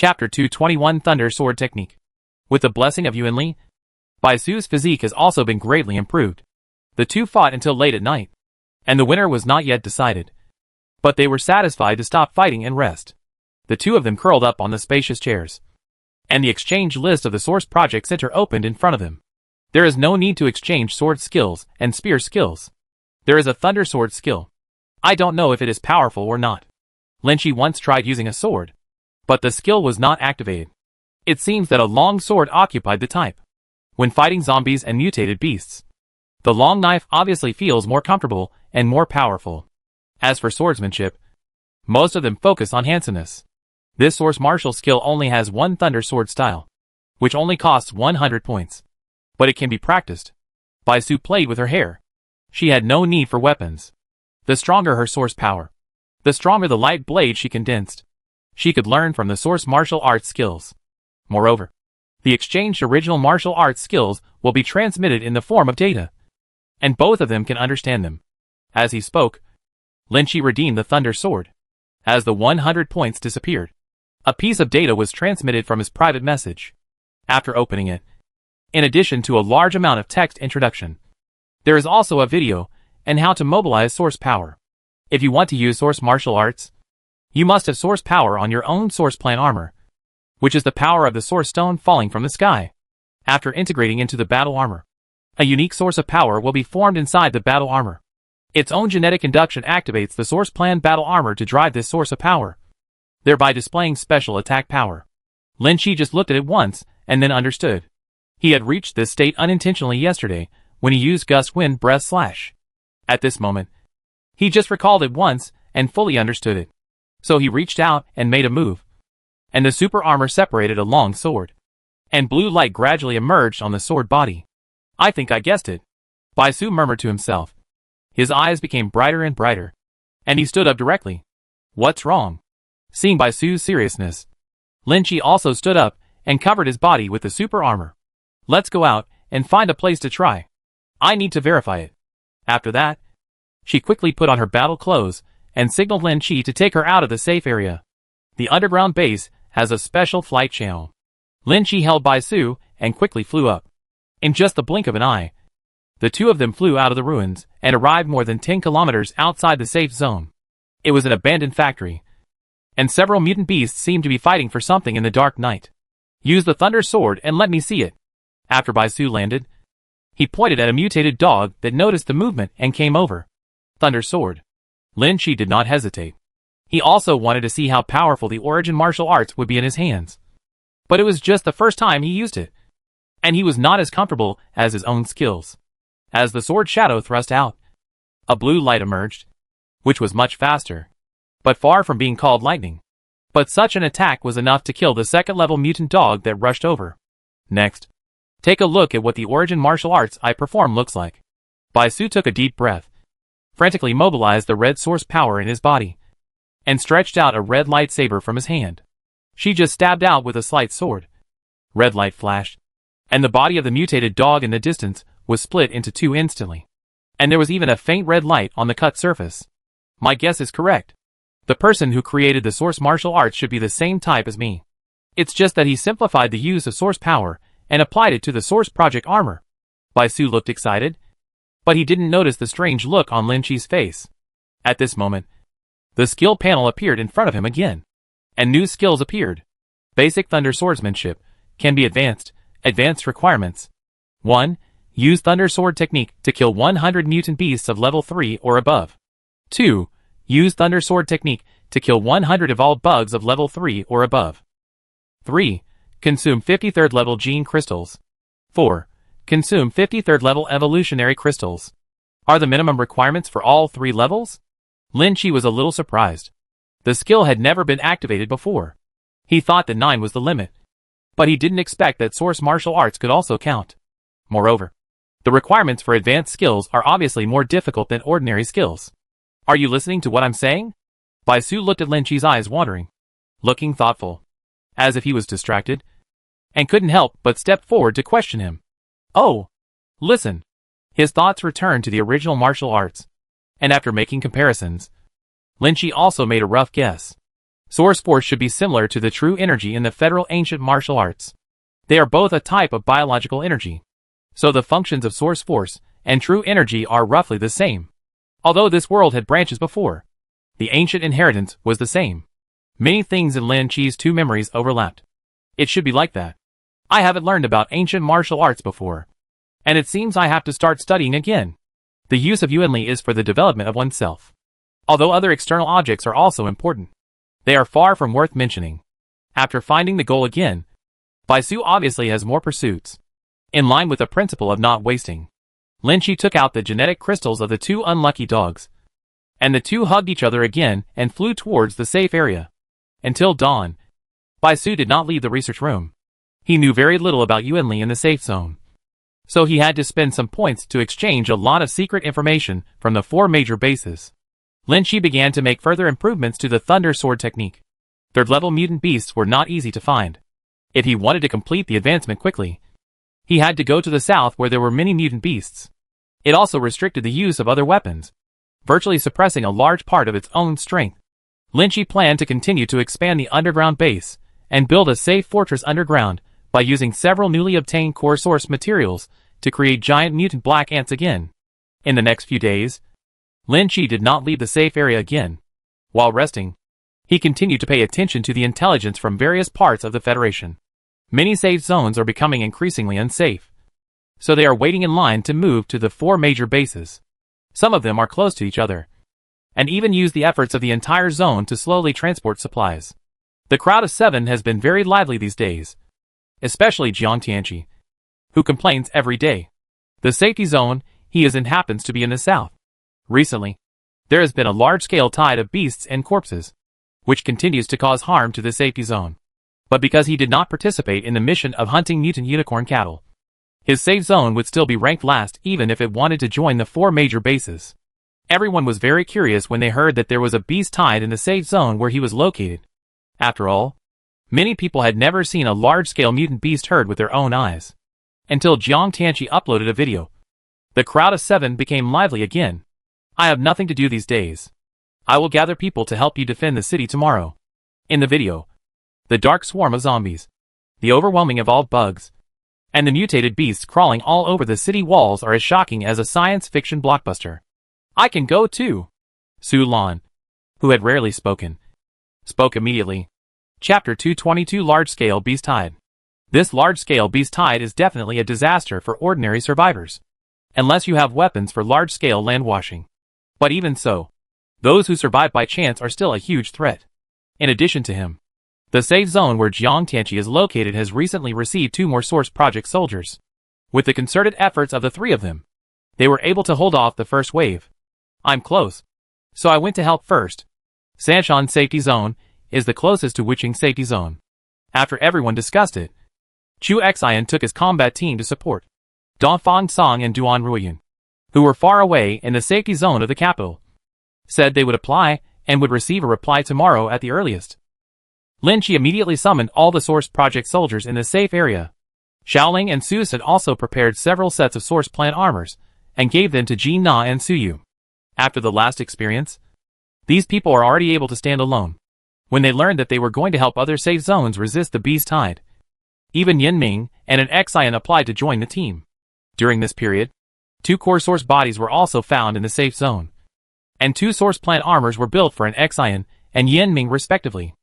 Chapter 221 Thunder Sword Technique. With the blessing of Yuan Li, Bai Su's physique has also been greatly improved. The two fought until late at night, and the winner was not yet decided. But they were satisfied to stop fighting and rest. The two of them curled up on the spacious chairs, and the exchange list of the Source Project Center opened in front of them. There is no need to exchange sword skills and spear skills. There is a thunder sword skill. I don't know if it is powerful or not. Lin Chi once tried using a sword, but the skill was not activated. It seems that a long sword occupied the type. When fighting zombies and mutated beasts, the long knife obviously feels more comfortable and more powerful. As for swordsmanship, most of them focus on handsomeness. This source martial skill only has one thunder sword style, which only costs 100 points. But it can be practiced. Bai Su played with her hair. She had no need for weapons. The stronger her source power, the stronger the light blade she condensed. She could learn from the source martial arts skills. Moreover, the exchanged original martial arts skills will be transmitted in the form of data, and both of them can understand them. As he spoke, Lin Chi redeemed the thunder sword. As the 100 points disappeared, a piece of data was transmitted from his private message. After opening it, in addition to a large amount of text introduction, there is also a video and how to mobilize source power. If you want to use source martial arts, you must have source power on your own source plan armor, which is the power of the source stone falling from the sky. After integrating into the battle armor, a unique source of power will be formed inside the battle armor. Its own genetic induction activates the source plan battle armor to drive this source of power, thereby displaying special attack power. Lin Chi just looked at it once and then understood. He had reached this state unintentionally yesterday when he used Gust Wind Breath Slash. At this moment, he just recalled it once and fully understood it. So he reached out and made a move, and the super armor separated a long sword, and blue light gradually emerged on the sword body. I think I guessed it, Bai Su murmured to himself. His eyes became brighter and brighter, and he stood up directly. What's wrong? Seeing Bai Su's seriousness, Lin Chi also stood up and covered his body with the super armor. Let's go out and find a place to try. I need to verify it. After that, she quickly put on her battle clothes and signaled Lin Chi to take her out of the safe area. The underground base has a special flight channel. Lin Chi held Bai Su and quickly flew up. In just the blink of an eye, the two of them flew out of the ruins and arrived more than 10 kilometers outside the safe zone. It was an abandoned factory, and several mutant beasts seemed to be fighting for something in the dark night. Use the thunder sword and let me see it. After Bai Su landed, he pointed at a mutated dog that noticed the movement and came over. Thunder sword. Lin Chi did not hesitate. He also wanted to see how powerful the origin martial arts would be in his hands. But it was just the first time he used it, and he was not as comfortable as his own skills. As the sword shadow thrust out, a blue light emerged, which was much faster, but far from being called lightning. But such an attack was enough to kill the second-level mutant dog that rushed over. Next, take a look at what the origin martial arts I perform looks like. Bai Su took a deep breath, frantically mobilized the red source power in his body, and stretched out a red lightsaber from his hand. She just stabbed out with a slight sword. Red light flashed, and the body of the mutated dog in the distance was split into two instantly. And there was even a faint red light on the cut surface. My guess is correct. The person who created the source martial arts should be the same type as me. It's just that he simplified the use of source power and applied it to the source project armor. Bai Su looked excited, but he didn't notice the strange look on Lin Chi's face. At this moment, the skill panel appeared in front of him again, and new skills appeared. Basic thunder swordsmanship can be advanced. Advanced requirements. 1. Use thunder sword technique to kill 100 mutant beasts of level 3 or above. 2. Use thunder sword technique to kill 100 evolved bugs of level 3 or above. 3. Consume 53rd level gene crystals. 4. Consume 53rd level evolutionary crystals. Are the minimum requirements for all 3 levels? Lin Chi was a little surprised. The skill had never been activated before. He thought that 9 was the limit, but he didn't expect that source martial arts could also count. Moreover, the requirements for advanced skills are obviously more difficult than ordinary skills. Are you listening to what I'm saying? Bai Su looked at Lin Chi's eyes wandering, looking thoughtful, as if he was distracted, and couldn't help but step forward to question him. Oh, listen. His thoughts returned to the original martial arts, and after making comparisons, Lin Chi also made a rough guess. Source force should be similar to the true energy in the federal ancient martial arts. They are both a type of biological energy. So the functions of source force and true energy are roughly the same. Although this world had branches before, the ancient inheritance was the same. Many things in Lin Chi's two memories overlapped. It should be like that. I haven't learned about ancient martial arts before, and it seems I have to start studying again. The use of Yuanli is for the development of oneself. Although other external objects are also important, they are far from worth mentioning. After finding the goal again, Baisu obviously has more pursuits. In line with the principle of not wasting, Lin Chi took out the genetic crystals of the two unlucky dogs, and the two hugged each other again and flew towards the safe area. Until dawn, Baisu did not leave the research room. He knew very little about Yuanli in the safe zone, so he had to spend some points to exchange a lot of secret information from the 4 major bases. Lin Chi began to make further improvements to the Thunder Sword technique. Third-level mutant beasts were not easy to find. If he wanted to complete the advancement quickly, he had to go to the south where there were many mutant beasts. It also restricted the use of other weapons, virtually suppressing a large part of its own strength. Lin Chi planned to continue to expand the underground base and build a safe fortress underground by using several newly obtained core source materials to create giant mutant black ants again. In the next few days, Lin Chi did not leave the safe area again. While resting, he continued to pay attention to the intelligence from various parts of the Federation. Many safe zones are becoming increasingly unsafe, so they are waiting in line to move to the 4 major bases. Some of them are close to each other, and even use the efforts of the entire zone to slowly transport supplies. The crowd of 7 has been very lively these days, especially Jiang Tianqi, who complains every day. The safety zone he is in happens to be in the south. Recently, there has been a large-scale tide of beasts and corpses, which continues to cause harm to the safety zone. But because he did not participate in the mission of hunting mutant unicorn cattle, his safe zone would still be ranked last even if it wanted to join the 4 major bases. Everyone was very curious when they heard that there was a beast tide in the safe zone where he was located. After all, many people had never seen a large-scale mutant beast herd with their own eyes, until Jiang Tianqi uploaded a video. The crowd of 7 became lively again. I have nothing to do these days. I will gather people to help you defend the city tomorrow. In the video, the dark swarm of zombies, the overwhelming evolved bugs, and the mutated beasts crawling all over the city walls are as shocking as a science fiction blockbuster. I can go too. Su Lan, who had rarely spoken, spoke immediately. Chapter 222 Large-Scale Beast Tide. This large-scale beast tide is definitely a disaster for ordinary survivors, unless you have weapons for large-scale land washing. But even so, those who survive by chance are still a huge threat. In addition to him, the safe zone where Jiang Tianqi is located has recently received 2 more Source Project soldiers. With the concerted efforts of the 3 of them, they were able to hold off the first wave. I'm close, so I went to help first. Sanshan Safety Zone is the closest to Wuching Safety Zone. After everyone discussed it, Chu Xian took his combat team to support Dongfang Song and Duan Ruiyun, who were far away in the safety zone of the capital, said they would apply and would receive a reply tomorrow at the earliest. Lin Chi immediately summoned all the Source Project soldiers in the safe area. Xiaoling and Su had also prepared several sets of Source Plant armors and gave them to Jin Na and Su Yu. After the last experience, these people are already able to stand alone. When they learned that they were going to help other safe zones resist the beast tide, even Yin Ming and an Xian applied to join the team. During this period, 2 core source bodies were also found in the safe zone, and 2 source plant armors were built for an Xian and Yin Ming respectively.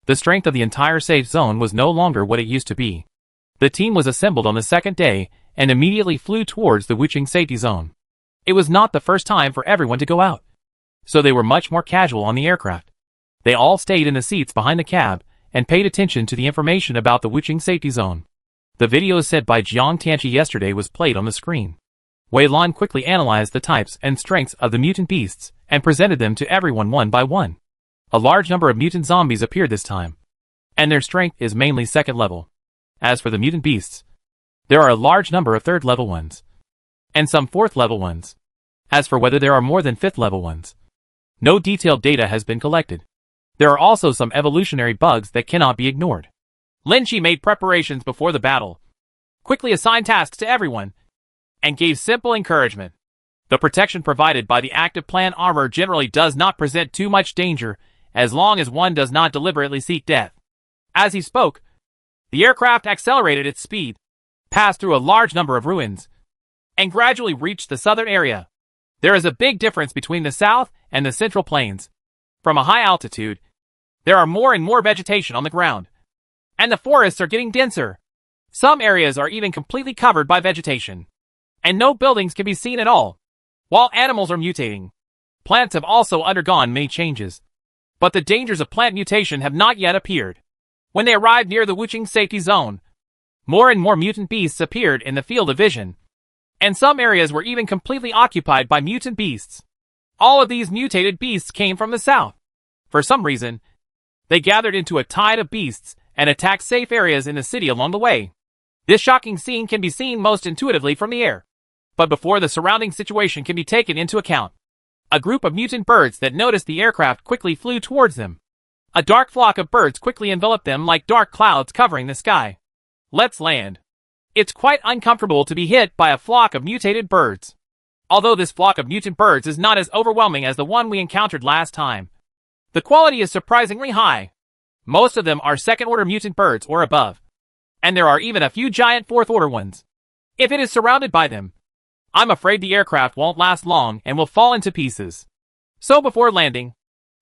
The strength of the entire safe zone was no longer what it used to be. The team was assembled on the second day and immediately flew towards the Wuching safety zone. It was not the first time for everyone to go out, so they were much more casual on the aircraft. They all stayed in the seats behind the cab and paid attention to the information about the Wuching safety zone. The video sent by Jiang Tianqi yesterday was played on the screen. Wei Lan quickly analyzed the types and strengths of the mutant beasts and presented them to everyone one by one. A large number of mutant zombies appeared this time, and their strength is mainly 2nd level. As for the mutant beasts, there are a large number of 3rd level ones, and some 4th level ones. As for whether there are more than 5th level ones, no detailed data has been collected. There are also some evolutionary bugs that cannot be ignored. Lin Chi made preparations before the battle, quickly assigned tasks to everyone, and gave simple encouragement. The protection provided by the active plant armor generally does not present too much danger, as long as one does not deliberately seek death. As he spoke, the aircraft accelerated its speed, passed through a large number of ruins, and gradually reached the southern area. There is a big difference between the south and the central plains. From a high altitude, there are more and more vegetation on the ground, and the forests are getting denser. Some areas are even completely covered by vegetation, and no buildings can be seen at all. While animals are mutating, plants have also undergone many changes, but the dangers of plant mutation have not yet appeared. When they arrived near the Wuching safety zone, more and more mutant beasts appeared in the field of vision, and some areas were even completely occupied by mutant beasts. All of these mutated beasts came from the south. For some reason, they gathered into a tide of beasts and attacked safe areas in the city along the way. This shocking scene can be seen most intuitively from the air. But before the surrounding situation can be taken into account, a group of mutant birds that noticed the aircraft quickly flew towards them. A dark flock of birds quickly enveloped them like dark clouds covering the sky. Let's land. It's quite uncomfortable to be hit by a flock of mutated birds. Although this flock of mutant birds is not as overwhelming as the one we encountered last time, the quality is surprisingly high. Most of them are second-order mutant birds or above, and there are even a few giant fourth-order ones. If it is surrounded by them, I'm afraid the aircraft won't last long and will fall into pieces. So before landing,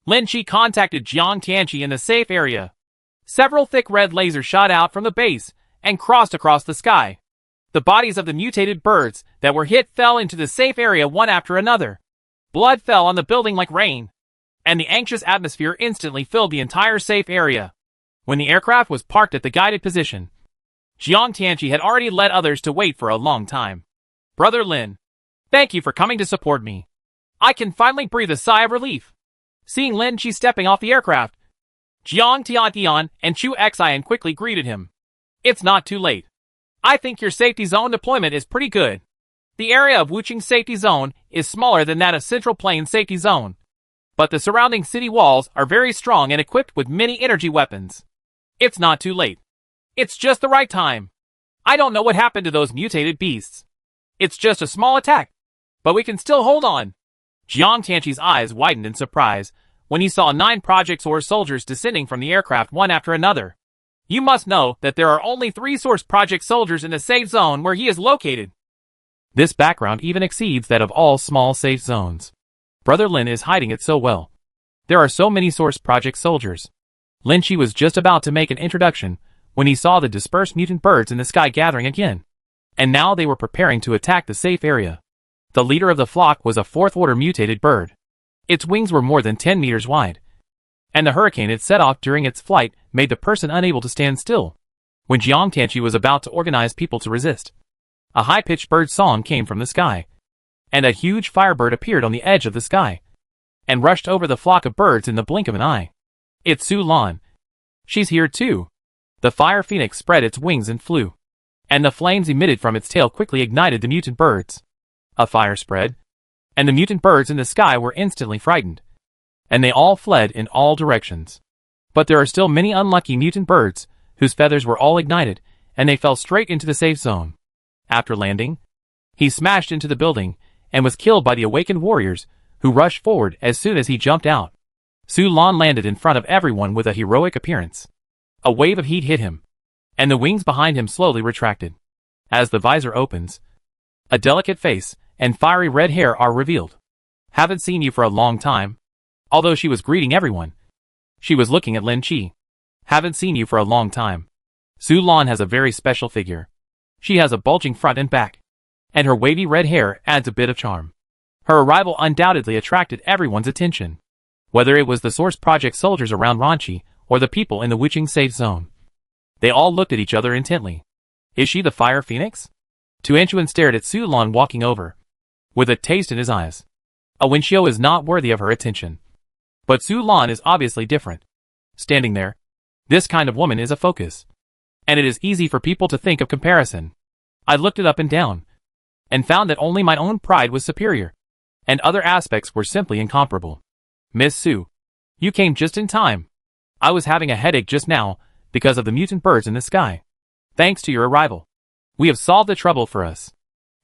Lin Chi contacted Jiang Tianqi in the safe area. Several thick red lasers shot out from the base and crossed across the sky. The bodies of the mutated birds that were hit fell into the safe area one after another. Blood fell on the building like rain, and the anxious atmosphere instantly filled the entire safe area. When the aircraft was parked at the guided position, Jiang Tianqi had already led others to wait for a long time. Brother Lin, thank you for coming to support me. I can finally breathe a sigh of relief. Seeing Lin Chi stepping off the aircraft, Jiang Tiantian and Chu Xian quickly greeted him. It's not too late. I think your safety zone deployment is pretty good. The area of Wuching safety zone is smaller than that of Central Plain safety zone, but the surrounding city walls are very strong and equipped with many energy weapons. It's not too late. It's just the right time. I don't know what happened to those mutated beasts. It's just a small attack, but we can still hold on. Jiang Tianqi's eyes widened in surprise when he saw 9 Project Source soldiers descending from the aircraft one after another. You must know that there are only 3 Source Project soldiers in the safe zone where he is located. This background even exceeds that of all small safe zones. Brother Lin is hiding it so well. There are so many Source Project soldiers. Lin Chi was just about to make an introduction when he saw the dispersed mutant birds in the sky gathering again. And now they were preparing to attack the safe area. The leader of the flock was a 4th-order mutated bird. Its wings were more than 10 meters wide, and the hurricane it set off during its flight made the person unable to stand still. When Jiang Tianqi was about to organize people to resist, a high-pitched bird song came from the sky, and a huge firebird appeared on the edge of the sky, and rushed over the flock of birds in the blink of an eye. It's Su Lan. She's here too. The fire phoenix spread its wings and flew, and the flames emitted from its tail quickly ignited the mutant birds. A fire spread, and the mutant birds in the sky were instantly frightened, and they all fled in all directions. But there are still many unlucky mutant birds whose feathers were all ignited, and they fell straight into the safe zone. After landing, he smashed into the building and was killed by the awakened warriors who rushed forward as soon as he jumped out. Su Lan landed in front of everyone with a heroic appearance. A wave of heat hit him, and the wings behind him slowly retracted. As the visor opens, a delicate face and fiery red hair are revealed. Haven't seen you for a long time. Although she was greeting everyone, she was looking at Lin Chi. Haven't seen you for a long time. Su Lan has a very special figure. She has a bulging front and back, and her wavy red hair adds a bit of charm. Her arrival undoubtedly attracted everyone's attention, whether it was the Source Project soldiers around Ranchi or the people in the Wuching safe zone. They all looked at each other intently. Is she the Fire Phoenix? Tuanchuan stared at Su Lan walking over, with a taste in his eyes. A Wenxiu is not worthy of her attention. But Su Lan is obviously different. Standing there, this kind of woman is a focus, and it is easy for people to think of comparison. I looked it up and down, and found that only my own pride was superior, and other aspects were simply incomparable. Miss Su, you came just in time. I was having a headache just now because of the mutant birds in the sky. Thanks to your arrival, we have solved the trouble for us.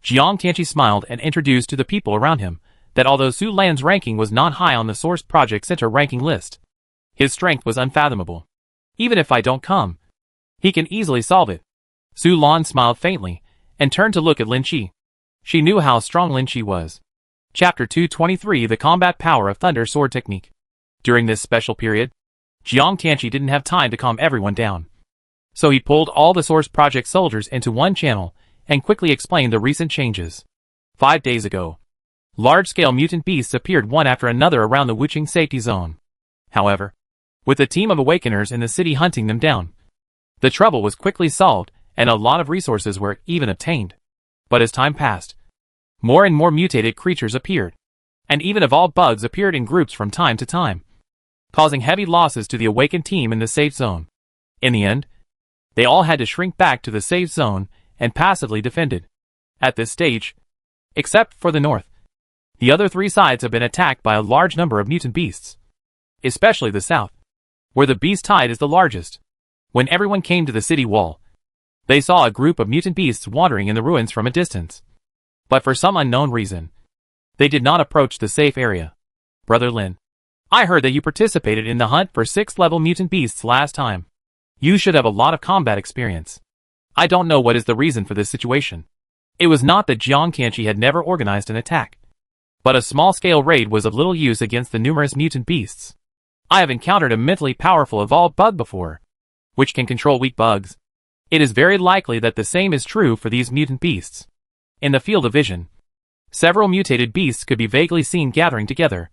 Jiang Tianqi smiled and introduced to the people around him that although Su Lan's ranking was not high on the Source Project Center ranking list, His strength was unfathomable. Even if I don't come, he can easily solve it. Su Lan smiled faintly, and turned to look at Lin Chi. She knew how strong Lin Chi was. Chapter 223 The Combat Power of Thunder Sword Technique. During this special period, Jiang Tianqi didn't have time to calm everyone down. So he pulled all the Source Project soldiers into one channel, and quickly explained the recent changes. 5 days ago, large-scale mutant beasts appeared one after another around the Wuqing safety zone. However, with a team of awakeners in the city hunting them down, the trouble was quickly solved, and a lot of resources were even obtained. But as time passed, more and more mutated creatures appeared, and even evolved bugs appeared in groups from time to time, causing heavy losses to the awakened team in the safe zone. In the end, they all had to shrink back to the safe zone and passively defended. At this stage, except for the north, the other 3 sides have been attacked by a large number of mutant beasts, especially the south, where the beast tide is the largest. When everyone came to the city wall, they saw a group of mutant beasts wandering in the ruins from a distance. But for some unknown reason, they did not approach the safe area. Brother Lin, I heard that you participated in the hunt for 6th-level mutant beasts last time. You should have a lot of combat experience. I don't know what is the reason for this situation. It was not that Jiang Tianqi had never organized an attack, but a small-scale raid was of little use against the numerous mutant beasts. I have encountered a mentally powerful evolved bug before, which can control weak bugs. It is very likely that the same is true for these mutant beasts. In the field of vision, several mutated beasts could be vaguely seen gathering together,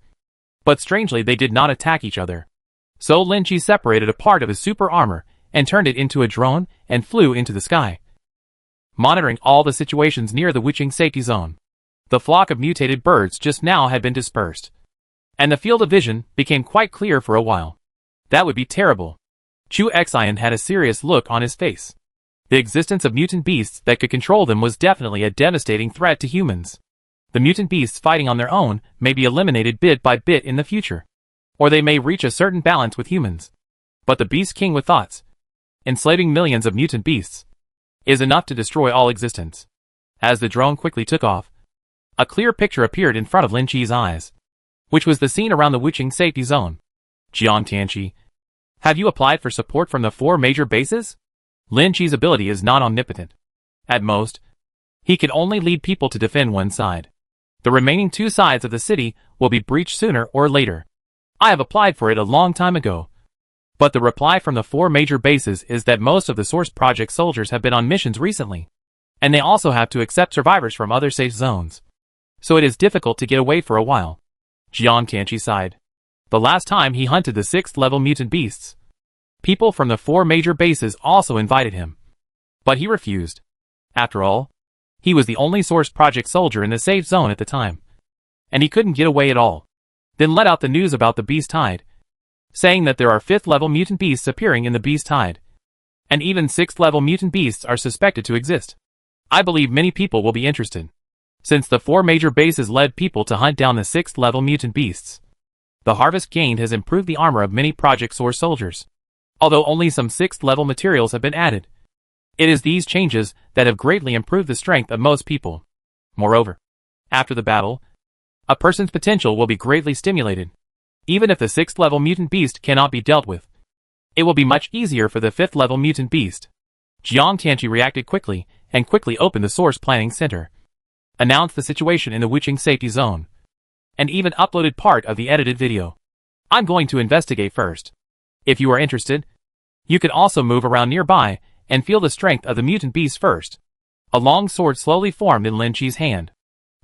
but strangely they did not attack each other. So Lin Chi separated a part of his super armor and turned it into a drone and flew into the sky, monitoring all the situations near the Wuqing safety zone. The flock of mutated birds just now had been dispersed, and the field of vision became quite clear for a while. That would be terrible. Chu Xian had a serious look on his face. The existence of mutant beasts that could control them was definitely a devastating threat to humans. The mutant beasts fighting on their own may be eliminated bit by bit in the future, or they may reach a certain balance with humans. But the Beast King with thoughts, enslaving millions of mutant beasts, is enough to destroy all existence. As the drone quickly took off, a clear picture appeared in front of Lin Chi's eyes, which was the scene around the Wuqing safety zone. Jiang Tianqi, have you applied for support from the 4 major bases? Lin Chi's ability is not omnipotent. At most, he can only lead people to defend one side. The remaining 2 sides of the city will be breached sooner or later. I have applied for it a long time ago. But the reply from the 4 major bases is that most of the Source Project soldiers have been on missions recently, and they also have to accept survivors from other safe zones. So it is difficult to get away for a while. Jiang Tianqi sighed. The last time he hunted the 6th-level mutant beasts, people from the 4 major bases also invited him. But he refused. After all, he was the only Source Project soldier in the safe zone at the time, and he couldn't get away at all. Then let out the news about the beast tide, saying that there are 5th-level mutant beasts appearing in the beast tide, and even 6th-level mutant beasts are suspected to exist. I believe many people will be interested, since the 4 major bases led people to hunt down the 6th-level mutant beasts. The harvest gained has improved the armor of many Project Source soldiers, although only some 6th-level materials have been added. It is these changes that have greatly improved the strength of most people. Moreover, after the battle, a person's potential will be greatly stimulated. Even if the 6th-level mutant beast cannot be dealt with, it will be much easier for the 5th-level mutant beast. Jiang Tianqi reacted quickly, and quickly opened the Source Planning Center, announced the situation in the Wuqing safety zone, and even uploaded part of the edited video. I'm going to investigate first. If you are interested, you can also move around nearby and feel the strength of the mutant beast first. A long sword slowly formed in Lin Chi's hand.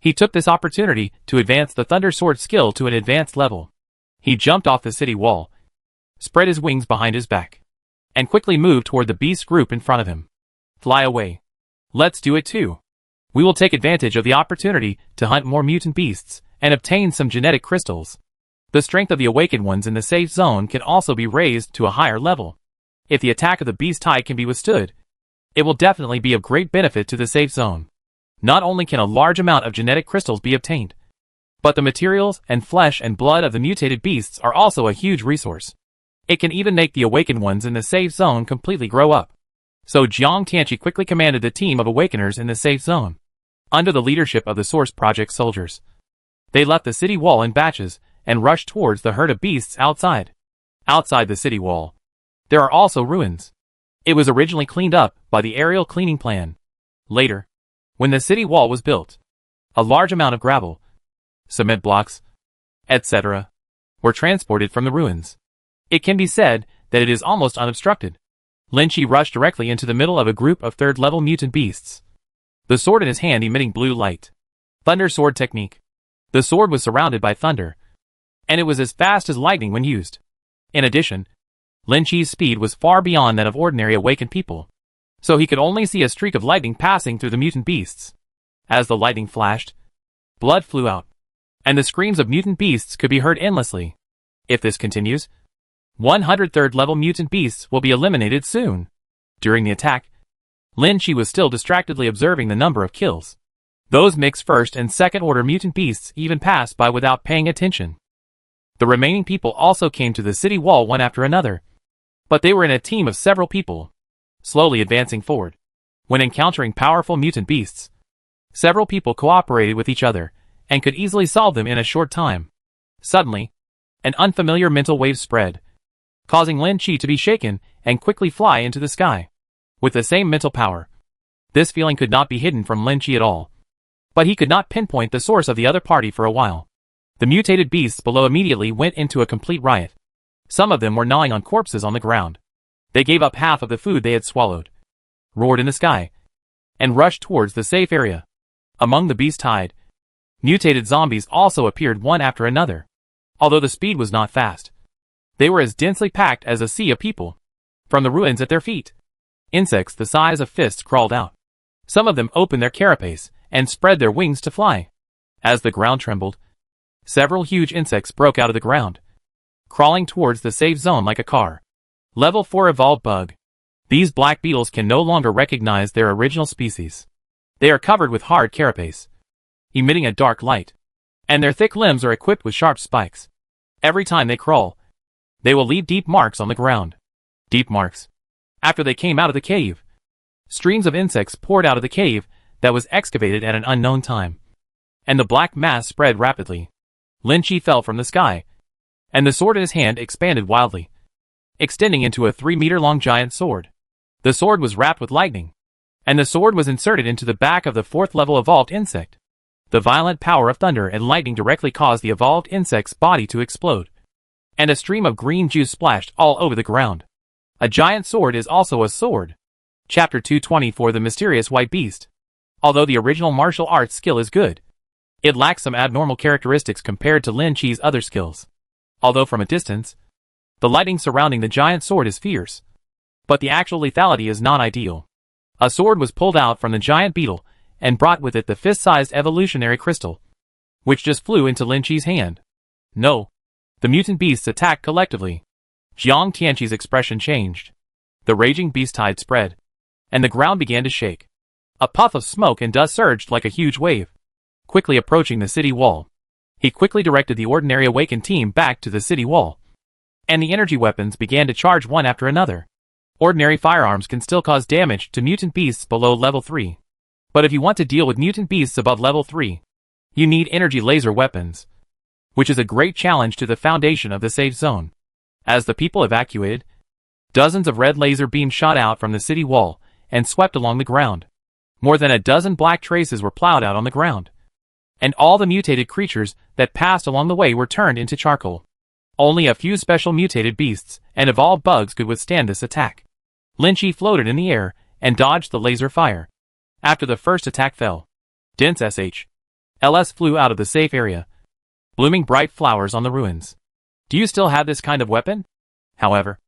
He took this opportunity to advance the Thunder Sword skill to an advanced level. He jumped off the city wall, spread his wings behind his back, and quickly moved toward the beast group in front of him. Fly away. Let's do it too. We will take advantage of the opportunity to hunt more mutant beasts and obtain some genetic crystals. The strength of the awakened ones in the safe zone can also be raised to a higher level. If the attack of the beast tide can be withstood, it will definitely be of great benefit to the safe zone. Not only can a large amount of genetic crystals be obtained, but the materials and flesh and blood of the mutated beasts are also a huge resource. It can even make the awakened ones in the safe zone completely grow up. So Jiang Tianqi quickly commanded the team of awakeners in the safe zone, under the leadership of the Source Project soldiers. They left the city wall in batches and rushed towards the herd of beasts outside. Outside the city wall, there are also ruins. It was originally cleaned up by the aerial cleaning plan. Later, when the city wall was built, a large amount of gravel, cement blocks, etc., were transported from the ruins. It can be said that it is almost unobstructed. Lin Chi rushed directly into the middle of a group of third-level mutant beasts, the sword in his hand emitting blue light. Thunder sword technique. The sword was surrounded by thunder, and it was as fast as lightning when used. In addition, Lin Chi's speed was far beyond that of ordinary awakened people, so he could only see a streak of lightning passing through the mutant beasts. As the lightning flashed, blood flew out, and the screams of mutant beasts could be heard endlessly. If this continues, 100 third-level mutant beasts will be eliminated soon. During the attack, Lin Chi was still distractedly observing the number of kills. Those mixed first and second-order mutant beasts even passed by without paying attention. The remaining people also came to the city wall one after another, but they were in a team of several people, slowly advancing forward. When encountering powerful mutant beasts, several people cooperated with each other and could easily solve them in a short time. Suddenly, an unfamiliar mental wave spread, causing Lin Chi to be shaken and quickly fly into the sky. With the same mental power, this feeling could not be hidden from Lin Chi at all, but he could not pinpoint the source of the other party for a while. The mutated beasts below immediately went into a complete riot. Some of them were gnawing on corpses on the ground. They gave up half of the food they had swallowed, roared in the sky, and rushed towards the safe area. Among the beast-hide, mutated zombies also appeared one after another. Although the speed was not fast, they were as densely packed as a sea of people. From the ruins at their feet, insects the size of fists crawled out. Some of them opened their carapace and spread their wings to fly. As the ground trembled, several huge insects broke out of the ground, crawling towards the safe zone like a car. Level 4 Evolved Bug. These black beetles can no longer recognize their original species. They are covered with hard carapace, emitting a dark light, and their thick limbs are equipped with sharp spikes. Every time they crawl, they will leave deep marks on the ground. Deep marks. After they came out of the cave, streams of insects poured out of the cave that was excavated at an unknown time, and the black mass spread rapidly. Lin Chi fell from the sky, and the sword in his hand expanded wildly, extending into a 3-meter-long giant sword. The sword was wrapped with lightning, and the sword was inserted into the back of the 4th-level evolved insect. The violent power of thunder and lightning directly caused the evolved insect's body to explode, and a stream of green juice splashed all over the ground. A giant sword is also a sword. Chapter 224 The Mysterious White Beast. Although the original martial arts skill is good, it lacks some abnormal characteristics compared to Lin Chi's other skills. Although from a distance, the lighting surrounding the giant sword is fierce, but the actual lethality is not ideal. A sword was pulled out from the giant beetle and brought with it the fist-sized evolutionary crystal, which just flew into Lin Chi's hand. No. The mutant beasts attacked collectively. Jiang Tianqi's expression changed. The raging beast tide spread, and the ground began to shake. A puff of smoke and dust surged like a huge wave, quickly approaching the city wall. He quickly directed the ordinary awakened team back to the city wall, and the energy weapons began to charge one after another. Ordinary firearms can still cause damage to mutant beasts below level 3. But if you want to deal with mutant beasts above level 3, you need energy laser weapons, which is a great challenge to the foundation of the safe zone. As the people evacuated, dozens of red laser beams shot out from the city wall and swept along the ground. More than a dozen black traces were plowed out on the ground, and all the mutated creatures that passed along the way were turned into charcoal. Only a few special mutated beasts and evolved bugs could withstand this attack. Lin Chi floated in the air and dodged the laser fire. After the first attack fell, dense SHLs flew out of the safe area, blooming bright flowers on the ruins. Do you still have this kind of weapon? However,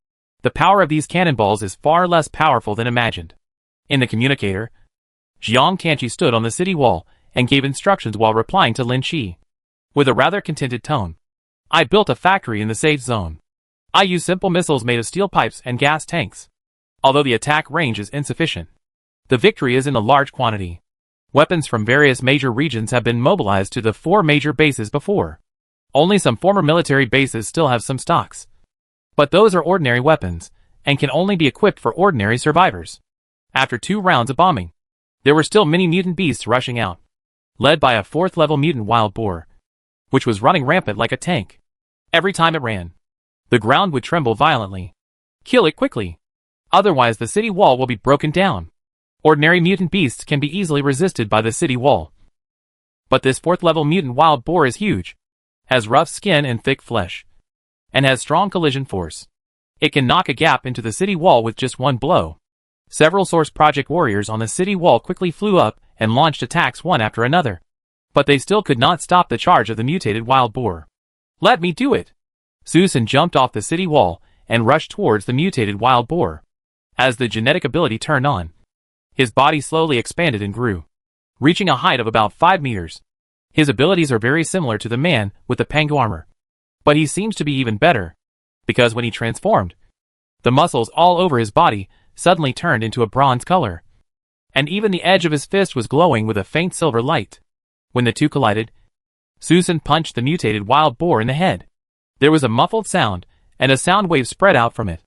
the power of these cannonballs is far less powerful than imagined. In the communicator, Jiang Tianqi stood on the city wall and gave instructions while replying to Lin Chi. With a rather contented tone, I built a factory in the safe zone. I use simple missiles made of steel pipes and gas tanks. Although the attack range is insufficient, the victory is in a large quantity. Weapons from various major regions have been mobilized to the 4 major bases before. Only some former military bases still have some stocks, but those are ordinary weapons, and can only be equipped for ordinary survivors. After 2 rounds of bombing, there were still many mutant beasts rushing out, led by a 4th-level mutant wild boar, which was running rampant like a tank. Every time it ran, The ground would tremble violently. Kill it quickly. Otherwise the city wall will be broken down. Ordinary mutant beasts can be easily resisted by the city wall. But this 4th level mutant wild boar is huge, has rough skin and thick flesh, and has strong collision force. It can knock a gap into the city wall with just one blow. Several Source Project warriors on the city wall quickly flew up and launched attacks one after another. But they still could not stop the charge of the mutated wild boar. Let me do it! Susan jumped off the city wall and rushed towards the mutated wild boar. As the genetic ability turned on, his body slowly expanded and grew, reaching a height of about 5 meters. His abilities are very similar to the man with the pango armor. But he seems to be even better, because when he transformed, the muscles all over his body suddenly turned into a bronze color. And even the edge of his fist was glowing with a faint silver light. When the two collided, Susan punched the mutated wild boar in the head. There was a muffled sound, and a sound wave spread out from it.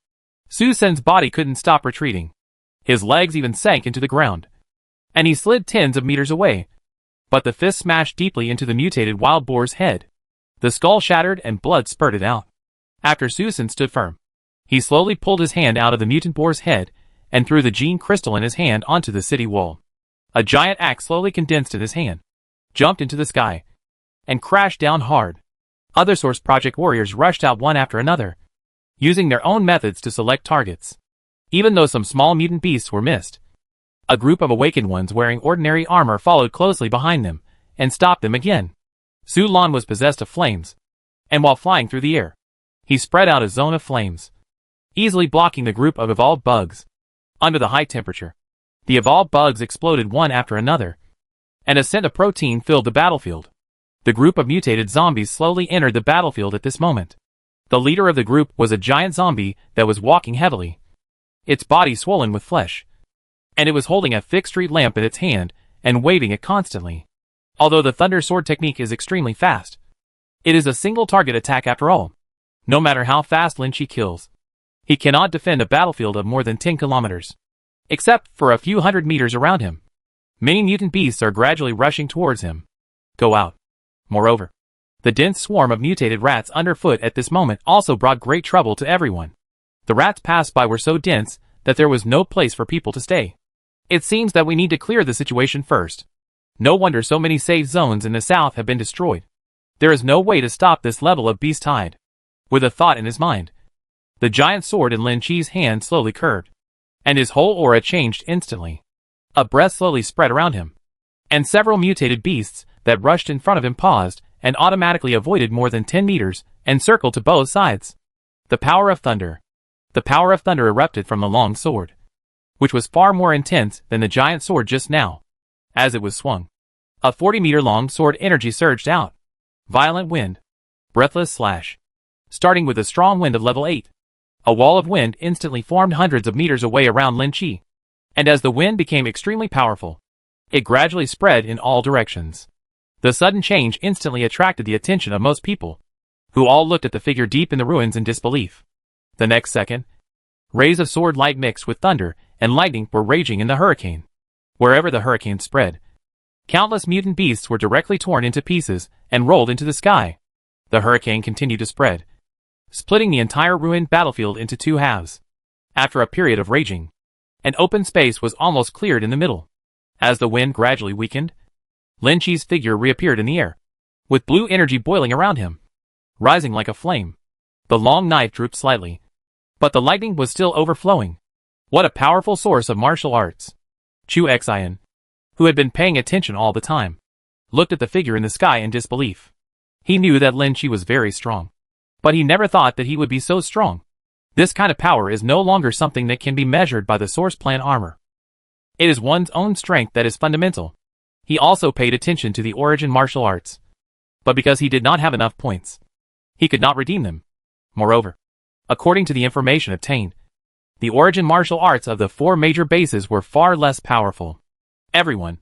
Susan's body couldn't stop retreating. His legs even sank into the ground, and he slid tens of meters away. But the fist smashed deeply into the mutated wild boar's head. The skull shattered and blood spurted out. After Susan stood firm, he slowly pulled his hand out of the mutant boar's head and threw the gene crystal in his hand onto the city wall. A giant axe slowly condensed in his hand, jumped into the sky, and crashed down hard. Other Source Project warriors rushed out one after another, using their own methods to select targets. Even though some small mutant beasts were missed, a group of awakened ones wearing ordinary armor followed closely behind them and stopped them again. Sulan was possessed of flames, and while flying through the air, he spread out a zone of flames, easily blocking the group of evolved bugs. Under the high temperature, the evolved bugs exploded one after another, and a scent of protein filled the battlefield. The group of mutated zombies slowly entered the battlefield at this moment. The leader of the group was a giant zombie that was walking heavily, its body swollen with flesh, and it was holding a thick street lamp in its hand and waving it constantly. Although the Thunder Sword technique is extremely fast, it is a single target attack after all. No matter how fast Lin Chi kills, he cannot defend a battlefield of more than 10 kilometers, except for a few hundred meters around him. Many mutant beasts are gradually rushing towards him. Go out. Moreover, the dense swarm of mutated rats underfoot at this moment also brought great trouble to everyone. The rats passed by were so dense that there was no place for people to stay. It seems that we need to clear the situation first. No wonder so many safe zones in the south have been destroyed. There is no way to stop this level of beast tide. With a thought in his mind, the giant sword in Lin Chi's hand slowly curved, and his whole aura changed instantly. A breath slowly spread around him, and several mutated beasts that rushed in front of him paused and automatically avoided more than 10 meters and circled to both sides. The power of thunder. The power of thunder erupted from the long sword, which was far more intense than the giant sword just now. As it was swung, a 40-meter-long sword energy surged out. Violent wind. Breathless slash. Starting with a strong wind of level 8. A wall of wind instantly formed hundreds of meters away around Lin Chi. And as the wind became extremely powerful, it gradually spread in all directions. The sudden change instantly attracted the attention of most people, who all looked at the figure deep in the ruins in disbelief. The next second, rays of sword light mixed with thunder and lightning were raging in the hurricane. Wherever the hurricane spread, countless mutant beasts were directly torn into pieces and rolled into the sky. The hurricane continued to spread, splitting the entire ruined battlefield into two halves. After a period of raging, an open space was almost cleared in the middle. As the wind gradually weakened, Lin Chi's figure reappeared in the air, with blue energy boiling around him, rising like a flame. The long knife drooped slightly, but the lightning was still overflowing. What a powerful source of martial arts! Chu Xian, who had been paying attention all the time, looked at the figure in the sky in disbelief. He knew that Lin Chi was very strong, but he never thought that he would be so strong. This kind of power is no longer something that can be measured by the source plan armor. It is one's own strength that is fundamental. He also paid attention to the origin martial arts, but because he did not have enough points, he could not redeem them. Moreover, according to the information obtained, the origin martial arts of the 4 major bases were far less powerful. Everyone,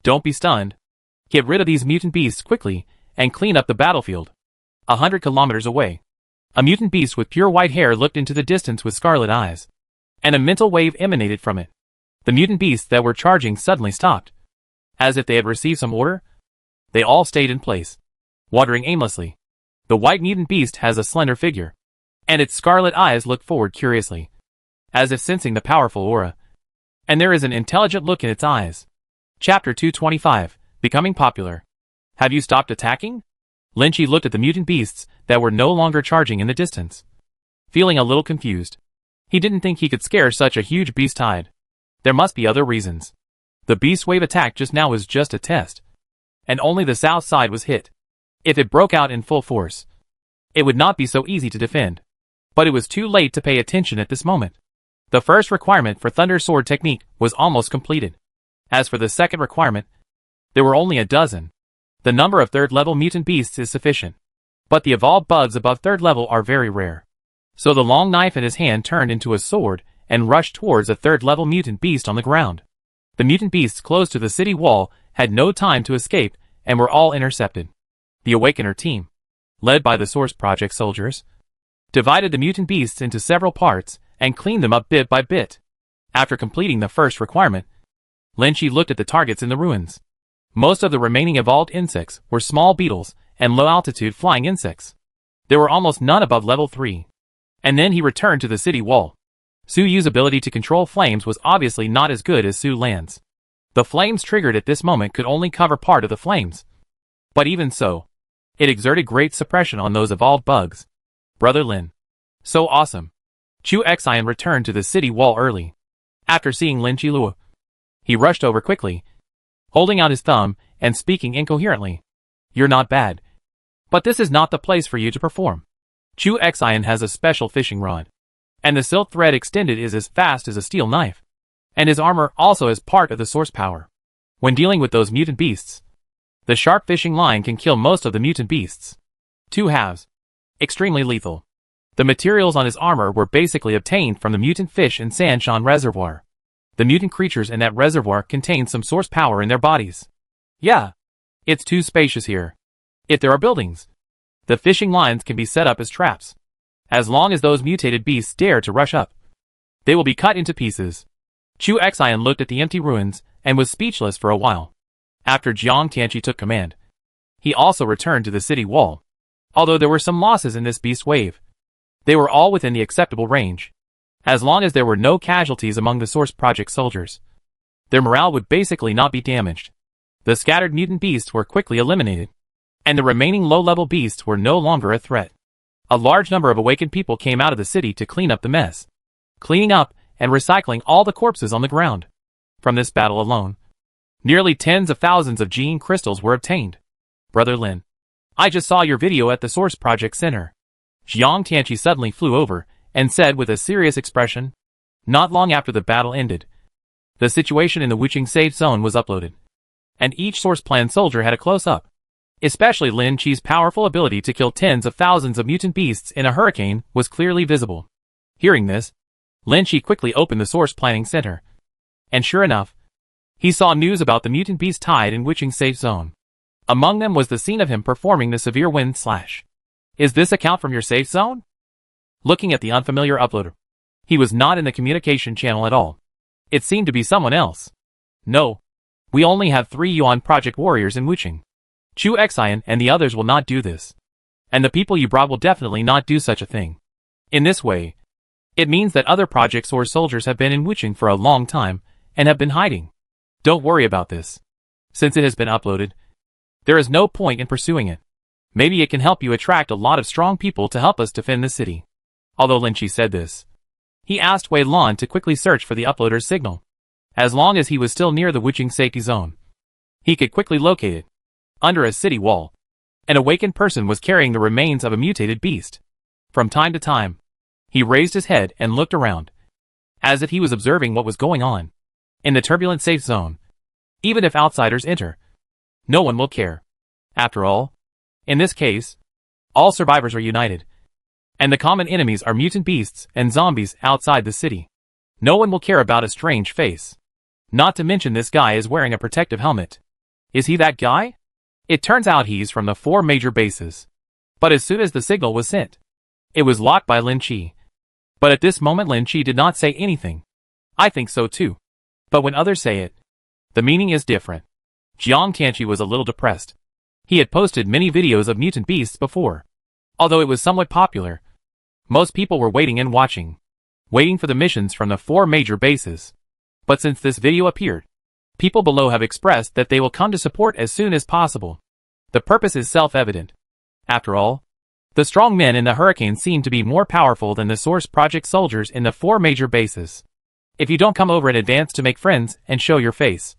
don't be stunned. Get rid of these mutant beasts quickly and clean up the battlefield. 100 kilometers away, a mutant beast with pure white hair looked into the distance with scarlet eyes, and a mental wave emanated from it. The mutant beasts that were charging suddenly stopped. As if they had received some order, they all stayed in place, wandering aimlessly. The white mutant beast has a slender figure, and its scarlet eyes look forward curiously, as if sensing the powerful aura. And there is an intelligent look in its eyes. Chapter 225, Becoming Popular. Have you stopped attacking? Lin Chi looked at the mutant beasts that were no longer charging in the distance, feeling a little confused. He didn't think he could scare such a huge beast hide. There must be other reasons. The beast wave attack just now was just a test, and only the south side was hit. If it broke out in full force, it would not be so easy to defend. But it was too late to pay attention at this moment. The first requirement for Thunder Sword technique was almost completed. As for the second requirement, there were only a dozen. The number of third-level mutant beasts is sufficient, but the evolved bugs above third level are very rare. So the long knife in his hand turned into a sword and rushed towards a third-level mutant beast on the ground. The mutant beasts close to the city wall had no time to escape and were all intercepted. The Awakener team, led by the Source Project soldiers, divided the mutant beasts into several parts and cleaned them up bit by bit. After completing the first requirement, Lin Chi looked at the targets in the ruins. Most of the remaining evolved insects were small beetles and low-altitude flying insects. There were almost none above level 3. And then he returned to the city wall. Su Yu's ability to control flames was obviously not as good as Su Lan's. The flames triggered at this moment could only cover part of the flames. But even so, it exerted great suppression on those evolved bugs. Brother Lin. So awesome. Chu Xian returned to the city wall early. After seeing Lin Chi Lua, he rushed over quickly, holding out his thumb and speaking incoherently. You're not bad, but this is not the place for you to perform. Chu Xian has a special fishing rod, and the silk thread extended is as fast as a steel knife, and his armor also is part of the source power. When dealing with those mutant beasts, the sharp fishing line can kill most of the mutant beasts. 2 halves. Extremely lethal. The materials on his armor were basically obtained from the mutant fish in Sanshan Reservoir. The mutant creatures in that reservoir contain some source power in their bodies. Yeah, it's too spacious here. If there are buildings, the fishing lines can be set up as traps. As long as those mutated beasts dare to rush up, they will be cut into pieces. Chu Xian looked at the empty ruins and was speechless for a while. After Jiang Tianqi took command, he also returned to the city wall. Although there were some losses in this beast wave, they were all within the acceptable range. As long as there were no casualties among the Source Project soldiers, their morale would basically not be damaged. The scattered mutant beasts were quickly eliminated, and the remaining low-level beasts were no longer a threat. A large number of awakened people came out of the city to clean up the mess, cleaning up and recycling all the corpses on the ground. From this battle alone, nearly tens of thousands of gene crystals were obtained. Brother Lin, I just saw your video at the Source Project Center. Jiang Tianqi suddenly flew over and said with a serious expression. Not long after the battle ended, the situation in the Wuching safe zone was uploaded, and each Source Plan soldier had a close-up. Especially Lin Chi's powerful ability to kill tens of thousands of mutant beasts in a hurricane was clearly visible. Hearing this, Lin Chi quickly opened the Source Planning Center, and sure enough, he saw news about the mutant beast hide in Wuching safe zone. Among them was the scene of him performing the severe wind slash. Is this account from your safe zone? Looking at the unfamiliar uploader, he was not in the communication channel at all. It seemed to be someone else. No, we only have 3 Yuan Project warriors in Wuching. Chu Xian and the others will not do this. And the people you brought will definitely not do such a thing. In this way, it means that other Project Source soldiers have been in Wuching for a long time and have been hiding. Don't worry about this. Since it has been uploaded, there is no point in pursuing it. Maybe it can help you attract a lot of strong people to help us defend the city. Although Lin Chi said this, he asked Wei Lan to quickly search for the uploader's signal. As long as he was still near the Wuching safety zone, he could quickly locate it. Under a city wall, an awakened person was carrying the remains of a mutated beast. From time to time, he raised his head and looked around, as if he was observing what was going on. In the turbulent safe zone, even if outsiders enter, no one will care. After all, in this case, all survivors are united, and the common enemies are mutant beasts and zombies outside the city. No one will care about a strange face. Not to mention this guy is wearing a protective helmet. Is he that guy? It turns out he's from the 4 major bases. But as soon as the signal was sent, it was locked by Lin Chi. But at this moment Lin Chi did not say anything. I think so too. But when others say it, the meaning is different. Jiang Tianqi was a little depressed. He had posted many videos of mutant beasts before. Although it was somewhat popular, Most people were waiting and watching. Waiting for the missions from the 4 major bases. But since this video appeared, people below have expressed that they will come to support as soon as possible. The purpose is self-evident. After all, the strong men in the Hurricane seem to be more powerful than the Source Project soldiers in the 4 major bases. If you don't come over in advance to make friends and show your face,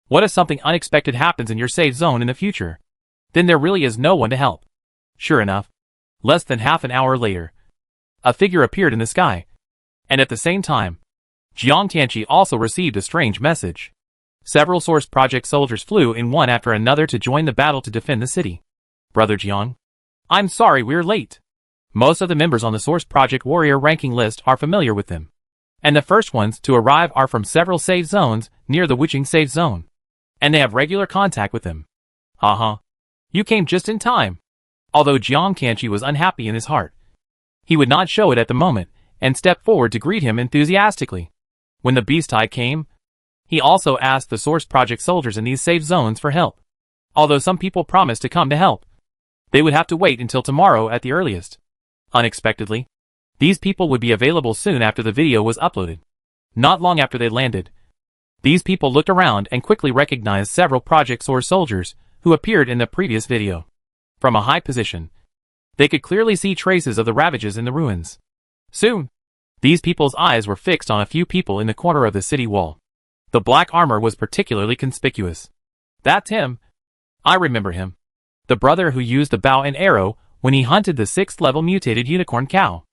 what if something unexpected happens in your safe zone in the future? Then there really is no one to help. Sure enough, less than half an hour later, a figure appeared in the sky. And at the same time, Jiang Tianqi also received a strange message. Several Source Project soldiers flew in one after another to join the battle to defend the city. Brother Jiang, I'm sorry we're late. Most of the members on the Source Project Warrior ranking list are familiar with them. And the first ones to arrive are from several safe zones near the Wuqing safe zone. And they have regular contact with them. Haha. You came just in time. Although Jiang Tianqi was unhappy in his heart, he would not show it at the moment, and stepped forward to greet him enthusiastically. When the beast tide came, he also asked the Source Project soldiers in these safe zones for help. Although some people promised to come to help, they would have to wait until tomorrow at the earliest. Unexpectedly, these people would be available soon after the video was uploaded. Not long after they landed, these people looked around and quickly recognized several Project Source soldiers who appeared in the previous video. From a high position, they could clearly see traces of the ravages in the ruins. Soon, these people's eyes were fixed on a few people in the corner of the city wall. The black armor was particularly conspicuous. That's him. I remember him. The brother who used the bow and arrow when he hunted the 6th level mutated unicorn cow.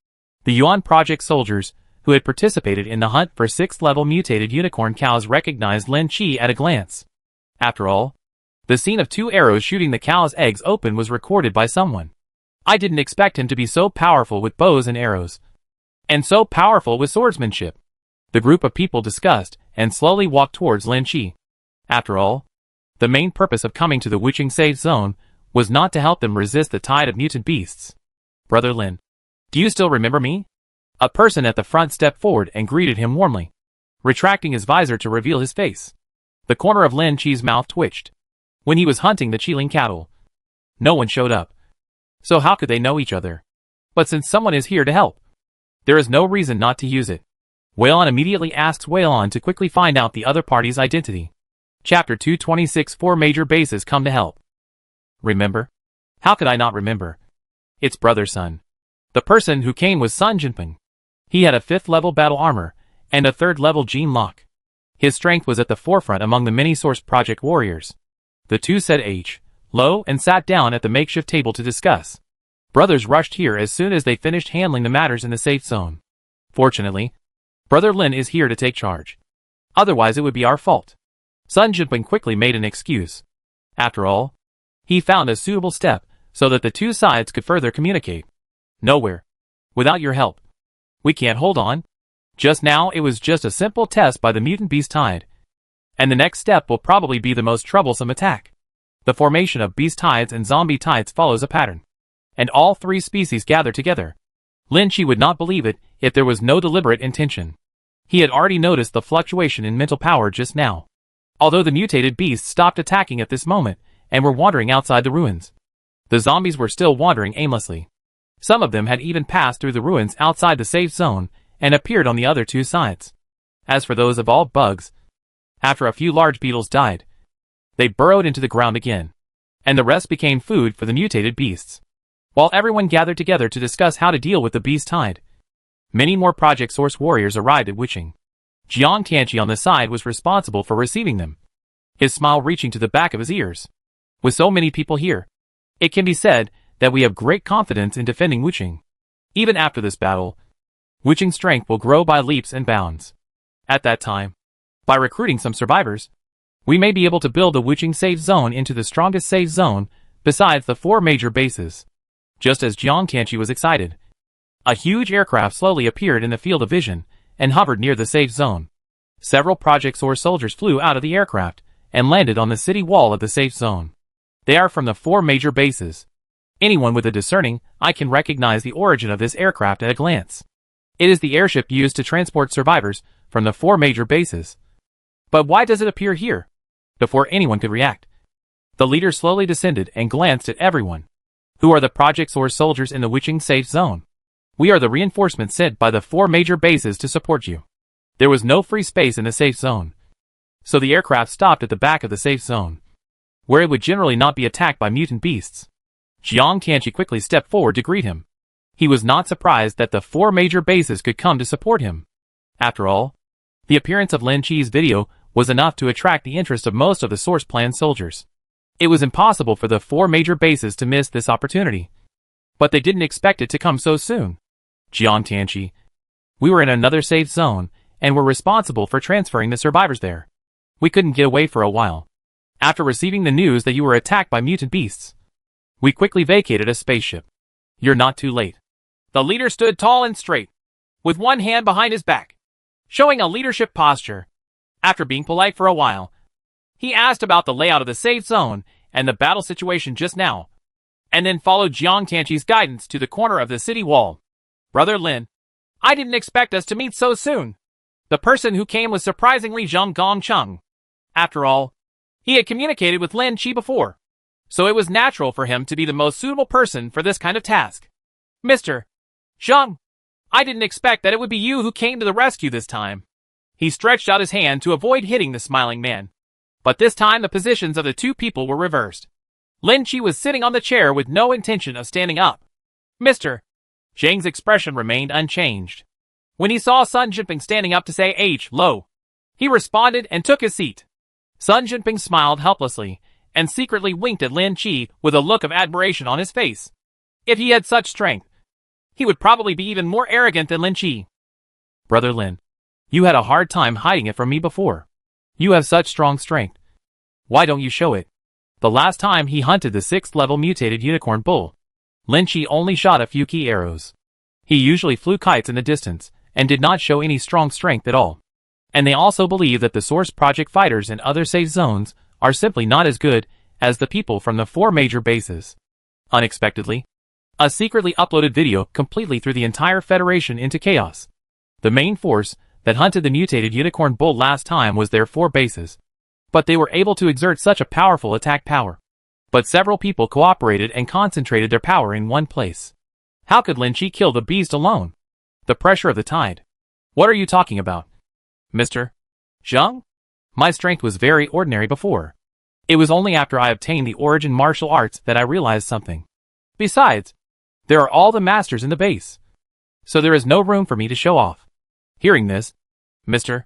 The Yuan Project soldiers who had participated in the hunt for 6th level mutated unicorn cows recognized Lin Qi at a glance. After all, the scene of 2 arrows shooting the cow's eggs open was recorded by someone. I didn't expect him to be so powerful with bows and arrows. And so powerful with swordsmanship. The group of people discussed and slowly walked towards Lin Qi. After all, the main purpose of coming to the Wuqing safe zone was not to help them resist the tide of mutant beasts. Brother Lin, do you still remember me? A person at the front stepped forward and greeted him warmly, retracting his visor to reveal his face. The corner of Lin Qi's mouth twitched. When he was hunting the Qiling cattle, no one showed up. So how could they know each other? But since someone is here to help, there is no reason not to use it. Weilon immediately asks Weilon to quickly find out the other party's identity. Chapter 226 4 major bases come to help. Remember? How could I not remember? It's Brother Sun. The person who came was Sun Jinping. He had a 5th level battle armor, and a 3rd level gene lock. His strength was at the forefront among the many Source Project warriors. The two said hello and sat down at the makeshift table to discuss. Brothers rushed here as soon as they finished handling the matters in the safe zone. Fortunately, Brother Lin is here to take charge. Otherwise it would be our fault. Sun Jinping quickly made an excuse. After all, he found a suitable step so that the two sides could further communicate. Nowhere. Without your help. We can't hold on. Just now it was just a simple test by the mutant beast tide. And the next step will probably be the most troublesome attack. The formation of beast tides and zombie tides follows a pattern. And all 3 species gather together. Lin Qi would not believe it if there was no deliberate intention. He had already noticed the fluctuation in mental power just now. Although the mutated beasts stopped attacking at this moment and were wandering outside the ruins, the zombies were still wandering aimlessly. Some of them had even passed through the ruins outside the safe zone and appeared on the other 2 sides. As for those evolved bugs, after a few large beetles died, they burrowed into the ground again, and the rest became food for the mutated beasts. While everyone gathered together to discuss how to deal with the beast tide, many more Project Source warriors arrived at Wuqing. Jiang Tianqi on the side was responsible for receiving them, his smile reaching to the back of his ears. With so many people here, it can be said that we have great confidence in defending Wuqing. Even after this battle, Wuqing's strength will grow by leaps and bounds. At that time, by recruiting some survivors, we may be able to build the Wuqing safe zone into the strongest safe zone besides the 4 major bases. Just as Jiang Tianqi was excited, a huge aircraft slowly appeared in the field of vision and hovered near the safe zone. Several Project Source soldiers flew out of the aircraft and landed on the city wall of the safe zone. They are from the 4 major bases. Anyone with a discerning eye can recognize the origin of this aircraft at a glance. It is the airship used to transport survivors from the 4 major bases. But why does it appear here? Before anyone could react, the leader slowly descended and glanced at everyone. Who are the Project Source soldiers in the Wuqing safe zone? We are the reinforcements sent by the 4 major bases to support you. There was no free space in the safe zone, so the aircraft stopped at the back of the safe zone, where it would generally not be attacked by mutant beasts. Jiang Tianqi quickly stepped forward to greet him. He was not surprised that the 4 major bases could come to support him. After all, the appearance of Lin Chi's video was enough to attract the interest of most of the source plan soldiers. It was impossible for the 4 major bases to miss this opportunity. But they didn't expect it to come so soon. Jiang Tianqi, we were in another safe zone, and were responsible for transferring the survivors there. We couldn't get away for a while. After receiving the news that you were attacked by mutant beasts, we quickly vacated a spaceship. You're not too late. The leader stood tall and straight, with one hand behind his back, showing a leadership posture. After being polite for a while, he asked about the layout of the safe zone and the battle situation just now, and then followed Jiang Tianqi's guidance to the corner of the city wall. Brother Lin, I didn't expect us to meet so soon. The person who came was surprisingly Zhang Gongcheng. After all, he had communicated with Lin Chi before, so it was natural for him to be the most suitable person for this kind of task. Mr. Zhang, I didn't expect that it would be you who came to the rescue this time. He stretched out his hand to avoid hitting the smiling man. But this time the positions of the 2 people were reversed. Lin Chi was sitting on the chair with no intention of standing up. Mr. Zhang's expression remained unchanged. When he saw Sun Jinping standing up to say hello, he responded and took his seat. Sun Jinping smiled helplessly and secretly winked at Lin Chi with a look of admiration on his face. If he had such strength, he would probably be even more arrogant than Lin Chi. Brother Lin, you had a hard time hiding it from me before. You have such strong strength. Why don't you show it? The last time he hunted the 6th level mutated unicorn bull, Lin Chi only shot a few key arrows. He usually flew kites in the distance and did not show any strong strength at all. And they also believe that the Source Project fighters in other safe zones are simply not as good as the people from the 4 major bases. Unexpectedly, a secretly uploaded video completely threw the entire Federation into chaos. The main force that hunted the mutated unicorn bull last time was their 4 bases, but they were able to exert such a powerful attack power. But several people cooperated and concentrated their power in one place. How could Lin Chi kill the beast alone? The pressure of the tide. What are you talking about? Mr. Zhang? My strength was very ordinary before. It was only after I obtained the origin martial arts that I realized something. Besides, there are all the masters in the base, so there is no room for me to show off. Hearing this, Mr.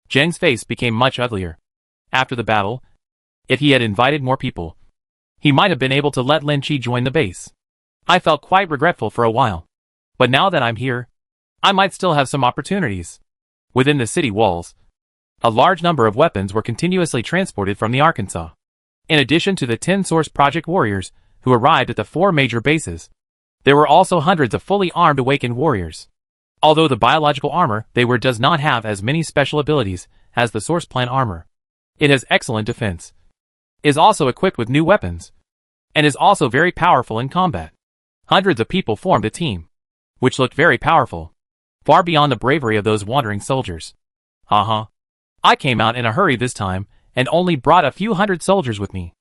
Zhang's face became much uglier. After the battle, if he had invited more people, he might have been able to let Lin Chi join the base. I felt quite regretful for a while. But now that I'm here, I might still have some opportunities. Within the city walls, a large number of weapons were continuously transported from the Arkansas. In addition to the 10 Source Project warriors who arrived at the 4 major bases, there were also hundreds of fully armed awakened warriors. Although the biological armor they wear does not have as many special abilities as the Source Plan armor, it has excellent defense, is also equipped with new weapons, and is also very powerful in combat. Hundreds of people formed a team, which looked very powerful, far beyond the bravery of those wandering soldiers. I came out in a hurry this time, and only brought a few hundred soldiers with me.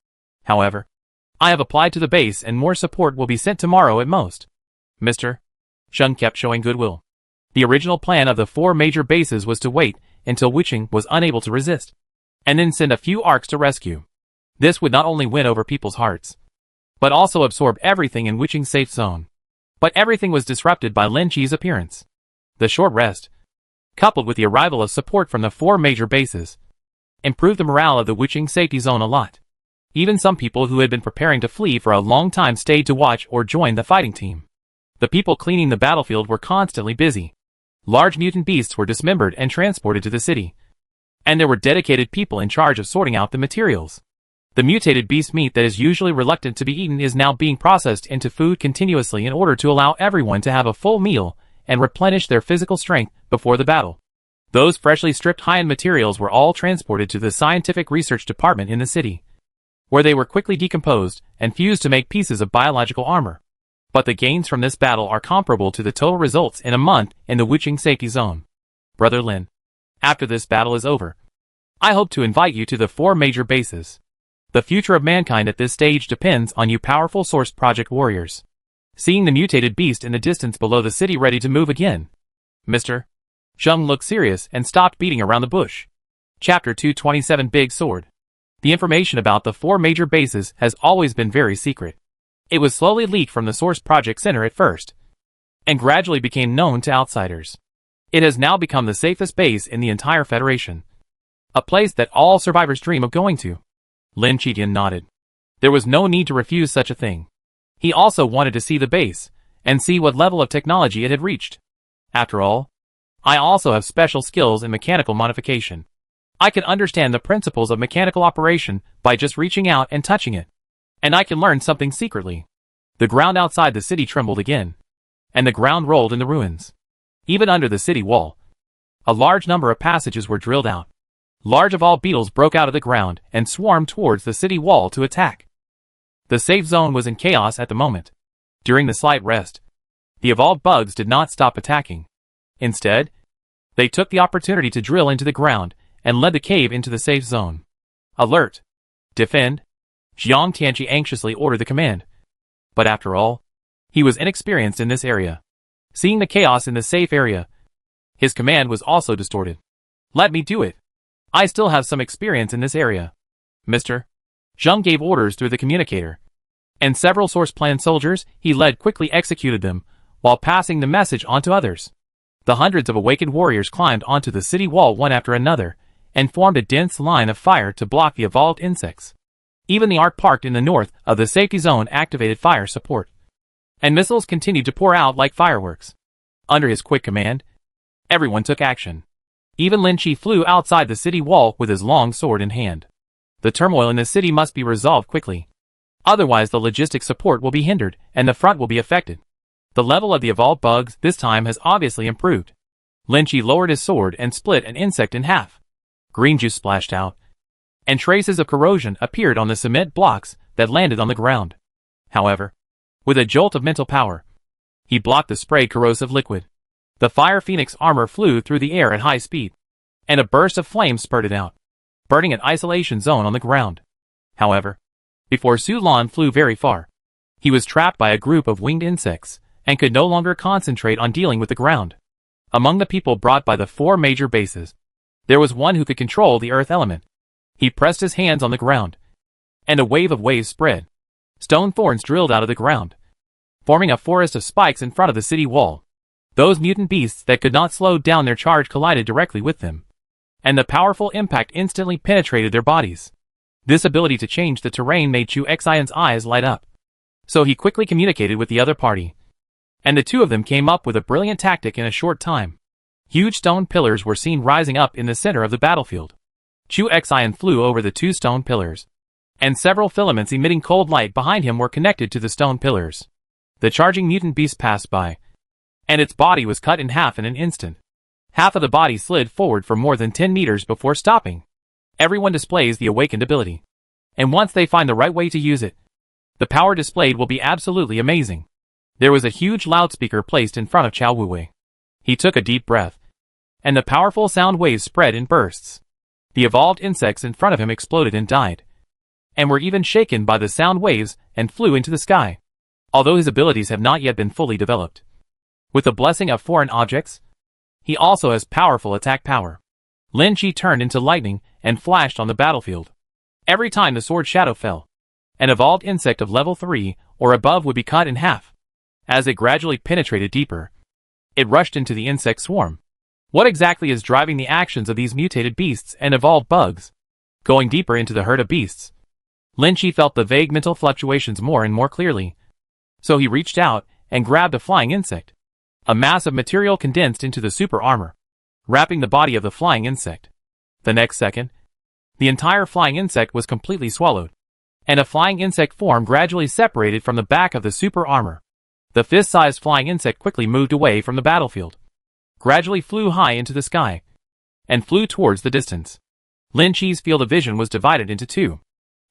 However, I have applied to the base and more support will be sent tomorrow at most. Mr. Zhang kept showing goodwill. The original plan of the 4 major bases was to wait until Wuching was unable to resist, and then send a few arcs to rescue. This would not only win over people's hearts, but also absorb everything in Wuching's safe zone. But everything was disrupted by Lin Chi's appearance. The short rest, coupled with the arrival of support from the 4 major bases, improved the morale of the Wuching safety zone a lot. Even some people who had been preparing to flee for a long time stayed to watch or join the fighting team. The people cleaning the battlefield were constantly busy. Large mutant beasts were dismembered and transported to the city, and there were dedicated people in charge of sorting out the materials. The mutated beast meat that is usually reluctant to be eaten is now being processed into food continuously in order to allow everyone to have a full meal and replenish their physical strength before the battle. Those freshly stripped high-end materials were all transported to the scientific research department in the city, where they were quickly decomposed and fused to make pieces of biological armor. But the gains from this battle are comparable to the total results in a month in the Wuching safety zone. Brother Lin, after this battle is over, I hope to invite you to the 4 major bases. The future of mankind at this stage depends on you powerful Source Project warriors. seeing the mutated beast in the distance below the city ready to move again. Mr. Zheng looked serious and stopped beating around the bush. Chapter 227 Big Sword. The information about the 4 major bases has always been very secret. It was slowly leaked from the Source Project Center at first, and gradually became known to outsiders. It has now become the safest base in the entire Federation. A place that all survivors dream of going to. Lin Chitian nodded. There was no need to refuse such a thing. He also wanted to see the base, and see what level of technology it had reached. After all, I also have special skills in mechanical modification. I can understand the principles of mechanical operation by just reaching out and touching it. And I can learn something secretly. The ground outside the city trembled again. And the ground rolled in the ruins. Even under the city wall, a large number of passages were drilled out. Large evolved beetles broke out of the ground and swarmed towards the city wall to attack. The safe zone was in chaos at the moment. During the slight rest, the evolved bugs did not stop attacking. Instead, they took the opportunity to drill into the ground and led the cave into the safe zone. Alert! Defend! Jiang Tianqi anxiously ordered the command. But after all, he was inexperienced in this area. Seeing the chaos in the safe area, his command was also distorted. Let me do it. I still have some experience in this area. Mr. Zheng gave orders through the communicator. And several Source Plan soldiers he led quickly executed them, while passing the message on to others. The hundreds of awakened warriors climbed onto the city wall one after another, and formed a dense line of fire to block the evolved insects. Even the ark parked in the north of the safety zone activated fire support. And missiles continued to pour out like fireworks. Under his quick command, everyone took action. Even Lin Chi flew outside the city wall with his long sword in hand. The turmoil in the city must be resolved quickly. Otherwise the logistics support will be hindered, and the front will be affected. The level of the evolved bugs this time has obviously improved. Lin Chi lowered his sword and split an insect in half. Green juice splashed out, and traces of corrosion appeared on the cement blocks that landed on the ground. However, with a jolt of mental power, he blocked the sprayed corrosive liquid. The Fire Phoenix armor flew through the air at high speed, and a burst of flame spurted out, burning an isolation zone on the ground. However, before Su Lan flew very far, he was trapped by a group of winged insects, and could no longer concentrate on dealing with the ground. Among the people brought by the 4 major bases, there was one who could control the earth element. He pressed his hands on the ground, and a wave of waves spread. Stone thorns drilled out of the ground, forming a forest of spikes in front of the city wall. Those mutant beasts that could not slow down their charge collided directly with them, and the powerful impact instantly penetrated their bodies. This ability to change the terrain made Chu Xian's eyes light up. So he quickly communicated with the other party, and the two of them came up with a brilliant tactic in a short time. Huge stone pillars were seen rising up in the center of the battlefield. Chu Xian flew over the 2 stone pillars, and several filaments emitting cold light behind him were connected to the stone pillars. The charging mutant beast passed by, and its body was cut in half in an instant. Half of the body slid forward for more than 10 meters before stopping. Everyone displays the awakened ability, and once they find the right way to use it, the power displayed will be absolutely amazing. There was a huge loudspeaker placed in front of Chao Wuwei. He took a deep breath, and the powerful sound waves spread in bursts. The evolved insects in front of him exploded and died, and were even shaken by the sound waves and flew into the sky. Although his abilities have not yet been fully developed, with the blessing of foreign objects, he also has powerful attack power. Lin Chi turned into lightning and flashed on the battlefield. Every time the sword shadow fell, an evolved insect of level 3 or above would be cut in half. As it gradually penetrated deeper, it rushed into the insect swarm. What exactly is driving the actions of these mutated beasts and evolved bugs? Going deeper into the herd of beasts, Lin Chi felt the vague mental fluctuations more and more clearly. So he reached out and grabbed a flying insect. A mass of material condensed into the super armor, wrapping the body of the flying insect. The next second, the entire flying insect was completely swallowed, and a flying insect form gradually separated from the back of the super armor. The fist-sized flying insect quickly moved away from the battlefield, gradually flew high into the sky, and flew towards the distance. Lin Chi's field of vision was divided into 2.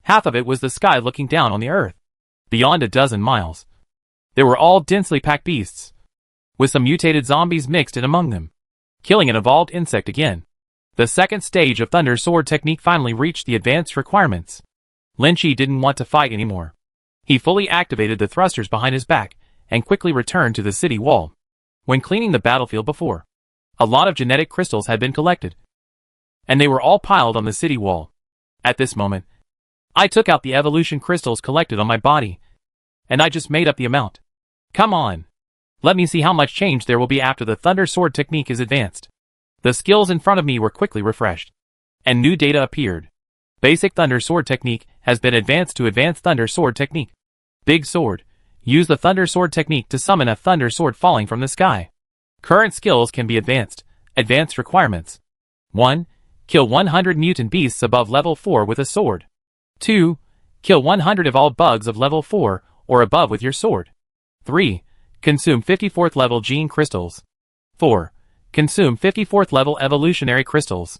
Half of it was the sky looking down on the earth. Beyond a dozen miles, there were all densely packed beasts, with some mutated zombies mixed in among them, killing an evolved insect again. The second stage of Thunder Sword technique finally reached the advanced requirements. Lin Chi didn't want to fight anymore. He fully activated the thrusters behind his back, and quickly returned to the city wall. When cleaning the battlefield before, a lot of genetic crystals had been collected, and they were all piled on the city wall. At this moment, I took out the evolution crystals collected on my body, and I just made up the amount. Come on. Let me see how much change there will be after the Thunder Sword technique is advanced. The skills in front of me were quickly refreshed, and new data appeared. Basic Thunder Sword technique has been advanced to Advanced Thunder Sword technique. Big Sword. Use the Thunder Sword technique to summon a Thunder Sword falling from the sky. Current skills can be advanced. Advanced requirements. 1. Kill 100 mutant beasts above level 4 with a sword. 2. Kill 100 evolved bugs of level 4 or above with your sword. 3. Consume 54th level gene crystals. 4. Consume 54th level evolutionary crystals.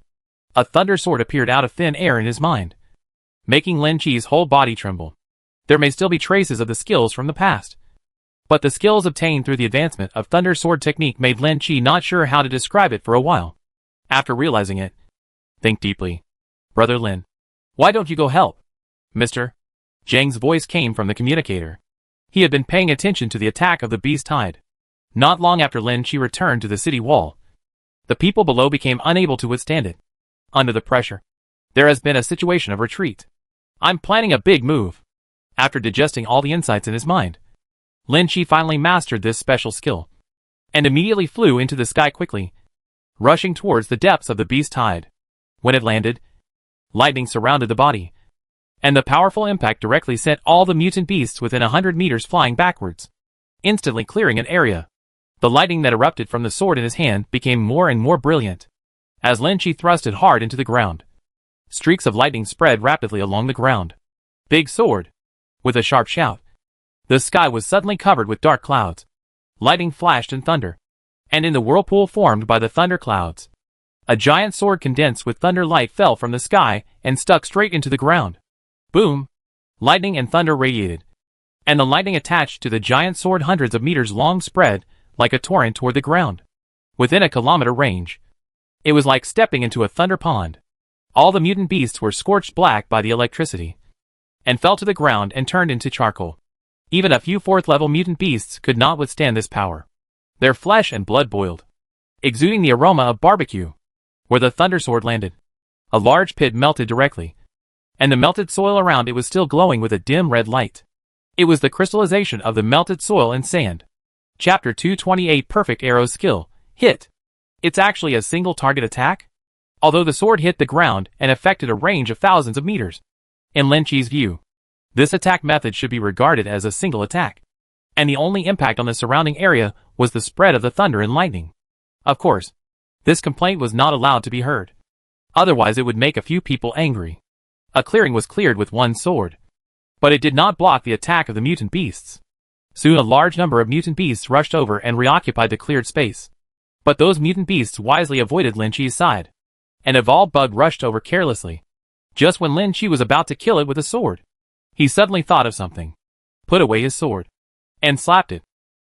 A Thunder Sword appeared out of thin air in his mind, making Lin Chi's whole body tremble. There may still be traces of the skills from the past, but the skills obtained through the advancement of Thunder Sword technique made Lin Chi not sure how to describe it for a while. After realizing it, think deeply. Brother Lin, why don't you go help? Mister? Zhang's voice came from the communicator. He had been paying attention to the attack of the beast tide. Not long after Lin Chi returned to the city wall, the people below became unable to withstand it. Under the pressure, there has been a situation of retreat. I'm planning a big move. After digesting all the insights in his mind, Lin Chi finally mastered this special skill, and immediately flew into the sky quickly, rushing towards the depths of the beast tide. When it landed, lightning surrounded the body, and the powerful impact directly sent all the mutant beasts within 100 meters flying backwards, instantly clearing an area. The lightning that erupted from the sword in his hand became more and more brilliant, as Lin Chi thrust it hard into the ground. Streaks of lightning spread rapidly along the ground. Big Sword. With a sharp shout, the sky was suddenly covered with dark clouds. Lightning flashed and thunder, and in the whirlpool formed by the thunder clouds, a giant sword condensed with thunder light fell from the sky and stuck straight into the ground. Boom! Lightning and thunder radiated, and the lightning attached to the giant sword hundreds of meters long spread like a torrent toward the ground. Within a kilometer range, it was like stepping into a thunder pond. All the mutant beasts were scorched black by the electricity, and fell to the ground and turned into charcoal. Even a few 4th level mutant beasts could not withstand this power. Their flesh and blood boiled, exuding the aroma of barbecue. Where the Thunder Sword landed, a large pit melted directly, and the melted soil around it was still glowing with a dim red light. It was the crystallization of the melted soil and sand. Chapter 228 Perfect Arrow Skill. Hit. It's actually a single target attack, although the sword hit the ground and affected a range of thousands of meters. In Lin Chi's view, this attack method should be regarded as a single attack, and the only impact on the surrounding area was the spread of the thunder and lightning. Of course, this complaint was not allowed to be heard. Otherwise it would make a few people angry. A clearing was cleared with one sword, but it did not block the attack of the mutant beasts. Soon a large number of mutant beasts rushed over and reoccupied the cleared space. But those mutant beasts wisely avoided Lin Chi's side. An evolved bug rushed over carelessly, just when Lin Chi was about to kill it with a sword. He suddenly thought of something, put away his sword, and slapped it.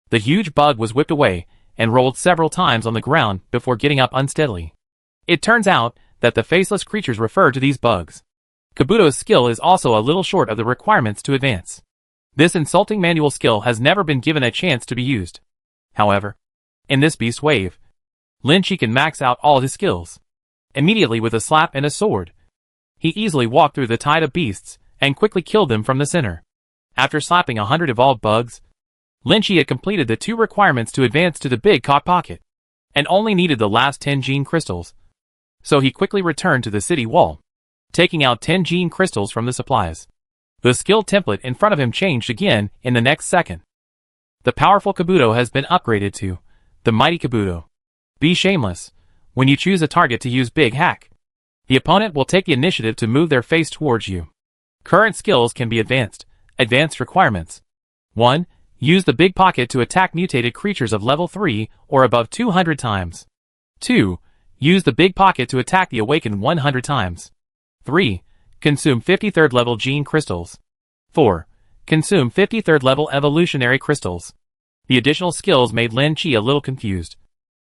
The huge bug was whipped away and rolled several times on the ground before getting up unsteadily. It turns out that the faceless creatures refer to these bugs. Kabuto's skill is also a little short of the requirements to advance. This insulting manual skill has never been given a chance to be used. However, in this beast wave, Lin Chi can max out all his skills. Immediately with a slap and a sword, he easily walked through the tide of beasts and quickly killed them from the center. After slapping 100 evolved bugs, Lin Chi had completed the 2 requirements to advance to the big cock pocket, and only needed the last 10 gene crystals. So he quickly returned to the city wall, taking out 10 gene crystals from the supplies. The skill template in front of him changed again in the next second. The powerful Kabuto has been upgraded to the Mighty Kabuto. Be shameless when you choose a target to use Big Hack. The opponent will take the initiative to move their face towards you. Current skills can be advanced. Advanced requirements. 1. Use the Big Pocket to attack mutated creatures of level 3 or above 200 times. 2. Use the Big Pocket to attack the Awakened 100 times. 3. Consume 53rd level gene crystals. 4. Consume 53rd level evolutionary crystals. The additional skills made Lin Chi a little confused,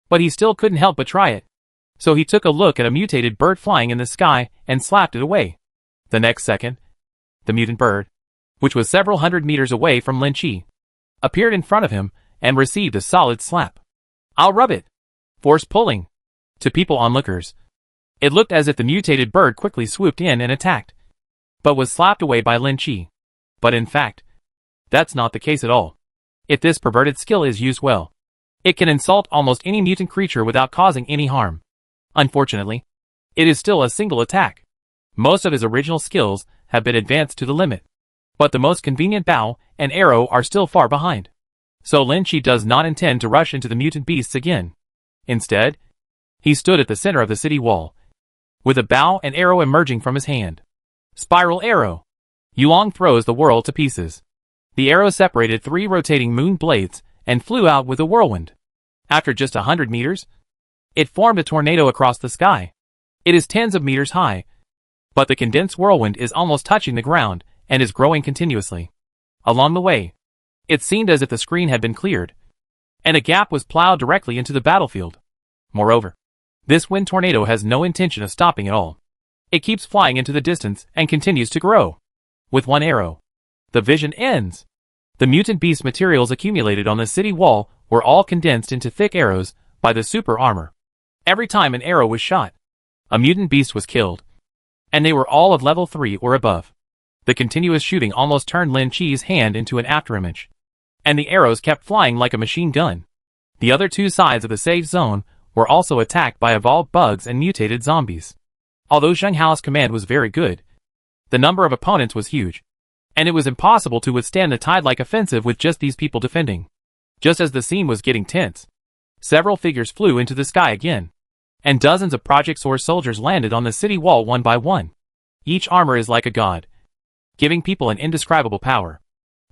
but he still couldn't help but try it. So he took a look at a mutated bird flying in the sky and slapped it away. The next second, the mutant bird, which was several hundred meters away from Lin Chi, appeared in front of him and received a solid slap. "I'll rub it." Force pulling. To people onlookers, it looked as if the mutated bird quickly swooped in and attacked, but was slapped away by Lin Chi. But in fact, that's not the case at all. If this perverted skill is used well, it can insult almost any mutant creature without causing any harm. Unfortunately, it is still a single attack. Most of his original skills have been advanced to the limit, but the most convenient bow and arrow are still far behind. So Lin Chi does not intend to rush into the mutant beasts again. Instead, he stood at the center of the city wall, with a bow and arrow emerging from his hand. Spiral arrow. Yulong throws the world to pieces. The arrow separated 3 rotating moon blades and flew out with a whirlwind. After just 100 meters, it formed a tornado across the sky. It is tens of meters high, but the condensed whirlwind is almost touching the ground and is growing continuously. Along the way, it seemed as if the screen had been cleared, and a gap was plowed directly into the battlefield. Moreover, this wind tornado has no intention of stopping at all. It keeps flying into the distance and continues to grow. With one arrow, the vision ends. The mutant beast materials accumulated on the city wall were all condensed into thick arrows by the super armor. Every time an arrow was shot, a mutant beast was killed, and they were all of level 3 or above. The continuous shooting almost turned Lin Chi's hand into an afterimage, and the arrows kept flying like a machine gun. The other 2 sides of the safe zone were also attacked by evolved bugs and mutated zombies. Although Zheng Hao's command was very good, the number of opponents was huge, and it was impossible to withstand the tide-like offensive with just these people defending. Just as the scene was getting tense, several figures flew into the sky again, and dozens of Project Source soldiers landed on the city wall one by one. Each armor is like a god, giving people an indescribable power.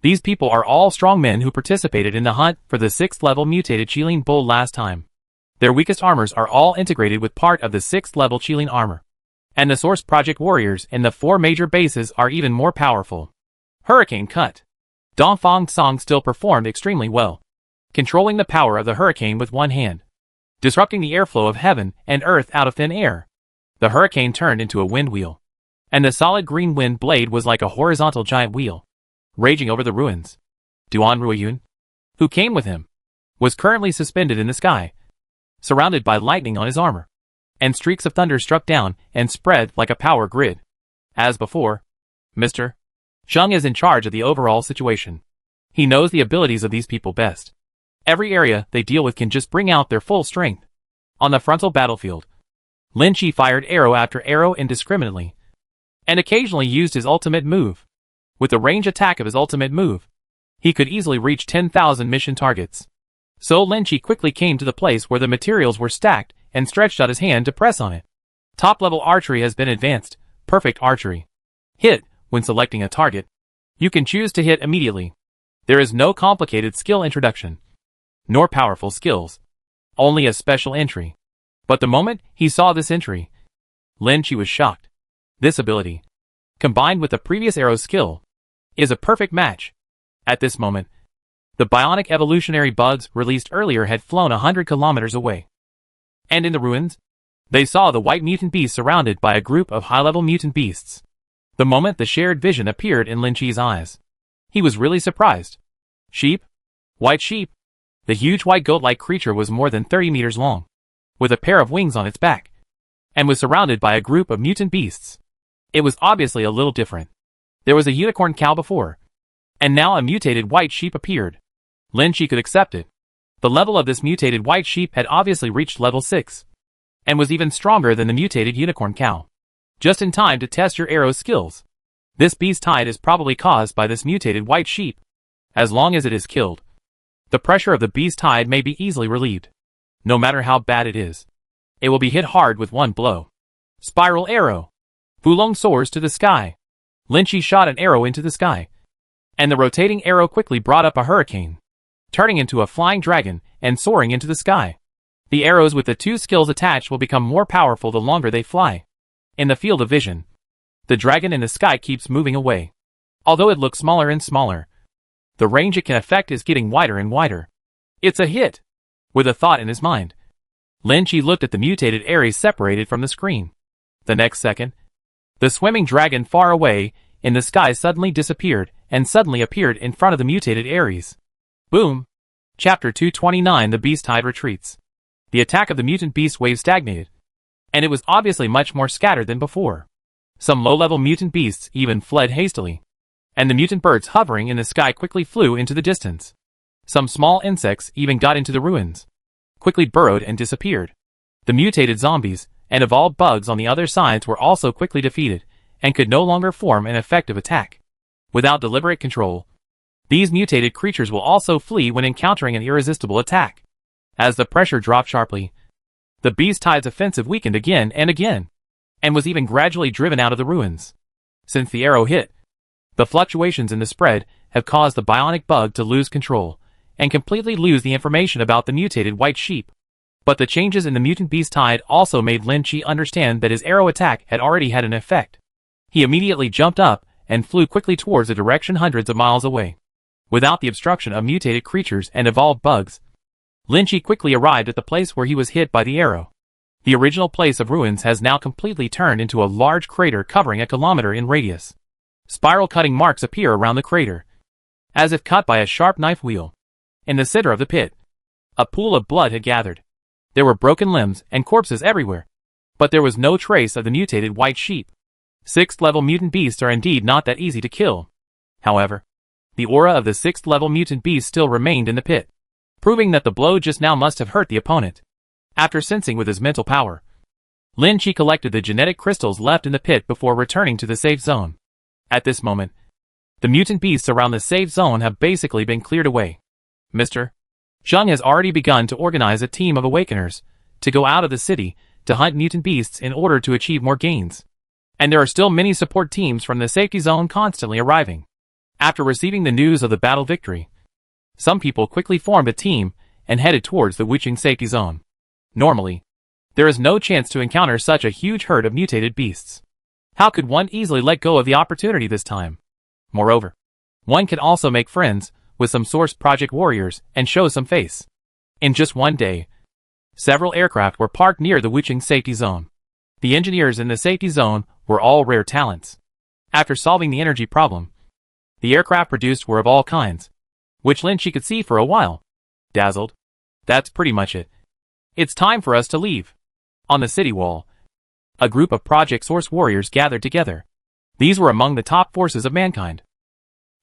These people are all strong men who participated in the hunt for the 6th level mutated Qilin bull last time. Their weakest armors are all integrated with part of the 6th level Qilin armor. And the Source Project warriors in the 4 major bases are even more powerful. Hurricane cut. Dongfang Song still performed extremely well, controlling the power of the hurricane with one hand, disrupting the airflow of heaven and earth out of thin air. The hurricane turned into a wind wheel, and the solid green wind blade was like a horizontal giant wheel, raging over the ruins. Duan Ruiyun, who came with him, was currently suspended in the sky, surrounded by lightning on his armor, and streaks of thunder struck down and spread like a power grid. As before, Mr. Zheng is in charge of the overall situation. He knows the abilities of these people best. Every area they deal with can just bring out their full strength. On the frontal battlefield, Lin Chi fired arrow after arrow indiscriminately, and occasionally used his ultimate move. With the range attack of his ultimate move, he could easily reach 10,000 mission targets. So Lin Chi quickly came to the place where the materials were stacked and stretched out his hand to press on it. Top-level archery has been advanced, perfect archery. Hit, when selecting a target. You can choose to hit immediately. There is no complicated skill introduction, nor powerful skills, only a special entry. But the moment he saw this entry, Lin Chi was shocked. This ability, combined with the previous arrow skill, is a perfect match. At this moment, the bionic evolutionary bugs released earlier had flown 100 kilometers away. And in the ruins, they saw the white mutant beast surrounded by a group of high-level mutant beasts. The moment the shared vision appeared in Lin Chi's eyes, he was really surprised. Sheep? White sheep? The huge white goat-like creature was more than 30 meters long, with a pair of wings on its back, and was surrounded by a group of mutant beasts. It was obviously a little different. There was a unicorn cow before, and now a mutated white sheep appeared. Lin Chi could accept it. The level of this mutated white sheep had obviously reached level 6, and was even stronger than the mutated unicorn cow. Just in time to test your arrow's skills. This beast tide is probably caused by this mutated white sheep. As long as it is killed, the pressure of the beast tide may be easily relieved. No matter how bad it is, it will be hit hard with one blow. Spiral arrow. Fulong soars to the sky. Lin Chi shot an arrow into the sky, and the rotating arrow quickly brought up a hurricane, turning into a flying dragon and soaring into the sky. The arrows with the 2 skills attached will become more powerful the longer they fly. In the field of vision, the dragon in the sky keeps moving away. Although it looks smaller and smaller, the range it can affect is getting wider and wider. It's a hit! With a thought in his mind, Lin Chi looked at the mutated Ares separated from the screen. The next second, the swimming dragon far away in the sky suddenly disappeared and suddenly appeared in front of the mutated Ares. Boom! Chapter 229 The Beast Tide Retreats. The attack of the mutant beast wave stagnated, and it was obviously much more scattered than before. Some low-level mutant beasts even fled hastily, and the mutant birds hovering in the sky quickly flew into the distance. Some small insects even got into the ruins, quickly burrowed and disappeared. The mutated zombies and evolved bugs on the other sides were also quickly defeated, and could no longer form an effective attack. Without deliberate control, these mutated creatures will also flee when encountering an irresistible attack. As the pressure dropped sharply, the beast tide's offensive weakened again and again, and was even gradually driven out of the ruins. Since the arrow hit, the fluctuations in the spread have caused the bionic bug to lose control, and completely lose the information about the mutated white sheep. But the changes in the mutant beast tide also made Lin Chi understand that his arrow attack had already had an effect. He immediately jumped up and flew quickly towards a direction hundreds of miles away. Without the obstruction of mutated creatures and evolved bugs, Lin Chi quickly arrived at the place where he was hit by the arrow. The original place of ruins has now completely turned into a large crater covering a kilometer in radius. Spiral cutting marks appear around the crater, as if cut by a sharp knife wheel. In the center of the pit, a pool of blood had gathered. There were broken limbs and corpses everywhere, but there was no trace of the mutated white sheep. 6th level mutant beasts are indeed not that easy to kill. However, the aura of the 6th level mutant beast still remained in the pit, proving that the blow just now must have hurt the opponent. After sensing with his mental power, Lin Chi collected the genetic crystals left in the pit before returning to the safe zone. At this moment, the mutant beasts around the safe zone have basically been cleared away. Mr. Zheng has already begun to organize a team of awakeners to go out of the city to hunt mutant beasts in order to achieve more gains. And there are still many support teams from the safety zone constantly arriving. After receiving the news of the battle victory, some people quickly formed a team and headed towards the Wuching safety zone. Normally, there is no chance to encounter such a huge herd of mutated beasts. How could one easily let go of the opportunity this time? Moreover, one can also make friends with some Source Project warriors and show some face. In just one day, several aircraft were parked near the Wuching safety zone. The engineers in the safety zone were all rare talents. After solving the energy problem, the aircraft produced were of all kinds, which Lin Chi could see for a while. Dazzled, that's pretty much it. It's time for us to leave. On the city wall, a group of Project Source warriors gathered together. These were among the top forces of mankind.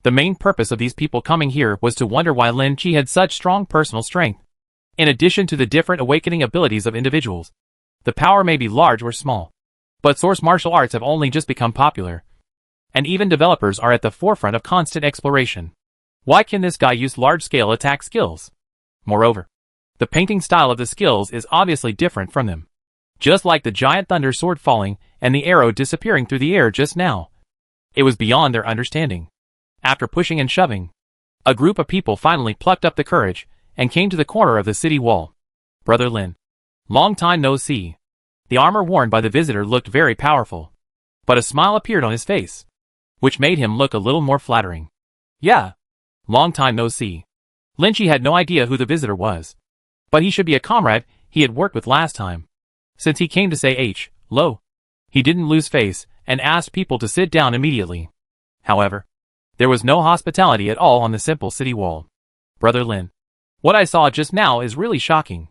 The main purpose of these people coming here was to wonder why Lin Chi had such strong personal strength. In addition to the different awakening abilities of individuals, the power may be large or small, but Source martial arts have only just become popular, and even developers are at the forefront of constant exploration. Why can this guy use large-scale attack skills? Moreover, the painting style of the skills is obviously different from them. Just like the giant thunder sword falling and the arrow disappearing through the air just now. It was beyond their understanding. After pushing and shoving, a group of people finally plucked up the courage and came to the corner of the city wall. Brother Lin. Long time no see. The armor worn by the visitor looked very powerful, but a smile appeared on his face, which made him look a little more flattering. Yeah. Long time no see. Lin Chi had no idea who the visitor was, but he should be a comrade he had worked with last time. Since he came to say hello, he didn't lose face and asked people to sit down immediately. However, there was no hospitality at all on the simple city wall. Brother Lin. What I saw just now is really shocking.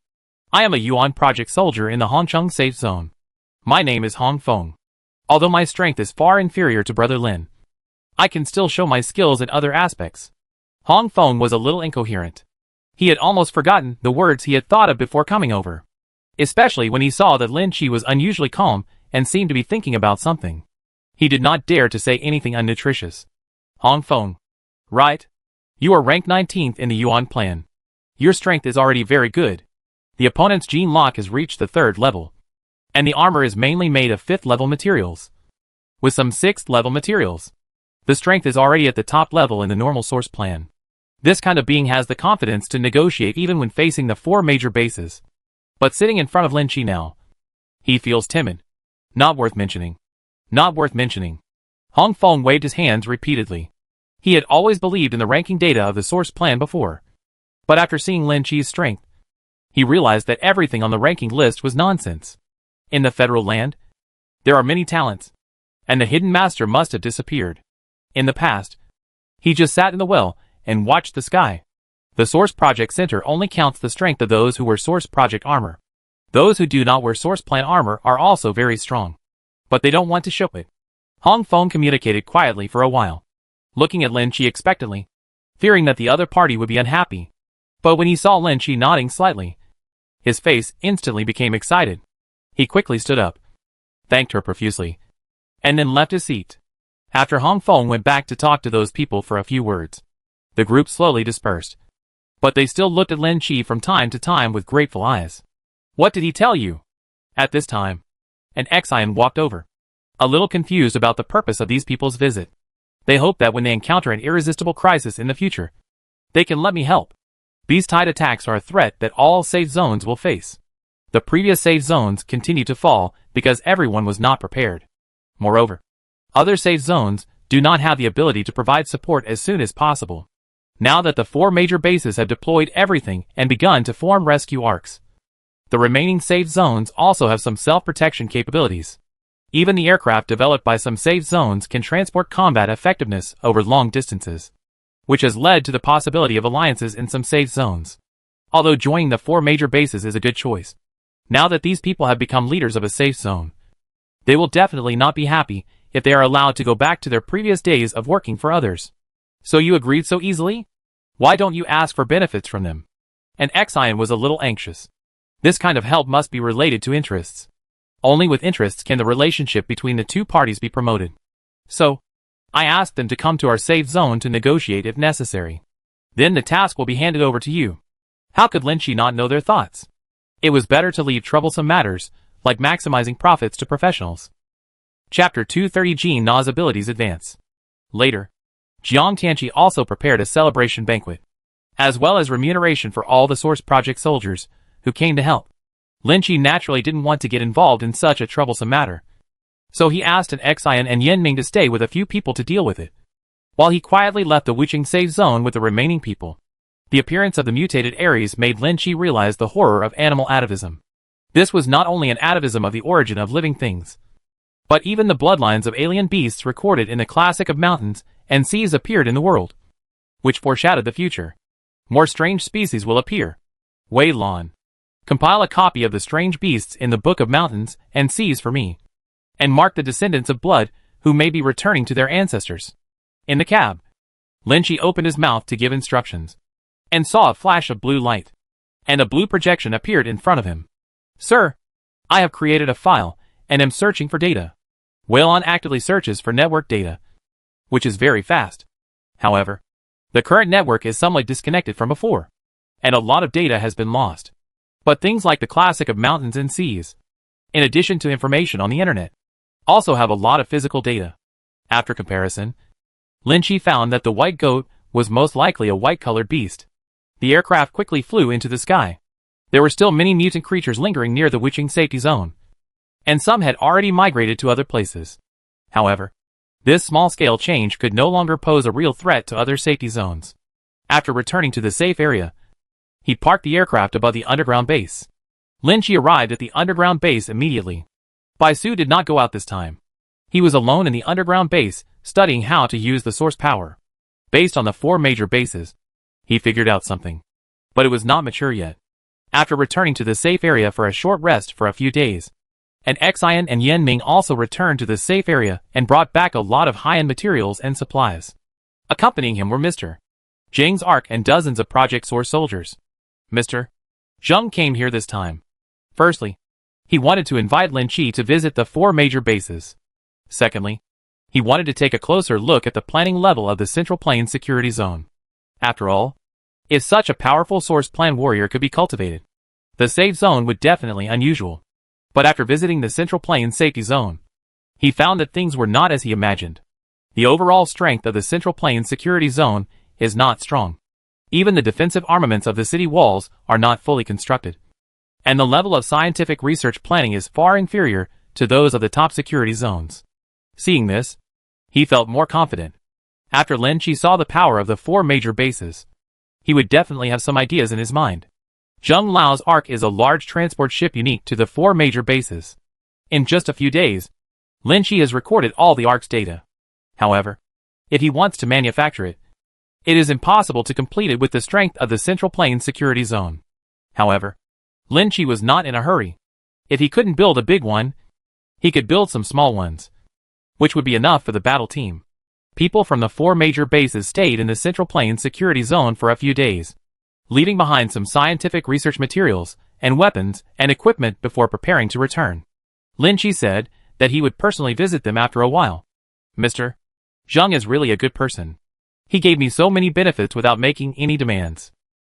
I am a Yuan Project soldier in the Hongcheng safe zone. My name is Hong Feng. Although my strength is far inferior to Brother Lin, I can still show my skills in other aspects. Hong Feng was a little incoherent. He had almost forgotten the words he had thought of before coming over, especially when he saw that Lin Chi was unusually calm and seemed to be thinking about something. He did not dare to say anything unnutritious. Hong Feng. Right? You are ranked 19th in the Yuan plan. Your strength is already very good. The opponent's gene lock has reached the 3rd level, and the armor is mainly made of 5th level materials, with some 6th level materials. The strength is already at the top level in the normal source plan. This kind of being has the confidence to negotiate even when facing the 4 major bases. But sitting in front of Lin Chi now, he feels timid. Not worth mentioning. Not worth mentioning. Hong Feng waved his hands repeatedly. He had always believed in the ranking data of the source plan before, but after seeing Lin Chi's strength, he realized that everything on the ranking list was nonsense. In the federal land, there are many talents, and the hidden master must have disappeared. In the past, he just sat in the well and watched the sky. The Source Project Center only counts the strength of those who wear Source Project armor. Those who do not wear Source Plan armor are also very strong. But they don't want to show it. Hong Feng communicated quietly for a while, looking at Lin Chi expectantly, fearing that the other party would be unhappy. But when he saw Lin Chi nodding slightly, his face instantly became excited. He quickly stood up, thanked her profusely, and then left his seat. After Hong Feng went back to talk to those people for a few words, the group slowly dispersed. But they still looked at Lin Chi from time to time with grateful eyes. What did he tell you? At this time, an Xian walked over, a little confused about the purpose of these people's visit. They hope that when they encounter an irresistible crisis in the future, they can let me help. Beast-tide attacks are a threat that all safe zones will face. The previous safe zones continue to fall because everyone was not prepared. Moreover, other safe zones do not have the ability to provide support as soon as possible. Now that the 4 major bases have deployed everything and begun to form rescue arcs, the remaining safe zones also have some self-protection capabilities. Even the aircraft developed by some safe zones can transport combat effectiveness over long distances, which has led to the possibility of alliances in some safe zones. Although joining the 4 major bases is a good choice, now that these people have become leaders of a safe zone, they will definitely not be happy if they are allowed to go back to their previous days of working for others. So you agreed so easily? Why don't you ask for benefits from them? And Xian was a little anxious. This kind of help must be related to interests. Only with interests can the relationship between the two parties be promoted. So, I asked them to come to our safe zone to negotiate if necessary. Then the task will be handed over to you. How could Lin Chi not know their thoughts? It was better to leave troublesome matters, like maximizing profits, to professionals. Chapter 230. Jean Na's abilities advance. Later, Jiang Tianqi also prepared a celebration banquet, as well as remuneration for all the Source Project soldiers who came to help. Lin Chi naturally didn't want to get involved in such a troublesome matter, so he asked an Xian and Yan Ming to stay with a few people to deal with it, while he quietly left the Wuqing safe zone with the remaining people. The appearance of the mutated Ares made Lin Chi realize the horror of animal atavism. This was not only an atavism of the origin of living things, but even the bloodlines of alien beasts recorded in the classic of mountains and seas appeared in the world, which foreshadowed the future. More strange species will appear. Wei Lan, compile a copy of the strange beasts in the Book of Mountains and Seas for me, and mark the descendants of blood who may be returning to their ancestors. In the cab, Lin Chi opened his mouth to give instructions, and saw a flash of blue light, and a blue projection appeared in front of him. Sir, I have created a file, and am searching for data. Wei Lan actively searches for network data, which is very fast. However, the current network is somewhat disconnected from before, and a lot of data has been lost. But things like the classic of mountains and seas, in addition to information on the internet, also have a lot of physical data. After comparison, Lin Chi found that the white goat was most likely a white-colored beast. The aircraft quickly flew into the sky. There were still many mutant creatures lingering near the Wuqing safety zone, and some had already migrated to other places. However, this small-scale change could no longer pose a real threat to other safety zones. After returning to the safe area, he parked the aircraft above the underground base. Lin Chi arrived at the underground base immediately. Bai Su did not go out this time. He was alone in the underground base, studying how to use the source power. Based on the 4 major bases, he figured out something, but it was not mature yet. After returning to the safe area for a short rest for a few days, an Xian and Yan Ming also returned to the safe area and brought back a lot of high-end materials and supplies. Accompanying him were Mr. Zhang's Ark and dozens of Project Source soldiers. Mr. Zhang came here this time. Firstly, he wanted to invite Lin Chi to visit the 4 major bases. Secondly, he wanted to take a closer look at the planning level of the Central Plain Security Zone. After all, if such a powerful source plan warrior could be cultivated, the safe zone would definitely unusual. But after visiting the Central Plain Safety Zone, he found that things were not as he imagined. The overall strength of the Central Plain Security Zone is not strong. Even the defensive armaments of the city walls are not fully constructed, and the level of scientific research planning is far inferior to those of the top security zones. Seeing this, he felt more confident. After Lin Chi saw the power of the 4 major bases, he would definitely have some ideas in his mind. Zheng Lao's Ark is a large transport ship unique to the 4 major bases. In just a few days, Lin Chi has recorded all the Ark's data. However, if he wants to manufacture it, It is impossible to complete it with the strength of the Central Plains Security Zone. However, Lin Chi was not in a hurry. If he couldn't build a big one, he could build some small ones, which would be enough for the battle team. People from the 4 major bases stayed in the Central Plains Security Zone for a few days, leaving behind some scientific research materials and weapons and equipment before preparing to return. Lin Chi said that he would personally visit them after a while. Mr. Zheng is really a good person. He gave me so many benefits without making any demands.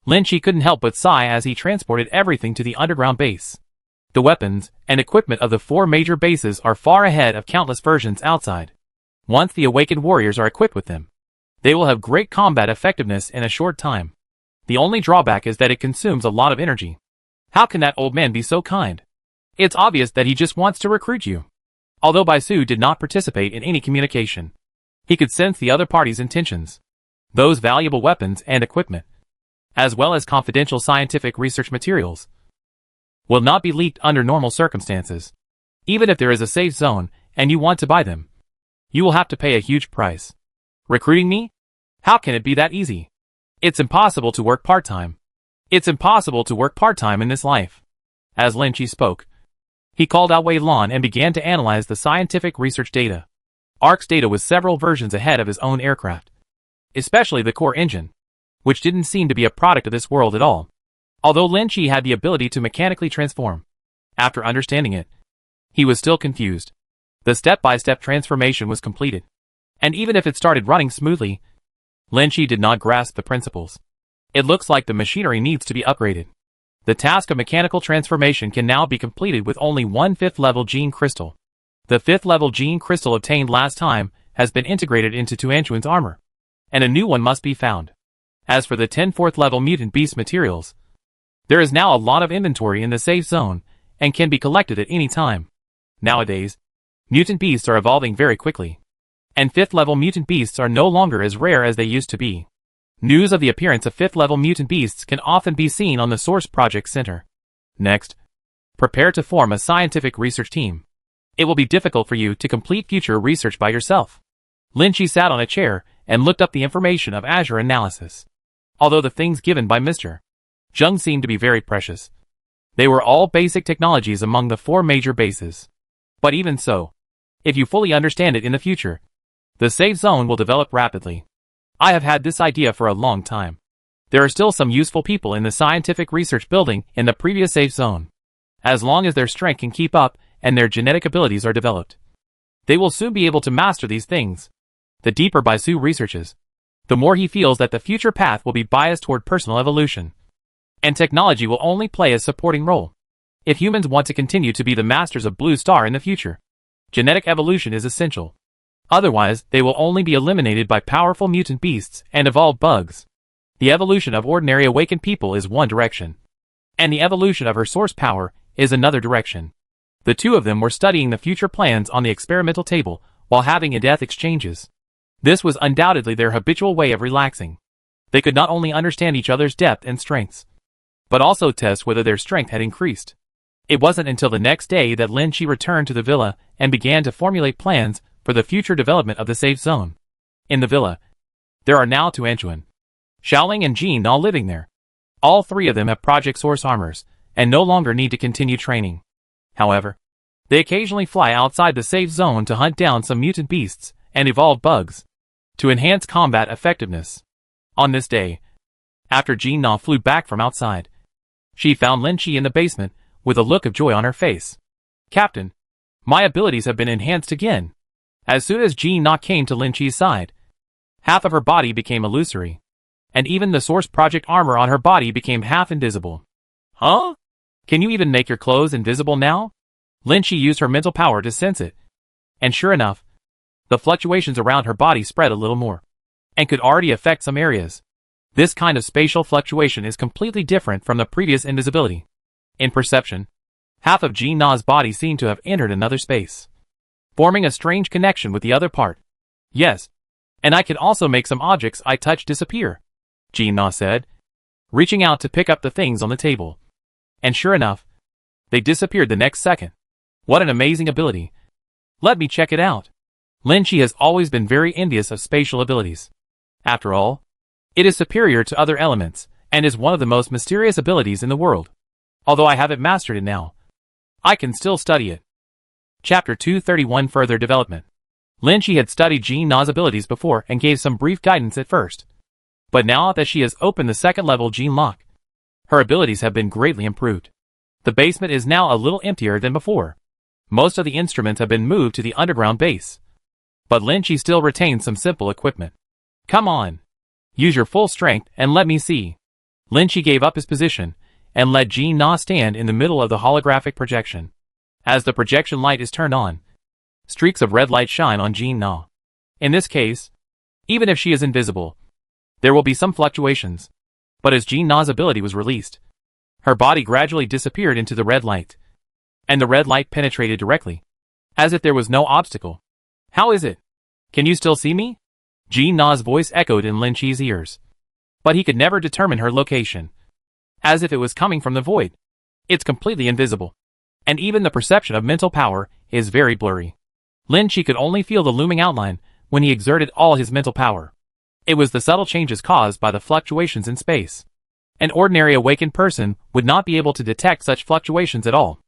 Lin Chi couldn't help but sigh as he transported everything to the underground base. The weapons and equipment of the 4 major bases are far ahead of countless versions outside. Once the awakened warriors are equipped with them, they will have great combat effectiveness in a short time. The only drawback is that it consumes a lot of energy. How can that old man be so kind? It's obvious that he just wants to recruit you. Although Baisu did not participate in any communication, he could sense the other party's intentions. Those valuable weapons and equipment, as well as confidential scientific research materials, will not be leaked under normal circumstances. Even if there is a safe zone and you want to buy them, you will have to pay a huge price. Recruiting me? How can it be that easy? It's impossible to work part-time. It's impossible to work part-time in this life. As Lin Chi spoke, he called out Wei Lan and began to analyze the scientific research data. ARC's data was several versions ahead of his own aircraft, especially the core engine, which didn't seem to be a product of this world at all. Although Lin Chi had the ability to mechanically transform, after understanding it, he was still confused. The step-by-step transformation was completed, and even if it started running smoothly, Lin Chi did not grasp the principles. It looks like the machinery needs to be upgraded. The task of mechanical transformation can now be completed with only 1 5th-level gene crystal. The 5th-level gene crystal obtained last time has been integrated into Tuanchuan's armor, and a new one must be found. As for the 10 4th-level mutant beast materials, there is now a lot of inventory in the safe zone and can be collected at any time. Nowadays, mutant beasts are evolving very quickly, and 5th-level mutant beasts are no longer as rare as they used to be. News of the appearance of 5th-level mutant beasts can often be seen on the Source Project Center. Next, prepare to form a scientific research team. It will be difficult for you to complete future research by yourself. Lin Chi sat on a chair and looked up the information of Azure Analysis. Although the things given by Mr. Zheng seemed to be very precious, they were all basic technologies among the 4 major bases. But even so, if you fully understand it in the future, the safe zone will develop rapidly. I have had this idea for a long time. There are still some useful people in the scientific research building in the previous safe zone. As long as their strength can keep up and their genetic abilities are developed, they will soon be able to master these things. The deeper Baisu researches, the more he feels that the future path will be biased toward personal evolution, and technology will only play a supporting role. If humans want to continue to be the masters of Blue Star in the future, genetic evolution is essential. Otherwise, they will only be eliminated by powerful mutant beasts and evolved bugs. The evolution of ordinary awakened people is one direction, and the evolution of her source power is another direction. The two of them were studying the future plans on the experimental table while having in-depth exchanges. This was undoubtedly their habitual way of relaxing. They could not only understand each other's depth and strengths, but also test whether their strength had increased. It wasn't until the next day that Lin Chi returned to the villa and began to formulate plans for the future development of the safe zone. In the villa, there are now Tuanchuan, Xiaoling and Jean all living there. All 3 of them have Project Source armors, and no longer need to continue training. However, they occasionally fly outside the safe zone to hunt down some mutant beasts and evolve bugs, to enhance combat effectiveness. On this day, after Jean Na flew back from outside, she found Lin Chi in the basement with a look of joy on her face. Captain, my abilities have been enhanced again. As soon as Jean Na came to Lin Chi's side, half of her body became illusory, and even the Source Project armor on her body became half invisible. Huh? Can you even make your clothes invisible now? Lin Chi used her mental power to sense it, and sure enough, the fluctuations around her body spread a little more, and could already affect some areas. This kind of spatial fluctuation is completely different from the previous invisibility. In perception, half of Jean Na's body seemed to have entered another space, forming a strange connection with the other part. Yes, and I can also make some objects I touch disappear, Jean Na said, reaching out to pick up the things on the table. And sure enough, they disappeared the next second. What an amazing ability. Let me check it out. Lin Chi has always been very envious of spatial abilities. After all, It is superior to other elements, and is one of the most mysterious abilities in the world. Although I haven't mastered it now, I can still study it. Chapter 231 Further Development. Lin Chi had studied Jean Na's abilities before and gave some brief guidance at first. But now that she has opened the second level Jean lock, her abilities have been greatly improved. The basement is now a little emptier than before. Most of the instruments have been moved to the underground base. But Lin Chi still retains some simple equipment. Come on. Use your full strength and let me see. Lin Chi gave up his position and let Jean Na stand in the middle of the holographic projection. As the projection light is turned on, streaks of red light shine on Jean Na. In this case, even if she is invisible, there will be some fluctuations. But as Jean Na's ability was released, her body gradually disappeared into the red light. And the red light penetrated directly, as if there was no obstacle. How is it? Can you still see me? Jean Na's voice echoed in Lin Chi's ears. But he could never determine her location. As if it was coming from the void. It's completely invisible. And even the perception of mental power is very blurry. Lin Chi could only feel the looming outline when he exerted all his mental power. It was the subtle changes caused by the fluctuations in space. An ordinary awakened person would not be able to detect such fluctuations at all.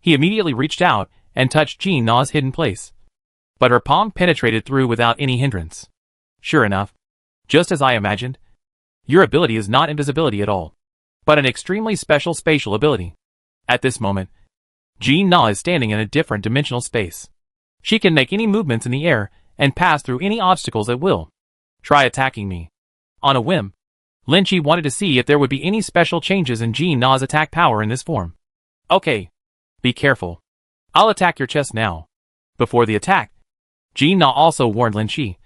He immediately reached out and touched Jean Na's hidden place. But her palm penetrated through without any hindrance. Sure enough, just as I imagined, your ability is not invisibility at all, but an extremely special spatial ability. At this moment, Jean Na is standing in a different dimensional space. She can make any movements in the air and pass through any obstacles at will. Try attacking me. On a whim, Lin Chi wanted to see if there would be any special changes in Jean Na's attack power in this form. Okay. Be careful. I'll attack your chest now. Before the attack, Jean Na also warned Lin Chi,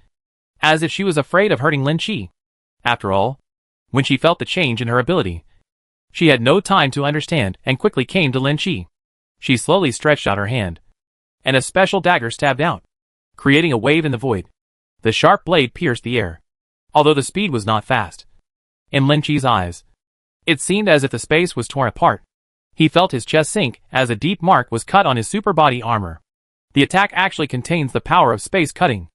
as if she was afraid of hurting Lin Chi. After all, when she felt the change in her ability, she had no time to understand and quickly came to Lin Chi. She slowly stretched out her hand, and a special dagger stabbed out, creating a wave in the void. The sharp blade pierced the air, although the speed was not fast. In Lin Chi's eyes, it seemed as if the space was torn apart. He felt his chest sink as a deep mark was cut on his super body armor. The attack actually contains the power of space cutting.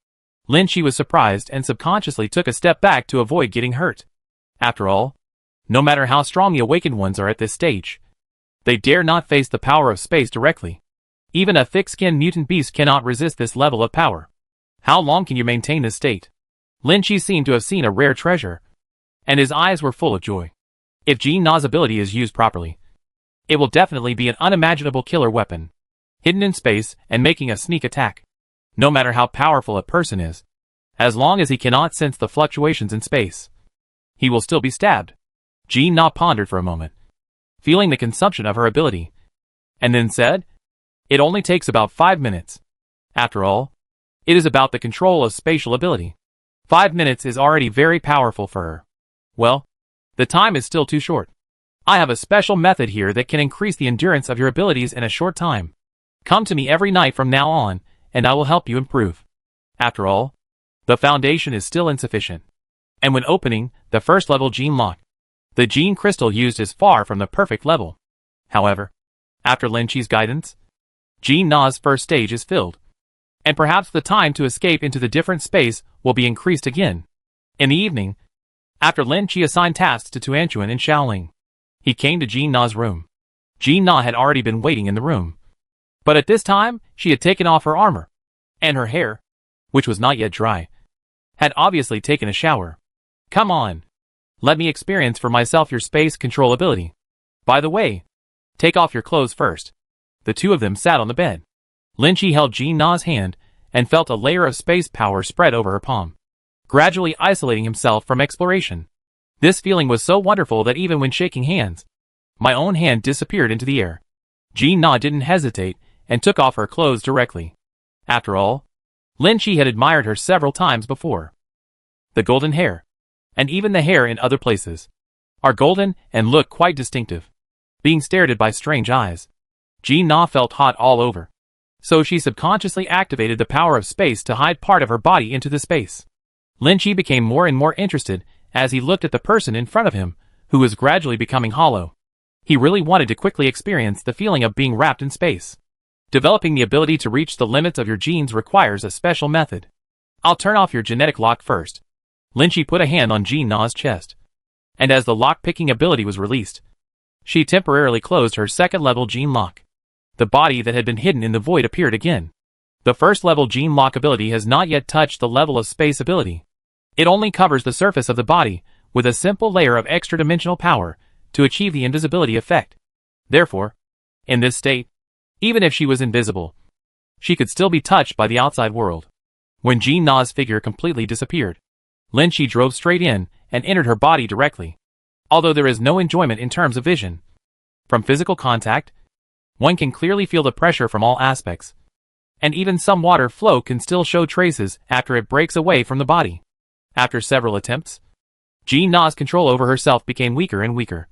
Lin Chi was surprised and subconsciously took a step back to avoid getting hurt. After all, no matter how strong the awakened ones are at this stage, they dare not face the power of space directly. Even a thick-skinned mutant beast cannot resist this level of power. How long can you maintain this state? Lin Chi seemed to have seen a rare treasure, and his eyes were full of joy. If Jean Na's ability is used properly, it will definitely be an unimaginable killer weapon, hidden in space and making a sneak attack. No matter how powerful a person is, as long as he cannot sense the fluctuations in space, he will still be stabbed. Jean Na pondered for a moment, feeling the consumption of her ability, and then said, "It only takes about 5 minutes. After all, it is about the control of spatial ability. 5 minutes is already very powerful for her. Well, the time is still too short. I have a special method here that can increase the endurance of your abilities in a short time. Come to me every night from now on, and I will help you improve." After all, the foundation is still insufficient. And when opening the first level Gene lock, the Gene crystal used is far from the perfect level. However, after Lin Chi's guidance, Jean Na's first stage is filled, and perhaps the time to escape into the different space will be increased again. In the evening, after Lin Chi assigned tasks to Tuanchuan and Xiaoling, he came to Jean Na's room. Jean Na had already been waiting in the room, but at this time she had taken off her armor, and her hair, which was not yet dry, had obviously taken a shower. "Come on. Let me experience for myself your space control ability. By the way, take off your clothes first." The two of them sat on the bed. Lin Chi held Jean Na's hand and felt a layer of space power spread over her palm, gradually isolating himself from exploration. This feeling was so wonderful that even when shaking hands, my own hand disappeared into the air. Jean Na didn't hesitate and took off her clothes directly. After all, Lin Chi had admired her several times before. The golden hair, and even the hair in other places, are golden and look quite distinctive. Being stared at by strange eyes, Jean Na felt hot all over. So she subconsciously activated the power of space to hide part of her body into the space. Lin Chi became more and more interested as he looked at the person in front of him, who was gradually becoming hollow. He really wanted to quickly experience the feeling of being wrapped in space. Developing the ability to reach the limits of your genes requires a special method. I'll turn off your genetic lock first. Lin Chi put a hand on Jean Na's chest, and as the lock-picking ability was released, she temporarily closed her second-level gene lock. The body that had been hidden in the void appeared again. The first-level gene lock ability has not yet touched the level of space ability. It only covers the surface of the body with a simple layer of extra-dimensional power to achieve the invisibility effect. Therefore, in this state, even if she was invisible, she could still be touched by the outside world. When Jean Na's figure completely disappeared, Lin Chi drove straight in and entered her body directly. Although there is no enjoyment in terms of vision, from physical contact, one can clearly feel the pressure from all aspects, and even some water flow can still show traces after it breaks away from the body. After several attempts, Jean Na's control over herself became weaker and weaker,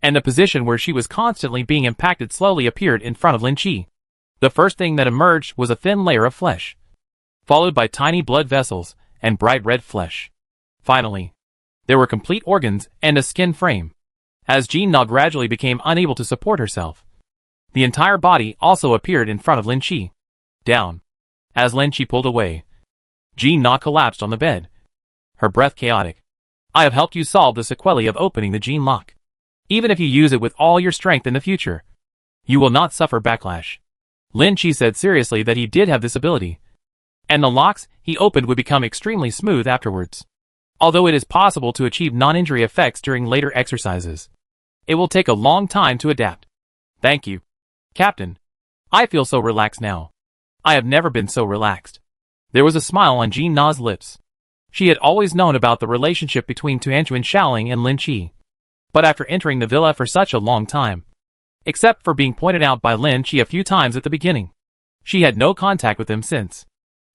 and the position where she was constantly being impacted slowly appeared in front of Lin Chi. The first thing that emerged was a thin layer of flesh, followed by tiny blood vessels and bright red flesh. Finally, there were complete organs and a skin frame. As Jean Na gradually became unable to support herself, the entire body also appeared in front of Lin Chi. Down. As Lin Chi pulled away, Jean Na collapsed on the bed, her breath chaotic. I have helped you solve the sequelae of opening the gene lock. Even if you use it with all your strength in the future, you will not suffer backlash. Lin Chi said seriously that he did have this ability, and the locks he opened would become extremely smooth afterwards. Although it is possible to achieve non-injury effects during later exercises, it will take a long time to adapt. Thank you, Captain. I feel so relaxed now. I have never been so relaxed. There was a smile on Jean Na's lips. She had always known about the relationship between Tuanchuan Shaoling and Lin Chi, but after entering the villa for such a long time, except for being pointed out by Lin Chi a few times at the beginning, she had no contact with him since.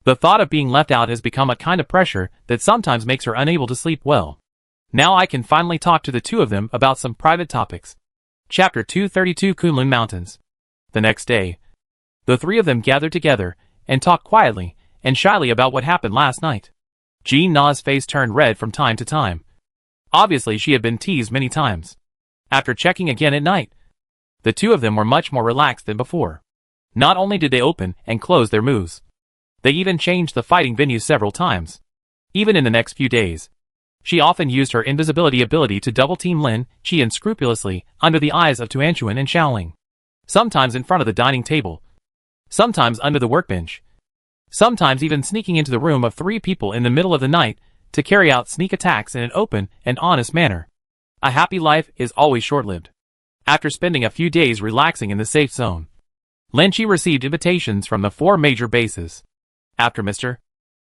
The thought of being left out has become a kind of pressure that sometimes makes her unable to sleep well. Now I can finally talk to the two of them about some private topics. Chapter 232 Kunlun Mountains. The next day, the three of them gathered together and talked quietly and shyly about what happened last night. Jean Na's face turned red from time to time. Obviously she had been teased many times. After checking again at night, the two of them were much more relaxed than before. Not only did they open and close their moves, they even changed the fighting venues several times. Even in the next few days, she often used her invisibility ability to double-team Lin Chi unscrupulously under the eyes of Tuanchuan and Shaoling. Sometimes in front of the dining table, sometimes under the workbench, sometimes even sneaking into the room of three people in the middle of the night to carry out sneak attacks in an open and honest manner. A happy life is always short-lived. After spending a few days relaxing in the safe zone, Lin Chi received invitations from the 4 major bases. After Mr.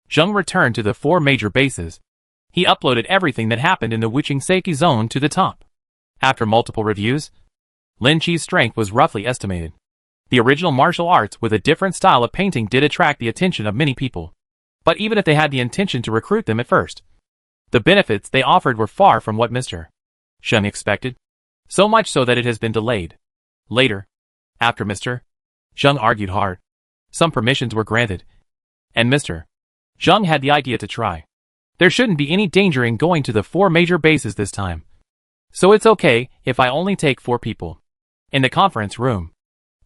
Zheng returned to the 4 major bases, he uploaded everything that happened in the Wuqing Safety Zone to the top. After multiple reviews, Lin Chi's strength was roughly estimated. The original martial arts with a different style of painting did attract the attention of many people. But even if they had the intention to recruit them at first, the benefits they offered were far from what Mr. Zheng expected. So much so that it has been delayed. Later, after Mr. Zheng argued hard, some permissions were granted, and Mr. Zheng had the idea to try. There shouldn't be any danger in going to the 4 major bases this time. So it's okay if I only take 4 people. In the conference room,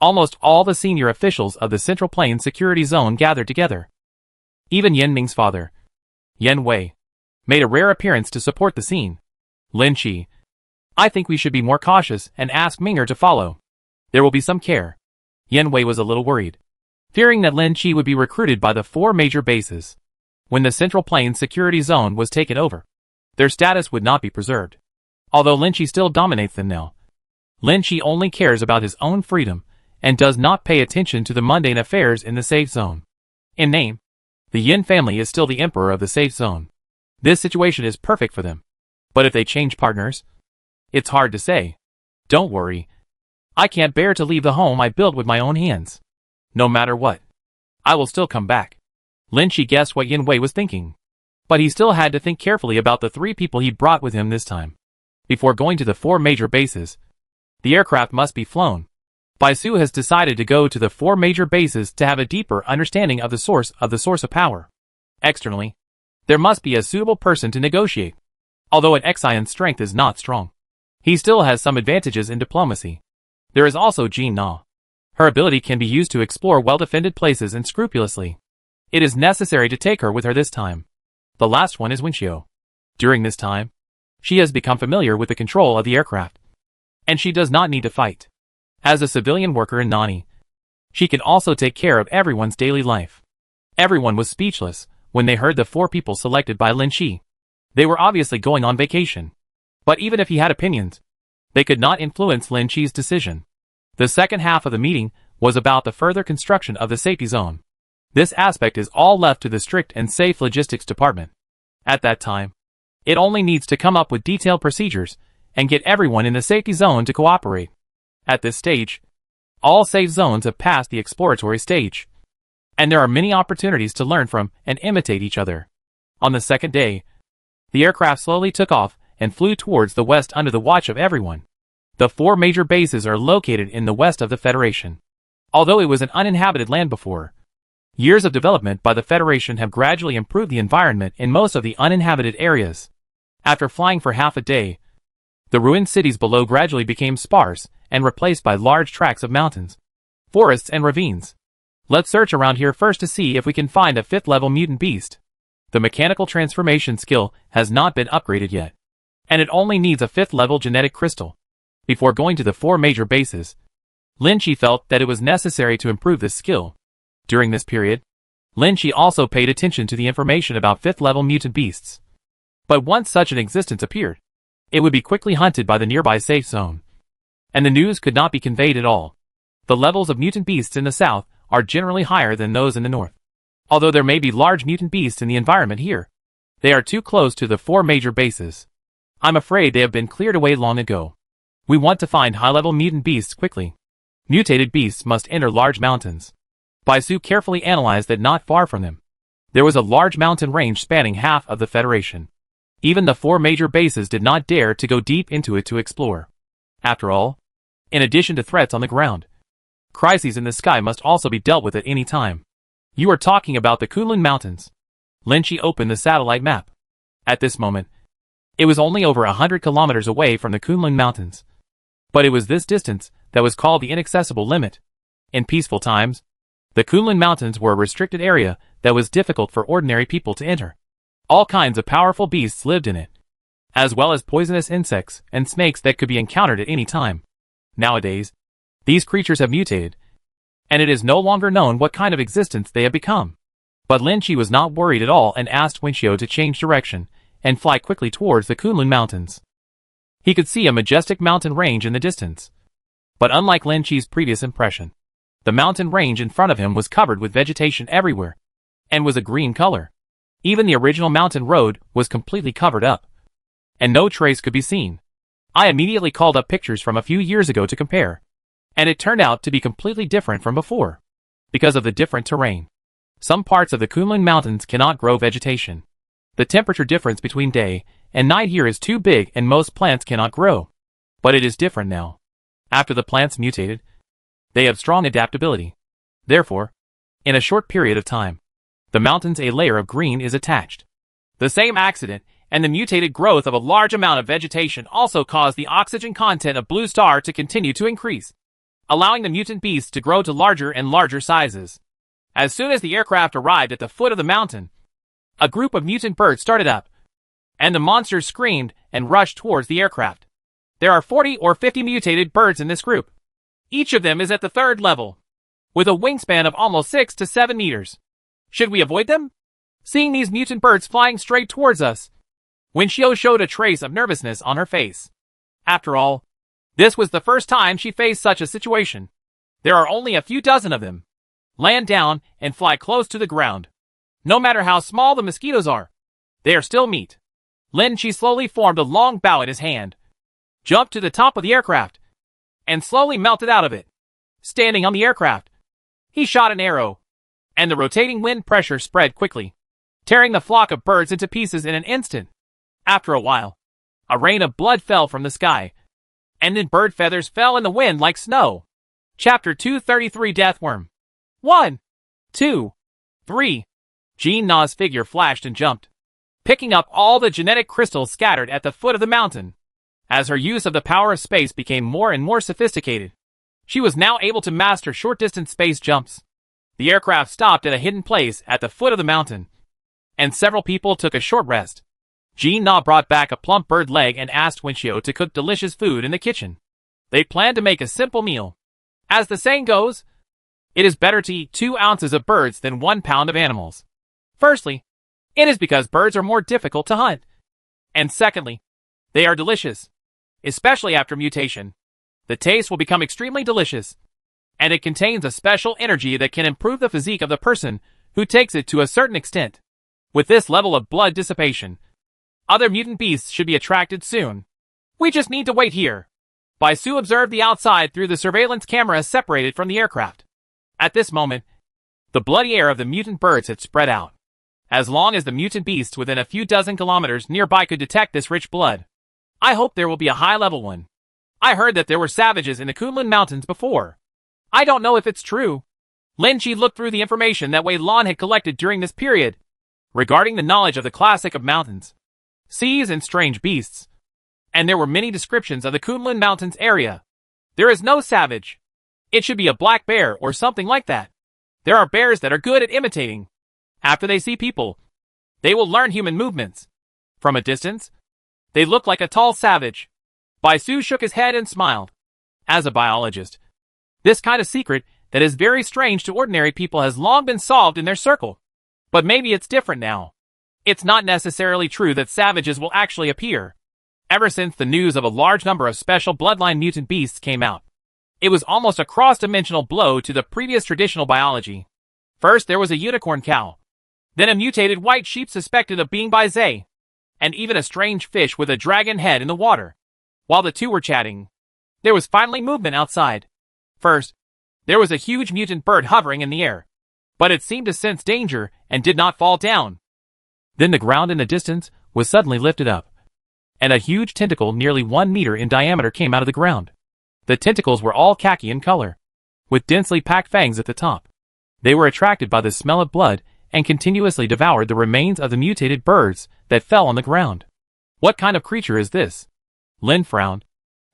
almost all the senior officials of the Central Plain Security Zone gathered together. Even Yan Ming's father, Yan Wei, made a rare appearance to support the scene. Lin Chi, I think we should be more cautious and ask Minger to follow. There will be some care. Yan Wei was a little worried, fearing that Lin Chi would be recruited by the 4 major bases. When the Central Plain Security Zone was taken over, their status would not be preserved. Although Lin Chi still dominates them now, Lin Chi only cares about his own freedom and does not pay attention to the mundane affairs in the safe zone. In name, the Yin family is still the emperor of the safe zone. This situation is perfect for them. But if they change partners, it's hard to say. Don't worry. I can't bear to leave the home I built with my own hands. No matter what, I will still come back. Lin Chi guessed what Yan Wei was thinking, but he still had to think carefully about the 3 people he brought with him this time. Before going to the 4 major bases, the aircraft must be flown. Bai Su has decided to go to the 4 major bases to have a deeper understanding of the source of power. Externally, there must be a suitable person to negotiate. Although an Xian's strength is not strong, he still has some advantages in diplomacy. There is also Jean Na. Her ability can be used to explore well-defended places and scrupulously. It is necessary to take her with her this time. The last one is Winxiu. During this time, she has become familiar with the control of the aircraft, and she does not need to fight. As a civilian worker in Nani, she can also take care of everyone's daily life. Everyone was speechless when they heard the 4 people selected by Lin Shi. They were obviously going on vacation. But even if he had opinions, they could not influence Lin Shi's decision. The second half of the meeting was about the further construction of the safety zone. This aspect is all left to the strict and safe logistics department. At that time, it only needs to come up with detailed procedures and get everyone in the safety zone to cooperate. At this stage, all safe zones have passed the exploratory stage, and there are many opportunities to learn from and imitate each other. On the second day, the aircraft slowly took off and flew towards the west under the watch of everyone. The 4 major bases are located in the west of the Federation. Although it was an uninhabited land before, years of development by the Federation have gradually improved the environment in most of the uninhabited areas. After flying for half a day, the ruined cities below gradually became sparse and replaced by large tracts of mountains, forests and ravines. Let's search around here first to see if we can find a 5th level mutant beast. The mechanical transformation skill has not been upgraded yet, and it only needs a 5th level genetic crystal. Before going to the 4 major bases, Lin Shi felt that it was necessary to improve this skill. During this period, Lin Shi also paid attention to the information about 5th level mutant beasts. But once such an existence appeared, it would be quickly hunted by the nearby safe zone, and the news could not be conveyed at all. The levels of mutant beasts in the south are generally higher than those in the north. Although there may be large mutant beasts in the environment here, they are too close to the 4 major bases. I'm afraid they have been cleared away long ago. We want to find high-level mutant beasts quickly. Mutated beasts must enter large mountains. Baisu carefully analyzed that not far from them, there was a large mountain range spanning half of the Federation. Even the 4 major bases did not dare to go deep into it to explore. After all, in addition to threats on the ground, crises in the sky must also be dealt with at any time. You are talking about the Kunlun Mountains. Lin Shi opened the satellite map. At this moment, it was only over 100 kilometers away from the Kunlun Mountains. But it was this distance that was called the inaccessible limit. In peaceful times, the Kunlun Mountains were a restricted area that was difficult for ordinary people to enter. All kinds of powerful beasts lived in it, as well as poisonous insects and snakes that could be encountered at any time. Nowadays, these creatures have mutated, and it is no longer known what kind of existence they have become. But Lin Shi was not worried at all and asked Wenxiu to change direction and fly quickly towards the Kunlun Mountains. He could see a majestic mountain range in the distance. But unlike Lin Shi's previous impression, the mountain range in front of him was covered with vegetation everywhere, and was a green color. Even the original mountain road was completely covered up, and no trace could be seen. I immediately called up pictures from a few years ago to compare, and it turned out to be completely different from before. Because of the different terrain, some parts of the Kunlun Mountains cannot grow vegetation. The temperature difference between day and night here is too big and most plants cannot grow. But it is different now. After the plants mutated, they have strong adaptability. Therefore, in a short period of time, the mountains a layer of green is attached. The same accident and the mutated growth of a large amount of vegetation also caused the oxygen content of Blue Star to continue to increase, allowing the mutant beasts to grow to larger and larger sizes. As soon as the aircraft arrived at the foot of the mountain, a group of mutant birds started up, and the monsters screamed and rushed towards the aircraft. There are 40 or 50 mutated birds in this group. Each of them is at the 3rd level, with a wingspan of almost 6 to 7 meters. Should we avoid them? Seeing these mutant birds flying straight towards us, Wenxiu showed a trace of nervousness on her face. After all, this was the first time she faced such a situation. There are only a few dozen of them. Land down and fly close to the ground. No matter how small the mosquitoes are, they are still meat. Lin Shi slowly formed a long bow in his hand, jumped to the top of the aircraft, and slowly melted out of it. Standing on the aircraft, he shot an arrow, and the rotating wind pressure spread quickly, tearing the flock of birds into pieces in an instant. After a while, a rain of blood fell from the sky, and then bird feathers fell in the wind like snow. Chapter 233 Deathworm. 1, 2, 3. Jean Na's figure flashed and jumped, picking up all the genetic crystals scattered at the foot of the mountain. As her use of the power of space became more and more sophisticated, she was now able to master short-distance space jumps. The aircraft stopped at a hidden place at the foot of the mountain, and several people took a short rest. Jean Na brought back a plump bird leg and asked Wenxiao to cook delicious food in the kitchen. They planned to make a simple meal. As the saying goes, it is better to eat 2 ounces of birds than 1 pound of animals. Firstly, it is because birds are more difficult to hunt. And secondly, they are delicious. Especially after mutation. The taste will become extremely delicious. And it contains a special energy that can improve the physique of the person who takes it to a certain extent. With this level of blood dissipation, other mutant beasts should be attracted soon. We just need to wait here. Bai Su observed the outside through the surveillance camera separated from the aircraft. At this moment, the bloody air of the mutant birds had spread out. As long as the mutant beasts within a few dozen kilometers nearby could detect this rich blood, I hope there will be a high-level one. I heard that there were savages in the Kunlun Mountains before. I don't know if it's true. Lin Chi looked through the information that Wei Lan had collected during this period, regarding the knowledge of the classic of mountains, seas and strange beasts. And there were many descriptions of the Kunlun Mountains area. There is no savage. It should be a black bear or something like that. There are bears that are good at imitating. After they see people, they will learn human movements. From a distance, they look like a tall savage. Bai Su shook his head and smiled. As a biologist, this kind of secret that is very strange to ordinary people has long been solved in their circle. But maybe it's different now. It's not necessarily true that savages will actually appear. Ever since the news of a large number of special bloodline mutant beasts came out, it was almost a cross-dimensional blow to the previous traditional biology. First there was a unicorn cow, then a mutated white sheep suspected of being Bai Zai, and even a strange fish with a dragon head in the water. While the two were chatting, there was finally movement outside. First, there was a huge mutant bird hovering in the air, but it seemed to sense danger and did not fall down. Then the ground in the distance was suddenly lifted up, and a huge tentacle nearly 1 meter in diameter came out of the ground. The tentacles were all khaki in color, with densely packed fangs at the top. They were attracted by the smell of blood and continuously devoured the remains of the mutated birds that fell on the ground. What kind of creature is this? Lin frowned.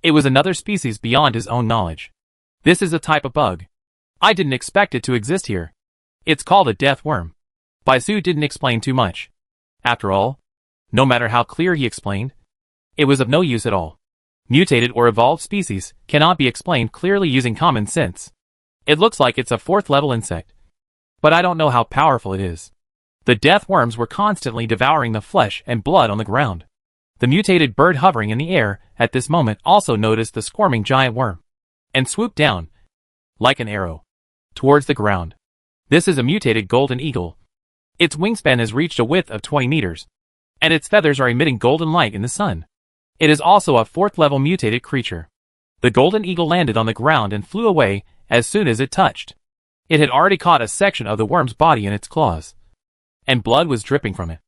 It was another species beyond his own knowledge. This is a type of bug. I didn't expect it to exist here. It's called a death worm. Bai Su didn't explain too much. After all, no matter how clear he explained, it was of no use at all. Mutated or evolved species cannot be explained clearly using common sense. It looks like it's a 4th-level insect, but I don't know how powerful it is. The death worms were constantly devouring the flesh and blood on the ground. The mutated bird hovering in the air at this moment also noticed the squirming giant worm, and swooped down, like an arrow, towards the ground. This is a mutated golden eagle. Its wingspan has reached a width of 20 meters, and its feathers are emitting golden light in the sun. It is also a 4th-level mutated creature. The golden eagle landed on the ground and flew away as soon as it touched. It had already caught a section of the worm's body in its claws, and blood was dripping from it.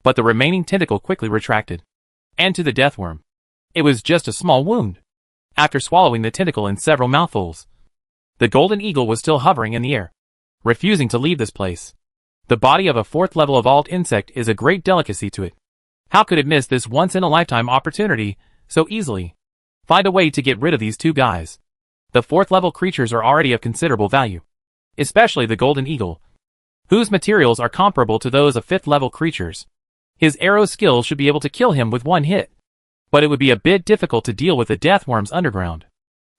But the remaining tentacle quickly retracted. And to the death worm, it was just a small wound. After swallowing the tentacle in several mouthfuls, the golden eagle was still hovering in the air, refusing to leave this place. The body of a 4th-level evolved insect is a great delicacy to it. How could it miss this once-in-a-lifetime opportunity so easily? Find a way to get rid of these two guys. The 4th-level creatures are already of considerable value, especially the golden eagle, whose materials are comparable to those of 5th-level creatures. His arrow skill should be able to kill him with 1 hit, but it would be a bit difficult to deal with the death worms underground.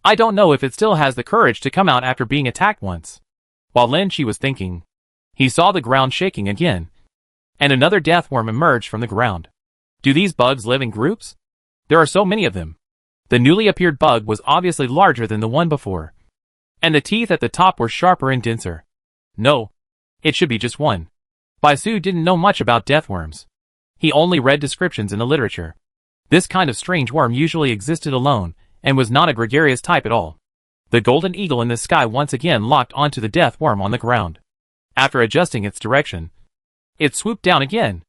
I don't know if it still has the courage to come out after being attacked once. While Lin Chi was thinking, he saw the ground shaking again, and another death worm emerged from the ground. Do these bugs live in groups? There are so many of them. The newly appeared bug was obviously larger than the one before, and the teeth at the top were sharper and denser. No, it should be just one. Bai Su didn't know much about death worms. He only read descriptions in the literature. This kind of strange worm usually existed alone, and was not a gregarious type at all. The golden eagle in the sky once again locked onto the death worm on the ground. After adjusting its direction, it swooped down again,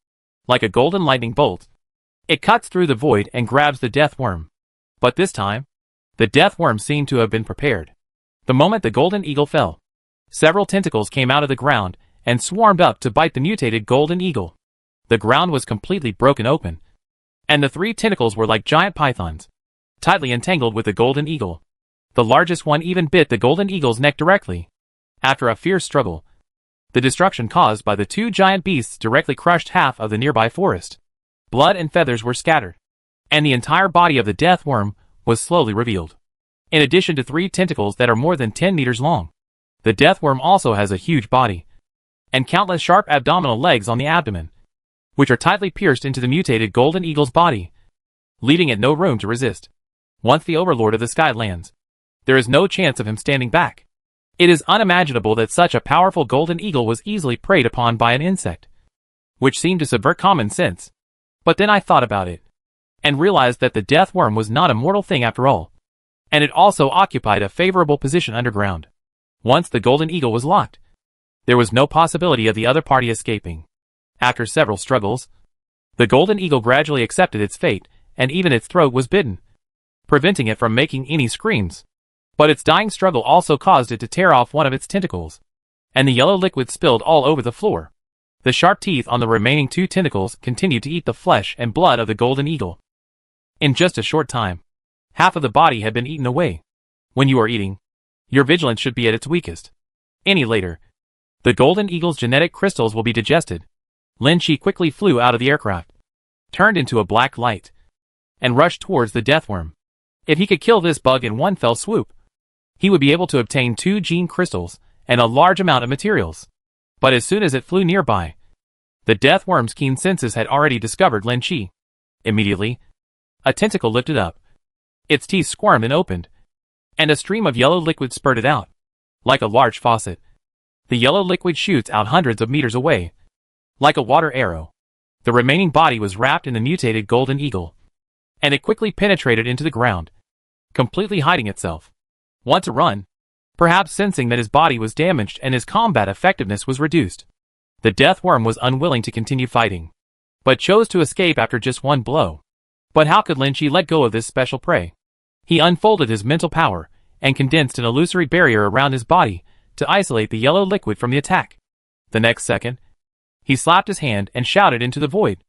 like a golden lightning bolt. It cuts through the void and grabs the death worm. But this time, the death worm seemed to have been prepared. The moment the golden eagle fell, several tentacles came out of the ground and swarmed up to bite the mutated golden eagle. The ground was completely broken open, and the 3 tentacles were like giant pythons, tightly entangled with the golden eagle. The largest one even bit the golden eagle's neck directly. After a fierce struggle, the destruction caused by the 2 giant beasts directly crushed half of the nearby forest. Blood and feathers were scattered, and the entire body of the death worm was slowly revealed. In addition to 3 tentacles that are more than 10 meters long, the death worm also has a huge body, and countless sharp abdominal legs on the abdomen, which are tightly pierced into the mutated golden eagle's body, leaving it no room to resist. Once the overlord of the sky lands, there is no chance of him standing back. It is unimaginable that such a powerful golden eagle was easily preyed upon by an insect, which seemed to subvert common sense. But then I thought about it, and realized that the death worm was not a mortal thing after all, and it also occupied a favorable position underground. Once the golden eagle was locked, there was no possibility of the other party escaping. After several struggles, the golden eagle gradually accepted its fate, and even its throat was bitten, preventing it from making any screams. But its dying struggle also caused it to tear off one of its tentacles, and the yellow liquid spilled all over the floor. The sharp teeth on the remaining 2 tentacles continued to eat the flesh and blood of the golden eagle. In just a short time, half of the body had been eaten away. When you are eating, your vigilance should be at its weakest. Any later, the golden eagle's genetic crystals will be digested. Lin Chi quickly flew out of the aircraft, turned into a black light, and rushed towards the death worm. If he could kill this bug in one fell swoop, he would be able to obtain 2 gene crystals and a large amount of materials. But as soon as it flew nearby, the death worm's keen senses had already discovered Lin Chi. Immediately, a tentacle lifted up, its teeth squirmed and opened, and a stream of yellow liquid spurted out. Like a large faucet, the yellow liquid shoots out hundreds of meters away, like a water arrow. The remaining body was wrapped in the mutated golden eagle, and it quickly penetrated into the ground, completely hiding itself. Want to run? Perhaps sensing that his body was damaged and his combat effectiveness was reduced, the death worm was unwilling to continue fighting, but chose to escape after just one blow. But how could Lin Chi let go of this special prey? He unfolded his mental power and condensed an illusory barrier around his body to isolate the yellow liquid from the attack. The next second, he slapped his hand and shouted into the void,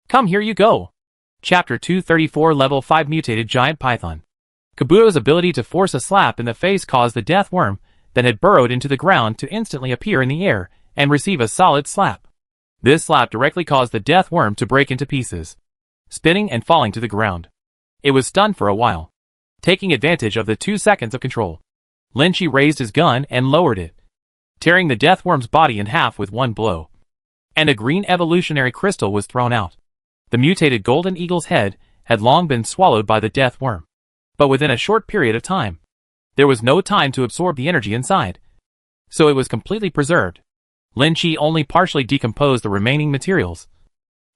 "Come here you go!" Chapter 234 Level 5 Mutated Giant Python. Kabuto's ability to force a slap in the face caused the death worm that had burrowed into the ground to instantly appear in the air and receive a solid slap. This slap directly caused the death worm to break into pieces, spinning and falling to the ground. It was stunned for a while. Taking advantage of the 2 seconds of control, Lin Chi raised his gun and lowered it, tearing the death worm's body in half with one blow. And a green evolutionary crystal was thrown out. The mutated golden eagle's head had long been swallowed by the death worm, but within a short period of time, there was no time to absorb the energy inside, so it was completely preserved. Lin Chi only partially decomposed the remaining materials,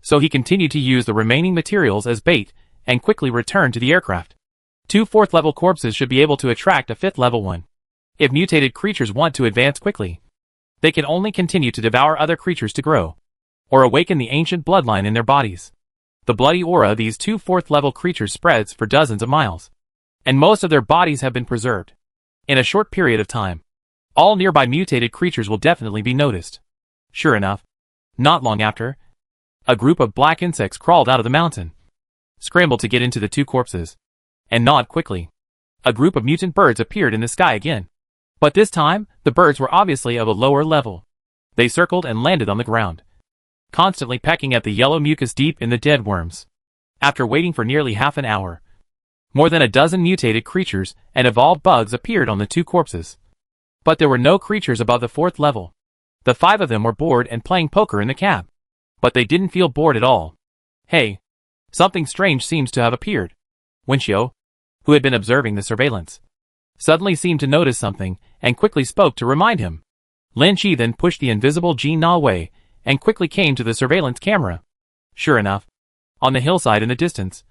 so he continued to use the remaining materials as bait and quickly returned to the aircraft. 2 4th-level corpses should be able to attract a 5th-level one. If mutated creatures want to advance quickly, they can only continue to devour other creatures to grow, or awaken the ancient bloodline in their bodies. The bloody aura of these 2 4th-level creatures spreads for dozens of miles, and most of their bodies have been preserved. In a short period of time, all nearby mutated creatures will definitely be noticed. Sure enough, not long after, a group of black insects crawled out of the mountain, scrambled to get into the 2 corpses, and gnawed quickly. A group of mutant birds appeared in the sky again. But this time, the birds were obviously of a lower level. They circled and landed on the ground, constantly pecking at the yellow mucus deep in the dead worms. After waiting for nearly half an hour, more than a dozen mutated creatures and evolved bugs appeared on the 2 corpses. But there were no creatures above the 4th level. The 5 of them were bored and playing poker in the cab. But they didn't feel bored at all. Hey, something strange seems to have appeared. Wenxiu, who had been observing the surveillance, suddenly seemed to notice something and quickly spoke to remind him. Lin Chi then pushed the invisible Jin Na away and quickly came to the surveillance camera. Sure enough, on the hillside in the distance,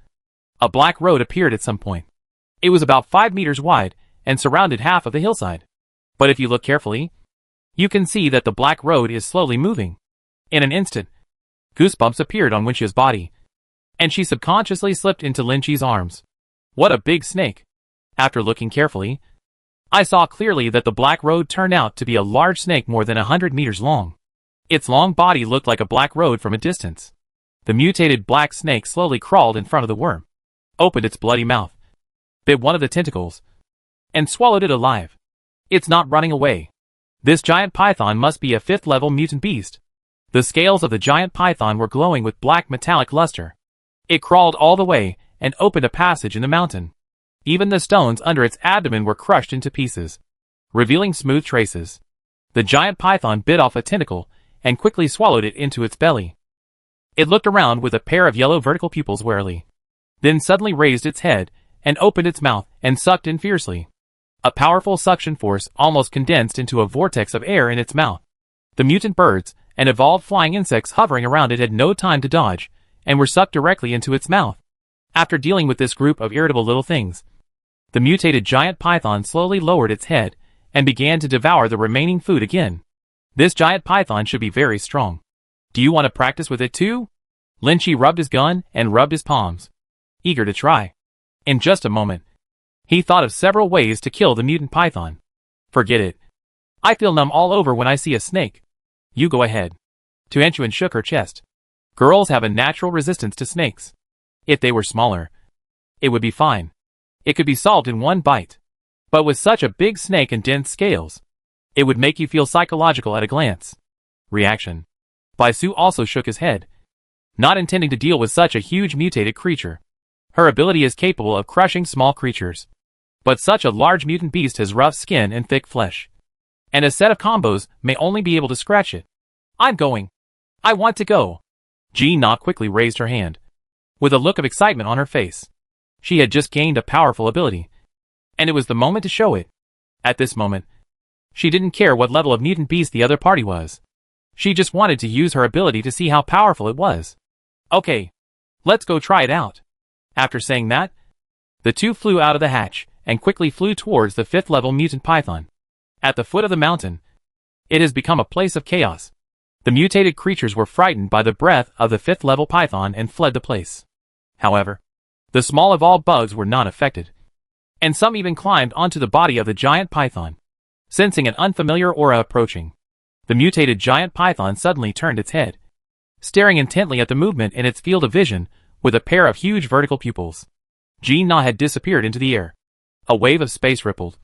a black road appeared at some point. It was about 5 meters wide and surrounded half of the hillside. But if you look carefully, you can see that the black road is slowly moving. In an instant, goosebumps appeared on Wenxiu's body, and she subconsciously slipped into Lin Chi's arms. What a big snake! After looking carefully, I saw clearly that the black road turned out to be a large snake more than 100 meters long. Its long body looked like a black road from a distance. The mutated black snake slowly crawled in front of the worm, opened its bloody mouth, bit one of the tentacles, and swallowed it alive. It's not running away. This giant python must be a 5th-level mutant beast. The scales of the giant python were glowing with black metallic luster, It crawled all the way and opened a passage in the mountain. Even the stones under its abdomen were crushed into pieces, revealing smooth traces. The giant python bit off a tentacle and quickly swallowed it into its belly. It looked around with a pair of yellow vertical pupils warily, then suddenly raised its head and opened its mouth and sucked in fiercely. A powerful suction force almost condensed into a vortex of air in its mouth. The mutant birds and evolved flying insects hovering around it had no time to dodge, and were sucked directly into its mouth. After dealing with this group of irritable little things, the mutated giant python slowly lowered its head and began to devour the remaining food again. This giant python should be very strong. Do you want to practice with it too? Lin Chi rubbed his gun and rubbed his palms, eager to try. In just a moment, he thought of several ways to kill the mutant python. Forget it. I feel numb all over when I see a snake. You go ahead. Tuan shook her chest. Girls have a natural resistance to snakes. If they were smaller, it would be fine. It could be solved in one bite. But with such a big snake and dense scales, it would make you feel psychological at a glance. Reaction. Bai Su also shook his head, not intending to deal with such a huge mutated creature. Her ability is capable of crushing small creatures. But such a large mutant beast has rough skin and thick flesh, and a set of combos may only be able to scratch it. I'm going. I want to go. Ji Na quickly raised her hand, with a look of excitement on her face. She had just gained a powerful ability, and it was the moment to show it. At this moment, she didn't care what level of mutant beast the other party was. She just wanted to use her ability to see how powerful it was. Okay, let's go try it out. After saying that, the two flew out of the hatch and quickly flew towards the 5th level mutant python. At the foot of the mountain, it has become a place of chaos. The mutated creatures were frightened by the breath of the 5th level python and fled the place. However, the small evolved bugs were not affected, and some even climbed onto the body of the giant python. Sensing an unfamiliar aura approaching, the mutated giant python suddenly turned its head, staring intently at the movement in its field of vision with a pair of huge vertical pupils. Ji Na had disappeared into the air. A wave of space rippled,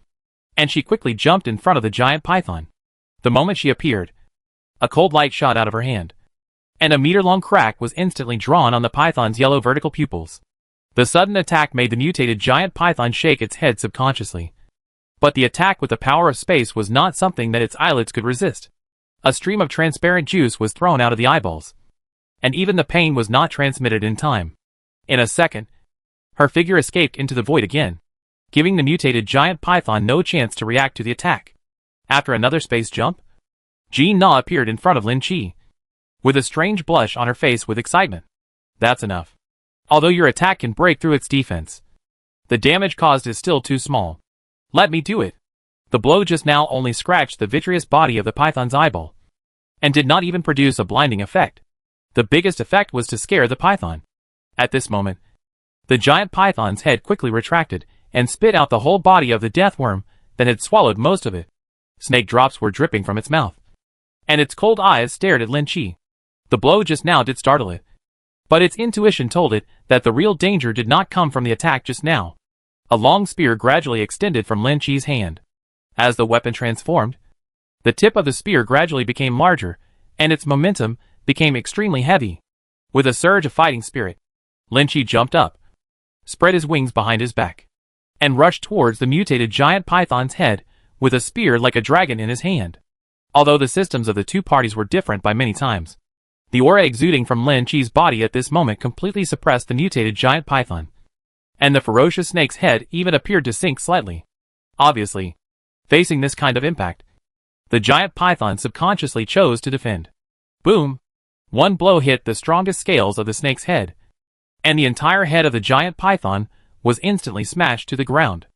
and she quickly jumped in front of the giant python. The moment she appeared, a cold light shot out of her hand, and a meter-long crack was instantly drawn on the python's yellow vertical pupils. The sudden attack made the mutated giant python shake its head subconsciously. But the attack with the power of space was not something that its eyelids could resist. A stream of transparent juice was thrown out of the eyeballs, and even the pain was not transmitted in time. In a second, her figure escaped into the void again, giving the mutated giant python no chance to react to the attack. After another space jump, Ji Na appeared in front of Lin Chi, with a strange blush on her face with excitement. That's enough. Although your attack can break through its defense, the damage caused is still too small. Let me do it. The blow just now only scratched the vitreous body of the python's eyeball, and did not even produce a blinding effect. The biggest effect was to scare the python. At this moment, the giant python's head quickly retracted and spit out the whole body of the death worm that had swallowed most of it. Snake drops were dripping from its mouth, and its cold eyes stared at Lin Chi. The blow just now did startle it, but its intuition told it that the real danger did not come from the attack just now. A long spear gradually extended from Lin Chi's hand. As the weapon transformed, the tip of the spear gradually became larger, and its momentum became extremely heavy. With a surge of fighting spirit, Lin Chi jumped up, spread his wings behind his back, and rushed towards the mutated giant python's head with a spear like a dragon in his hand. Although the systems of the two parties were different by many times, the aura exuding from Lin Chi's body at this moment completely suppressed the mutated giant python, and the ferocious snake's head even appeared to sink slightly. Obviously, facing this kind of impact, the giant python subconsciously chose to defend. Boom! One blow hit the strongest scales of the snake's head, and the entire head of the giant python was instantly smashed to the ground.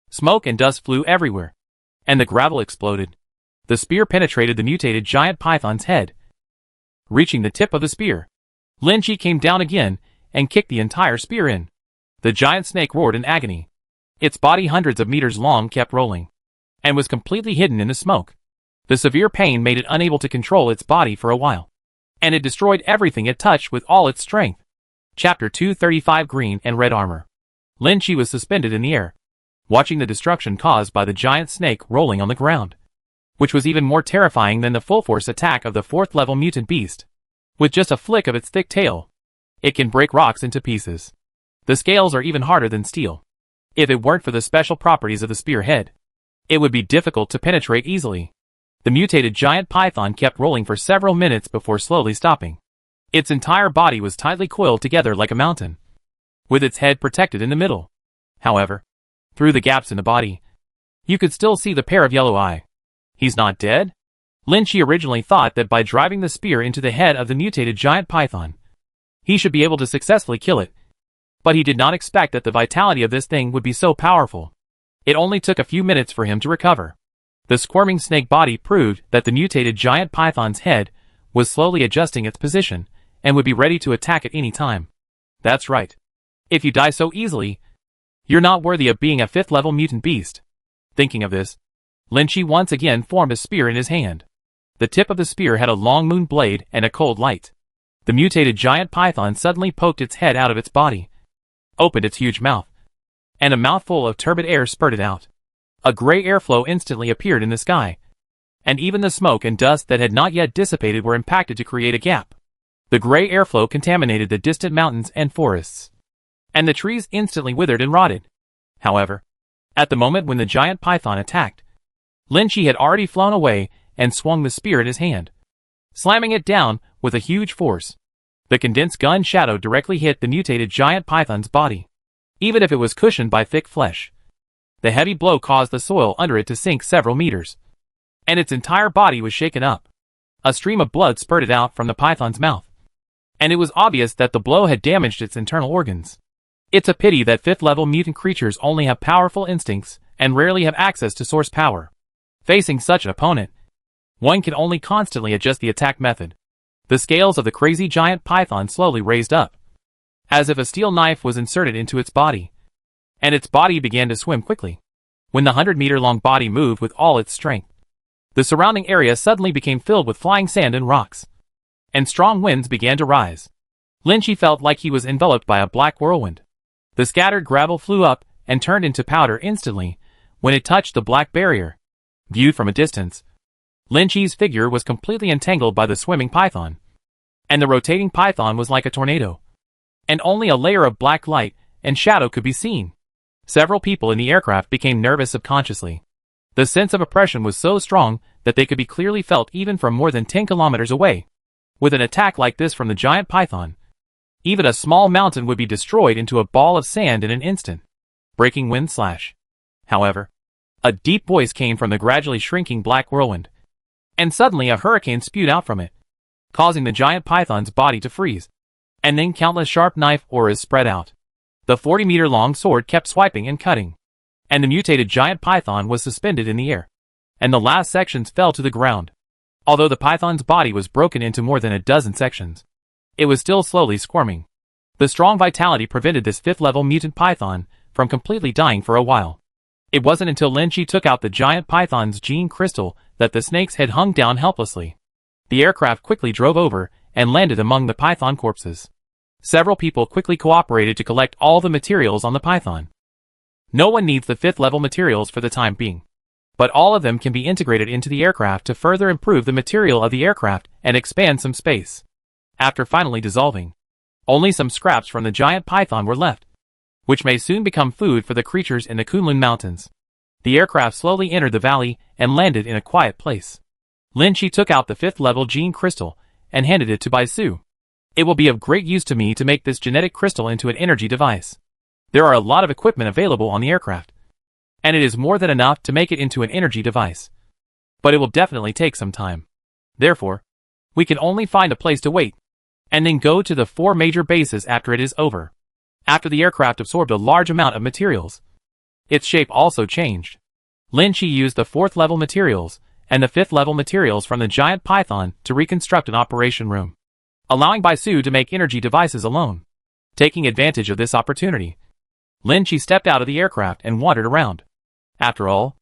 Smoke and dust flew everywhere, and the gravel exploded. The spear penetrated the mutated giant python's head, reaching the tip of the spear. Lin Chi came down again and kicked the entire spear in. The giant snake roared in agony. Its body, hundreds of meters long, kept rolling, and was completely hidden in the smoke. The severe pain made it unable to control its body for a while, and it destroyed everything it touched with all its strength. Chapter 235. Green and Red Armor. Lin Chi was suspended in the air, watching the destruction caused by the giant snake rolling on the ground, which was even more terrifying than the full-force attack of the 4th level mutant beast. With just a flick of its thick tail, It can break rocks into pieces. The scales are even harder than steel. If it weren't for the special properties of the spearhead, it would be difficult to penetrate easily. The mutated giant python kept rolling for several minutes before slowly stopping. Its entire body was tightly coiled together like a mountain, with its head protected in the middle. However, through the gaps in the body, you could still see the pair of yellow eyes. He's not dead? Lynchie originally thought that by driving the spear into the head of the mutated giant python, he should be able to successfully kill it. But he did not expect that the vitality of this thing would be so powerful. It only took a few minutes for him to recover. The squirming snake body proved that the mutated giant python's head was slowly adjusting its position and would be ready to attack at any time. That's right. If you die so easily, you're not worthy of being a 5th level mutant beast. Thinking of this, Lynchie once again formed a spear in his hand. The tip of the spear had a long moon blade and a cold light. The mutated giant python suddenly poked its head out of its body, opened its huge mouth, and a mouthful of turbid air spurted out. A gray airflow instantly appeared in the sky, and even the smoke and dust that had not yet dissipated were impacted to create a gap. The gray airflow contaminated the distant mountains and forests, and the trees instantly withered and rotted. However, at the moment when the giant python attacked, Lynchie had already flown away and swung the spear in his hand, slamming it down with a huge force. The condensed gun shadow directly hit the mutated giant python's body, even if it was cushioned by thick flesh. The heavy blow caused the soil under it to sink several meters, and its entire body was shaken up. A stream of blood spurted out from the python's mouth, and it was obvious that the blow had damaged its internal organs. It's a pity that 5th level mutant creatures only have powerful instincts and rarely have access to source power. Facing such an opponent, one can only constantly adjust the attack method. The scales of the crazy giant python slowly raised up, as if a steel knife was inserted into its body, and its body began to swim quickly. When the 100-meter-long body moved with all its strength, the surrounding area suddenly became filled with flying sand and rocks, and strong winds began to rise. Lynchie felt like he was enveloped by a black whirlwind. The scattered gravel flew up and turned into powder instantly when it touched the black barrier. Viewed from a distance, Lynchie's figure was completely entangled by the swimming python, and the rotating python was like a tornado, and only a layer of black light and shadow could be seen. Several people in the aircraft became nervous subconsciously. The sense of oppression was so strong that they could be clearly felt even from more than 10 kilometers away. With an attack like this from the giant python, even a small mountain would be destroyed into a ball of sand in an instant. Breaking wind slash. However, a deep voice came from the gradually shrinking black whirlwind, and suddenly a hurricane spewed out from it, causing the giant python's body to freeze, and then countless sharp knife auras spread out. The 40-meter-long sword kept swiping and cutting, and the mutated giant python was suspended in the air, and the last sections fell to the ground. Although the python's body was broken into more than a dozen sections, it was still slowly squirming. The strong vitality prevented this 5th-level mutant python from completely dying for a while. It wasn't until Lynchie took out the giant python's gene crystal that the snake's head hung down helplessly. The aircraft quickly drove over and landed among the python corpses. Several people quickly cooperated to collect all the materials on the python. No one needs the 5th-level materials for the time being, but all of them can be integrated into the aircraft to further improve the material of the aircraft and expand some space. After finally dissolving, only some scraps from the giant python were left, which may soon become food for the creatures in the Kunlun Mountains. The aircraft slowly entered the valley and landed in a quiet place. Lynchie took out the 5th-level gene crystal and handed it to Baisu. It will be of great use to me to make this genetic crystal into an energy device. There are a lot of equipment available on the aircraft, and it is more than enough to make it into an energy device. But it will definitely take some time. Therefore, we can only find a place to wait, and then go to the 4 major bases after it is over. After the aircraft absorbed a large amount of materials, its shape also changed. Lynchie used the 4th-level materials and the 5th-level materials from the giant python to reconstruct an operation room, allowing Baisu to make energy devices alone. Taking advantage of this opportunity, Lynchie stepped out of the aircraft and wandered around. After all,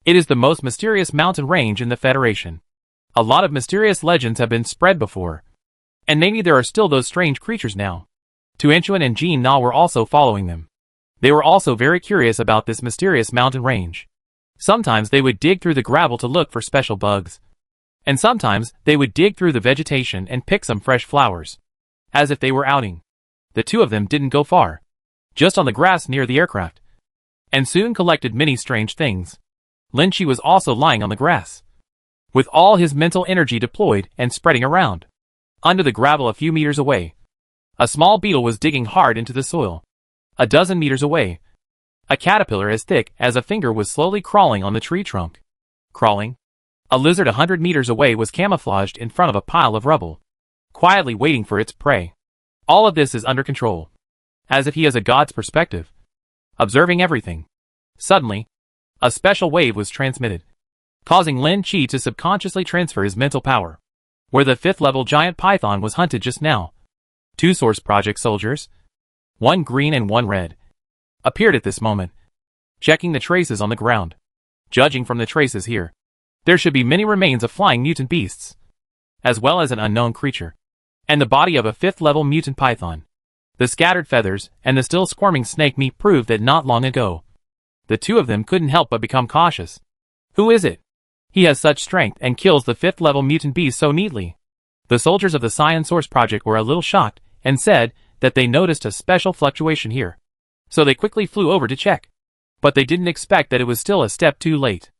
it is the most mysterious mountain range in the Federation. A lot of mysterious legends have been spread before, and maybe there are still those strange creatures now. Tuanchuan and Jean Na were also following them. They were also very curious about this mysterious mountain range. Sometimes they would dig through the gravel to look for special bugs, and sometimes they would dig through the vegetation and pick some fresh flowers, as if they were outing. The two of them didn't go far, just on the grass near the aircraft, and soon collected many strange things. Lin Chi was also lying on the grass, with all his mental energy deployed and spreading around. Under the gravel a few meters away, a small beetle was digging hard into the soil. A dozen meters away, a caterpillar as thick as a finger was slowly crawling on the tree trunk. Crawling? A lizard 100 meters away was camouflaged in front of a pile of rubble, quietly waiting for its prey. All of this is under control, as if he has a god's perspective, observing everything. Suddenly, a special wave was transmitted, causing Lin Chi to subconsciously transfer his mental power. Where the 5th level giant python was hunted just now, 2 Source Project soldiers, one green and one red, appeared at this moment, checking the traces on the ground. Judging from the traces here, there should be many remains of flying mutant beasts, as well as an unknown creature, and the body of a 5th level mutant python. The scattered feathers and the still squirming snake meat proved that not long ago, the two of them couldn't help but become cautious. Who is it? He has such strength and kills the 5th level mutant beast so neatly. The soldiers of the Science Source Project were a little shocked and said that they noticed a special fluctuation here. So they quickly flew over to check. But they didn't expect that it was still a step too late.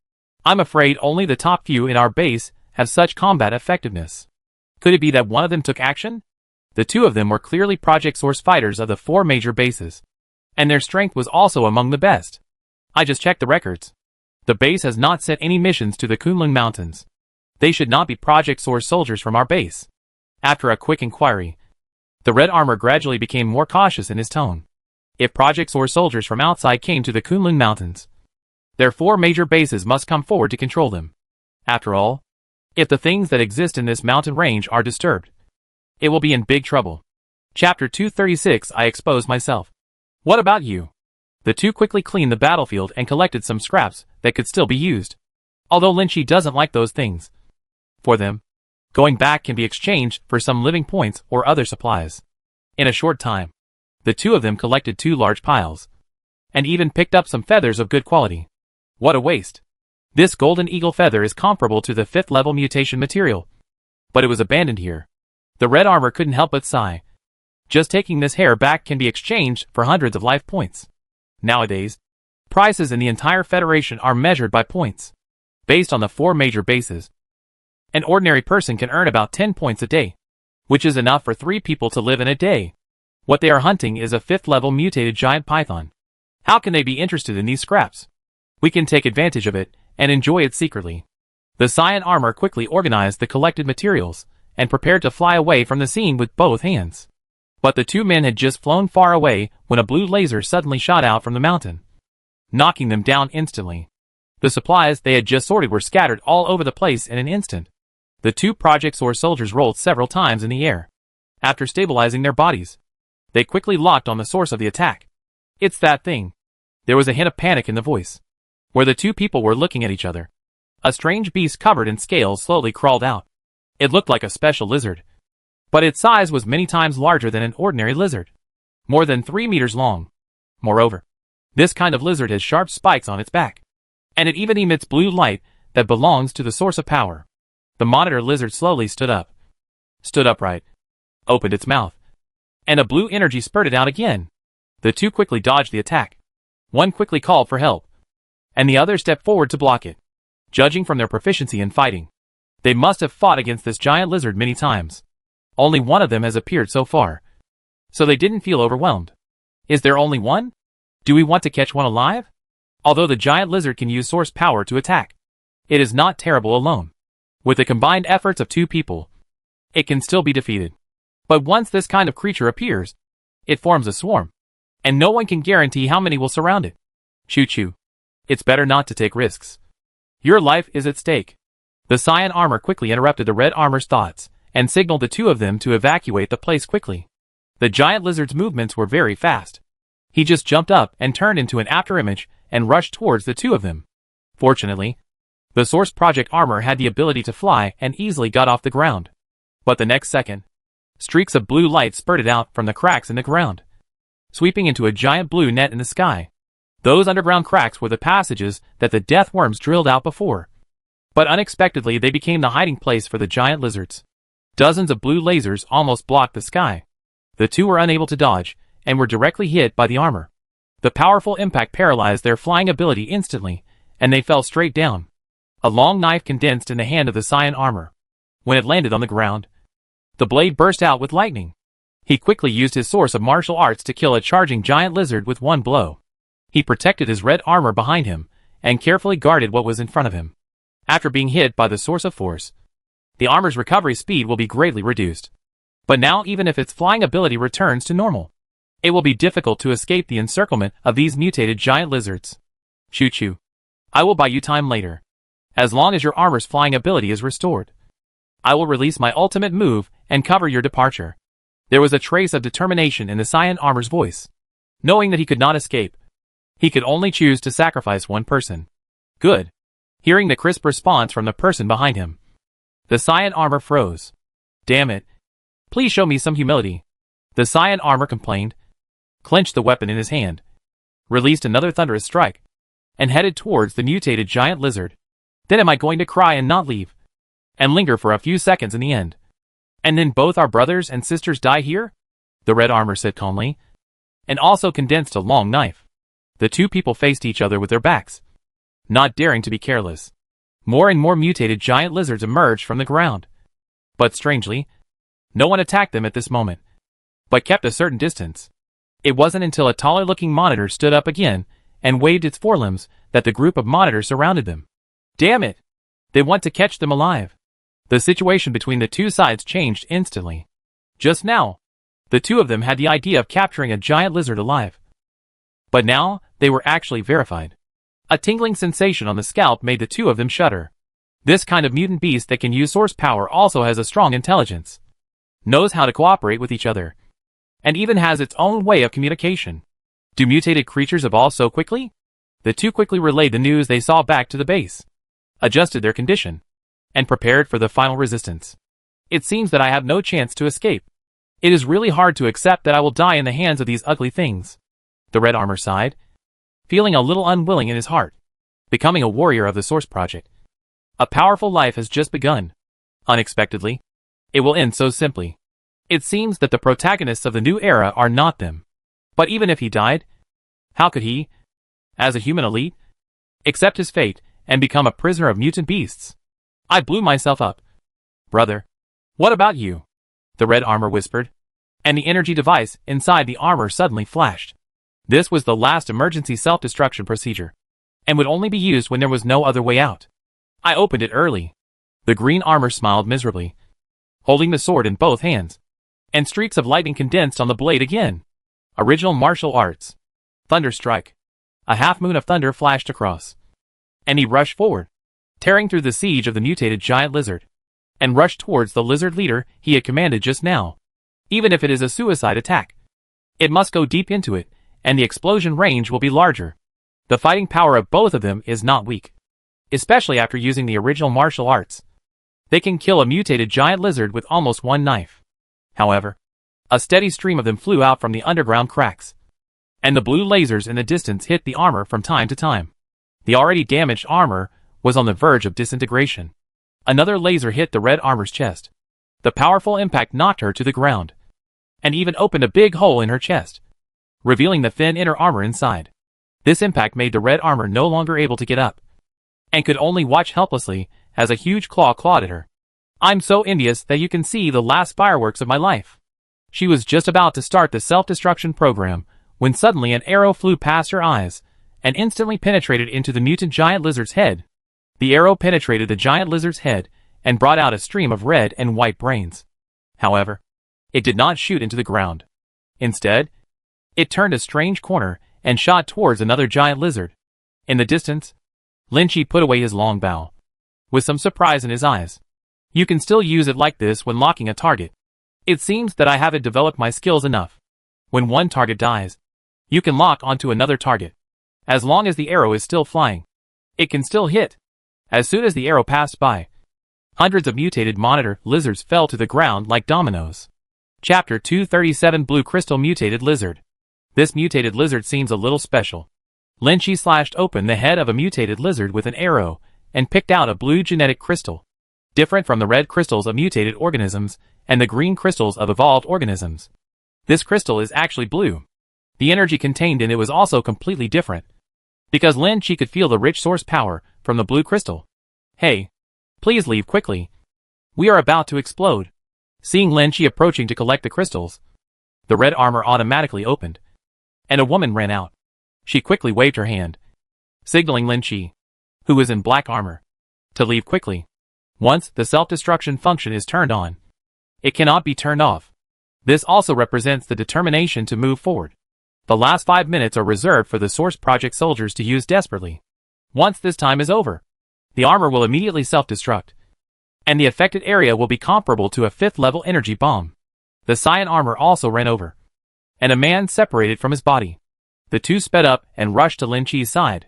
I'm afraid only the top few in our base have such combat effectiveness. Could it be that one of them took action? The two of them were clearly Project Source fighters of the 4 major bases, and their strength was also among the best. I just checked the records. The base has not sent any missions to the Kunlun Mountains. They should not be Project Source soldiers from our base. After a quick inquiry, the red armor gradually became more cautious in his tone. If Project Source soldiers from outside came to the Kunlun Mountains, their 4 major bases must come forward to control them. After all, if the things that exist in this mountain range are disturbed, it will be in big trouble. Chapter 236 I expose myself. What about you? The two quickly cleaned the battlefield and collected some scraps that could still be used. Although Lin Chi doesn't like those things. For them, going back can be exchanged for some living points or other supplies. In a short time, the two of them collected 2 large piles, and even picked up some feathers of good quality. What a waste. This golden eagle feather is comparable to the 5th level mutation material, but it was abandoned here. The red armor couldn't help but sigh. Just taking this hair back can be exchanged for hundreds of life points. Nowadays, prices in the entire Federation are measured by points, based on the 4 major bases. An ordinary person can earn about 10 points a day, which is enough for 3 people to live in a day. What they are hunting is a 5th level mutated giant python. How can they be interested in these scraps? We can take advantage of it and enjoy it secretly. The cyan armor quickly organized the collected materials and prepared to fly away from the scene with both hands. But the 2 men had just flown far away when a blue laser suddenly shot out from the mountain, knocking them down instantly. The supplies they had just sorted were scattered all over the place in an instant. The 2 Project Source soldiers rolled several times in the air. After stabilizing their bodies, they quickly locked on the source of the attack. It's that thing. There was a hint of panic in the voice, where the 2 people were looking at each other. A strange beast covered in scales slowly crawled out. It looked like a special lizard, but its size was many times larger than an ordinary lizard, more than 3 meters long. Moreover, this kind of lizard has sharp spikes on its back, and it even emits blue light that belongs to the source of power. The monitor lizard slowly stood upright, opened its mouth, and a blue energy spurted out again. The 2 quickly dodged the attack. One quickly called for help, and the other stepped forward to block it. Judging from their proficiency in fighting, they must have fought against this giant lizard many times. Only one of them has appeared so far, so they didn't feel overwhelmed. Is there only one? Do we want to catch one alive? Although the giant lizard can use source power to attack, it is not terrible alone. With the combined efforts of 2 people, it can still be defeated. But once this kind of creature appears, it forms a swarm, and no one can guarantee how many will surround it. Choo-choo. It's better not to take risks. Your life is at stake. The cyan armor quickly interrupted the red armor's thoughts, and signaled the 2 of them to evacuate the place quickly. The giant lizard's movements were very fast. He just jumped up and turned into an afterimage and rushed towards the 2 of them. Fortunately, the Source Project armor had the ability to fly and easily got off the ground. But the next second, streaks of blue light spurted out from the cracks in the ground, sweeping into a giant blue net in the sky. Those underground cracks were the passages that the death worms drilled out before. But unexpectedly they became the hiding place for the giant lizards. Dozens of blue lasers almost blocked the sky, The two were unable to dodge, and were directly hit by the armor. The powerful impact paralyzed their flying ability instantly, and they fell straight down. A long knife condensed in the hand of the Saiyan armor. When it landed on the ground, the blade burst out with lightning. He quickly used his source of martial arts to kill a charging giant lizard with one blow. He protected his red armor behind him, and carefully guarded what was in front of him. After being hit by the source of force, the armor's recovery speed will be greatly reduced. But now even if its flying ability returns to normal, it will be difficult to escape the encirclement of these mutated giant lizards. Choo-choo. I will buy you time later. As long as your armor's flying ability is restored, I will release my ultimate move and cover your departure. There was a trace of determination in the Saiyan armor's voice. Knowing that he could not escape, he could only choose to sacrifice one person. Good. Hearing the crisp response from the person behind him, the Saiyan armor froze. Damn it. Please show me some humility. The Saiyan armor complained, clenched the weapon in his hand, released another thunderous strike, and headed towards the mutated giant lizard. Then am I going to cry and not leave? And linger for a few seconds in the end? And then both our brothers and sisters die here? The red armor said calmly, and also condensed a long knife. The two people faced each other with their backs, not daring to be careless. More and more mutated giant lizards emerged from the ground. But strangely, no one attacked them at this moment, but kept a certain distance. It wasn't until a taller-looking monitor stood up again and waved its forelimbs that the group of monitors surrounded them. Damn it! They want to catch them alive. The situation between the two sides changed instantly. Just now, the two of them had the idea of capturing a giant lizard alive. But now, they were actually verified. A tingling sensation on the scalp made the two of them shudder. This kind of mutant beast that can use source power also has a strong intelligence, knows how to cooperate with each other, and even has its own way of communication. Do mutated creatures evolve so quickly? The two quickly relayed the news they saw back to the base, adjusted their condition, and prepared for the final resistance. It seems that I have no chance to escape. It is really hard to accept that I will die in the hands of these ugly things. The red armor sighed, feeling a little unwilling in his heart. Becoming a warrior of the Source Project, a powerful life has just begun. Unexpectedly, it will end so simply. It seems that the protagonists of the new era are not them. But even if he died, how could he, as a human elite, accept his fate and become a prisoner of mutant beasts? I blew myself up. Brother, what about you? The red armor whispered, and the energy device inside the armor suddenly flashed. This was the last emergency self-destruction procedure, and would only be used when there was no other way out. I opened it early. The green armor smiled miserably, holding the sword in both hands, and streaks of lightning condensed on the blade again. Original martial arts. Thunder strike. A half-moon of thunder flashed across, and he rushed forward, tearing through the siege of the mutated giant lizard, and rushed towards the lizard leader he had commanded just now. Even if it is a suicide attack, it must go deep into it, and the explosion range will be larger. The fighting power of both of them is not weak, especially after using the original martial arts. They can kill a mutated giant lizard with almost one knife. However, a steady stream of them flew out from the underground cracks, and the blue lasers in the distance hit the armor from time to time. The already damaged armor was on the verge of disintegration. Another laser hit the red armor's chest. The powerful impact knocked her to the ground, and even opened a big hole in her chest, revealing the thin inner armor inside. This impact made the red armor no longer able to get up, and could only watch helplessly as a huge claw clawed at her. I'm so envious that you can see the last fireworks of my life. She was just about to start the self-destruction program, when suddenly an arrow flew past her eyes, and instantly penetrated into the mutant giant lizard's head. The arrow penetrated the giant lizard's head, and brought out a stream of red and white brains. However, it did not shoot into the ground. Instead, it turned a strange corner, and shot towards another giant lizard. In the distance, Lin Chi put away his long bow, with some surprise in his eyes. You can still use it like this when locking a target. It seems that I haven't developed my skills enough. When one target dies, you can lock onto another target. As long as the arrow is still flying, it can still hit. As soon as the arrow passed by, hundreds of mutated monitor lizards fell to the ground like dominoes. Chapter 237 Blue Crystal Mutated Lizard. This mutated lizard seems a little special. Lin Chi slashed open the head of a mutated lizard with an arrow, and picked out a blue genetic crystal, different from the red crystals of mutated organisms, and the green crystals of evolved organisms. This crystal is actually blue. The energy contained in it was also completely different. Because Lin Chi could feel the rich source power from the blue crystal. Hey, please leave quickly. We are about to explode. Seeing Lin Chi approaching to collect the crystals, the red armor automatically opened, and a woman ran out. She quickly waved her hand, signaling Lin Chi, who was in black armor, to leave quickly. Once the self-destruction function is turned on, it cannot be turned off. This also represents the determination to move forward. The last 5 minutes are reserved for the Source Project soldiers to use desperately. Once this time is over, the armor will immediately self-destruct, and the affected area will be comparable to a 5th level energy bomb. The cyan armor also ran over, and a man separated from his body. The two sped up and rushed to Lin Chi's side.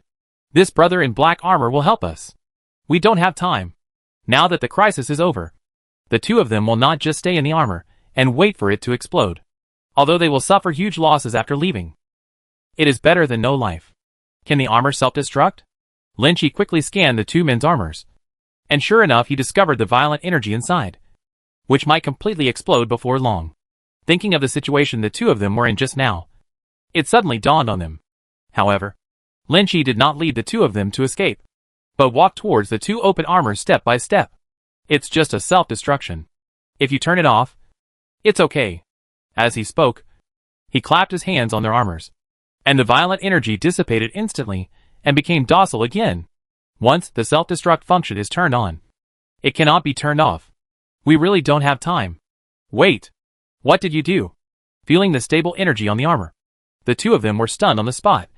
This brother in black armor will help us. We don't have time. Now that the crisis is over, the two of them will not just stay in the armor and wait for it to explode, although they will suffer huge losses after leaving. It is better than no life. Can the armor self-destruct? Lin Chi quickly scanned the two men's armors, and sure enough he discovered the violent energy inside, which might completely explode before long. Thinking of the situation the two of them were in just now, it suddenly dawned on them. However, Lin Chi did not lead the two of them to escape, but walked towards the two open armors step by step. It's just a self-destruction. If you turn it off, it's okay. As he spoke, he clapped his hands on their armors, and the violent energy dissipated instantly and became docile again. Once the self-destruct function is turned on, it cannot be turned off. We really don't have time. Wait. What did you do? Feeling the stable energy on the armor, the two of them were stunned on the spot,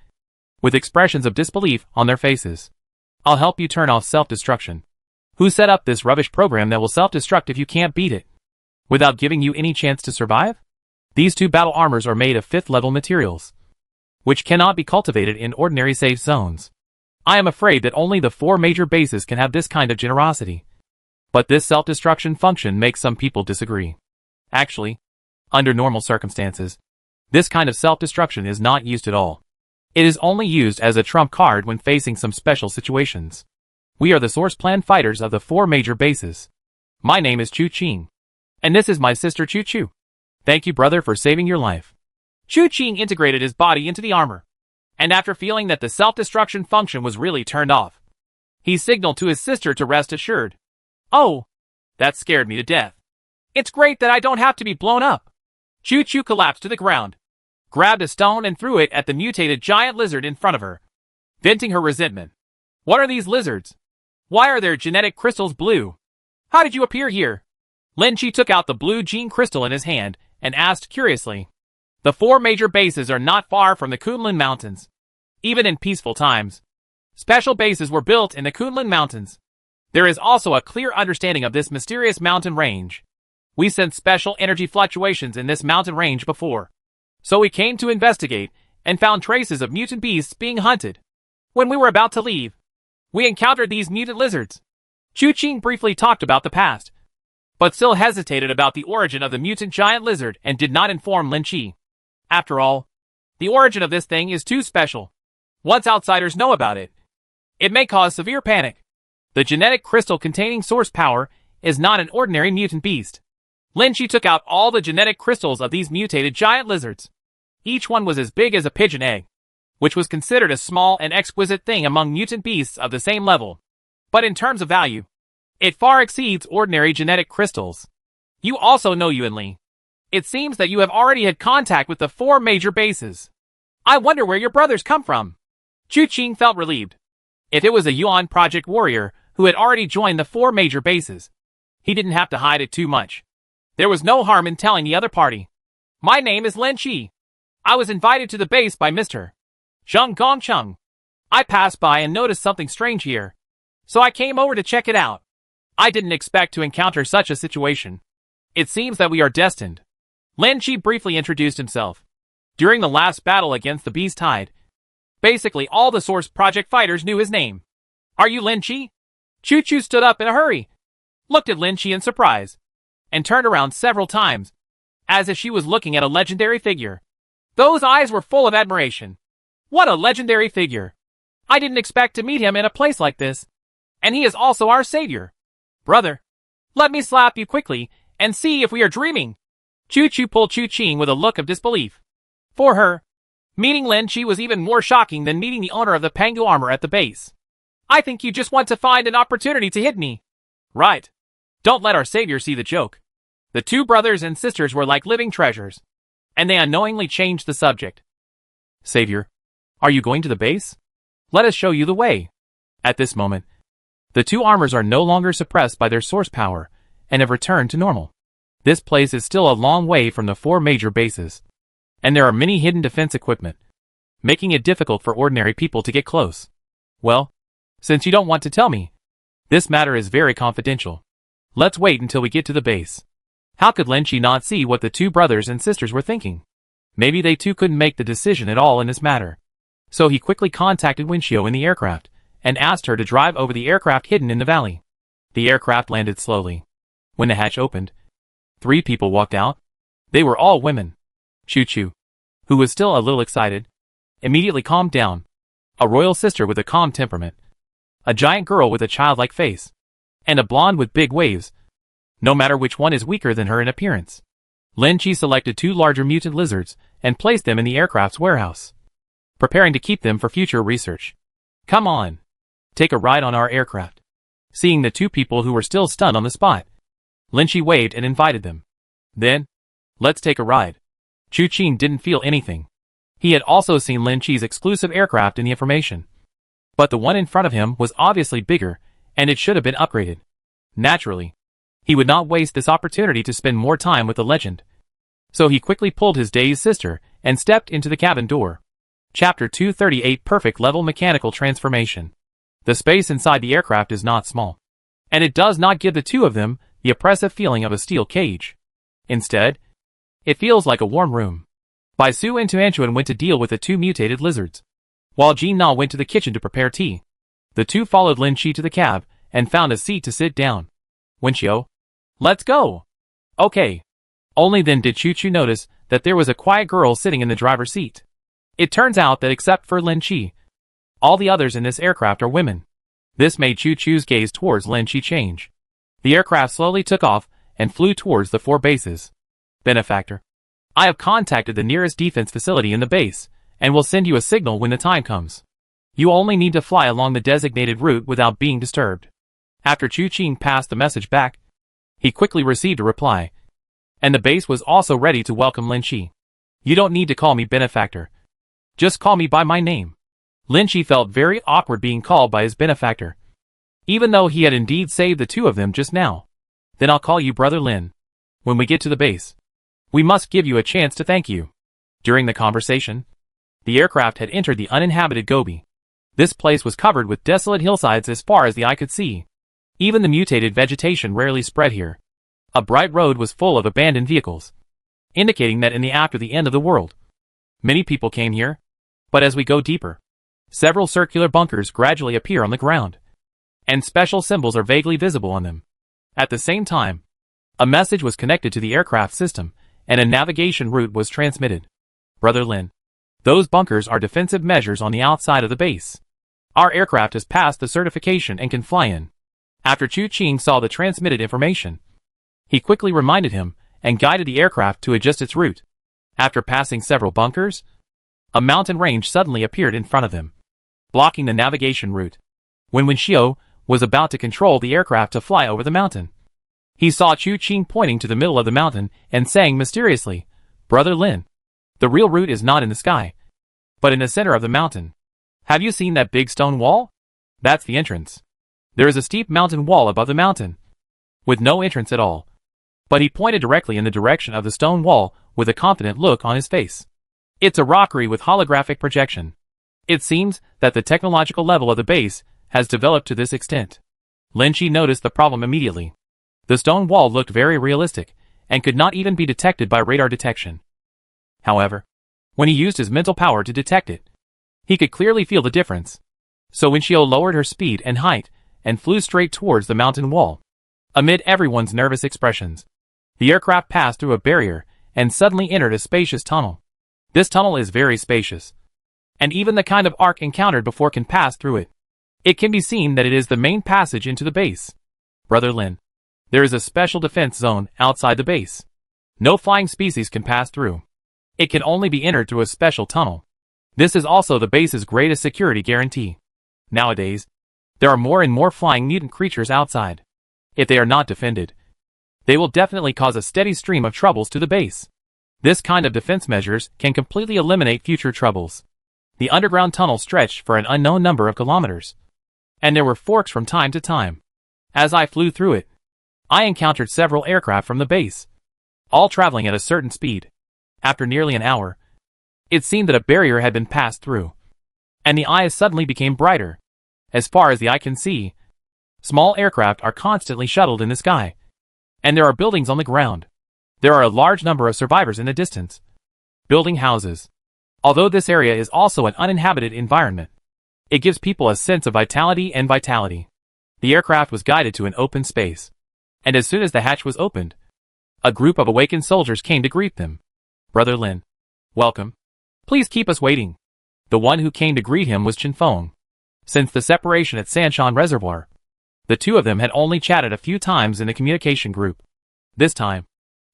with expressions of disbelief on their faces. I'll help you turn off self-destruction. Who set up this rubbish program that will self-destruct if you can't beat it, without giving you any chance to survive? These two battle armors are made of 5th level materials, which cannot be cultivated in ordinary safe zones. I am afraid that only the 4 major bases can have this kind of generosity. But this self-destruction function makes some people disagree. Actually, under normal circumstances, this kind of self-destruction is not used at all. It is only used as a trump card when facing some special situations. We are the source plan fighters of the 4 major bases. My name is Chu Ching, and this is my sister Chu Chu. Thank you, brother, for saving your life. Chu Ching integrated his body into the armor, and after feeling that the self-destruction function was really turned off, he signaled to his sister to rest assured. Oh, that scared me to death. It's great that I don't have to be blown up. Chu Chu collapsed to the ground, grabbed a stone and threw it at the mutated giant lizard in front of her, venting her resentment. What are these lizards? Why are their genetic crystals blue? How did you appear here? Lin Chi took out the blue gene crystal in his hand and asked curiously. The 4 major bases are not far from the Kunlun Mountains. Even in peaceful times, special bases were built in the Kunlun Mountains. There is also a clear understanding of this mysterious mountain range. We sensed special energy fluctuations in this mountain range before, so we came to investigate and found traces of mutant beasts being hunted. When we were about to leave, we encountered these mutant lizards. Chu Ching briefly talked about the past, but still hesitated about the origin of the mutant giant lizard and did not inform Lin Chi. After all, the origin of this thing is too special. Once outsiders know about it, it may cause severe panic. The genetic crystal containing source power is not an ordinary mutant beast. Lin Chi took out all the genetic crystals of these mutated giant lizards. Each one was as big as a pigeon egg, which was considered a small and exquisite thing among mutant beasts of the same level. But in terms of value, it far exceeds ordinary genetic crystals. You also know Yuan Li. It seems that you have already had contact with the 4 major bases. I wonder where your brothers come from. Chu Ching felt relieved. If it was a Yuan Project warrior who had already joined the 4 major bases, he didn't have to hide it too much. There was no harm in telling the other party. My name is Lin Chi. I was invited to the base by Mr. Zheng Gongcheng. I passed by and noticed something strange here, so I came over to check it out. I didn't expect to encounter such a situation. It seems that we are destined. Lin Chi briefly introduced himself. During the last battle against the Beast Tide, basically all the Source Project fighters knew his name. Are you Lin Chi? Chu Chu stood up in a hurry, looked at Lin Chi in surprise, and turned around several times, as if she was looking at a legendary figure. Those eyes were full of admiration. What a legendary figure! I didn't expect to meet him in a place like this. And he is also our savior. Brother, let me slap you quickly and see if we are dreaming. Chu pulled Chu Qing with a look of disbelief. For her, meeting Lin Chi was even more shocking than meeting the owner of the Pangu armor at the base. I think you just want to find an opportunity to hit me. Right. Don't let our savior see the joke. The two brothers and sisters were like living treasures, and they unknowingly changed the subject. Savior, are you going to the base? Let us show you the way. At this moment, the two armors are no longer suppressed by their source power and have returned to normal. This place is still a long way from the four major bases, and there are many hidden defense equipment, making it difficult for ordinary people to get close. Well, since you don't want to tell me, this matter is very confidential. Let's wait until we get to the base. How could Lin Chi not see what the two brothers and sisters were thinking? Maybe they too couldn't make the decision at all in this matter. So he quickly contacted Winchio in the aircraft and asked her to drive over the aircraft hidden in the valley. The aircraft landed slowly. When the hatch opened, 3 people walked out. They were all women. Chu, who was still a little excited, immediately calmed down. A royal sister with a calm temperament. A giant girl with a childlike face. And a blonde with big waves. No matter which one is weaker than her in appearance. Lin Chi selected 2 larger mutant lizards and placed them in the aircraft's warehouse, preparing to keep them for future research. Come on. Take a ride on our aircraft. Seeing the 2 people who were still stunned on the spot, Lin Chi waved and invited them. Then, let's take a ride. Chu Qing didn't feel anything. He had also seen Lin Chi's exclusive aircraft in the information. But the one in front of him was obviously bigger, and it should have been upgraded. Naturally, he would not waste this opportunity to spend more time with the legend. So he quickly pulled his dazed sister and stepped into the cabin door. Chapter 238 Perfect Level Mechanical Transformation. The space inside the aircraft is not small, and it does not give the 2 of them the oppressive feeling of a steel cage. Instead, it feels like a warm room. Bai Su and Tuanchuan went to deal with the 2 mutated lizards, while Jin Na went to the kitchen to prepare tea. The 2 followed Lin Chi to the cab and found a seat to sit down. Winchio, let's go. Okay. Only then did Chu notice that there was a quiet girl sitting in the driver's seat. It turns out that except for Lin Chi, all the others in this aircraft are women. This made Chu's gaze towards Lin Chi change. The aircraft slowly took off and flew towards the 4 bases. Benefactor, I have contacted the nearest defense facility in the base and will send you a signal when the time comes. You only need to fly along the designated route without being disturbed. After Chu Qing passed the message back, he quickly received a reply, and the base was also ready to welcome Lin Chi. You don't need to call me benefactor. Just call me by my name. Lin Chi felt very awkward being called by his benefactor, even though he had indeed saved the 2 of them just now. Then I'll call you Brother Lin. When we get to the base, we must give you a chance to thank you. During the conversation, the aircraft had entered the uninhabited Gobi. This place was covered with desolate hillsides as far as the eye could see. Even the mutated vegetation rarely spread here. A bright road was full of abandoned vehicles, indicating that after the end of the world, many people came here. But as we go deeper, several circular bunkers gradually appear on the ground, and special symbols are vaguely visible on them. At the same time, a message was connected to the aircraft system, and a navigation route was transmitted. Brother Lin, those bunkers are defensive measures on the outside of the base. Our aircraft has passed the certification and can fly in. After Chu Qing saw the transmitted information, he quickly reminded him and guided the aircraft to adjust its route. After passing several bunkers, a mountain range suddenly appeared in front of them, blocking the navigation route. When Winchio was about to control the aircraft to fly over the mountain, he saw Chu Qing pointing to the middle of the mountain and saying mysteriously, Brother Lin, the real route is not in the sky, but in the center of the mountain. Have you seen that big stone wall? That's the entrance. There is a steep mountain wall above the mountain, with no entrance at all. But he pointed directly in the direction of the stone wall with a confident look on his face. It's a rockery with holographic projection. It seems that the technological level of the base has developed to this extent. Lin Chi noticed the problem immediately. The stone wall looked very realistic, and could not even be detected by radar detection. However, when he used his mental power to detect it, he could clearly feel the difference. So Winchio lowered her speed and height, and flew straight towards the mountain wall. Amid everyone's nervous expressions, the aircraft passed through a barrier, and suddenly entered a spacious tunnel. This tunnel is very spacious, and even the kind of arc encountered before can pass through it. It can be seen that it is the main passage into the base. Brother Lin, there is a special defense zone outside the base. No flying species can pass through. It can only be entered through a special tunnel. This is also the base's greatest security guarantee. Nowadays, there are more and more flying mutant creatures outside. If they are not defended, they will definitely cause a steady stream of troubles to the base. This kind of defense measures can completely eliminate future troubles. The underground tunnel stretched for an unknown number of kilometers, and there were forks from time to time. As I flew through it, I encountered several aircraft from the base, all traveling at a certain speed. After nearly an hour, it seemed that a barrier had been passed through, and the eyes suddenly became brighter. As far as the eye can see, small aircraft are constantly shuttled in the sky, and there are buildings on the ground. There are a large number of survivors in the distance, building houses. Although this area is also an uninhabited environment, it gives people a sense of vitality. The aircraft was guided to an open space, and as soon as the hatch was opened, a group of awakened soldiers came to greet them. Brother Lin, welcome. Please keep us waiting. The one who came to greet him was Chen Feng. Since the separation at Sanshan Reservoir, the two of them had only chatted a few times in the communication group. This time,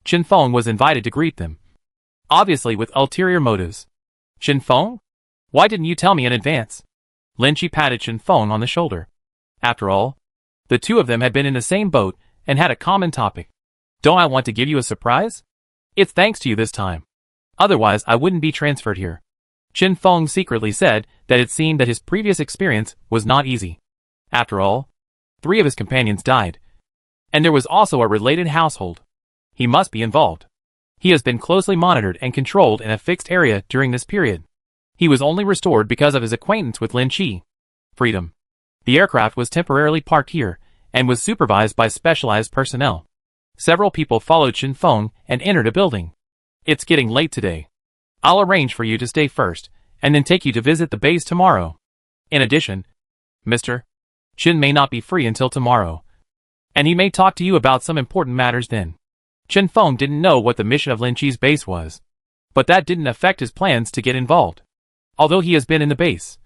Chen Feng was invited to greet them, obviously with ulterior motives. Chen Feng? Why didn't you tell me in advance? Lin Chi patted Chen Feng on the shoulder. After all, the two of them had been in the same boat and had a common topic. Don't I want to give you a surprise? It's thanks to you this time. Otherwise I wouldn't be transferred here. Chen Feng secretly said that it seemed that his previous experience was not easy. After all, 3 of his companions died, and there was also a related household. He must be involved. He has been closely monitored and controlled in a fixed area during this period. He was only restored because of his acquaintance with Lin Chi. Freedom. The aircraft was temporarily parked here and was supervised by specialized personnel. Several people followed Chen Feng and entered a building. It's getting late today. I'll arrange for you to stay first, and then take you to visit the base tomorrow. In addition, Mr. Chen may not be free until tomorrow, and he may talk to you about some important matters then. Chen Feng didn't know what the mission of Lin Chi's base was, but that didn't affect his plans to get involved. Although he has been in the base,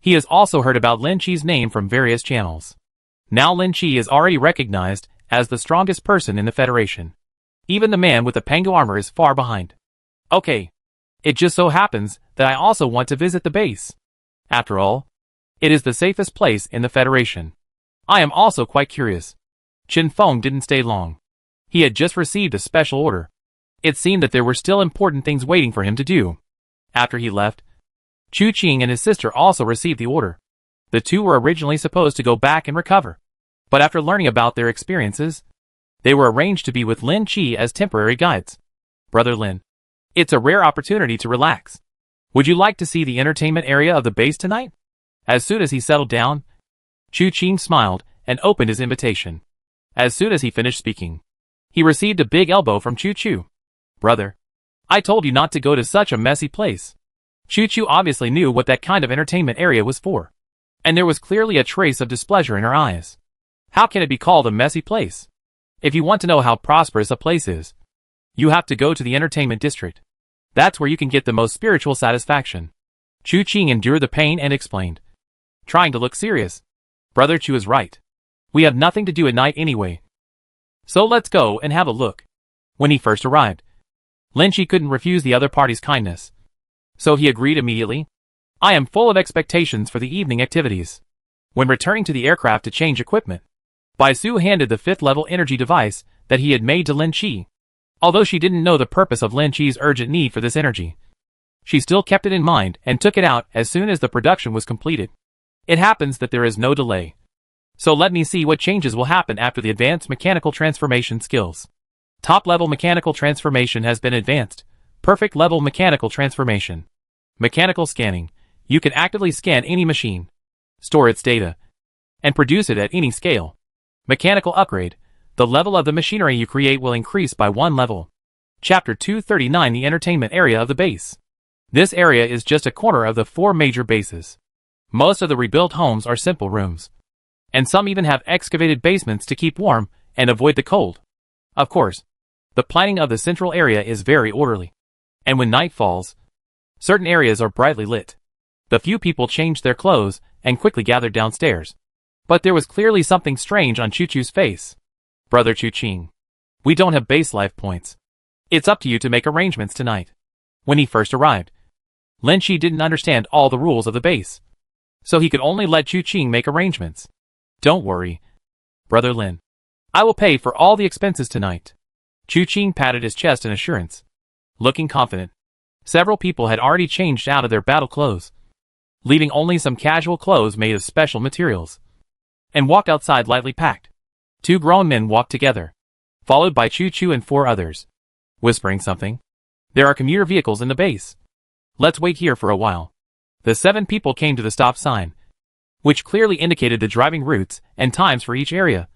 he has also heard about Lin Chi's name from various channels. Now Lin Chi is already recognized as the strongest person in the Federation. Even the man with the Pango armor is far behind. Okay. It just so happens that I also want to visit the base. After all, it is the safest place in the Federation. I am also quite curious. Chen Feng didn't stay long. He had just received a special order. It seemed that there were still important things waiting for him to do. After he left, Chu Qing and his sister also received the order. The two were originally supposed to go back and recover, but after learning about their experiences, they were arranged to be with Lin Chi as temporary guides. Brother Lin, it's a rare opportunity to relax. Would you like to see the entertainment area of the base tonight? As soon as he settled down, Chu Qing smiled and opened his invitation. As soon as he finished speaking, he received a big elbow from Chu Chu. Brother, I told you not to go to such a messy place. Chu Chu obviously knew what that kind of entertainment area was for, and there was clearly a trace of displeasure in her eyes. How can it be called a messy place? If you want to know how prosperous a place is, you have to go to the entertainment district. That's where you can get the most spiritual satisfaction. Chu Qing endured the pain and explained, trying to look serious. Brother Chu is right. We have nothing to do at night anyway, so let's go and have a look. When he first arrived, Lin Chi couldn't refuse the other party's kindness, so he agreed immediately. I am full of expectations for the evening activities. When returning to the aircraft to change equipment, Bai Su handed the 5th level energy device that he had made to Lin Chi. Although she didn't know the purpose of Lin Chi's urgent need for this energy, she still kept it in mind and took it out as soon as the production was completed. It happens that there is no delay, so let me see what changes will happen after the advanced mechanical transformation skills. Top level mechanical transformation has been advanced. Perfect level mechanical transformation. Mechanical scanning. You can actively scan any machine, store its data, and produce it at any scale. Mechanical upgrade. The level of the machinery you create will increase by 1 level. Chapter 239. The entertainment area of the base. This area is just a corner of the 4 major bases. Most of the rebuilt homes are simple rooms, and some even have excavated basements to keep warm and avoid the cold. Of course, the planning of the central area is very orderly, and when night falls, certain areas are brightly lit. The few people changed their clothes and quickly gathered downstairs, but there was clearly something strange on Chu Chu's face. Brother Chu Qing, we don't have base life points. It's up to you to make arrangements tonight. When he first arrived, Lin Shi didn't understand all the rules of the base, so he could only let Chu Qing make arrangements. Don't worry, Brother Lin. I will pay for all the expenses tonight. Chu Qing patted his chest in assurance, looking confident. Several people had already changed out of their battle clothes, leaving only some casual clothes made of special materials, and walked outside lightly packed. Two grown men walked together, followed by Chu Chu and 4 others, whispering something. There are commuter vehicles in the base. Let's wait here for a while. The 7 people came to the stop sign, which clearly indicated the driving routes and times for each area,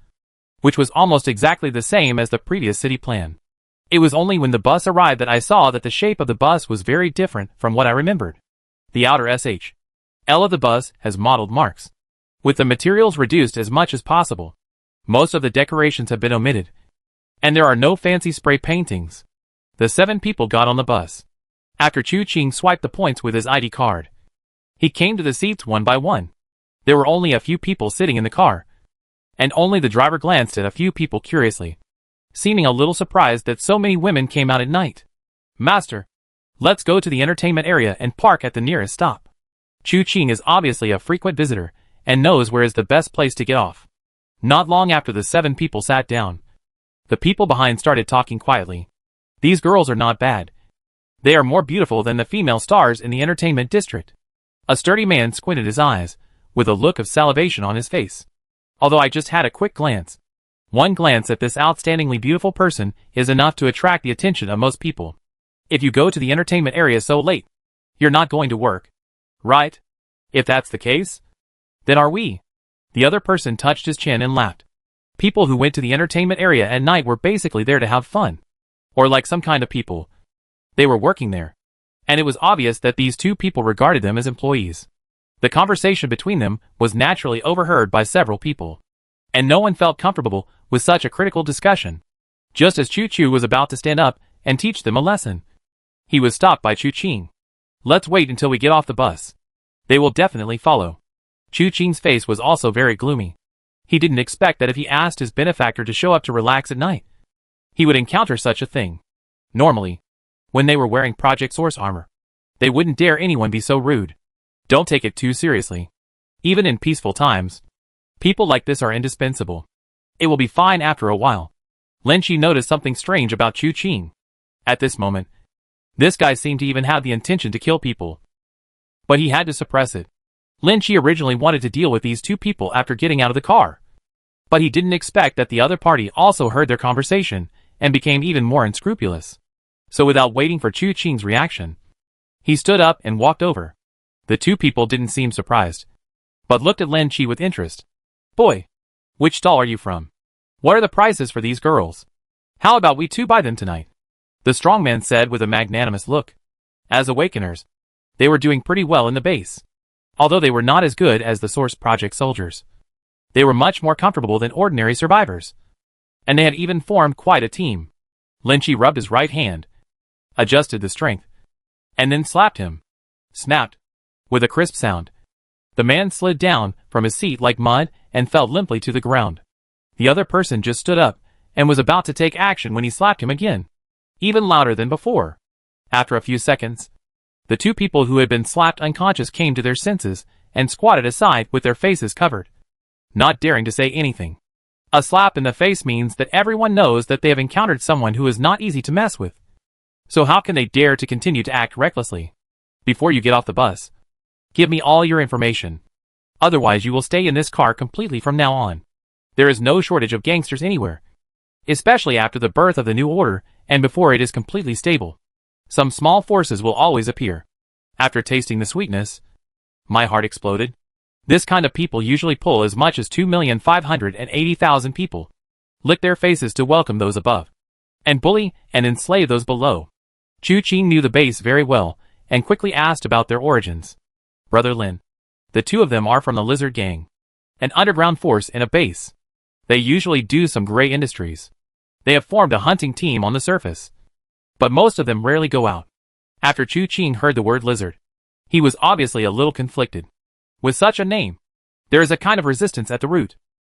which was almost exactly the same as the previous city plan. It was only when the bus arrived that I saw that the shape of the bus was very different from what I remembered. The outer SHL of the bus has mottled marks, with the materials reduced as much as possible. Most of the decorations have been omitted, and there are no fancy spray paintings. The 7 people got on the bus. After Chu Qing swiped the points with his ID card, he came to the seats one by one. There were only a few people sitting in the car, and only the driver glanced at a few people curiously, seeming a little surprised that so many women came out at night. Master, let's go to the entertainment area and park at the nearest stop. Chu Qing is obviously a frequent visitor and knows where is the best place to get off. Not long after the 7 people sat down, the people behind started talking quietly. These girls are not bad. They are more beautiful than the female stars in the entertainment district. A sturdy man squinted his eyes, with a look of salivation on his face. Although I just had a quick glance. One glance at this outstandingly beautiful person is enough to attract the attention of most people. If you go to the entertainment area so late, you're not going to work, right? If that's the case, then are we? The other person touched his chin and laughed. People who went to the entertainment area at night were basically there to have fun. Or like some kind of people. They were working there. And it was obvious that these 2 people regarded them as employees. The conversation between them was naturally overheard by several people, and no one felt comfortable with such a critical discussion. Just as Chu Chu was about to stand up and teach them a lesson, he was stopped by Chu Qing. Let's wait until we get off the bus. They will definitely follow. Chu Qing's face was also very gloomy. He didn't expect that if he asked his benefactor to show up to relax at night, he would encounter such a thing. Normally, when they were wearing Project Source armor, they wouldn't dare anyone be so rude. Don't take it too seriously. Even in peaceful times, people like this are indispensable. It will be fine after a while. Lin Shi noticed something strange about Chu Qing. At this moment, this guy seemed to even have the intention to kill people. But he had to suppress it. Lin Shi originally wanted to deal with these 2 people after getting out of the car. But he didn't expect that the other party also heard their conversation and became even more unscrupulous. So without waiting for Chu Qing's reaction, he stood up and walked over. The 2 people didn't seem surprised, but looked at Lin Shi with interest. Boy, which stall are you from? What are the prices for these girls? How about we 2 buy them tonight? The strong man said with a magnanimous look. As awakeners, they were doing pretty well in the base. Although they were not as good as the Source Project soldiers, they were much more comfortable than ordinary survivors. And they had even formed quite a team. Lin Shi rubbed his right hand, adjusted the strength, and then slapped him. Snapped. With a crisp sound, the man slid down from his seat like mud and fell limply to the ground. The other person just stood up and was about to take action when he slapped him again, even louder than before. After a few seconds, the 2 people who had been slapped unconscious came to their senses and squatted aside with their faces covered, not daring to say anything. A slap in the face means that everyone knows that they have encountered someone who is not easy to mess with. So how can they dare to continue to act recklessly? Before you get off the bus, give me all your information. Otherwise you will stay in this car completely from now on. There is no shortage of gangsters anywhere, especially after the birth of the new order and before it is completely stable. Some small forces will always appear. After tasting the sweetness, my heart exploded. This kind of people usually pull as much as 2,580,000 people, lick their faces to welcome those above, and bully and enslave those below. Chu Qing knew the base very well and quickly asked about their origins. Brother Lin. The 2 of them are from the Lizard Gang, an underground force in a base. They usually do some gray industries. They have formed a hunting team on the surface, but most of them rarely go out. After Chu Qing heard the word lizard, he was obviously a little conflicted. With such a name, there is a kind of resistance at the root.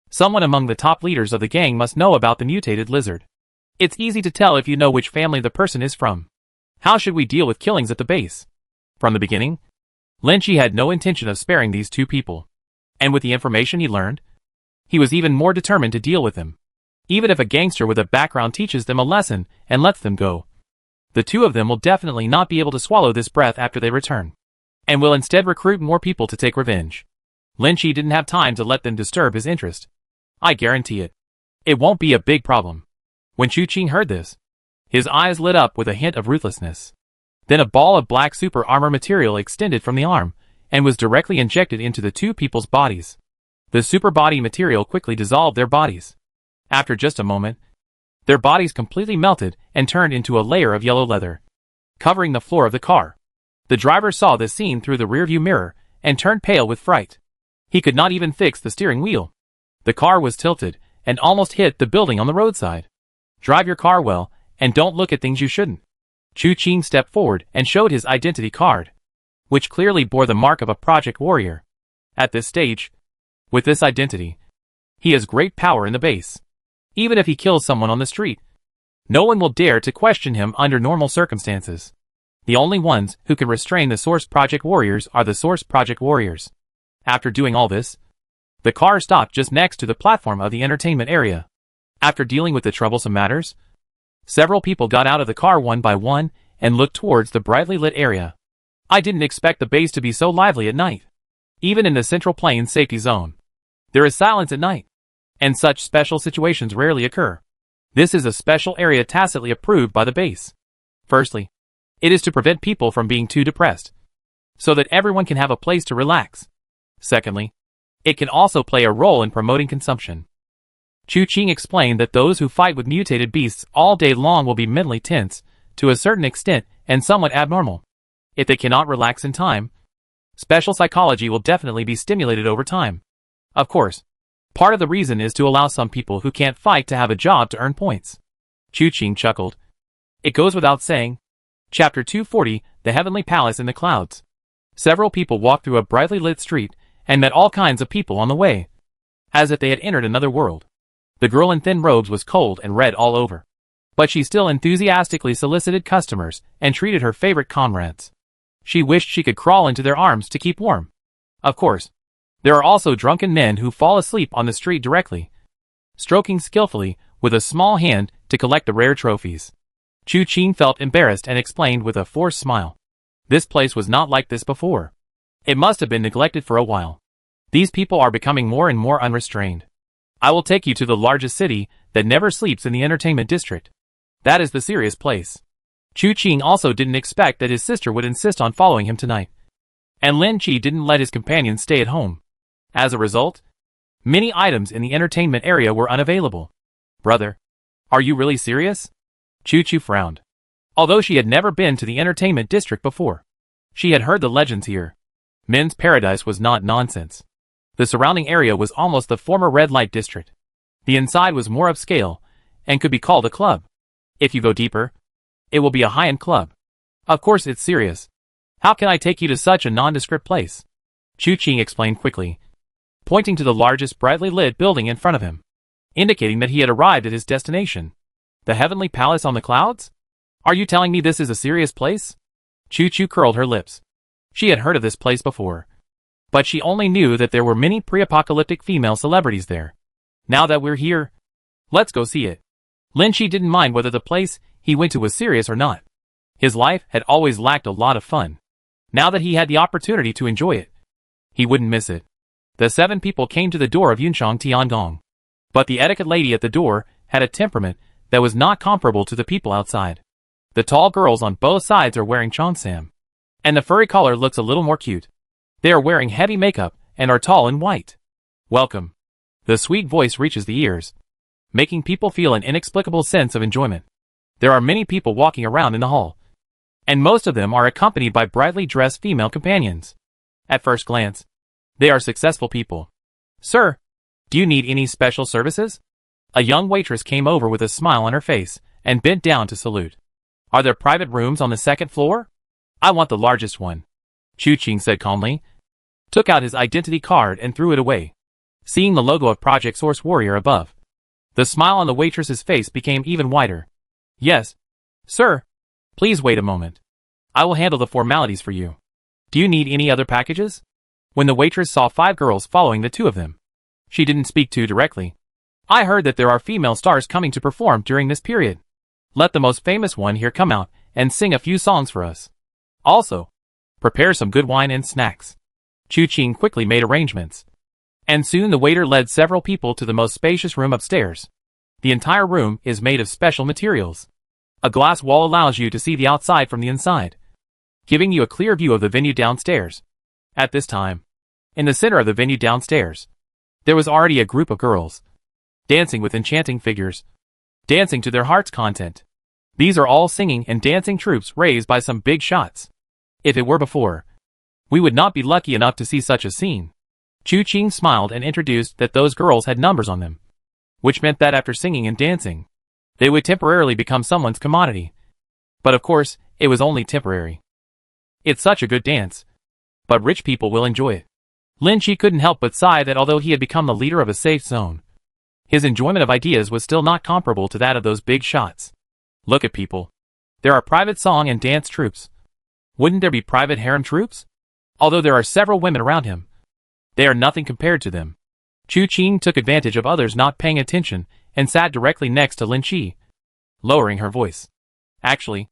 Someone among the top leaders of the gang must know about the mutated lizard. It's easy to tell if you know which family the person is from. How should we deal with killings at the base? From the beginning, Lin Chi had no intention of sparing these two people. And with the information he learned, he was even more determined to deal with them. Even if a gangster with a background teaches them a lesson and lets them go, the two of them will definitely not be able to swallow this breath after they return, and will instead recruit more people to take revenge. Lin Chi didn't have time to let them disturb his interest. I guarantee it. It won't be a big problem. When Chu Qing heard this, his eyes lit up with a hint of ruthlessness. Then a ball of black super armor material extended from the arm, and was directly injected into the two people's bodies. The super body material quickly dissolved their bodies. After just a moment, their bodies completely melted and turned into a layer of yellow leather, covering the floor of the car. The driver saw this scene through the rearview mirror and turned pale with fright. He could not even fix the steering wheel. The car was tilted and almost hit the building on the roadside. Drive your car well and don't look at things you shouldn't. Chu Qing stepped forward and showed his identity card, which clearly bore the mark of a Project Warrior. At this stage, with this identity, he has great power in the base. Even if he kills someone on the street, no one will dare to question him under normal circumstances. The only ones who can restrain the Source Project Warriors are the Source Project Warriors. After doing all this, the car stopped just next to the platform of the entertainment area. After dealing with the troublesome matters, several people got out of the car one by one and looked towards the brightly lit area. I didn't expect the base to be so lively at night. Even in the Central Plains safety zone, there is silence at night, and such special situations rarely occur. This is a special area tacitly approved by the base. Firstly, it is to prevent people from being too depressed, so that everyone can have a place to relax. Secondly, it can also play a role in promoting consumption. Chu Qing explained that those who fight with mutated beasts all day long will be mentally tense, to a certain extent, and somewhat abnormal. If they cannot relax in time, special psychology will definitely be stimulated over time. Of course, part of the reason is to allow some people who can't fight to have a job to earn points. Chu Qing chuckled. It goes without saying. Chapter 240, The Heavenly Palace in the Clouds. Several people walked through a brightly lit street and met all kinds of people on the way, as if they had entered another world. The girl in thin robes was cold and red all over, but she still enthusiastically solicited customers and treated her favorite comrades. She wished she could crawl into their arms to keep warm. Of course, there are also drunken men who fall asleep on the street directly, stroking skillfully with a small hand to collect the rare trophies. Chu Qing felt embarrassed and explained with a forced smile. This place was not like this before. It must have been neglected for a while. These people are becoming more and more unrestrained. I will take you to the largest city that never sleeps in the entertainment district. That is the serious place. Chu Qing also didn't expect that his sister would insist on following him tonight. And Lin Chi didn't let his companions stay at home. As a result, many items in the entertainment area were unavailable. Brother, are you really serious? Chu Chu frowned. Although she had never been to the entertainment district before, she had heard the legends here. Men's paradise was not nonsense. The surrounding area was almost the former red light district. The inside was more upscale, and could be called a club. If you go deeper, it will be a high-end club. Of course it's serious. How can I take you to such a nondescript place? Chu Qing explained quickly, pointing to the largest brightly lit building in front of him, indicating that he had arrived at his destination. The Heavenly Palace on the Clouds? Are you telling me this is a serious place? Chu Chu curled her lips. She had heard of this place before, but she only knew that there were many pre-apocalyptic female celebrities there. Now that we're here, let's go see it. Lin Chi didn't mind whether the place he went to was serious or not. His life had always lacked a lot of fun. Now that he had the opportunity to enjoy it, he wouldn't miss it. The 7 people came to the door of Yunchang Tiangong, but the etiquette lady at the door had a temperament that was not comparable to the people outside. The tall girls on both sides are wearing cheongsam, and the furry collar looks a little more cute. They are wearing heavy makeup and are tall and white. Welcome. The sweet voice reaches the ears, making people feel an inexplicable sense of enjoyment. There are many people walking around in the hall, and most of them are accompanied by brightly dressed female companions. At first glance, they are successful people. Sir, do you need any special services? A young waitress came over with a smile on her face and bent down to salute. Are there private rooms on the 2nd floor? I want the largest one. Chu Qing said calmly, took out his identity card and threw it away, seeing the logo of Project Source Warrior above. The smile on the waitress's face became even wider. Yes. Sir. Please wait a moment. I will handle the formalities for you. Do you need any other packages? When the waitress saw 5 girls following the 2 of them, she didn't speak too directly. I heard that there are female stars coming to perform during this period. Let the most famous one here come out and sing a few songs for us. Also, prepare some good wine and snacks. Chu Qing quickly made arrangements. And soon the waiter led several people to the most spacious room upstairs. The entire room is made of special materials. A glass wall allows you to see the outside from the inside, giving you a clear view of the venue downstairs. At this time, in the center of the venue downstairs, there was already a group of girls, dancing with enchanting figures, dancing to their heart's content. These are all singing and dancing troops raised by some big shots. If it were before, we would not be lucky enough to see such a scene. Chu Qing smiled and introduced that those girls had numbers on them, which meant that after singing and dancing, they would temporarily become someone's commodity. But of course, it was only temporary. It's such a good dance, but rich people will enjoy it. Lin Chi couldn't help but sigh that although he had become the leader of a safe zone, his enjoyment of ideas was still not comparable to that of those big shots. Look at people. There are private song and dance troops. Wouldn't there be private harem troops? Although there are several women around him, they are nothing compared to them. Chu Qing took advantage of others not paying attention and sat directly next to Lin Chi, lowering her voice. Actually,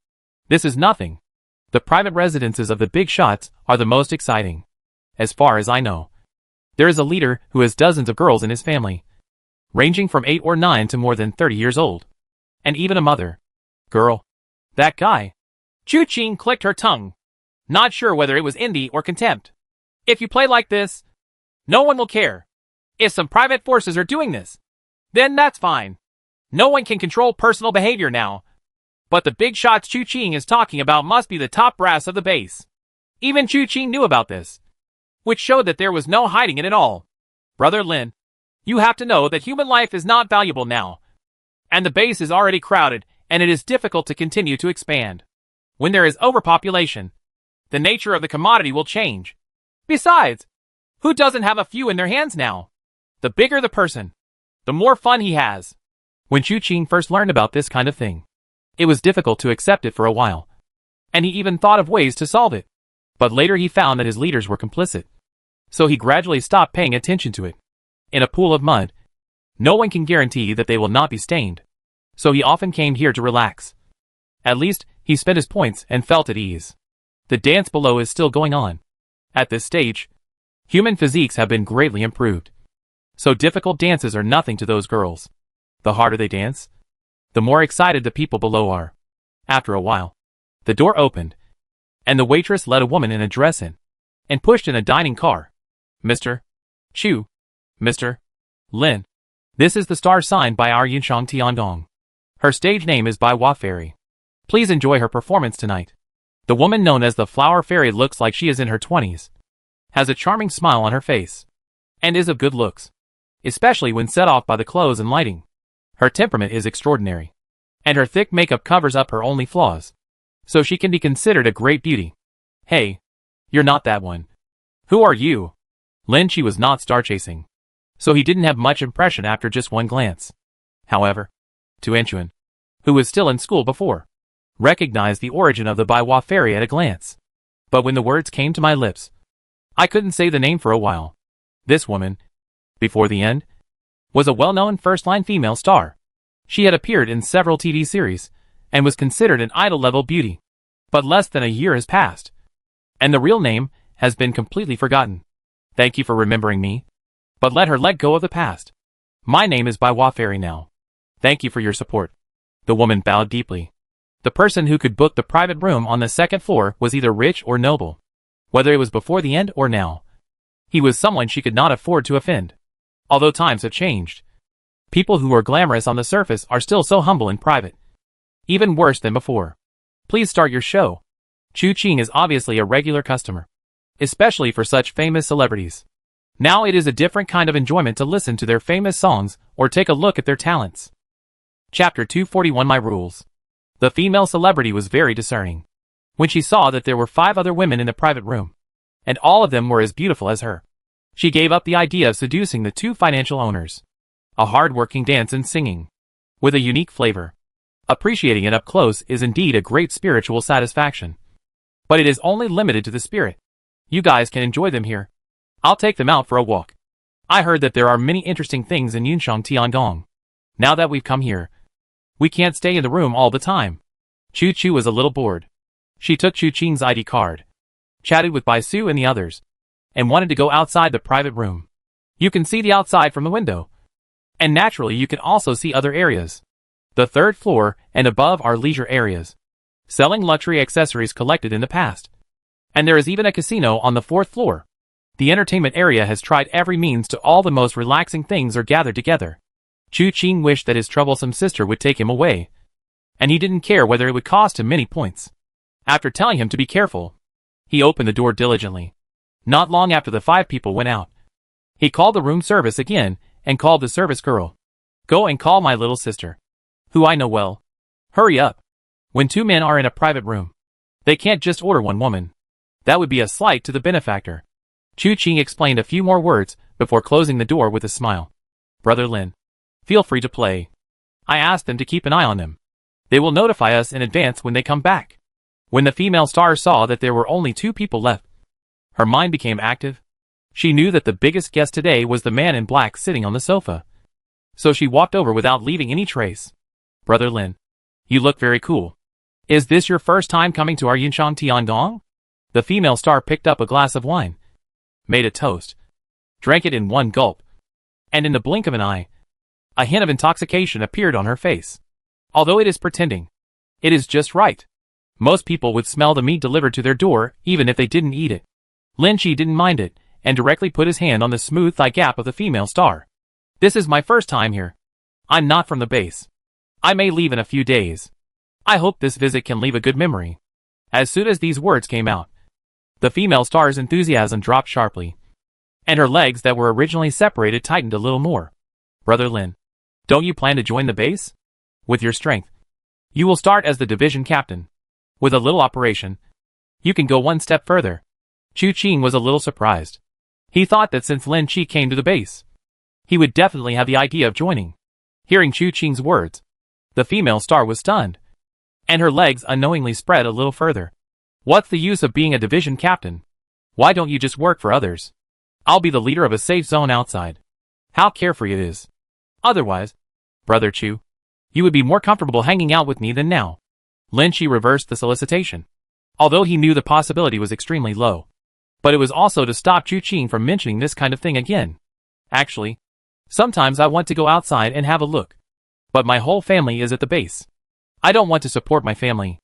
this is nothing. The private residences of the big shots are the most exciting. As far as I know, there is a leader who has dozens of girls in his family, ranging from 8 or 9 to more than 30 years old. And even a mother. Girl. That guy. Chu Qing clicked her tongue, not sure whether it was envy or contempt. If you play like this, no one will care. If some private forces are doing this, then that's fine. No one can control personal behavior now. But the big shots Chu Qing is talking about must be the top brass of the base. Even Chu Qing knew about this, which showed that there was no hiding it at all. Brother Lin, you have to know that human life is not valuable now. And the base is already crowded, and it is difficult to continue to expand. When there is overpopulation, the nature of the commodity will change. Besides, who doesn't have a few in their hands now? The bigger the person, the more fun he has. When Chu Qing first learned about this kind of thing, it was difficult to accept it for a while, and he even thought of ways to solve it. But later he found that his leaders were complicit, so he gradually stopped paying attention to it. In a pool of mud, no one can guarantee that they will not be stained, so he often came here to relax. At least, he spent his points and felt at ease. The dance below is still going on. At this stage, human physiques have been greatly improved, so difficult dances are nothing to those girls. The harder they dance, the more excited the people below are. After a while, the door opened, and the waitress let a woman in a dress in, and pushed in a dining car. Mr. Chu. Mr. Lin. This is the star signed by our Yunshang Tiandong. Her stage name is Bai Hua Fairy. Please enjoy her performance tonight. The woman known as the Flower Fairy looks like she is in her 20s, has a charming smile on her face, and is of good looks, especially when set off by the clothes and lighting. Her temperament is extraordinary, and her thick makeup covers up her only flaws, so she can be considered a great beauty. Hey, you're not that one. Who are you? Lin Chi was not star-chasing, so he didn't have much impression after just one glance. However, Tu Enchuan, who was still in school before, recognized the origin of the Bai Hua Fairy at a glance. But when the words came to my lips, I couldn't say the name for a while. This woman, before the end, was a well-known first-line female star. She had appeared in several TV series, and was considered an idol-level beauty. But less than a year has passed, and the real name has been completely forgotten. Thank you for remembering me, but let her let go of the past. My name is Bai Hua Fairy now. Thank you for your support. The woman bowed deeply. The person who could book the private room on the second floor was either rich or noble. Whether it was before the end or now, he was someone she could not afford to offend. Although times have changed, people who are glamorous on the surface are still so humble in private. Even worse than before. Please start your show. Chu Qing is obviously a regular customer, especially for such famous celebrities. Now it is a different kind of enjoyment to listen to their famous songs or take a look at their talents. Chapter 241 My Rules. The female celebrity was very discerning. When she saw that there were 5 other women in the private room, and all of them were as beautiful as her, she gave up the idea of seducing the 2 financial owners. A hard-working dance and singing, with a unique flavor, Appreciating it up close is indeed a great spiritual satisfaction. But it is only limited to the spirit. You guys can enjoy them here. I'll take them out for a walk. I heard that there are many interesting things in Yunshang Tiangong. Now that we've come here, we can't stay in the room all the time. Chu Chu was a little bored. She took Chu Qing's ID card, chatted with Bai Su and the others, and wanted to go outside the private room. You can see the outside from the window. And naturally you can also see other areas. The third floor and above are leisure areas, selling luxury accessories collected in the past. And there is even a casino on the fourth floor. The entertainment area has tried every means to all the most relaxing things are gathered together. Chu Qing wished that his troublesome sister would take him away, and he didn't care whether it would cost him many points. After telling him to be careful, he opened the door diligently. Not long after the 5 people went out, he called the room service again and called the service girl. Go and call my little sister, who I know well. Hurry up. When 2 men are in a private room, they can't just order 1 woman. That would be a slight to the benefactor. Chu Qing explained a few more words before closing the door with a smile. Brother Lin, feel free to play. I asked them to keep an eye on them. They will notify us in advance when they come back. When the female star saw that there were only 2 people left, her mind became active. She knew that the biggest guest today was the man in black sitting on the sofa. So she walked over without leaving any trace. Brother Lin, you look very cool. Is this your first time coming to our Yunshang Tiangong? The female star picked up a glass of wine, made a toast, drank it in 1 gulp, and in the blink of an eye, a hint of intoxication appeared on her face. Although it is pretending, it is just right. Most people would smell the meat delivered to their door even if they didn't eat it. Lin Chi didn't mind it, and directly put his hand on the smooth thigh gap of the female star. This is my first time here. I'm not from the base. I may leave in a few days. I hope this visit can leave a good memory. As soon as these words came out, the female star's enthusiasm dropped sharply, and her legs that were originally separated tightened a little more. Brother Lin, don't you plan to join the base? With your strength, you will start as the division captain. With a little operation, you can go 1 step further. Chu Qing was a little surprised. He thought that since Lin Chi came to the base, he would definitely have the idea of joining. Hearing Chu Qing's words, the female star was stunned, and her legs unknowingly spread a little further. What's the use of being a division captain? Why don't you just work for others? I'll be the leader of a safe zone outside. How carefree it is. Otherwise, Brother Chu, you would be more comfortable hanging out with me than now. Lin Chi reversed the solicitation, although he knew the possibility was extremely low. But it was also to stop Chu Qing from mentioning this kind of thing again. Actually, sometimes I want to go outside and have a look. But my whole family is at the base. I don't want to support my family.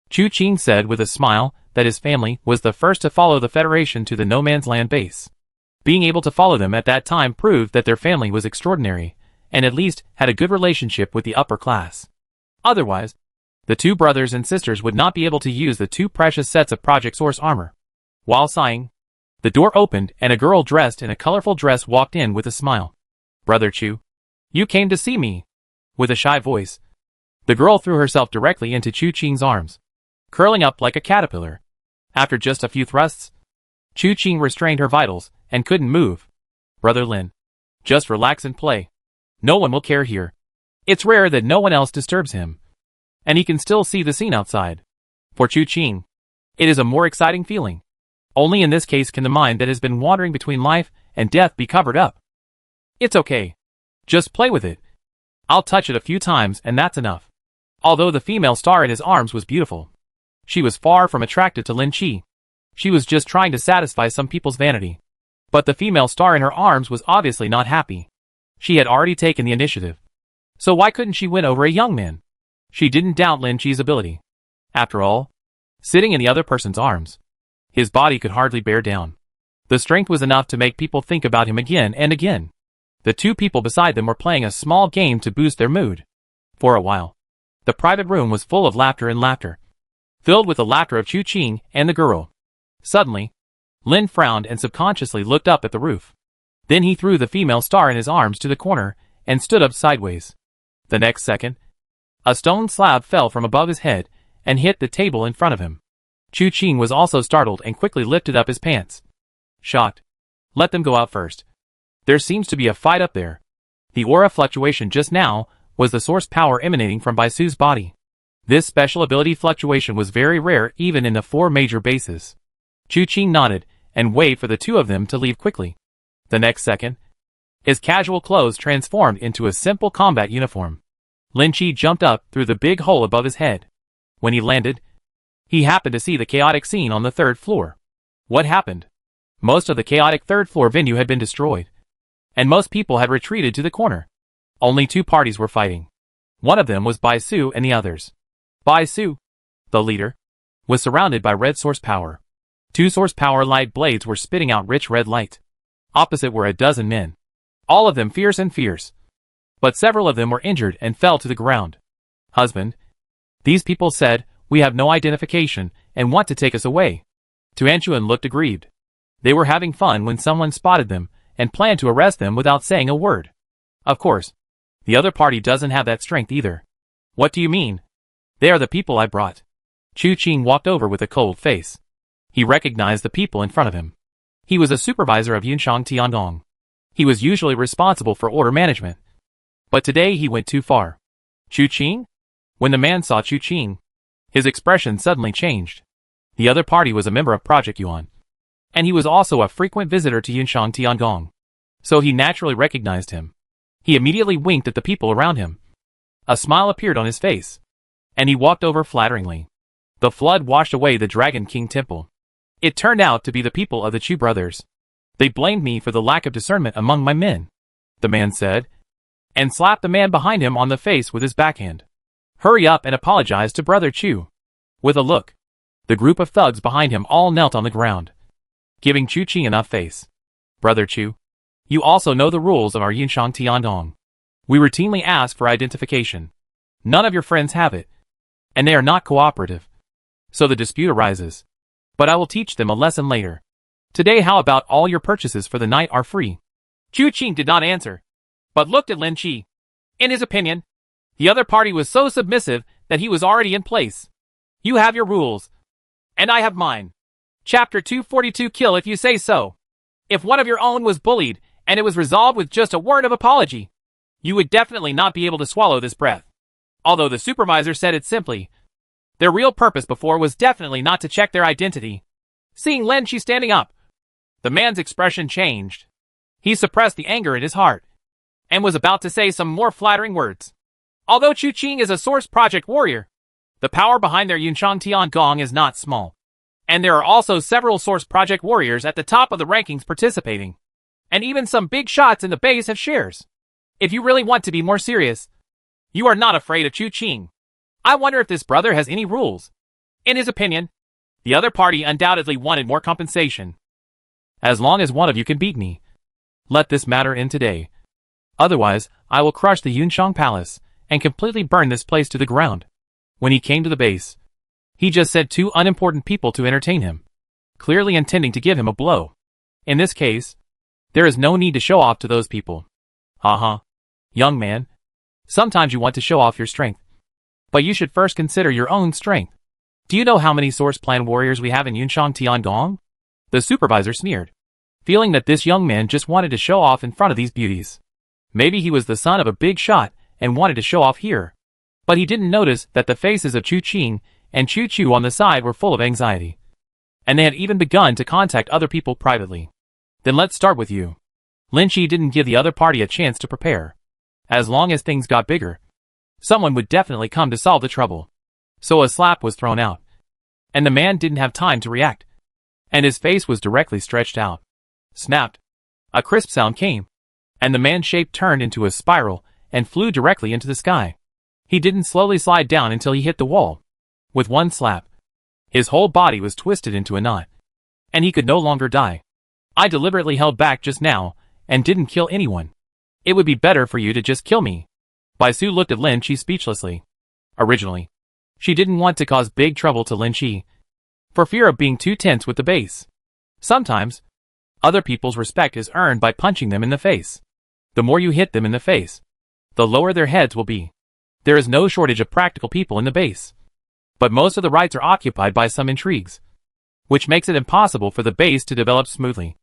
Chu Qing said with a smile that his family was the first to follow the Federation to the No Man's Land base. Being able to follow them at that time proved that their family was extraordinary, and at least had a good relationship with the upper class. Otherwise, the 2 brothers and sisters would not be able to use the 2 precious sets of Project Source armor. While sighing, the door opened and a girl dressed in a colorful dress walked in with a smile. Brother Chu, you came to see me. With a shy voice, the girl threw herself directly into Chu Qing's arms, curling up like a caterpillar. After just a few thrusts, Chu Qing restrained her vitals and couldn't move. Brother Lin, just relax and play. No one will care here. It's rare that no one else disturbs him, and he can still see the scene outside. For Chu Qing, it is a more exciting feeling. Only in this case can the mind that has been wandering between life and death be covered up. It's okay. Just play with it. I'll touch it a few times and that's enough. Although the female star in his arms was beautiful, she was far from attracted to Lin Chi. She was just trying to satisfy some people's vanity. But the female star in her arms was obviously not happy. She had already taken the initiative. So why couldn't she win over a young man? She didn't doubt Lin Chi's ability. After all, sitting in the other person's arms, his body could hardly bear down. The strength was enough to make people think about him again and again. The 2 people beside them were playing a small game to boost their mood. For a while, the private room was full of laughter and laughter, filled with the laughter of Chu Qing and the girl. Suddenly, Lin frowned and subconsciously looked up at the roof. Then he threw the female star in his arms to the corner and stood up sideways. The next second, a stone slab fell from above his head and hit the table in front of him. Chu Qing was also startled and quickly lifted up his pants. Shocked. Let them go out first. There seems to be a fight up there. The aura fluctuation just now was the source power emanating from Bai Su's body. This special ability fluctuation was very rare even in the 4 major bases. Chu-Ching nodded and waved for the two of them to leave quickly. The next second, his casual clothes transformed into a simple combat uniform. Lin Chi jumped up through the big hole above his head. When he landed, he happened to see the chaotic scene on the 3rd floor. What happened? Most of the chaotic 3rd floor venue had been destroyed, and most people had retreated to the corner. Only 2 parties were fighting. One of them was Bai Su and the others. Bai Su, the leader, was surrounded by red source power. 2 source power light blades were spitting out rich red light. Opposite were a dozen men, all of them fierce and fierce. But several of them were injured and fell to the ground. Husband, these people said, we have no identification and want to take us away. Tuanchuan looked aggrieved. They were having fun when someone spotted them and planned to arrest them without saying a word. Of course, the other party doesn't have that strength either. What do you mean? They are the people I brought. Chu-Ching walked over with a cold face. He recognized the people in front of him. He was a supervisor of Yunshang Tiangong. He was usually responsible for order management. But today he went too far. Chu-Ching? When the man saw Chu-Ching, his expression suddenly changed. The other party was a member of Project Yuan, and he was also a frequent visitor to Yunshang Tiangong. So he naturally recognized him. He immediately winked at the people around him. A smile appeared on his face, and he walked over flatteringly. The flood washed away the Dragon King Temple. It turned out to be the people of the Chu brothers. They blamed me for the lack of discernment among my men, the man said, and slapped the man behind him on the face with his backhand. Hurry up and apologize to Brother Chu. With a look, the group of thugs behind him all knelt on the ground, giving Chu-Ching enough face. Brother Chu, you also know the rules of our Yunshang Tiangong. We routinely ask for identification. None of your friends have it, and they are not cooperative. So the dispute arises. But I will teach them a lesson later. Today, how about all your purchases for the night are free? Chu-Ching did not answer, but looked at Lin Chi. In his opinion, the other party was so submissive that he was already in place. You have your rules, and I have mine. Chapter 242. Kill if you say so. If one of your own was bullied, and it was resolved with just a word of apology, you would definitely not be able to swallow this breath. Although the supervisor said it simply, their real purpose before was definitely not to check their identity. Seeing Lin Chi standing up, the man's expression changed. He suppressed the anger in his heart, and was about to say some more flattering words. Although Chu-Ching is a Source Project warrior, the power behind their Yunshang Tiangong is not small. And there are also several Source Project warriors at the top of the rankings participating. And even some big shots in the base have shares. If you really want to be more serious, you are not afraid of Chu-Ching. I wonder if this brother has any rules. In his opinion, the other party undoubtedly wanted more compensation. As long as one of you can beat me, let this matter end today. Otherwise, I will crush the Yunshang Palace and completely burn this place to the ground. When he came to the base, he just said 2 unimportant people to entertain him, clearly intending to give him a blow. In this case, there is no need to show off to those people. Haha. Young man, sometimes you want to show off your strength, but you should first consider your own strength. Do you know how many Source Plan warriors we have in Yunshang Tiangong? The supervisor sneered, feeling that this young man just wanted to show off in front of these beauties. Maybe he was the son of a big shot and wanted to show off here. But he didn't notice that the faces of Chu-Ching and Chu-Chu on the side were full of anxiety. And they had even begun to contact other people privately. Then let's start with you. Lin Chi didn't give the other party a chance to prepare. As long as things got bigger, someone would definitely come to solve the trouble. So a slap was thrown out, and the man didn't have time to react, and his face was directly stretched out. Snapped. A crisp sound came, and the man's shape turned into a spiral and flew directly into the sky. He didn't slowly slide down until he hit the wall. With one slap, his whole body was twisted into a knot, and he could no longer die. I deliberately held back just now and didn't kill anyone. It would be better for you to just kill me. Bai Su looked at Lin Chi speechlessly. Originally, she didn't want to cause big trouble to Lin Chi, for fear of being too tense with the base. Sometimes, other people's respect is earned by punching them in the face. The more you hit them in the face, the lower their heads will be. There is no shortage of practical people in the base, but most of the rights are occupied by some intrigues, which makes it impossible for the base to develop smoothly.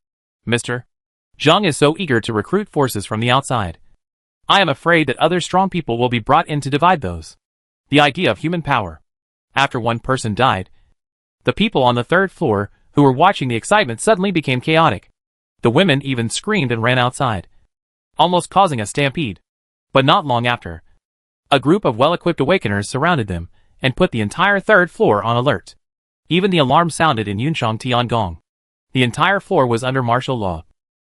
Mr. Zhang is so eager to recruit forces from the outside. I am afraid that other strong people will be brought in to divide those. The idea of human power. After one person died, the people on the third floor, who were watching the excitement, suddenly became chaotic. The women even screamed and ran outside, almost causing a stampede. But not long after, a group of well-equipped awakeners surrounded them and put the entire third floor on alert. Even the alarm sounded in Yunchang Tiangong. The entire floor was under martial law,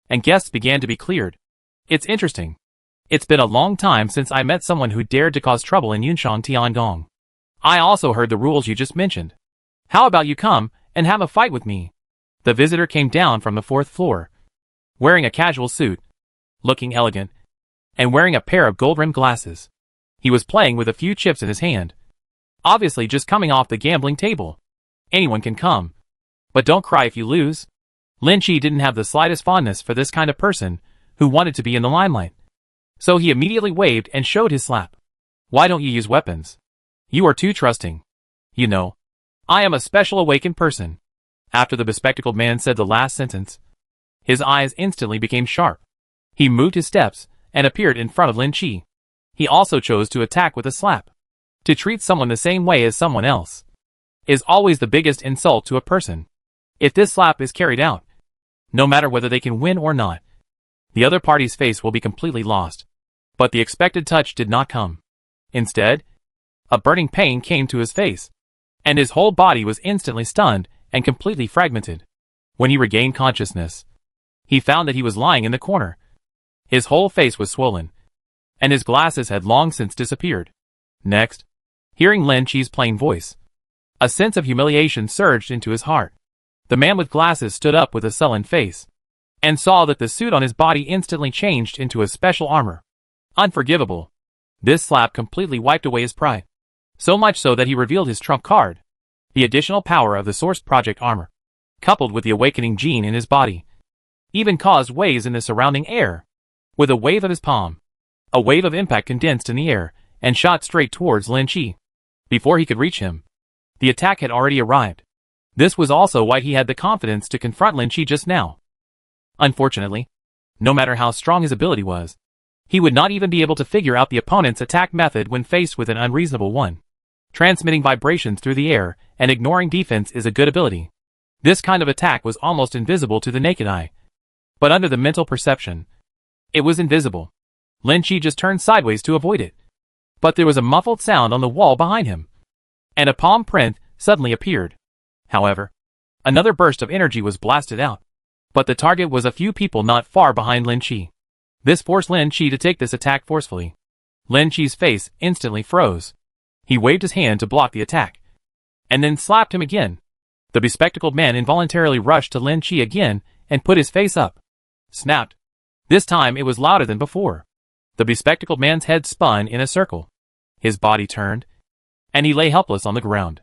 and guests began to be cleared. It's interesting. It's been a long time since I met someone who dared to cause trouble in Yunchang Tiangong. I also heard the rules you just mentioned. How about you come and have a fight with me? The visitor came down from the fourth floor, wearing a casual suit, looking elegant, and wearing a pair of gold-rimmed glasses. He was playing with a few chips in his hand, obviously just coming off the gambling table. Anyone can come, but don't cry if you lose. Lin Chi didn't have the slightest fondness for this kind of person who wanted to be in the limelight. So he immediately waved and showed his slap. Why don't you use weapons? You are too trusting. You know, I am a special awakened person. After the bespectacled man said the last sentence, his eyes instantly became sharp. He moved his steps and appeared in front of Lin Chi. He also chose to attack with a slap. To treat someone the same way as someone else is always the biggest insult to a person. If this slap is carried out, no matter whether they can win or not, the other party's face will be completely lost. But the expected touch did not come. Instead, a burning pain came to his face, and his whole body was instantly stunned and completely fragmented. When he regained consciousness, he found that he was lying in the corner. His whole face was swollen, and his glasses had long since disappeared. Next, hearing Lin Chi's plain voice, a sense of humiliation surged into his heart. The man with glasses stood up with a sullen face, and saw that the suit on his body instantly changed into a special armor. Unforgivable. This slap completely wiped away his pride. So much so that he revealed his trump card. The additional power of the Source Project armor, coupled with the awakening gene in his body, even caused waves in the surrounding air. With a wave of his palm, a wave of impact condensed in the air and shot straight towards Lin Chi. Before he could reach him, the attack had already arrived. This was also why he had the confidence to confront Lin Chi just now. Unfortunately, no matter how strong his ability was, he would not even be able to figure out the opponent's attack method when faced with an unreasonable one. Transmitting vibrations through the air and ignoring defense is a good ability. This kind of attack was almost invisible to the naked eye. But under the mental perception, it was invisible. Lin Chi just turned sideways to avoid it. But there was a muffled sound on the wall behind him, and a palm print suddenly appeared. However, another burst of energy was blasted out. But the target was a few people not far behind Lin Chi. This forced Lin Chi to take this attack forcefully. Lin Chi's face instantly froze. He waved his hand to block the attack, and then slapped him again. The bespectacled man involuntarily rushed to Lin Chi again and put his face up. Snapped. This time it was louder than before. The bespectacled man's head spun in a circle. His body turned, and he lay helpless on the ground.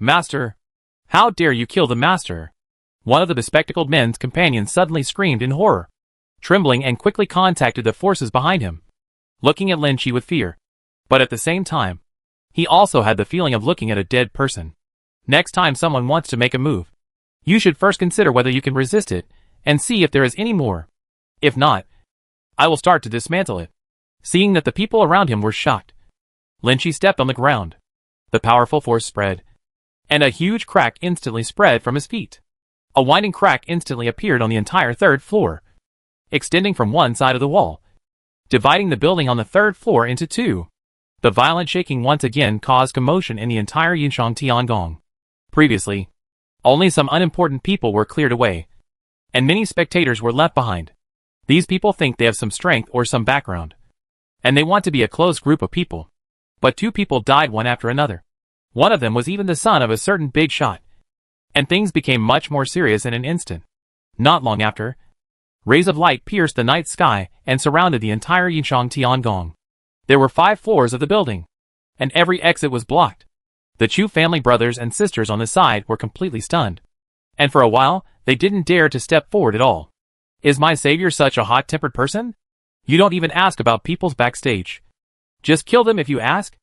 Master! How dare you kill the master? One of the bespectacled men's companions suddenly screamed in horror, trembling and quickly contacted the forces behind him, looking at Lin Chi with fear. But at the same time, he also had the feeling of looking at a dead person. Next time someone wants to make a move, you should first consider whether you can resist it and see if there is any more. If not, I will start to dismantle it. Seeing that the people around him were shocked, Lin Chi stepped on the ground. The powerful force spread, and a huge crack instantly spread from his feet. A winding crack instantly appeared on the entire third floor, extending from one side of the wall, dividing the building on the third floor into two. The violent shaking once again caused commotion in the entire Yunchang Tiangong. Previously, only some unimportant people were cleared away, and many spectators were left behind. These people think they have some strength or some background, and they want to be a close group of people. But two people died one after another. One of them was even the son of a certain big shot, and things became much more serious in an instant. Not long after, rays of light pierced the night sky and surrounded the entire Yunchang Tiangong. There were 5 floors of the building, and every exit was blocked. The Chu family brothers and sisters on the side were completely stunned, and for a while, they didn't dare to step forward at all. Is my savior such a hot-tempered person? You don't even ask about people's backstage. Just kill them if you ask?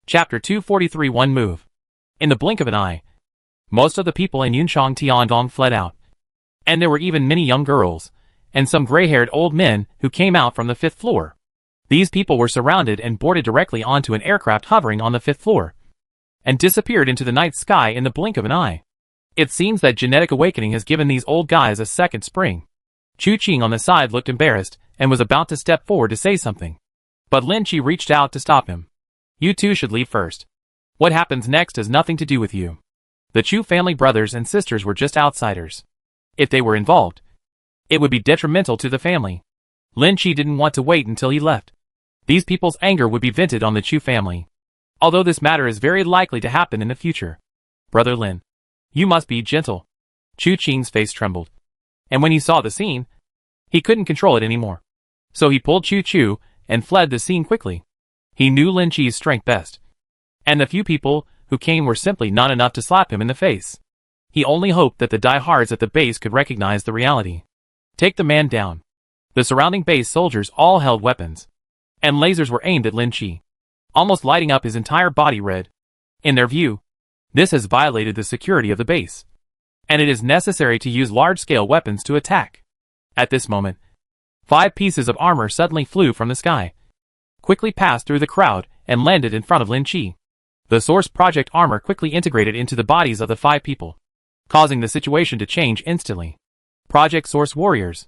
Chapter 243 One Move. In the blink of an eye, most of the people in Yunchang Tiangong fled out, and there were even many young girls, and some gray-haired old men who came out from the 5th floor. These people were surrounded and boarded directly onto an aircraft hovering on the 5th floor, and disappeared into the night sky in the blink of an eye. It seems that genetic awakening has given these old guys a second spring. Chu Qing on the side looked embarrassed, and was about to step forward to say something. But Lin Chi reached out to stop him. You two should leave first. What happens next has nothing to do with you. The Chu family brothers and sisters were just outsiders. If they were involved, it would be detrimental to the family. Lin Chi didn't want to wait until he left. These people's anger would be vented on the Chu family. Although this matter is very likely to happen in the future. Brother Lin, you must be gentle. Chu Qing's face trembled. And when he saw the scene, he couldn't control it anymore. So he pulled Chu Chu and fled the scene quickly. He knew Lin Chi's strength best. And the few people who came were simply not enough to slap him in the face. He only hoped that the diehards at the base could recognize the reality. Take the man down. The surrounding base soldiers all held weapons, and lasers were aimed at Lin Chi, almost lighting up his entire body red. In their view, this has violated the security of the base, and it is necessary to use large-scale weapons to attack. At this moment, 5 pieces of armor suddenly flew from the sky, quickly passed through the crowd, and landed in front of Lin Chi. The Source Project armor quickly integrated into the bodies of the 5 people, causing the situation to change instantly. Project Source Warriors.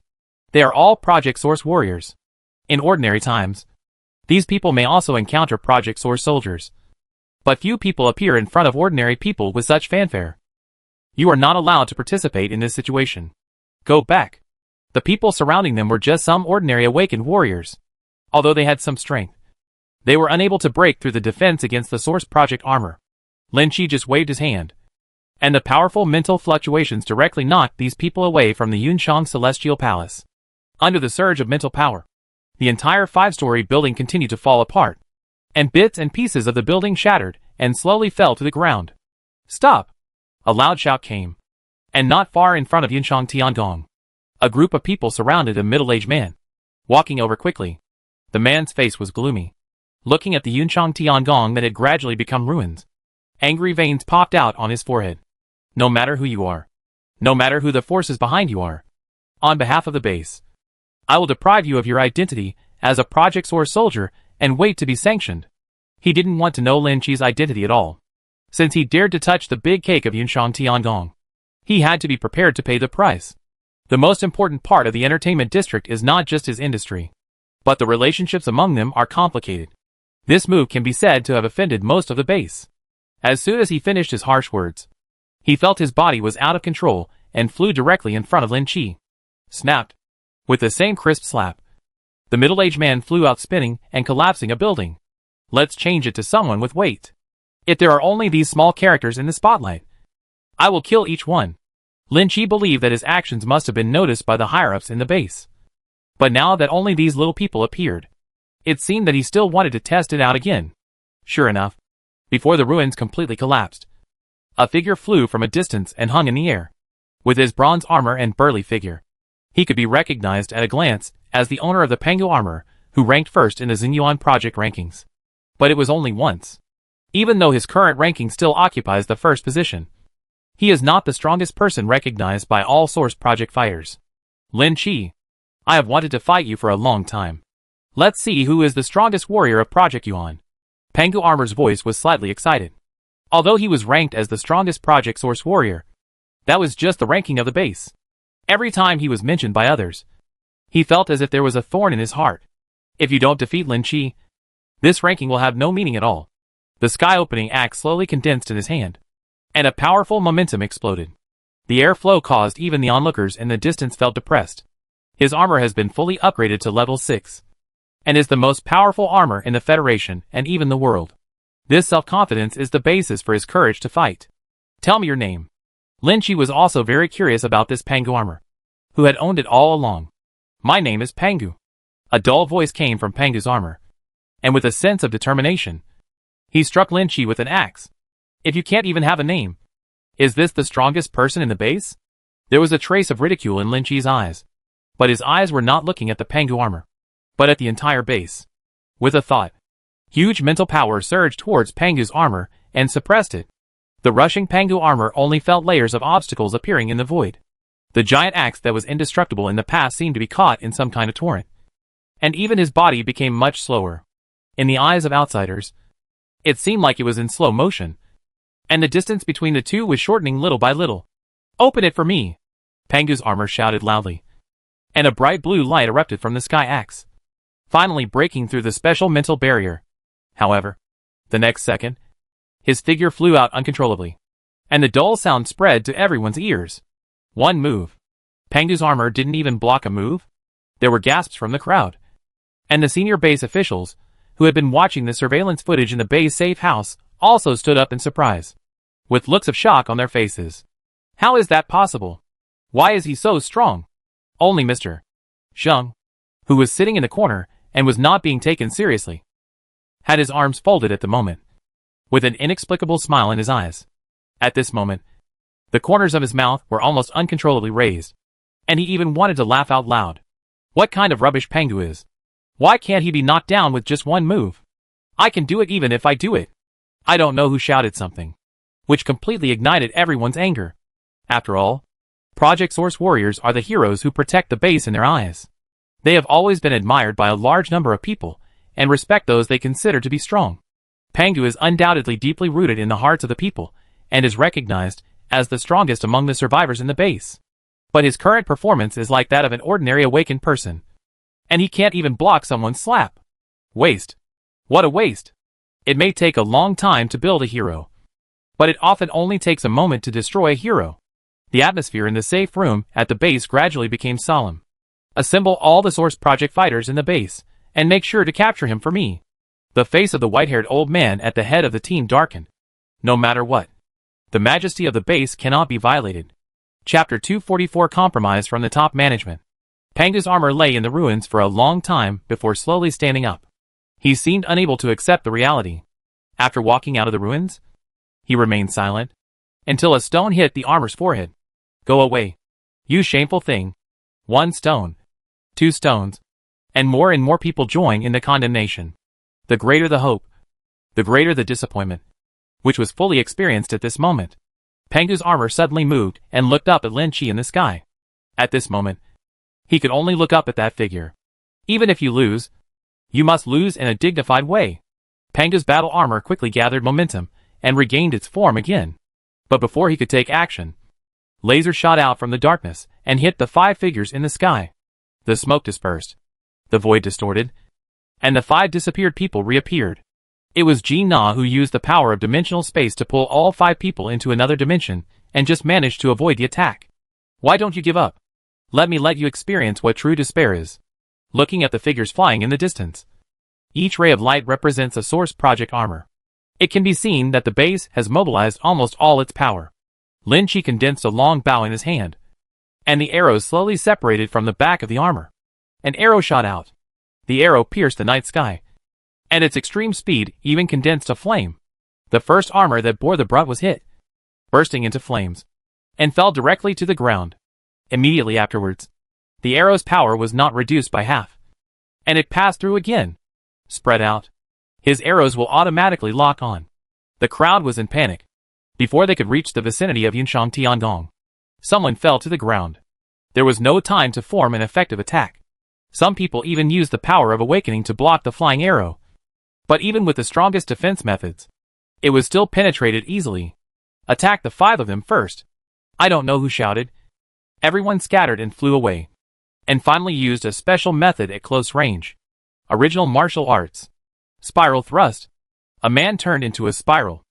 They are all Project Source Warriors. In ordinary times, these people may also encounter Project Source soldiers. But few people appear in front of ordinary people with such fanfare. You are not allowed to participate in this situation. Go back. The people surrounding them were just some ordinary awakened warriors. Although they had some strength, they were unable to break through the defense against the Source Project armor. Lin Chi just waved his hand, and the powerful mental fluctuations directly knocked these people away from the Yunchang Celestial Palace. Under the surge of mental power, the entire 5-story building continued to fall apart, and bits and pieces of the building shattered and slowly fell to the ground. Stop! A loud shout came, and not far in front of Yunchang Tiangong, a group of people surrounded a middle-aged man. Walking over quickly, the man's face was gloomy. Looking at the Yunchang Tiangong that had gradually become ruins, angry veins popped out on his forehead. No matter who you are, no matter who the forces behind you are, on behalf of the base, I will deprive you of your identity as a Project Source soldier and wait to be sanctioned. He didn't want to know Lin Chi's identity at all, since he dared to touch the big cake of Yunchang Tiangong. He had to be prepared to pay the price. The most important part of the entertainment district is not just his industry, but the relationships among them are complicated. This move can be said to have offended most of the base. As soon as he finished his harsh words, he felt his body was out of control and flew directly in front of Lin Chi. Snapped. With the same crisp slap, the middle-aged man flew out spinning and collapsing a building. Let's change it to someone with weight. If there are only these small characters in the spotlight, I will kill each one. Lin Chi believed that his actions must have been noticed by the higher-ups in the base. But now that only these little people appeared, it seemed that he still wanted to test it out again. Sure enough, before the ruins completely collapsed, a figure flew from a distance and hung in the air. With his bronze armor and burly figure, he could be recognized at a glance as the owner of the Pangu armor, who ranked first in the Xingyuan project rankings. But it was only once. Even though his current ranking still occupies the first position, he is not the strongest person recognized by all Source Project fighters. Lin Chi, I have wanted to fight you for a long time. Let's see who is the strongest warrior of Project Yuan. Pangu Armor's voice was slightly excited. Although he was ranked as the strongest Project Source warrior, that was just the ranking of the base. Every time he was mentioned by others, he felt as if there was a thorn in his heart. If you don't defeat Lin Chi, this ranking will have no meaning at all. The sky-opening axe slowly condensed in his hand, and a powerful momentum exploded. The airflow caused even the onlookers in the distance felt depressed. His armor has been fully upgraded to level 6, and is the most powerful armor in the Federation and even the world. This self-confidence is the basis for his courage to fight. Tell me your name. Lin Chi was also very curious about this Pangu armor, who had owned it all along. My name is Pangu. A dull voice came from Pangu's armor, and with a sense of determination, he struck Lin Chi with an axe. If you can't even have a name, is this the strongest person in the base? There was a trace of ridicule in Lin Chi's eyes, but his eyes were not looking at the Pangu armor, but at the entire base. With a thought, huge mental power surged towards Pangu's armor and suppressed it. The rushing Pangu armor only felt layers of obstacles appearing in the void. The giant axe that was indestructible in the past seemed to be caught in some kind of torrent, and even his body became much slower. In the eyes of outsiders, it seemed like it was in slow motion, and the distance between the two was shortening little by little. "Open it for me!" Pengu's armor shouted loudly, and a bright blue light erupted from the sky axe, finally breaking through the special mental barrier. However, the next second, his figure flew out uncontrollably, and the dull sound spread to everyone's ears. One move. Pengu's armor didn't even block a move. There were gasps from the crowd, and the senior base officials, who had been watching the surveillance footage in the base safe house, also stood up in surprise, with looks of shock on their faces. How is that possible? Why is he so strong? Only Mr. Zheng, who was sitting in the corner and was not being taken seriously, had his arms folded at the moment, with an inexplicable smile in his eyes. At this moment, the corners of his mouth were almost uncontrollably raised, and he even wanted to laugh out loud. What kind of rubbish Pengu is? Why can't he be knocked down with just one move? I can do it even if I do it. I don't know who shouted something, which completely ignited everyone's anger. After all, Project Source warriors are the heroes who protect the base in their eyes. They have always been admired by a large number of people, and respect those they consider to be strong. Pengu is undoubtedly deeply rooted in the hearts of the people, and is recognized as the strongest among the survivors in the base. But his current performance is like that of an ordinary awakened person, and he can't even block someone's slap. Waste. What a waste. It may take a long time to build a hero, but it often only takes a moment to destroy a hero. The atmosphere in the safe room at the base gradually became solemn. Assemble all the Source Project fighters in the base, and make sure to capture him for me. The face of the white-haired old man at the head of the team darkened. No matter what, the majesty of the base cannot be violated. Chapter 244 Compromise from the Top Management. Pengu's armor lay in the ruins for a long time before slowly standing up. He seemed unable to accept the reality. After walking out of the ruins, he remained silent, until a stone hit the armor's forehead. Go away, you shameful thing. 1 stone. 2 stones. And more people join in the condemnation. The greater the hope, the greater the disappointment, which was fully experienced at this moment. Pengu's armor suddenly moved and looked up at Lin Chi in the sky. At this moment, he could only look up at that figure. Even if you lose, you must lose in a dignified way. Pengu's battle armor quickly gathered momentum and regained its form again. But before he could take action, laser shot out from the darkness and hit the 5 figures in the sky. The smoke dispersed, the void distorted, and the 5 disappeared people reappeared. It was Ji Na who used the power of dimensional space to pull all 5 people into another dimension, and just managed to avoid the attack. Why don't you give up? Let me let you experience what true despair is. Looking at the figures flying in the distance, each ray of light represents a Source Project armor. It can be seen that the base has mobilized almost all its power. Lin Chi condensed a long bow in his hand, and the arrows slowly separated from the back of the armor. An arrow shot out. The arrow pierced the night sky, and its extreme speed even condensed a flame. The first armor that bore the brunt was hit, bursting into flames, and fell directly to the ground. Immediately afterwards, the arrow's power was not reduced by half, and it passed through again. Spread out. His arrows will automatically lock on. The crowd was in panic. Before they could reach the vicinity of Yunshang Tiangong, someone fell to the ground. There was no time to form an effective attack. Some people even used the power of awakening to block the flying arrow. But even with the strongest defense methods, it was still penetrated easily. Attack the 5 of them first. I don't know who shouted. Everyone scattered and flew away, and finally used a special method at close range. Original martial arts. Spiral thrust. A man turned into a spiral,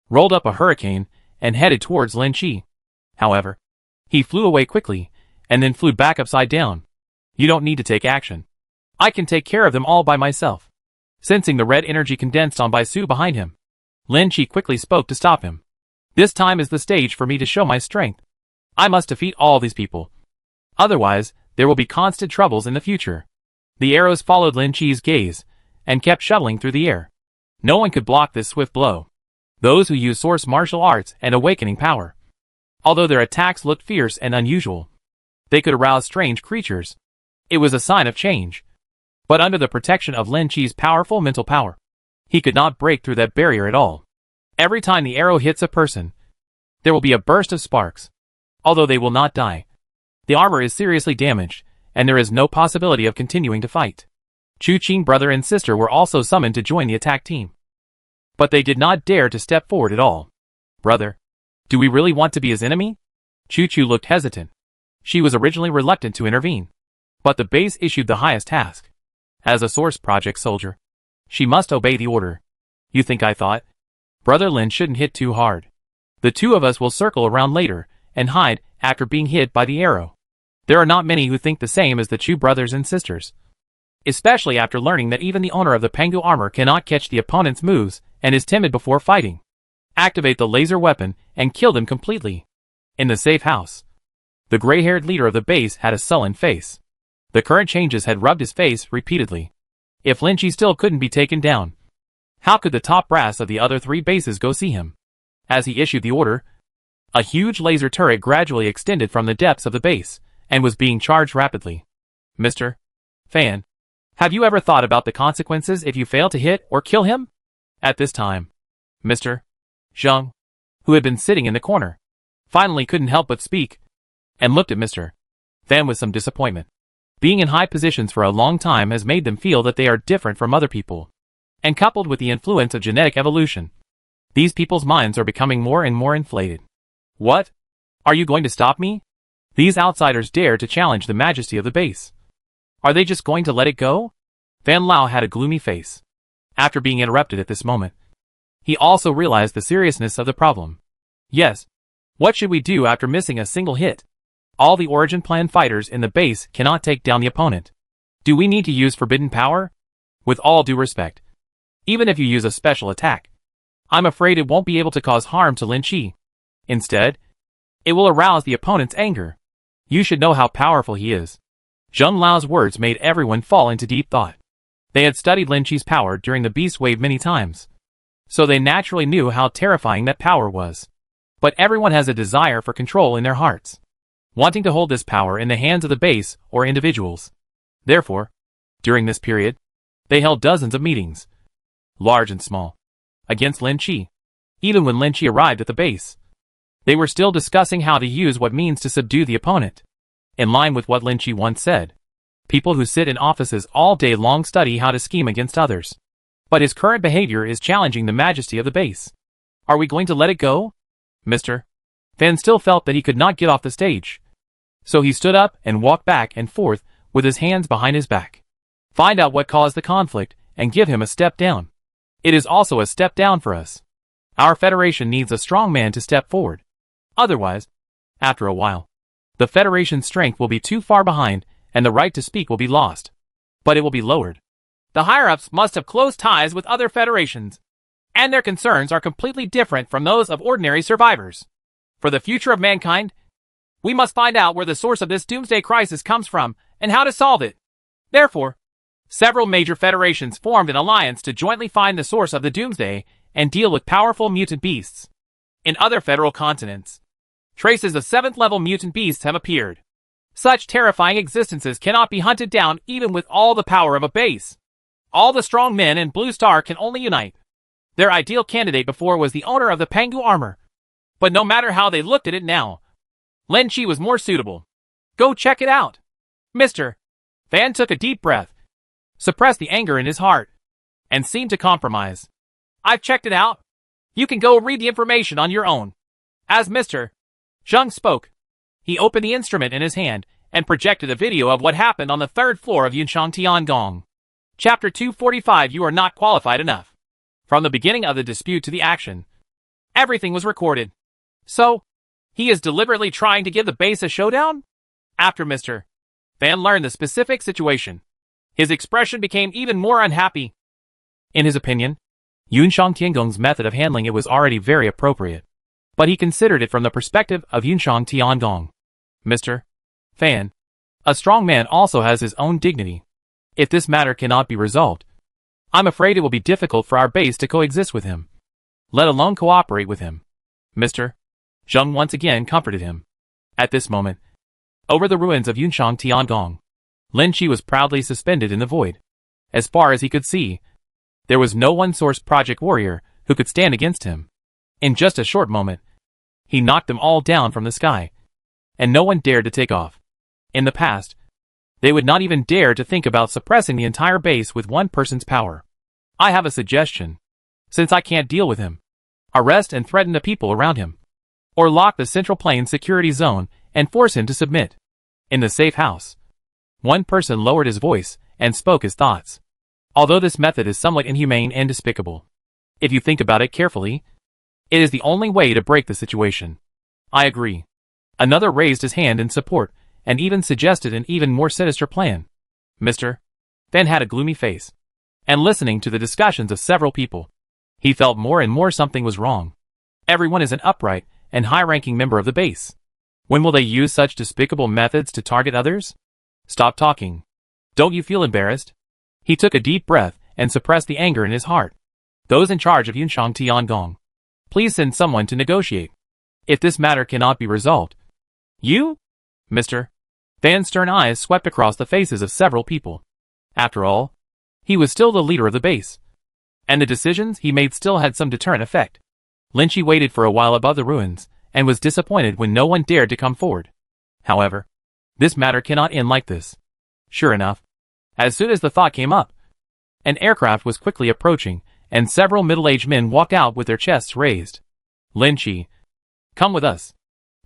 rolled up a hurricane, and headed towards Lin Chi. However, he flew away quickly, and then flew back upside down. You don't need to take action. I can take care of them all by myself. Sensing the red energy condensed on Baisu behind him, Lin Chi quickly spoke to stop him. This time is the stage for me to show my strength. I must defeat all these people. Otherwise, there will be constant troubles in the future. The arrows followed Lin Chi's gaze, and kept shuttling through the air. No one could block this swift blow. Those who use Source martial arts and awakening power, although their attacks looked fierce and unusual, they could arouse strange creatures. It was a sign of change. But under the protection of Lin Chi's powerful mental power, he could not break through that barrier at all. Every time the arrow hits a person, there will be a burst of sparks. Although they will not die, the armor is seriously damaged, and there is no possibility of continuing to fight. Chu Qing brother and sister were also summoned to join the attack team. But they did not dare to step forward at all. Brother, do we really want to be his enemy? Chu Chu looked hesitant. She was originally reluctant to intervene. But the base issued the highest task. As a source project soldier, she must obey the order. You think I thought? Brother Lin shouldn't hit too hard. The two of us will circle around later and hide after being hit by the arrow. There are not many who think the same as the Chu brothers and sisters. Especially after learning that even the owner of the Pengu armor cannot catch the opponent's moves and is timid before fighting. Activate the laser weapon and kill them completely. In the safe house, the gray-haired leader of the base had a sullen face. The current changes had rubbed his face repeatedly. If Lin Chi still couldn't be taken down, how could the top brass of the other three bases go see him? As he issued the order, a huge laser turret gradually extended from the depths of the base and was being charged rapidly. Mr. Fan, have you ever thought about the consequences if you fail to hit or kill him? At this time, Mr. Zheng, who had been sitting in the corner, finally couldn't help but speak, and looked at Mr. Fan with some disappointment. Being in high positions for a long time has made them feel that they are different from other people. And coupled with the influence of genetic evolution, these people's minds are becoming more and more inflated. What? Are you going to stop me? These outsiders dare to challenge the majesty of the base. Are they just going to let it go? Fan Lao had a gloomy face. After being interrupted at this moment, he also realized the seriousness of the problem. Yes. What should we do after missing a single hit? All the origin plan fighters in the base cannot take down the opponent. Do we need to use forbidden power? With all due respect, even if you use a special attack, I'm afraid it won't be able to cause harm to Lin Chi. Instead, it will arouse the opponent's anger. You should know how powerful he is. Zheng Lao's words made everyone fall into deep thought. They had studied Lin Chi's power during the Beast Wave many times, so they naturally knew how terrifying that power was. But everyone has a desire for control in their hearts, wanting to hold this power in the hands of the base or individuals. Therefore, during this period, they held dozens of meetings, large and small, against Lin Chi. Even when Lin Chi arrived at the base, they were still discussing how to use what means to subdue the opponent. In line with what Lin Chi once said, people who sit in offices all day long study how to scheme against others. But his current behavior is challenging the majesty of the base. Are we going to let it go? Mr. Fan still felt that he could not get off the stage. So he stood up and walked back and forth with his hands behind his back. Find out what caused the conflict and give him a step down. It is also a step down for us. Our Federation needs a strong man to step forward. Otherwise, after a while, the Federation's strength will be too far behind and the right to speak will be lost. But it will be lowered. The higher-ups must have close ties with other federations, and their concerns are completely different from those of ordinary survivors. For the future of mankind, we must find out where the source of this Doomsday crisis comes from and how to solve it. Therefore, several major federations formed an alliance to jointly find the source of the Doomsday and deal with powerful mutant beasts. In other federal continents, traces of 7th-level mutant beasts have appeared. Such terrifying existences cannot be hunted down even with all the power of a base. All the strong men in Blue Star can only unite. Their ideal candidate before was the owner of the Pengu armor. But no matter how they looked at it now, Lin Chi was more suitable. Go check it out. Mr. Fan took a deep breath, suppressed the anger in his heart, and seemed to compromise. I've checked it out. You can go read the information on your own. As Mr. Zheng spoke, he opened the instrument in his hand and projected a video of what happened on the 3rd floor of Yunshang Tiangong. Chapter 245. You are not qualified enough. From the beginning of the dispute to the action, everything was recorded. So, he is deliberately trying to give the base a showdown? After Mr. Fan learned the specific situation, his expression became even more unhappy. In his opinion, Yunshang Tiangong's method of handling it was already very appropriate, but he considered it from the perspective of Yunshang Tiangong. Mr. Fan, a strong man also has his own dignity. If this matter cannot be resolved, I'm afraid it will be difficult for our base to coexist with him, let alone cooperate with him. Mr. Zheng once again comforted him. At this moment, over the ruins of Yunshang Tiangong, Lin Chi was proudly suspended in the void. As far as he could see, there was no one-source project warrior who could stand against him. In just a short moment, he knocked them all down from the sky, and no one dared to take off. In the past, They would not even dare to think about suppressing the entire base with one person's power. I have a suggestion. Since I can't deal with him, arrest and threaten the people around him. Or lock the Central Plains security zone and force him to submit. In the safe house. One person lowered his voice and spoke his thoughts. Although this method is somewhat inhumane and despicable, if you think about it carefully, it is the only way to break the situation. I agree. Another raised his hand in support and even suggested an even more sinister plan. Mr. Then had a gloomy face. And listening to the discussions of several people, he felt more and more something was wrong. Everyone is an upright and high-ranking member of the base. When will they use such despicable methods to target others? Stop talking. Don't you feel embarrassed? He took a deep breath and suppressed the anger in his heart. Those in charge of Yunshang Tiangong, please send someone to negotiate. If this matter cannot be resolved. You? Mr. Van's stern eyes swept across the faces of several people. After all, he was still the leader of the base. And the decisions he made still had some deterrent effect. Lin Chi waited for a while above the ruins, and was disappointed when no one dared to come forward. However, this matter cannot end like this. Sure enough, as soon as the thought came up, an aircraft was quickly approaching, and several middle-aged men walked out with their chests raised. Lin Chi, come with us.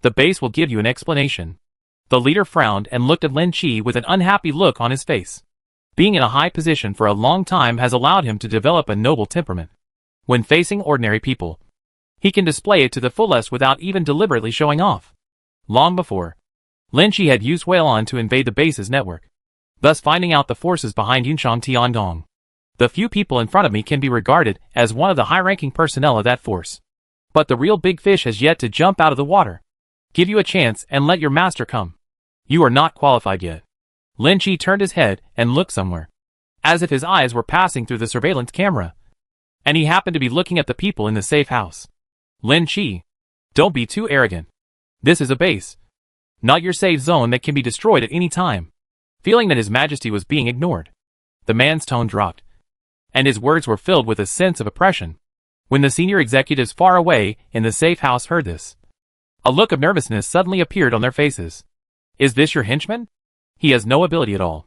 The base will give you an explanation. The leader frowned and looked at Lin Chi with an unhappy look on his face. Being in a high position for a long time has allowed him to develop a noble temperament. When facing ordinary people, he can display it to the fullest without even deliberately showing off. Long before, Lin Chi had used Weilon to invade the base's network, thus finding out the forces behind Yunshang Tiangong. The few people in front of me can be regarded as one of the high-ranking personnel of that force. But the real big fish has yet to jump out of the water. Give you a chance and let your master come. You are not qualified yet. Lin Chi turned his head and looked somewhere, as if his eyes were passing through the surveillance camera. And he happened to be looking at the people in the safe house. Lin Chi, don't be too arrogant. This is a base, not your safe zone that can be destroyed at any time. Feeling that his majesty was being ignored, the man's tone dropped, and his words were filled with a sense of oppression. When the senior executives far away in the safe house heard this, a look of nervousness suddenly appeared on their faces. Is this your henchman? He has no ability at all.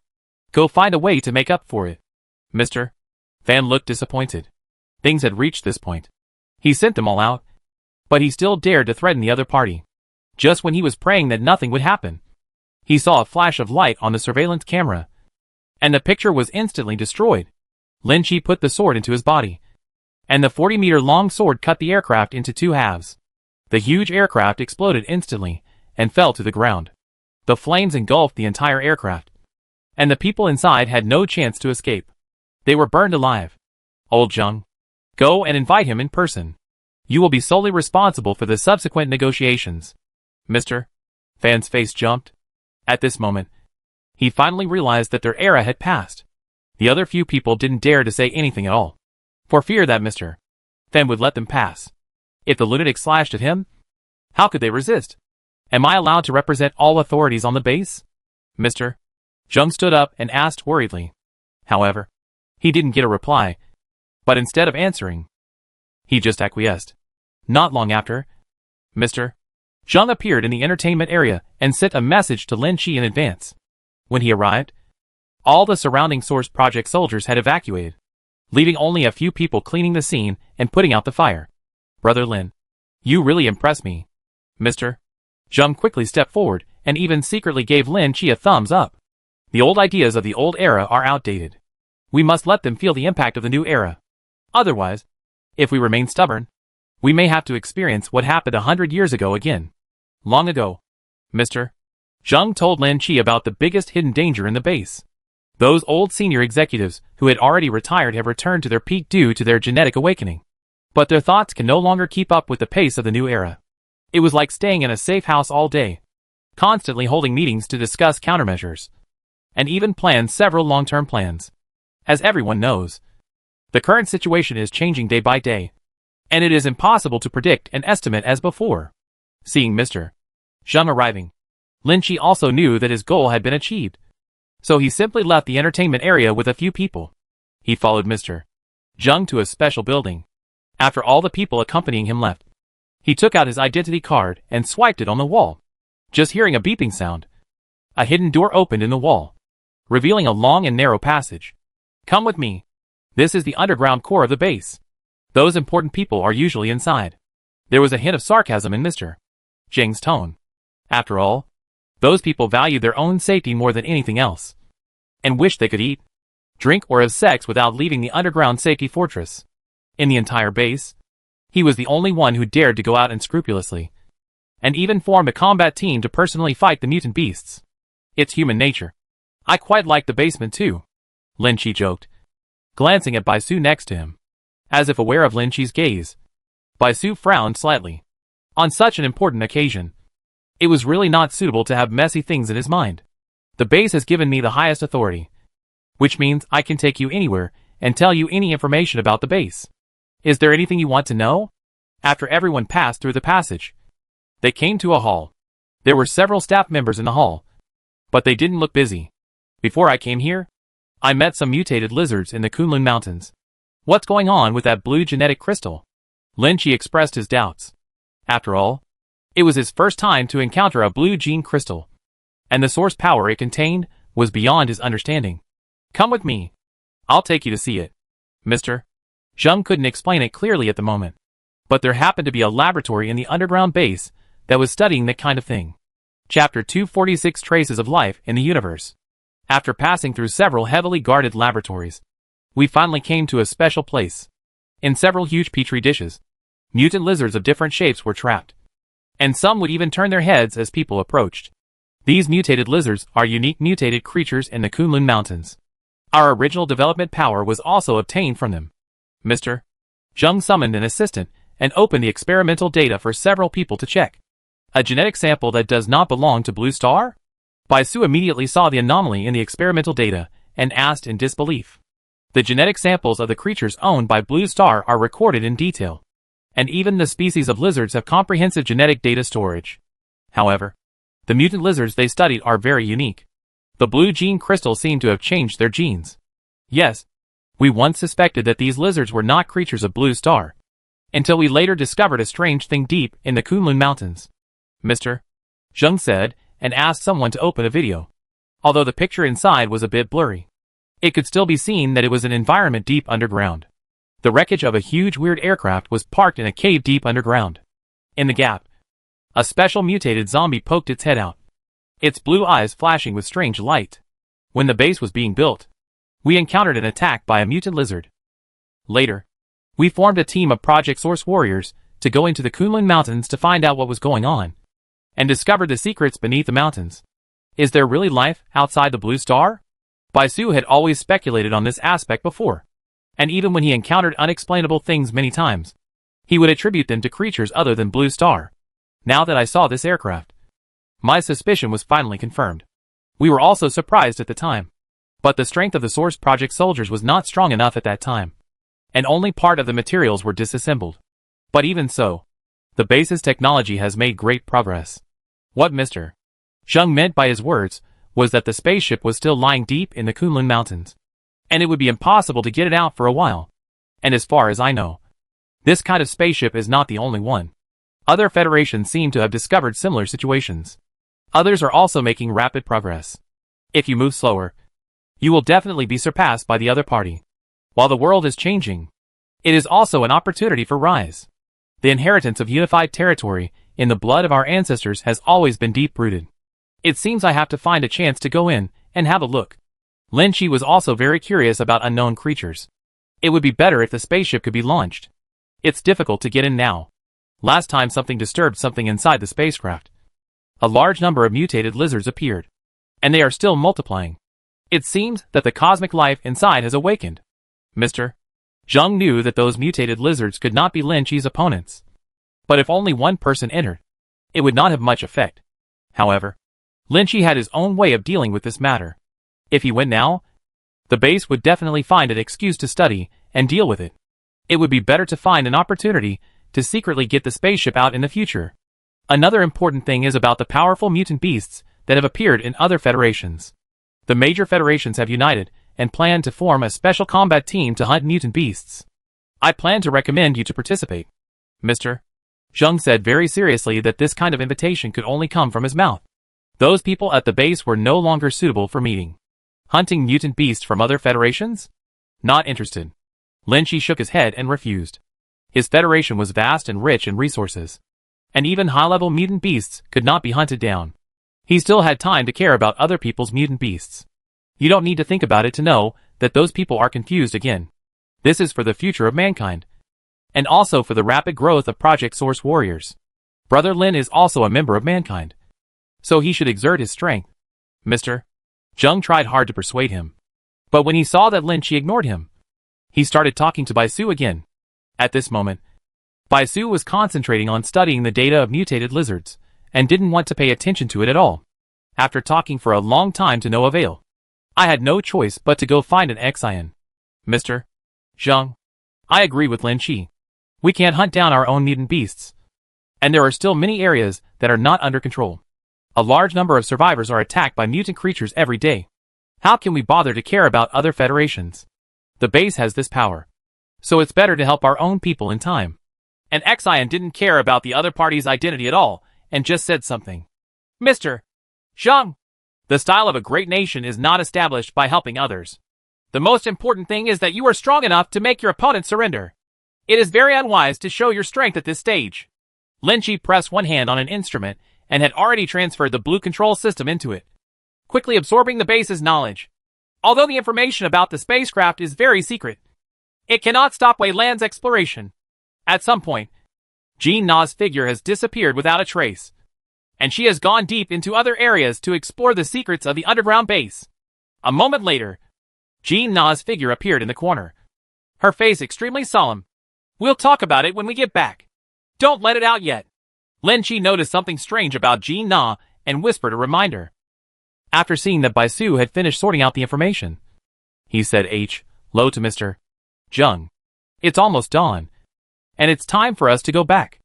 Go find a way to make up for it. Mr. Van looked disappointed. Things had reached this point. He sent them all out, but he still dared to threaten the other party. Just when he was praying that nothing would happen, he saw a flash of light on the surveillance camera, and the picture was instantly destroyed. Lin Chi put the sword into his body, and the 40-meter-long sword cut the aircraft into two halves. The huge aircraft exploded instantly and fell to the ground. The flames engulfed the entire aircraft, and the people inside had no chance to escape. They were burned alive. Old Zheng, go and invite him in person. You will be solely responsible for the subsequent negotiations. Mr. Van's face jumped. At this moment, he finally realized that their era had passed. The other few people didn't dare to say anything at all, for fear that Mr. Van would let them pass. If the lunatic slashed at him, how could they resist? Am I allowed to represent all authorities on the base? Mr. Zheng stood up and asked worriedly. However, he didn't get a reply, but instead of answering, he just acquiesced. Not long after, Mr. Zheng appeared in the entertainment area and sent a message to Lin Chi in advance. When he arrived, all the surrounding Source Project soldiers had evacuated, leaving only a few people cleaning the scene and putting out the fire. Brother Lin, you really impress me. Mr. Zheng quickly stepped forward and even secretly gave Lin Chi a thumbs up. The old ideas of the old era are outdated. We must let them feel the impact of the new era. Otherwise, if we remain stubborn, we may have to experience what happened 100 years ago again. Long ago, Mr. Zheng told Lin Chi about the biggest hidden danger in the base. Those old senior executives who had already retired have returned to their peak due to their genetic awakening. But their thoughts can no longer keep up with the pace of the new era. It was like staying in a safe house all day, constantly holding meetings to discuss countermeasures, and even plan several long-term plans. As everyone knows, the current situation is changing day by day, and it is impossible to predict and estimate as before. Seeing Mr. Zheng arriving, Lin Chi also knew that his goal had been achieved, so he simply left the entertainment area with a few people. He followed Mr. Zheng to a special building. After all the people accompanying him left, he took out his identity card and swiped it on the wall. Just hearing a beeping sound, a hidden door opened in the wall, revealing a long and narrow passage. Come with me. This is the underground core of the base. Those important people are usually inside. There was a hint of sarcasm in Mr. Zheng's tone. After all, those people value their own safety more than anything else, and wish they could eat, drink, or have sex without leaving the underground safety fortress. In the entire base, he was the only one who dared to go out unscrupulously, and even formed a combat team to personally fight the mutant beasts. It's human nature. I quite like the basement too, Lin Chi joked, glancing at Bai Su next to him. As if aware of Lin Chi's gaze, Bai Su frowned slightly. On such an important occasion, it was really not suitable to have messy things in his mind. The base has given me the highest authority, which means I can take you anywhere and tell you any information about the base. Is there anything you want to know? After everyone passed through the passage, they came to a hall. There were several staff members in the hall, but they didn't look busy. Before I came here, I met some mutated lizards in the Kunlun Mountains. What's going on with that blue genetic crystal? Lin Chi expressed his doubts. After all, it was his first time to encounter a blue gene crystal, and the source power it contained was beyond his understanding. Come with me. I'll take you to see it. Mr. Zheng couldn't explain it clearly at the moment, but there happened to be a laboratory in the underground base that was studying that kind of thing. Chapter 246 Traces of Life in the Universe. After passing through several heavily guarded laboratories, we finally came to a special place. In several huge petri dishes, mutant lizards of different shapes were trapped, and some would even turn their heads as people approached. These mutated lizards are unique mutated creatures in the Kunlun Mountains. Our original development power was also obtained from them. Mr. Zheng summoned an assistant and opened the experimental data for several people to check. A genetic sample that does not belong to Blue Star? Bai Su immediately saw the anomaly in the experimental data and asked in disbelief. The genetic samples of the creatures owned by Blue Star are recorded in detail, and even the species of lizards have comprehensive genetic data storage. However, the mutant lizards they studied are very unique. The blue gene crystal seemed to have changed their genes. Yes, we once suspected that these lizards were not creatures of Blue Star, until we later discovered a strange thing deep in the Kunlun Mountains. Mr. Zheng said, and asked someone to open a video. Although the picture inside was a bit blurry, it could still be seen that it was an environment deep underground. The wreckage of a huge weird aircraft was parked in a cave deep underground. In the gap, a special mutated zombie poked its head out, its blue eyes flashing with strange light. When the base was being built, we encountered an attack by a mutant lizard. Later, we formed a team of Project Source warriors to go into the Kunlun Mountains to find out what was going on, and discovered the secrets beneath the mountains. Is there really life outside the Blue Star? Bai Su had always speculated on this aspect before, and even when he encountered unexplainable things many times, he would attribute them to creatures other than Blue Star. Now that I saw this aircraft, my suspicion was finally confirmed. We were also surprised at the time, but the strength of the Source Project soldiers was not strong enough at that time, and only part of the materials were disassembled. But even so, the base's technology has made great progress. What Mr. Zheng meant by his words was that the spaceship was still lying deep in the Kunlun Mountains, and it would be impossible to get it out for a while. And as far as I know, this kind of spaceship is not the only one. Other federations seem to have discovered similar situations. Others are also making rapid progress. If you move slower, you will definitely be surpassed by the other party. While the world is changing, it is also an opportunity for rise. The inheritance of unified territory in the blood of our ancestors has always been deep-rooted. It seems I have to find a chance to go in and have a look. Lin Chi was also very curious about unknown creatures. It would be better if the spaceship could be launched. It's difficult to get in now. Last time something disturbed something inside the spacecraft. A large number of mutated lizards appeared, and they are still multiplying. It seems that the cosmic life inside has awakened. Mr. Zheng knew that those mutated lizards could not be Lin Chi's opponents. But if only one person entered, it would not have much effect. However, Lin Chi had his own way of dealing with this matter. If he went now, the base would definitely find an excuse to study and deal with it. It would be better to find an opportunity to secretly get the spaceship out in the future. Another important thing is about the powerful mutant beasts that have appeared in other federations. The major federations have united and plan to form a special combat team to hunt mutant beasts. I plan to recommend you to participate. Mr. Zheng said very seriously that this kind of invitation could only come from his mouth. Those people at the base were no longer suitable for meeting. Hunting mutant beasts from other federations? Not interested. Lin Shi shook his head and refused. His federation was vast and rich in resources, and even high-level mutant beasts could not be hunted down. He still had time to care about other people's mutant beasts. You don't need to think about it to know that those people are confused again. This is for the future of mankind, and also for the rapid growth of Project Source warriors. Brother Lin is also a member of mankind, so he should exert his strength. Mr. Zheng tried hard to persuade him, but when he saw that Lin Shi ignored him, he started talking to Baisu again. At this moment, Baisu was concentrating on studying the data of mutated lizards, and didn't want to pay attention to it at all. After talking for a long time to no avail, I had no choice but to go find an Xian. Mr. Zheng, I agree with Lin Shi. We can't hunt down our own mutant beasts, and there are still many areas that are not under control. A large number of survivors are attacked by mutant creatures every day. How can we bother to care about other federations? The base has this power, so it's better to help our own people in time. And Xian didn't care about the other party's identity at all, and just said something. Mr. Zheng, the style of a great nation is not established by helping others. The most important thing is that you are strong enough to make your opponent surrender. It is very unwise to show your strength at this stage. Lin Shi pressed one hand on an instrument and had already transferred the blue control system into it, quickly absorbing the base's knowledge. Although the information about the spacecraft is very secret, it cannot stop Weiland's exploration. At some point, Jean Na's figure has disappeared without a trace, and she has gone deep into other areas to explore the secrets of the underground base. A moment later, Jean Na's figure appeared in the corner, her face extremely solemn. We'll talk about it when we get back. Don't let it out yet. Lin Shi noticed something strange about Jean Na and whispered a reminder. After seeing that Baisu had finished sorting out the information, he said low to Mr. Zheng. It's almost dawn, and it's time for us to go back.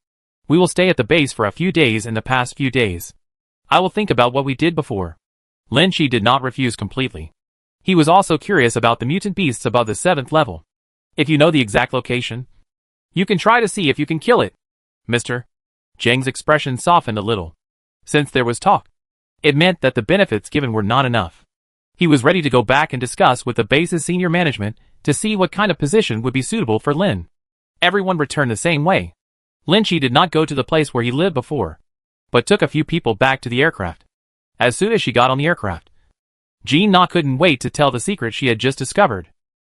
We will stay at the base for a few days. In the past few days, I will think about what we did before. Lin Shi did not refuse completely. He was also curious about the mutant beasts above the 7th level. If you know the exact location, you can try to see if you can kill it. Mr. Zheng's expression softened a little. Since there was talk, it meant that the benefits given were not enough. He was ready to go back and discuss with the base's senior management to see what kind of position would be suitable for Lin. Everyone returned the same way. Lin Shi did not go to the place where he lived before, but took a few people back to the aircraft. As soon as she got on the aircraft, Jean Na couldn't wait to tell the secret she had just discovered.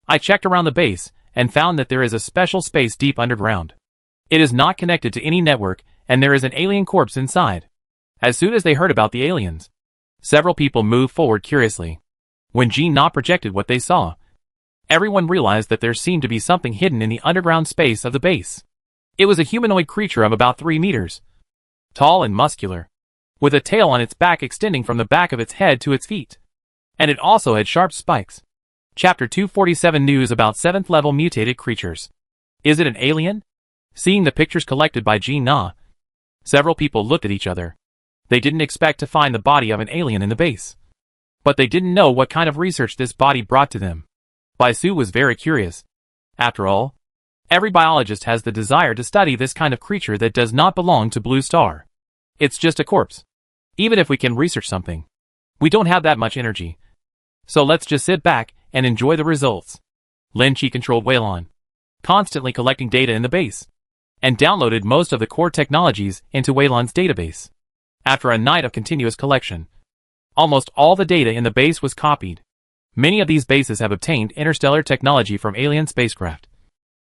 I checked around the base and found that there is a special space deep underground. It is not connected to any network, and there is an alien corpse inside. As soon as they heard about the aliens, several people moved forward curiously. When Jean Na projected what they saw, everyone realized that there seemed to be something hidden in the underground space of the base. It was a humanoid creature of about 3 meters, tall and muscular, with a tail on its back extending from the back of its head to its feet. And it also had sharp spikes. Chapter 247 News about 7th level mutated creatures. Is it an alien? Seeing the pictures collected by Jean Na, several people looked at each other. They didn't expect to find the body of an alien in the base, but they didn't know what kind of research this body brought to them. Baisu was very curious. After all, every biologist has the desire to study this kind of creature that does not belong to Blue Star. It's just a corpse. Even if we can research something, we don't have that much energy. So let's just sit back and enjoy the results. Lin Shi controlled Weilan, constantly collecting data in the base, and downloaded most of the core technologies into Weilan's database. After a night of continuous collection, almost all the data in the base was copied. Many of these bases have obtained interstellar technology from alien spacecraft,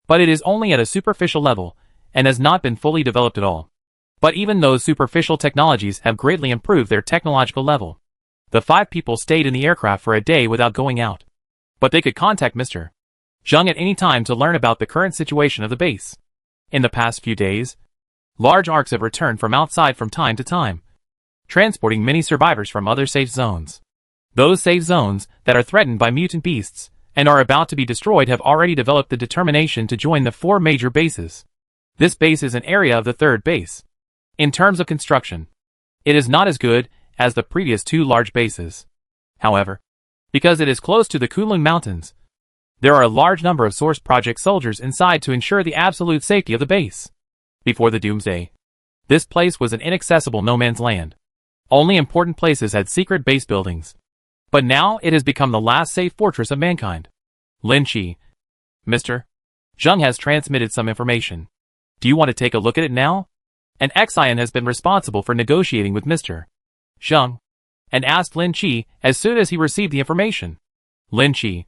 but it is only at a superficial level and has not been fully developed at all. But even those superficial technologies have greatly improved their technological level. The 5 people stayed in the aircraft for a day without going out, but they could contact Mr. Zheng at any time to learn about the current situation of the base. In the past few days, large arcs have returned from outside from time to time, transporting many survivors from other safe zones. Those safe zones that are threatened by mutant beasts and are about to be destroyed have already developed the determination to join the 4 major bases. This base is an area of the 3rd base. In terms of construction, it is not as good as the previous 2 large bases. However, because it is close to the Kunlun Mountains, there are a large number of Source Project soldiers inside to ensure the absolute safety of the base. Before the Doomsday, this place was an inaccessible no man's land. Only important places had secret base buildings. But now it has become the last safe fortress of mankind. Lin Chi. Mr. Zheng has transmitted some information. Do you want to take a look at it now? An Xian has been responsible for negotiating with Mr. Zheng, and asked Lin Chi as soon as he received the information. Lin Chi,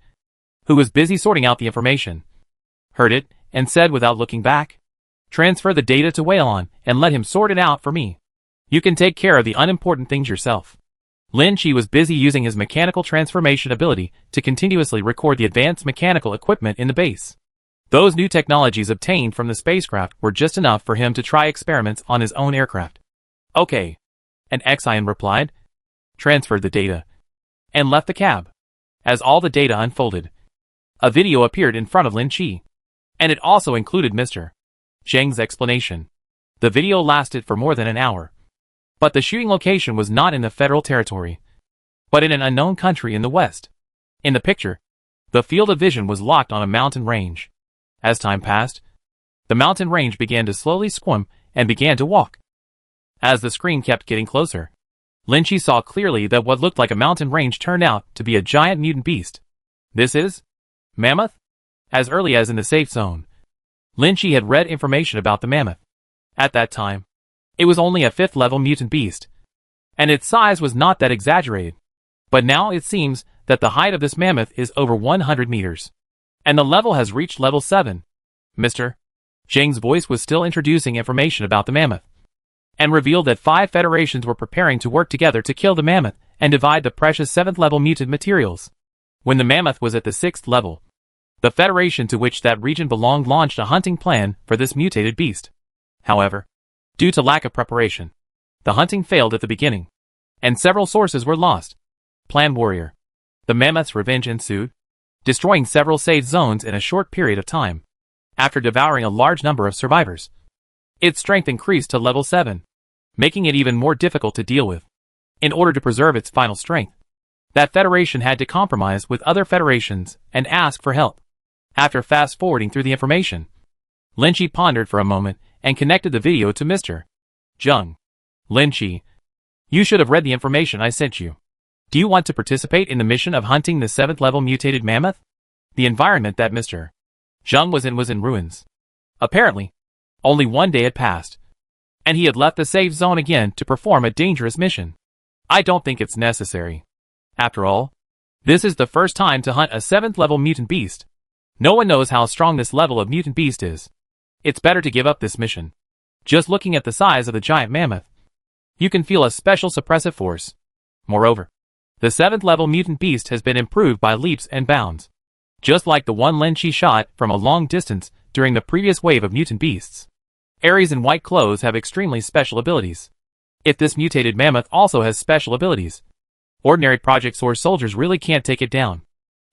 who was busy sorting out the information, heard it and said without looking back, "Transfer the data to Weilon and let him sort it out for me. You can take care of the unimportant things yourself." Lin Chi was busy using his mechanical transformation ability to continuously record the advanced mechanical equipment in the base. Those new technologies obtained from the spacecraft were just enough for him to try experiments on his own aircraft. "Okay," an Xian replied, transferred the data, and left the cab. As all the data unfolded, a video appeared in front of Lin Chi, and it also included Mr. Zheng's explanation. The video lasted for more than an hour. But the shooting location was not in the federal territory, but in an unknown country in the west. In the picture, the field of vision was locked on a mountain range. As time passed, the mountain range began to slowly squirm and began to walk. As the screen kept getting closer, Lin Chi saw clearly that what looked like a mountain range turned out to be a giant mutant beast. This is mammoth? As early as in the safe zone, Lin Chi had read information about the mammoth. At that time, it was only a 5th level mutant beast, and its size was not that exaggerated. But now it seems that the height of this mammoth is over 100 meters, and the level has reached level 7. Mr. Zheng's voice was still introducing information about the mammoth, and revealed that 5 federations were preparing to work together to kill the mammoth and divide the precious 7th level mutant materials. When the mammoth was at the 6th level, the federation to which that region belonged launched a hunting plan for this mutated beast. However, due to lack of preparation, the hunting failed at the beginning, and several sources were lost. Plan Warrior. The mammoth's revenge ensued, destroying several safe zones in a short period of time. After devouring a large number of survivors, its strength increased to level 7, making it even more difficult to deal with. In order to preserve its final strength, that federation had to compromise with other federations and ask for help. After fast-forwarding through the information, Lin Chi pondered for a moment and connected the video to Mr. Zheng. Lin Chi, you should have read the information I sent you. Do you want to participate in the mission of hunting the 7th level mutated mammoth? The environment that Mr. Zheng was in ruins. Apparently, only one day had passed, and he had left the safe zone again to perform a dangerous mission. I don't think it's necessary. After all, this is the first time to hunt a 7th level mutant beast. No one knows how strong this level of mutant beast is. It's better to give up this mission. Just looking at the size of the giant mammoth, you can feel a special suppressive force. Moreover, the 7th level mutant beast has been improved by leaps and bounds, just like the one Lin Chi shot from a long distance during the previous wave of mutant beasts. Ares in white clothes have extremely special abilities. If this mutated mammoth also has special abilities, ordinary Project Source soldiers really can't take it down.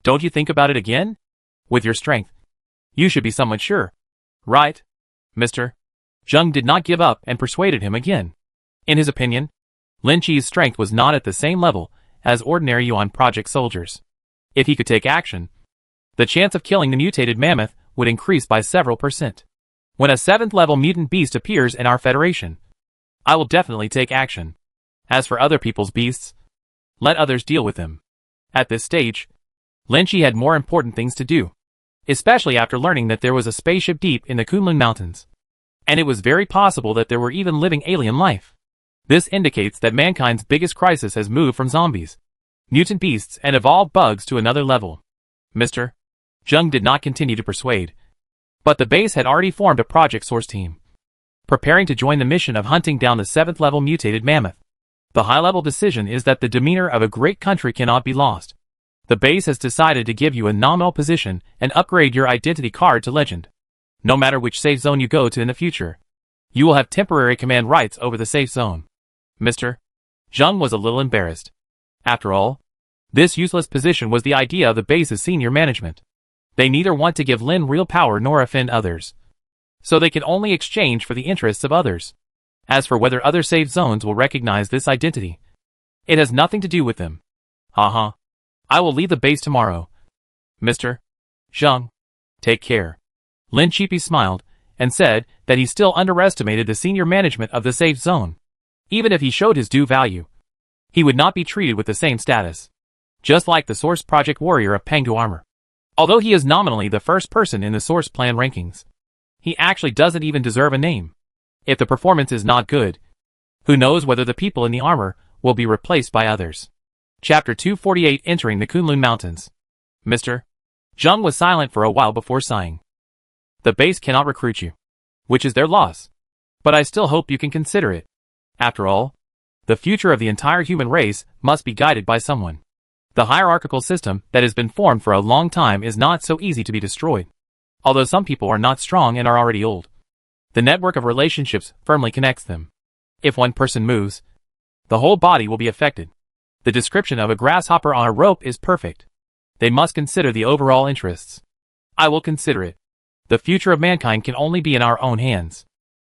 Don't you think about it again? With your strength, you should be somewhat sure. Right? Mr. Zheng did not give up and persuaded him again. In his opinion, Lin Chi's strength was not at the same level as ordinary Yuan Project soldiers. If he could take action, the chance of killing the mutated mammoth would increase by several %. When a 7th level mutant beast appears in our federation, I will definitely take action. As for other people's beasts, let others deal with them. At this stage, Lin Chi had more important things to do, especially after learning that there was a spaceship deep in the Kunlun Mountains, and it was very possible that there were even living alien life. This indicates that mankind's biggest crisis has moved from zombies, mutant beasts, and evolved bugs to another level. Mr. Zheng did not continue to persuade, but the base had already formed a Project Source team, preparing to join the mission of hunting down the 7th level mutated mammoth. The high-level decision is that the demeanor of a great country cannot be lost. The base has decided to give you a nominal position and upgrade your identity card to legend. No matter which safe zone you go to in the future, you will have temporary command rights over the safe zone. Mr. Zheng was a little embarrassed. After all, this useless position was the idea of the base's senior management. They neither want to give Lin real power nor offend others, so they can only exchange for the interests of others. As for whether other safe zones will recognize this identity, it has nothing to do with them. Haha. I will leave the base tomorrow. Mr. Zheng, take care. Lin Chi smiled and said that he still underestimated the senior management of the safe zone. Even if he showed his due value, he would not be treated with the same status. just like the Source Project warrior of Pengdu armor. Although he is nominally the first person in the Source Plan rankings, he actually doesn't even deserve a name. If the performance is not good, who knows whether the people in the armor will be replaced by others. Chapter 248, Entering the Kunlun Mountains. Mr. Zheng was silent for a while before sighing. The base cannot recruit you, which is their loss. But I still hope you can consider it. After all, the future of the entire human race must be guided by someone. The hierarchical system that has been formed for a long time is not so easy to be destroyed. Although some people are not strong and are already old, the network of relationships firmly connects them. If one person moves, the whole body will be affected. The description of a grasshopper on a rope is perfect. They must consider the overall interests. I will consider it. The future of mankind can only be in our own hands.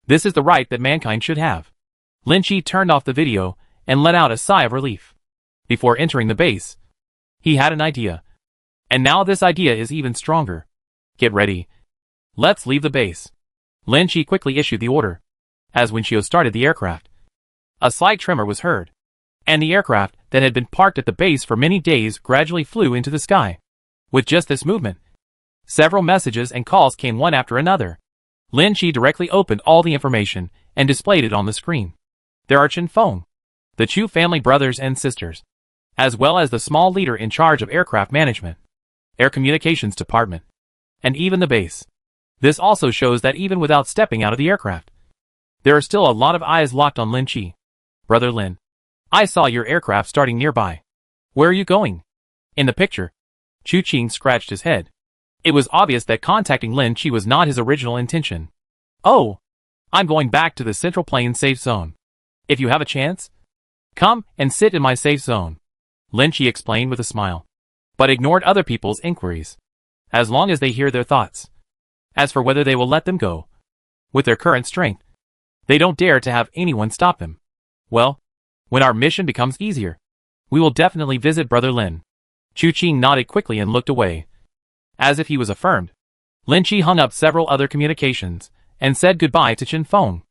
This is the right that mankind should have. Lin Chi turned off the video and let out a sigh of relief. Before entering the base, he had an idea. And now this idea is even stronger. Get ready. Let's leave the base. Lin Chi quickly issued the order. As Winchio started the aircraft, a slight tremor was heard, and the aircraft that had been parked at the base for many days gradually flew into the sky. With just this movement, several messages and calls came one after another. Lin Chi directly opened all the information and displayed it on the screen. There are Chen Feng, the Chu family brothers and sisters, as well as the small leader in charge of aircraft management, air communications department, and even the base. This also shows that even without stepping out of the aircraft, there are still a lot of eyes locked on Lin Chi. Brother Lin, I saw your aircraft starting nearby. Where are you going? In the picture, Chu Qing scratched his head. It was obvious that contacting Lin Chi was not his original intention. Oh, I'm going back to the Central Plain safe zone. If you have a chance, come and sit in my safe zone, Lin Chi explained with a smile, but ignored other people's inquiries, as long as they hear their thoughts. As for whether they will let them go, with their current strength, they don't dare to have anyone stop them. Well, when our mission becomes easier, we will definitely visit Brother Lin. Chu Qing nodded quickly and looked away. As if he was affirmed, Lin Chi hung up several other communications and said goodbye to Chen Feng.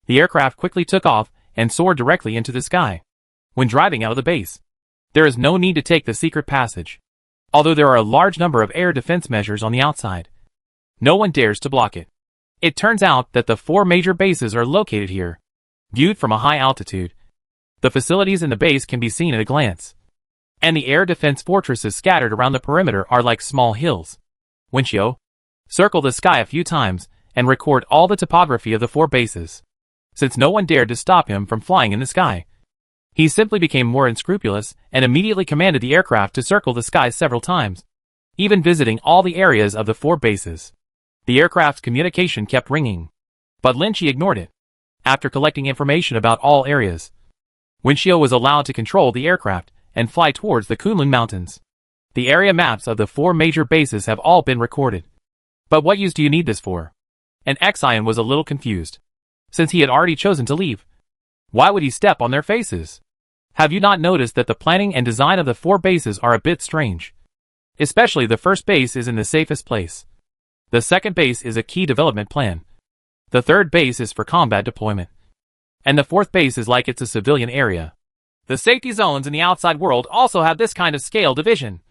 The aircraft quickly took off and soared directly into the sky. When driving out of the base, there is no need to take the secret passage. Although there are a large number of air defense measures on the outside, no one dares to block it. It turns out that the 4 major bases are located here. Viewed from a high altitude, the facilities in the base can be seen at a glance, and the air defense fortresses scattered around the perimeter are like small hills. Winchio, circle the sky a few times and record all the topography of the 4 bases. Since no one dared to stop him from flying in the sky, he simply became more unscrupulous and immediately commanded the aircraft to circle the sky several times, even visiting all the areas of the 4 bases. The aircraft's communication kept ringing, but Lin Chi ignored it. After collecting information about all areas, Winchio was allowed to control the aircraft and fly towards the Kunlun Mountains. The area maps of the 4 major bases have all been recorded. But what use do you need this for? And Xian was a little confused. Since he had already chosen to leave, why would he step on their faces? Have you not noticed that the planning and design of the 4 bases are a bit strange? Especially the first base is in the safest place. The second base is a key development plan. The third base is for combat deployment. And the 4th base is like it's a civilian area. The safety zones in the outside world also have this kind of scale division.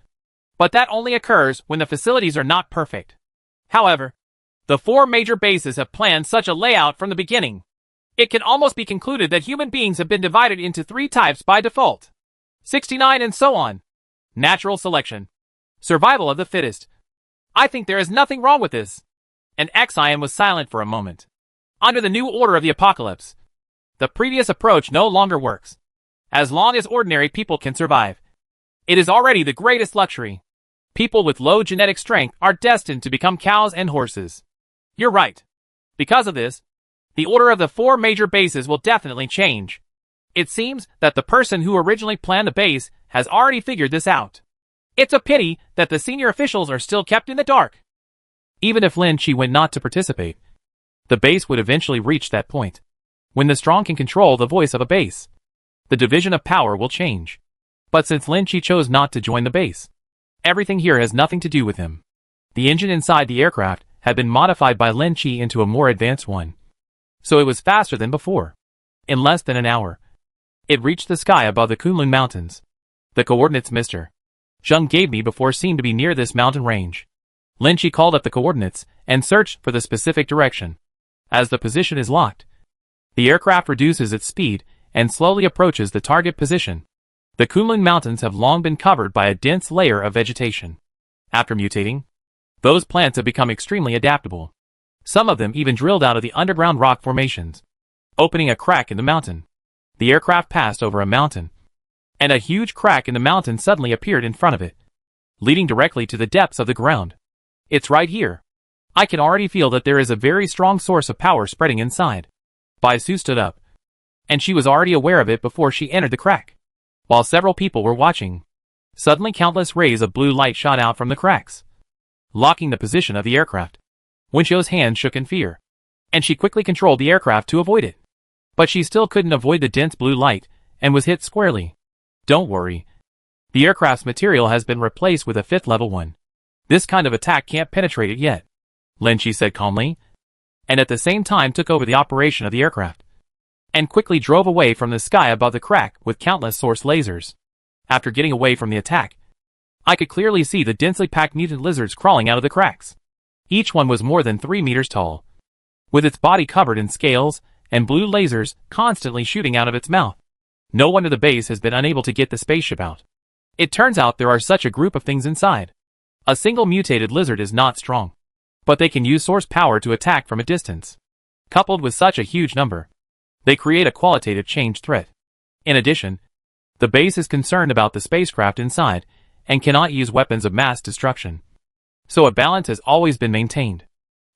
But that only occurs when the facilities are not perfect. However, the 4 major bases have planned such a layout from the beginning. It can almost be concluded that human beings have been divided into 3 types by default. 69 and so on. Natural selection. Survival of the fittest. I think there is nothing wrong with this. And Xian was silent for a moment. Under the new order of the apocalypse, the previous approach no longer works. As long as ordinary people can survive, it is already the greatest luxury. People with low genetic strength are destined to become cows and horses. You're right. Because of this, the order of the 4 major bases will definitely change. It seems that the person who originally planned the base has already figured this out. It's a pity that the senior officials are still kept in the dark. Even if Lin Chi went not to participate, the base would eventually reach that point. When the strong can control the voice of a base, the division of power will change. But since Lin Chi chose not to join the base, everything here has nothing to do with him. The engine inside the aircraft had been modified by Lin Chi into a more advanced one, so it was faster than before. In less than an hour, it reached the sky above the Kunlun Mountains. The coordinates Mr. Zheng gave me before seemed to be near this mountain range. Lin Chi called up the coordinates and searched for the specific direction. As the position is locked, the aircraft reduces its speed and slowly approaches the target position. The Kunlun Mountains have long been covered by a dense layer of vegetation. After mutating, those plants have become extremely adaptable. Some of them even drilled out of the underground rock formations, opening a crack in the mountain. The aircraft passed over a mountain, and a huge crack in the mountain suddenly appeared in front of it, leading directly to the depths of the ground. It's right here. I can already feel that there is a very strong source of power spreading inside. Bai Su stood up, and she was already aware of it before she entered the crack. While several people were watching, suddenly countless rays of blue light shot out from the cracks, locking the position of the aircraft. Wenqiu's hand shook in fear, and she quickly controlled the aircraft to avoid it. But she still couldn't avoid the dense blue light, and was hit squarely. Don't worry. The aircraft's material has been replaced with a 5th level one. This kind of attack can't penetrate it yet, Lin Chi said calmly, and at the same time took over the operation of the aircraft, and quickly drove away from the sky above the crack with countless source lasers. After getting away from the attack, I could clearly see the densely packed mutant lizards crawling out of the cracks. Each one was more than 3 meters tall, with its body covered in scales and blue lasers constantly shooting out of its mouth. No wonder the base has been unable to get the spaceship out. It turns out there are such a group of things inside. A single mutated lizard is not strong, but they can use source power to attack from a distance. Coupled with such a huge number, they create a qualitative change threat. In addition, the base is concerned about the spacecraft inside and cannot use weapons of mass destruction. So a balance has always been maintained.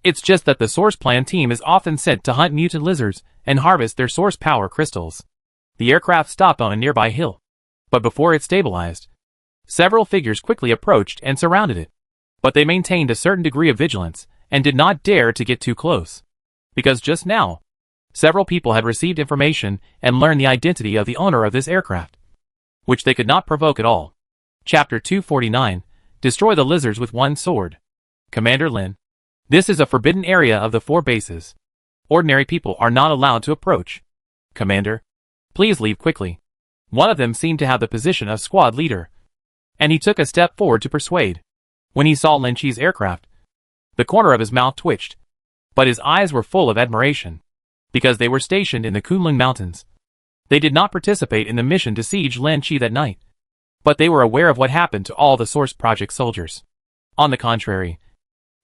It's just that the source plan team is often sent to hunt mutant lizards and harvest their source power crystals. The aircraft stopped on a nearby hill, but before it stabilized, several figures quickly approached and surrounded it. But they maintained a certain degree of vigilance and did not dare to get too close, because just now, several people had received information and learned the identity of the owner of this aircraft, which they could not provoke at all. Chapter 249, Destroy the Lizards with One Sword. Commander Lin. This is a forbidden area of the 4 bases. Ordinary people are not allowed to approach. Commander, please leave quickly. One of them seemed to have the position of squad leader, and he took a step forward to persuade. When he saw Lin Chi's aircraft, the corner of his mouth twitched, but his eyes were full of admiration, because they were stationed in the Kunlun Mountains. They did not participate in the mission to siege Lin Chi that night, but they were aware of what happened to all the Source Project soldiers. On the contrary,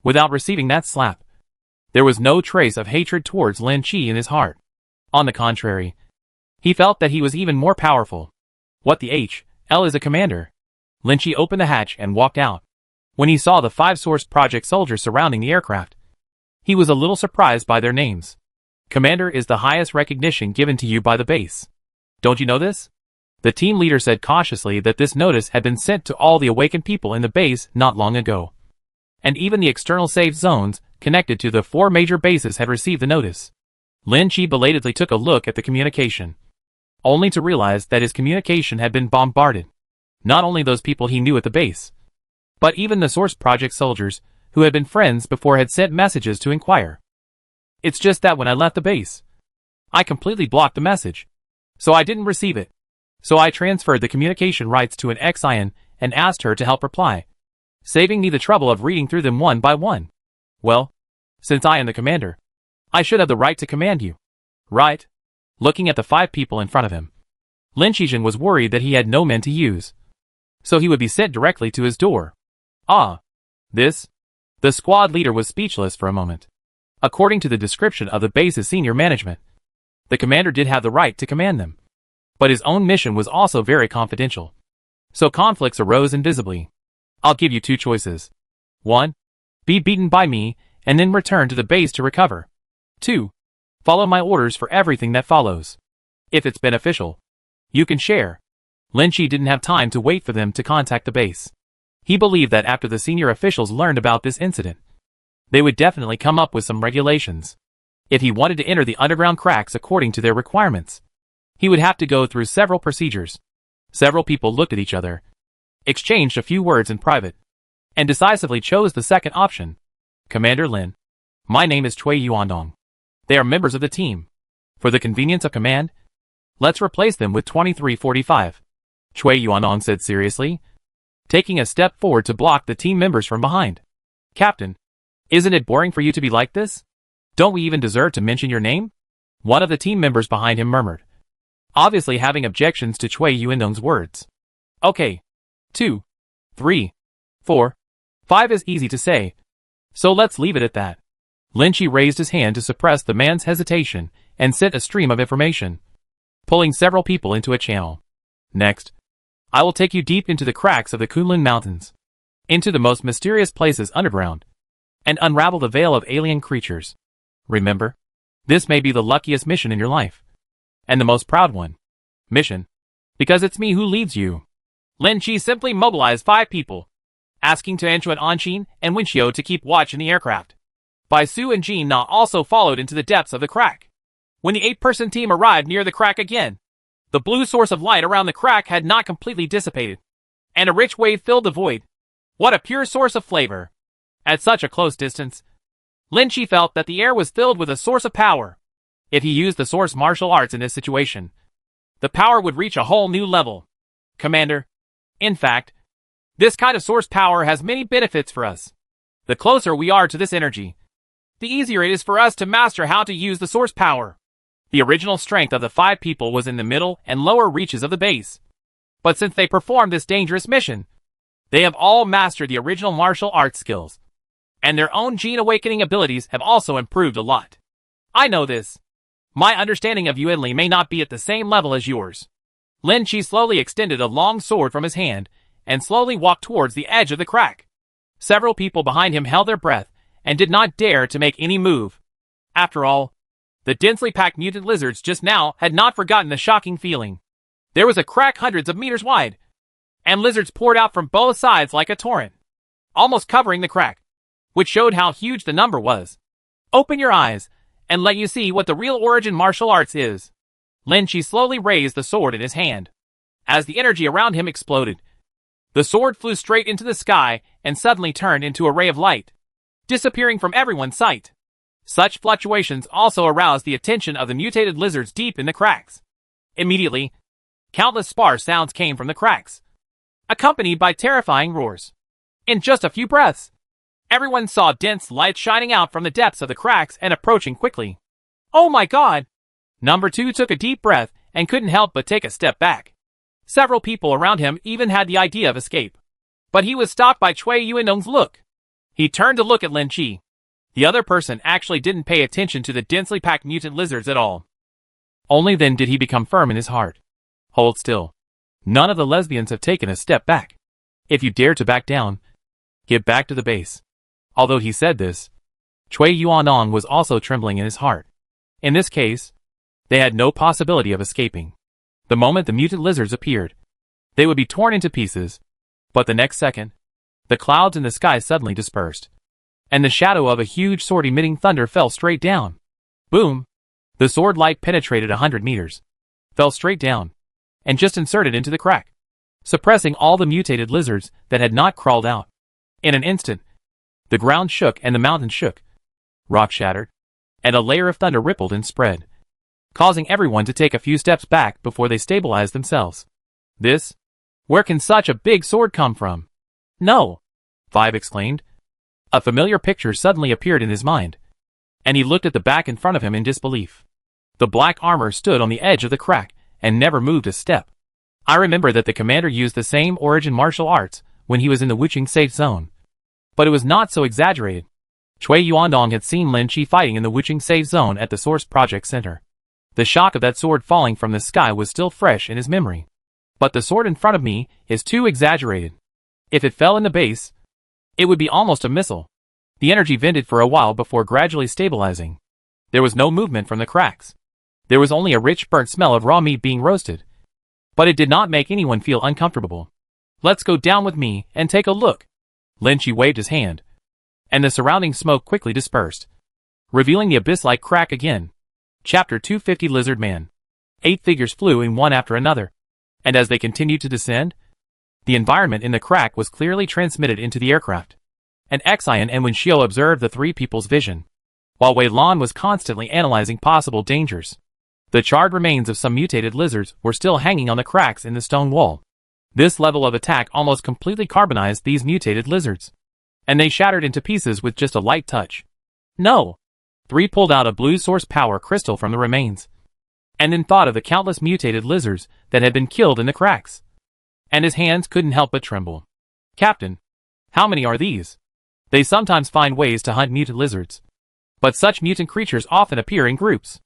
without receiving that slap, there was no trace of hatred towards Lin Chi in his heart. On the contrary, he felt that he was even more powerful. What the hell is a commander? Lin Chi opened the hatch and walked out. When he saw the 5 Source Project soldiers surrounding the aircraft, he was a little surprised by their names. Commander is the highest recognition given to you by the base. Don't you know this? The team leader said cautiously that this notice had been sent to all the awakened people in the base not long ago. And even the external safe zones connected to the 4 major bases had received the notice. Lin Chi belatedly took a look at the communication, only to realize that his communication had been bombarded. Not only those people he knew at the base, but even the Source Project soldiers, who had been friends before, had sent messages to inquire. It's just that when I left the base, I completely blocked the message, so I didn't receive it. So I transferred the communication rights to an Xian and asked her to help reply, saving me the trouble of reading through them one by one. Well, since I am the commander, I should have the right to command you, right? Looking at the 5 people in front of him, Lin Shijin was worried that he had no men to use, so he would be sent directly to his door. This? The squad leader was speechless for a moment. According to the description of the base's senior management, the commander did have the right to command them, but his own mission was also very confidential. So conflicts arose invisibly. I'll give you 2 choices. 1. Be beaten by me, and then return to the base to recover. 2. Follow my orders for everything that follows. If it's beneficial, you can share. Lin Chi didn't have time to wait for them to contact the base. He believed that after the senior officials learned about this incident, they would definitely come up with some regulations. If he wanted to enter the underground cracks according to their requirements, he would have to go through several procedures. Several people looked at each other, exchanged a few words in private, and decisively chose the second option. Commander Lin. My name is Cui Yuandong. They are members of the team. For the convenience of command, let's replace them with 2345. Cui Yuandong said seriously. taking a step forward to block the team members from behind. Captain, isn't it boring for you to be like this? Don't we even deserve to mention your name? One of the team members behind him murmured, obviously having objections to Cui Yuendong's words. Okay. 2, 3, 4, 5 is easy to say, so let's leave it at that. Lin Chi raised his hand to suppress the man's hesitation and sent a stream of information, pulling several people into a channel. Next, I will take you deep into the cracks of the Kunlun Mountains, into the most mysterious places underground, and unravel the veil of alien creatures. Remember, this may be the luckiest mission in your life, and the most proud one. Mission, because it's me who leads you. Lin Chi simply mobilized 5 people, asking Tuanchuan Anshin and Wenxiu to keep watch in the aircraft. Bai Su and Jin Na also followed into the depths of the crack. When the 8-person team arrived near the crack again, the blue source of light around the crack had not completely dissipated, and a rich wave filled the void. What a pure source of flavor! At such a close distance, Lin Chi felt that the air was filled with a source of power. If he used the source martial arts in this situation, the power would reach a whole new level. Commander, in fact, this kind of source power has many benefits for us. The closer we are to this energy, the easier it is for us to master how to use the source power. The original strength of the 5 people was in the middle and lower reaches of the base. But since they performed this dangerous mission, they have all mastered the original martial arts skills, and their own gene awakening abilities have also improved a lot. I know this. My understanding of Yuanli may not be at the same level as yours. Lin Chi slowly extended a long sword from his hand and slowly walked towards the edge of the crack. Several people behind him held their breath and did not dare to make any move. After all, the densely packed mutant lizards just now had not forgotten the shocking feeling. There was a crack hundreds of meters wide, and lizards poured out from both sides like a torrent, almost covering the crack, which showed how huge the number was. Open your eyes and let you see what the real origin martial arts is. Lin Chi slowly raised the sword in his hand. As the energy around him exploded, the sword flew straight into the sky and suddenly turned into a ray of light, disappearing from everyone's sight. Such fluctuations also aroused the attention of the mutated lizards deep in the cracks. Immediately, countless sparse sounds came from the cracks, accompanied by terrifying roars. In just a few breaths, everyone saw dense light shining out from the depths of the cracks and approaching quickly. Oh my god! Number 2 took a deep breath and couldn't help but take a step back. Several people around him even had the idea of escape, but he was stopped by Cui Yuendong's look. He turned to look at Lin Chi. The other person actually didn't pay attention to the densely packed mutant lizards at all. Only then did he become firm in his heart. Hold still. None of the lesbians have taken a step back. If you dare to back down, get back to the base. Although he said this, Cui Yuandong was also trembling in his heart. In this case, they had no possibility of escaping. The moment the mutant lizards appeared, they would be torn into pieces. But the next second, the clouds in the sky suddenly dispersed, and the shadow of a huge sword emitting thunder fell straight down. Boom! The sword light penetrated 100 meters, fell straight down, and just inserted into the crack, suppressing all the mutated lizards that had not crawled out. In an instant, the ground shook and the mountain shook. Rock shattered, and a layer of thunder rippled and spread, causing everyone to take a few steps back before they stabilized themselves. This? Where can such a big sword come from? No! 5 exclaimed. A familiar picture suddenly appeared in his mind, and he looked at the back in front of him in disbelief. The black armor stood on the edge of the crack and never moved a step. I remember that the commander used the same origin martial arts when he was in the Wuching safe zone, but it was not so exaggerated. Cui Yuandong had seen Lin Chi fighting in the Wuching safe zone at the Source Project Center. The shock of that sword falling from the sky was still fresh in his memory. But the sword in front of me is too exaggerated. If it fell in the base, it would be almost a missile. The energy vented for a while before gradually stabilizing. There was no movement from the cracks. There was only a rich burnt smell of raw meat being roasted. But it did not make anyone feel uncomfortable. Let's go down with me and take a look. Lin Chi waved his hand, and the surrounding smoke quickly dispersed, revealing the abyss-like crack again. Chapter 250 Lizard Man. 8 figures flew in one after another, and as they continued to descend, the environment in the crack was clearly transmitted into the aircraft. And Xian and Wenxiu observed the 3 people's vision, while Wei Lan was constantly analyzing possible dangers. The charred remains of some mutated lizards were still hanging on the cracks in the stone wall. This level of attack almost completely carbonized these mutated lizards, and they shattered into pieces with just a light touch. No! 3 pulled out a blue source power crystal from the remains, and then thought of the countless mutated lizards that had been killed in the cracks. And his hands couldn't help but tremble. Captain, how many are these? They sometimes find ways to hunt mutant lizards, but such mutant creatures often appear in groups.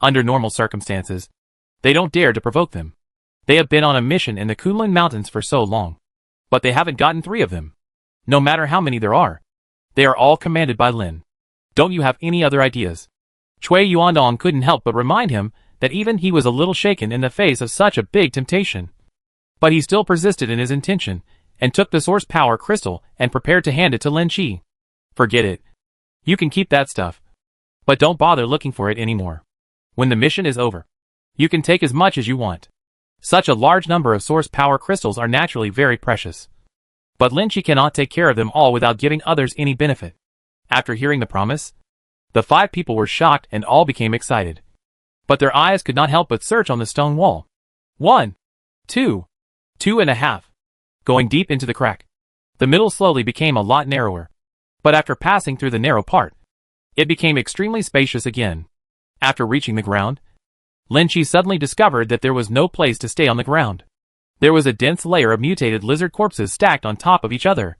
Under normal circumstances, they don't dare to provoke them. They have been on a mission in the Kunlun Mountains for so long, but they haven't gotten 3 of them. No matter how many there are, they are all commanded by Lin. Don't you have any other ideas? Cui Yuandong couldn't help but remind him that even he was a little shaken in the face of such a big temptation. But he still persisted in his intention, and took the source power crystal and prepared to hand it to Lin Chi. Forget it. You can keep that stuff, but don't bother looking for it anymore. When the mission is over, you can take as much as you want. Such a large number of source power crystals are naturally very precious. But Lin Chi cannot take care of them all without giving others any benefit. After hearing the promise, the 5 people were shocked and all became excited. But their eyes could not help but search on the stone wall. 1, 2, 2.5. Going deep into the crack, the middle slowly became a lot narrower. But after passing through the narrow part, it became extremely spacious again. After reaching the ground, Lin Chi suddenly discovered that there was no place to stay on the ground. There was a dense layer of mutated lizard corpses stacked on top of each other,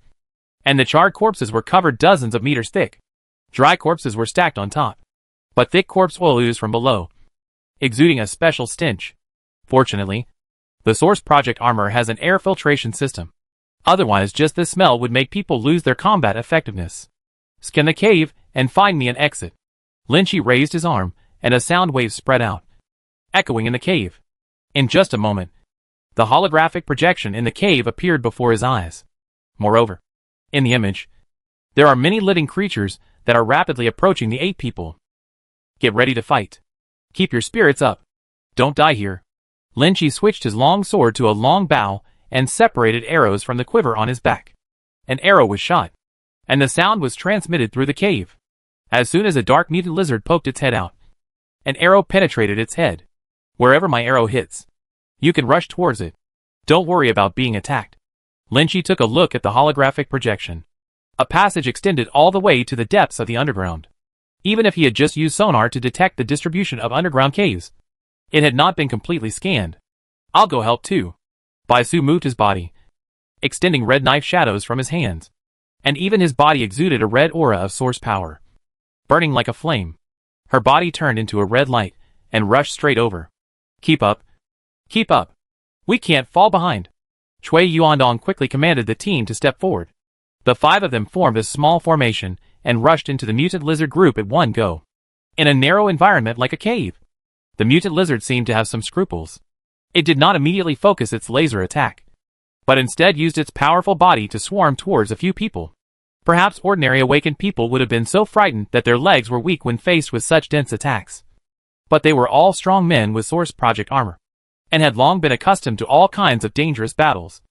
and the charred corpses were covered dozens of meters thick. Dry corpses were stacked on top, but thick corpse oil oozed from below, exuding a special stench. Fortunately, the Source Project armor has an air filtration system. Otherwise, just this smell would make people lose their combat effectiveness. Scan the cave and find me an exit. Lin Chi raised his arm, and a sound wave spread out, echoing in the cave. In just a moment, the holographic projection in the cave appeared before his eyes. Moreover, in the image, there are many living creatures that are rapidly approaching the 8 people. Get ready to fight. Keep your spirits up. Don't die here. Lin Chi switched his long sword to a long bow and separated arrows from the quiver on his back. An arrow was shot, and the sound was transmitted through the cave. As soon as a dark mutant lizard poked its head out, an arrow penetrated its head. Wherever my arrow hits, you can rush towards it. Don't worry about being attacked. Lin Chi took a look at the holographic projection. A passage extended all the way to the depths of the underground. Even if he had just used sonar to detect the distribution of underground caves, it had not been completely scanned. I'll go help too. Bai Su moved his body, extending red knife shadows from his hands, and even his body exuded a red aura of source power, burning like a flame. Her body turned into a red light and rushed straight over. Keep up. Keep up. We can't fall behind. Cui Yuandong quickly commanded the team to step forward. The 5 of them formed a small formation and rushed into the mutant lizard group at one go. In a narrow environment like a cave, the mutant lizard seemed to have some scruples. It did not immediately focus its laser attack, but instead used its powerful body to swarm towards a few people. Perhaps ordinary awakened people would have been so frightened that their legs were weak when faced with such dense attacks. But they were all strong men with Source Project armor, and had long been accustomed to all kinds of dangerous battles,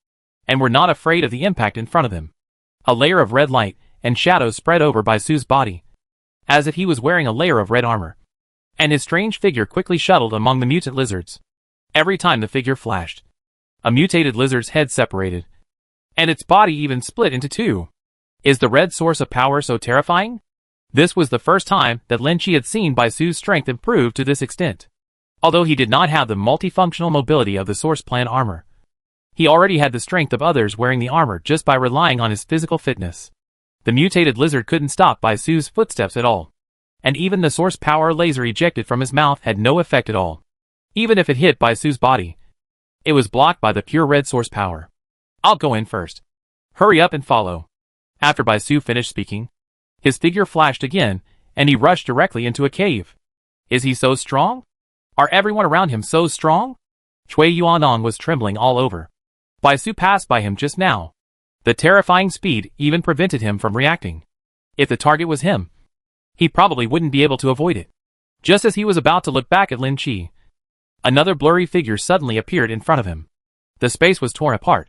and were not afraid of the impact in front of them. A layer of red light and shadows spread over Bai Su's body, as if he was wearing a layer of red armor, and his strange figure quickly shuttled among the mutant lizards. Every time the figure flashed, a mutated lizard's head separated, and its body even split into 2. Is the red source of power so terrifying? This was the first time that Lin Chi had seen Bai Su's strength improve to this extent. Although he did not have the multifunctional mobility of the Source Plan armor, he already had the strength of others wearing the armor just by relying on his physical fitness. The mutated lizard couldn't stop Bai Su's footsteps at all, and even the source power laser ejected from his mouth had no effect at all. Even if it hit Bai Su's body, it was blocked by the pure red source power. I'll go in first. Hurry up and follow. After Bai Su finished speaking, his figure flashed again, and he rushed directly into a cave. Is he so strong? Are everyone around him so strong? Cui Yuandong was trembling all over. Bai Su passed by him just now. The terrifying speed even prevented him from reacting. If the target was him, he probably wouldn't be able to avoid it. Just as he was about to look back at Lin Chi, another blurry figure suddenly appeared in front of him. The space was torn apart,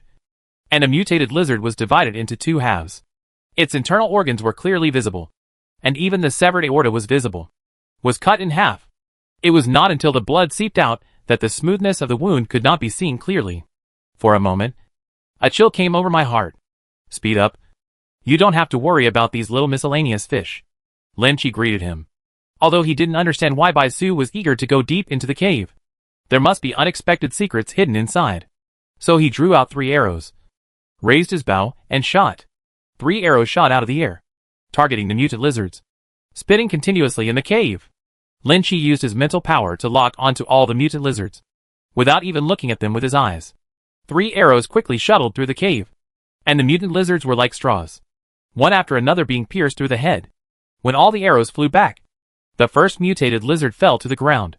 and a mutated lizard was divided into 2 halves. Its internal organs were clearly visible, and even the severed aorta was visible, was cut in half. It was not until the blood seeped out that the smoothness of the wound could not be seen clearly. For a moment, A chill came over my heart. Speed up. You don't have to worry about these little miscellaneous fish. Lin Chi greeted him. Although he didn't understand why Bai Su was eager to go deep into the cave. There must be unexpected secrets hidden inside. So he drew out 3 arrows, raised his bow, and shot. 3 arrows shot out of the air, targeting the mutant lizards, spitting continuously in the cave. Lin Chi used his mental power to lock onto all the mutant lizards, without even looking at them with his eyes. 3 arrows quickly shuttled through the cave, and the mutant lizards were like straws, one after another being pierced through the head. When all the arrows flew back, the first mutated lizard fell to the ground,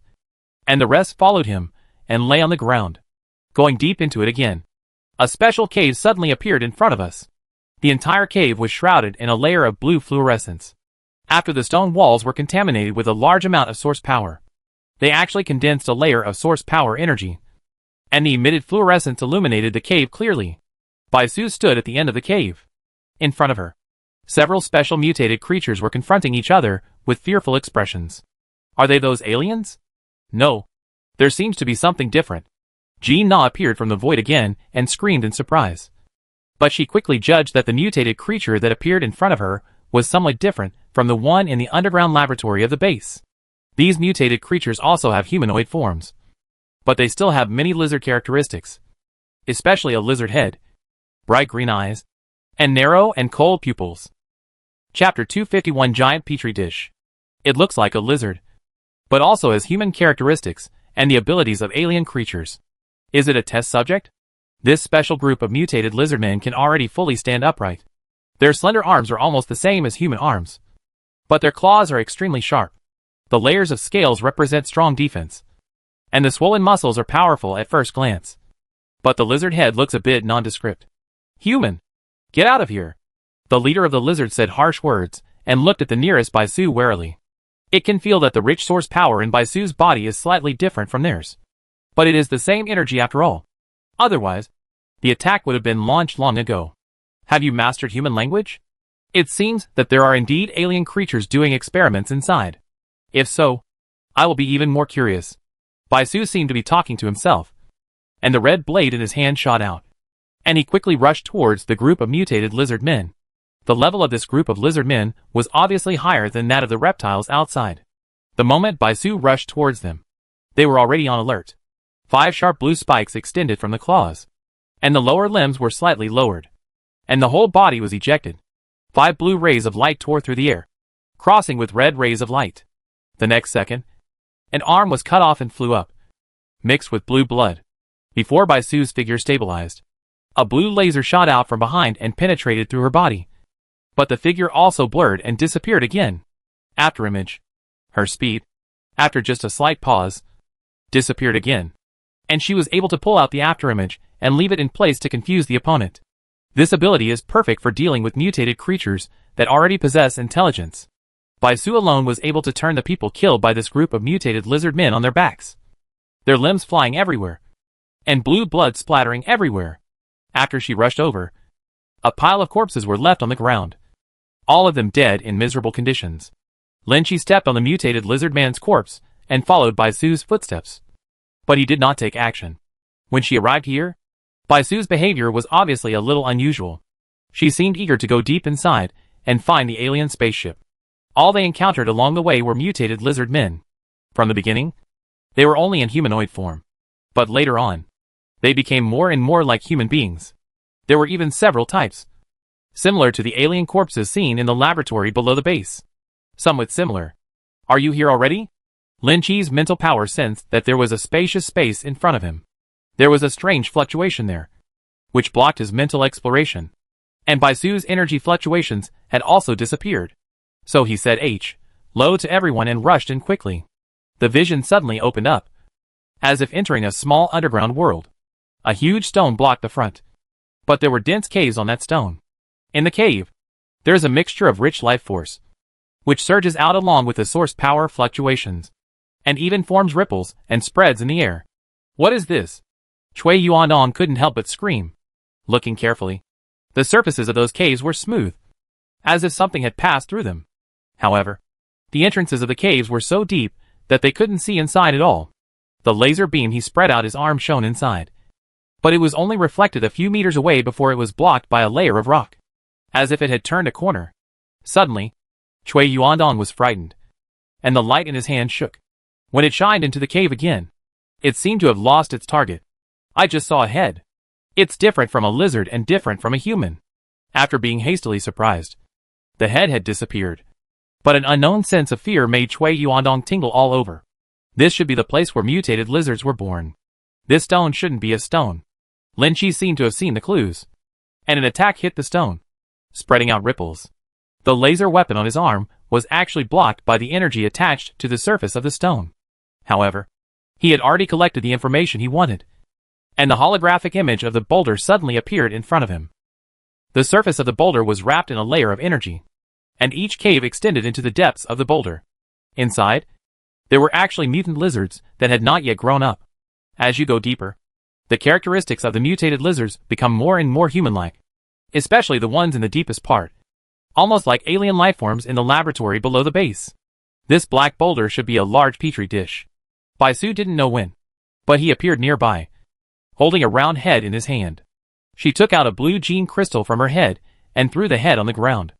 and the rest followed him and lay on the ground, going deep into it again. A special cave suddenly appeared in front of us. The entire cave was shrouded in a layer of blue fluorescence. After the stone walls were contaminated with a large amount of source power, they actually condensed a layer of source power energy, and the emitted fluorescence illuminated the cave clearly. Bai Su stood at the end of the cave. In front of her, several special mutated creatures were confronting each other with fearful expressions. Are they those aliens? No. There seems to be something different. Jean Na appeared from the void again and screamed in surprise. But she quickly judged that the mutated creature that appeared in front of her was somewhat different from the one in the underground laboratory of the base. These mutated creatures also have humanoid forms, but they still have many lizard characteristics, especially a lizard head, bright green eyes, and narrow and cold pupils. Chapter 251 Giant Petri Dish. It looks like a lizard, but also has human characteristics and the abilities of alien creatures. Is it a test subject? This special group of mutated lizard men can already fully stand upright. Their slender arms are almost the same as human arms, but their claws are extremely sharp. The layers of scales represent strong defense, and the swollen muscles are powerful at first glance. But the lizard head looks a bit nondescript. Human! Get out of here! The leader of the lizards said harsh words and looked at the nearest Bai Su warily. It can feel that the rich source power in Bai Su's body is slightly different from theirs, but it is the same energy after all. Otherwise, the attack would have been launched long ago. Have you mastered human language? It seems that there are indeed alien creatures doing experiments inside. If so, I will be even more curious. Bai Su seemed to be talking to himself, and the red blade in his hand shot out, and he quickly rushed towards the group of mutated lizard men. The level of this group of lizard men was obviously higher than that of the reptiles outside. The moment Bai Su rushed towards them, they were already on alert. 5 sharp blue spikes extended from the claws, and the lower limbs were slightly lowered, and the whole body was ejected. 5 blue rays of light tore through the air, crossing with red rays of light. The next second, an arm was cut off and flew up, mixed with blue blood. Before Bai Su's figure stabilized, a blue laser shot out from behind and penetrated through her body. But the figure also blurred and disappeared again. After image, her speed, after just a slight pause, disappeared again, and she was able to pull out the afterimage and leave it in place to confuse the opponent. This ability is perfect for dealing with mutated creatures that already possess intelligence. Bai Su alone was able to turn the people killed by this group of mutated lizard men on their backs, their limbs flying everywhere, and blue blood splattering everywhere. After she rushed over, a pile of corpses were left on the ground, all of them dead in miserable conditions. Lin Chi stepped on the mutated lizard man's corpse and followed Bai Su's footsteps, but he did not take action. When she arrived here, Bai Su's behavior was obviously a little unusual. She seemed eager to go deep inside and find the alien spaceship. All they encountered along the way were mutated lizard men. From the beginning, they were only in humanoid form, but later on, they became more and more like human beings. There were even several types, similar to the alien corpses seen in the laboratory below the base. Somewhat similar. Are you here already? Lin Chi's mental power sensed that there was a spacious space in front of him. There was a strange fluctuation there, which blocked his mental exploration. And Bai Su's energy fluctuations had also disappeared. So he said low to everyone and rushed in quickly. The vision suddenly opened up, as if entering a small underground world. A huge stone blocked the front, but there were dense caves on that stone. In the cave, there is a mixture of rich life force, which surges out along with the source power fluctuations, and even forms ripples and spreads in the air. What is this? Cui Yuandong couldn't help but scream. Looking carefully, the surfaces of those caves were smooth, as if something had passed through them. However, the entrances of the caves were so deep that they couldn't see inside at all. The laser beam he spread out his arm shone inside, but it was only reflected a few meters away before it was blocked by a layer of rock, as if it had turned a corner. Suddenly, Chui Yuandong was frightened, and the light in his hand shook. When it shined into the cave again, it seemed to have lost its target. I just saw a head. It's different from a lizard and different from a human. After being hastily surprised, the head had disappeared. But an unknown sense of fear made Chui Yuandong tingle all over. This should be the place where mutated lizards were born. This stone shouldn't be a stone. Lin Chi seemed to have seen the clues, and an attack hit the stone, spreading out ripples. The laser weapon on his arm was actually blocked by the energy attached to the surface of the stone. However, he had already collected the information he wanted, and the holographic image of the boulder suddenly appeared in front of him. The surface of the boulder was wrapped in a layer of energy, and each cave extended into the depths of the boulder. Inside, there were actually mutant lizards that had not yet grown up. As you go deeper, the characteristics of the mutated lizards become more and more human-like, especially the ones in the deepest part, almost like alien lifeforms in the laboratory below the base. This black boulder should be a large petri dish. Bai Su didn't know when, but he appeared nearby, holding a round head in his hand. She took out a blue gene crystal from her head and threw the head on the ground.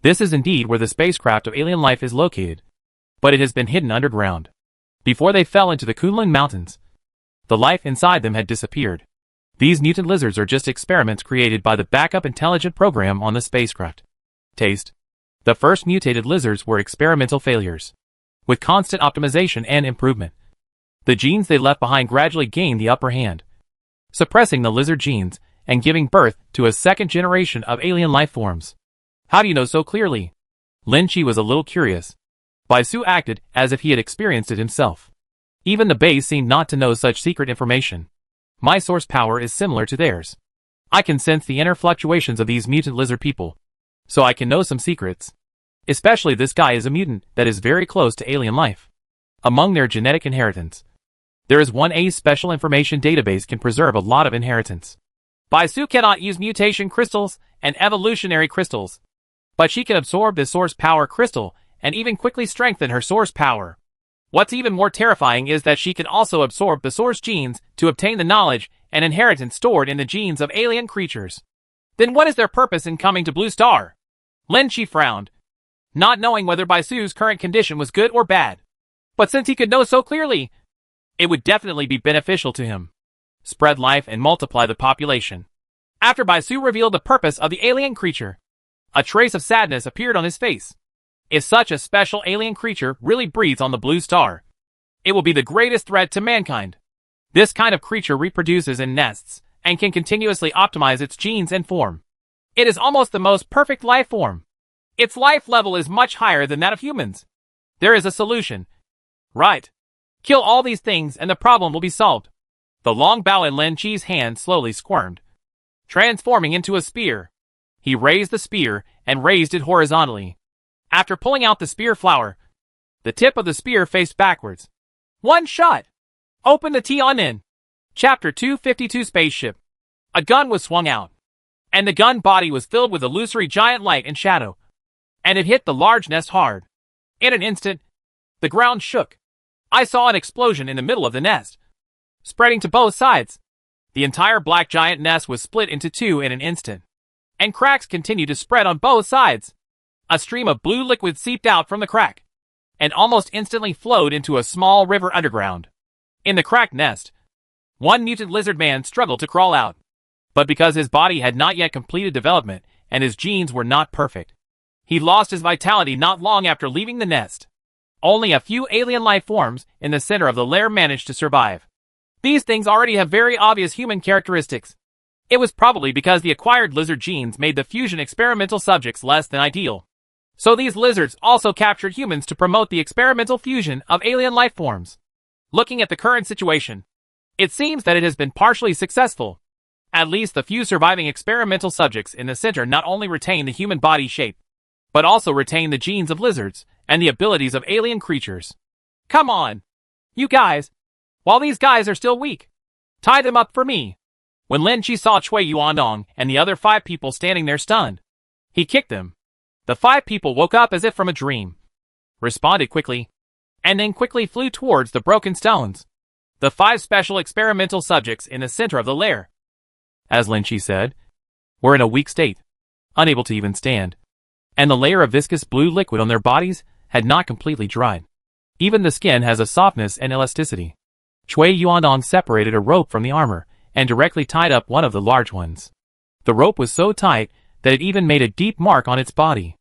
This is indeed where the spacecraft of alien life is located, but it has been hidden underground. Before they fell into the Kunlun Mountains, the life inside them had disappeared. These mutant lizards are just experiments created by the backup intelligent program on the spacecraft. Taste. The first mutated lizards were experimental failures, with constant optimization and improvement. The genes they left behind gradually gained the upper hand, suppressing the lizard genes and giving birth to a second generation of alien life forms. How do you know so clearly? Lin Chi was a little curious. Bai Su acted as if he had experienced it himself. Even the base seemed not to know such secret information. My source power is similar to theirs. I can sense the inner fluctuations of these mutant lizard people, so I can know some secrets. Especially this guy is a mutant that is very close to alien life. Among their genetic inheritance, there is one A special information database can preserve a lot of inheritance. Bai Su cannot use mutation crystals and evolutionary crystals, but she can absorb the source power crystal and even quickly strengthen her source power. What's even more terrifying is that she can also absorb the source genes to obtain the knowledge and inheritance stored in the genes of alien creatures. Then what is their purpose in coming to Blue Star? Lin Chi frowned, not knowing whether Bai Su's current condition was good or bad. But since he could know so clearly, it would definitely be beneficial to him. Spread life and multiply the population. After Bai Su revealed the purpose of the alien creature, a trace of sadness appeared on his face. If such a special alien creature really breeds on the Blue Star, it will be the greatest threat to mankind. This kind of creature reproduces in nests and can continuously optimize its genes and form. It is almost the most perfect life form. Its life level is much higher than that of humans. There is a solution. Right. Kill all these things and the problem will be solved. The long bow in Lin Chi's hand slowly squirmed, transforming into a spear. He raised the spear and raised it horizontally. After pulling out the spear flower, the tip of the spear faced backwards. One shot! Open the Tianin. Chapter 252 Spaceship. A gun was swung out, and the gun body was filled with illusory giant light and shadow, and it hit the large nest hard. In an instant, the ground shook. I saw an explosion in the middle of the nest, spreading to both sides. The entire black giant nest was split into two in an instant, and cracks continued to spread on both sides. A stream of blue liquid seeped out from the crack, and almost instantly flowed into a small river underground. In the cracked nest, one mutant lizard man struggled to crawl out, but because his body had not yet completed development and his genes were not perfect, he lost his vitality not long after leaving the nest. Only a few alien life forms in the center of the lair managed to survive. These things already have very obvious human characteristics. It was probably because the acquired lizard genes made the fusion experimental subjects less than ideal. So these lizards also captured humans to promote the experimental fusion of alien life forms. Looking at the current situation, it seems that it has been partially successful. At least the few surviving experimental subjects in the center not only retain the human body shape, but also retain the genes of lizards and the abilities of alien creatures. Come on, you guys. While these guys are still weak, tie them up for me. When Lin Chi saw Chui Yuandong and the other 5 people standing there stunned, he kicked them. The 5 people woke up as if from a dream, responded quickly, and then quickly flew towards the broken stones. The 5 special experimental subjects in the center of the lair as Lin Chi said, were in a weak state, unable to even stand. And the layer of viscous blue liquid on their bodies had not completely dried. Even the skin has a softness and elasticity. Chui Yuandong separated a rope from the armor and directly tied up one of the large ones. The rope was so tight that it even made a deep mark on its body.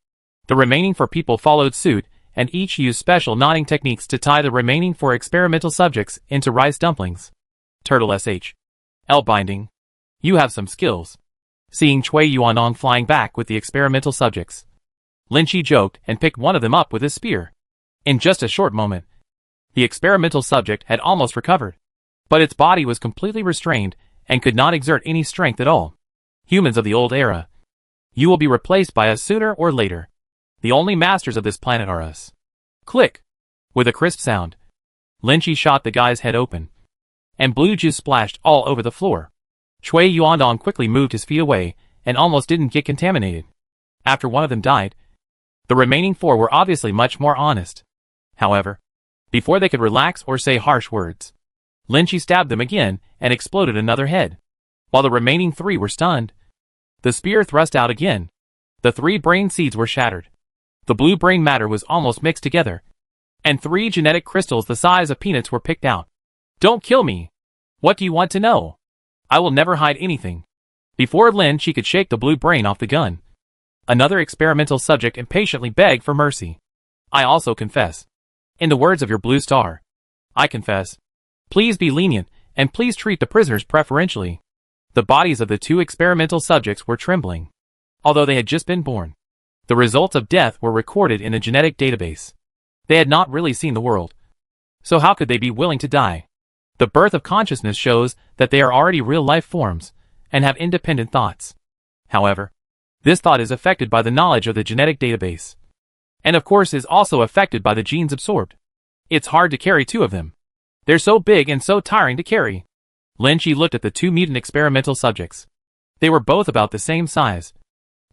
The remaining 4 people followed suit, and each used special knotting techniques to tie the remaining 4 experimental subjects into rice dumplings. Turtle SH. L binding. You have some skills. Seeing Chui Yuandong flying back with the experimental subjects, Lin Chi joked and picked one of them up with his spear. In just a short moment, the experimental subject had almost recovered, but its body was completely restrained and could not exert any strength at all. Humans of the old era, you will be replaced by us sooner or later. The only masters of this planet are us. Click! With a crisp sound, Lin Chi shot the guy's head open, and blue juice splashed all over the floor. Chui Yuandong quickly moved his feet away and almost didn't get contaminated. After one of them died, the remaining 4 were obviously much more honest. However, before they could relax or say harsh words, Lin Chi stabbed them again and exploded another head. While the remaining 3 were stunned, the spear thrust out again. The 3 brain seeds were shattered. The blue brain matter was almost mixed together, and 3 genetic crystals the size of peanuts were picked out. Don't kill me! What do you want to know? I will never hide anything. Before Lin Chi could shake the blue brain off the gun, another experimental subject impatiently begged for mercy. I also confess. In the words of your blue star, I confess. Please be lenient, and please treat the prisoners preferentially. The bodies of the 2 experimental subjects were trembling. Although they had just been born, the results of death were recorded in a genetic database. They had not really seen the world, so how could they be willing to die? The birth of consciousness shows that they are already real-life forms, and have independent thoughts. However, this thought is affected by the knowledge of the genetic database, and of course is also affected by the genes absorbed. It's hard to carry 2 of them. They're so big and so tiring to carry. Lin Chi looked at the 2 mutant experimental subjects. They were both about the same size.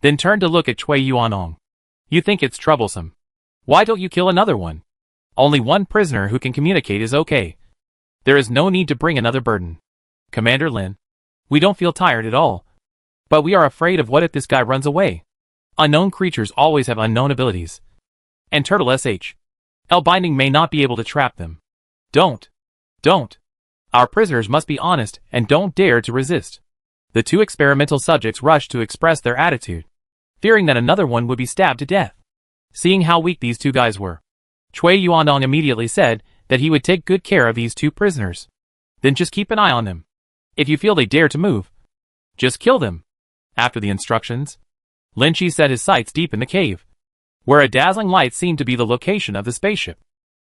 Then turned to look at Chui Yuandong. You think it's troublesome? Why don't you kill another one? Only one prisoner who can communicate is okay. There is no need to bring another burden. Commander Lin, we don't feel tired at all. But we are afraid of what if this guy runs away. Unknown creatures always have unknown abilities. And Turtle SH. L binding may not be able to trap them. Don't. Our prisoners must be honest and don't dare to resist. The 2 experimental subjects rushed to express their attitude, fearing that another one would be stabbed to death. Seeing how weak these 2 guys were, Chui Yuandong immediately said that he would take good care of these 2 prisoners. Then just keep an eye on them. If you feel they dare to move, just kill them. After the instructions, Lin Chi set his sights deep in the cave, where a dazzling light seemed to be the location of the spaceship.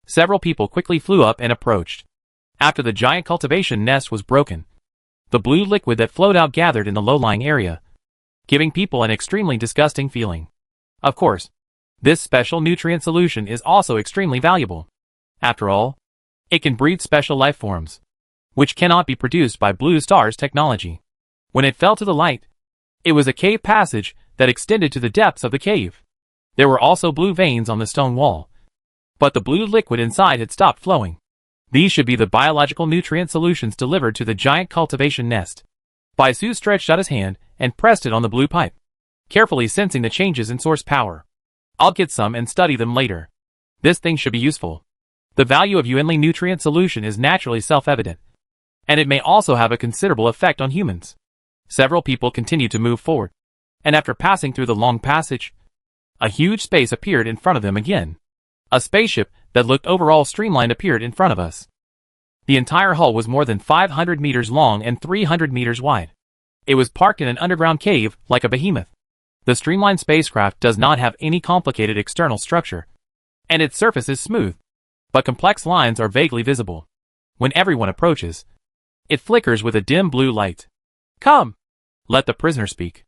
Several people quickly flew up and approached. After the giant cultivation nest was broken, the blue liquid that flowed out gathered in the low-lying area, giving people an extremely disgusting feeling. Of course, this special nutrient solution is also extremely valuable. After all, it can breed special life forms, which cannot be produced by Blue Star's technology. When it fell to the light, it was a cave passage that extended to the depths of the cave. There were also blue veins on the stone wall, but the blue liquid inside had stopped flowing. These should be the biological nutrient solutions delivered to the giant cultivation nest. Baisu stretched out his hand and pressed it on the blue pipe, carefully sensing the changes in source power. I'll get some and study them later. This thing should be useful. The value of Yuanli nutrient solution is naturally self-evident, and it may also have a considerable effect on humans. Several people continued to move forward, and after passing through the long passage, a huge space appeared in front of them again. A spaceship that looked overall streamlined appeared in front of us. The entire hull was more than 500 meters long and 300 meters wide. It was parked in an underground cave like a behemoth. The streamlined spacecraft does not have any complicated external structure, and its surface is smooth, but complex lines are vaguely visible. When everyone approaches, it flickers with a dim blue light. Come! Let the prisoner speak.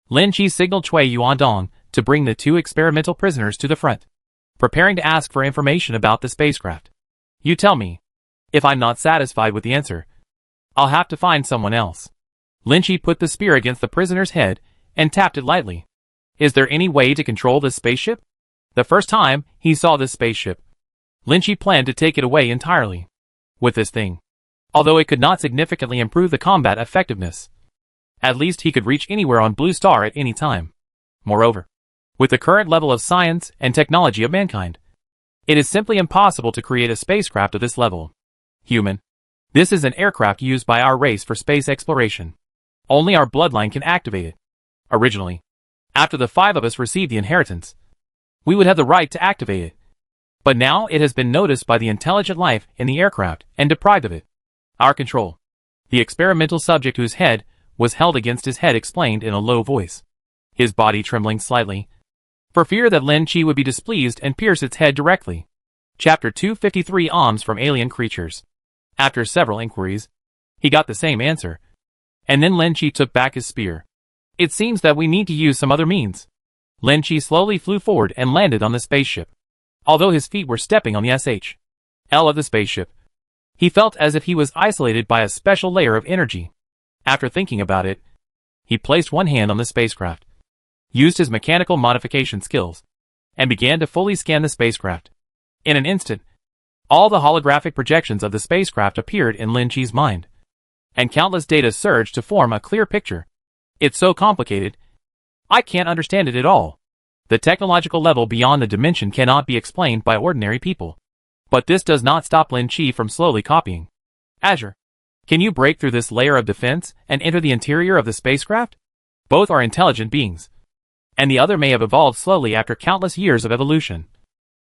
Lin Chi signaled Chui Yuandong to bring the 2 experimental prisoners to the front, preparing to ask for information about the spacecraft. You tell me. If I'm not satisfied with the answer, I'll have to find someone else. Lin Chi put the spear against the prisoner's head and tapped it lightly. Is there any way to control this spaceship? The first time he saw this spaceship, Lin Chi planned to take it away entirely. With this thing, although it could not significantly improve the combat effectiveness, At least he could reach anywhere on Blue Star at any time. Moreover, with the current level of science and technology of mankind, it is simply impossible to create a spacecraft of this level. Human. This is an aircraft used by our race for space exploration. Only our bloodline can activate it. Originally, after the 5 of us received the inheritance, we would have the right to activate it. But now it has been noticed by the intelligent life in the aircraft and deprived of it. Our control. The experimental subject whose head was held against his head explained in a low voice, his body trembling slightly, for fear that Lin Chi would be displeased and pierce its head directly. Chapter 253 Alms from Alien Creatures. After several inquiries, he got the same answer, and then Lin Chi took back his spear. It seems that we need to use some other means. Lin Chi slowly flew forward and landed on the spaceship. Although his feet were stepping on the SHL of the spaceship, he felt as if he was isolated by a special layer of energy. After thinking about it, he placed one hand on the spacecraft, used his mechanical modification skills, and began to fully scan the spacecraft. In an instant, all the holographic projections of the spacecraft appeared in Lin Chi's mind, and countless data surged to form a clear picture. It's so complicated, I can't understand it at all. The technological level beyond the dimension cannot be explained by ordinary people. But this does not stop Lin Chi from slowly copying. Azure, can you break through this layer of defense and enter the interior of the spacecraft? Both are intelligent beings, and the other may have evolved slowly after countless years of evolution.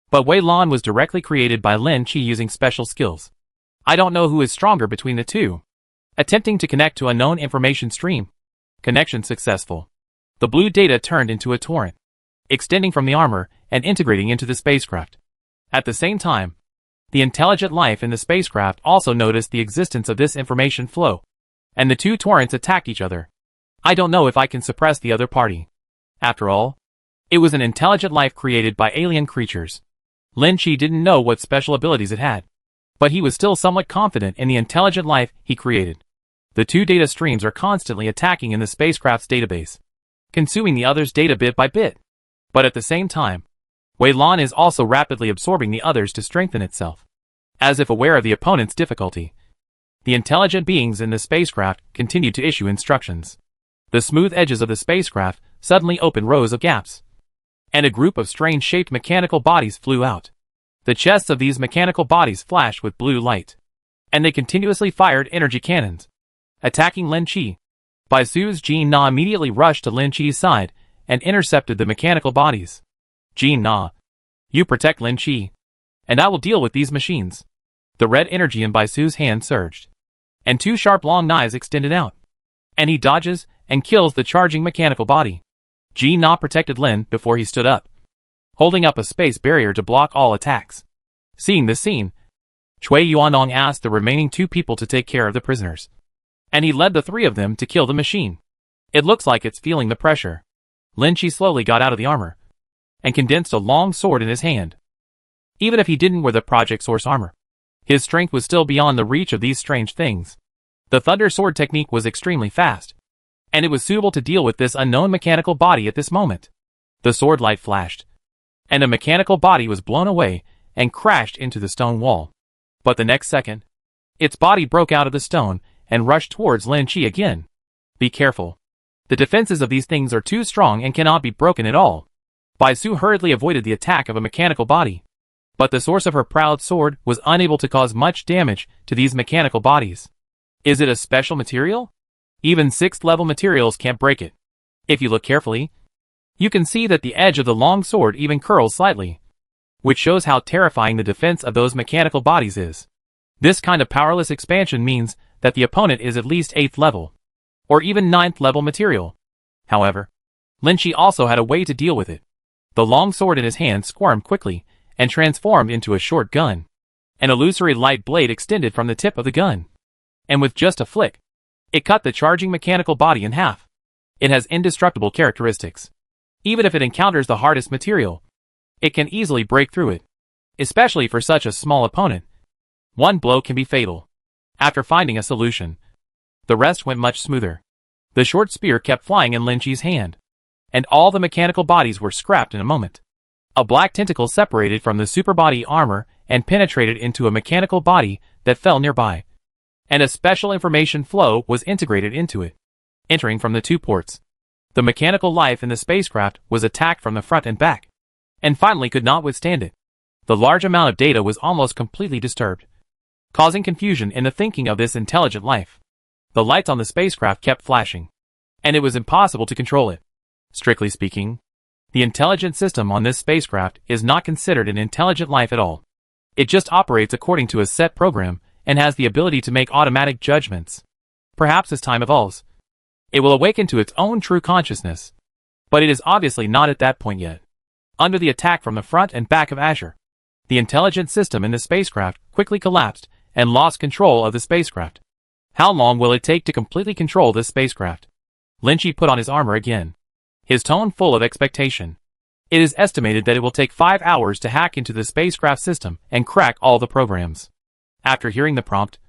But Wei Lan was directly created by Lin Chi using special skills. I don't know who is stronger between the two. Attempting to connect to a known information stream. Connection successful. The blue data turned into a torrent, extending from the armor and integrating into the spacecraft. At the same time, the intelligent life in the spacecraft also noticed the existence of this information flow, and the two torrents attacked each other. I don't know if I can suppress the other party. After all, it was an intelligent life created by alien creatures. Lin Chi didn't know what special abilities it had, but he was still somewhat confident in the intelligent life he created. The two data streams are constantly attacking in the spacecraft's database, consuming the other's data bit by bit. But at the same time, Wei Lan is also rapidly absorbing the others to strengthen itself. As if aware of the opponent's difficulty, the intelligent beings in the spacecraft continued to issue instructions. The smooth edges of the spacecraft suddenly opened rows of gaps, and a group of strange-shaped mechanical bodies flew out. The chests of these mechanical bodies flashed with blue light, and they continuously fired energy cannons, attacking Lin Chi. Bai Su's Jin Na immediately rushed to Lin Chi's side and intercepted the mechanical bodies. Jin Na, you protect Lin Chi, and I will deal with these machines. The red energy in Bai Su's hand surged, and two sharp long knives extended out, and he dodges and kills the charging mechanical body. Jin Na protected Lin before he stood up, holding up a space barrier to block all attacks. Seeing this scene, Cui Yuanong asked the remaining two people to take care of the prisoners, and he led the 3 of them to kill the machine. It looks like it's feeling the pressure. Lin Chi slowly got out of the armor, and condensed a long sword in his hand. Even if he didn't wear the Project Source armor, his strength was still beyond the reach of these strange things. The Thunder Sword technique was extremely fast, and it was suitable to deal with this unknown mechanical body at this moment. The sword light flashed, and a mechanical body was blown away and crashed into the stone wall. But the next second, its body broke out of the stone and rushed towards Lin Chi again. Be careful. The defenses of these things are too strong and cannot be broken at all. Bai Su hurriedly avoided the attack of a mechanical body, but the source of her proud sword was unable to cause much damage to these mechanical bodies. Is it a special material? Even 6th level materials can't break it. If you look carefully, you can see that the edge of the long sword even curls slightly, which shows how terrifying the defense of those mechanical bodies is. This kind of powerless expansion means that the opponent is at least 8th level, or even 9th level material. However, Lin Chi also had a way to deal with it. The long sword in his hand squirmed quickly and transformed into a short gun. An illusory light blade extended from the tip of the gun, and with just a flick, it cut the charging mechanical body in half. It has indestructible characteristics. Even if it encounters the hardest material, it can easily break through it. Especially for such a small opponent, one blow can be fatal. After finding a solution, the rest went much smoother. The short spear kept flying in Lin Chi's hand, and all the mechanical bodies were scrapped in a moment. A black tentacle separated from the superbody armor and penetrated into a mechanical body that fell nearby, and a special information flow was integrated into it. entering from the two ports. The mechanical life in the spacecraft was attacked from the front and back, and finally could not withstand it. The large amount of data was almost completely disturbed, causing confusion in the thinking of this intelligent life. The lights on the spacecraft kept flashing, and it was impossible to control it. Strictly speaking, the intelligent system on this spacecraft is not considered an intelligent life at all. It just operates according to a set program and has the ability to make automatic judgments. Perhaps as time evolves, it will awaken to its own true consciousness. But it is obviously not at that point yet. Under the attack from the front and back of Azure, the intelligent system in the spacecraft quickly collapsed and lost control of the spacecraft. How long will it take to completely control this spacecraft? Lynchy put on his armor again, his tone full of expectation. It is estimated that it will take 5 hours to hack into the spacecraft system and crack all the programs. After hearing the prompt,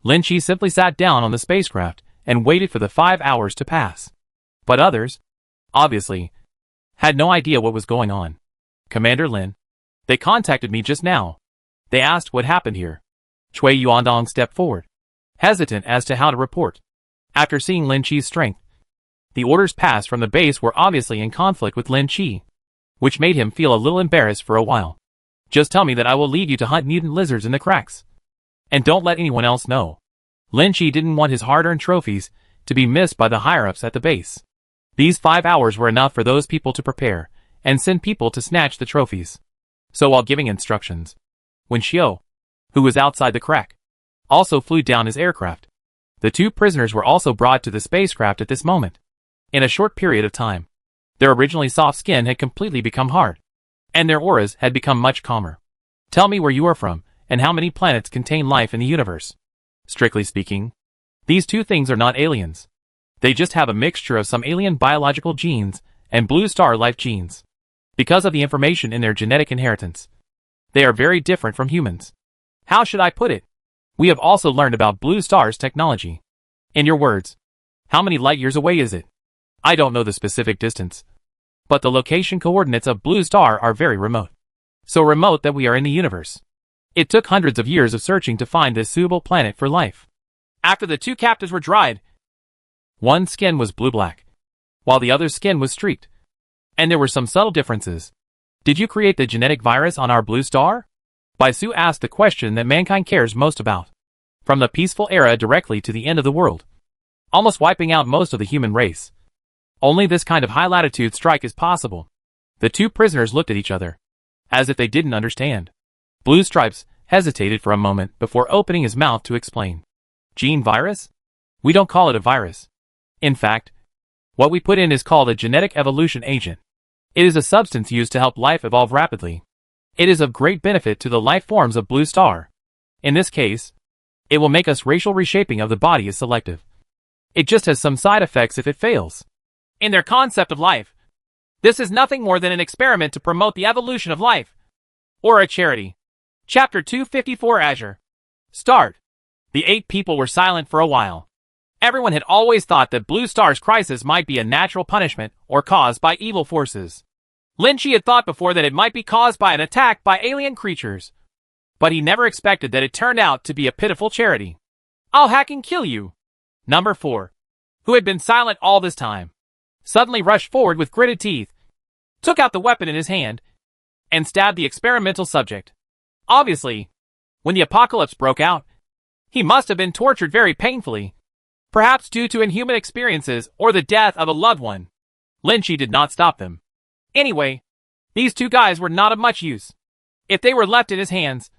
Lynchy simply sat down on the spacecraft and waited for the 5 hours to pass. But others, obviously, had no idea what was going on. Commander Lin, they contacted me just now. They asked what happened here. Chui Yuandong stepped forward, hesitant as to how to report. After seeing Lin Chi's strength, the orders passed from the base were obviously in conflict with Lin Chi, which made him feel a little embarrassed for a while. Just tell me that I will leave you to hunt mutant lizards in the cracks. And don't let anyone else know. Lin Chi didn't want his hard-earned trophies to be missed by the higher-ups at the base. These 5 hours were enough for those people to prepare and send people to snatch the trophies. So while giving instructions, when Xiao, who was outside the crack, also flew down his aircraft, the two prisoners were also brought to the spacecraft at this moment. In a short period of time, their originally soft skin had completely become hard, and their auras had become much calmer. Tell me where you are from, and how many planets contain life in the universe. Strictly speaking, these two things are not aliens. They just have a mixture of some alien biological genes and blue star life genes. Because of the information in their genetic inheritance, they are very different from humans. How should I put it? We have also learned about blue star's technology. In your words, how many light years away is it? I don't know the specific distance, but the location coordinates of blue star are very remote. So remote that we are in the universe. It took hundreds of years of searching to find this suitable planet for life. After the two captives were dried, one's skin was blue-black, while the other's skin was streaked. And there were some subtle differences. Did you create the genetic virus on our blue star? Baisu asked the question that mankind cares most about. From the peaceful era directly to the end of the world, almost wiping out most of the human race. Only this kind of high-latitude strike is possible. The two prisoners looked at each other, as if they didn't understand. Blue Stripes hesitated for a moment before opening his mouth to explain. Gene virus? We don't call it a virus. In fact, what we put in is called a genetic evolution agent. It is a substance used to help life evolve rapidly. It is of great benefit to the life forms of Blue Star. In this case, it will make us racial reshaping of the body is selective. It just has some side effects if it fails. In their concept of life, this is nothing more than an experiment to promote the evolution of life. Or a charity. Chapter 254 Azure. Start. The 8 people were silent for a while. Everyone had always thought that Blue Star's crisis might be a natural punishment or caused by evil forces. Lin Chi had thought before that it might be caused by an attack by alien creatures. But he never expected that it turned out to be a pitiful charity. I'll hack and kill you. Number 4, who had been silent all this time, suddenly rushed forward with gritted teeth, took out the weapon in his hand, and stabbed the experimental subject. Obviously, when the apocalypse broke out, he must have been tortured very painfully, perhaps due to inhuman experiences or the death of a loved one. Lin Chi did not stop them. Anyway, these two guys were not of much use. If they were left in his hands,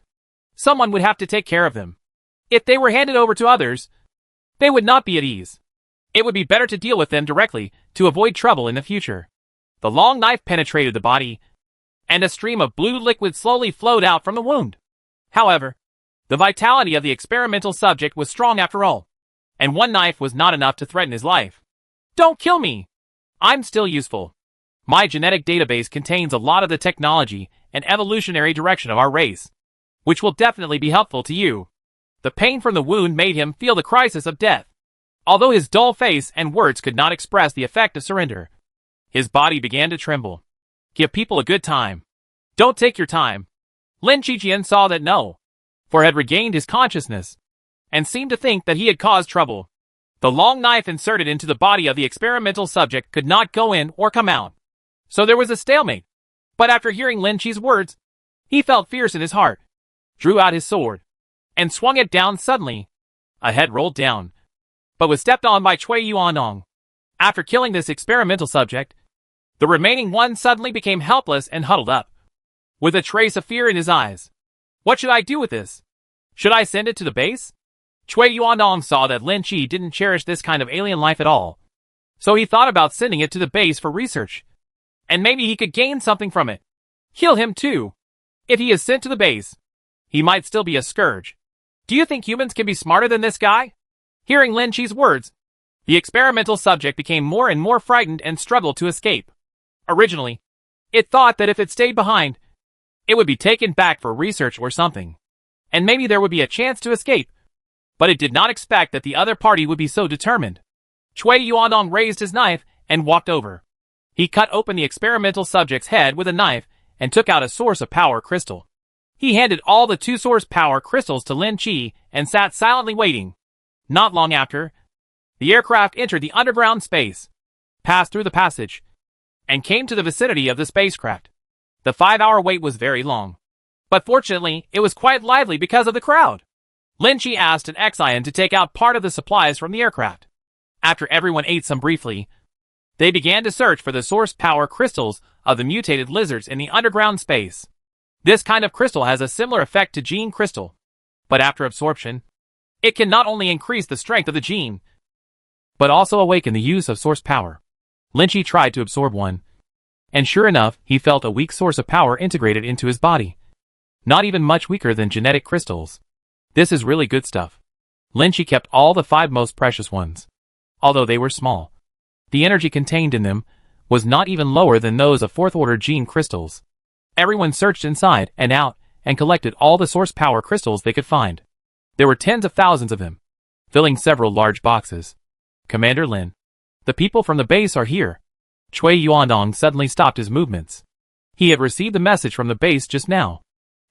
someone would have to take care of them. If they were handed over to others, they would not be at ease. It would be better to deal with them directly to avoid trouble in the future. The long knife penetrated the body, and a stream of blue liquid slowly flowed out from the wound. However, the vitality of the experimental subject was strong after all, and one knife was not enough to threaten his life. Don't kill me! I'm still useful. My genetic database contains a lot of the technology and evolutionary direction of our race, which will definitely be helpful to you. The pain from the wound made him feel the crisis of death. Although his dull face and words could not express the effect of surrender, his body began to tremble. Give people a good time. Don't take your time. Lin Chijian saw that no, for had regained his consciousness, and seemed to think that he had caused trouble. The long knife inserted into the body of the experimental subject could not go in or come out. So there was a stalemate. But after hearing Lin Chi's words, he felt fierce in his heart, drew out his sword, and swung it down suddenly. A head rolled down, but was stepped on by Cui Yuandong. After killing this experimental subject, the remaining one suddenly became helpless and huddled up, with a trace of fear in his eyes. What should I do with this? Should I send it to the base? Cui Yuandong saw that Lin Chi didn't cherish this kind of alien life at all, so he thought about sending it to the base for research, and maybe he could gain something from it. Kill him too. If he is sent to the base, he might still be a scourge. Do you think humans can be smarter than this guy? Hearing Lin Chi's words, the experimental subject became more and more frightened and struggled to escape. Originally, it thought that if it stayed behind, it would be taken back for research or something, and maybe there would be a chance to escape. But it did not expect that the other party would be so determined. Cui Yuandong raised his knife and walked over. He cut open the experimental subject's head with a knife and took out a source of power crystal. He handed all the 2 source power crystals to Lin Chi and sat silently waiting. Not long after, the aircraft entered the underground space, passed through the passage, and came to the vicinity of the spacecraft. The 5-hour wait was very long, but fortunately, it was quite lively because of the crowd. Lin Chi asked an Xian to take out part of the supplies from the aircraft. After everyone ate some briefly, they began to search for the source power crystals of the mutated lizards in the underground space. This kind of crystal has a similar effect to gene crystal, but after absorption, it can not only increase the strength of the gene, but also awaken the use of source power. Lin Chi tried to absorb one, and sure enough, he felt a weak source of power integrated into his body. Not even much weaker than genetic crystals. This is really good stuff. Lin Chi kept all the 5 most precious ones. Although they were small, the energy contained in them was not even lower than those of 4th-order gene crystals. Everyone searched inside and out and collected all the source power crystals they could find. There were tens of thousands of them, filling several large boxes. Commander Lin, the people from the base are here. Cui Yuandong suddenly stopped his movements. He had received the message from the base just now.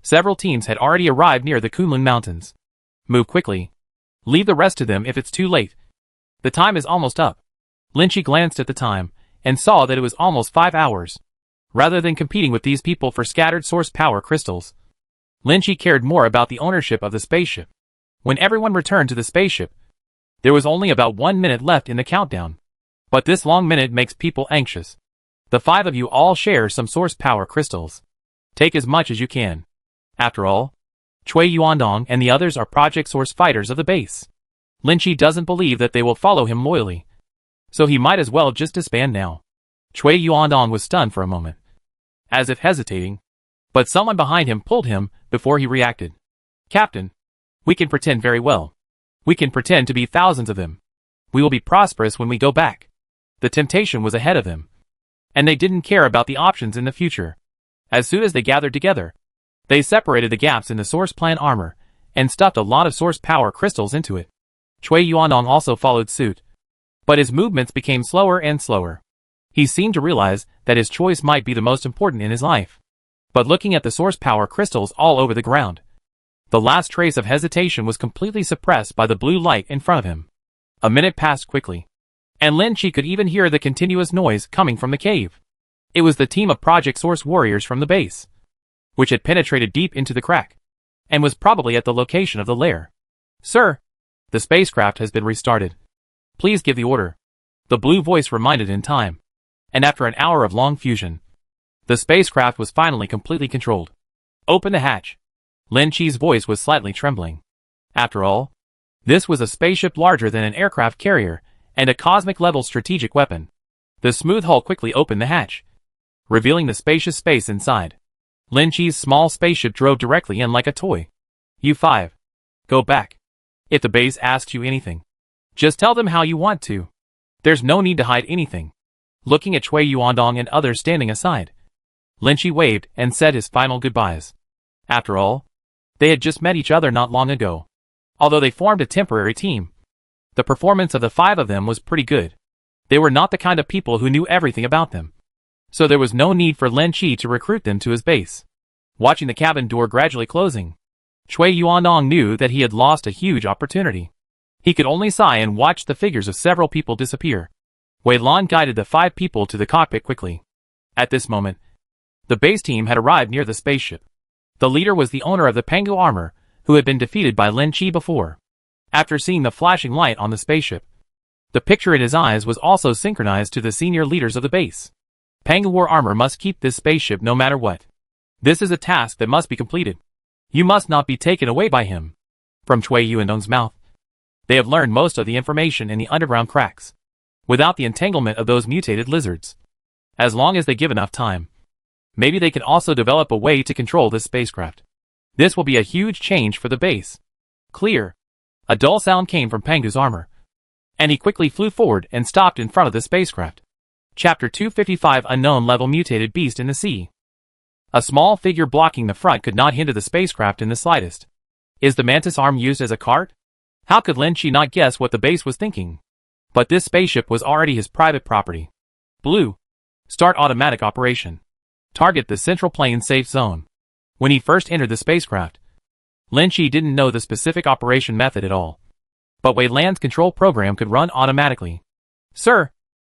Several teams had already arrived near the Kunlun Mountains. Move quickly. Leave the rest to them if it's too late. The time is almost up. Lin Chi glanced at the time and saw that it was almost 5 hours. Rather than competing with these people for scattered source power crystals, Lin Chi cared more about the ownership of the spaceship. When everyone returned to the spaceship, there was only about 1 minute left in the countdown. But this long minute makes people anxious. The 5 of you all share some source power crystals. Take as much as you can. After all, Cui Yuandong and the others are Project Source fighters of the base. Lin Chi doesn't believe that they will follow him loyally, so he might as well just disband now. Cui Yuandong was stunned for a moment, as if hesitating, but someone behind him pulled him before he reacted. Captain, we can pretend very well. We can pretend to be thousands of them. We will be prosperous when we go back. The temptation was ahead of them, and they didn't care about the options in the future. As soon as they gathered together, they separated the gaps in the source plan armor and stuffed a lot of source power crystals into it. Cui Yuandong also followed suit, but his movements became slower and slower. He seemed to realize that his choice might be the most important in his life. But looking at the source power crystals all over the ground, the last trace of hesitation was completely suppressed by the blue light in front of him. A minute passed quickly, and Lin Chi could even hear the continuous noise coming from the cave. It was the team of Project Source warriors from the base, which had penetrated deep into the crack, and was probably at the location of the lair. Sir, the spacecraft has been restarted. Please give the order. The blue voice reminded in time, and after an hour of long fusion, the spacecraft was finally completely controlled. Open the hatch. Lin Chi's voice was slightly trembling. After all, this was a spaceship larger than an aircraft carrier and a cosmic-level strategic weapon. The smooth hull quickly opened the hatch, revealing the spacious space inside. Lin Chi's small spaceship drove directly in like a toy. You 5. Go back. If the base asks you anything, just tell them how you want to. There's no need to hide anything. Looking at Cui Yuandong and others standing aside, Lin Chi waved and said his final goodbyes. After all, they had just met each other not long ago. Although they formed a temporary team, the performance of the 5 of them was pretty good. They were not the kind of people who knew everything about them, so there was no need for Lin Chi to recruit them to his base. Watching the cabin door gradually closing, Cui Yuandong knew that he had lost a huge opportunity. He could only sigh and watch the figures of several people disappear. Wei Lan guided the 5 people to the cockpit quickly. At this moment, the base team had arrived near the spaceship. The leader was the owner of the Pengu armor, who had been defeated by Lin Chi before. After seeing the flashing light on the spaceship, the picture in his eyes was also synchronized to the senior leaders of the base. Pengu War armor must keep this spaceship no matter what. This is a task that must be completed. You must not be taken away by him. From Chui Yuandong's mouth. They have learned most of the information in the underground cracks, without the entanglement of those mutated lizards. As long as they give enough time, maybe they can also develop a way to control this spacecraft. This will be a huge change for the base. Clear. A dull sound came from Pengu's armor, and he quickly flew forward and stopped in front of the spacecraft. Chapter 255 Unknown Level Mutated Beast in the Sea. A small figure blocking the front could not hinder the spacecraft in the slightest. Is the mantis arm used as a cart? How could Lin Chi not guess what the base was thinking? But this spaceship was already his private property. Blue. Start automatic operation. Target the Central Plain safe zone. When he first entered the spacecraft, Lin Chi didn't know the specific operation method at all. But Wei Lan's control program could run automatically. Sir,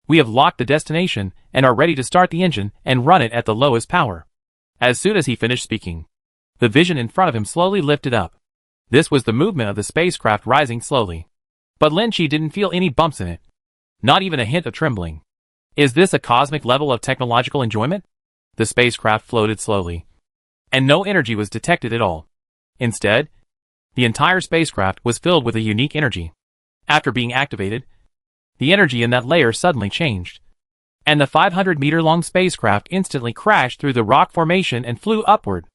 we have locked the destination and are ready to start the engine and run it at the lowest power. As soon as he finished speaking, the vision in front of him slowly lifted up. This was the movement of the spacecraft rising slowly. But Lin Chi didn't feel any bumps in it. Not even a hint of trembling. Is this a cosmic level of technological enjoyment? The spacecraft floated slowly, and no energy was detected at all. Instead, the entire spacecraft was filled with a unique energy. After being activated, the energy in that layer suddenly changed, and the 500-meter-long spacecraft instantly crashed through the rock formation and flew upward.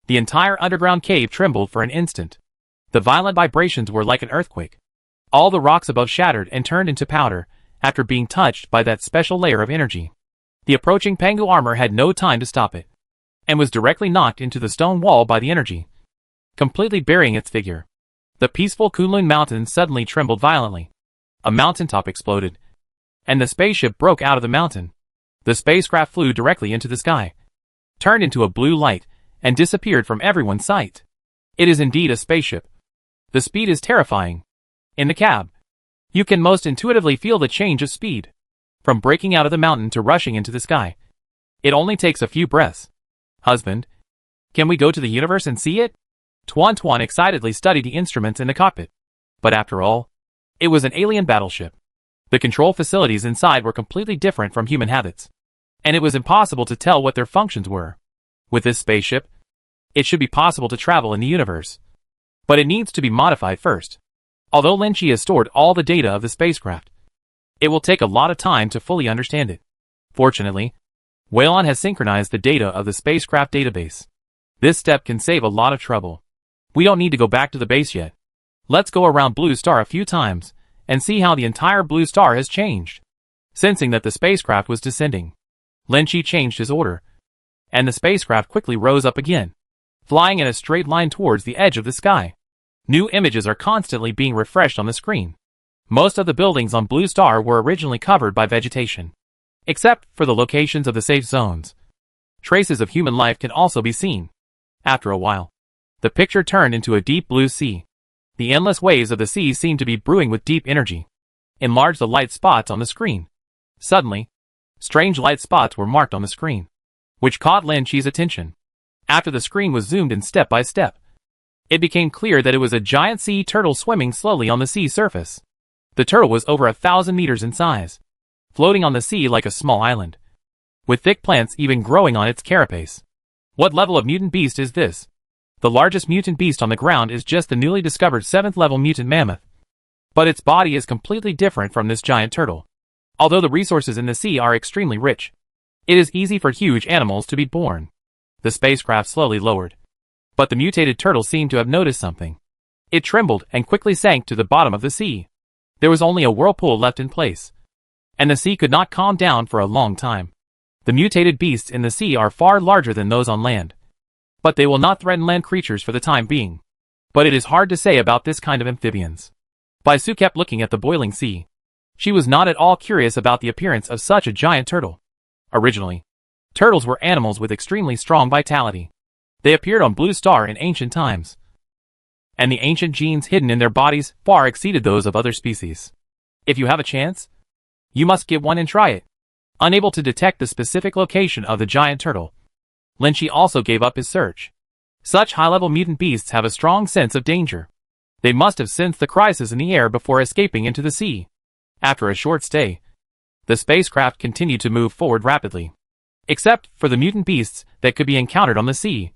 The entire underground cave trembled for an instant. The violent vibrations were like an earthquake. All the rocks above shattered and turned into powder after being touched by that special layer of energy. The approaching Pengu armor had no time to stop it, and was directly knocked into the stone wall by the energy, completely burying its figure. The peaceful Kunlun mountain suddenly trembled violently. A mountaintop exploded, and the spaceship broke out of the mountain. The spacecraft flew directly into the sky, turned into a blue light, and disappeared from everyone's sight. It is indeed a spaceship. The speed is terrifying. In the cab, you can most intuitively feel the change of speed, from breaking out of the mountain to rushing into the sky. It only takes a few breaths. Husband, can we go to the universe and see it? Tuan Tuan excitedly studied the instruments in the cockpit. But after all, it was an alien battleship. The control facilities inside were completely different from human habits, and it was impossible to tell what their functions were. With this spaceship, it should be possible to travel in the universe. But it needs to be modified first. Although Lin Chi has stored all the data of the spacecraft, it will take a lot of time to fully understand it. Fortunately, Wei Lan has synchronized the data of the spacecraft database. This step can save a lot of trouble. We don't need to go back to the base yet. Let's go around Blue Star a few times and see how the entire Blue Star has changed. Sensing that the spacecraft was descending, Lin Chi changed his order, and the spacecraft quickly rose up again, flying in a straight line towards the edge of the sky. New images are constantly being refreshed on the screen. Most of the buildings on Blue Star were originally covered by vegetation, except for the locations of the safe zones. Traces of human life can also be seen. After a while, the picture turned into a deep blue sea. The endless waves of the sea seemed to be brewing with deep energy. Enlarge the light spots on the screen. Suddenly, strange light spots were marked on the screen, which caught Lin Chi's attention. After the screen was zoomed in step by step, it became clear that it was a giant sea turtle swimming slowly on the sea surface. The turtle was over 1,000 meters in size, floating on the sea like a small island, with thick plants even growing on its carapace. What level of mutant beast is this? The largest mutant beast on the ground is just the newly discovered 7th level mutant mammoth. But its body is completely different from this giant turtle. Although the resources in the sea are extremely rich, it is easy for huge animals to be born. The spacecraft slowly lowered, but the mutated turtle seemed to have noticed something. It trembled and quickly sank to the bottom of the sea. There was only a whirlpool left in place, and the sea could not calm down for a long time. The mutated beasts in the sea are far larger than those on land, but they will not threaten land creatures for the time being. But it is hard to say about this kind of amphibians. Bai Su kept looking at the boiling sea. She was not at all curious about the appearance of such a giant turtle. Originally, turtles were animals with extremely strong vitality. They appeared on Blue Star in ancient times. and the ancient genes hidden in their bodies far exceeded those of other species. If you have a chance, you must get one and try it. Unable to detect the specific location of the giant turtle, Lynchie also gave up his search. Such high-level mutant beasts have a strong sense of danger. They must have sensed the crisis in the air before escaping into the sea. After a short stay, the spacecraft continued to move forward rapidly. Except for the mutant beasts that could be encountered on the sea.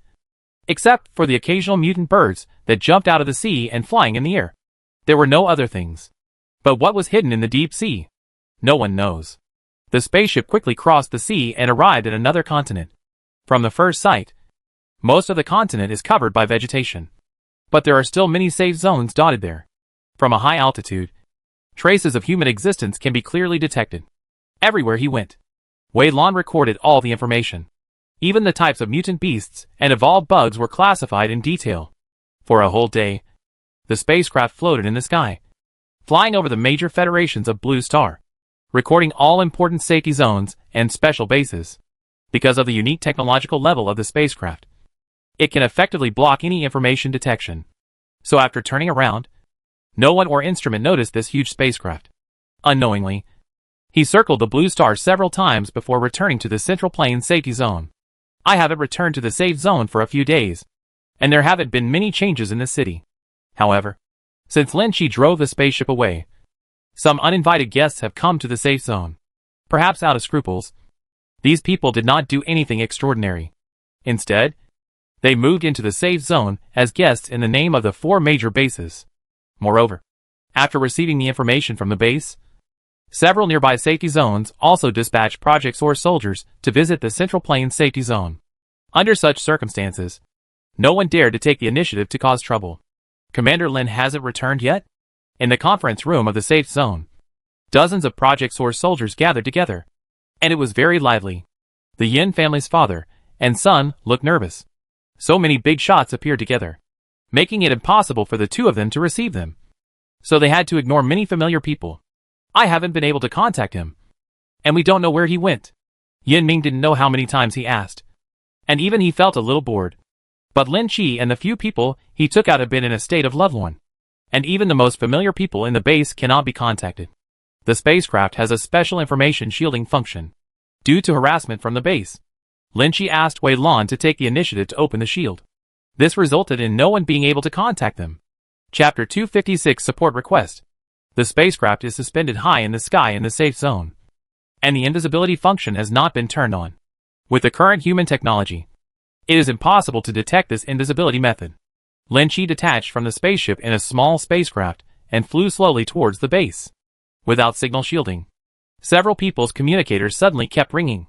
Except for the occasional mutant birds that jumped out of the sea and flying in the air. There were no other things. But what was hidden in the deep sea? No one knows. The spaceship quickly crossed the sea and arrived at another continent. From the first sight, most of the continent is covered by vegetation. But there are still many safe zones dotted there. From a high altitude, traces of human existence can be clearly detected. Everywhere he went, Wei Lan recorded all the information. Even the types of mutant beasts and evolved bugs were classified in detail. For a whole day, the spacecraft floated in the sky, flying over the major federations of Blue Star, recording all important safety zones and special bases. Because of the unique technological level of the spacecraft, it can effectively block any information detection. So after turning around, no one or instrument noticed this huge spacecraft. Unknowingly, he circled the Blue Star several times before returning to the Central Plain safety zone. I haven't returned to the safe zone for a few days, and there haven't been many changes in the city. However, since Lynchie drove the spaceship away, some uninvited guests have come to the safe zone. Perhaps out of scruples, these people did not do anything extraordinary. Instead, they moved into the safe zone as guests in the name of the 4 major bases. Moreover, after receiving the information from the base, several nearby safety zones also dispatched Project Source soldiers to visit the Central Plain safety zone. Under such circumstances, no one dared to take the initiative to cause trouble. Commander Lin hasn't returned yet? In the conference room of the safe zone, dozens of Project Source soldiers gathered together, and it was very lively. The Yin family's father and son looked nervous. So many big shots appeared together, making it impossible for the two of them to receive them. So they had to ignore many familiar people. I haven't been able to contact him, and we don't know where he went. Yin Ming didn't know how many times he asked, and even he felt a little bored. But Lin Qi and the few people he took out have been in a state of lovelorn, and even the most familiar people in the base cannot be contacted. The spacecraft has a special information shielding function. Due to harassment from the base, Lin Qi asked Wei Lan to take the initiative to open the shield. This resulted in no one being able to contact them. Chapter 256 Support Request. The spacecraft is suspended high in the sky in the safe zone, and the invisibility function has not been turned on. With the current human technology, it is impossible to detect this invisibility method. Lin Qi detached from the spaceship in a small spacecraft and flew slowly towards the base. Without signal shielding, several people's communicators suddenly kept ringing.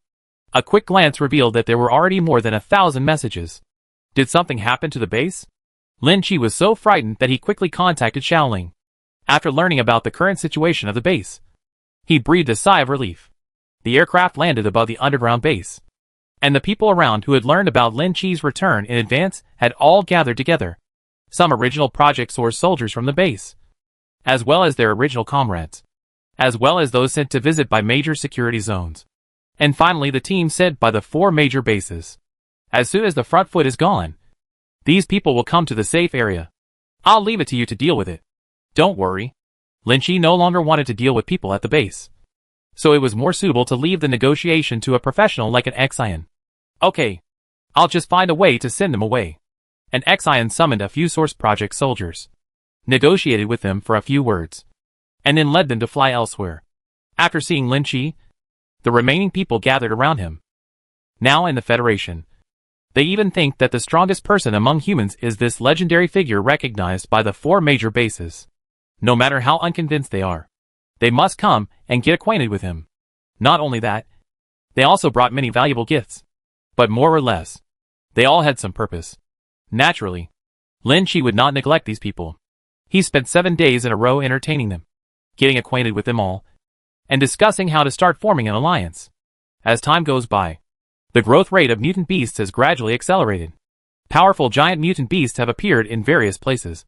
A quick glance revealed that there were already more than 1,000 messages. Did something happen to the base? Lin Qi was so frightened that he quickly contacted Xiaoling. After learning about the current situation of the base, he breathed a sigh of relief. The aircraft landed above the underground base, and the people around who had learned about Lin Qi's return in advance had all gathered together. Some original Project Source soldiers from the base, as well as their original comrades, as well as those sent to visit by major security zones. And finally the team sent by the 4 major bases. As soon as the front foot is gone, these people will come to the safe area. I'll leave it to you to deal with it. Don't worry. Lin Qi no longer wanted to deal with people at the base, so it was more suitable to leave the negotiation to a professional like an Xian. Okay, I'll just find a way to send them away. An Xian summoned a few Source Project soldiers, negotiated with them for a few words, and then led them to fly elsewhere. After seeing Lin Qi, the remaining people gathered around him. Now in the Federation, they even think that the strongest person among humans is this legendary figure recognized by the 4 major bases. No matter how unconvinced they are, they must come and get acquainted with him. Not only that, they also brought many valuable gifts. But more or less, they all had some purpose. Naturally, Lin Qi would not neglect these people. He spent 7 days in a row entertaining them, getting acquainted with them all, and discussing how to start forming an alliance. As time goes by, the growth rate of mutant beasts has gradually accelerated. Powerful giant mutant beasts have appeared in various places,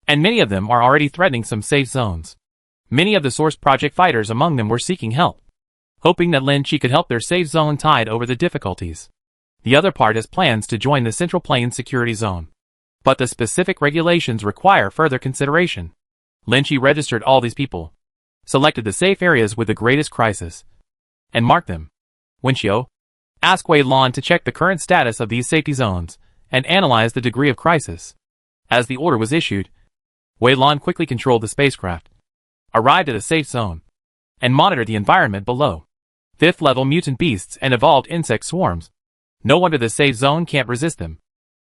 and many of them are already threatening some safe zones. Many of the Source Project fighters among them were seeking help, hoping that Lin Qi could help their safe zone tide over the difficulties. The other part has plans to join the Central Plain security zone. But the specific regulations require further consideration. Lynchie registered all these people, selected the safe areas with the greatest crisis, and marked them. Winchio asked Wei Lan to check the current status of these safety zones and analyze the degree of crisis. As the order was issued, Wei Lan quickly controlled the spacecraft, arrived at a safe zone, and monitored the environment below. 5th level mutant beasts and evolved insect swarms. No wonder the safe zone can't resist them.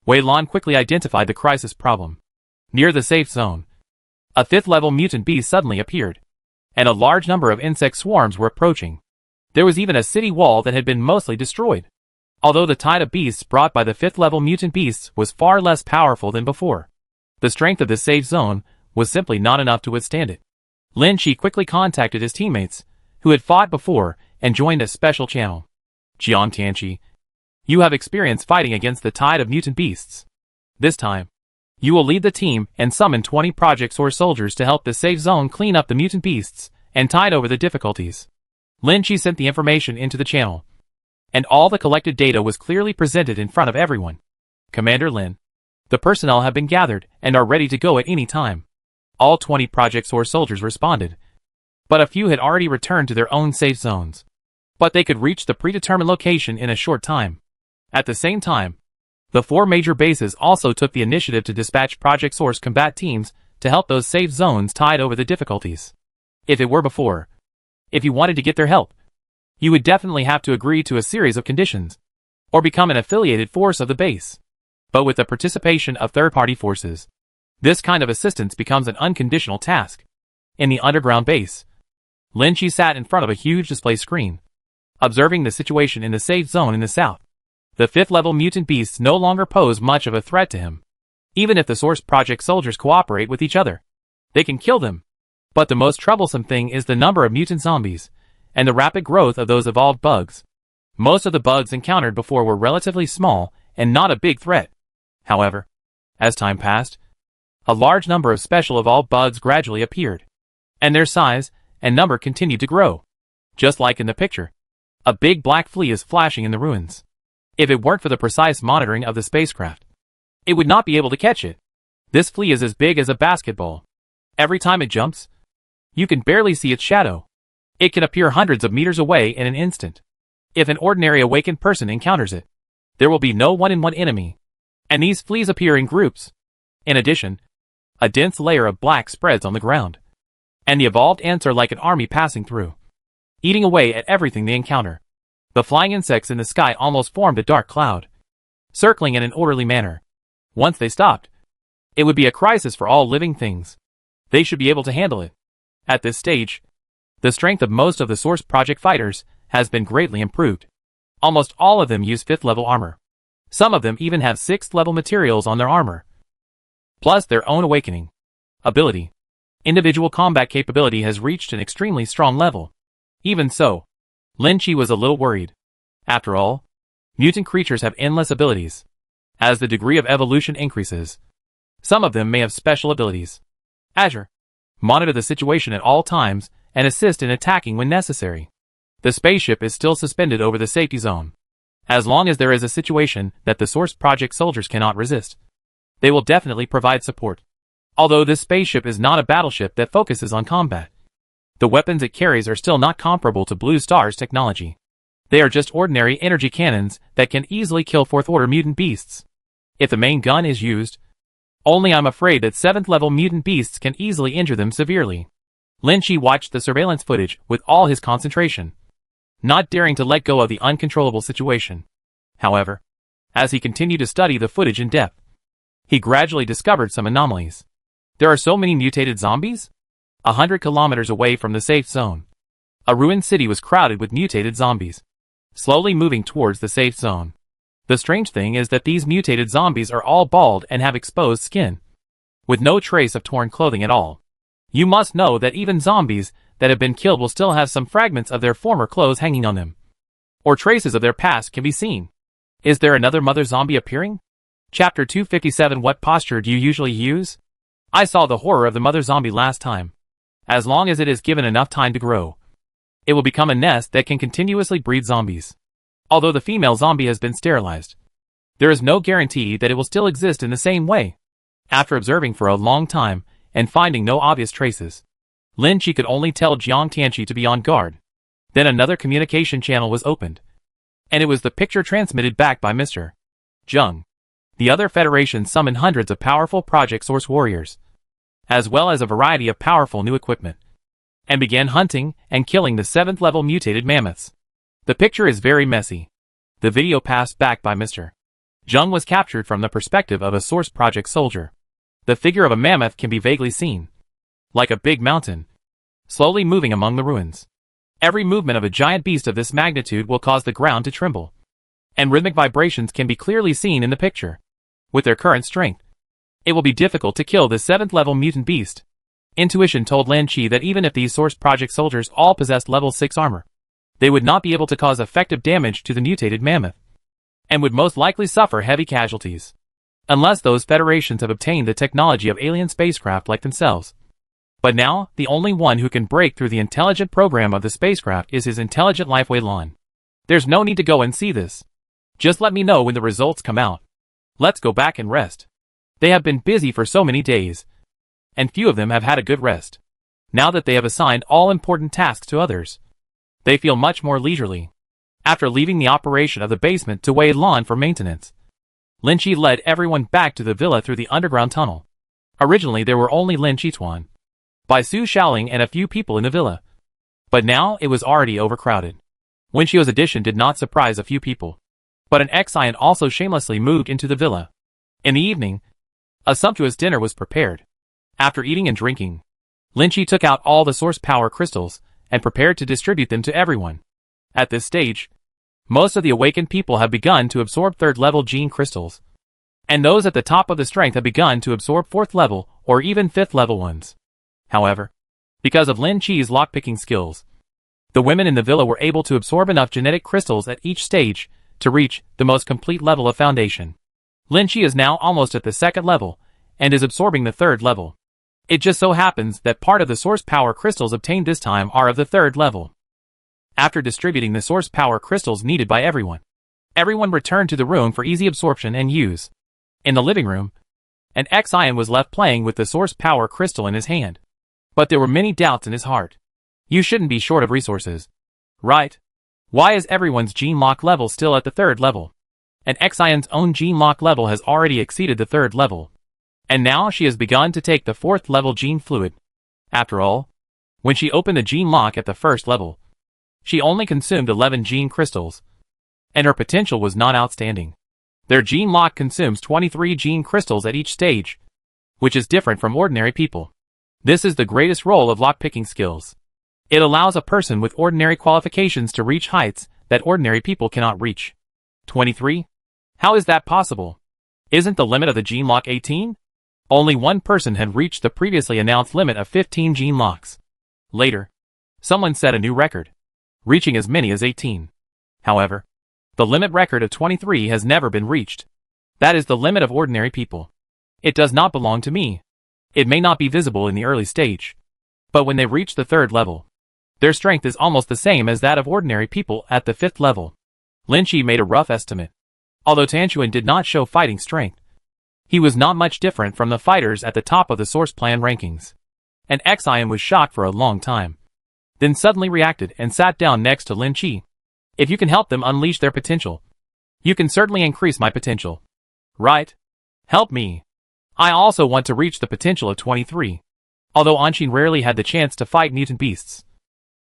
Wei Lan quickly identified the crisis problem. Near the safe zone, a 5th level mutant beast suddenly appeared, and a large number of insect swarms were approaching. There was even a city wall that had been mostly destroyed. Although the tide of beasts brought by the 5th level mutant beasts was far less powerful than before, the strength of the safe zone was simply not enough to withstand it. Lin Chi quickly contacted his teammates, who had fought before, and joined a special channel. Jiang Tianqi, you have experience fighting against the tide of mutant beasts. This time, you will lead the team and summon 20 Project Source soldiers to help the safe zone clean up the mutant beasts and tide over the difficulties. Lin Chi sent the information into the channel, and all the collected data was clearly presented in front of everyone. Commander Lin, the personnel have been gathered and are ready to go at any time. All 20 Project Source soldiers responded, but a few had already returned to their own safe zones. But they could reach the predetermined location in a short time. At the same time, the 4 major bases also took the initiative to dispatch Project Source combat teams to help those safe zones tide over the difficulties. If it were before, if you wanted to get their help, you would definitely have to agree to a series of conditions, or become an affiliated force of the base. But with the participation of third-party forces, this kind of assistance becomes an unconditional task. In the underground base, Lin Chi sat in front of a huge display screen, observing the situation in the safe zone in the south. The 5th level mutant beasts no longer pose much of a threat to him. Even if the Source Project soldiers cooperate with each other, they can kill them. But the most troublesome thing is the number of mutant zombies, and the rapid growth of those evolved bugs. Most of the bugs encountered before were relatively small and not a big threat. However, as time passed, a large number of special evolved bugs gradually appeared, and their size and number continued to grow. Just like in the picture, a big black flea is flashing in the ruins. If it weren't for the precise monitoring of the spacecraft, it would not be able to catch it. This flea is as big as a basketball. Every time it jumps, you can barely see its shadow. It can appear hundreds of meters away in an instant. If an ordinary awakened person encounters it, there will be no one-on-one enemy, and these fleas appear in groups. In addition, a dense layer of black spreads on the ground, and the evolved ants are like an army passing through, eating away at everything they encounter. The flying insects in the sky almost formed a dark cloud, circling in an orderly manner. Once they stopped, it would be a crisis for all living things. They should be able to handle it. At this stage, the strength of most of the Source Project fighters has been greatly improved. Almost all of them use 5th level armor. Some of them even have 6th level materials on their armor, plus their own awakening ability. Individual combat capability has reached an extremely strong level. Even so, Lin Chi was a little worried. After all, mutant creatures have endless abilities. As the degree of evolution increases, some of them may have special abilities. Azure, monitor the situation at all times and assist in attacking when necessary. The spaceship is still suspended over the safety zone. As long as there is a situation that the Source Project soldiers cannot resist, they will definitely provide support. Although this spaceship is not a battleship that focuses on combat, the weapons it carries are still not comparable to Blue Star's technology. They are just ordinary energy cannons that can easily kill 4th order mutant beasts. If the main gun is used, only I'm afraid that 7th level mutant beasts can easily injure them severely. Lin Chi watched the surveillance footage with all his concentration, not daring to let go of the uncontrollable situation. However, as he continued to study the footage in depth, he gradually discovered some anomalies. There are so many mutated zombies? 100 kilometers away from the safe zone, a ruined city was crowded with mutated zombies, slowly moving towards the safe zone. The strange thing is that these mutated zombies are all bald and have exposed skin, with no trace of torn clothing at all. You must know that even zombies that have been killed will still have some fragments of their former clothes hanging on them, or traces of their past can be seen. Is there another mother zombie appearing? Chapter 257. What posture do you usually use? I saw the horror of the mother zombie last time. As long as it is given enough time to grow, it will become a nest that can continuously breed zombies. Although the female zombie has been sterilized, there is no guarantee that it will still exist in the same way. After observing for a long time, and finding no obvious traces, Lin Chi could only tell Jiang Tianqi to be on guard. Then another communication channel was opened, and it was the picture transmitted back by Mr. Zheng. The other Federation summoned hundreds of powerful Project Source warriors, as well as a variety of powerful new equipment, and began hunting and killing the 7th level mutated mammoths. The picture is very messy. The video passed back by Mr. Zheng was captured from the perspective of a Source Project soldier. The figure of a mammoth can be vaguely seen, like a big mountain, slowly moving among the ruins. Every movement of a giant beast of this magnitude will cause the ground to tremble, and rhythmic vibrations can be clearly seen in the picture. With their current strength, it will be difficult to kill this 7th level mutant beast. Intuition told Lin Chi that even if these Source Project soldiers all possessed level 6 armor, they would not be able to cause effective damage to the mutated mammoth, and would most likely suffer heavy casualties, unless those federations have obtained the technology of alien spacecraft like themselves. But now, the only one who can break through the intelligent program of the spacecraft is his intelligent life Wei Lan. There's no need to go and see this. Just let me know when the results come out. Let's go back and rest. They have been busy for so many days, and few of them have had a good rest. Now that they have assigned all important tasks to others, they feel much more leisurely. After leaving the operation of the basement to Wei Lan for maintenance, Lin Chi led everyone back to the villa through the underground tunnel. Originally there were only Lin Chituan, Bai Su Shaoling and a few people in the villa, but now it was already overcrowded. Wen Xiu's addition did not surprise a few people, but an Xian also shamelessly moved into the villa. In the evening, a sumptuous dinner was prepared. After eating and drinking, Lin Chi took out all the source power crystals and prepared to distribute them to everyone. At this stage, most of the awakened people have begun to absorb 3rd level gene crystals, and those at the top of the strength have begun to absorb 4th level or even 5th level ones. However, because of Lin Chi's lockpicking skills, the women in the villa were able to absorb enough genetic crystals at each stage to reach the most complete level of foundation. Lin Chi is now almost at the 2nd level and is absorbing the 3rd level. It just so happens that part of the source power crystals obtained this time are of the 3rd level. After distributing the source power crystals needed by everyone returned to the room for easy absorption and use. In the living room, an Xian was left playing with the source power crystal in his hand. But there were many doubts in his heart. You shouldn't be short of resources, right? Why is everyone's gene lock level still at the 3rd level? An Xian's own gene lock level has already exceeded the 3rd level, and now she has begun to take the 4th level gene fluid. After all, when she opened the gene lock at the 1st level, she only consumed 11 gene crystals, and her potential was not outstanding. Their gene lock consumes 23 gene crystals at each stage, which is different from ordinary people. This is the greatest role of lockpicking skills. It allows a person with ordinary qualifications to reach heights that ordinary people cannot reach. 23? How is that possible? Isn't the limit of the gene lock 18? Only one person had reached the previously announced limit of 15 gene locks. Later, someone set a new record, reaching as many as 18. However, the limit record of 23 has never been reached. That is the limit of ordinary people. It does not belong to me. It may not be visible in the early stage, but when they reach the 3rd level, their strength is almost the same as that of ordinary people at the 5th level. Lin Chi made a rough estimate. Although Tanchuan did not show fighting strength, he was not much different from the fighters at the top of the source plan rankings. And Xian was shocked for a long time, then suddenly reacted and sat down next to Lin Chi. If you can help them unleash their potential, you can certainly increase my potential. Right? Help me. I also want to reach the potential of 23. Although Anshin rarely had the chance to fight mutant beasts,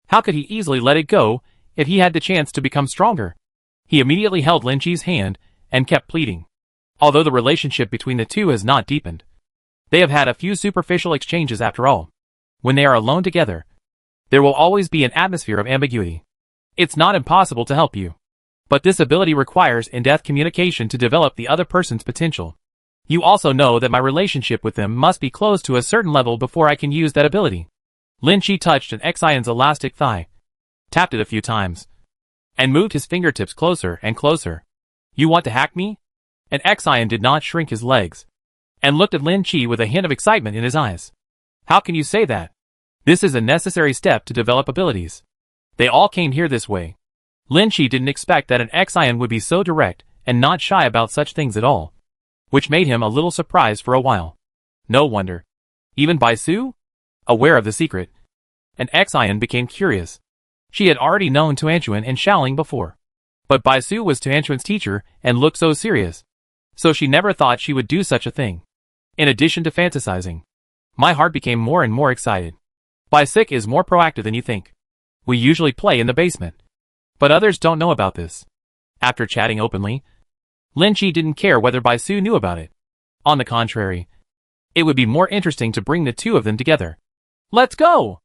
how could he easily let it go if he had the chance to become stronger? He immediately held Lin Chi's hand and kept pleading. Although the relationship between the two has not deepened, they have had a few superficial exchanges after all. When they are alone together, there will always be an atmosphere of ambiguity. It's not impossible to help you, but this ability requires in-depth communication to develop the other person's potential. You also know that my relationship with them must be close to a certain level before I can use that ability. Lin Chi touched an Xian's elastic thigh, tapped it a few times, and moved his fingertips closer and closer. You want to hack me? An Xian did not shrink his legs, and looked at Lin Chi with a hint of excitement in his eyes. How can you say that? This is a necessary step to develop abilities. They all came here this way. Lin Chi didn't expect that an Xian would be so direct and not shy about such things at all, which made him a little surprised for a while. No wonder. Even Bai Su? Aware of the secret, and Xian became curious. She had already known Tuanchuan and Xiaoling before. But Bai Su was Tuanchuan's teacher and looked so serious. So she never thought she would do such a thing. In addition to fantasizing, my heart became more and more excited. Bai Sik is more proactive than you think. We usually play in the basement. But others don't know about this. After chatting openly, Lin Chi didn't care whether Bai Su knew about it. On the contrary, it would be more interesting to bring the two of them together. Let's go!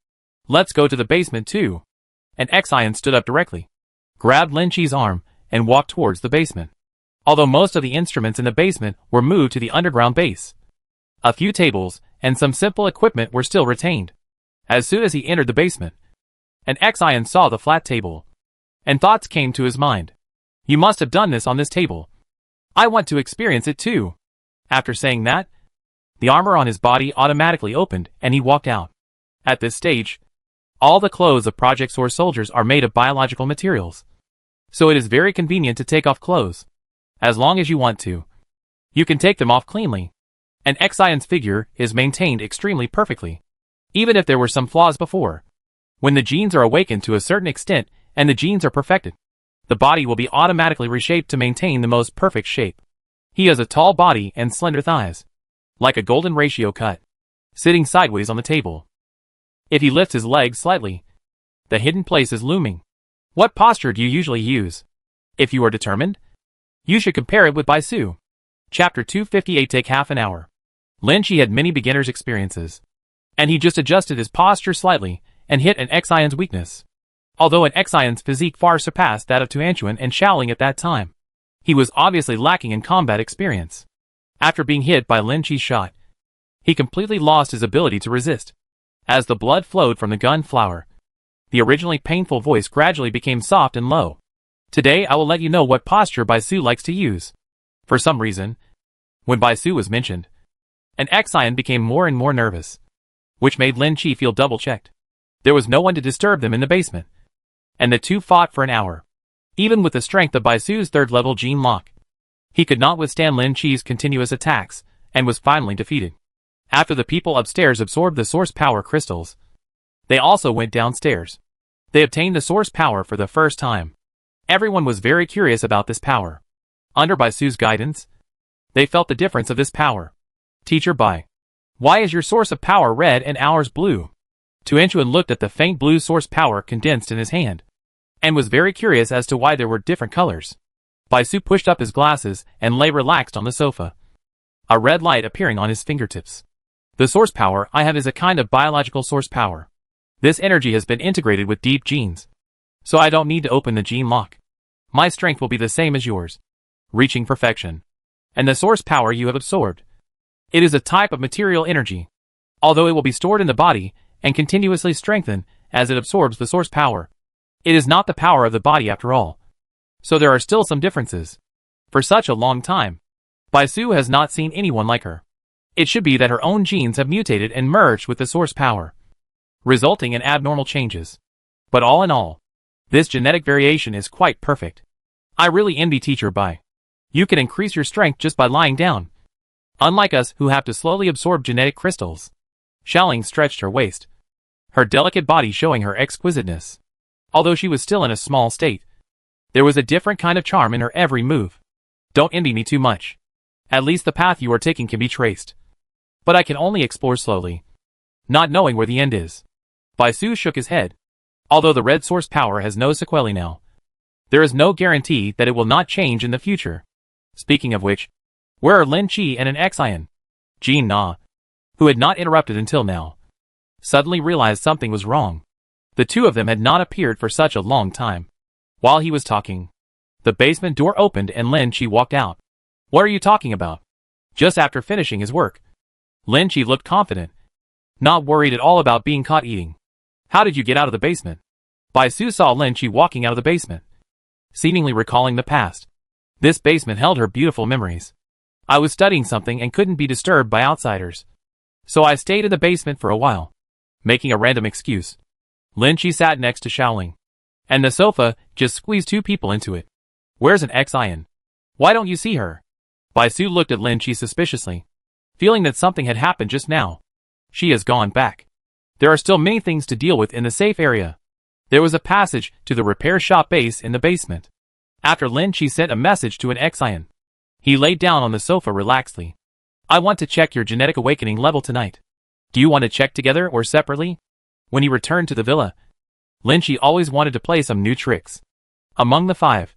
Let's go to the basement too. And Xian stood up directly, grabbed Lin Chi's arm, and walked towards the basement. Although most of the instruments in the basement were moved to the underground base, a few tables and some simple equipment were still retained. As soon as he entered the basement, and Xian saw the flat table, and thoughts came to his mind. You must have done this on this table. I want to experience it too. After saying that, the armor on his body automatically opened and he walked out. At this stage, all the clothes of Project Source soldiers are made of biological materials. So it is very convenient to take off clothes. As long as you want to, you can take them off cleanly. And Xian's figure is maintained extremely perfectly. Even if there were some flaws before. When the genes are awakened to a certain extent and the genes are perfected, the body will be automatically reshaped to maintain the most perfect shape. He has a tall body and slender thighs, like a golden ratio cut, sitting sideways on the table. If he lifts his legs slightly, the hidden place is looming. What posture do you usually use? If you are determined, you should compare it with Bai Su. Chapter 258 take half an hour. Lin Chi had many beginner's experiences, and he just adjusted his posture slightly and hit an Xian's weakness. Although an Xian's physique far surpassed that of Tuanchuan and Xiaoling at that time, he was obviously lacking in combat experience. After being hit by Lin Chi's shot, he completely lost his ability to resist. As the blood flowed from the gun flower, the originally painful voice gradually became soft and low. Today I will let you know what posture Bai Su likes to use. For some reason, when Bai Su was mentioned, an Xian became more and more nervous, which made Lin Chi feel double-checked. There was no one to disturb them in the basement, and the two fought for an hour. Even with the strength of Bai Su's third-level gene lock, he could not withstand Lin Chi's continuous attacks, and was finally defeated. After the people upstairs absorbed the source power crystals, they also went downstairs. They obtained the source power for the first time. Everyone was very curious about this power. Under Bai Su's guidance, they felt the difference of this power. Teacher Bai, why is your source of power red and ours blue? Tuanchuan looked at the faint blue source power condensed in his hand, and was very curious as to why there were different colors. Bai Su pushed up his glasses and lay relaxed on the sofa, a red light appearing on his fingertips. The source power I have is a kind of biological source power. This energy has been integrated with deep genes, so I don't need to open the gene lock. My strength will be the same as yours, reaching perfection. And the source power you have absorbed, it is a type of material energy. Although it will be stored in the body and continuously strengthened as it absorbs the source power, it is not the power of the body after all. So there are still some differences. For such a long time, Bai Su has not seen anyone like her. It should be that her own genes have mutated and merged with the source power, resulting in abnormal changes. But all in all, this genetic variation is quite perfect. I really envy Teacher Bai. You can increase your strength just by lying down, unlike us who have to slowly absorb genetic crystals. Xiaoling stretched her waist, her delicate body showing her exquisiteness. Although she was still in a small state, there was a different kind of charm in her every move. Don't envy me too much. At least the path you are taking can be traced. But I can only explore slowly, not knowing where the end is. Bai Su shook his head. Although the red source power has no sequelae now, there is no guarantee that it will not change in the future. Speaking of which, where are Lin Chi and an Xian? Jean Na, who had not interrupted until now, suddenly realized something was wrong. The two of them had not appeared for such a long time. While he was talking, the basement door opened and Lin Chi walked out. What are you talking about? Just after finishing his work, Lin Chi looked confident, not worried at all about being caught eating. How did you get out of the basement? Bai Su saw Lin Chi walking out of the basement, seemingly recalling the past. This basement held her beautiful memories. I was studying something and couldn't be disturbed by outsiders, so I stayed in the basement for a while. Making a random excuse, Lin Chi sat next to Xiaoling, and the sofa just squeezed two people into it. Where's an Xian? Why don't you see her? Bai Su looked at Lin Chi suspiciously, feeling that something had happened just now. She has gone back. There are still many things to deal with in the safe area. There was a passage to the repair shop base in the basement. After Lin Chi sent a message to an Xian. He laid down on the sofa relaxedly. I want to check your genetic awakening level tonight. Do you want to check together or separately? When he returned to the villa, Lin Chi always wanted to play some new tricks. Among the five,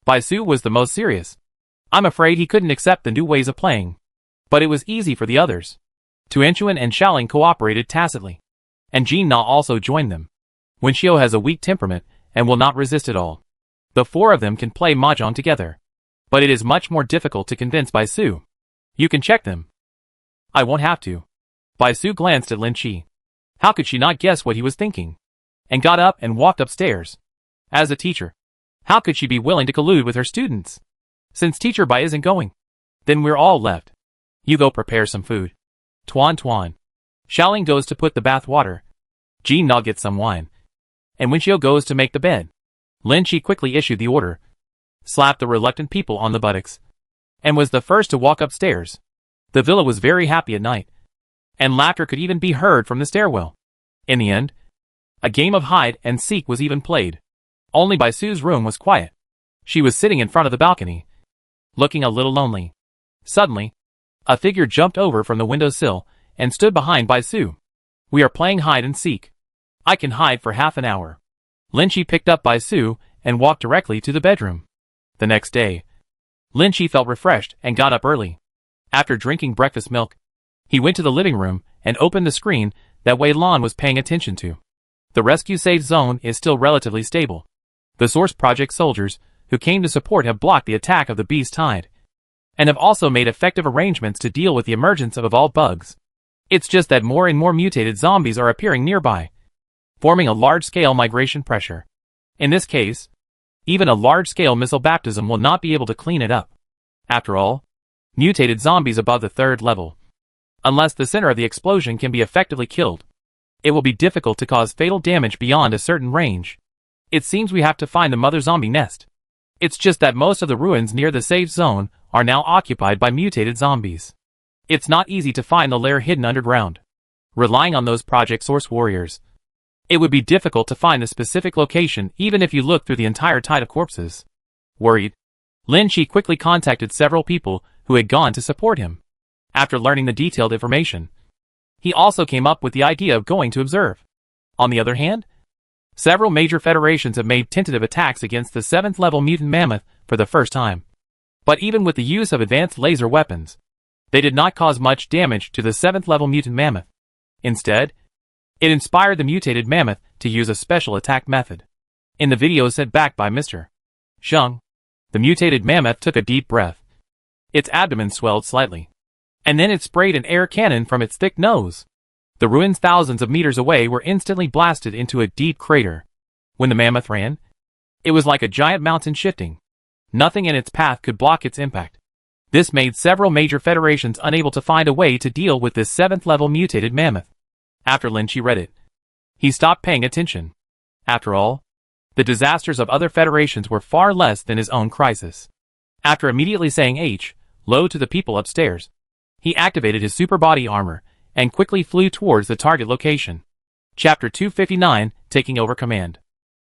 Bai Su was the most serious. I'm afraid he couldn't accept the new ways of playing. But it was easy for the others. Tuanchuan and Xiaoling cooperated tacitly. And Jin Na also joined them. Wen Xiao has a weak temperament and will not resist at all. The four of them can play mahjong together. But it is much more difficult to convince Bai Su. You can check them. I won't have to. Bai Su glanced at Lin Chi. How could she not guess what he was thinking? And got up and walked upstairs. As a teacher, how could she be willing to collude with her students? Since Teacher Bai isn't going, then we're all left. You go prepare some food. Tuan. Xiaoling goes to put the bath water. Jin Na gets some wine. And Wen Xiao goes to make the bed. Lin Chi quickly issued the order, slapped the reluctant people on the buttocks, and was the first to walk upstairs. The villa was very happy at night, and laughter could even be heard from the stairwell. In the end, a game of hide and seek was even played. Only Bai Su's room was quiet. She was sitting in front of the balcony, looking a little lonely. Suddenly, a figure jumped over from the windowsill and stood behind Bai Su. We are playing hide and seek. I can hide for half an hour. Lin Chi picked up Bai Su and walked directly to the bedroom. The next day, Lin Chi felt refreshed and got up early. After drinking breakfast milk, he went to the living room and opened the screen that Wei Lan was paying attention to. The rescue safe zone is still relatively stable. The Source Project soldiers who came to support have blocked the attack of the Beast Tide, and have also made effective arrangements to deal with the emergence of all bugs. It's just that more and more mutated zombies are appearing nearby, forming a large-scale migration pressure. In this case, even a large-scale missile baptism will not be able to clean it up. After all, mutated zombies above the 3rd level, unless the center of the explosion can be effectively killed, it will be difficult to cause fatal damage beyond a certain range. It seems we have to find the mother zombie nest. It's just that most of the ruins near the safe zone are now occupied by mutated zombies. It's not easy to find the lair hidden underground. Relying on those Project Source warriors, it would be difficult to find the specific location even if you look through the entire tide of corpses. Worried, Lin Chi quickly contacted several people who had gone to support him. After learning the detailed information, he also came up with the idea of going to observe. On the other hand, several major federations have made tentative attacks against the 7th level mutant mammoth for the first time. But even with the use of advanced laser weapons, they did not cause much damage to the 7th level mutant mammoth. Instead, it inspired the mutated mammoth to use a special attack method. In the video sent back by Mr. Zheng, the mutated mammoth took a deep breath. Its abdomen swelled slightly, and then it sprayed an air cannon from its thick nose. The ruins thousands of meters away were instantly blasted into a deep crater. When the mammoth ran, it was like a giant mountain shifting. Nothing in its path could block its impact. This made several major federations unable to find a way to deal with this 7th level mutated mammoth. After Lin Chi read it, he stopped paying attention. After all, the disasters of other federations were far less than his own crisis. After immediately saying H, low to the people upstairs, he activated his super body armor and quickly flew towards the target location. Chapter 259, Taking Over Command.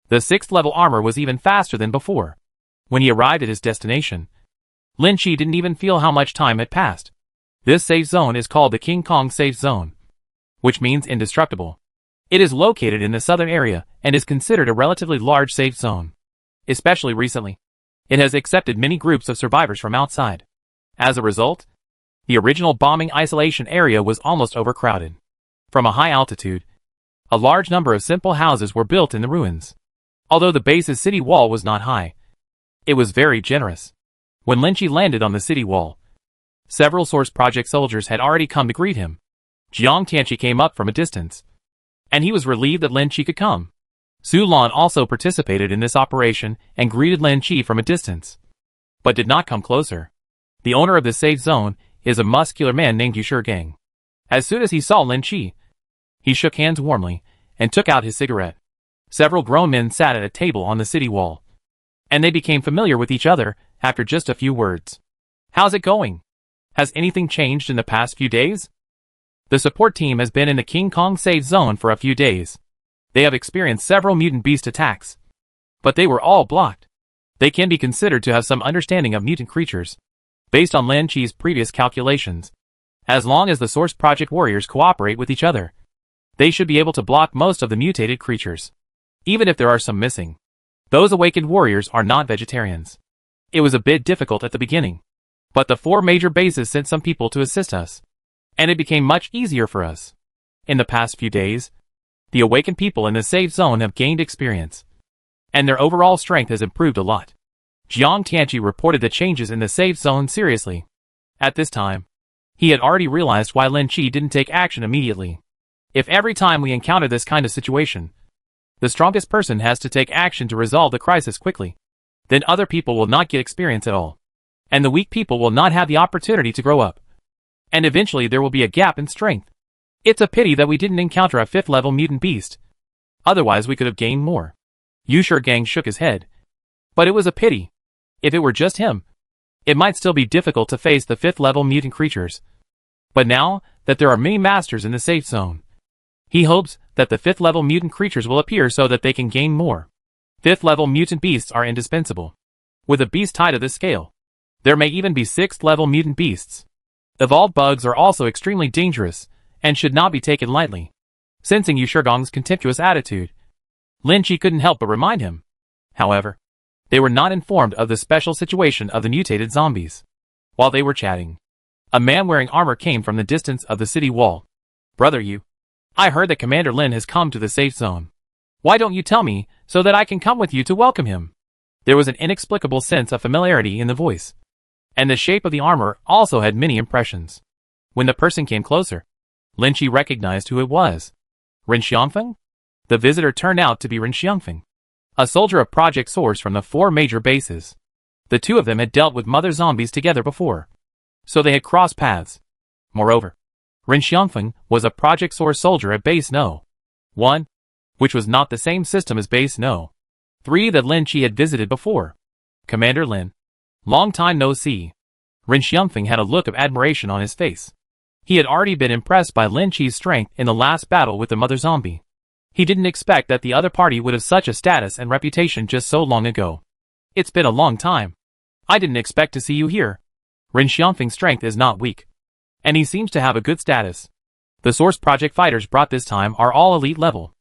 The 6th level armor was even faster than before. When he arrived at his destination, Lin Chi didn't even feel how much time had passed. This safe zone is called the King Kong Safe Zone, which means indestructible. It is located in the southern area and is considered a relatively large safe zone. Especially recently, it has accepted many groups of survivors from outside. As a result, the original bombing isolation area was almost overcrowded. From a high altitude, a large number of simple houses were built in the ruins. Although the base's city wall was not high, it was very generous. When Lin Chi landed on the city wall, several Source Project soldiers had already come to greet him. Jiang Tianchi came up from a distance, and he was relieved that Lin Chi could come. Su Lan also participated in this operation and greeted Lin Chi from a distance, but did not come closer. The owner of the safe zone is a muscular man named Yushir Gang. As soon as he saw Lin Chi, he shook hands warmly and took out his cigarette. Several grown men sat at a table on the city wall, and they became familiar with each other after just a few words. "How's it going?" Has anything changed in the past few days? The support team has been in the King Kong safe zone for a few days. They have experienced several mutant beast attacks, but they were all blocked. They can be considered to have some understanding of mutant creatures, based on Lin Chi's previous calculations. As long as the Source Project warriors cooperate with each other, they should be able to block most of the mutated creatures, even if there are some missing. Those awakened warriors are not vegetarians. It was a bit difficult at the beginning, but the 4 major bases sent some people to assist us, and it became much easier for us. In the past few days, the awakened people in the safe zone have gained experience, and their overall strength has improved a lot. Jiang Tianqi reported the changes in the safe zone seriously. At this time, he had already realized why Lin Chi didn't take action immediately. If every time we encounter this kind of situation, the strongest person has to take action to resolve the crisis quickly, then other people will not get experience at all, and the weak people will not have the opportunity to grow up, and eventually there will be a gap in strength. It's a pity that we didn't encounter a 5th level mutant beast. Otherwise we could have gained more. Yushir Gang shook his head. But it was a pity. If it were just him, it might still be difficult to face the 5th level mutant creatures. But now that there are many masters in the safe zone, he hopes that the 5th level mutant creatures will appear so that they can gain more. 5th level mutant beasts are indispensable. With a beast tied to this scale, there may even be 6th level mutant beasts. Evolved bugs are also extremely dangerous, and should not be taken lightly. Sensing Yushirgong's contemptuous attitude, Lin Chi couldn't help but remind him. However, they were not informed of the special situation of the mutated zombies. While they were chatting, a man wearing armor came from the distance of the city wall. Brother Yu, I heard that Commander Lin has come to the safe zone. Why don't you tell me, so that I can come with you to welcome him? There was an inexplicable sense of familiarity in the voice, and the shape of the armor also had many impressions. When the person came closer, Lin Chi recognized who it was. Ren Xiangfeng? The visitor turned out to be Ren Xiangfeng, a soldier of Project Source from the 4 major bases. The two of them had dealt with mother zombies together before, so they had crossed paths. Moreover, Ren Xiangfeng was a Project Source soldier at Base No. 1, which was not the same system as Base No. 3 that Lin Chi had visited before. Commander Lin, long time no see. Ren Xiangfeng had a look of admiration on his face. He had already been impressed by Lin Chi's strength in the last battle with the mother zombie. He didn't expect that the other party would have such a status and reputation just so long ago. It's been a long time. I didn't expect to see you here. Ren Xiangfeng's strength is not weak, and he seems to have a good status. The Source Project fighters brought this time are all elite level.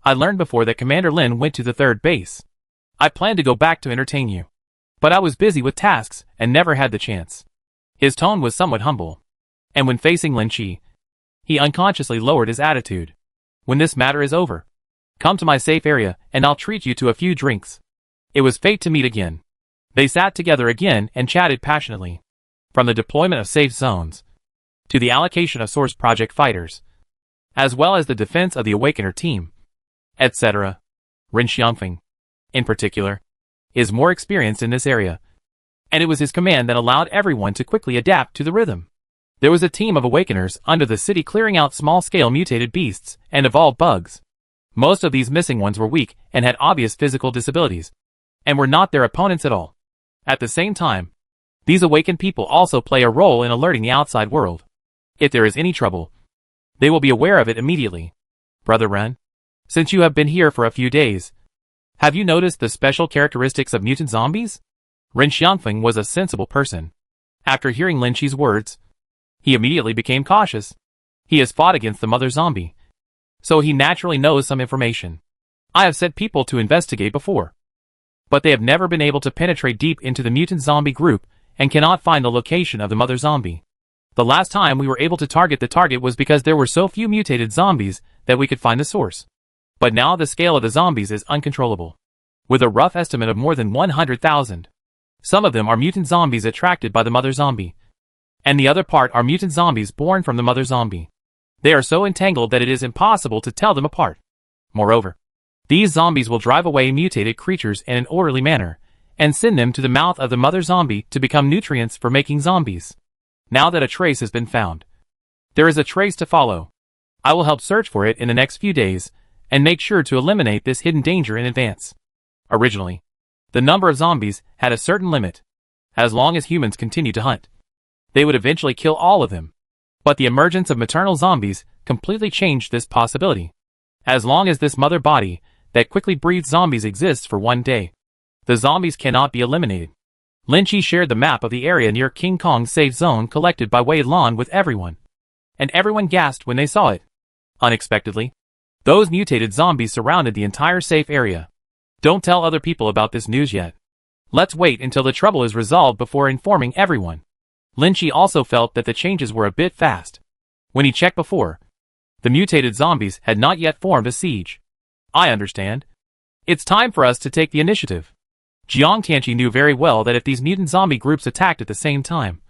I learned before that Commander Lin went to the 3rd base. I planned to go back to entertain you, but I was busy with tasks and never had the chance. His tone was somewhat humble, and when facing Lin Chi, he unconsciously lowered his attitude. When this matter is over, come to my safe area and I'll treat you to a few drinks. It was fate to meet again. They sat together again and chatted passionately. From the deployment of safe zones, to the allocation of Source Project fighters, as well as the defense of the Awakener team, etc. Ren Xiangfeng, in particular, is more experienced in this area, and it was his command that allowed everyone to quickly adapt to the rhythm. There was a team of Awakeners under the city clearing out small-scale mutated beasts and evolved bugs. Most of these missing ones were weak and had obvious physical disabilities, and were not their opponents at all. At the same time, these awakened people also play a role in alerting the outside world. If there is any trouble, they will be aware of it immediately. Brother Ren, since you have been here for a few days, have you noticed the special characteristics of mutant zombies? Ren Xiangfeng was a sensible person. After hearing Lin Chi's words, he immediately became cautious. He has fought against the mother zombie, so he naturally knows some information. I have sent people to investigate before, but they have never been able to penetrate deep into the mutant zombie group and cannot find the location of the mother zombie. The last time we were able to target the target was because there were so few mutated zombies that we could find the source. But now the scale of the zombies is uncontrollable, with a rough estimate of more than 100,000. Some of them are mutant zombies attracted by the mother zombie, and the other part are mutant zombies born from the mother zombie. They are so entangled that it is impossible to tell them apart. Moreover, these zombies will drive away mutated creatures in an orderly manner, and send them to the mouth of the mother zombie to become nutrients for making zombies. Now that a trace has been found, there is a trace to follow. I will help search for it in the next few days, and make sure to eliminate this hidden danger in advance. Originally, the number of zombies had a certain limit, as long as humans continued to hunt. they would eventually kill all of them. But the emergence of maternal zombies completely changed this possibility. As long as this mother body that quickly breeds zombies exists for one day, the zombies cannot be eliminated. Lin Chi shared the map of the area near King Kong's safe zone collected by Wei Lan with everyone. And everyone gasped when they saw it. Unexpectedly, those mutated zombies surrounded the entire safe area. Don't tell other people about this news yet. Let's wait until the trouble is resolved before informing everyone. Lin Chi also felt that the changes were a bit fast. When he checked before, the mutated zombies had not yet formed a siege. I understand. It's time for us to take the initiative. Jiang Tianqi knew very well that if these mutant zombie groups attacked at the same time,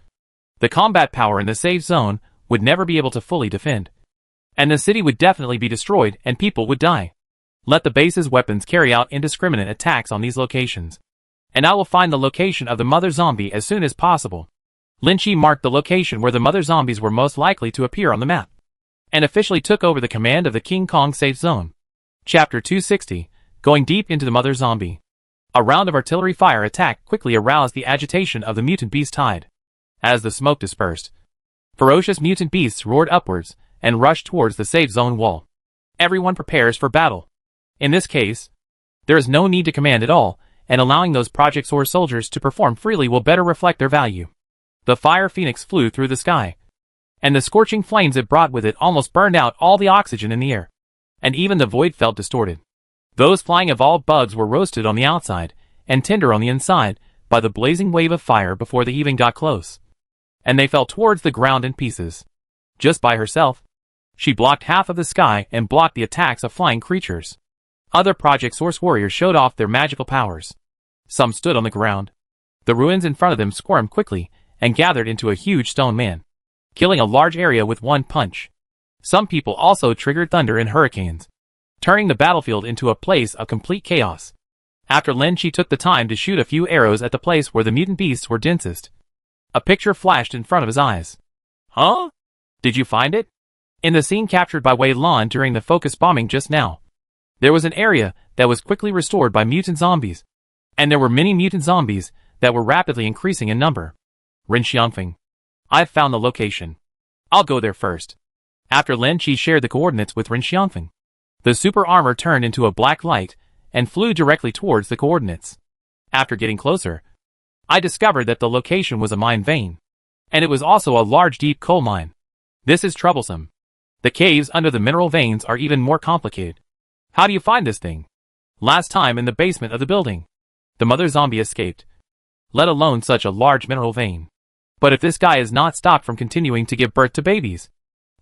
the combat power in the safe zone would never be able to fully defend. And the city would definitely be destroyed and people would die. Let the base's weapons carry out indiscriminate attacks on these locations. And I will find the location of the mother zombie as soon as possible. Lin Chi marked the location where the mother zombies were most likely to appear on the map, and officially took over the command of the King Kong safe zone. Chapter 260, Going Deep into the Mother Zombie. A round of artillery fire attack quickly aroused the agitation of the mutant beast tide. As the smoke dispersed, ferocious mutant beasts roared upwards and rushed towards the safe zone wall. Everyone prepares for battle. In this case, there is no need to command at all, and allowing those Project Source soldiers to perform freely will better reflect their value. The fire phoenix flew through the sky, and the scorching flames it brought with it almost burned out all the oxygen in the air, and even the void felt distorted. Those flying evolved bugs were roasted on the outside, and tender on the inside, by the blazing wave of fire before they even got close. And they fell towards the ground in pieces. Just by herself, she blocked half of the sky and blocked the attacks of flying creatures. Other Project Source warriors showed off their magical powers. Some stood on the ground. The ruins in front of them squirmed quickly, and gathered into a huge stone man, killing a large area with one punch. Some people also triggered thunder and hurricanes, turning the battlefield into a place of complete chaos. After Lin Chi took the time to shoot a few arrows at the place where the mutant beasts were densest, a picture flashed in front of his eyes. Huh? Did you find it? In the scene captured by Wei Lan during the focus bombing just now, there was an area that was quickly restored by mutant zombies, and there were many mutant zombies that were rapidly increasing in number. Ren Xiangfeng, I've found the location. I'll go there first. After Lin Chi shared the coordinates with Ren Xiangfeng, the super armor turned into a black light and flew directly towards the coordinates. After getting closer, I discovered that the location was a mine vein, and it was also a large deep coal mine. This is troublesome. The caves under the mineral veins are even more complicated. How do you find this thing? Last time in the basement of the building, the mother zombie escaped, let alone such a large mineral vein. But if this guy is not stopped from continuing to give birth to babies,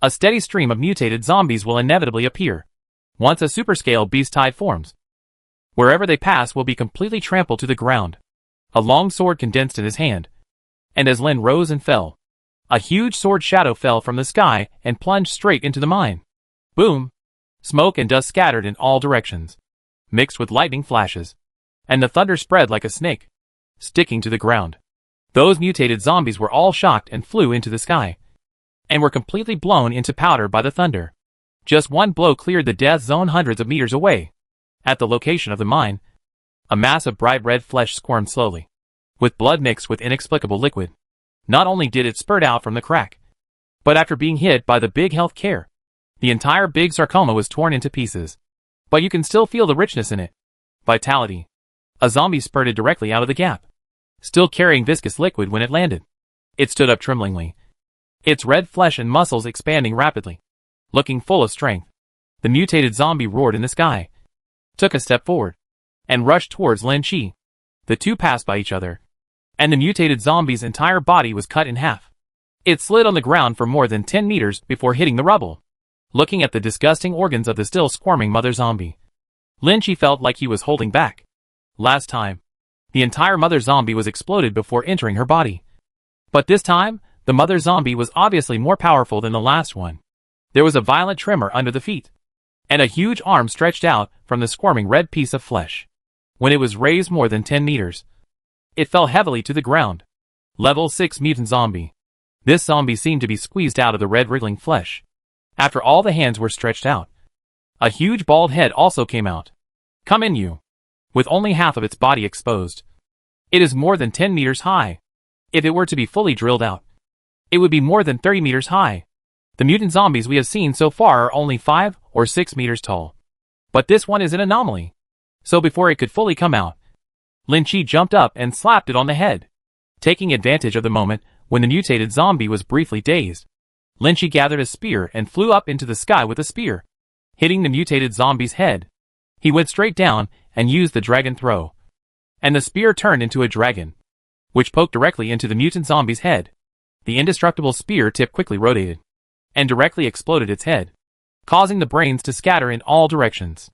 a steady stream of mutated zombies will inevitably appear. Once a superscale beast tide forms, wherever they pass will be completely trampled to the ground. A long sword condensed in his hand, and as Lin rose and fell, a huge sword shadow fell from the sky and plunged straight into the mine. Boom! Smoke and dust scattered in all directions, mixed with lightning flashes, and the thunder spread like a snake, sticking to the ground. Those mutated zombies were all shocked and flew into the sky, and were completely blown into powder by the thunder. Just one blow cleared the death zone hundreds of meters away. At the location of the mine, a mass of bright red flesh squirmed slowly, with blood mixed with inexplicable liquid. Not only did it spurt out from the crack, but after being hit by the big health care, the entire big sarcoma was torn into pieces. But you can still feel the richness in it. Vitality. A zombie spurted directly out of the gap, still carrying viscous liquid when it landed. It stood up tremblingly, its red flesh and muscles expanding rapidly. Looking full of strength, the mutated zombie roared in the sky, took a step forward, and rushed towards Lin Chi. The two passed by each other, and the mutated zombie's entire body was cut in half. It slid on the ground for more than 10 meters before hitting the rubble. Looking at the disgusting organs of the still squirming mother zombie, Lin Chi felt like he was holding back. Last time, the entire mother zombie was exploded before entering her body. But this time, the mother zombie was obviously more powerful than the last one. There was a violent tremor under the feet, and a huge arm stretched out from the squirming red piece of flesh. When it was raised more than 10 meters, it fell heavily to the ground. Level 6 mutant zombie. This zombie seemed to be squeezed out of the red wriggling flesh. After all the hands were stretched out, a huge bald head also came out. Come in, you. With only half of its body exposed. It is more than 10 meters high. If it were to be fully drilled out, It would be more than 30 meters high. The mutant zombies we have seen so far are only 5 or 6 meters tall. But this one is an anomaly. So before it could fully come out, Lin Chi jumped up and slapped it on the head. Taking advantage of the moment when the mutated zombie was briefly dazed, Lin Chi gathered a spear and flew up into the sky with the spear, hitting the mutated zombie's head. He went straight down and used the dragon throw. And the spear turned into a dragon, which poked directly into the mutant zombie's head. The indestructible spear tip quickly rotated and directly exploded its head, causing the brains to scatter in all directions.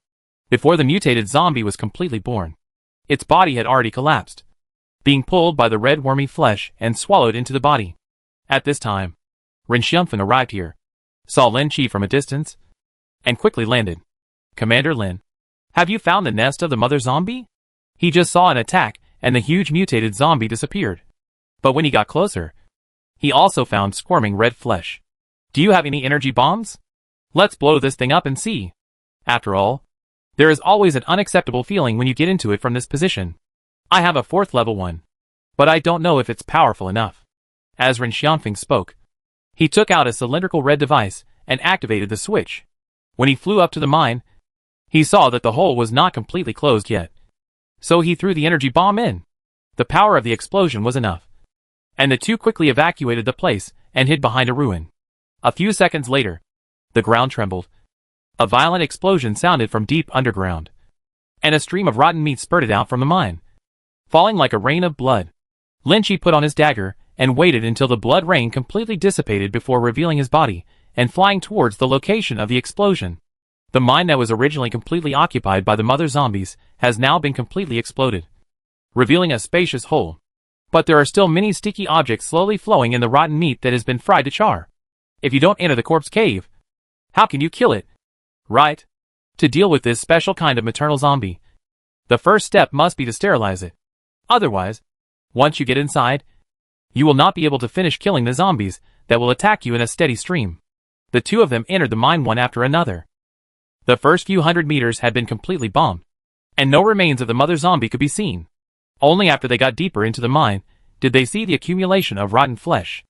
Before the mutated zombie was completely born, its body had already collapsed, being pulled by the red wormy flesh and swallowed into the body. At this time, Ren Xiangfeng arrived here, saw Lin Chi from a distance, and quickly landed. "Commander Lin, have you found the nest of the mother zombie?" He just saw an attack and the huge mutated zombie disappeared. But when he got closer, he also found squirming red flesh. "Do you have any energy bombs? Let's blow this thing up and see." After all, there is always an unacceptable feeling when you get into it from this position. "I have a 4th level one, but I don't know if it's powerful enough." As Ren Xiangfeng spoke, he took out a cylindrical red device and activated the switch. When he flew up to the mine, he saw that the hole was not completely closed yet. So he threw the energy bomb in. The power of the explosion was enough, and the two quickly evacuated the place and hid behind a ruin. A few seconds later, the ground trembled. A violent explosion sounded from deep underground, and a stream of rotten meat spurted out from the mine, falling like a rain of blood. Lin Chi put on his dagger and waited until the blood rain completely dissipated before revealing his body and flying towards the location of the explosion. The mine that was originally completely occupied by the mother zombies has now been completely exploded, revealing a spacious hole. But there are still many sticky objects slowly flowing in the rotten meat that has been fried to char. If you don't enter the corpse cave, how can you kill it? Right? To deal with this special kind of maternal zombie, the first step must be to sterilize it. Otherwise, once you get inside, you will not be able to finish killing the zombies that will attack you in a steady stream. The two of them entered the mine one after another. The first few hundred meters had been completely bombed, and no remains of the mother zombie could be seen. Only after they got deeper into the mine did they see the accumulation of rotten flesh.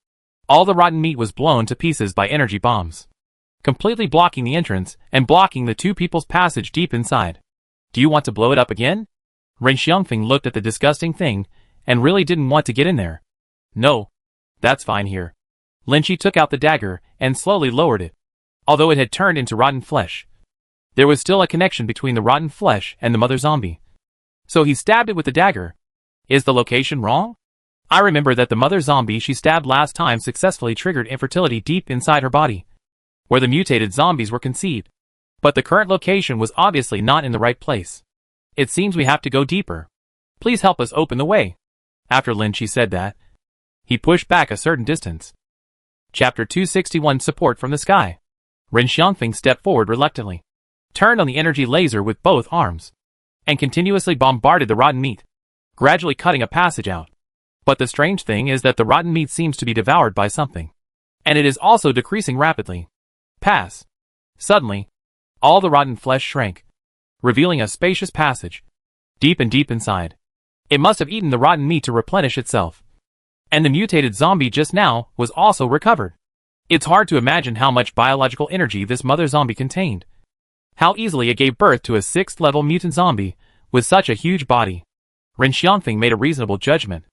All the rotten meat was blown to pieces by energy bombs, completely blocking the entrance and blocking the two people's passage deep inside. "Do you want to blow it up again?" Ren Xiangfeng looked at the disgusting thing and really didn't want to get in there. "No, that's fine here." Lin Chi took out the dagger and slowly lowered it. Although it had turned into rotten flesh, there was still a connection between the rotten flesh and the mother zombie. So he stabbed it with the dagger. Is the location wrong? I remember that the mother zombie she stabbed last time successfully triggered infertility deep inside her body, where the mutated zombies were conceived. But the current location was obviously not in the right place. It seems we have to go deeper. Please help us open the way. After Lin Chi said that, he pushed back a certain distance. Chapter 261 Support from the Sky. Ren Xiangfeng stepped forward reluctantly, turned on the energy laser with both arms, and continuously bombarded the rotten meat, gradually cutting a passage out. But the strange thing is that the rotten meat seems to be devoured by something, and it is also decreasing rapidly. Pass. Suddenly, all the rotten flesh shrank, revealing a spacious passage, deep and deep inside. It must have eaten the rotten meat to replenish itself. And the mutated zombie just now was also recovered. It's hard to imagine how much biological energy this mother zombie contained. How easily it gave birth to a 6th level mutant zombie with such a huge body. Ren Xiangfeng made a reasonable judgment.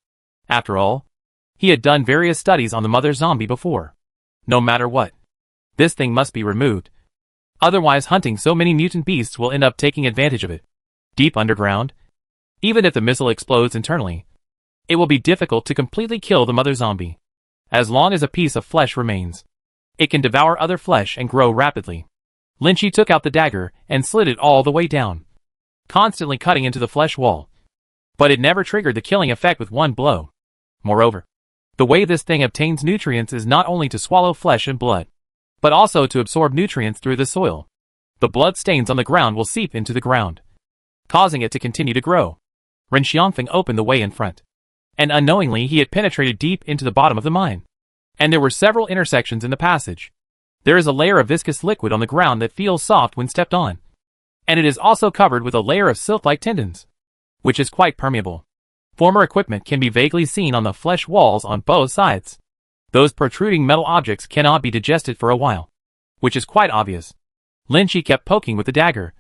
After all, he had done various studies on the mother zombie before. No matter what, this thing must be removed. Otherwise, hunting so many mutant beasts will end up taking advantage of it. Deep underground, even if the missile explodes internally, it will be difficult to completely kill the mother zombie. As long as a piece of flesh remains, it can devour other flesh and grow rapidly. Lin Chi took out the dagger and slid it all the way down, constantly cutting into the flesh wall. But it never triggered the killing effect with one blow. Moreover, the way this thing obtains nutrients is not only to swallow flesh and blood, but also to absorb nutrients through the soil. The blood stains on the ground will seep into the ground, causing it to continue to grow. Ren Xiangfeng opened the way in front, and unknowingly he had penetrated deep into the bottom of the mine. And there were several intersections in the passage. There is a layer of viscous liquid on the ground that feels soft when stepped on, and it is also covered with a layer of silk-like tendons, which is quite permeable. Former equipment can be vaguely seen on the flesh walls on both sides. Those protruding metal objects cannot be digested for a while, which is quite obvious. Lin Chi kept poking with the dagger,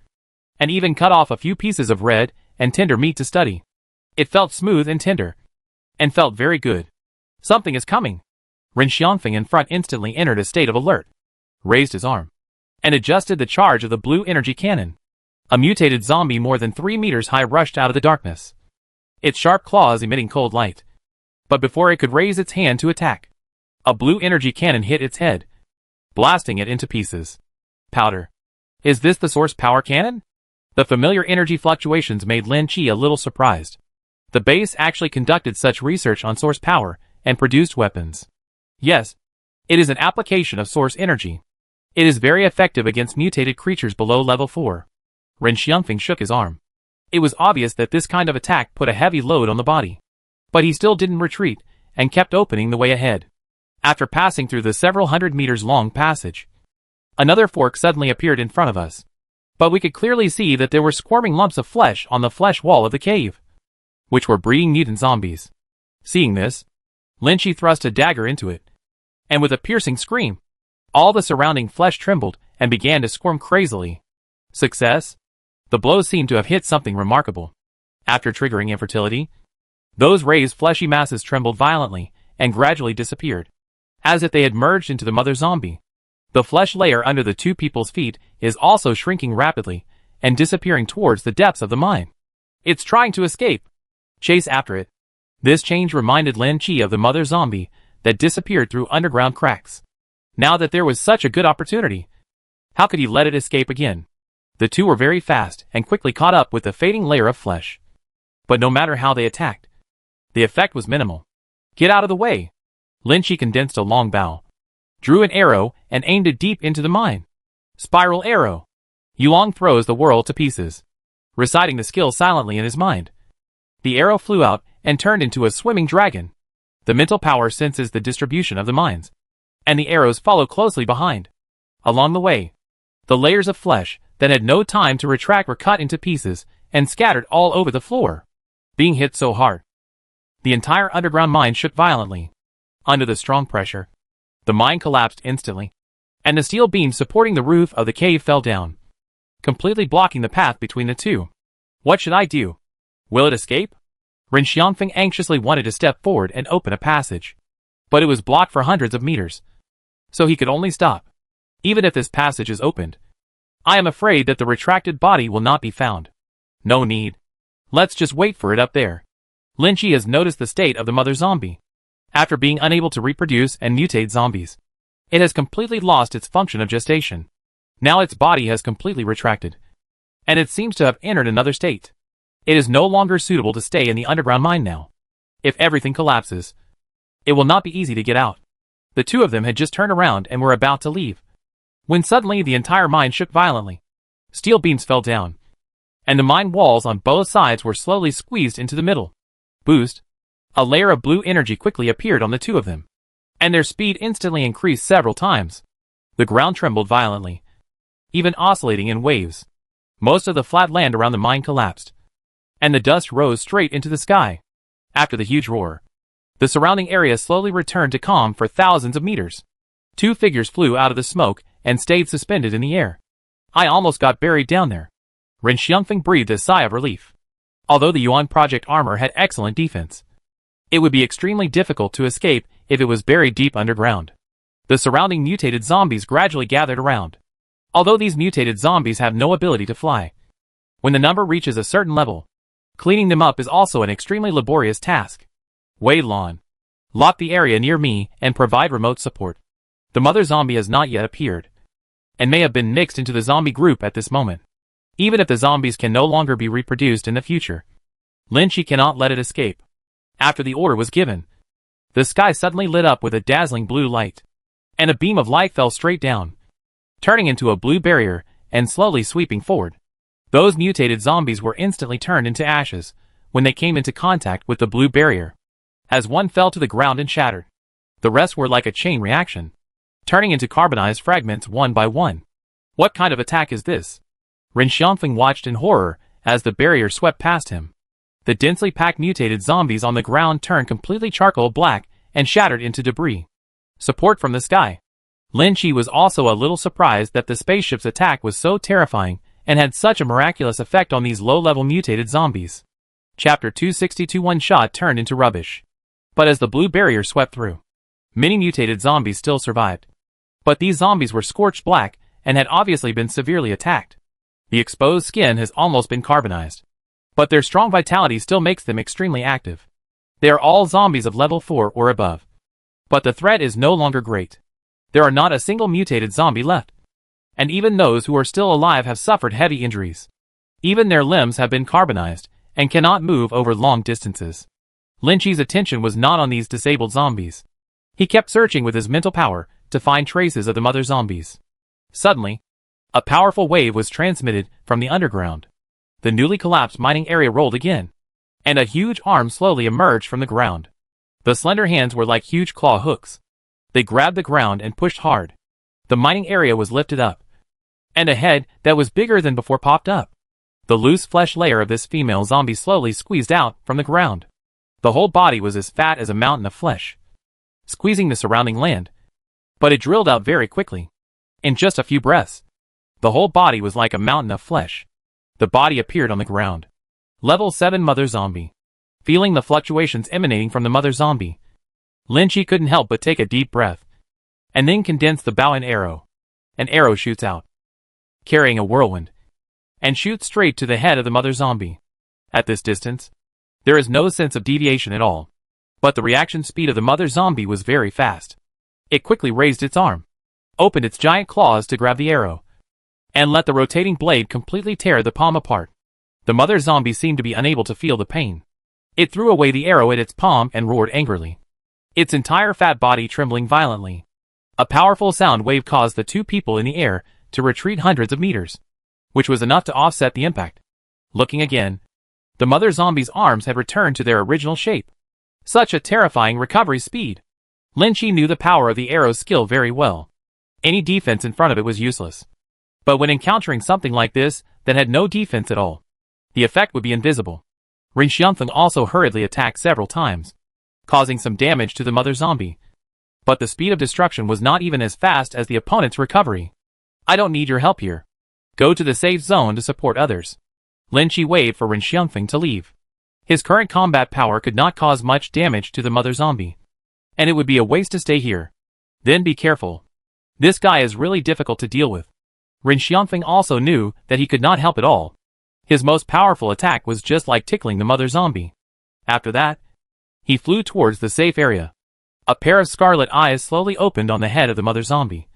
and even cut off a few pieces of red and tender meat to study. It felt smooth and tender, and felt very good. Something is coming. Ren Xiangfeng in front instantly entered a state of alert, raised his arm, and adjusted the charge of the blue energy cannon. A mutated zombie more than 3 meters high rushed out of the darkness, its sharp claws emitting cold light. But before it could raise its hand to attack, a blue energy cannon hit its head, blasting it into pieces. Powder. Is this the source power cannon? The familiar energy fluctuations made Lin Chi a little surprised. The base actually conducted such research on source power and produced weapons. Yes, it is an application of source energy. It is very effective against mutated creatures below level 4. Ren Xiangfeng shook his arm. It was obvious that this kind of attack put a heavy load on the body. But he still didn't retreat, and kept opening the way ahead. After passing through the several hundred meters long passage, another fork suddenly appeared in front of us. But we could clearly see that there were squirming lumps of flesh on the flesh wall of the cave, which were breeding mutant zombies. Seeing this, Lin Chi thrust a dagger into it, and with a piercing scream, all the surrounding flesh trembled and began to squirm crazily. Success? The blow seemed to have hit something remarkable. After triggering infertility, those raised fleshy masses trembled violently and gradually disappeared, as if they had merged into the mother zombie. The flesh layer under the two people's feet is also shrinking rapidly and disappearing towards the depths of the mine. It's trying to escape. Chase after it. This change reminded Lin Chi of the mother zombie that disappeared through underground cracks. Now that there was such a good opportunity, how could he let it escape again? The two were very fast and quickly caught up with the fading layer of flesh. But no matter how they attacked, the effect was minimal. Get out of the way. Lin Chi condensed a long bow, drew an arrow, and aimed it deep into the mine. Spiral arrow. Yulong throws the world to pieces, reciting the skill silently in his mind. The arrow flew out and turned into a swimming dragon. The mental power senses the distribution of the mines, and the arrows follow closely behind. Along the way, the layers of flesh that had no time to retract were cut into pieces and scattered all over the floor. Being hit so hard, the entire underground mine shook violently. Under the strong pressure, the mine collapsed instantly, and the steel beams supporting the roof of the cave fell down, completely blocking the path between the two. What should I do? Will it escape? Ren Xiangfeng anxiously wanted to step forward and open a passage, but it was blocked for hundreds of meters, so he could only stop. Even if this passage is opened, I am afraid that the retracted body will not be found. No need. Let's just wait for it up there. Lin Chi has noticed the state of the mother zombie. After being unable to reproduce and mutate zombies, it has completely lost its function of gestation. Now its body has completely retracted, and it seems to have entered another state. It is no longer suitable to stay in the underground mine now. If everything collapses, it will not be easy to get out. The two of them had just turned around and were about to leave, when suddenly the entire mine shook violently. Steel beams fell down, and the mine walls on both sides were slowly squeezed into the middle. Boost. A layer of blue energy quickly appeared on the two of them, and their speed instantly increased several times. The ground trembled violently, even oscillating in waves. Most of the flat land around the mine collapsed, and the dust rose straight into the sky. After the huge roar, the surrounding area slowly returned to calm for thousands of meters. Two figures flew out of the smoke and stayed suspended in the air. I almost got buried down there. Ren Xiangfeng breathed a sigh of relief. Although the Yuan Project armor had excellent defense, it would be extremely difficult to escape if it was buried deep underground. The surrounding mutated zombies gradually gathered around. Although these mutated zombies have no ability to fly, when the number reaches a certain level, cleaning them up is also an extremely laborious task. Wei Lan, lock the area near me and provide remote support. The mother zombie has not yet appeared, and may have been mixed into the zombie group at this moment. Even if the zombies can no longer be reproduced in the future, Lin Chi cannot let it escape. After the order was given, the sky suddenly lit up with a dazzling blue light, and a beam of light fell straight down, turning into a blue barrier and slowly sweeping forward. Those mutated zombies were instantly turned into ashes when they came into contact with the blue barrier. As one fell to the ground and shattered, the rest were like a chain reaction, turning into carbonized fragments one by one. What kind of attack is this? Ren Xiangfeng watched in horror as the barrier swept past him. The densely packed mutated zombies on the ground turned completely charcoal black and shattered into debris. Support from the sky. Lin Chi was also a little surprised that the spaceship's attack was so terrifying and had such a miraculous effect on these low-level mutated zombies. Chapter 262. One shot turned into rubbish. But as the blue barrier swept through, many mutated zombies still survived. But these zombies were scorched black and had obviously been severely attacked. The exposed skin has almost been carbonized. But their strong vitality still makes them extremely active. They are all zombies of level 4 or above. But the threat is no longer great. There are not a single mutated zombie left. And even those who are still alive have suffered heavy injuries. Even their limbs have been carbonized and cannot move over long distances. Lin Chi's attention was not on these disabled zombies. He kept searching with his mental power to find traces of the mother zombies. Suddenly, a powerful wave was transmitted from the underground. The newly collapsed mining area rolled again, and a huge arm slowly emerged from the ground. The slender hands were like huge claw hooks. They grabbed the ground and pushed hard. The mining area was lifted up, and a head that was bigger than before popped up. The loose flesh layer of this female zombie slowly squeezed out from the ground. The whole body was as fat as a mountain of flesh, squeezing the surrounding land. But it drilled out very quickly. In just a few breaths, the whole body was like a mountain of flesh. The body appeared on the ground. Level 7 Mother Zombie. Feeling the fluctuations emanating from the mother zombie, Lin Chi couldn't help but take a deep breath, and then condense the bow and arrow. An arrow shoots out, carrying a whirlwind, and shoots straight to the head of the mother zombie. At this distance, there is no sense of deviation at all. But the reaction speed of the mother zombie was very fast. It quickly raised its arm, opened its giant claws to grab the arrow, and let the rotating blade completely tear the palm apart. The mother zombie seemed to be unable to feel the pain. It threw away the arrow at its palm and roared angrily, its entire fat body trembling violently. A powerful sound wave caused the two people in the air to retreat hundreds of meters, which was enough to offset the impact. Looking again, the mother zombie's arms had returned to their original shape. Such a terrifying recovery speed! Lin Chi knew the power of the arrow's skill very well. Any defense in front of it was useless. But when encountering something like this that had no defense at all, the effect would be invisible. Ren Xianfeng also hurriedly attacked several times, causing some damage to the mother zombie. But the speed of destruction was not even as fast as the opponent's recovery. I don't need your help here. Go to the safe zone to support others. Lin Chi waved for Ren Xianfeng to leave. His current combat power could not cause much damage to the mother zombie, and it would be a waste to stay here. Then be careful. This guy is really difficult to deal with. Ren Xianfeng also knew that he could not help at all. His most powerful attack was just like tickling the mother zombie. After that, he flew towards the safe area. A pair of scarlet eyes slowly opened on the head of the mother zombie,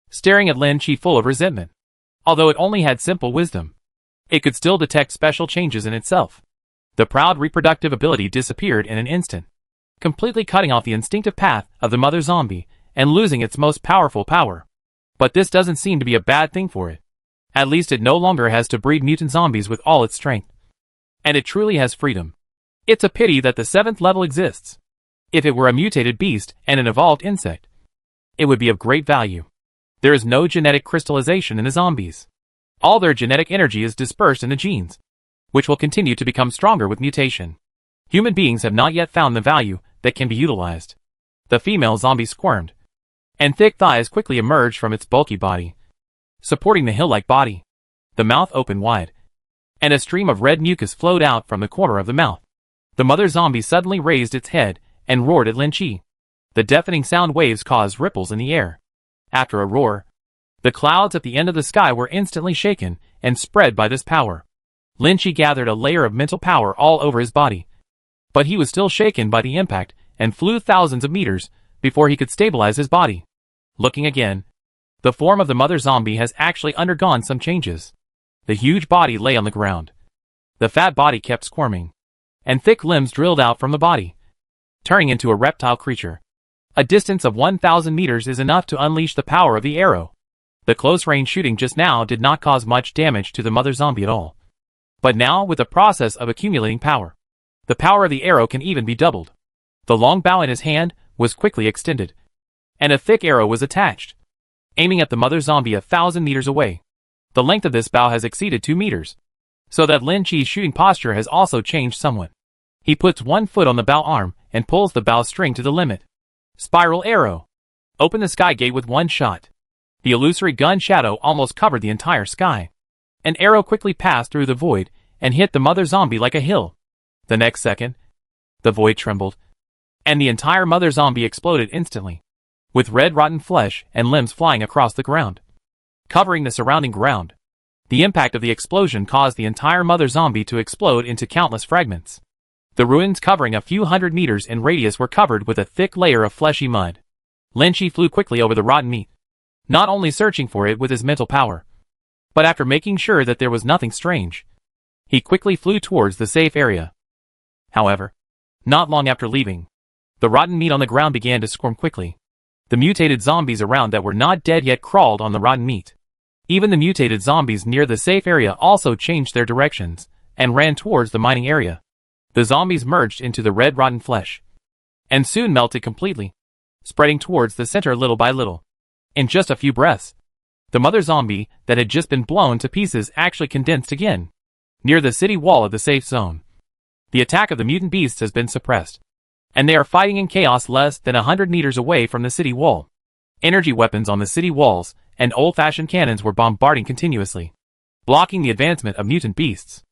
staring at Lin Chi full of resentment. Although it only had simple wisdom, it could still detect special changes in itself. The proud reproductive ability disappeared in an instant, completely cutting off the instinctive path of the mother zombie and losing its most powerful power. But this doesn't seem to be a bad thing for it. At least it no longer has to breed mutant zombies with all its strength. And it truly has freedom. It's a pity that the 7th level exists. If it were a mutated beast and an evolved insect, it would be of great value. There is no genetic crystallization in the zombies. All their genetic energy is dispersed in the genes, which will continue to become stronger with mutation. Human beings have not yet found the value that can be utilized. The female zombie squirmed, and thick thighs quickly emerged from its bulky body, supporting the hill-like body. The mouth opened wide, and a stream of red mucus flowed out from the corner of the mouth. The mother zombie suddenly raised its head and roared at Lin Chi. The deafening sound waves caused ripples in the air. After a roar, the clouds at the end of the sky were instantly shaken and spread by this power. Lin Chi gathered a layer of mental power all over his body, but he was still shaken by the impact and flew thousands of meters before he could stabilize his body. Looking again, the form of the mother zombie has actually undergone some changes. The huge body lay on the ground. The fat body kept squirming, and thick limbs drilled out from the body, turning into a reptile creature. A distance of 1,000 meters is enough to unleash the power of the arrow. The close-range shooting just now did not cause much damage to the mother zombie at all. But now, with the process of accumulating power, the power of the arrow can even be doubled. The long bow in his hand was quickly extended, and a thick arrow was attached, aiming at the mother zombie 1,000 meters away. The length of this bow has exceeded 2 meters, so that Lin Chi's shooting posture has also changed somewhat. He puts one foot on the bow arm and pulls the bow string to the limit. Spiral arrow. opened the sky gate with one shot. The illusory gun shadow almost covered the entire sky. An arrow quickly passed through the void and hit the mother zombie like a hill. The next second, the void trembled, and the entire mother zombie exploded instantly, with red rotten flesh and limbs flying across the ground, covering the surrounding ground. The impact of the explosion caused the entire mother zombie to explode into countless fragments. The ruins covering a few hundred meters in radius were covered with a thick layer of fleshy mud. Lin Chi flew quickly over the rotten meat, not only searching for it with his mental power, but after making sure that there was nothing strange, he quickly flew towards the safe area. However, not long after leaving, the rotten meat on the ground began to squirm quickly. The mutated zombies around that were not dead yet crawled on the rotten meat. Even the mutated zombies near the safe area also changed their directions and ran towards the mining area. The zombies merged into the red rotten flesh and soon melted completely, spreading towards the center little by little. In just a few breaths, the mother zombie that had just been blown to pieces actually condensed again, near the city wall of the safe zone. The attack of the mutant beasts has been suppressed, and they are fighting in chaos less than 100 meters away from the city wall. Energy weapons on the city walls and old-fashioned cannons were bombarding continuously, blocking the advancement of mutant beasts.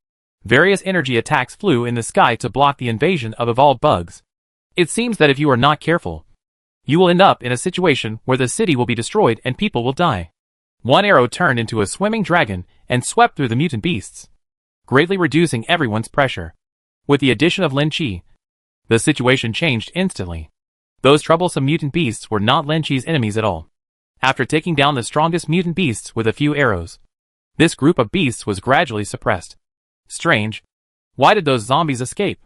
Various energy attacks flew in the sky to block the invasion of evolved bugs. It seems that if you are not careful, you will end up in a situation where the city will be destroyed and people will die. One arrow turned into a swimming dragon and swept through the mutant beasts, greatly reducing everyone's pressure. With the addition of Lin Chi, the situation changed instantly. Those troublesome mutant beasts were not Lin Chi's enemies at all. After taking down the strongest mutant beasts with a few arrows, this group of beasts was gradually suppressed. Strange. Why did those zombies escape?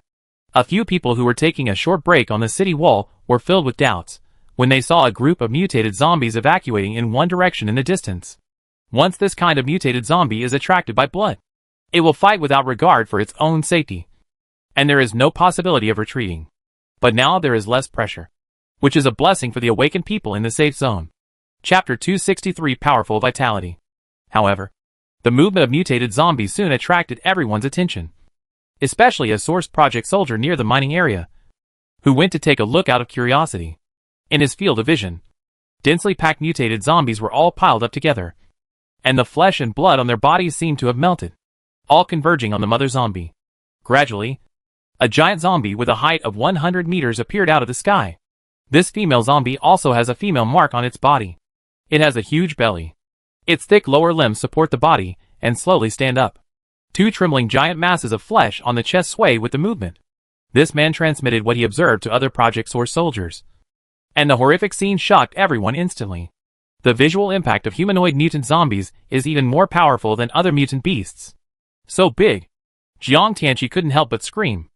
A few people who were taking a short break on the city wall were filled with doubts when they saw a group of mutated zombies evacuating in one direction in the distance. Once this kind of mutated zombie is attracted by blood, it will fight without regard for its own safety, and there is no possibility of retreating. But now there is less pressure, which is a blessing for the awakened people in the safe zone. Chapter 263 Powerful Vitality. However, the movement of mutated zombies soon attracted everyone's attention, especially a Source Project soldier near the mining area, who went to take a look out of curiosity. In his field of vision, densely packed mutated zombies were all piled up together, and the flesh and blood on their bodies seemed to have melted, all converging on the mother zombie. Gradually, a giant zombie with a height of 100 meters appeared out of the sky. This female zombie also has a female mark on its body. It has a huge belly. Its thick lower limbs support the body and slowly stand up. Two trembling giant masses of flesh on the chest sway with the movement. This man transmitted what he observed to other Project Source soldiers, and the horrific scene shocked everyone instantly. The visual impact of humanoid mutant zombies is even more powerful than other mutant beasts. So big, Jiang Tianqi couldn't help but scream.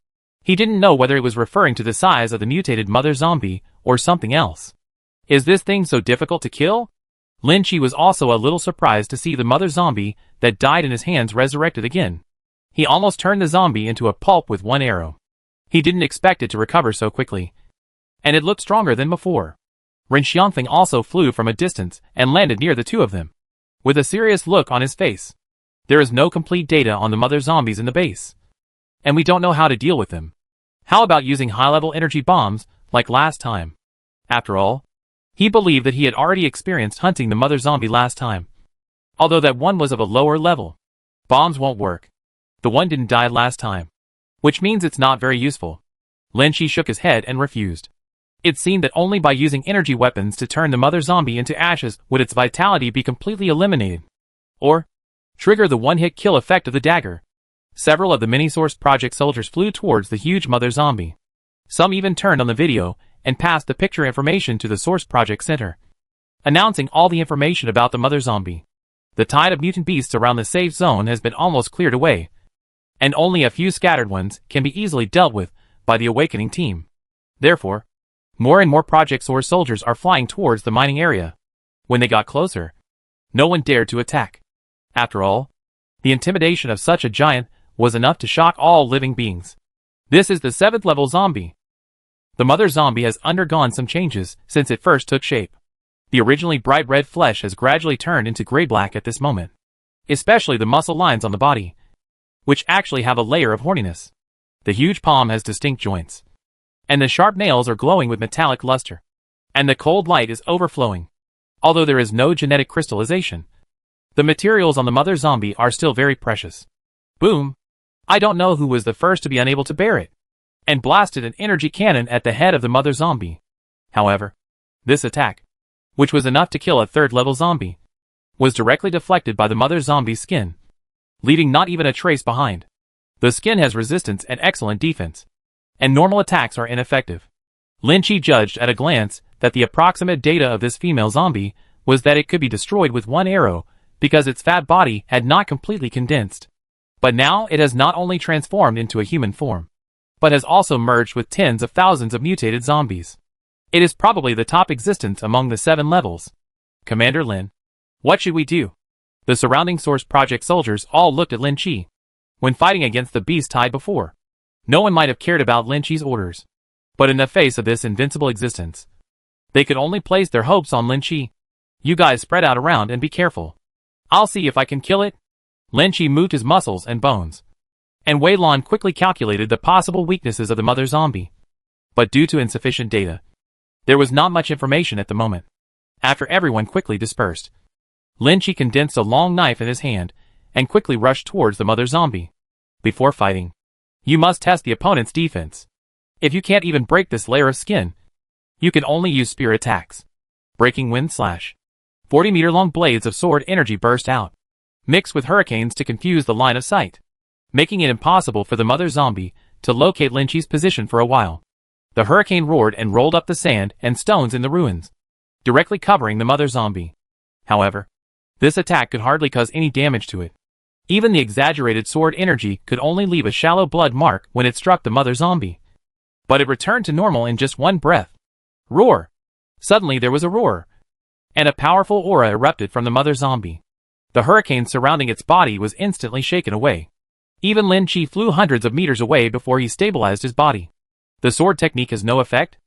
He didn't know whether it was referring to the size of the mutated mother zombie or something else. Is this thing so difficult to kill? Lin Chi was also a little surprised to see the mother zombie that died in his hands resurrected again. He almost turned the zombie into a pulp with one arrow. He didn't expect it to recover so quickly, and it looked stronger than before. Ren Xiangfeng also flew from a distance and landed near the two of them, with a serious look on his face. There is no complete data on the mother zombies in the base, and we don't know how to deal with them. How about using high-level energy bombs like last time? After all, he believed that he had already experienced hunting the mother zombie last time, although that one was of a lower level. Bombs won't work. The one didn't die last time, which means it's not very useful. Lin Chi shook his head and refused. It seemed that only by using energy weapons to turn the mother zombie into ashes would its vitality be completely eliminated, or trigger the one-hit kill effect of the dagger. Several of the mini-Source Project soldiers flew towards the huge mother zombie. Some even turned on the video and passed the picture information to the Source Project Center, announcing all the information about the mother zombie. The tide of mutant beasts around the safe zone has been almost cleared away, and only a few scattered ones can be easily dealt with by the awakening team. Therefore, more and more Project Source soldiers are flying towards the mining area. When they got closer, no one dared to attack. After all, the intimidation of such a giant was enough to shock all living beings. This is the 7th level zombie. The mother zombie has undergone some changes since it first took shape. The originally bright red flesh has gradually turned into gray-black at this moment, especially the muscle lines on the body, which actually have a layer of horniness. The huge palm has distinct joints, and the sharp nails are glowing with metallic luster. and the cold light is overflowing. Although there is no genetic crystallization, the materials on the mother zombie are still very precious. Boom! I don't know who was the first to be unable to bear it, and blasted an energy cannon at the head of the mother zombie. However, this attack, which was enough to kill a third-level zombie, was directly deflected by the mother zombie's skin, leaving not even a trace behind. The skin has resistance and excellent defense, and normal attacks are ineffective. Lin Chi judged at a glance that the approximate data of this female zombie was that it could be destroyed with one arrow because its fat body had not completely condensed. But now it has not only transformed into a human form, but has also merged with tens of thousands of mutated zombies. It is probably the top existence among the 7 levels. Commander Lin, what should we do? The surrounding Source Project soldiers all looked at Lin Chi. When fighting against the beast tied before, no one might have cared about Lin Chi's orders. But in the face of this invincible existence, they could only place their hopes on Lin Chi. You guys spread out around and be careful. I'll see if I can kill it. Lin Chi moved his muscles and bones, and Wei Lan quickly calculated the possible weaknesses of the mother zombie. But due to insufficient data, there was not much information at the moment. After everyone quickly dispersed, Lin Chi condensed a long knife in his hand and quickly rushed towards the mother zombie. Before fighting, you must test the opponent's defense. If you can't even break this layer of skin, you can only use spear attacks. Breaking wind slash. 40-meter-long blades of sword energy burst out, mixed with hurricanes to confuse the line of sight, making it impossible for the mother zombie to locate Lin Chi's position for a while. The hurricane roared and rolled up the sand and stones in the ruins, directly covering the mother zombie. However, this attack could hardly cause any damage to it. Even the exaggerated sword energy could only leave a shallow blood mark when it struck the mother zombie. But it returned to normal in just one breath. Roar! Suddenly there was a roar, and a powerful aura erupted from the mother zombie. The hurricane surrounding its body was instantly shaken away. Even Lin Chi flew hundreds of meters away before he stabilized his body. The sword technique has no effect,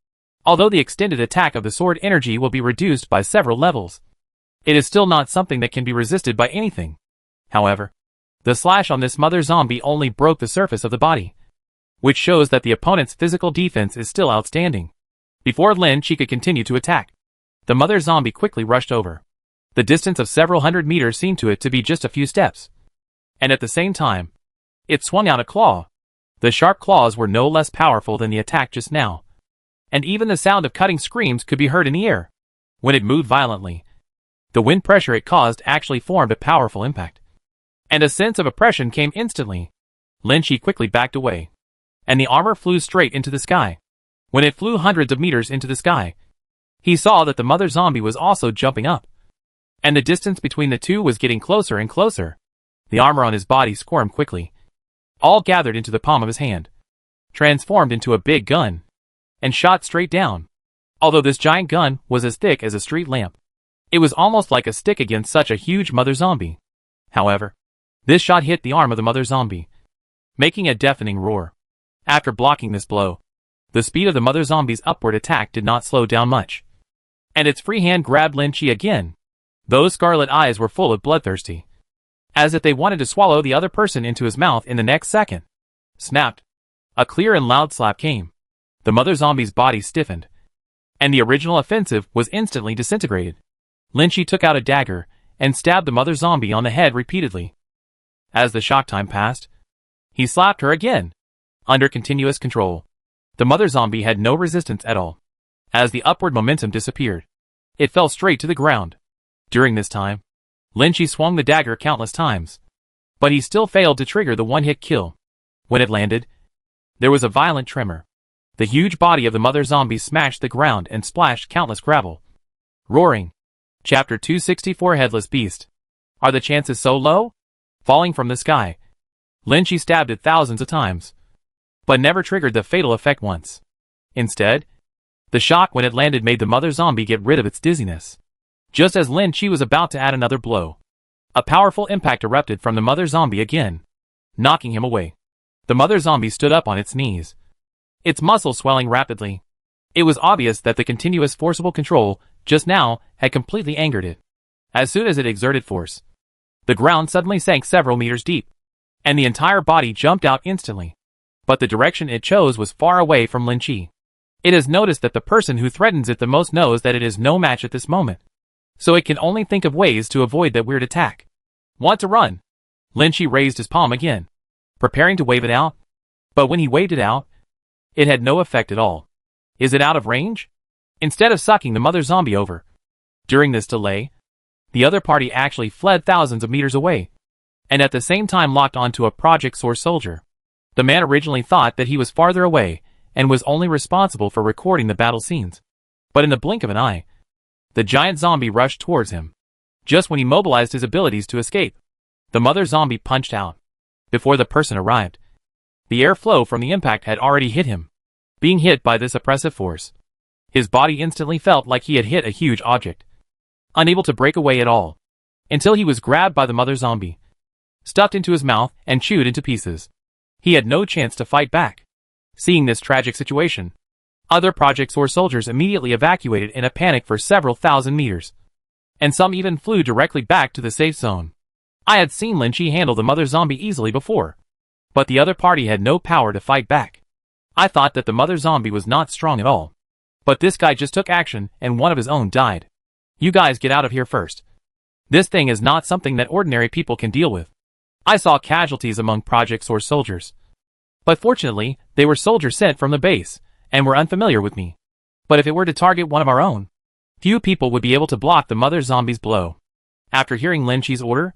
although the extended attack of the sword energy will be reduced by several levels. It is still not something that can be resisted by anything. However, the slash on this mother zombie only broke the surface of the body, which shows that the opponent's physical defense is still outstanding. Before Lin Chi could continue to attack, the mother zombie quickly rushed over. The distance of several hundred meters seemed to it to be just a few steps. And at the same time, it swung out a claw. The sharp claws were no less powerful than the attack just now, and even the sound of cutting screams could be heard in the air. When it moved violently, the wind pressure it caused actually formed a powerful impact, and a sense of oppression came instantly. Lin Chi quickly backed away, and the armor flew straight into the sky. When it flew hundreds of meters into the sky, he saw that the mother zombie was also jumping up, and the distance between the two was getting closer and closer. The armor on his body squirmed quickly, all gathered into the palm of his hand, transformed into a big gun, and shot straight down. Although this giant gun was as thick as a street lamp, it was almost like a stick against such a huge mother zombie. However, this shot hit the arm of the mother zombie, making a deafening roar. After blocking this blow, the speed of the mother zombie's upward attack did not slow down much, and its free hand grabbed Lin Chi again. Those scarlet eyes were full of bloodthirsty, as if they wanted to swallow the other person into his mouth in the next second. Snapped. A clear and loud slap came. The mother zombie's body stiffened, and the original offensive was instantly disintegrated. Lin Chi took out a dagger and stabbed the mother zombie on the head repeatedly. As the shock time passed, he slapped her again. Under continuous control, the mother zombie had no resistance at all. As the upward momentum disappeared, it fell straight to the ground. During this time, Lin Chi swung the dagger countless times, but he still failed to trigger the one-hit kill. When it landed, there was a violent tremor. The huge body of the mother zombie smashed the ground and splashed countless gravel. Roaring. Chapter 264 Headless Beast. Are the chances so low? Falling from the sky, Lin Chi stabbed it thousands of times, but never triggered the fatal effect once. Instead, the shock when it landed made the mother zombie get rid of its dizziness. Just as Lin Chi was about to add another blow, a powerful impact erupted from the mother zombie again, knocking him away. The mother zombie stood up on its knees, its muscles swelling rapidly. It was obvious that the continuous forcible control just now had completely angered it. As soon as it exerted force, the ground suddenly sank several meters deep, and the entire body jumped out instantly. But the direction it chose was far away from Lin Chi. It has noticed that the person who threatens it the most knows that it is no match at this moment. So it can only think of ways to avoid that weird attack. Want to run? Lynchie raised his palm again, preparing to wave it out. But when he waved it out, it had no effect at all. Is it out of range? Instead of sucking the mother zombie over. During this delay, the other party actually fled thousands of meters away, and at the same time locked onto a Project Source soldier. The man originally thought that he was farther away, and was only responsible for recording the battle scenes. But in the blink of an eye, the giant zombie rushed towards him. Just when he mobilized his abilities to escape, the mother zombie punched out. Before the person arrived, the airflow from the impact had already hit him. Being hit by this oppressive force, his body instantly felt like he had hit a huge object, unable to break away at all, until he was grabbed by the mother zombie, stuffed into his mouth and chewed into pieces. He had no chance to fight back. Seeing this tragic situation, other Project Source soldiers immediately evacuated in a panic for several thousand meters, and some even flew directly back to the safe zone. I had seen Lynchie handle the mother zombie easily before, but the other party had no power to fight back. I thought that the mother zombie was not strong at all, but this guy just took action and one of his own died. You guys get out of here first. This thing is not something that ordinary people can deal with. I saw casualties among Project Source soldiers, but fortunately, they were soldiers sent from the base, and were unfamiliar with me. But if it were to target one of our own, few people would be able to block the mother zombie's blow. After hearing Lynchie's order,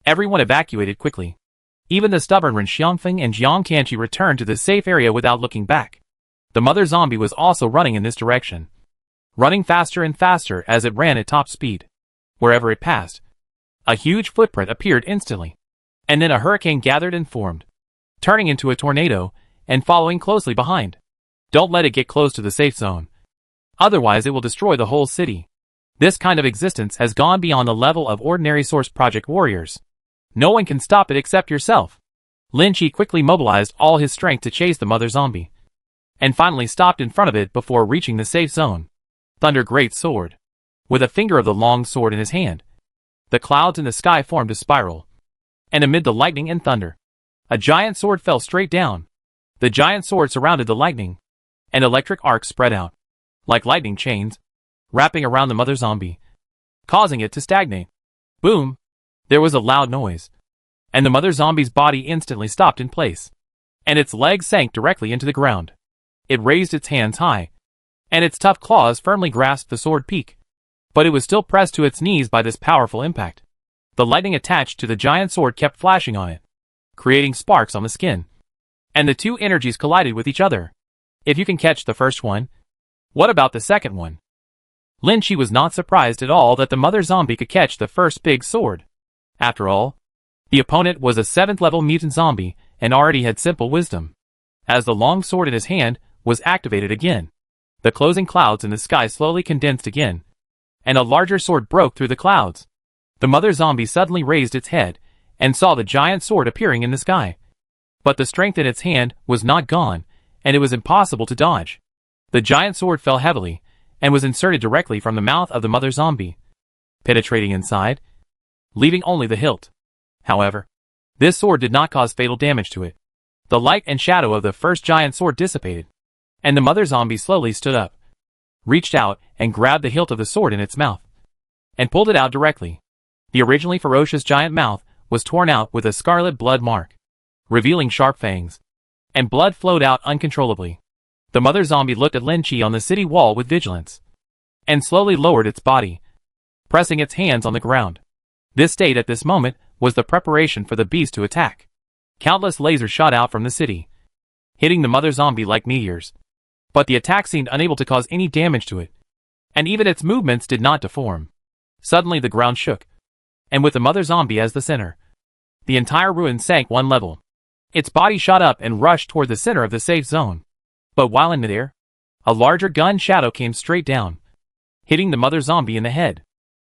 everyone evacuated quickly. Even the stubborn Ren Xiangfeng and Jiang Kanchi returned to the safe area without looking back. The mother zombie was also running in this direction, running faster and faster as it ran at top speed. Wherever it passed, a huge footprint appeared instantly, and then a hurricane gathered and formed, turning into a tornado and following closely behind. Don't let it get close to the safe zone. Otherwise it will destroy the whole city. This kind of existence has gone beyond the level of ordinary Source Project warriors. No one can stop it except yourself. Lynchie quickly mobilized all his strength to chase the mother zombie, and finally stopped in front of it before reaching the safe zone. Thunder Great Sword. With a finger of the long sword in his hand, the clouds in the sky formed a spiral, and amid the lightning and thunder, a giant sword fell straight down. The giant sword surrounded the lightning, and electric arcs spread out, like lightning chains, wrapping around the mother zombie, causing it to stagnate. Boom! There was a loud noise, and the mother zombie's body instantly stopped in place, and its legs sank directly into the ground. It raised its hands high, and its tough claws firmly grasped the sword peak, but it was still pressed to its knees by this powerful impact. The lightning attached to the giant sword kept flashing on it, creating sparks on the skin, and the two energies collided with each other. If you can catch the first one, what about the second one? Lynchie was not surprised at all that the mother zombie could catch the first big sword. After all, the opponent was a 7th level mutant zombie and already had simple wisdom. As the long sword in his hand was activated again, the closing clouds in the sky slowly condensed again, and a larger sword broke through the clouds. The mother zombie suddenly raised its head and saw the giant sword appearing in the sky. But the strength in its hand was not gone, and it was impossible to dodge. The giant sword fell heavily, and was inserted directly from the mouth of the mother zombie, penetrating inside, leaving only the hilt. However, this sword did not cause fatal damage to it. The light and shadow of the first giant sword dissipated, and the mother zombie slowly stood up, reached out and grabbed the hilt of the sword in its mouth, and pulled it out directly. The originally ferocious giant mouth was torn out with a scarlet blood mark, revealing sharp fangs, and blood flowed out uncontrollably. The mother zombie looked at Lynchie on the city wall with vigilance, and slowly lowered its body, pressing its hands on the ground. This state at this moment was the preparation for the beast to attack. Countless lasers shot out from the city, hitting the mother zombie like meteors. But the attack seemed unable to cause any damage to it, and even its movements did not deform. Suddenly the ground shook, and with the mother zombie as the center, the entire ruin sank one level. Its body shot up and rushed toward the center of the safe zone. But while in midair, a larger gun shadow came straight down, hitting the mother zombie in the head.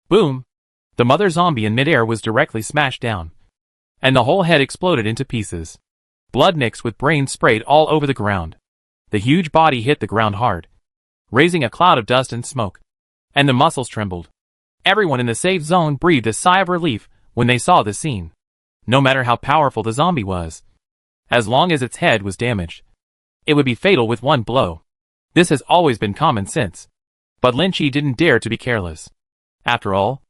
Boom! The mother zombie in midair was directly smashed down, and the whole head exploded into pieces. Blood mixed with brains sprayed all over the ground. The huge body hit the ground hard, raising a cloud of dust and smoke, and the muscles trembled. Everyone in the safe zone breathed a sigh of relief when they saw the scene. No matter how powerful the zombie was, as long as its head was damaged, it would be fatal with one blow. This has always been common sense. But Lin Chi didn't dare to be careless. After all,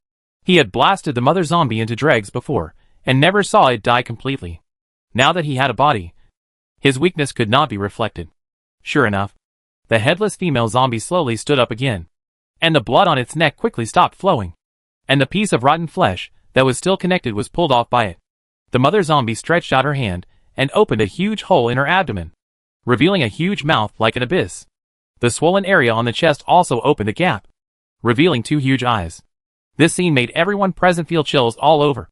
he had blasted the mother zombie into dregs before, and never saw it die completely. Now that he had a body, his weakness could not be reflected. Sure enough, the headless female zombie slowly stood up again, and the blood on its neck quickly stopped flowing, and the piece of rotten flesh that was still connected was pulled off by it. The mother zombie stretched out her hand and opened a huge hole in her abdomen, revealing a huge mouth like an abyss. The swollen area on the chest also opened a gap, revealing 2 huge eyes. This scene made everyone present feel chills all over,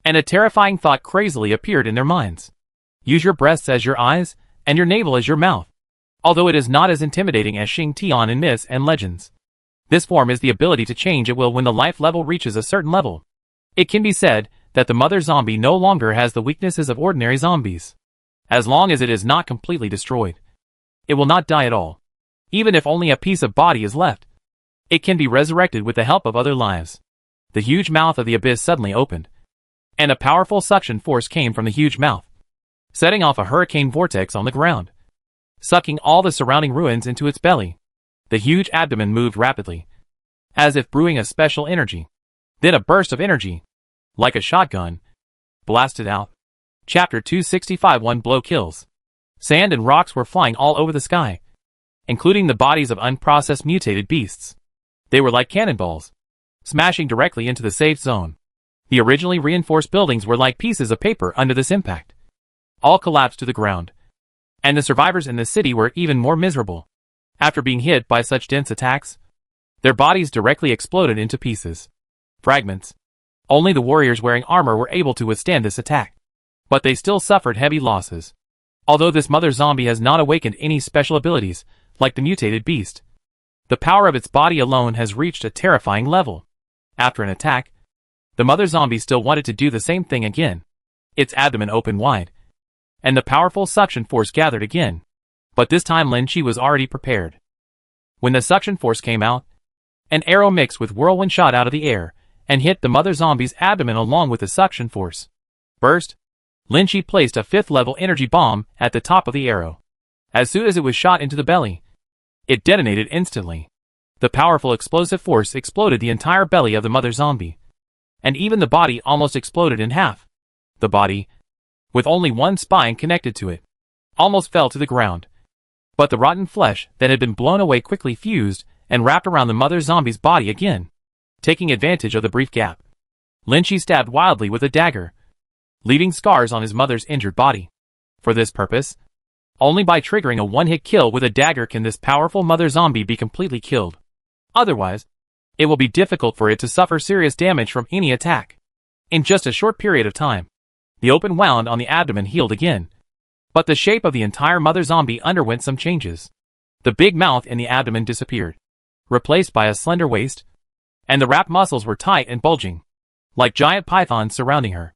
and a terrifying thought crazily appeared in their minds. Use your breasts as your eyes, and your navel as your mouth. Although it is not as intimidating as Xing Tian in myths and legends, this form is the ability to change at will when the life level reaches a certain level. It can be said that the mother zombie no longer has the weaknesses of ordinary zombies. As long as it is not completely destroyed, it will not die at all. Even if only a piece of body is left, it can be resurrected with the help of other lives. The huge mouth of the abyss suddenly opened, and a powerful suction force came from the huge mouth, setting off a hurricane vortex on the ground, sucking all the surrounding ruins into its belly. The huge abdomen moved rapidly, as if brewing a special energy. Then a burst of energy, like a shotgun, blasted out. Chapter 265 One blow kills. Sand and rocks were flying all over the sky, including the bodies of unprocessed mutated beasts. They were like cannonballs, smashing directly into the safe zone. The originally reinforced buildings were like pieces of paper under this impact. All collapsed to the ground, and the survivors in the city were even more miserable. After being hit by such dense attacks, their bodies directly exploded into pieces. Fragments. Only the warriors wearing armor were able to withstand this attack, but they still suffered heavy losses. Although this mother zombie has not awakened any special abilities, like the mutated beast, the power of its body alone has reached a terrifying level. After an attack, the mother zombie still wanted to do the same thing again. Its abdomen opened wide, and the powerful suction force gathered again. But this time Lin Chi was already prepared. When the suction force came out, an arrow mixed with whirlwind shot out of the air and hit the mother zombie's abdomen along with the suction force. Burst. Lin Chi placed a 5th level energy bomb at the top of the arrow. As soon as it was shot into the belly, it detonated instantly. The powerful explosive force exploded the entire belly of the mother zombie, and even the body almost exploded in half. The body, with only one spine connected to it, almost fell to the ground. But the rotten flesh that had been blown away quickly fused and wrapped around the mother zombie's body again. Taking advantage of the brief gap, Lin Chi stabbed wildly with a dagger, leaving scars on his mother's injured body. For this purpose, only by triggering a one-hit kill with a dagger can this powerful mother zombie be completely killed. Otherwise, it will be difficult for it to suffer serious damage from any attack. In just a short period of time, the open wound on the abdomen healed again. But the shape of the entire mother zombie underwent some changes. The big mouth in the abdomen disappeared, replaced by a slender waist, and the wrapped muscles were tight and bulging, like giant pythons surrounding her.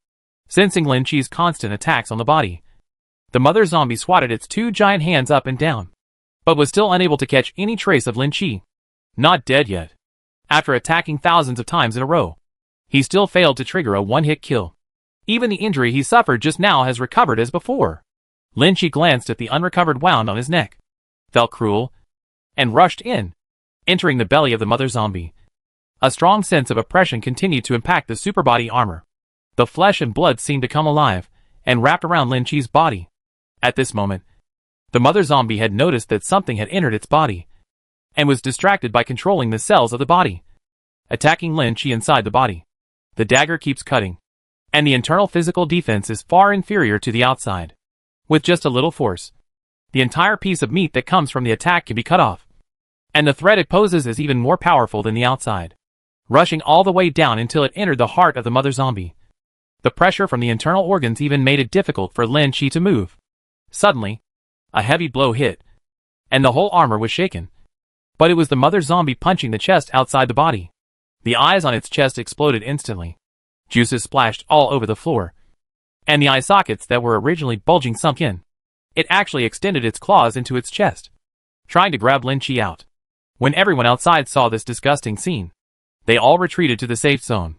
Sensing Lin Chi's constant attacks on the body, the mother zombie swatted its 2 giant hands up and down, but was still unable to catch any trace of Lin Chi. Not dead yet. After attacking thousands of times in a row, he still failed to trigger a one-hit kill. Even the injury he suffered just now has recovered as before. Lin Chi glanced at the unrecovered wound on his neck, felt cruel, and rushed in, entering the belly of the mother zombie. A strong sense of oppression continued to impact the superbody armor. The flesh and blood seemed to come alive and wrapped around Lin Chi's body. At this moment, the mother zombie had noticed that something had entered its body, and was distracted by controlling the cells of the body, attacking Lin Chi inside the body. The dagger keeps cutting, and the internal physical defense is far inferior to the outside. With just a little force, the entire piece of meat that comes from the attack can be cut off, and the threat it poses is even more powerful than the outside, rushing all the way down until it entered the heart of the mother zombie. The pressure from the internal organs even made it difficult for Lin Chi to move. Suddenly, a heavy blow hit, and the whole armor was shaken. But it was the mother zombie punching the chest outside the body. The eyes on its chest exploded instantly. Juices splashed all over the floor, and the eye sockets that were originally bulging sunk in. It actually extended its claws into its chest, trying to grab Lin Chi out. When everyone outside saw this disgusting scene, they all retreated to the safe zone.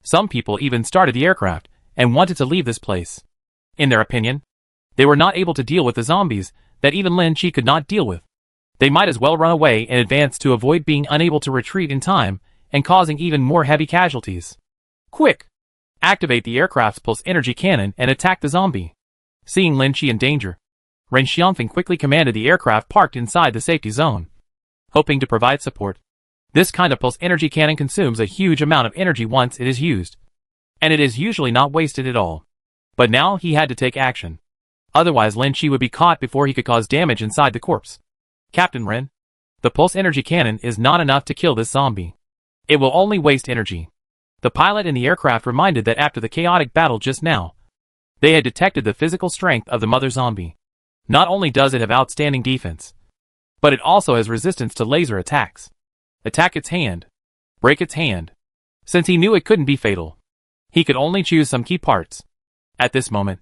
Some people even started the aircraft and wanted to leave this place. In their opinion, they were not able to deal with the zombies that even Lin Chi could not deal with. They might as well run away and advance to avoid being unable to retreat in time and causing even more heavy casualties. Quick! Activate the aircraft's pulse energy cannon and attack the zombie. Seeing Lin Chi in danger, Ren Xianfeng quickly commanded the aircraft parked inside the safety zone, hoping to provide support. This kind of pulse energy cannon consumes a huge amount of energy once it is used, and it is usually not wasted at all. But now he had to take action. Otherwise Lin Chi would be caught before he could cause damage inside the corpse. Captain Ren, the pulse energy cannon is not enough to kill this zombie. It will only waste energy. The pilot in the aircraft reminded that after the chaotic battle just now, they had detected the physical strength of the mother zombie. Not only does it have outstanding defense, but it also has resistance to laser attacks. Attack its hand. Break its hand. Since he knew it couldn't be fatal, he could only choose some key parts. At this moment,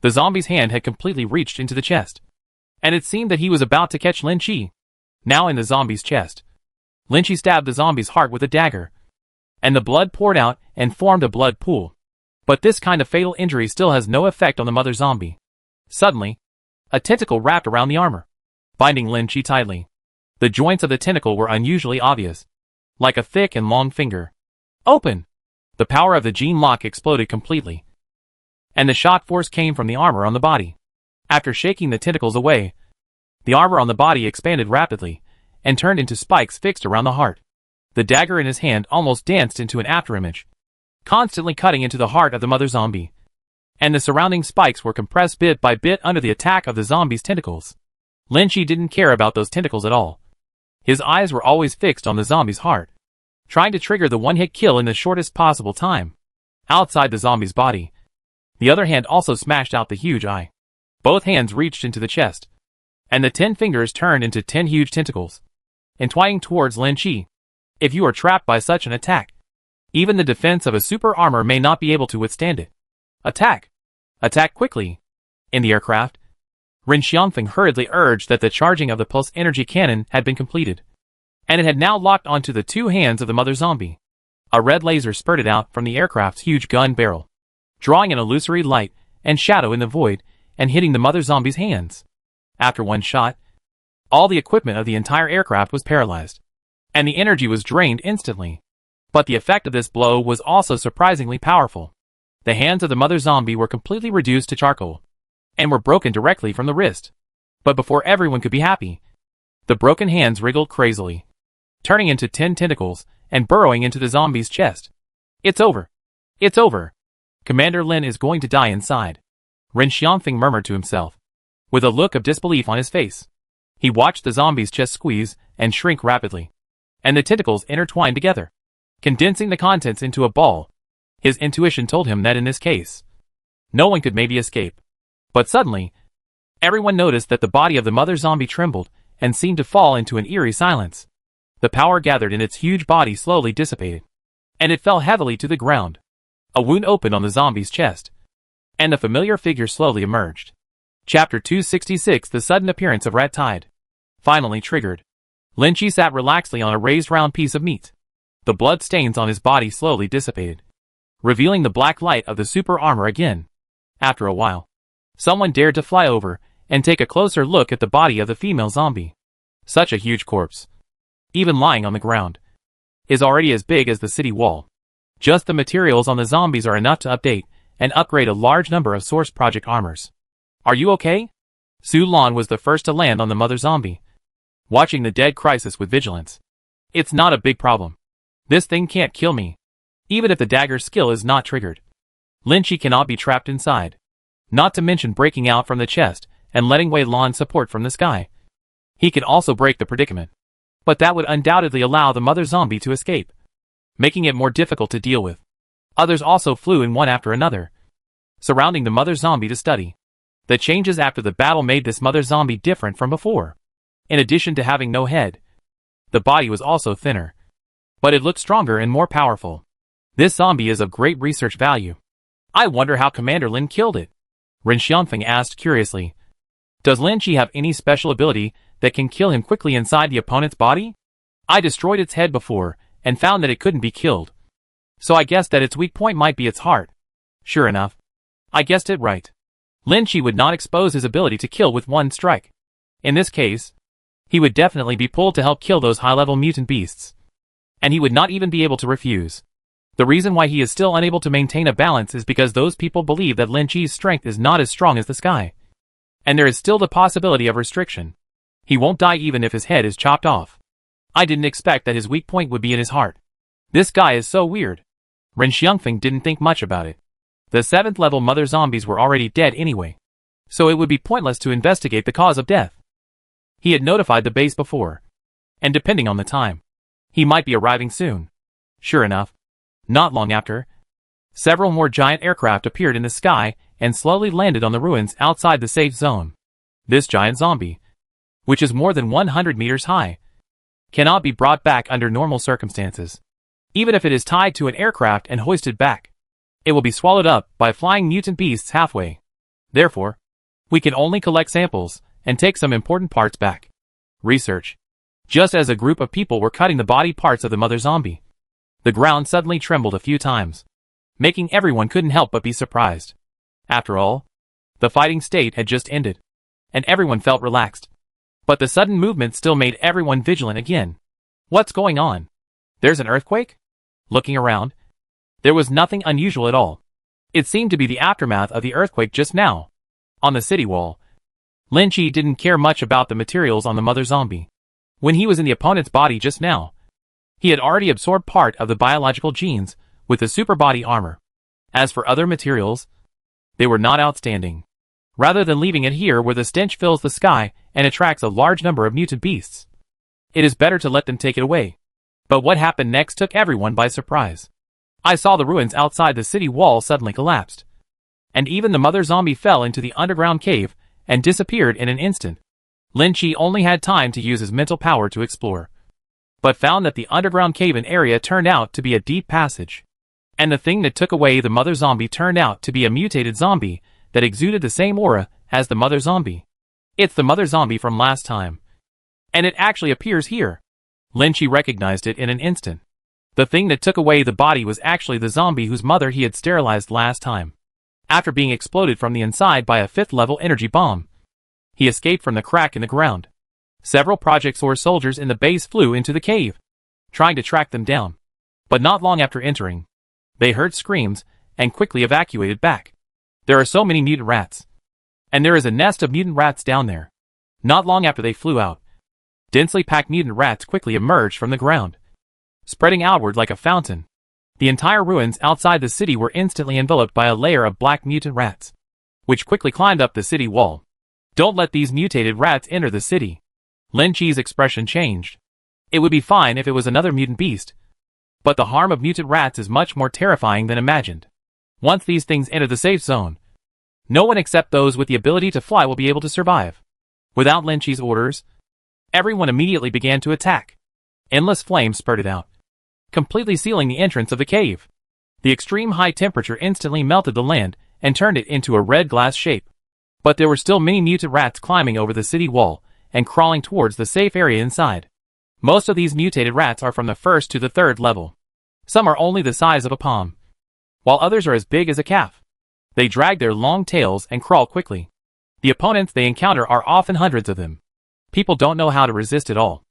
the zombie's hand had completely reached into the chest, and it seemed that he was about to catch Lin Chi. Now in the zombie's chest, Lin Chi stabbed the zombie's heart with a dagger, and the blood poured out and formed a blood pool. But this kind of fatal injury still has no effect on the mother zombie. Suddenly, a tentacle wrapped around the armor, binding Lin Chi tightly. The joints of the tentacle were unusually obvious, like a thick and long finger. Open! The power of the gene lock exploded completely, and the shock force came from the armor on the body. After shaking the tentacles away, the armor on the body expanded rapidly and turned into spikes fixed around the heart. The dagger in his hand almost danced into an afterimage, constantly cutting into the heart of the mother zombie, and the surrounding spikes were compressed bit by bit under the attack of the zombie's tentacles. Lin Chi didn't care about those tentacles at all. His eyes were always fixed on the zombie's heart, trying to trigger the one-hit kill in the shortest possible time. Outside the zombie's body, the other hand also smashed out the huge eye. Both hands reached into the chest, and the 10 fingers turned into 10 huge tentacles, entwining towards Lin Chi. If you are trapped by such an attack, even the defense of a super armor may not be able to withstand it. Attack! Attack quickly! In the aircraft, Ren Xianfeng hurriedly urged that the charging of the pulse energy cannon had been completed, and it had now locked onto the 2 hands of the mother zombie. A red laser spurted out from the aircraft's huge gun barrel, drawing an illusory light and shadow in the void and hitting the mother zombie's hands. After one shot, all the equipment of the entire aircraft was paralyzed, and the energy was drained instantly. But the effect of this blow was also surprisingly powerful. The hands of the mother zombie were completely reduced to charcoal, and were broken directly from the wrist. But before everyone could be happy, the broken hands wriggled crazily, turning into 10 tentacles and burrowing into the zombie's chest. It's over. It's over. Commander Lin is going to die inside, Ren Xianfeng murmured to himself, with a look of disbelief on his face. He watched the zombie's chest squeeze and shrink rapidly, and the tentacles intertwined together, condensing the contents into a ball. His intuition told him that in this case, no one could maybe escape. But suddenly, everyone noticed that the body of the mother zombie trembled and seemed to fall into an eerie silence. The power gathered in its huge body slowly dissipated, and it fell heavily to the ground. A wound opened on the zombie's chest, and a familiar figure slowly emerged. Chapter 266: The Sudden Appearance of Rat Tide. Finally triggered, Lin Chi sat relaxedly on a raised round piece of meat. The blood stains on his body slowly dissipated, revealing the black light of the super armor again. After a while, someone dared to fly over and take a closer look at the body of the female zombie. Such a huge corpse, even lying on the ground, is already as big as the city wall. Just the materials on the zombies are enough to update and upgrade a large number of Source Project armors. Are you okay? Su Lan was the first to land on the mother zombie, watching the dead crisis with vigilance. It's not a big problem. This thing can't kill me, even if the dagger skill is not triggered. Lin Chi cannot be trapped inside, not to mention breaking out from the chest and letting Wei Lan support from the sky. He can also break the predicament, but that would undoubtedly allow the mother zombie to escape, making it more difficult to deal with. Others also flew in one after another, surrounding the mother zombie to study. The changes after the battle made this mother zombie different from before. In addition to having no head, the body was also thinner, but it looked stronger and more powerful. This zombie is of great research value. I wonder how Commander Lin killed it, Ren Xianfeng asked curiously. Does Lin Chi have any special ability that can kill him quickly inside the opponent's body? I destroyed its head before and found that it couldn't be killed, so I guessed that its weak point might be its heart. Sure enough, I guessed it right. Lin Chi would not expose his ability to kill with one strike. In this case, He would definitely be pulled to help kill those high-level mutant beasts. And he would not even be able to refuse. The reason why he is still unable to maintain a balance is because those people believe that Lin Chi's strength is not as strong as the sky. And there is still the possibility of restriction. He won't die even if his head is chopped off. I didn't expect that his weak point would be in his heart. This guy is so weird. Ren Xiangfeng didn't think much about it. The 7th level mother zombies were already dead anyway. So it would be pointless to investigate the cause of death. He had notified the base before. And depending on the time, he might be arriving soon. Sure enough, not long after, several more giant aircraft appeared in the sky and slowly landed on the ruins outside the safe zone. This giant zombie, which is more than 100 meters high, cannot be brought back under normal circumstances. Even if it is tied to an aircraft and hoisted back, it will be swallowed up by flying mutant beasts halfway. Therefore, we can only collect samples and take some important parts back. Research. Just as a group of people were cutting the body parts of the mother zombie, the ground suddenly trembled a few times, making everyone couldn't help but be surprised. After all, the fighting state had just ended, and everyone felt relaxed. But the sudden movement still made everyone vigilant again. What's going on? There's an earthquake? Looking around, there was nothing unusual at all. It seemed to be the aftermath of the earthquake just now. On the city wall, Lin Chi didn't care much about the materials on the mother zombie. When he was in the opponent's body just now, he had already absorbed part of the biological genes with the super body armor. As for other materials, they were not outstanding. Rather than leaving it here where the stench fills the sky and attracts a large number of mutant beasts, it is better to let them take it away. But what happened next took everyone by surprise. I saw the ruins outside the city wall suddenly collapsed. And even the mother zombie fell into the underground cave and disappeared in an instant. Lin Chi only had time to use his mental power to explore, but found that the underground cave-in area turned out to be a deep passage. And the thing that took away the mother zombie turned out to be a mutated zombie that exuded the same aura as the mother zombie. It's the mother zombie from last time. And it actually appears here. Lin Chi recognized it in an instant. The thing that took away the body was actually the zombie whose mother he had sterilized last time. After being exploded from the inside by a 5th-level energy bomb, he escaped from the crack in the ground. Several Project Source soldiers in the base flew into the cave, trying to track them down. But not long after entering, they heard screams and quickly evacuated back. There are so many mutant rats. And there is a nest of mutant rats down there. Not long after they flew out, densely packed mutant rats quickly emerged from the ground, spreading outward like a fountain. The entire ruins outside the city were instantly enveloped by a layer of black mutant rats, which quickly climbed up the city wall. Don't let these mutated rats enter the city. Lin Chi's expression changed. It would be fine if it was another mutant beast, but the harm of mutant rats is much more terrifying than imagined. Once these things enter the safe zone, no one except those with the ability to fly will be able to survive. Without Lin Chi's orders, everyone immediately began to attack. Endless flames spurted out, completely sealing the entrance of the cave. The extreme high temperature instantly melted the land and turned it into a red glass shape. But there were still many mutant rats climbing over the city wall and crawling towards the safe area inside. Most of these mutated rats are from the 1st to the 3rd level. Some are only the size of a palm, while others are as big as a calf. They drag their long tails and crawl quickly. The opponents they encounter are often hundreds of them. People don't know how to resist at all.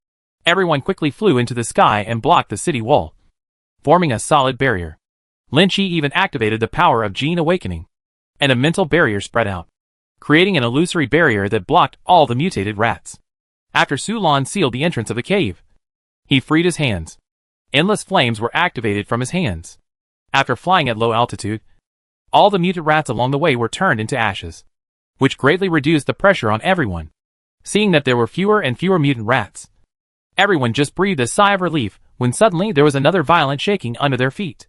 Everyone quickly flew into the sky and blocked the city wall, forming a solid barrier. Lin Chi even activated the power of Gene Awakening, and a mental barrier spread out, creating an illusory barrier that blocked all the mutated rats. After Su Lan sealed the entrance of the cave, he freed his hands. Endless flames were activated from his hands. After flying at low altitude, all the mutant rats along the way were turned into ashes, which greatly reduced the pressure on everyone. Seeing that there were fewer and fewer mutant rats, everyone just breathed a sigh of relief when suddenly there was another violent shaking under their feet,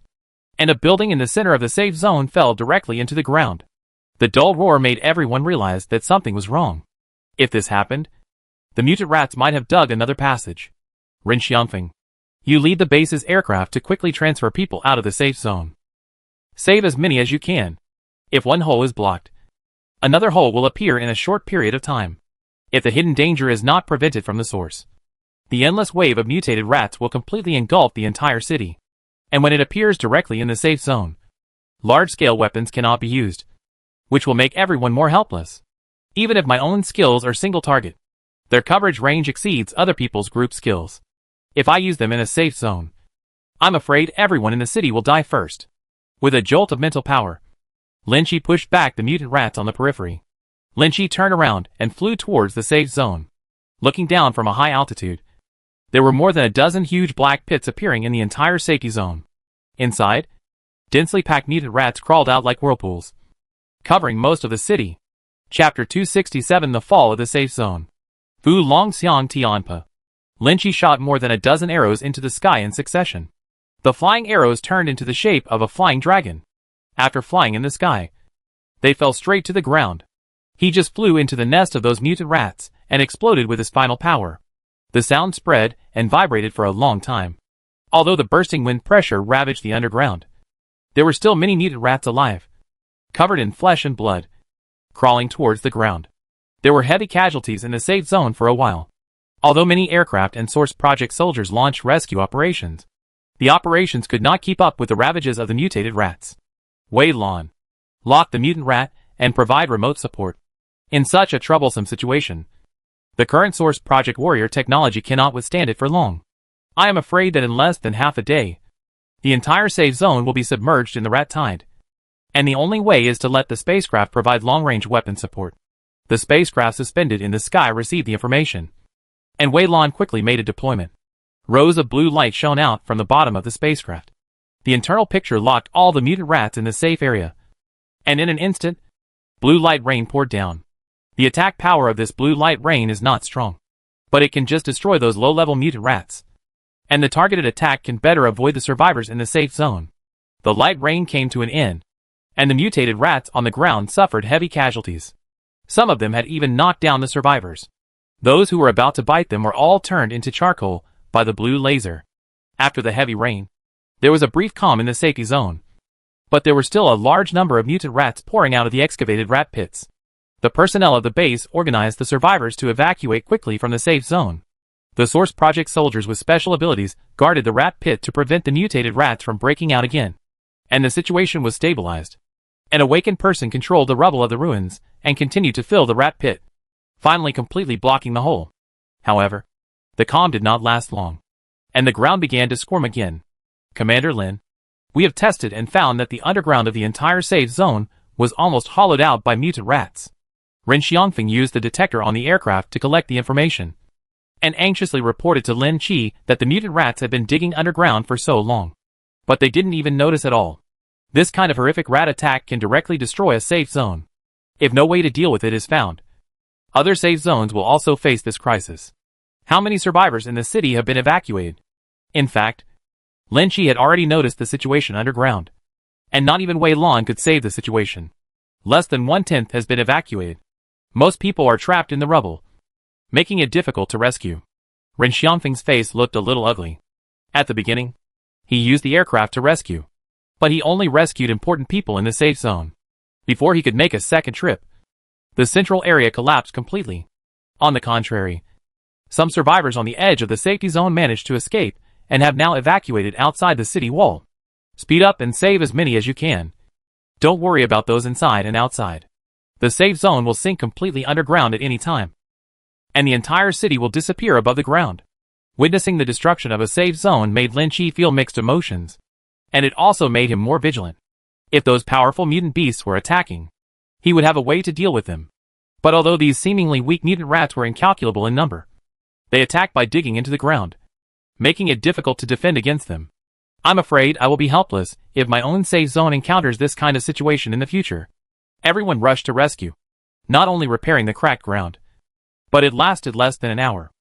and a building in the center of the safe zone fell directly into the ground. The dull roar made everyone realize that something was wrong. If this happened, the mutant rats might have dug another passage. Ren Xiangfeng, you lead the base's aircraft to quickly transfer people out of the safe zone. Save as many as you can. If one hole is blocked, another hole will appear in a short period of time. If the hidden danger is not prevented from the source, the endless wave of mutated rats will completely engulf the entire city. And when it appears directly in the safe zone, large-scale weapons cannot be used, which will make everyone more helpless. Even if my own skills are single target, Their coverage range exceeds other people's group skills. If I use them in a safe zone, I'm afraid everyone in the city will die first. With a jolt of mental power, Lin Chi pushed back the mutant rats on the periphery. Lin Chi turned around and flew towards the safe zone. Looking down from a high altitude, there were more than a dozen huge black pits appearing in the entire safety zone. Inside, densely packed mutant rats crawled out like whirlpools, covering most of the city. Chapter 267: The Fall of the Safe Zone. Fu Long Xiang Tianpa. Lin Chi shot more than a dozen arrows into the sky in succession. The flying arrows turned into the shape of a flying dragon. After flying in the sky, they fell straight to the ground. He just flew into the nest of those mutant rats and exploded with his final power. The sound spread and vibrated for a long time. Although the bursting wind pressure ravaged the underground, there were still many mutant rats alive, covered in flesh and blood, crawling towards the ground. There were heavy casualties in the safe zone for a while. Although many aircraft and Source Project soldiers launched rescue operations, the operations could not keep up with the ravages of the mutated rats. Wei Lan, lock the mutant rat and provide remote support. In such a troublesome situation, the current Source Project warrior technology cannot withstand it for long. I am afraid that in less than half a day, the entire safe zone will be submerged in the rat tide. And the only way is to let the spacecraft provide long-range weapon support. The spacecraft suspended in the sky received the information, and Wei Lan quickly made a deployment. Rows of blue light shone out from the bottom of the spacecraft. The internal picture locked all the mutant rats in the safe area, and in an instant, blue light rain poured down. The attack power of this blue light rain is not strong, but it can just destroy those low-level mutant rats, and the targeted attack can better avoid the survivors in the safe zone. The light rain came to an end, and the mutated rats on the ground suffered heavy casualties. Some of them had even knocked down the survivors. Those who were about to bite them were all turned into charcoal by the blue laser. After the heavy rain, there was a brief calm in the safety zone, but there were still a large number of mutant rats pouring out of the excavated rat pits. The personnel of the base organized the survivors to evacuate quickly from the safe zone. The Source Project soldiers with special abilities guarded the rat pit to prevent the mutated rats from breaking out again, and the situation was stabilized. An awakened person controlled the rubble of the ruins and continued to fill the rat pit, finally completely blocking the hole. However, the calm did not last long, and the ground began to squirm again. Commander Lin, we have tested and found that the underground of the entire safe zone was almost hollowed out by mutant rats. Ren Xiangfeng used the detector on the aircraft to collect the information, and anxiously reported to Lin Chi that the mutant rats had been digging underground for so long. But they didn't even notice at all. This kind of horrific rat attack can directly destroy a safe zone. If no way to deal with it is found, other safe zones will also face this crisis. How many survivors in the city have been evacuated? In fact, Lin Chi had already noticed the situation underground, and not even Wei Lan could save the situation. Less than 1/10 has been evacuated. Most people are trapped in the rubble, making it difficult to rescue. Ren Xiangfeng's face looked a little ugly. At the beginning, he used the aircraft to rescue, but he only rescued important people in the safe zone. Before he could make a second trip, the central area collapsed completely. On the contrary, some survivors on the edge of the safety zone managed to escape and have now evacuated outside the city wall. Speed up and save as many as you can. Don't worry about those inside and outside. The safe zone will sink completely underground at any time, and the entire city will disappear above the ground. Witnessing the destruction of a safe zone made Lin Chi feel mixed emotions, and it also made him more vigilant. If those powerful mutant beasts were attacking, he would have a way to deal with them. But although these seemingly weak mutant rats were incalculable in number, they attacked by digging into the ground, making it difficult to defend against them. I'm afraid I will be helpless if my own safe zone encounters this kind of situation in the future. Everyone rushed to rescue, not only repairing the cracked ground, but it lasted less than an hour.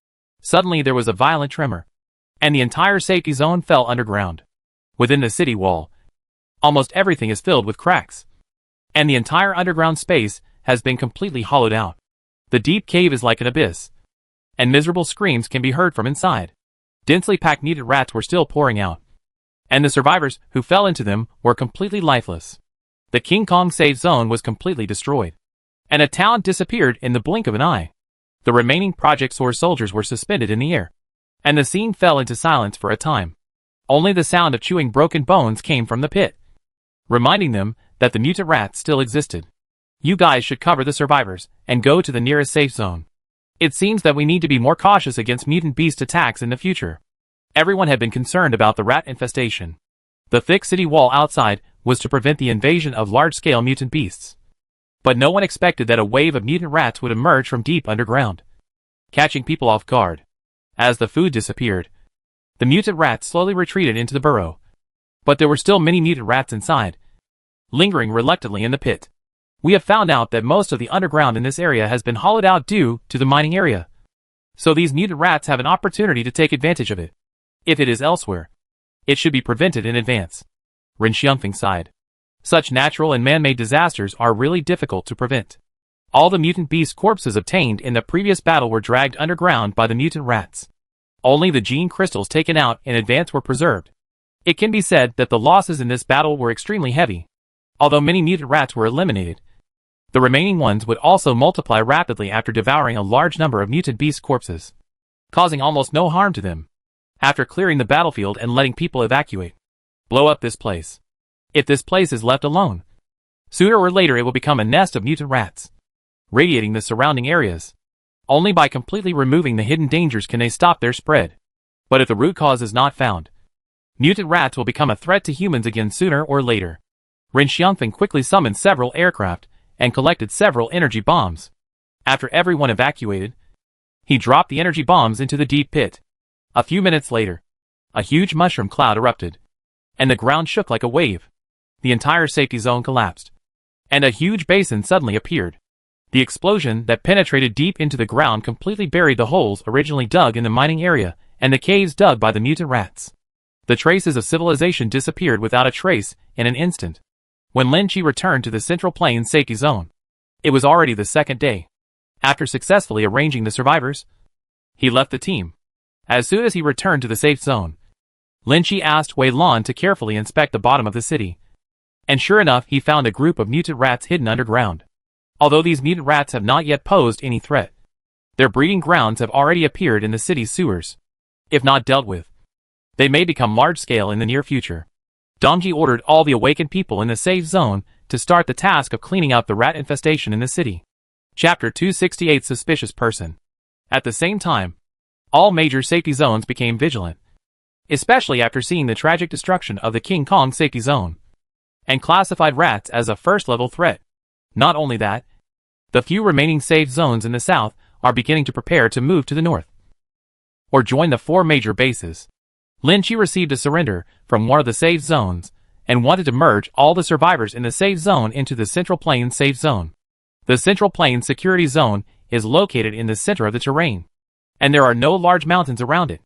Suddenly there was a violent tremor, and the entire safety zone fell underground. Within the city wall, almost everything is filled with cracks, and the entire underground space has been completely hollowed out. The deep cave is like an abyss, and miserable screams can be heard from inside. Densely packed mutant rats were still pouring out, and the survivors who fell into them were completely lifeless. The King Kong safe zone was completely destroyed, and a town disappeared in the blink of an eye. The remaining Project Source soldiers were suspended in the air, and the scene fell into silence for a time. Only the sound of chewing broken bones came from the pit, reminding them that the mutant rats still existed. You guys should cover the survivors and go to the nearest safe zone. It seems that we need to be more cautious against mutant beast attacks in the future. Everyone had been concerned about the rat infestation. The thick city wall outside was to prevent the invasion of large-scale mutant beasts. But no one expected that a wave of mutant rats would emerge from deep underground, catching people off guard. As the food disappeared, the mutant rats slowly retreated into the burrow. But there were still many mutant rats inside, lingering reluctantly in the pit. We have found out that most of the underground in this area has been hollowed out due to the mining area. So these mutant rats have an opportunity to take advantage of it. If it is elsewhere, it should be prevented in advance. Ren Xiangfeng sighed. Such natural and man-made disasters are really difficult to prevent. All the mutant beast corpses obtained in the previous battle were dragged underground by the mutant rats. Only the gene crystals taken out in advance were preserved. It can be said that the losses in this battle were extremely heavy. Although many mutant rats were eliminated, the remaining ones would also multiply rapidly after devouring a large number of mutant beast corpses, causing almost no harm to them. After clearing the battlefield and letting people evacuate, blow up this place. If this place is left alone, sooner or later it will become a nest of mutant rats, radiating the surrounding areas. Only by completely removing the hidden dangers can they stop their spread. But if the root cause is not found, mutant rats will become a threat to humans again sooner or later. Ren Xiangfeng quickly summoned several aircraft and collected several energy bombs. After everyone evacuated, he dropped the energy bombs into the deep pit. A few minutes later, a huge mushroom cloud erupted, and the ground shook like a wave. The entire safety zone collapsed, and a huge basin suddenly appeared. The explosion that penetrated deep into the ground completely buried the holes originally dug in the mining area and the caves dug by the mutant rats. The traces of civilization disappeared without a trace in an instant. When Lin Chi returned to the Central Plains safety zone, it was already the second day. After successfully arranging the survivors, he left the team. As soon as he returned to the safe zone, Lin Chi asked Wei Lan to carefully inspect the bottom of the city. And sure enough, he found a group of mutant rats hidden underground. Although these mutant rats have not yet posed any threat, their breeding grounds have already appeared in the city's sewers. If not dealt with, they may become large-scale in the near future. Domji ordered all the awakened people in the safe zone to start the task of cleaning up the rat infestation in the city. Chapter 268 Suspicious Person. At the same time, all major safety zones became vigilant, especially after seeing the tragic destruction of the King Kong safety zone, and classified rats as a first-level threat. Not only that, the few remaining safe zones in the south are beginning to prepare to move to the north, or join the 4 major bases. Lin Chi received a surrender from one of the safe zones, and wanted to merge all the survivors in the safe zone into the Central Plains safe zone. The Central Plains security zone is located in the center of the terrain, and there are no large mountains around it.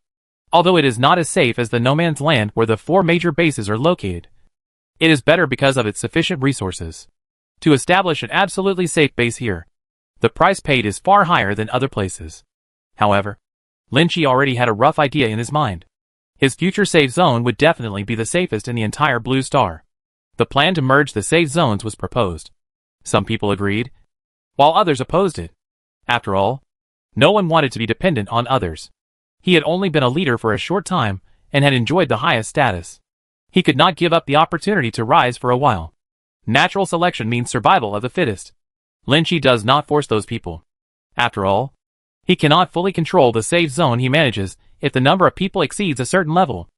Although it is not as safe as the no man's land where the 4 major bases are located, it is better because of its sufficient resources. To establish an absolutely safe base here, the price paid is far higher than other places. However, Lin Chi already had a rough idea in his mind. His future safe zone would definitely be the safest in the entire Blue Star. The plan to merge the safe zones was proposed. Some people agreed, while others opposed it. After all, no one wanted to be dependent on others. He had only been a leader for a short time and had enjoyed the highest status. He could not give up the opportunity to rise for a while. Natural selection means survival of the fittest. Lin Chi does not force those people. After all, he cannot fully control the safe zone he manages if the number of people exceeds a certain level.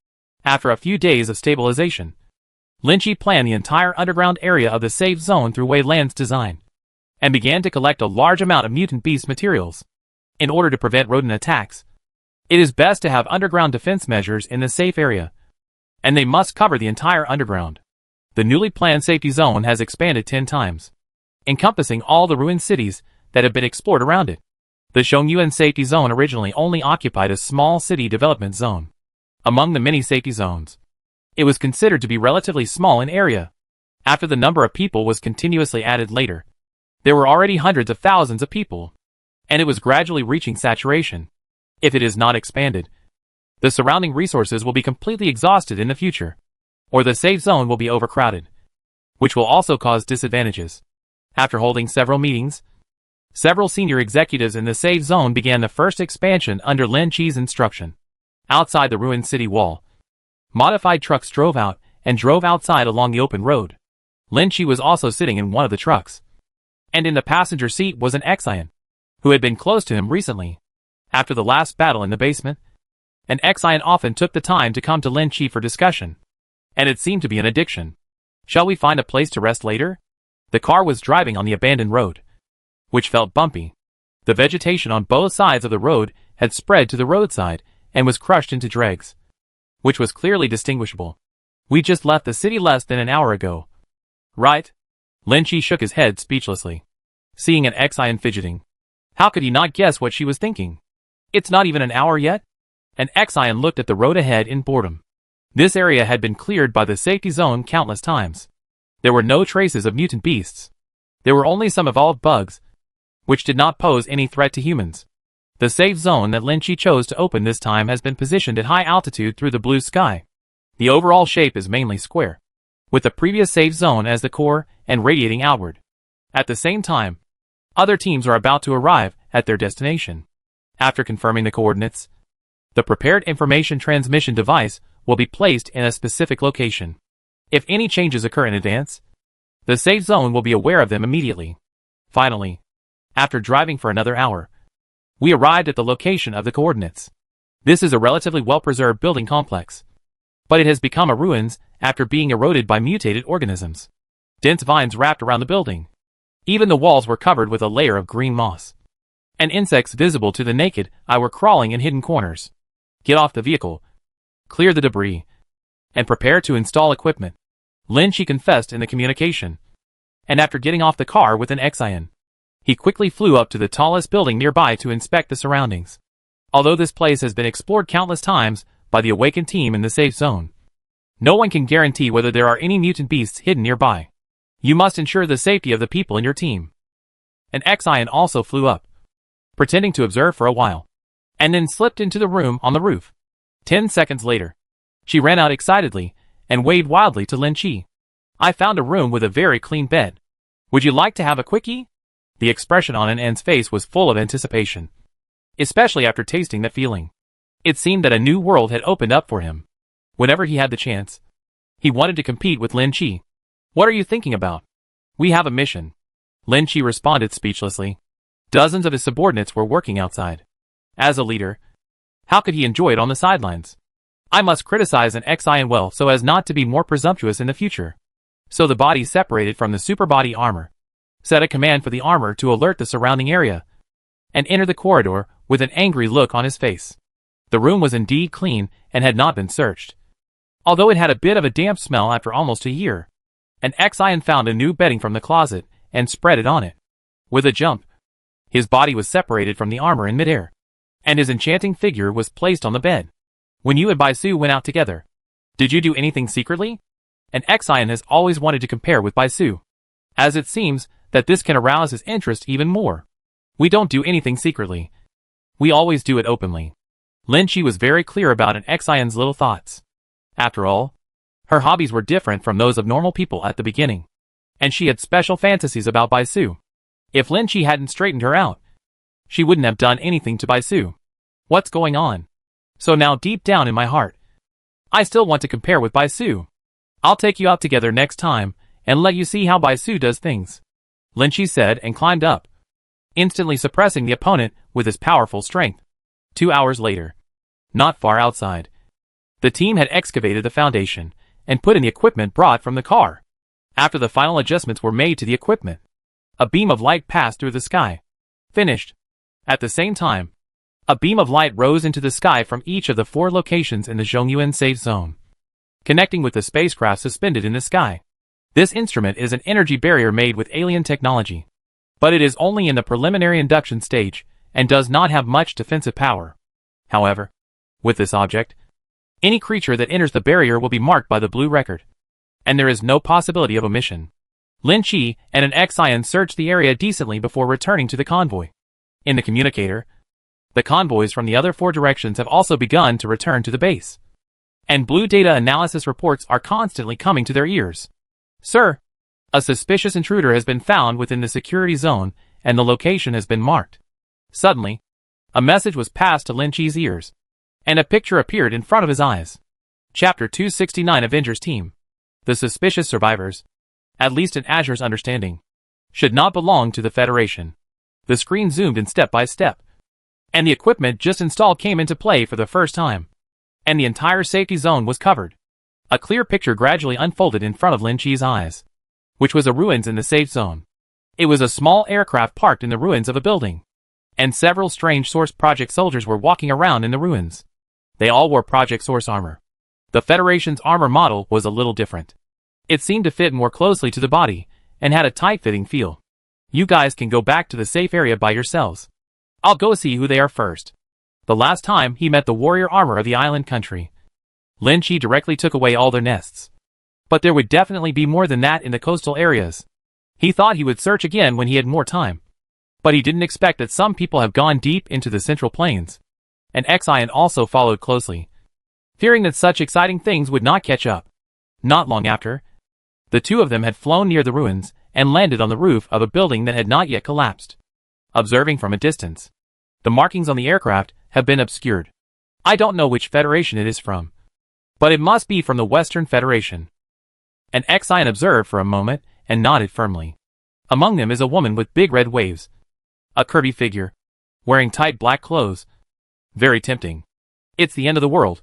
After a few days of stabilization, Lin Chi planned the entire underground area of the safe zone through Wei Lan's design, and began to collect a large amount of mutant beast materials. In order to prevent rodent attacks, it is best to have underground defense measures in the safe area, and they must cover the entire underground. The newly planned safety zone has expanded 10 times, encompassing all the ruined cities that have been explored around it. The Shongyuan safety zone originally only occupied a small city development zone. Among the many safety zones, it was considered to be relatively small in area. After the number of people was continuously added later, there were already hundreds of thousands of people, and it was gradually reaching saturation. If it is not expanded, the surrounding resources will be completely exhausted in the future, or the safe zone will be overcrowded, which will also cause disadvantages. After holding several meetings, several senior executives in the safe zone began the first expansion under Lin Chi's instruction. Outside the ruined city wall, modified trucks drove out and drove outside along the open road. Lin Chi was also sitting in one of the trucks, and in the passenger seat was an Xian. who had been close to him recently, after the last battle in the basement. And Xian often took the time to come to Lin Chi for discussion, and it seemed to be an addiction. Shall we find a place to rest later? The car was driving on the abandoned road, which felt bumpy. The vegetation on both sides of the road had spread to the roadside and was crushed into dregs, which was clearly distinguishable. We just left the city less than an hour ago. Right? Lin Chi shook his head speechlessly, seeing an Xian fidgeting. How could he not guess what she was thinking? It's not even an hour yet? And Xian looked at the road ahead in boredom. This area had been cleared by the safety zone countless times. There were no traces of mutant beasts. There were only some evolved bugs, which did not pose any threat to humans. The safe zone that Lin Chi chose to open this time has been positioned at high altitude through the blue sky. The overall shape is mainly square, with the previous safe zone as the core and radiating outward. At the same time, other teams are about to arrive at their destination. After confirming the coordinates, the prepared information transmission device will be placed in a specific location. If any changes occur in advance, the safe zone will be aware of them immediately. Finally, after driving for another hour, we arrived at the location of the coordinates. This is a relatively well-preserved building complex, but it has become a ruins after being eroded by mutated organisms. Dense vines wrapped around the building. Even the walls were covered with a layer of green moss, and insects visible to the naked eye were crawling in hidden corners. Get off the vehicle, clear the debris, and prepare to install equipment, Lin Chi confessed in the communication. And after getting off the car with an Xian, he quickly flew up to the tallest building nearby to inspect the surroundings. Although this place has been explored countless times by the awakened team in the safe zone, no one can guarantee whether there are any mutant beasts hidden nearby. You must ensure the safety of the people in your team. An Xian also flew up, pretending to observe for a while, and then slipped into the room on the roof. 10 seconds later, she ran out excitedly and waved wildly to Lin Chi. I found a room with a very clean bed. Would you like to have a quickie? The expression on An's face was full of anticipation, especially after tasting that feeling. It seemed that a new world had opened up for him. Whenever he had the chance, he wanted to compete with Lin Chi. What are you thinking about? We have a mission. Lin Chi responded speechlessly. Dozens of his subordinates were working outside. As a leader, how could he enjoy it on the sidelines? I must criticize an Xian well so as not to be more presumptuous in the future. So the body separated from the super body armor, set a command for the armor to alert the surrounding area, and enter the corridor with an angry look on his face. The room was indeed clean and had not been searched, although it had a bit of a damp smell after almost a year. An Xian found a new bedding from the closet and spread it on it. With a jump, his body was separated from the armor in midair, and his enchanting figure was placed on the bed. When you and Bai Su went out together, did you do anything secretly? An Xian has always wanted to compare with Bai Su, as it seems that this can arouse his interest even more. We don't do anything secretly. We always do it openly. Lin Chi was very clear about an Xian's little thoughts. After all, her hobbies were different from those of normal people at the beginning, and she had special fantasies about Bai Su. If Lin Chi hadn't straightened her out, she wouldn't have done anything to Bai Su. What's going on? So now deep down in my heart, I still want to compare with Bai Su. I'll take you out together next time and let you see how Bai Su does things, Lin Chi said and climbed up, instantly suppressing the opponent with his powerful strength. 2 hours later, not far outside, the team had excavated the foundation and put in the equipment brought from the car. After the final adjustments were made to the equipment, a beam of light passed through the sky. Finished. At the same time, a beam of light rose into the sky from each of the 4 locations in the Zhongyuan safe zone, connecting with the spacecraft suspended in the sky. This instrument is an energy barrier made with alien technology, but it is only in the preliminary induction stage and does not have much defensive power. However, with this object, any creature that enters the barrier will be marked by the blue record, and there is no possibility of omission. Lin Chi and an Xian searched the area decently before returning to the convoy. In the communicator, the convoys from the other 4 directions have also begun to return to the base, and blue data analysis reports are constantly coming to their ears. Sir, a suspicious intruder has been found within the security zone and the location has been marked. Suddenly, a message was passed to Lin Chi's ears, and a picture appeared in front of his eyes. Chapter 269 Avengers Team. The suspicious survivors, at least in Azure's understanding, should not belong to the Federation. The screen zoomed in step by step. And the equipment just installed came into play for the first time. And the entire safety zone was covered. A clear picture gradually unfolded in front of Lin Chi's eyes, which was a ruins in the safe zone. It was a small aircraft parked in the ruins of a building. And several strange Source Project soldiers were walking around in the ruins. They all wore Project Source armor. The Federation's armor model was a little different. It seemed to fit more closely to the body, and had a tight-fitting feel. You guys can go back to the safe area by yourselves. I'll go see who they are first. The last time he met the warrior armor of the island country, Lin Chi directly took away all their nests. But there would definitely be more than that in the coastal areas. He thought he would search again when he had more time. But he didn't expect that some people have gone deep into the Central Plains. And Xian also followed closely, fearing that such exciting things would not catch up. Not long after, the two of them had flown near the ruins and landed on the roof of a building that had not yet collapsed. Observing from a distance, the markings on the aircraft have been obscured. I don't know which Federation it is from, but it must be from the Western Federation. And Xian observed for a moment and nodded firmly. Among them is a woman with big red waves. A curvy figure, wearing tight black clothes. Very tempting. It's the end of the world.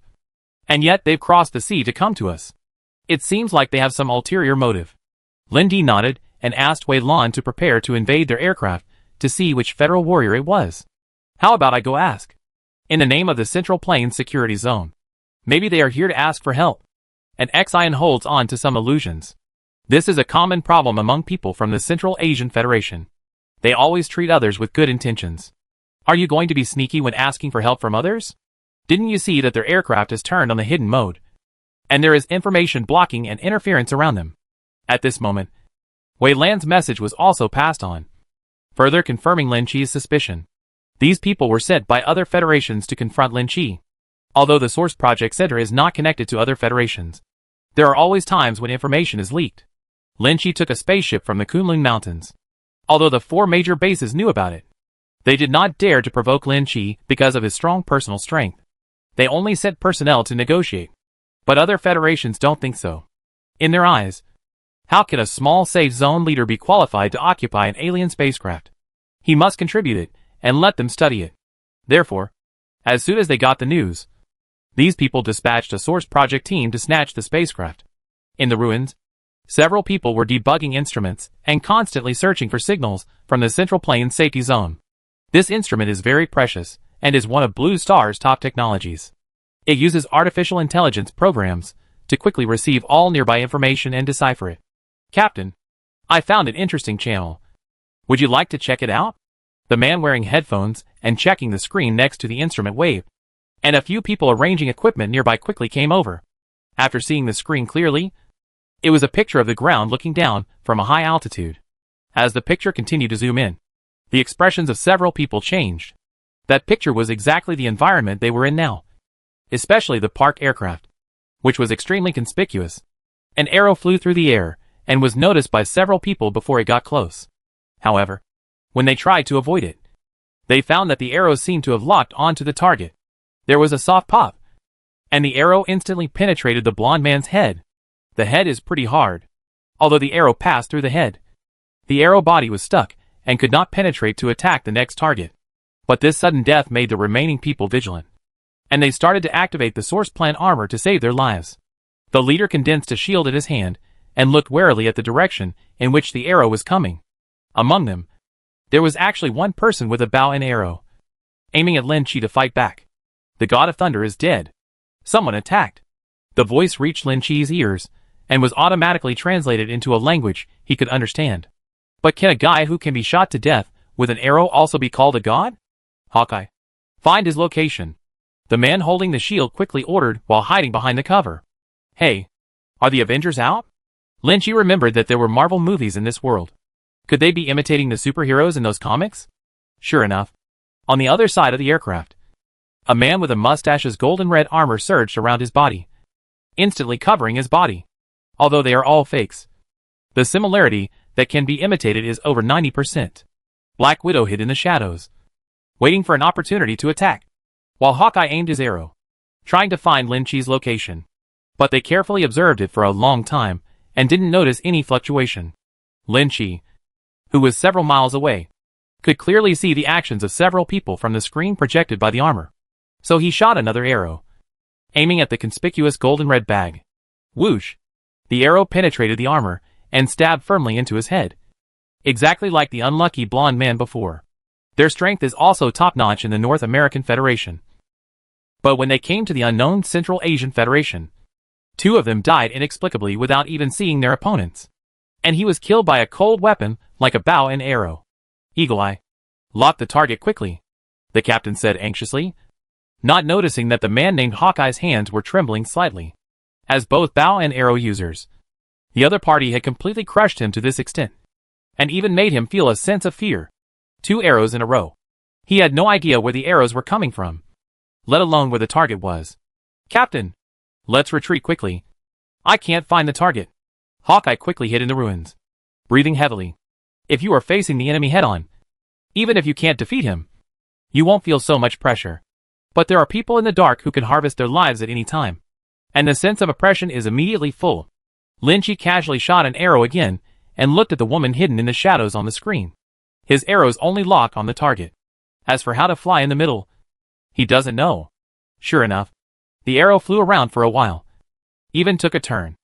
And yet they've crossed the sea to come to us. It seems like they have some ulterior motive. Lin Di nodded and asked Wei Lan to prepare to invade their aircraft to see which federal warrior it was. How about I go ask? In the name of the Central Plains Security Zone. Maybe they are here to ask for help. And Xian holds on to some illusions. This is a common problem among people from the Central Asian Federation. They always treat others with good intentions. Are you going to be sneaky when asking for help from others? Didn't you see that their aircraft is turned on the hidden mode? And there is information blocking and interference around them. At this moment, Wei Lan's message was also passed on, further confirming Lin Chi's suspicion. These people were sent by other federations to confront Lin Chi. Although the Source Project Center is not connected to other federations, there are always times when information is leaked. Lin Chi took a spaceship from the Kunlun Mountains. Although the 4 major bases knew about it, they did not dare to provoke Lin Chi because of his strong personal strength. They only sent personnel to negotiate. But other federations don't think so. In their eyes, how can a small safe zone leader be qualified to occupy an alien spacecraft? He must contribute it and let them study it. Therefore, as soon as they got the news, these people dispatched a Source Project team to snatch the spacecraft. In the ruins, several people were debugging instruments and constantly searching for signals from the Central Plains Safety Zone. This instrument is very precious and is one of Blue Star's top technologies. It uses artificial intelligence programs to quickly receive all nearby information and decipher it. Captain, I found an interesting channel. Would you like to check it out? The man wearing headphones and checking the screen next to the instrument waved, and a few people arranging equipment nearby quickly came over. After seeing the screen clearly, it was a picture of the ground looking down from a high altitude. As the picture continued to zoom in, the expressions of several people changed. That picture was exactly the environment they were in now. Especially the parked aircraft, which was extremely conspicuous. An arrow flew through the air and was noticed by several people before it got close. However, when they tried to avoid it, they found that the arrows seemed to have locked onto the target. There was a soft pop, and the arrow instantly penetrated the blonde man's head. The head is pretty hard. Although the arrow passed through the head, the arrow body was stuck and could not penetrate to attack the next target. But this sudden death made the remaining people vigilant, and they started to activate the Source Plan armor to save their lives. The leader condensed a shield in his hand and looked warily at the direction in which the arrow was coming. Among them, there was actually one person with a bow and arrow, aiming at Lin Chi to fight back. The God of Thunder is dead. Someone attacked. The voice reached Lin Chi's ears and was automatically translated into a language he could understand. But can a guy who can be shot to death with an arrow also be called a god? Hawkeye, find his location. The man holding the shield quickly ordered while hiding behind the cover. Hey, are the Avengers out? Lin Chi remembered that there were Marvel movies in this world. Could they be imitating the superheroes in those comics? Sure enough, on the other side of the aircraft, a man with a mustache's golden red armor surged around his body, instantly covering his body. Although they are all fakes, the similarity that can be imitated is over 90%. Black Widow hid in the shadows, waiting for an opportunity to attack, while Hawkeye aimed his arrow, trying to find Lin Chi's location. But they carefully observed it for a long time and didn't notice any fluctuation. Lin Chi, who was several miles away, could clearly see the actions of several people from the screen projected by the armor. So he shot another arrow, aiming at the conspicuous golden-red bag. Whoosh! The arrow penetrated the armor and stabbed firmly into his head. Exactly like the unlucky blonde man before. Their strength is also top-notch in the North American Federation. But when they came to the unknown Central Asian Federation, 2 of them died inexplicably without even seeing their opponents. And he was killed by a cold weapon like a bow and arrow. Eagle Eye. Lock the target quickly, the captain said anxiously, not noticing that the man named Hawkeye's hands were trembling slightly. As both bow and arrow users, the other party had completely crushed him to this extent, and even made him feel a sense of fear. 2 arrows in a row. He had no idea where the arrows were coming from, let alone where the target was. Captain, let's retreat quickly. I can't find the target. Hawkeye quickly hid in the ruins, breathing heavily. If you are facing the enemy head-on, even if you can't defeat him, you won't feel so much pressure. But there are people in the dark who can harvest their lives at any time, and the sense of oppression is immediately full. Lin Chi casually shot an arrow again and looked at the woman hidden in the shadows on the screen. His arrows only lock on the target. As for how to fly in the middle, he doesn't know. Sure enough, the arrow flew around for a while, even took a turn,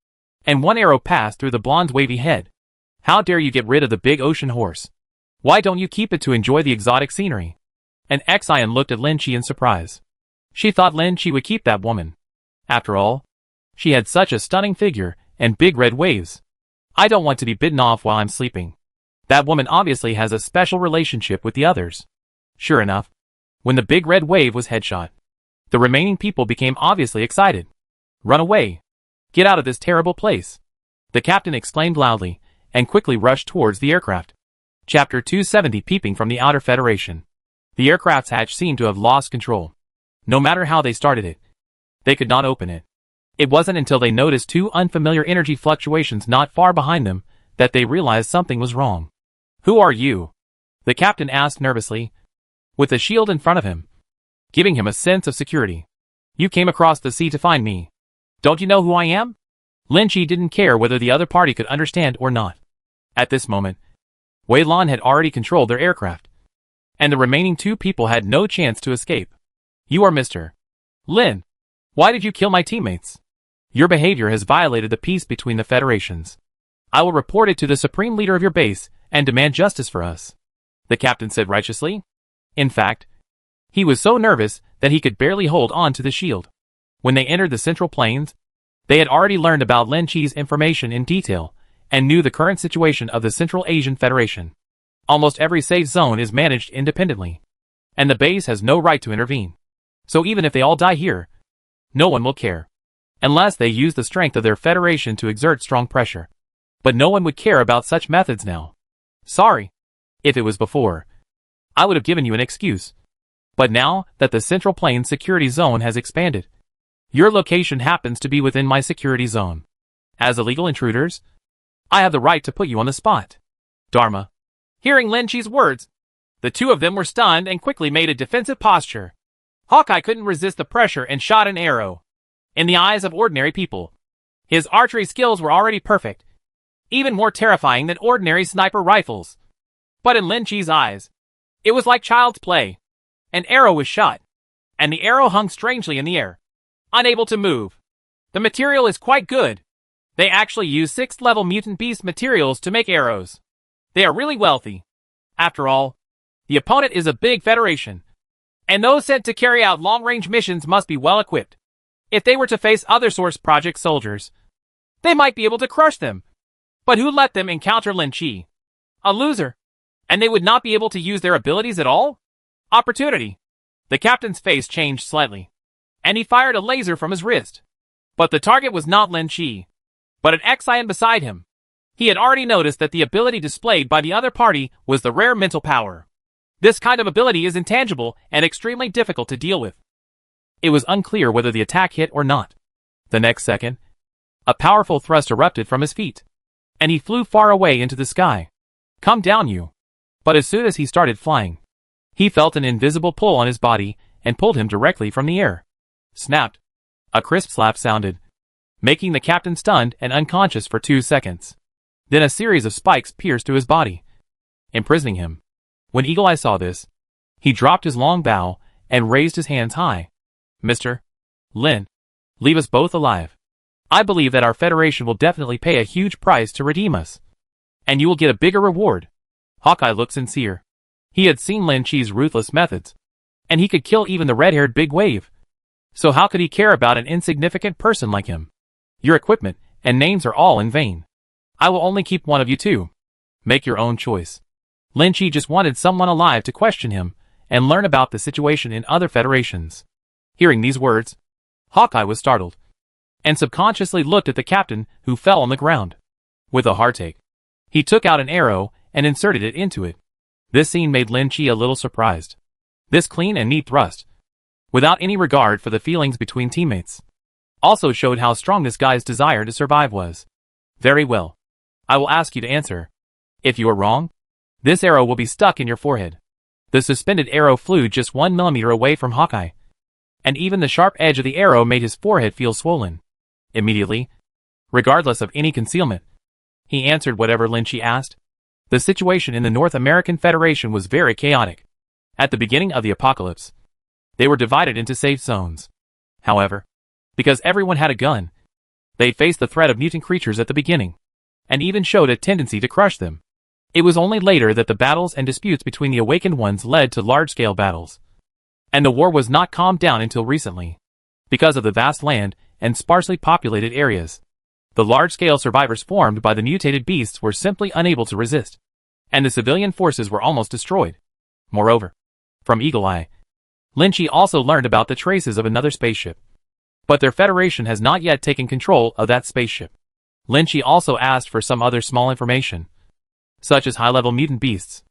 and 1 arrow passed through the blonde's wavy head. How dare you get rid of the big ocean horse? Why don't you keep it to enjoy the exotic scenery? And Xian looked at Lin Chi in surprise. She thought Lin Chi would keep that woman. After all, she had such a stunning figure and big red waves. I don't want to be bitten off while I'm sleeping. That woman obviously has a special relationship with the others. Sure enough, when the big red wave was headshot, the remaining people became obviously excited. Run away. Get out of this terrible place, the captain exclaimed loudly, and quickly rushed towards the aircraft. Chapter 270. Peeping from the Outer Federation. The aircraft's hatch seemed to have lost control. No matter how they started it, they could not open it. It wasn't until they noticed 2 unfamiliar energy fluctuations not far behind them that they realized something was wrong. Who are you? The captain asked nervously, with the shield in front of him, giving him a sense of security. You came across the sea to find me. Don't you know who I am? Lin Chi didn't care whether the other party could understand or not. At this moment, Wei Lan had already controlled their aircraft, and the remaining 2 people had no chance to escape. You are Mr. Lin. Why did you kill my teammates? Your behavior has violated the peace between the federations. I will report it to the supreme leader of your base and demand justice for us, the captain said righteously. In fact, he was so nervous that he could barely hold on to the shield. When they entered the Central Plains, they had already learned about Lin Chi's information in detail and knew the current situation of the Central Asian Federation. Almost every safe zone is managed independently, and the base has no right to intervene. So even if they all die here, no one will care, unless they use the strength of their federation to exert strong pressure. But no one would care about such methods now. Sorry. If it was before, I would have given you an excuse. But now that the Central Plains security zone has expanded, your location happens to be within my security zone. As illegal intruders, I have the right to put you on the spot. Dharma. Hearing Lin Chi's words, the 2 of them were stunned and quickly made a defensive posture. Hawkeye couldn't resist the pressure and shot an arrow. In the eyes of ordinary people, his archery skills were already perfect, even more terrifying than ordinary sniper rifles. But in Lin Chi's eyes, it was like child's play. An arrow was shot, and the arrow hung strangely in the air, unable to move. The material is quite good. They actually use 6th-level mutant beast materials to make arrows. They are really wealthy. After all, the opponent is a big federation, and those sent to carry out long-range missions must be well-equipped. If they were to face other Source Project soldiers, they might be able to crush them. But who let them encounter Lin Chi? A loser. And they would not be able to use their abilities at all? Opportunity. The captain's face changed slightly, and he fired a laser from his wrist. But the target was not Lin Chi, but an Xian beside him. He had already noticed that the ability displayed by the other party was the rare mental power. This kind of ability is intangible and extremely difficult to deal with. It was unclear whether the attack hit or not. The next second, a powerful thrust erupted from his feet, and he flew far away into the sky. Come down, you. But as soon as he started flying, he felt an invisible pull on his body and pulled him directly from the air. Snapped. A crisp slap sounded, making the captain stunned and unconscious for 2 seconds. Then a series of spikes pierced through his body, imprisoning him. When Eagle Eye saw this, he dropped his long bow and raised his hands high. Mr. Lin, leave us both alive. I believe that our Federation will definitely pay a huge price to redeem us. And you will get a bigger reward. Hawkeye looked sincere. He had seen Lin Chi's ruthless methods, and he could kill even the red-haired big wave. So how could he care about an insignificant person like him? Your equipment and names are all in vain. I will only keep one of you two. Make your own choice. Lin Chi just wanted someone alive to question him and learn about the situation in other federations. Hearing these words, Hawkeye was startled, and subconsciously looked at the captain who fell on the ground. With a heartache, he took out an arrow and inserted it into it. This scene made Lin Chi a little surprised. This clean and neat thrust, without any regard for the feelings between teammates, also showed how strong this guy's desire to survive was. Very well. I will ask you to answer. If you are wrong, this arrow will be stuck in your forehead. The suspended arrow flew just 1 millimeter away from Hawkeye, and even the sharp edge of the arrow made his forehead feel swollen. Immediately, regardless of any concealment, he answered whatever Lin Chi asked. The situation in the North American Federation was very chaotic. At the beginning of the apocalypse, they were divided into safe zones. However, because everyone had a gun, they faced the threat of mutant creatures at the beginning, and even showed a tendency to crush them. It was only later that the battles and disputes between the Awakened Ones led to large-scale battles. And the war was not calmed down until recently. Because of the vast land and sparsely populated areas, the large-scale survivors formed by the mutated beasts were simply unable to resist, and the civilian forces were almost destroyed. Moreover, from Eagle Eye, Lin Chi also learned about the traces of another spaceship. But their Federation has not yet taken control of that spaceship. Lin Chi also asked for some other small information, such as high-level mutant beasts,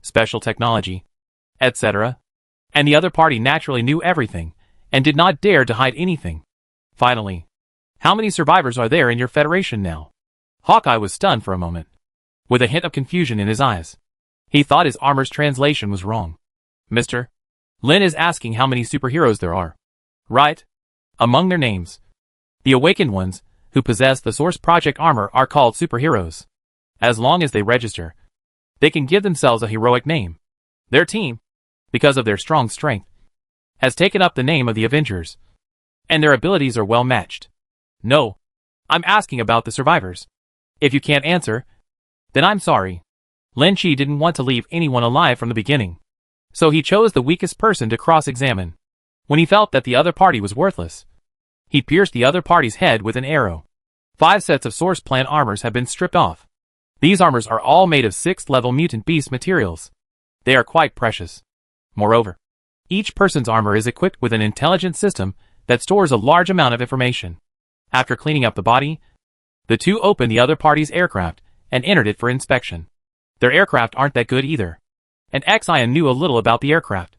special technology, etc. And the other party naturally knew everything, and did not dare to hide anything. Finally, how many survivors are there in your Federation now? Hawkeye was stunned for a moment, with a hint of confusion in his eyes. He thought his armor's translation was wrong. Mr. Lin is asking how many superheroes there are. Right? Among their names, the Awakened Ones, who possess the Source Project armor, are called superheroes. As long as they register, they can give themselves a heroic name. Their team, because of their strong strength, has taken up the name of the Avengers, and their abilities are well matched. No, I'm asking about the survivors. If you can't answer, then I'm sorry. Lin Chi didn't want to leave anyone alive from the beginning, so he chose the weakest person to cross-examine. When he felt that the other party was worthless, he pierced the other party's head with an arrow. 5 sets of Source Plant armors have been stripped off. These armors are all made of 6th-level mutant beast materials. They are quite precious. Moreover, each person's armor is equipped with an intelligent system that stores a large amount of information. After cleaning up the body, the two opened the other party's aircraft and entered it for inspection. Their aircraft aren't that good either, and Xian knew a little about the aircraft,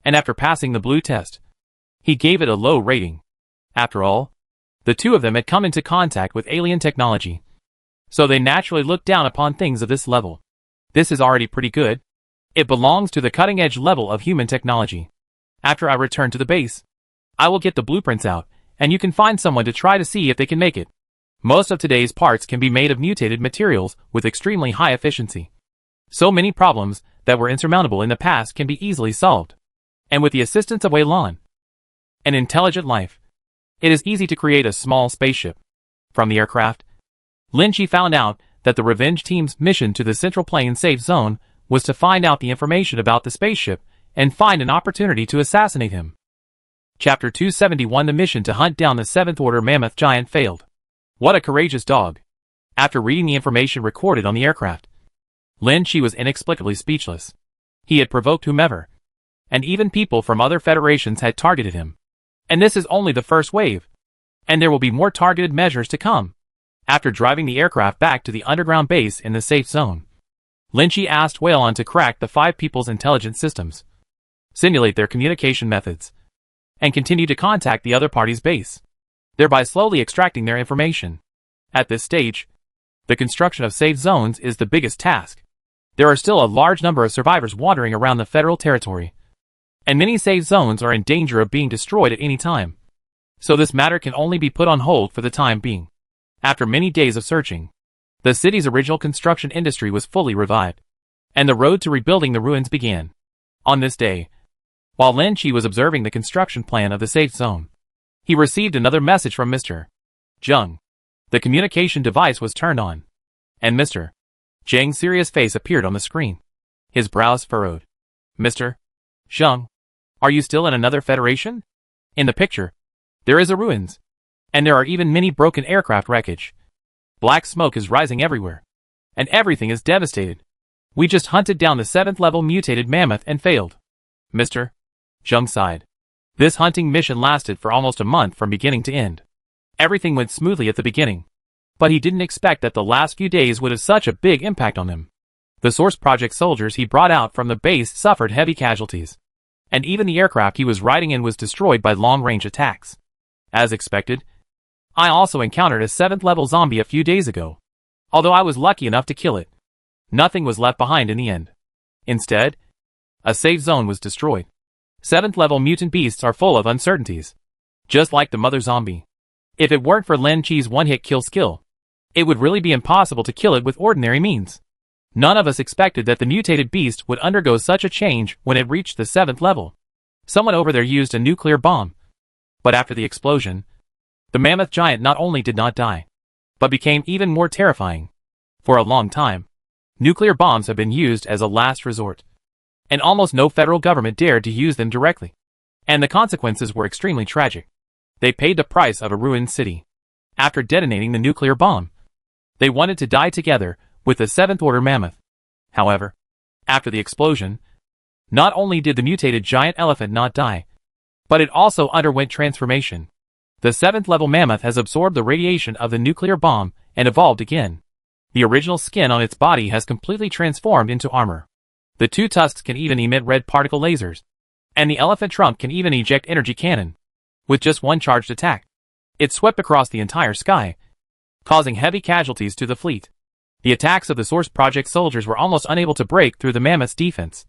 and after passing the blue test, he gave it a low rating. After all, the two of them had come into contact with alien technology, so they naturally looked down upon things of this level. This is already pretty good. It belongs to the cutting-edge level of human technology. After I return to the base, I will get the blueprints out, and you can find someone to try to see if they can make it. Most of today's parts can be made of mutated materials with extremely high efficiency. So many problems that were insurmountable in the past can be easily solved. And with the assistance of Wei Lan, an intelligent life, it is easy to create a small spaceship. From the aircraft, Lin Chi found out that the Revenge Team's mission to the Central Plain Safe Zone was to find out the information about the spaceship and find an opportunity to assassinate him. Chapter 271. The mission to hunt down the 7th Order Mammoth Giant failed. What a courageous dog. After reading the information recorded on the aircraft, Lin Chi was inexplicably speechless. He had provoked whomever, and even people from other federations had targeted him. And this is only the first wave, and there will be more targeted measures to come. After driving the aircraft back to the underground base in the safe zone, Lin Chi asked Wei Lan to crack the 5 people's intelligence systems, simulate their communication methods, and continue to contact the other party's base, thereby slowly extracting their information. At this stage, the construction of safe zones is the biggest task. There are still a large number of survivors wandering around the federal territory, and many safe zones are in danger of being destroyed at any time. So this matter can only be put on hold for the time being. After many days of searching, the city's original construction industry was fully revived, and the road to rebuilding the ruins began. On this day, while Lin Chi was observing the construction plan of the safe zone, he received another message from Mr. Zheng. The communication device was turned on, and Mr. Zheng's serious face appeared on the screen. His brows furrowed. Mr. Zheng, are you still in another federation? In the picture, there is a ruins, and there are even many broken aircraft wreckage. Black smoke is rising everywhere, and everything is devastated. We just hunted down the 7th level mutated mammoth and failed. Mr. Zheng sighed. This hunting mission lasted for almost a month from beginning to end. Everything went smoothly at the beginning, but he didn't expect that the last few days would have such a big impact on him. The Source Project soldiers he brought out from the base suffered heavy casualties, and even the aircraft he was riding in was destroyed by long-range attacks. As expected, I also encountered a 7th level zombie a few days ago. Although I was lucky enough to kill it, nothing was left behind in the end. Instead, a safe zone was destroyed. 7th level mutant beasts are full of uncertainties, just like the mother zombie. If it weren't for Lin Chi's one-hit kill skill, it would really be impossible to kill it with ordinary means. None of us expected that the mutated beast would undergo such a change when it reached the 7th level. Someone over there used a nuclear bomb. But after the explosion, the mammoth giant not only did not die, but became even more terrifying. For a long time, nuclear bombs have been used as a last resort, and almost no federal government dared to use them directly. And the consequences were extremely tragic. They paid the price of a ruined city. After detonating the nuclear bomb, they wanted to die together with the 7th order mammoth. However, after the explosion, not only did the mutated giant elephant not die, but it also underwent transformation. The 7th level mammoth has absorbed the radiation of the nuclear bomb and evolved again. The original skin on its body has completely transformed into armor. The 2 tusks can even emit red particle lasers, and the elephant trunk can even eject energy cannon. With just one charged attack, it swept across the entire sky, causing heavy casualties to the fleet. The attacks of the Source Project soldiers were almost unable to break through the mammoth's defense,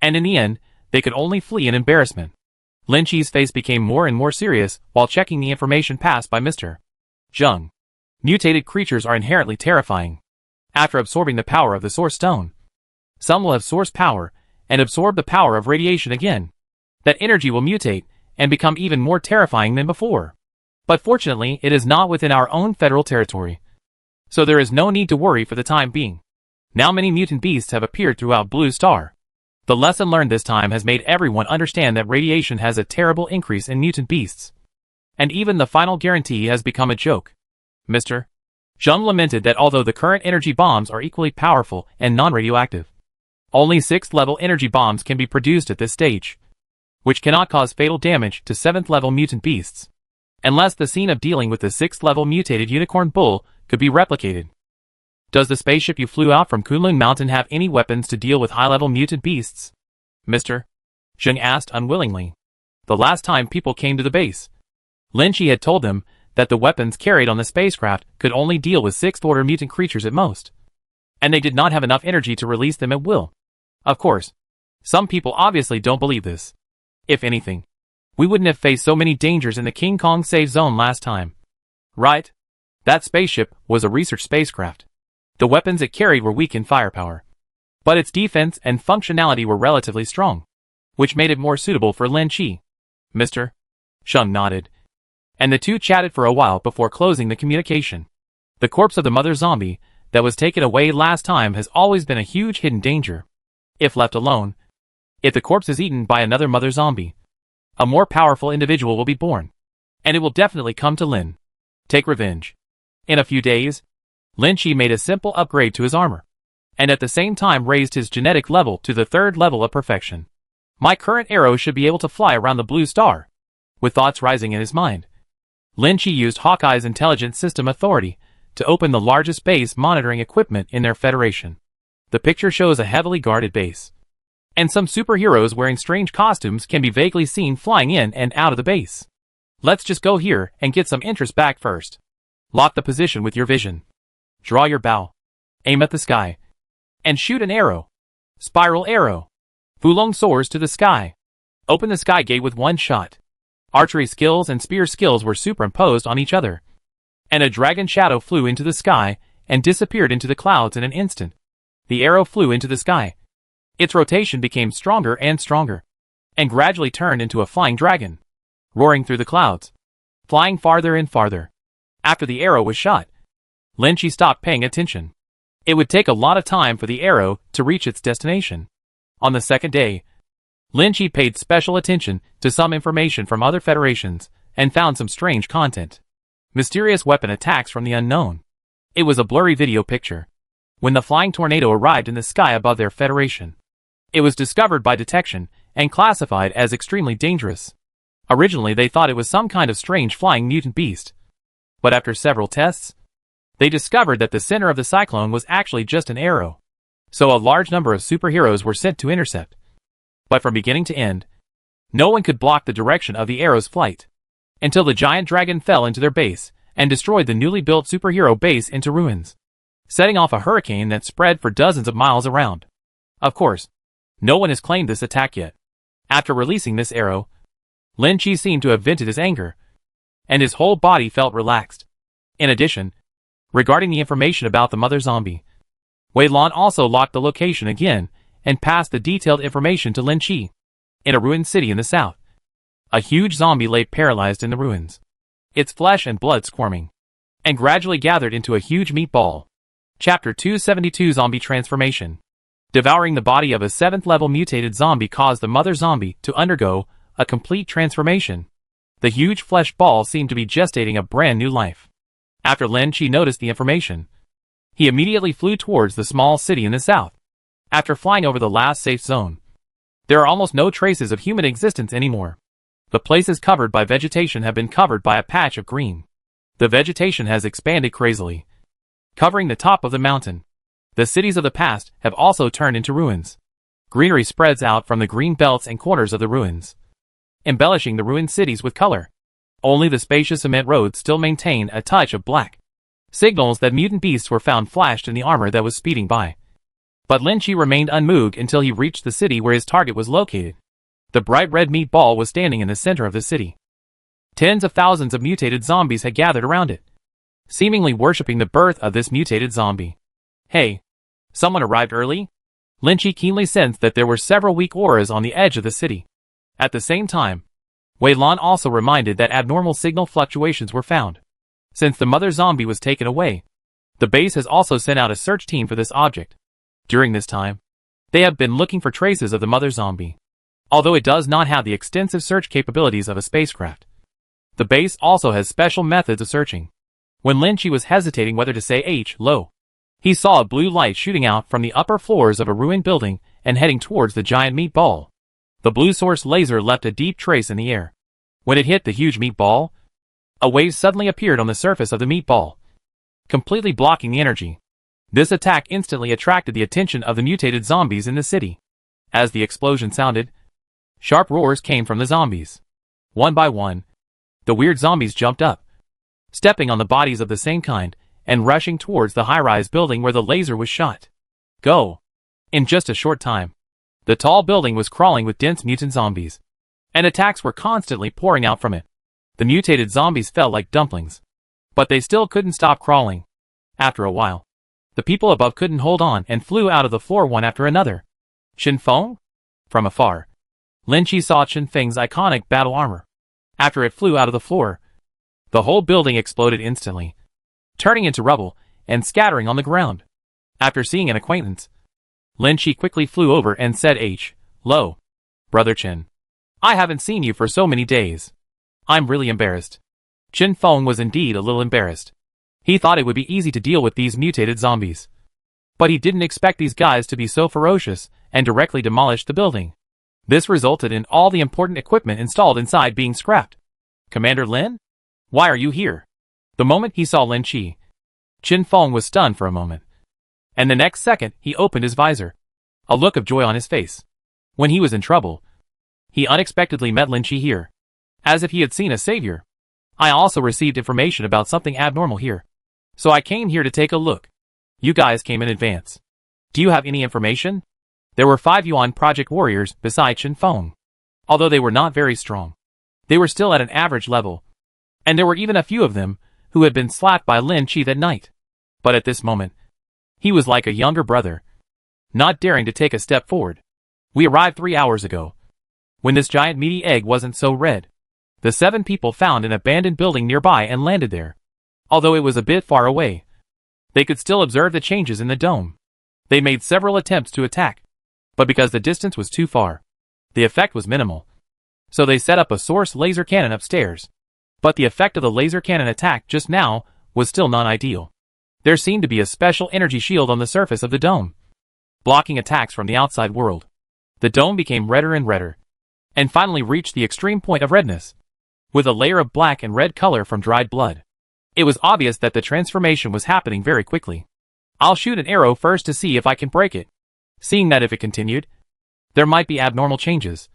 and in the end, they could only flee in embarrassment. Lin Chi's face became more and more serious while checking the information passed by Mr. Zheng. Mutated creatures are inherently terrifying. After absorbing the power of the Source Stone, some will have Source power and absorb the power of radiation again. That energy will mutate and become even more terrifying than before. But fortunately, it is not within our own federal territory, so there is no need to worry for the time being. Now many mutant beasts have appeared throughout Blue Star. The lesson learned this time has made everyone understand that radiation has a terrible increase in mutant beasts. And even the final guarantee has become a joke. Mr. Zheng lamented that although the current energy bombs are equally powerful and non-radioactive, only 6th level energy bombs can be produced at this stage, which cannot cause fatal damage to 7th level mutant beasts, unless the scene of dealing with the 6th level mutated unicorn bull could be replicated. Does the spaceship you flew out from Kunlun Mountain have any weapons to deal with high-level mutant beasts? Mr. Zheng asked unwillingly. The last time people came to the base, Lin Chi had told them that the weapons carried on the spacecraft could only deal with 6th order mutant creatures at most, and they did not have enough energy to release them at will. Of course, some people obviously don't believe this. If anything, we wouldn't have faced so many dangers in the King Kong safe zone last time. Right? That spaceship was a research spacecraft. The weapons it carried were weak in firepower, but its defense and functionality were relatively strong, which made it more suitable for Lin Chi. Mr. Zheng nodded, and the two chatted for a while before closing the communication. The corpse of the mother zombie that was taken away last time has always been a huge hidden danger. If left alone, if the corpse is eaten by another mother zombie, a more powerful individual will be born, and it will definitely come to Lin. Take revenge. In a few days, Lin Chi made a simple upgrade to his armor, and at the same time raised his genetic level to the 3rd level of perfection. My current arrow should be able to fly around the blue star. With thoughts rising in his mind, Lin Chi used Hawkeye's Intelligent System Authority to open the largest base monitoring equipment in their federation. The picture shows a heavily guarded base, and some superheroes wearing strange costumes can be vaguely seen flying in and out of the base. Let's just go here and get some interest back first. Lock the position with your vision. Draw your bow. Aim at the sky. And shoot an arrow. Spiral arrow. Fulong soars to the sky. Open the sky gate with one shot. Archery skills and spear skills were superimposed on each other, and a dragon shadow flew into the sky and disappeared into the clouds in an instant. The arrow flew into the sky. Its rotation became stronger and stronger, and gradually turned into a flying dragon, roaring through the clouds, flying farther and farther. After the arrow was shot, Lin Chi stopped paying attention. It would take a lot of time for the arrow to reach its destination. On the second day, Lin Chi paid special attention to some information from other federations and found some strange content. Mysterious weapon attacks from the unknown. It was a blurry video picture. When the flying tornado arrived in the sky above their federation, it was discovered by detection and classified as extremely dangerous. Originally they thought it was some kind of strange flying mutant beast. But after several tests, they discovered that the center of the cyclone was actually just an arrow. So a large number of superheroes were sent to intercept. But from beginning to end, no one could block the direction of the arrow's flight, until the giant dragon fell into their base and destroyed the newly built superhero base into ruins, setting off a hurricane that spread for dozens of miles around. Of course, no one has claimed this attack yet. After releasing this arrow, Lin Chi seemed to have vented his anger, and his whole body felt relaxed. In addition, regarding the information about the mother zombie, Wei Lan also locked the location again and passed the detailed information to Lin Chi. In a ruined city in the south, a huge zombie lay paralyzed in the ruins, its flesh and blood squirming, and gradually gathered into a huge meatball. Chapter 272 Zombie Transformation. Devouring the body of a 7th-level mutated zombie caused the mother zombie to undergo a complete transformation. The huge flesh ball seemed to be gestating a brand new life. After Lin Chi noticed the information, he immediately flew towards the small city in the south. After flying over the last safe zone, there are almost no traces of human existence anymore. The places covered by vegetation have been covered by a patch of green. The vegetation has expanded crazily, covering the top of the mountain. The cities of the past have also turned into ruins. Greenery spreads out from the green belts and corners of the ruins, embellishing the ruined cities with color. Only the spacious cement roads still maintain a touch of black. Signals that mutant beasts were found flashed in the armor that was speeding by. But Lin Chi remained unmoved until he reached the city where his target was located. The bright red meat ball was standing in the center of the city. Tens of thousands of mutated zombies had gathered around it, seemingly worshipping the birth of this mutated zombie. Hey, someone arrived early? Lin Chi keenly sensed that there were several weak auras on the edge of the city. At the same time, Wei Lan also reminded that abnormal signal fluctuations were found. Since the mother zombie was taken away, the base has also sent out a search team for this object. During this time, they have been looking for traces of the mother zombie. Although it does not have the extensive search capabilities of a spacecraft, the base also has special methods of searching. When Lin Chi was hesitating whether to say hello, he saw a blue light shooting out from the upper floors of a ruined building and heading towards the giant meat ball. The blue source laser left a deep trace in the air. When it hit the huge meat ball, a wave suddenly appeared on the surface of the meat ball, completely blocking the energy. This attack instantly attracted the attention of the mutated zombies in the city. As the explosion sounded, sharp roars came from the zombies. One by one, the weird zombies jumped up, stepping on the bodies of the same kind, and rushing towards the high-rise building where the laser was shot. Go! In just a short time, the tall building was crawling with dense mutant zombies, and attacks were constantly pouring out from it. The mutated zombies fell like dumplings, but they still couldn't stop crawling. After a while, the people above couldn't hold on and flew out of the floor one after another. Qin Feng? From afar, Lin Chi saw Qin Feng's iconic battle armor. After it flew out of the floor, the whole building exploded instantly, turning into rubble and scattering on the ground. After seeing an acquaintance, Lin Chi quickly flew over and said, "Hello, Brother Qin. I haven't seen you for so many days. I'm really embarrassed." Qin Feng was indeed a little embarrassed. He thought it would be easy to deal with these mutated zombies, but he didn't expect these guys to be so ferocious and directly demolish the building. This resulted in all the important equipment installed inside being scrapped. "Commander Lin? Why are you here?" The moment he saw Lin Chi, Qin Feng was stunned for a moment, and the next second he opened his visor, a look of joy on his face. When he was in trouble, he unexpectedly met Lin Chi here, as if he had seen a savior. "I also received information about something abnormal here, so I came here to take a look. You guys came in advance. Do you have any information?" There were 5 Yuan Project warriors beside Qin Feng. Although they were not very strong, they were still at an average level, and there were even a few of them who had been slapped by Lin Chi that night. But at this moment, he was like a younger brother. not daring to take a step forward. We arrived 3 hours ago, when this giant meaty egg wasn't so red. The 7 people found an abandoned building nearby and landed there. Although it was a bit far away, they could still observe the changes in the dome. They made several attempts to attack, but because the distance was too far, the effect was minimal. So they set up a source laser cannon upstairs. But the effect of the laser cannon attack just now was still not ideal. There seemed to be a special energy shield on the surface of the dome, blocking attacks from the outside world. The dome became redder and redder, and finally reached the extreme point of redness, with a layer of black and red color from dried blood. It was obvious that the transformation was happening very quickly. I'll shoot an arrow first to see if I can break it, seeing that if it continued, there might be abnormal changes.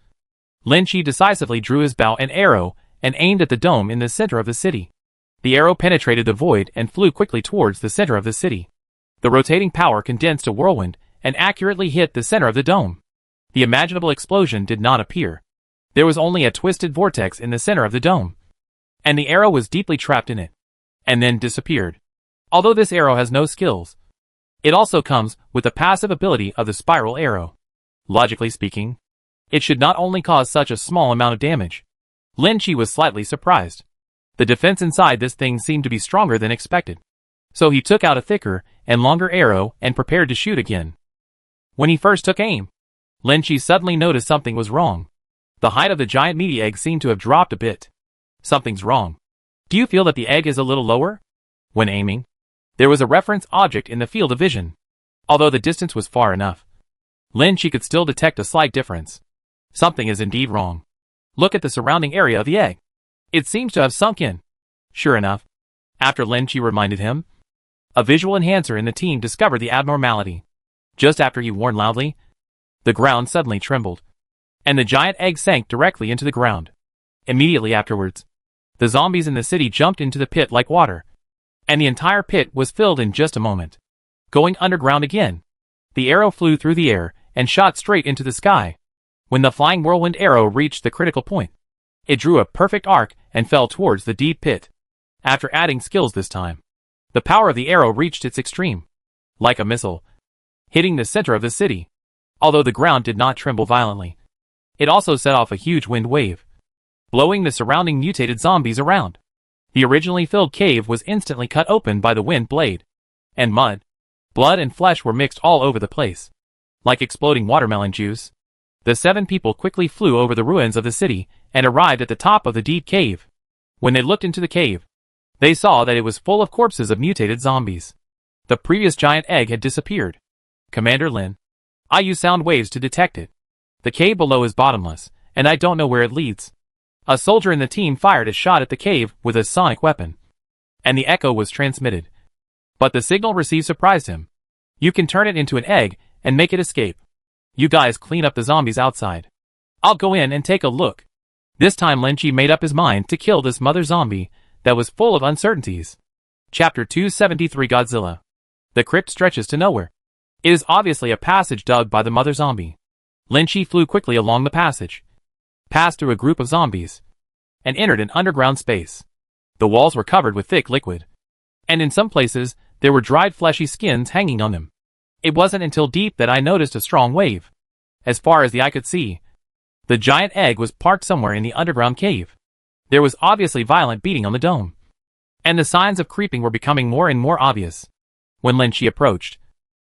Lin Chi decisively drew his bow and arrow and aimed at the dome in the center of the city. The arrow penetrated the void and flew quickly towards the center of the city. The rotating power condensed a whirlwind and accurately hit the center of the dome. The imaginable explosion did not appear. There was only a twisted vortex in the center of the dome, and the arrow was deeply trapped in it, and then disappeared. Although this arrow has no skills, it also comes with the passive ability of the spiral arrow. Logically speaking, it should not only cause such a small amount of damage. Lin Chi was slightly surprised. The defense inside this thing seemed to be stronger than expected. So he took out a thicker and longer arrow and prepared to shoot again. When he first took aim, Lin Chi suddenly noticed something was wrong. The height of the giant meaty egg seemed to have dropped a bit. Something's wrong. Do you feel that the egg is a little lower? When aiming, there was a reference object in the field of vision. Although the distance was far enough, Lin Chi could still detect a slight difference. Something is indeed wrong. Look at the surrounding area of the egg. It seems to have sunk in. Sure enough, after Lin Chi reminded him, a visual enhancer in the team discovered the abnormality. Just after he warned loudly, the ground suddenly trembled, and the giant egg sank directly into the ground. Immediately afterwards, the zombies in the city jumped into the pit like water, and the entire pit was filled in just a moment. Going underground again, the arrow flew through the air and shot straight into the sky. When the flying whirlwind arrow reached the critical point, it drew a perfect arc and fell towards the deep pit. After adding skills this time, the power of the arrow reached its extreme, like a missile, hitting the center of the city. Although the ground did not tremble violently, it also set off a huge wind wave, blowing the surrounding mutated zombies around. The originally filled cave was instantly cut open by the wind blade, and mud, blood and flesh were mixed all over the place, like exploding watermelon juice. The 7 people quickly flew over the ruins of the city and arrived at the top of the deep cave. When they looked into the cave, they saw that it was full of corpses of mutated zombies. The previous giant egg had disappeared. Commander Lin, I use sound waves to detect it. The cave below is bottomless, and I don't know where it leads. A soldier in the team fired a shot at the cave with a sonic weapon, and the echo was transmitted. But the signal received surprised him. You can turn it into an egg and make it escape. You guys clean up the zombies outside. I'll go in and take a look. This time Lin Chi made up his mind to kill this mother zombie that was full of uncertainties. Chapter 273 Godzilla. The crypt stretches to nowhere. It is obviously a passage dug by the mother zombie. Lin Chi flew quickly along the passage, passed through a group of zombies, and entered an underground space. The walls were covered with thick liquid, and in some places there were dried fleshy skins hanging on them. It wasn't until deep that I noticed a strong wave. As far as the eye could see, the giant egg was parked somewhere in the underground cave. There was obviously violent beating on the dome, and the signs of creeping were becoming more and more obvious. When Lin Chi approached,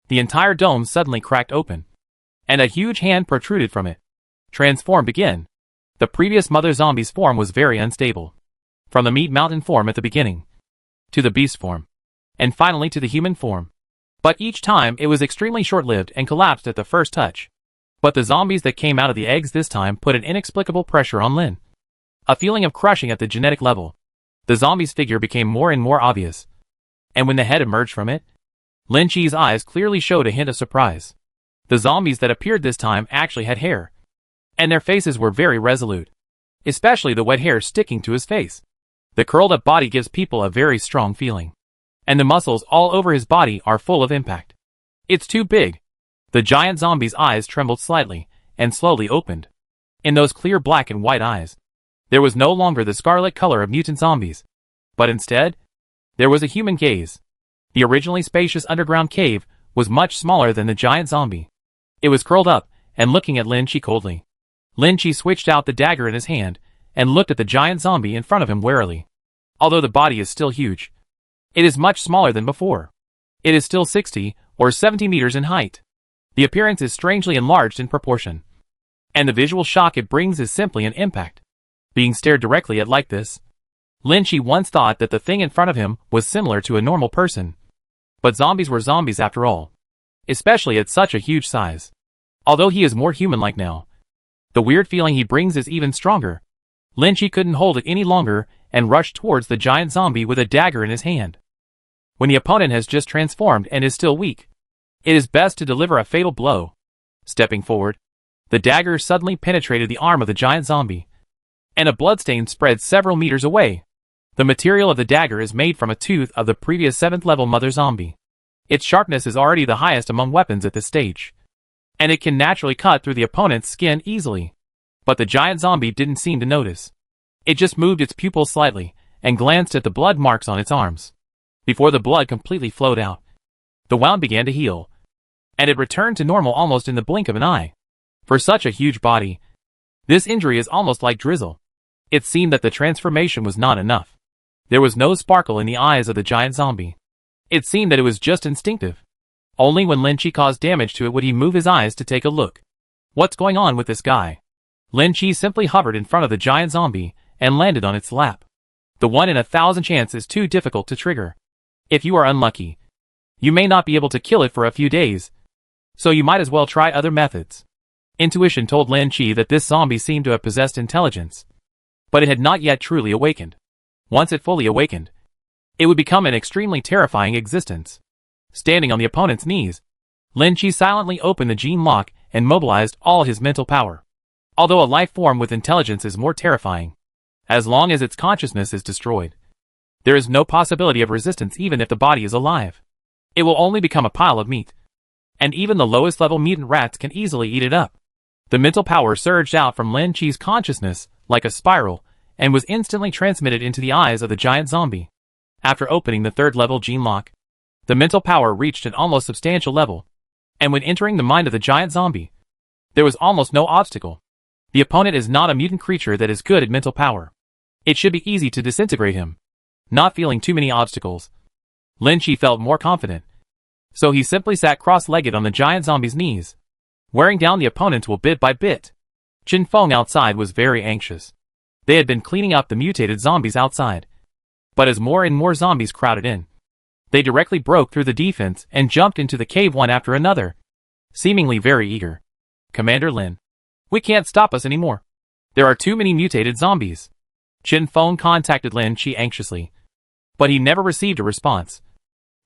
the entire dome suddenly cracked open, and a huge hand protruded from it, transformed again. The previous mother zombie's form was very unstable. From the meat mountain form at the beginning, to the beast form, and finally to the human form. But each time it was extremely short-lived and collapsed at the first touch. But the zombies that came out of the eggs this time put an inexplicable pressure on Lin. A feeling of crushing at the genetic level. The zombie's figure became more and more obvious. And when the head emerged from it, Lin Chi's eyes clearly showed a hint of surprise. The zombies that appeared this time actually had hair, and their faces were very resolute, especially the wet hair sticking to his face. The curled-up body gives people a very strong feeling, and the muscles all over his body are full of impact. It's too big. The giant zombie's eyes trembled slightly, and slowly opened. In those clear black and white eyes, there was no longer the scarlet color of mutant zombies, but instead, there was a human gaze. The originally spacious underground cave was much smaller than the giant zombie. It was curled up and looking at Lin Chi coldly. Lin Chi switched out the dagger in his hand and looked at the giant zombie in front of him warily. Although the body is still huge, it is much smaller than before. It is still 60 or 70 meters in height. The appearance is strangely enlarged in proportion, and the visual shock it brings is simply an impact. Being stared directly at like this, Lin Chi once thought that the thing in front of him was similar to a normal person. But zombies were zombies after all, especially at such a huge size. Although he is more human-like now, the weird feeling he brings is even stronger. Lin Chi couldn't hold it any longer and rushed towards the giant zombie with a dagger in his hand. When the opponent has just transformed and is still weak, it is best to deliver a fatal blow. Stepping forward, the dagger suddenly penetrated the arm of the giant zombie, and a bloodstain spread several meters away. The material of the dagger is made from a tooth of the previous 7th level mother zombie. Its sharpness is already the highest among weapons at this stage, and it can naturally cut through the opponent's skin easily. But the giant zombie didn't seem to notice. It just moved its pupils slightly and glanced at the blood marks on its arms. Before the blood completely flowed out, the wound began to heal, and it returned to normal almost in the blink of an eye. For such a huge body, this injury is almost like drizzle. It seemed that the transformation was not enough. There was no sparkle in the eyes of the giant zombie. It seemed that it was just instinctive. Only when Lin Chi caused damage to it would he move his eyes to take a look. What's going on with this guy? Lin Chi simply hovered in front of the giant zombie and landed on its lap. The 1 in 1,000 chance is too difficult to trigger. If you are unlucky, you may not be able to kill it for a few days, so you might as well try other methods. Intuition told Lin Chi that this zombie seemed to have possessed intelligence, but it had not yet truly awakened. Once it fully awakened, it would become an extremely terrifying existence. Standing on the opponent's knees, Lin Chi silently opened the gene lock and mobilized all his mental power. Although a life form with intelligence is more terrifying, as long as its consciousness is destroyed, there is no possibility of resistance even if the body is alive. It will only become a pile of meat, and even the lowest level mutant rats can easily eat it up. The mental power surged out from Lin Chi's consciousness like a spiral and was instantly transmitted into the eyes of the giant zombie. After opening the 3rd level gene lock, the mental power reached an almost substantial level, and when entering the mind of the giant zombie, there was almost no obstacle. The opponent is not a mutant creature that is good at mental power. It should be easy to disintegrate him. Not feeling too many obstacles, Lin Chi felt more confident, so he simply sat cross-legged on the giant zombie's knees, wearing down the opponent bit by bit. Chin Feng outside was very anxious. They had been cleaning up the mutated zombies outside, but as more and more zombies crowded in, they directly broke through the defense and jumped into the cave one after another, seemingly very eager. Commander Lin, we can't stop us anymore. There are too many mutated zombies. Chin Feng contacted Lin Chi anxiously, but he never received a response,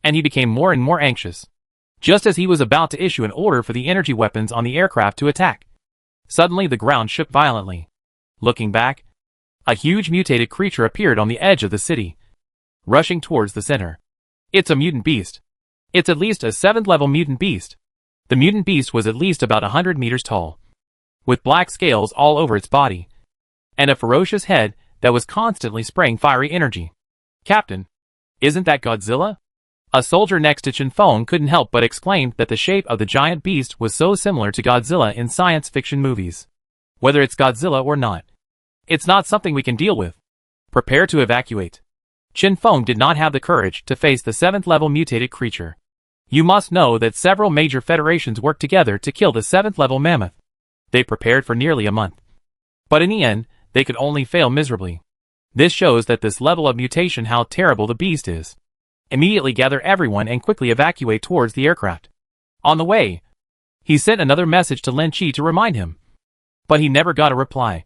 and he became more and more anxious. Just as he was about to issue an order for the energy weapons on the aircraft to attack, suddenly the ground shook violently. Looking back, a huge mutated creature appeared on the edge of the city, rushing towards the center. It's a mutant beast. It's at least a 7th level mutant beast. The mutant beast was at least about 100 meters tall, with black scales all over its body, and a ferocious head that was constantly spraying fiery energy. Captain, isn't that Godzilla? A soldier next to Chin Feng couldn't help but exclaim that the shape of the giant beast was so similar to Godzilla in science fiction movies. Whether it's Godzilla or not, it's not something we can deal with. Prepare to evacuate. Chin Feng did not have the courage to face the 7th level mutated creature. You must know that several major federations worked together to kill the 7th level mammoth. They prepared for nearly a month, but in the end, they could only fail miserably. This shows that this level of mutation how terrible the beast is. Immediately gather everyone and quickly evacuate towards the aircraft. On the way, he sent another message to Lin Chi to remind him, but he never got a reply,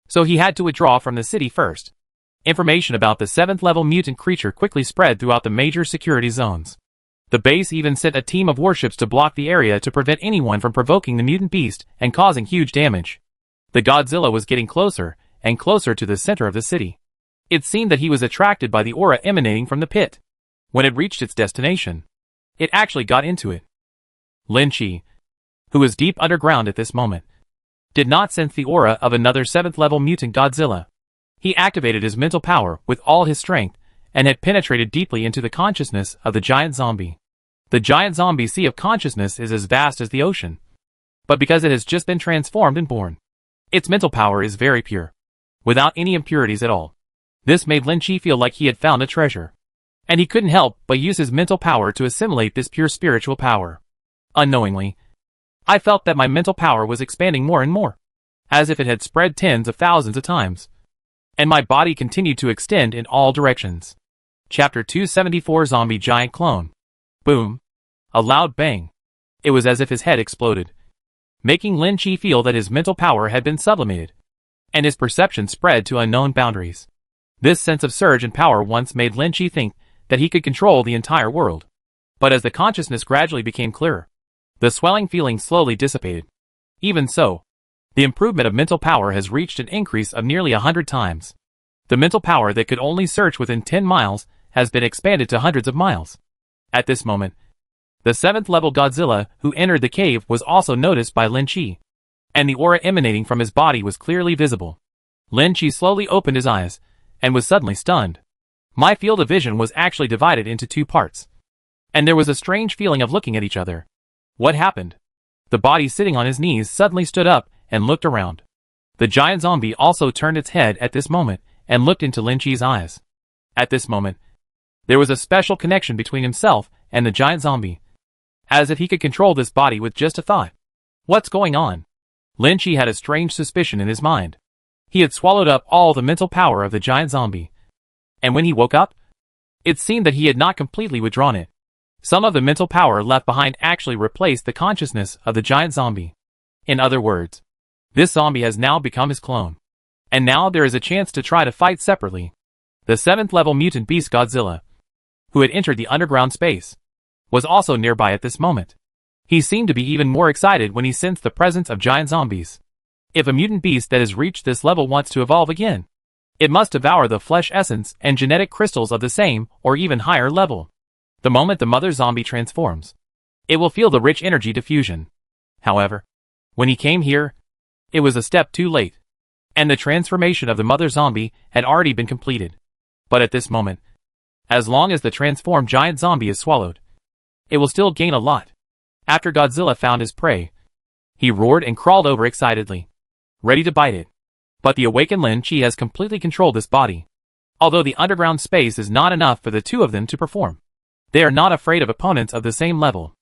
so he had to withdraw from the city first. Information about the 7th level mutant creature quickly spread throughout the major security zones. The base even sent a team of warships to block the area to prevent anyone from provoking the mutant beast and causing huge damage. The Godzilla was getting closer and closer to the center of the city. It seemed that he was attracted by the aura emanating from the pit. When it reached its destination, it actually got into it. Lin Chi, who was deep underground at this moment, did not sense the aura of another 7th level mutant Godzilla. He activated his mental power with all his strength and had penetrated deeply into the consciousness of the giant zombie. The giant zombie sea of consciousness is as vast as the ocean. but because it has just been transformed and born. Its mental power is very pure, without any impurities at all. This made Lin Chi feel like he had found a treasure, and he couldn't help but use his mental power to assimilate this pure spiritual power. Unknowingly, I felt that my mental power was expanding more and more, as if it had spread tens of thousands of times, and my body continued to extend in all directions. Chapter 274 Zombie Giant Clone. Boom. A loud bang. It was as if his head exploded, making Lin Chi feel that his mental power had been sublimated, and his perception spread to unknown boundaries. This sense of surge in power once made Lin Chi think that he could control the entire world. But as the consciousness gradually became clearer, the swelling feeling slowly dissipated. Even so, the improvement of mental power has reached an increase of nearly 100 times. The mental power that could only search within 10 miles has been expanded to hundreds of miles. At this moment, the 7th level Godzilla who entered the cave was also noticed by Lin Chi, and the aura emanating from his body was clearly visible. Lin Chi slowly opened his eyes, and was suddenly stunned. My field of vision was actually divided into 2 parts, and there was a strange feeling of looking at each other. What happened? The body sitting on his knees suddenly stood up and looked around. The giant zombie also turned its head at this moment and looked into Lin Chi's eyes. At this moment, there was a special connection between himself and the giant zombie, as if he could control this body with just a thought. What's going on? Lin Chi had a strange suspicion in his mind. He had swallowed up all the mental power of the giant zombie, and when he woke up, it seemed that he had not completely withdrawn it. Some of the mental power left behind actually replaced the consciousness of the giant zombie. In other words, this zombie has now become his clone. And now there is a chance to try to fight separately. The 7th level mutant beast Godzilla, who had entered the underground space, was also nearby at this moment. He seemed to be even more excited when he sensed the presence of giant zombies. If a mutant beast that has reached this level wants to evolve again, it must devour the flesh essence and genetic crystals of the same or even higher level. The moment the mother zombie transforms, it will feel the rich energy diffusion. However, when he came here, it was a step too late, and the transformation of the mother zombie had already been completed. But at this moment, as long as the transformed giant zombie is swallowed, it will still gain a lot. After Godzilla found his prey, he roared and crawled over excitedly, ready to bite it. But the awakened Lin Chi has completely controlled this body. Although the underground space is not enough for the 2 of them to perform, they are not afraid of opponents of the same level.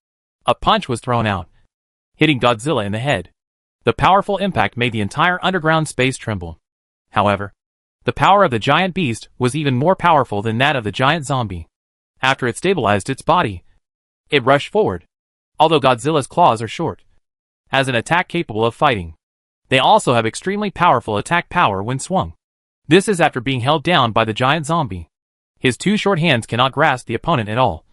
A punch was thrown out, hitting Godzilla in the head. The powerful impact made the entire underground space tremble. However, the power of the giant beast was even more powerful than that of the giant zombie. After it stabilized its body, it rushed forward. Although Godzilla's claws are short, has an attack capable of fighting. They also have extremely powerful attack power when swung. This is after being held down by the giant zombie. His 2 short hands cannot grasp the opponent at all,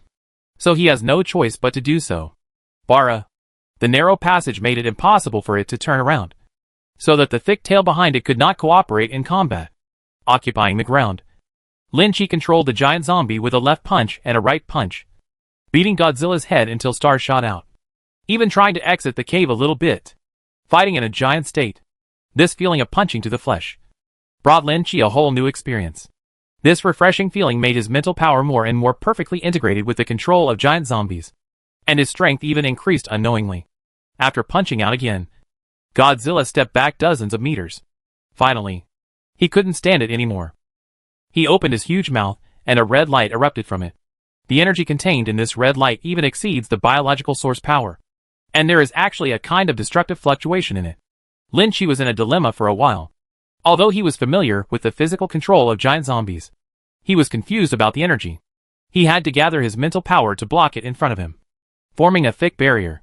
so he has no choice but to do so. Bara. The narrow passage made it impossible for it to turn around, so that the thick tail behind it could not cooperate in combat. Occupying the ground, Lin Chi controlled the giant zombie with a left punch and a right punch, beating Godzilla's head until stars shot out. Even trying to exit the cave a little bit, fighting in a giant state. This feeling of punching to the flesh brought Lin Chi a whole new experience. This refreshing feeling made his mental power more and more perfectly integrated with the control of giant zombies, and his strength even increased unknowingly. After punching out again, Godzilla stepped back dozens of meters. Finally, he couldn't stand it anymore. He opened his huge mouth, and a red light erupted from it. The energy contained in this red light even exceeds the biological source power, and there is actually a kind of destructive fluctuation in it. Lin Chi was in a dilemma for a while. Although he was familiar with the physical control of giant zombies, he was confused about the energy. He had to gather his mental power to block it in front of him, forming a thick barrier.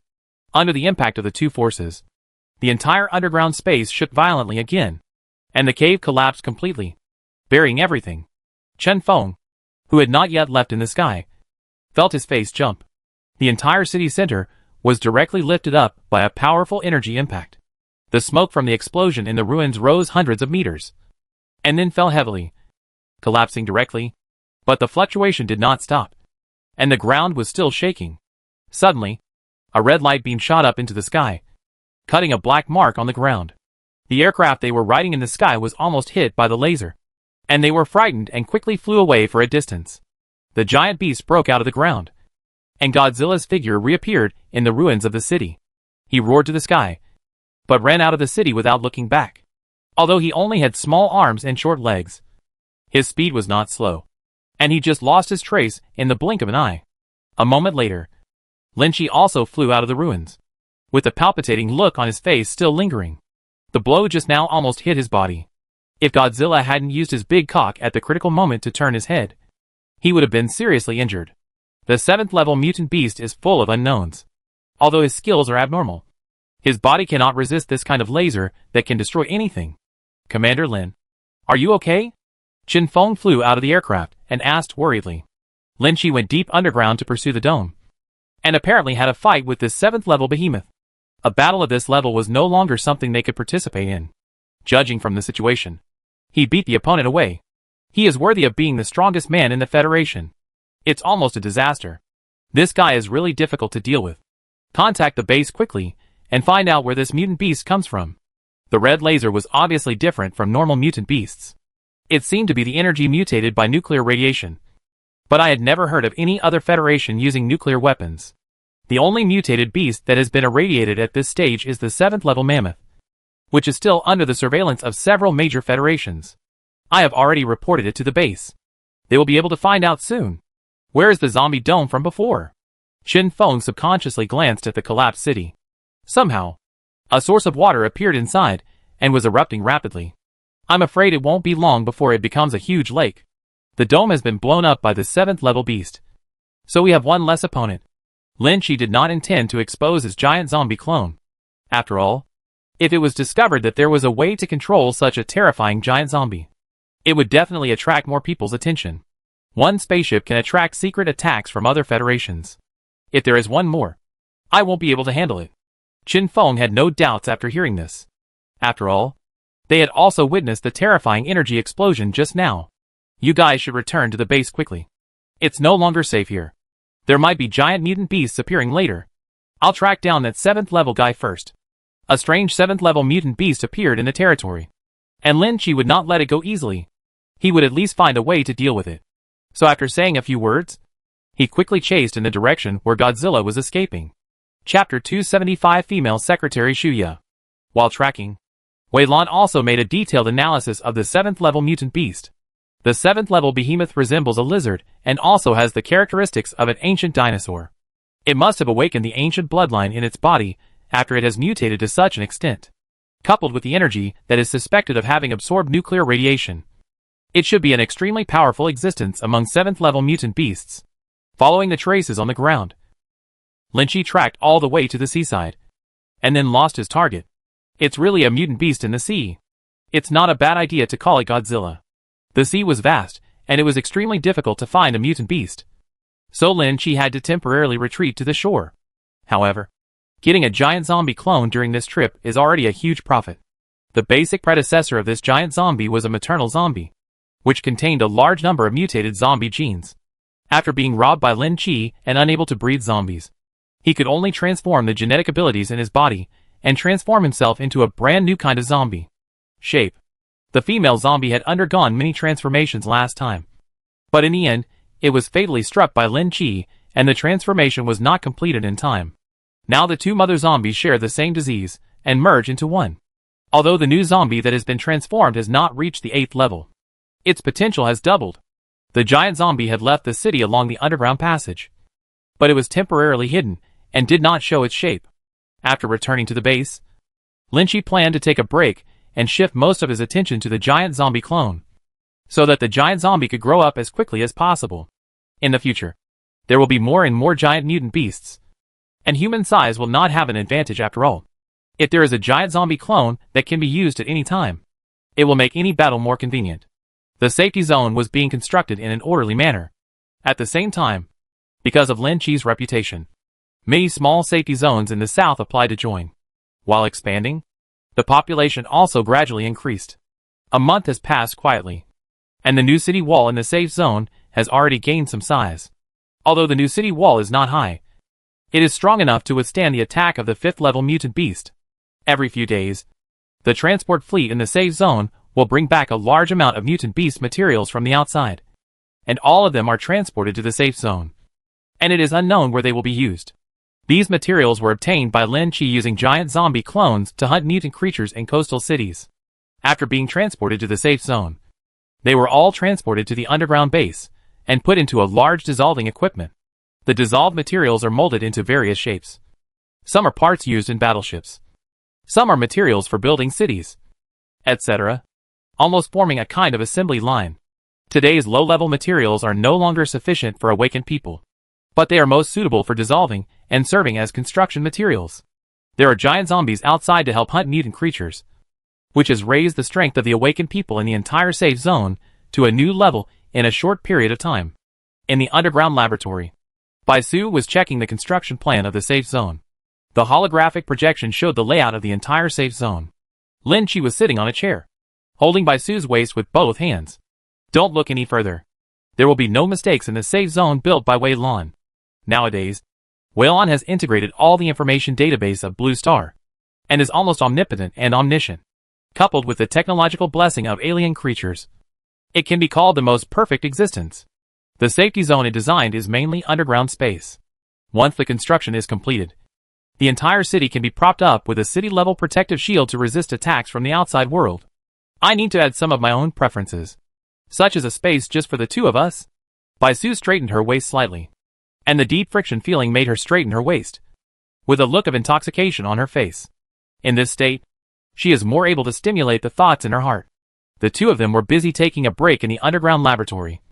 Under the impact of the 2 forces, the entire underground space shook violently again, and the cave collapsed completely, burying everything. Chen Feng, who had not yet left in the sky, felt his face jump. The entire city center was directly lifted up by a powerful energy impact. The smoke from the explosion in the ruins rose hundreds of meters, and then fell heavily, collapsing directly. But the fluctuation did not stop, and the ground was still shaking. Suddenly, a red light beam shot up into the sky, cutting a black mark on the ground. The aircraft they were riding in the sky was almost hit by the laser, and they were frightened and quickly flew away for a distance. The giant beast broke out of the ground, and Godzilla's figure reappeared in the ruins of the city. He roared to the sky, but ran out of the city without looking back. Although he only had small arms and short legs, his speed was not slow, and he just lost his trace in the blink of an eye. A moment later, Lin Chi also flew out of the ruins, with the palpitating look on his face still lingering. The blow just now almost hit his body. If Godzilla hadn't used his big cock at the critical moment to turn his head, he would have been seriously injured. The 7th level mutant beast is full of unknowns. Although his skills are abnormal, his body cannot resist this kind of laser that can destroy anything. Commander Lin, are you okay? Qin Feng flew out of the aircraft and asked worriedly. Lin Chi went deep underground to pursue the dome, and apparently had a fight with this 7th level behemoth. A battle of this level was no longer something they could participate in. Judging from the situation, he beat the opponent away. He is worthy of being the strongest man in the Federation. It's almost a disaster. This guy is really difficult to deal with. Contact the base quickly and find out where this mutant beast comes from. The red laser was obviously different from normal mutant beasts. It seemed to be the energy mutated by nuclear radiation. But I had never heard of any other Federation using nuclear weapons. The only mutated beast that has been irradiated at this stage is the 7th level mammoth, which is still under the surveillance of several major federations. I have already reported it to the base. They will be able to find out soon. Where is the zombie dome from before? Qin Feng subconsciously glanced at the collapsed city. Somehow, a source of water appeared inside and was erupting rapidly. I'm afraid it won't be long before it becomes a huge lake. The dome has been blown up by the 7th level beast, so we have one less opponent. Lin Chi did not intend to expose his giant zombie clone. After all, if it was discovered that there was a way to control such a terrifying giant zombie, it would definitely attract more people's attention. One spaceship can attract secret attacks from other federations. If there is one more, I won't be able to handle it. Qin Feng had no doubts after hearing this. After all, they had also witnessed the terrifying energy explosion just now. You guys should return to the base quickly. It's no longer safe here. There might be giant mutant beasts appearing later. I'll track down that 7th level guy first. A strange 7th level mutant beast appeared in the territory, and Lin Chi would not let it go easily. He would at least find a way to deal with it. So after saying a few words, he quickly chased in the direction where Godzilla was escaping. Chapter 275 Female Secretary Shuya. While tracking, Wei Lan also made a detailed analysis of the 7th level mutant beast. The 7th level behemoth resembles a lizard and also has the characteristics of an ancient dinosaur. It must have awakened the ancient bloodline in its body after it has mutated to such an extent. Coupled with the energy that is suspected of having absorbed nuclear radiation, it should be an extremely powerful existence among 7th level mutant beasts. Following the traces on the ground, Lin Chi tracked all the way to the seaside, and then lost his target. It's really a mutant beast in the sea. It's not a bad idea to call it Godzilla. The sea was vast, and it was extremely difficult to find a mutant beast. So Lin Chi had to temporarily retreat to the shore. However, getting a giant zombie clone during this trip is already a huge profit. The basic predecessor of this giant zombie was a maternal zombie, which contained a large number of mutated zombie genes. After being robbed by Lin Chi and unable to breed zombies, he could only transform the genetic abilities in his body and transform himself into a brand new kind of zombie. Shape. The female zombie had undergone many transformations last time, but in the end, it was fatally struck by Lin Chi, and the transformation was not completed in time. Now the two mother zombies share the same disease and merge into one. Although the new zombie that has been transformed has not reached the 8th level, its potential has doubled. The giant zombie had left the city along the underground passage, but it was temporarily hidden and did not show its shape. After returning to the base, Lin Chi planned to take a break and shift most of his attention to the giant zombie clone, so that the giant zombie could grow up as quickly as possible. In the future, there will be more and more giant mutant beasts, and human size will not have an advantage after all. If there is a giant zombie clone that can be used at any time, it will make any battle more convenient. The safety zone was being constructed in an orderly manner. At the same time, because of Lin Chi's reputation, many small safety zones in the south applied to join. While expanding, the population also gradually increased. A month has passed quietly, and the new city wall in the safe zone has already gained some size. Although the new city wall is not high, it is strong enough to withstand the attack of the 5th level mutant beast. Every few days, the transport fleet in the safe zone will bring back a large amount of mutant beast materials from the outside, and all of them are transported to the safe zone, and it is unknown where they will be used. These materials were obtained by Lin Chi using giant zombie clones to hunt mutant creatures in coastal cities. After being transported to the safe zone, they were all transported to the underground base and put into a large dissolving equipment. The dissolved materials are molded into various shapes. Some are parts used in battleships. Some are materials for building cities, etc., almost forming a kind of assembly line. Today's low-level materials are no longer sufficient for awakened people, but they are most suitable for dissolving and serving as construction materials. There are giant zombies outside to help hunt mutant creatures, which has raised the strength of the awakened people in the entire safe zone to a new level in a short period of time. In the underground laboratory, Baisu was checking the construction plan of the safe zone. The holographic projection showed the layout of the entire safe zone. Lin Chi was sitting on a chair, holding Baisu's waist with both hands. Don't look any further. There will be no mistakes in the safe zone built by Wei Lan. Nowadays, Wei Lan has integrated all the information database of Blue Star, and is almost omnipotent and omniscient. Coupled with the technological blessing of alien creatures, it can be called the most perfect existence. The safety zone it designed is mainly underground space. Once the construction is completed, the entire city can be propped up with a city-level protective shield to resist attacks from the outside world. I need to add some of my own preferences, such as a space just for the two of us. Baisu straightened her waist slightly, and the deep friction feeling made her straighten her waist, with a look of intoxication on her face. In this state, she is more able to stimulate the thoughts in her heart. The two of them were busy taking a break in the underground laboratory,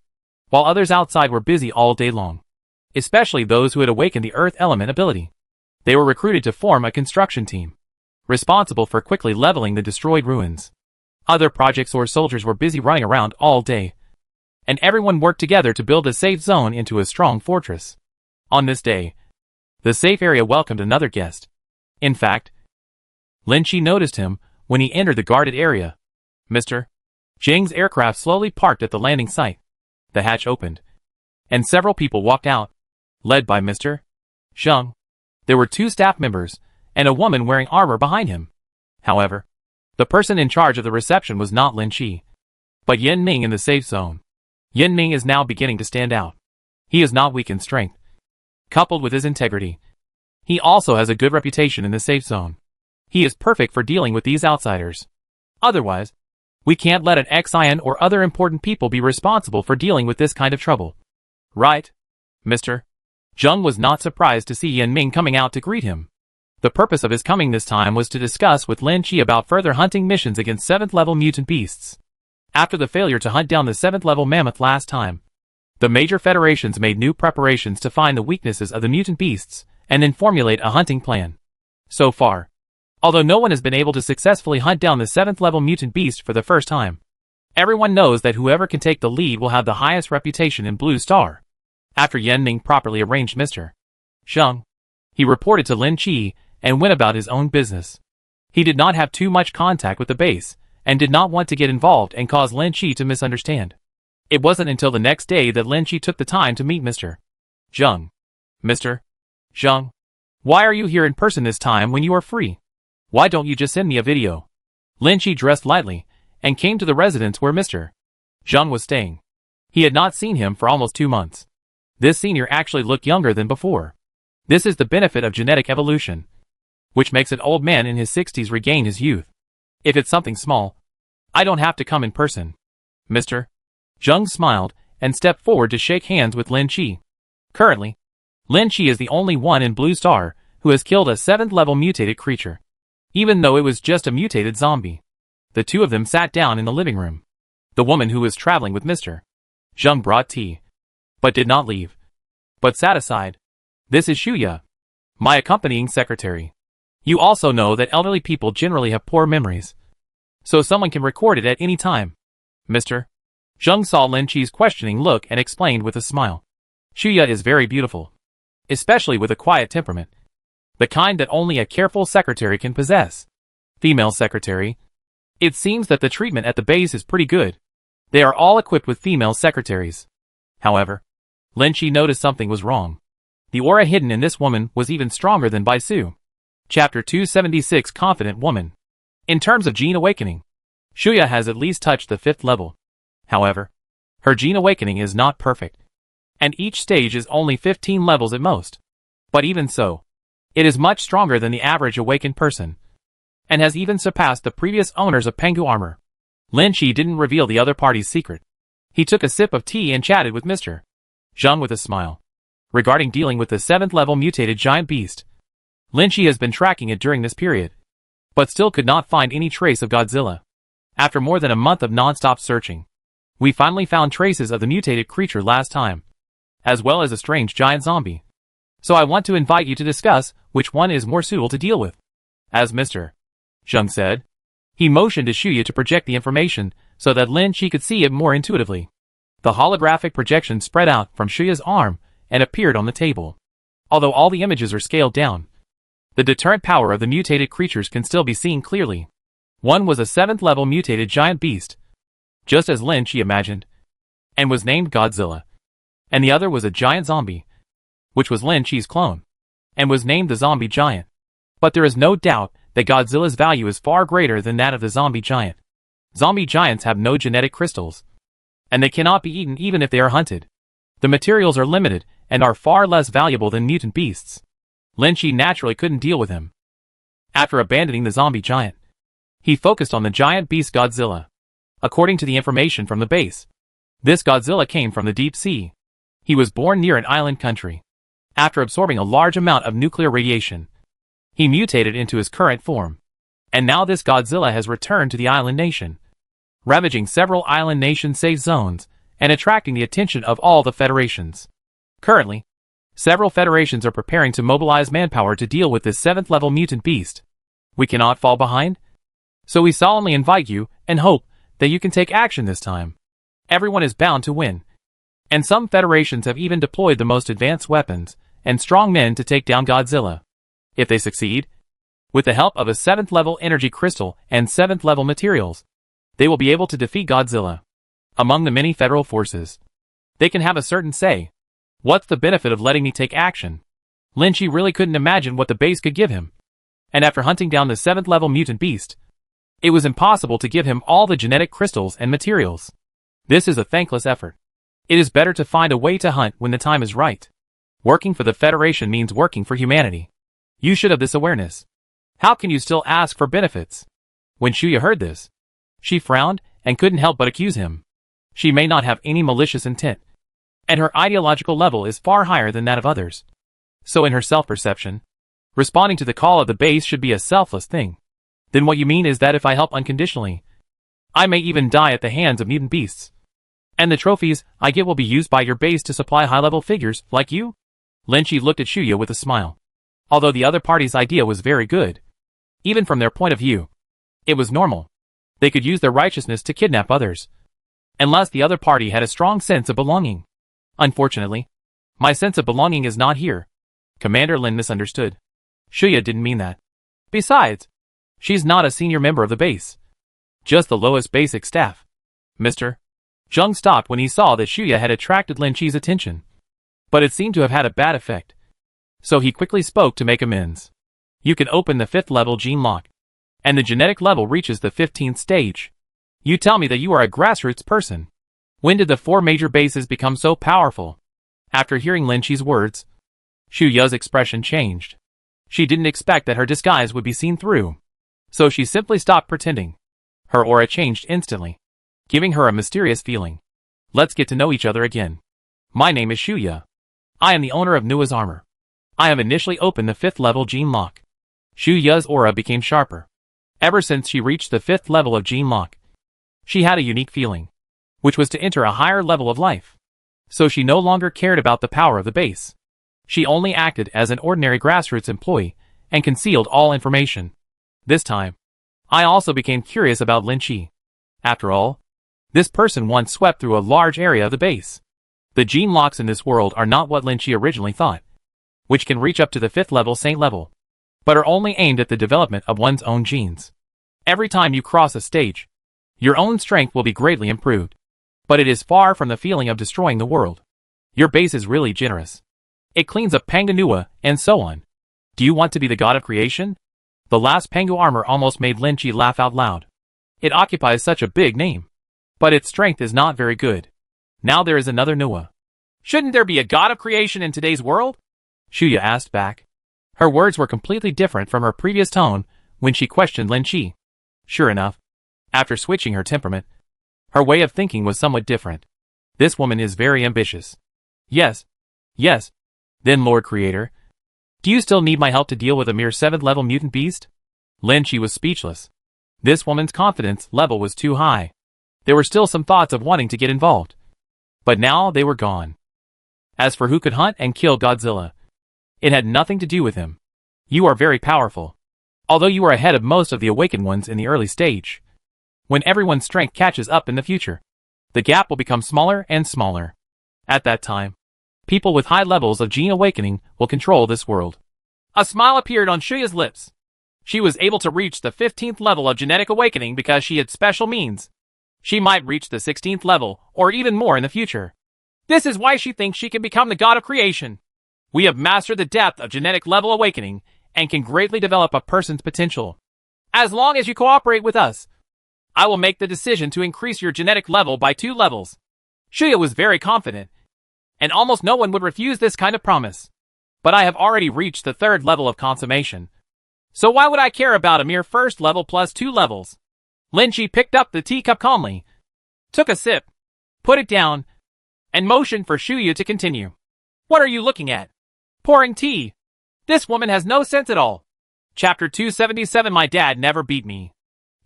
while others outside were busy all day long, especially those who had awakened the earth element ability. They were recruited to form a construction team, responsible for quickly leveling the destroyed ruins. Other projects or soldiers were busy running around all day, and everyone worked together to build a safe zone into a strong fortress. On this day, the safe area welcomed another guest. In fact, Lin Chi noticed him when he entered the guarded area. Mr. Zheng's aircraft slowly parked at the landing site. The hatch opened, and several people walked out, led by Mr. Zheng. There were 2 staff members, and a woman wearing armor behind him. However, the person in charge of the reception was not Lin Chi, but Yen Ming in the safe zone. Yen Ming is now beginning to stand out. He is not weak in strength, coupled with his integrity. He also has a good reputation in the safe zone. He is perfect for dealing with these outsiders. Otherwise, we can't let an Xian or other important people be responsible for dealing with this kind of trouble. Right, Mr. Zheng was not surprised to see Yen Ming coming out to greet him. The purpose of his coming this time was to discuss with Lin Chi about further hunting missions against 7th-level mutant beasts. After the failure to hunt down the 7th-level mammoth last time, the major federations made new preparations to find the weaknesses of the mutant beasts and then formulate a hunting plan. So far, although no one has been able to successfully hunt down the 7th-level mutant beast for the first time, everyone knows that whoever can take the lead will have the highest reputation in Blue Star. After Yen Ming properly arranged Mr. Zheng, he reported to Lin Chi and went about his own business. He did not have too much contact with the base, and did not want to get involved and cause Lin Chi to misunderstand. It wasn't until the next day that Lin Chi took the time to meet Mr. Zheng. Mr. Zheng, why are you here in person this time when you are free? Why don't you just send me a video? Lin Chi dressed lightly, and came to the residence where Mr. Zheng was staying. He had not seen him for almost 2 months. This senior actually looked younger than before. This is the benefit of genetic evolution, which makes an old man in his 60s regain his youth. If it's something small, I don't have to come in person. Mr. Zheng smiled and stepped forward to shake hands with Lin Chi. Currently, Lin Chi is the only one in Blue Star who has killed a 7th-level mutated creature, even though it was just a mutated zombie. The two of them sat down in the living room. The woman who was traveling with Mr. Zheng brought tea, but did not leave, but sat aside. This is Shuya, my accompanying secretary. You also know that elderly people generally have poor memories, so someone can record it at any time. Mr. Zheng saw Lin Chi's questioning look and explained with a smile. Shuya is very beautiful, especially with a quiet temperament, the kind that only a careful secretary can possess. Female secretary. It seems that the treatment at the base is pretty good. They are all equipped with female secretaries. However, Lin Chi noticed something was wrong. The aura hidden in this woman was even stronger than Baisu. Chapter 276 Confident Woman. In terms of gene awakening, Shuya has at least touched the 5th level. However, her gene awakening is not perfect, and each stage is only 15 levels at most. But even so, It is much stronger than the average awakened person, and has even surpassed the previous owners of Pengu armor. Lin Chi didn't reveal the other party's secret. He took a sip of tea and chatted with Mr. Zhang with a smile. Regarding dealing with the 7th level mutated giant beast, Lin Chi has been tracking it during this period, but still could not find any trace of Godzilla. After more than a month of non-stop searching, we finally found traces of the mutated creature last time, as well as a strange giant zombie. So I want to invite you to discuss which one is more suitable to deal with. As Mr. Zhang said, he motioned to Shuya to project the information so that Lin Chi could see it more intuitively. The holographic projection spread out from Shuya's arm and appeared on the table. Although all the images are scaled down, the deterrent power of the mutated creatures can still be seen clearly. One was a 7th level mutated giant beast, just as Lin Chi imagined, and was named Godzilla. And the other was a giant zombie, which was Lin Chi's clone, and was named the zombie giant. But there is no doubt that Godzilla's value is far greater than that of the zombie giant. Zombie giants have no genetic crystals, and they cannot be eaten even if they are hunted. The materials are limited and are far less valuable than mutant beasts. Lin Chi naturally couldn't deal with him. After abandoning the zombie giant, he focused on the giant beast Godzilla. According to the information from the base, this Godzilla came from the deep sea. He was born near an island country. After absorbing a large amount of nuclear radiation, he mutated into his current form. And now this Godzilla has returned to the island nation, ravaging several island nation safe zones and attracting the attention of all the federations. Currently, several federations are preparing to mobilize manpower to deal with this 7th level mutant beast. We cannot fall behind, so we solemnly invite you and hope that you can take action this time. Everyone is bound to win, and some federations have even deployed the most advanced weapons and strong men to take down Godzilla. If they succeed, with the help of a 7th level energy crystal and 7th level materials, they will be able to defeat Godzilla. Among the many federal forces, they can have a certain say. What's the benefit of letting me take action? Lin Chi really couldn't imagine what the base could give him. And after hunting down the 7th level mutant beast, it was impossible to give him all the genetic crystals and materials. This is a thankless effort. It is better to find a way to hunt when the time is right. Working for the Federation means working for humanity. You should have this awareness. How can you still ask for benefits? When Shuya heard this, she frowned and couldn't help but accuse him. She may not have any malicious intent, and her ideological level is far higher than that of others. So in her self-perception, responding to the call of the base should be a selfless thing. Then what you mean is that if I help unconditionally, I may even die at the hands of mutant beasts. And the trophies I get will be used by your base to supply high-level figures like you? Lin Chi looked at Shuya with a smile. Although the other party's idea was very good, even from their point of view, it was normal. They could use their righteousness to kidnap others, unless the other party had a strong sense of belonging. Unfortunately, my sense of belonging is not here. Commander Lin misunderstood. Shuya didn't mean that. Besides, she's not a senior member of the base, just the lowest basic staff. Mr. Zhang stopped when he saw that Shuya had attracted Lin Chi's attention, but it seemed to have had a bad effect. So he quickly spoke to make amends. You can open the 5th level gene lock, and the genetic level reaches the 15th stage. You tell me that you are a grassroots person. When did the 4 major bases become so powerful? After hearing Lin Chi's words, Shuya's expression changed. She didn't expect that her disguise would be seen through, so she simply stopped pretending. Her aura changed instantly, giving her a mysterious feeling. Let's get to know each other again. My name is Shuya. I am the owner of Nua's armor. I have initially opened the 5th level gene lock. Shuya's aura became sharper. Ever since she reached the 5th level of gene lock, she had a unique feeling, which was to enter a higher level of life. So she no longer cared about the power of the base. She only acted as an ordinary grassroots employee and concealed all information. This time, I also became curious about Lin Chi. After all, this person once swept through a large area of the base. The gene locks in this world are not what Lin Chi originally thought, which can reach up to the 5th level saint level, but are only aimed at the development of one's own genes. Every time you cross a stage, your own strength will be greatly improved. But it is far from the feeling of destroying the world. Your base is really generous. It cleans up Panganua, and so on. Do you want to be the god of creation? The last Pangu armor almost made Lin Chi laugh out loud. It occupies such a big name, but its strength is not very good. Now there is another Nua. Shouldn't there be a god of creation in today's world? Shuya asked back. Her words were completely different from her previous tone when she questioned Lin Chi. Sure enough, after switching her temperament, her way of thinking was somewhat different. This woman is very ambitious. Yes. Yes. Then, Lord Creator, do you still need my help to deal with a mere 7th level mutant beast? Lin Chi was speechless. This woman's confidence level was too high. There were still some thoughts of wanting to get involved. But now they were gone. As for who could hunt and kill Godzilla, it had nothing to do with him. You are very powerful. Although you are ahead of most of the awakened ones in the early stage. When everyone's strength catches up in the future, the gap will become smaller and smaller. At that time, people with high levels of gene awakening will control this world. A smile appeared on Shuya's lips. She was able to reach the 15th level of genetic awakening because she had special means. She might reach the 16th level, or even more in the future. This is why she thinks she can become the god of creation. We have mastered the depth of genetic level awakening and can greatly develop a person's potential. As long as you cooperate with us, I will make the decision to increase your genetic level by 2 levels. Shuya was very confident, and almost no one would refuse this kind of promise. But I have already reached the 3rd level of consummation. So why would I care about a mere 1st level plus 2 levels? Lin Chi picked up the teacup calmly, took a sip, put it down, and motioned for Shuya to continue. What are you looking at? Pouring tea. This woman has no sense at all. Chapter 277. My dad never beat me.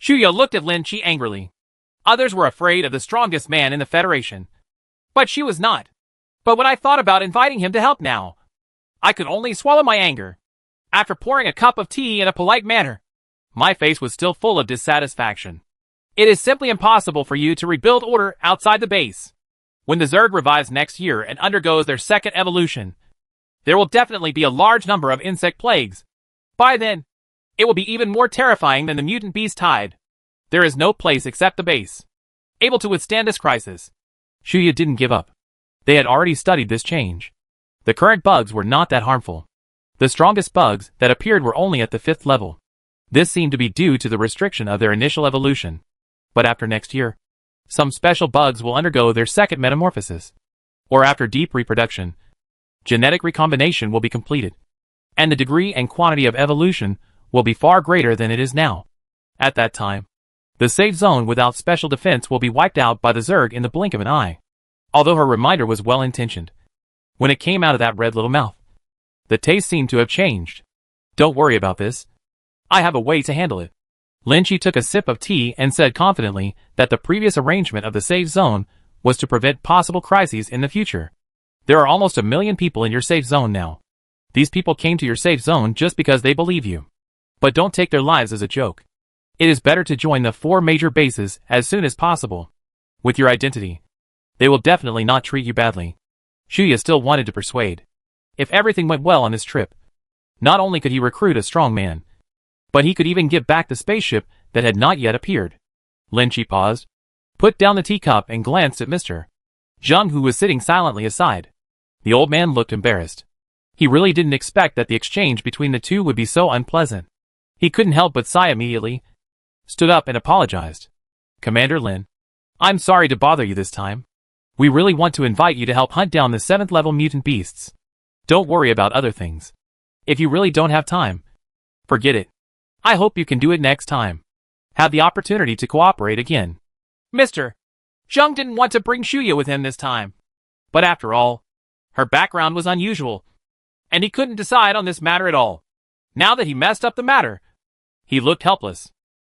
Shuya looked at Lin Chi angrily. Others were afraid of the strongest man in the Federation. But she was not. But when I thought about inviting him to help now, I could only swallow my anger. After pouring a cup of tea in a polite manner, my face was still full of dissatisfaction. It is simply impossible for you to rebuild order outside the base. When the Zerg revives next year and undergoes their 2nd evolution, there will definitely be a large number of insect plagues. By then, it will be even more terrifying than the mutant beast tide. There is no place except the base able to withstand this crisis. Shuya didn't give up. They had already studied this change. The current bugs were not that harmful. The strongest bugs that appeared were only at the 5th level. This seemed to be due to the restriction of their initial evolution. But after next year, some special bugs will undergo their 2nd metamorphosis. Or after deep reproduction, genetic recombination will be completed. And the degree and quantity of evolution will be far greater than it is now. At that time, the safe zone without special defense will be wiped out by the Zerg in the blink of an eye. Although her reminder was well-intentioned, when it came out of that red little mouth, the taste seemed to have changed. Don't worry about this. I have a way to handle it. Lin Chi took a sip of tea and said confidently that the previous arrangement of the safe zone was to prevent possible crises in the future. There are almost 1 million people in your safe zone now. These people came to your safe zone just because they believe you. But don't take their lives as a joke. It is better to join the 4 major bases as soon as possible. With your identity, they will definitely not treat you badly. Shuya still wanted to persuade. If everything went well on this trip, not only could he recruit a strong man, but he could even give back the spaceship that had not yet appeared. Lin Chi paused, put down the teacup and glanced at Mr. Zheng, who was sitting silently aside. The old man looked embarrassed. He really didn't expect that the exchange between the two would be so unpleasant. He couldn't help but sigh immediately, stood up and apologized. Commander Lin, I'm sorry to bother you this time. We really want to invite you to help hunt down the 7th level mutant beasts. Don't worry about other things. If you really don't have time, forget it. I hope you can do it next time. Have the opportunity to cooperate again. Mr. Zheng didn't want to bring Shuya with him this time. But after all, her background was unusual, and he couldn't decide on this matter at all. Now that he messed up the matter, he looked helpless.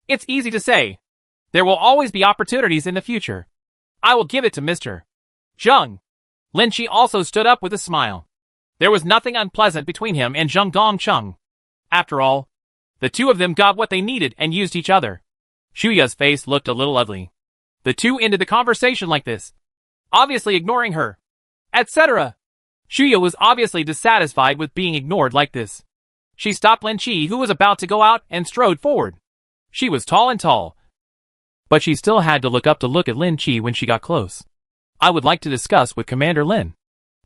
It's easy to say. There will always be opportunities in the future. I will give it to Mr. Zheng. Lin Chi also stood up with a smile. There was nothing unpleasant between him and Zheng Gongcheng. After all, the two of them got what they needed and used each other. Shuya's face looked a little ugly. The two ended the conversation like this, obviously ignoring her, etc. Shuya was obviously dissatisfied with being ignored like this. She stopped Lin Chi, who was about to go out, and strode forward. She was tall and tall, but she still had to look up to look at Lin Chi when she got close. I would like to discuss with Commander Lin.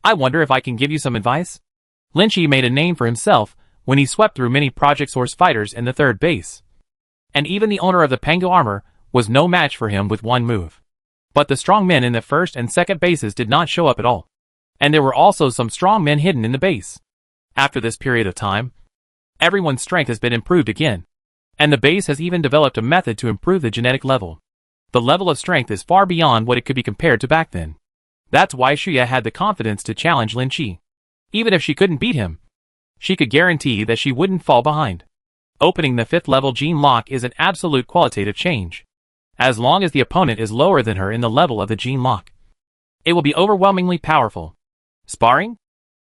I wonder if I can give you some advice? Lin Chi made a name for himself when he swept through many Project Source fighters in the 3rd base. And even the owner of the Pango armor was no match for him with one move. But the strong men in the 1st and 2nd bases did not show up at all. And there were also some strong men hidden in the base. After this period of time, Everyone's strength has been improved again. And the base has even developed a method to improve the genetic level. The level of strength is far beyond what it could be compared to back then. That's why Shuya had the confidence to challenge Lin Chi. Even if she couldn't beat him, she could guarantee that she wouldn't fall behind. Opening the 5th level gene lock is an absolute qualitative change. As long as the opponent is lower than her in the level of the gene lock, it will be overwhelmingly powerful. Sparring?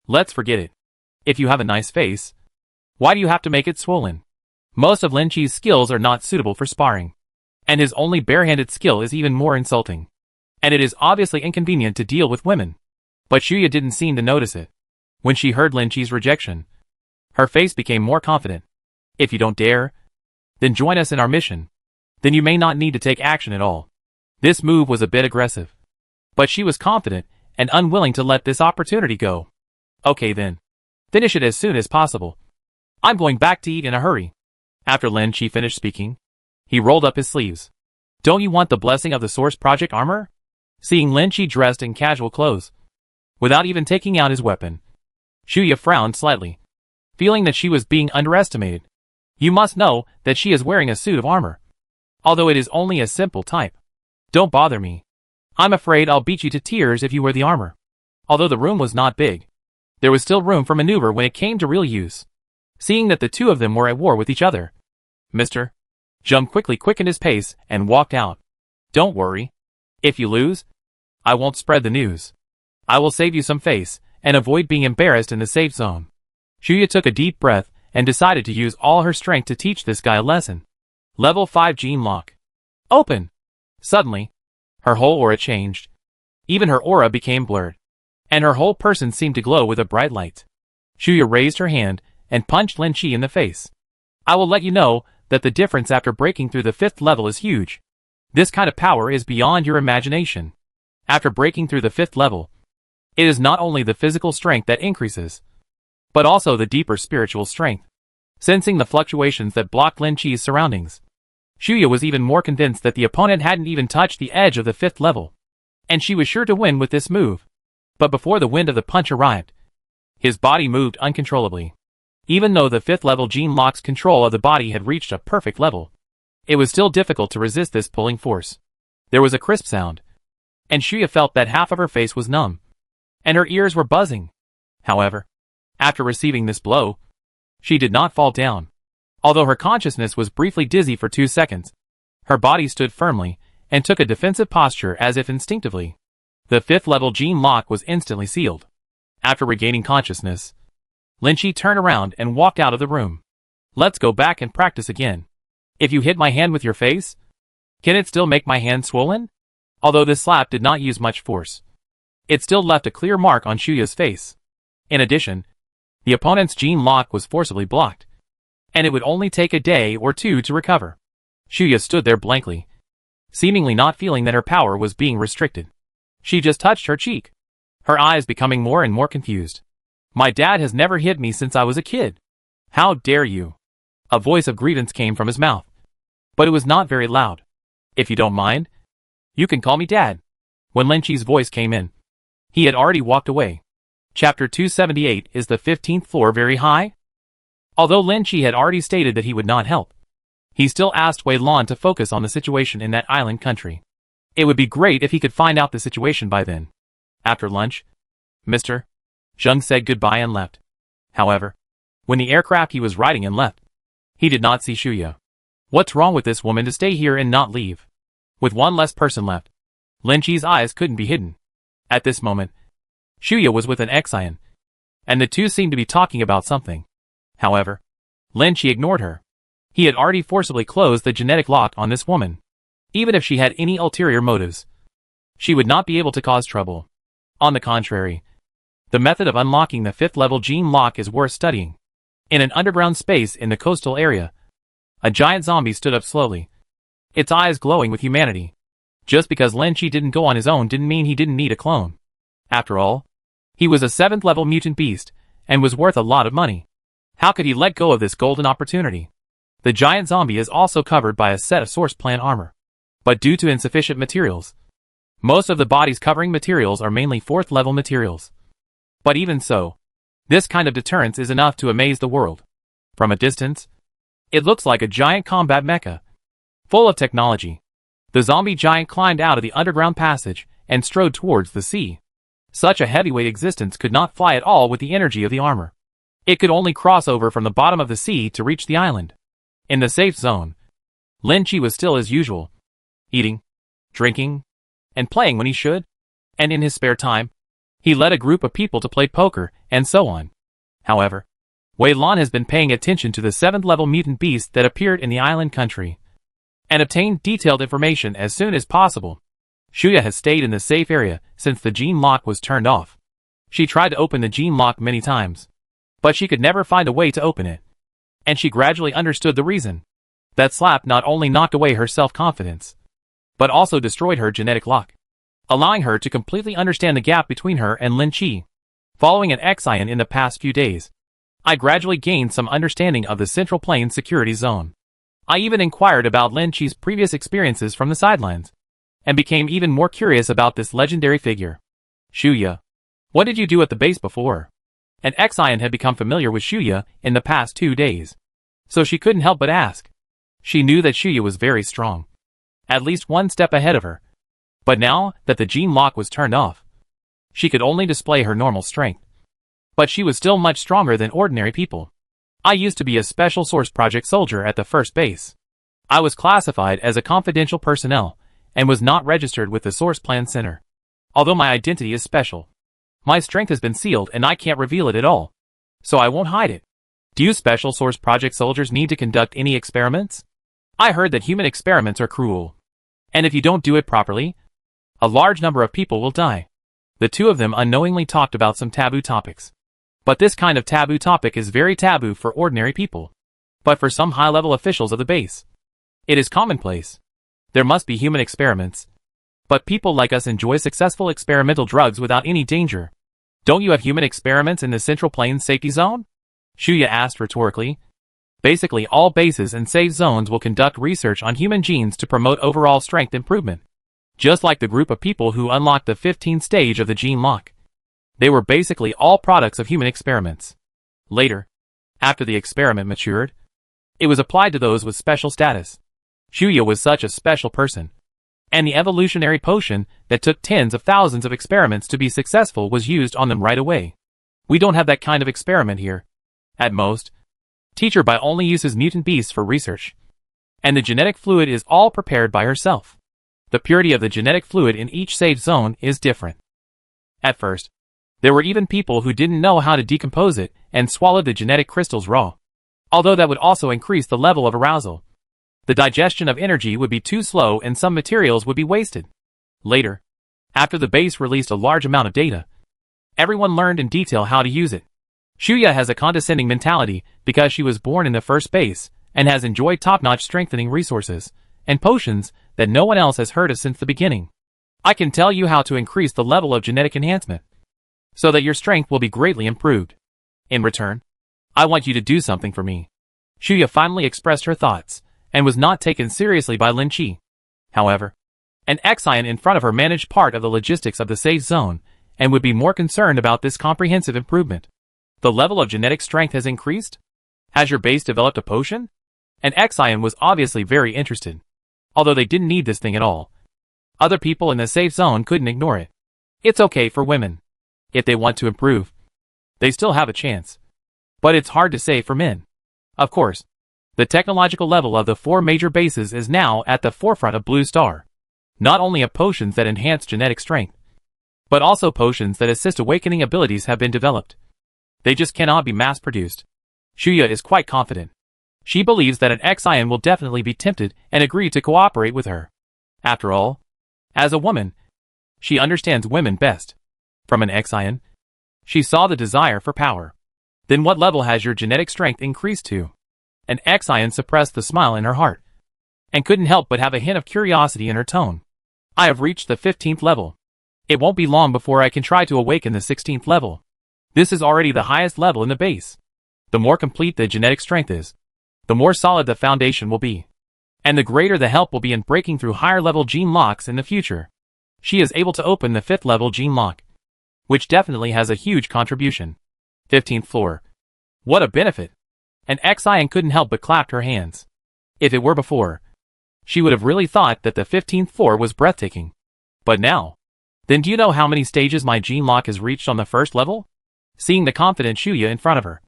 Let's forget it. If you have a nice face, why do you have to make it swollen? Most of Lin Chi's skills are not suitable for sparring. And his only barehanded skill is even more insulting. And it is obviously inconvenient to deal with women. But Shuya didn't seem to notice it. When she heard Lin Chi's rejection, her face became more confident. If you don't dare, then join us in our mission. Then you may not need to take action at all. This move was a bit aggressive. But she was confident and unwilling to let this opportunity go. Okay then. Finish it as soon as possible. I'm going back to eat in a hurry. After Lin Chi finished speaking, he rolled up his sleeves. Don't you want the blessing of the Source Project armor? Seeing Lin Chi dressed in casual clothes, without even taking out his weapon, Shuya frowned slightly, feeling that she was being underestimated. You must know that she is wearing a suit of armor. Although it is only a simple type. Don't bother me. I'm afraid I'll beat you to tears if you wear the armor. Although the room was not big, there was still room for maneuver when it came to real use. Seeing that the two of them were at war with each other, Mr. Jung quickly quickened his pace and walked out. Don't worry. If you lose, I won't spread the news. I will save you some face and avoid being embarrassed in the safe zone. Shuya took a deep breath and decided to use all her strength to teach this guy a lesson. Level 5 gene lock. Open! Suddenly, her whole aura changed. Even her aura became blurred, and her whole person seemed to glow with a bright light. Shuya raised her hand and punched Lin Chi in the face. I will let you know that the difference after breaking through the 5th level is huge. This kind of power is beyond your imagination. After breaking through the 5th level, it is not only the physical strength that increases, but also the deeper spiritual strength. Sensing the fluctuations that blocked Lin Chi's surroundings, Shuya was even more convinced that the opponent hadn't even touched the edge of the 5th level, and she was sure to win with this move. But before the wind of the punch arrived, his body moved uncontrollably. Even though the 5th level gene lock's control of the body had reached a perfect level, it was still difficult to resist this pulling force. There was a crisp sound, and Shuya felt that half of her face was numb, and her ears were buzzing. However, after receiving this blow, she did not fall down. Although her consciousness was briefly dizzy for 2 seconds, her body stood firmly and took a defensive posture as if instinctively. The 5th level gene lock was instantly sealed. After regaining consciousness, Lin Chi turned around and walked out of the room. Let's go back and practice again. If you hit my hand with your face, can it still make my hand swollen? Although this slap did not use much force, it still left a clear mark on Shuya's face. In addition, the opponent's gene lock was forcibly blocked, and it would only take a day or two to recover. Shuya stood there blankly, seemingly not feeling that her power was being restricted. She just touched her cheek, her eyes becoming more and more confused. My dad has never hit me since I was a kid. How dare you? A voice of grievance came from his mouth, but it was not very loud. If you don't mind, you can call me Dad. When Lin Chi's voice came in, he had already walked away. Chapter 278. Is the 15th floor very high? Although Lin Chi had already stated that he would not help, he still asked Wei Lan to focus on the situation in that island country. It would be great if he could find out the situation by then. After lunch, Mr. Zheng said goodbye and left. However, when the aircraft he was riding in left, he did not see Shuya. What's wrong with this woman to stay here and not leave? With one less person left, Lin Chi's eyes couldn't be hidden. At this moment, Shuya was with an Xian, and the two seemed to be talking about something. However, Lin Chi ignored her. He had already forcibly closed the genetic lock on this woman. Even if she had any ulterior motives, she would not be able to cause trouble. On the contrary, the method of unlocking the 5th level gene lock is worth studying. In an underground space in the coastal area, a giant zombie stood up slowly, its eyes glowing with humanity. Just because Lin Chi didn't go on his own didn't mean he didn't need a clone. After all, he was a 7th level mutant beast, and was worth a lot of money. How could he let go of this golden opportunity? The giant zombie is also covered by a set of source plant armor. But due to insufficient materials, most of the body's covering materials are mainly 4th level materials. But even so, this kind of deterrence is enough to amaze the world. From a distance, it looks like a giant combat mecha, full of technology. The zombie giant climbed out of the underground passage and strode towards the sea. Such a heavyweight existence could not fly at all with the energy of the armor. It could only cross over from the bottom of the sea to reach the island. In the safe zone, Lin Chi was still as usual, eating, drinking, and playing when he should, and in his spare time, he led a group of people to play poker, and so on. However, Wei Lan has been paying attention to the 7th level mutant beast that appeared in the island country, and obtained detailed information as soon as possible. Shuya has stayed in the safe area since the gene lock was turned off. She tried to open the gene lock many times, but she could never find a way to open it. And she gradually understood the reason. That slap not only knocked away her self-confidence, but also destroyed her genetic lock, allowing her to completely understand the gap between her and Lin Chi. Following an Xian in the past few days, I gradually gained some understanding of the Central Plains security zone. I even inquired about Lin Chi's previous experiences from the sidelines, and became even more curious about this legendary figure. Shuya, what did you do at the base before? An Xian had become familiar with Shuya in the past 2 days, so she couldn't help but ask. She knew that Shuya was very strong, at least one step ahead of her. But now that the gene lock was turned off, she could only display her normal strength. But she was still much stronger than ordinary people. I used to be a special source project soldier at the first base. I was classified as a confidential personnel and was not registered with the Source Plan Center. Although my identity is special, my strength has been sealed and I can't reveal it at all, so I won't hide it. Do you special source project soldiers need to conduct any experiments? I heard that human experiments are cruel, and if you don't do it properly, a large number of people will die. The two of them unknowingly talked about some taboo topics. But this kind of taboo topic is very taboo for ordinary people. But for some high-level officials of the base, it is commonplace. There must be human experiments. But people like us enjoy successful experimental drugs without any danger. Don't you have human experiments in the Central Plains safety zone? Shuya asked rhetorically. Basically, all bases and safe zones will conduct research on human genes to promote overall strength improvement. Just like the group of people who unlocked the 15th stage of the gene lock. They were basically all products of human experiments. Later, after the experiment matured, it was applied to those with special status. Shuya was such a special person. And the evolutionary potion that took tens of thousands of experiments to be successful was used on them right away. We don't have that kind of experiment here. At most, Teacher Bai only uses mutant beasts for research. And the genetic fluid is all prepared by herself. The purity of the genetic fluid in each safe zone is different. At first, there were even people who didn't know how to decompose it and swallowed the genetic crystals raw. Although that would also increase the level of arousal. The digestion of energy would be too slow and some materials would be wasted. Later, after the base released a large amount of data, everyone learned in detail how to use it. Shuya has a condescending mentality because she was born in the first base and has enjoyed top-notch strengthening resources and potions that no one else has heard of since the beginning. I can tell you how to increase the level of genetic enhancement, so that your strength will be greatly improved. In return, I want you to do something for me. Shuya finally expressed her thoughts, and was not taken seriously by Lin Chi. However, an Xian in front of her managed part of the logistics of the safe zone, and would be more concerned about this comprehensive improvement. The level of genetic strength has increased? Has your base developed a potion? An Xian was obviously very interested. Although they didn't need this thing at all. Other people in the safe zone couldn't ignore it. It's okay for women. If they want to improve, they still have a chance. But it's hard to say for men. Of course, the technological level of the 4 major bases is now at the forefront of Blue Star. Not only of potions that enhance genetic strength, but also potions that assist awakening abilities have been developed. They just cannot be mass-produced. Shuya is quite confident. She believes that an Xian will definitely be tempted and agree to cooperate with her. After all, as a woman, she understands women best. From an Xian, she saw the desire for power. Then what level has your genetic strength increased to? An Xian suppressed the smile in her heart, and couldn't help but have a hint of curiosity in her tone. I have reached the 15th level. It won't be long before I can try to awaken the 16th level. This is already the highest level in the base. The more complete the genetic strength is, the more solid the foundation will be. And the greater the help will be in breaking through higher level gene locks in the future. She is able to open the 5th level gene lock, which definitely has a huge contribution. 15th floor. What a benefit! and Xian couldn't help but clap her hands. If it were before, she would have really thought that the 15th floor was breathtaking. But now, then do you know how many stages my gene lock has reached on the first level? Seeing the confident Shuya in front of her,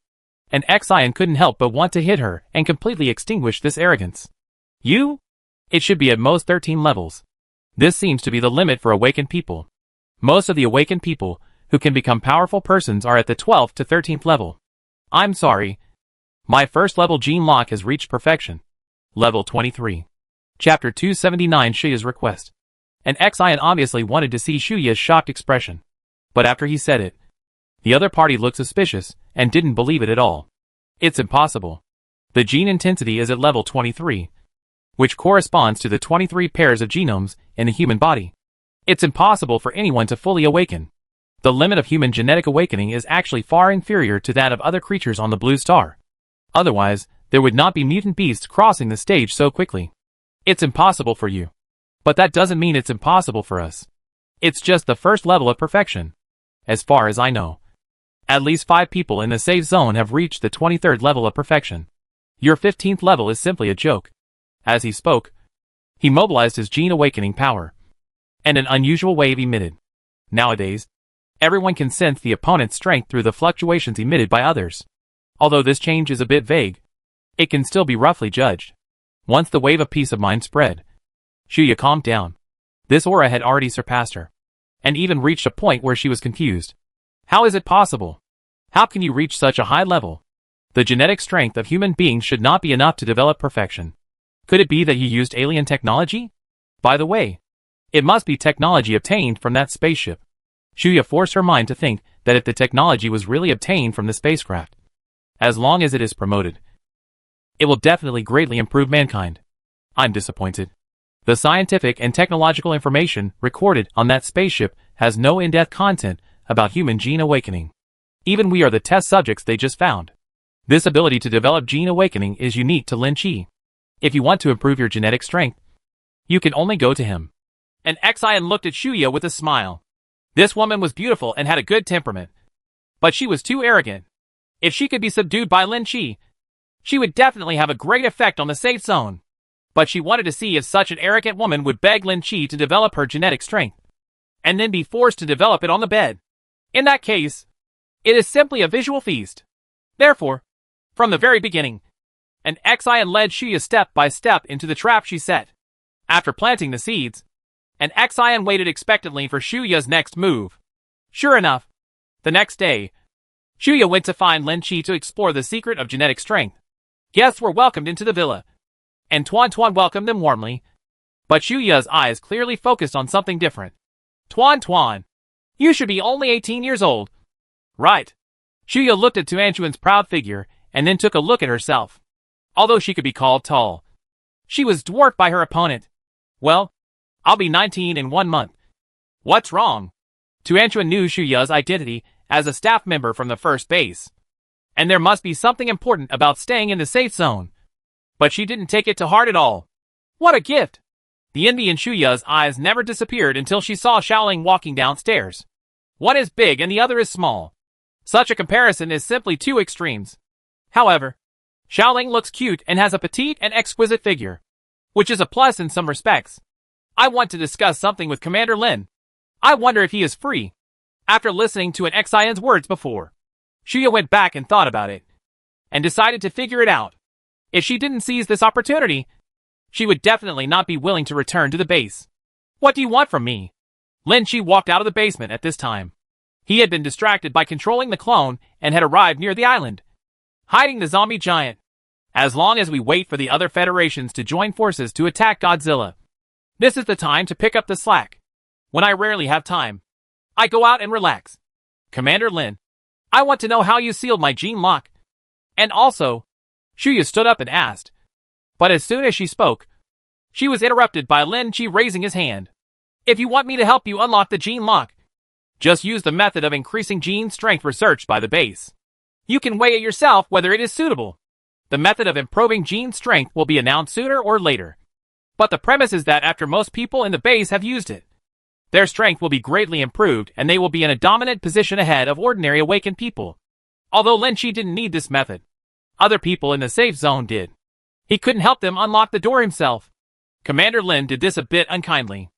and Xian couldn't help but want to hit her and completely extinguish this arrogance. You? It should be at most 13 levels. This seems to be the limit for awakened people. Most of the awakened people who can become powerful persons are at the 12th to 13th level. I'm sorry. My first level gene lock has reached perfection. Level 23. Chapter 279 Shuya's request. And Xian obviously wanted to see Shuya's shocked expression. But after he said it, the other party looked suspicious and didn't believe it at all. It's impossible. The gene intensity is at level 23, which corresponds to the 23 pairs of genomes in the human body. It's impossible for anyone to fully awaken. The limit of human genetic awakening is actually far inferior to that of other creatures on the blue star. Otherwise, there would not be mutant beasts crossing the stage so quickly. It's impossible for you. But that doesn't mean it's impossible for us. It's just the first level of perfection. As far as I know, at least 5 people in the safe zone have reached the 23rd level of perfection. Your 15th level is simply a joke. As he spoke, he mobilized his gene awakening power, and an unusual wave emitted. Nowadays, everyone can sense the opponent's strength through the fluctuations emitted by others. Although this change is a bit vague, it can still be roughly judged. Once the wave of peace of mind spread, Shuya calmed down. This aura had already surpassed her, and even reached a point where she was confused. How is it possible? How can you reach such a high level? The genetic strength of human beings should not be enough to develop perfection. Could it be that you used alien technology? By the way, it must be technology obtained from that spaceship. Shuya forced her mind to think that if the technology was really obtained from the spacecraft, as long as it is promoted, it will definitely greatly improve mankind. I'm disappointed. The scientific and technological information recorded on that spaceship has no in-depth content about human gene awakening. Even we are the test subjects they just found. This ability to develop gene awakening is unique to Lin Chi. If you want to improve your genetic strength, you can only go to him. And Xian looked at Shuya with a smile. This woman was beautiful and had a good temperament. But she was too arrogant. If she could be subdued by Lin Chi, she would definitely have a great effect on the safe zone. But she wanted to see if such an arrogant woman would beg Lin Chi to develop her genetic strength, and then be forced to develop it on the bed. In that case, it is simply a visual feast. Therefore, from the very beginning, and Xian led Shuya step by step into the trap she set. After planting the seeds, and Xian waited expectantly for Shuya's next move. Sure enough, the next day, Shuya went to find Lin Chi to explore the secret of genetic strength. Guests were welcomed into the villa, and Tuan welcomed them warmly. But Shuya's eyes clearly focused on something different. Tuan, you should be only 18 years old. Right. Shuya looked at Tuan's proud figure, and then took a look at herself. Although she could be called tall, she was dwarfed by her opponent. Well, I'll be 19 in 1 month. What's wrong? Tuan knew Shuya's identity as a staff member from the first base, and there must be something important about staying in the safe zone. But she didn't take it to heart at all. What a gift! The envy in Shuya's eyes never disappeared until she saw Xiaoling walking downstairs. One is big and the other is small. Such a comparison is simply two extremes. However, Xiaoling looks cute and has a petite and exquisite figure, which is a plus in some respects. I want to discuss something with Commander Lin. I wonder if he is free. After listening to an Xian's words before, Shuya went back and thought about it, and decided to figure it out. If she didn't seize this opportunity, she would definitely not be willing to return to the base. What do you want from me? Lin Chi walked out of the basement at this time. He had been distracted by controlling the clone and had arrived near the island, hiding the zombie giant. As long as we wait for the other federations to join forces to attack Godzilla, this is the time to pick up the slack. When I rarely have time, I go out and relax. Commander Lin, I want to know how you sealed my gene lock. And also, Shuya stood up and asked. But as soon as she spoke, she was interrupted by Lin Chi raising his hand. If you want me to help you unlock the gene lock, just use the method of increasing gene strength researched by the base. You can weigh it yourself whether it is suitable. The method of improving gene strength will be announced sooner or later. But the premise is that after most people in the base have used it, their strength will be greatly improved and they will be in a dominant position ahead of ordinary awakened people. Although Lin Chi didn't need this method, Other people in the safe zone did. He couldn't help them unlock the door himself. Commander Lin did this a bit unkindly.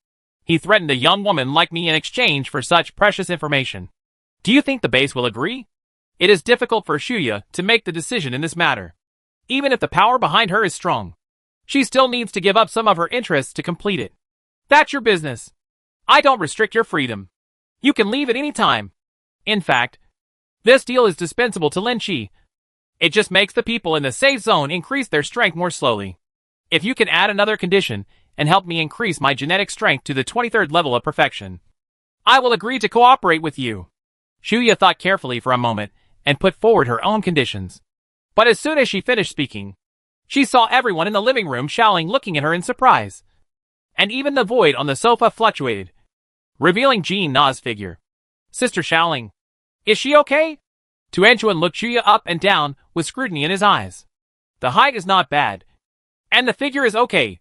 He threatened a young woman like me in exchange for such precious information. Do you think the base will agree? It is difficult for Shuya to make the decision in this matter. Even if the power behind her is strong, she still needs to give up some of her interests to complete it. That's your business. I don't restrict your freedom. You can leave at any time. In fact, this deal is dispensable to Lin Chi. It just makes the people in the safe zone increase their strength more slowly. If you can add another condition and help me increase my genetic strength to the 23rd level of perfection, I will agree to cooperate with you. Shuya thought carefully for a moment and put forward her own conditions. But as soon as she finished speaking, she saw everyone in the living room Xiaoling looking at her in surprise. And even the void on the sofa fluctuated, revealing Jean Na's figure. Sister Xiaoling, is she okay? Tuanchuan looked Shuya up and down with scrutiny in his eyes. The height is not bad, and the figure is okay,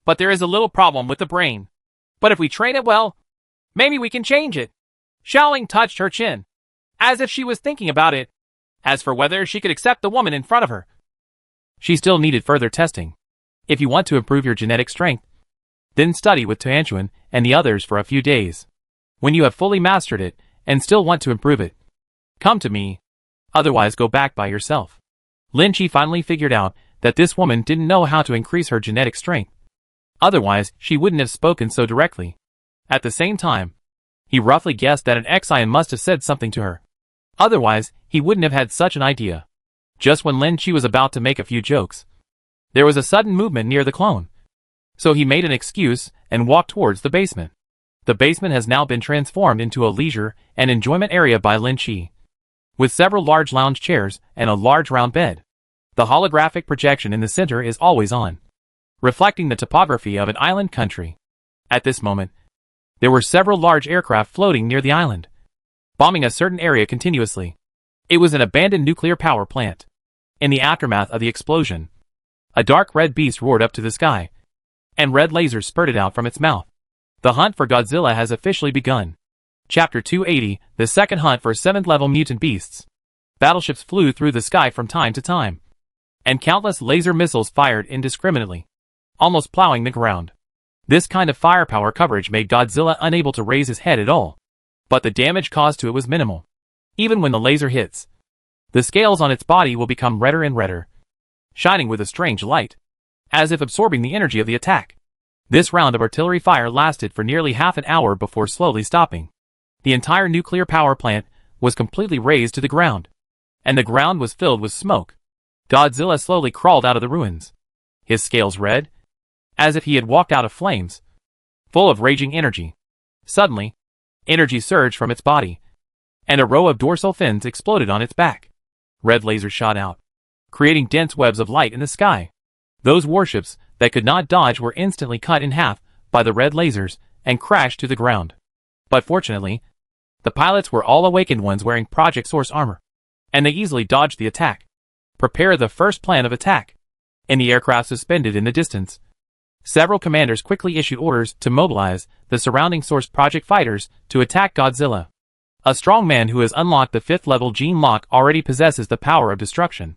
but there is a little problem with the brain. But if we train it well, maybe we can change it. Xiaoling touched her chin, as if she was thinking about it. As for whether she could accept the woman in front of her, she still needed further testing. If you want to improve your genetic strength, then study with Tuanchuan and the others for a few days. When you have fully mastered it and still want to improve it, come to me. Otherwise go back by yourself. Lin Chi finally figured out that this woman didn't know how to increase her genetic strength. Otherwise, she wouldn't have spoken so directly. At the same time, he roughly guessed that an Xian must have said something to her. Otherwise, he wouldn't have had such an idea. Just when Lin Chi was about to make a few jokes, there was a sudden movement near the clone. So he made an excuse and walked towards the basement. The basement has now been transformed into a leisure and enjoyment area by Lin Chi, with several large lounge chairs and a large round bed. The holographic projection in the center is always on, reflecting the topography of an island country. At this moment, there were several large aircraft floating near the island, bombing a certain area continuously. It was an abandoned nuclear power plant. In the aftermath of the explosion, a dark red beast roared up to the sky, and red lasers spurted out from its mouth. The hunt for Godzilla has officially begun. Chapter 280, the second hunt for 7th level mutant beasts. Battleships flew through the sky from time to time, and countless laser missiles fired indiscriminately, almost plowing the ground. This kind of firepower coverage made Godzilla unable to raise his head at all, but the damage caused to it was minimal. Even when the laser hits, the scales on its body will become redder and redder, shining with a strange light, as if absorbing the energy of the attack. This round of artillery fire lasted for nearly half an hour before slowly stopping. The entire nuclear power plant was completely razed to the ground, and the ground was filled with smoke. Godzilla slowly crawled out of the ruins, his scales red, as if he had walked out of flames, full of raging energy. Suddenly, energy surged from its body, and a row of dorsal fins exploded on its back. Red lasers shot out, creating dense webs of light in the sky. Those warships that could not dodge were instantly cut in half by the red lasers and crashed to the ground. But fortunately, the pilots were all awakened ones wearing Project Source armor, and they easily dodged the attack. Prepare the first plan of attack. In the aircraft suspended in the distance, several commanders quickly issued orders to mobilize the surrounding Source Project fighters to attack Godzilla. A strong man who has unlocked the 5th level gene lock already possesses the power of destruction.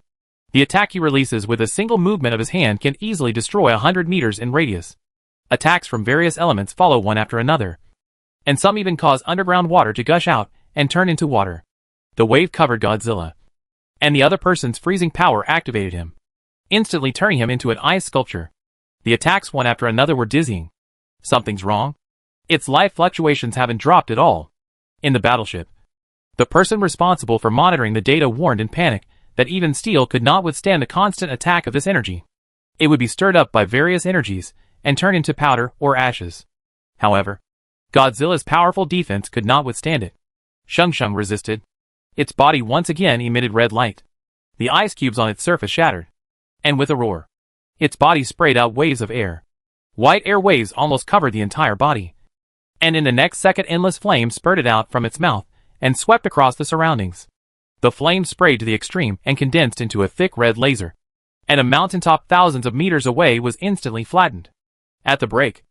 The attack he releases with a single movement of his hand can easily destroy 100 meters in radius. Attacks from various elements follow one after another, and some even cause underground water to gush out and turn into water. The wave covered Godzilla, and the other person's freezing power activated him, instantly turning him into an ice sculpture. The attacks one after another were dizzying. Something's wrong. Its life fluctuations haven't dropped at all. In the battleship, the person responsible for monitoring the data warned in panic that even steel could not withstand the constant attack of this energy. It would be stirred up by various energies and turn into powder or ashes. However, Godzilla's powerful defense could not withstand it. Shung Shung resisted. Its body once again emitted red light. The ice cubes on its surface shattered, and with a roar, its body sprayed out waves of air. White air waves almost covered the entire body, and in the next second endless flames spurted out from its mouth and swept across the surroundings. The flames sprayed to the extreme and condensed into a thick red laser, and a mountaintop thousands of meters away was instantly flattened. At the break,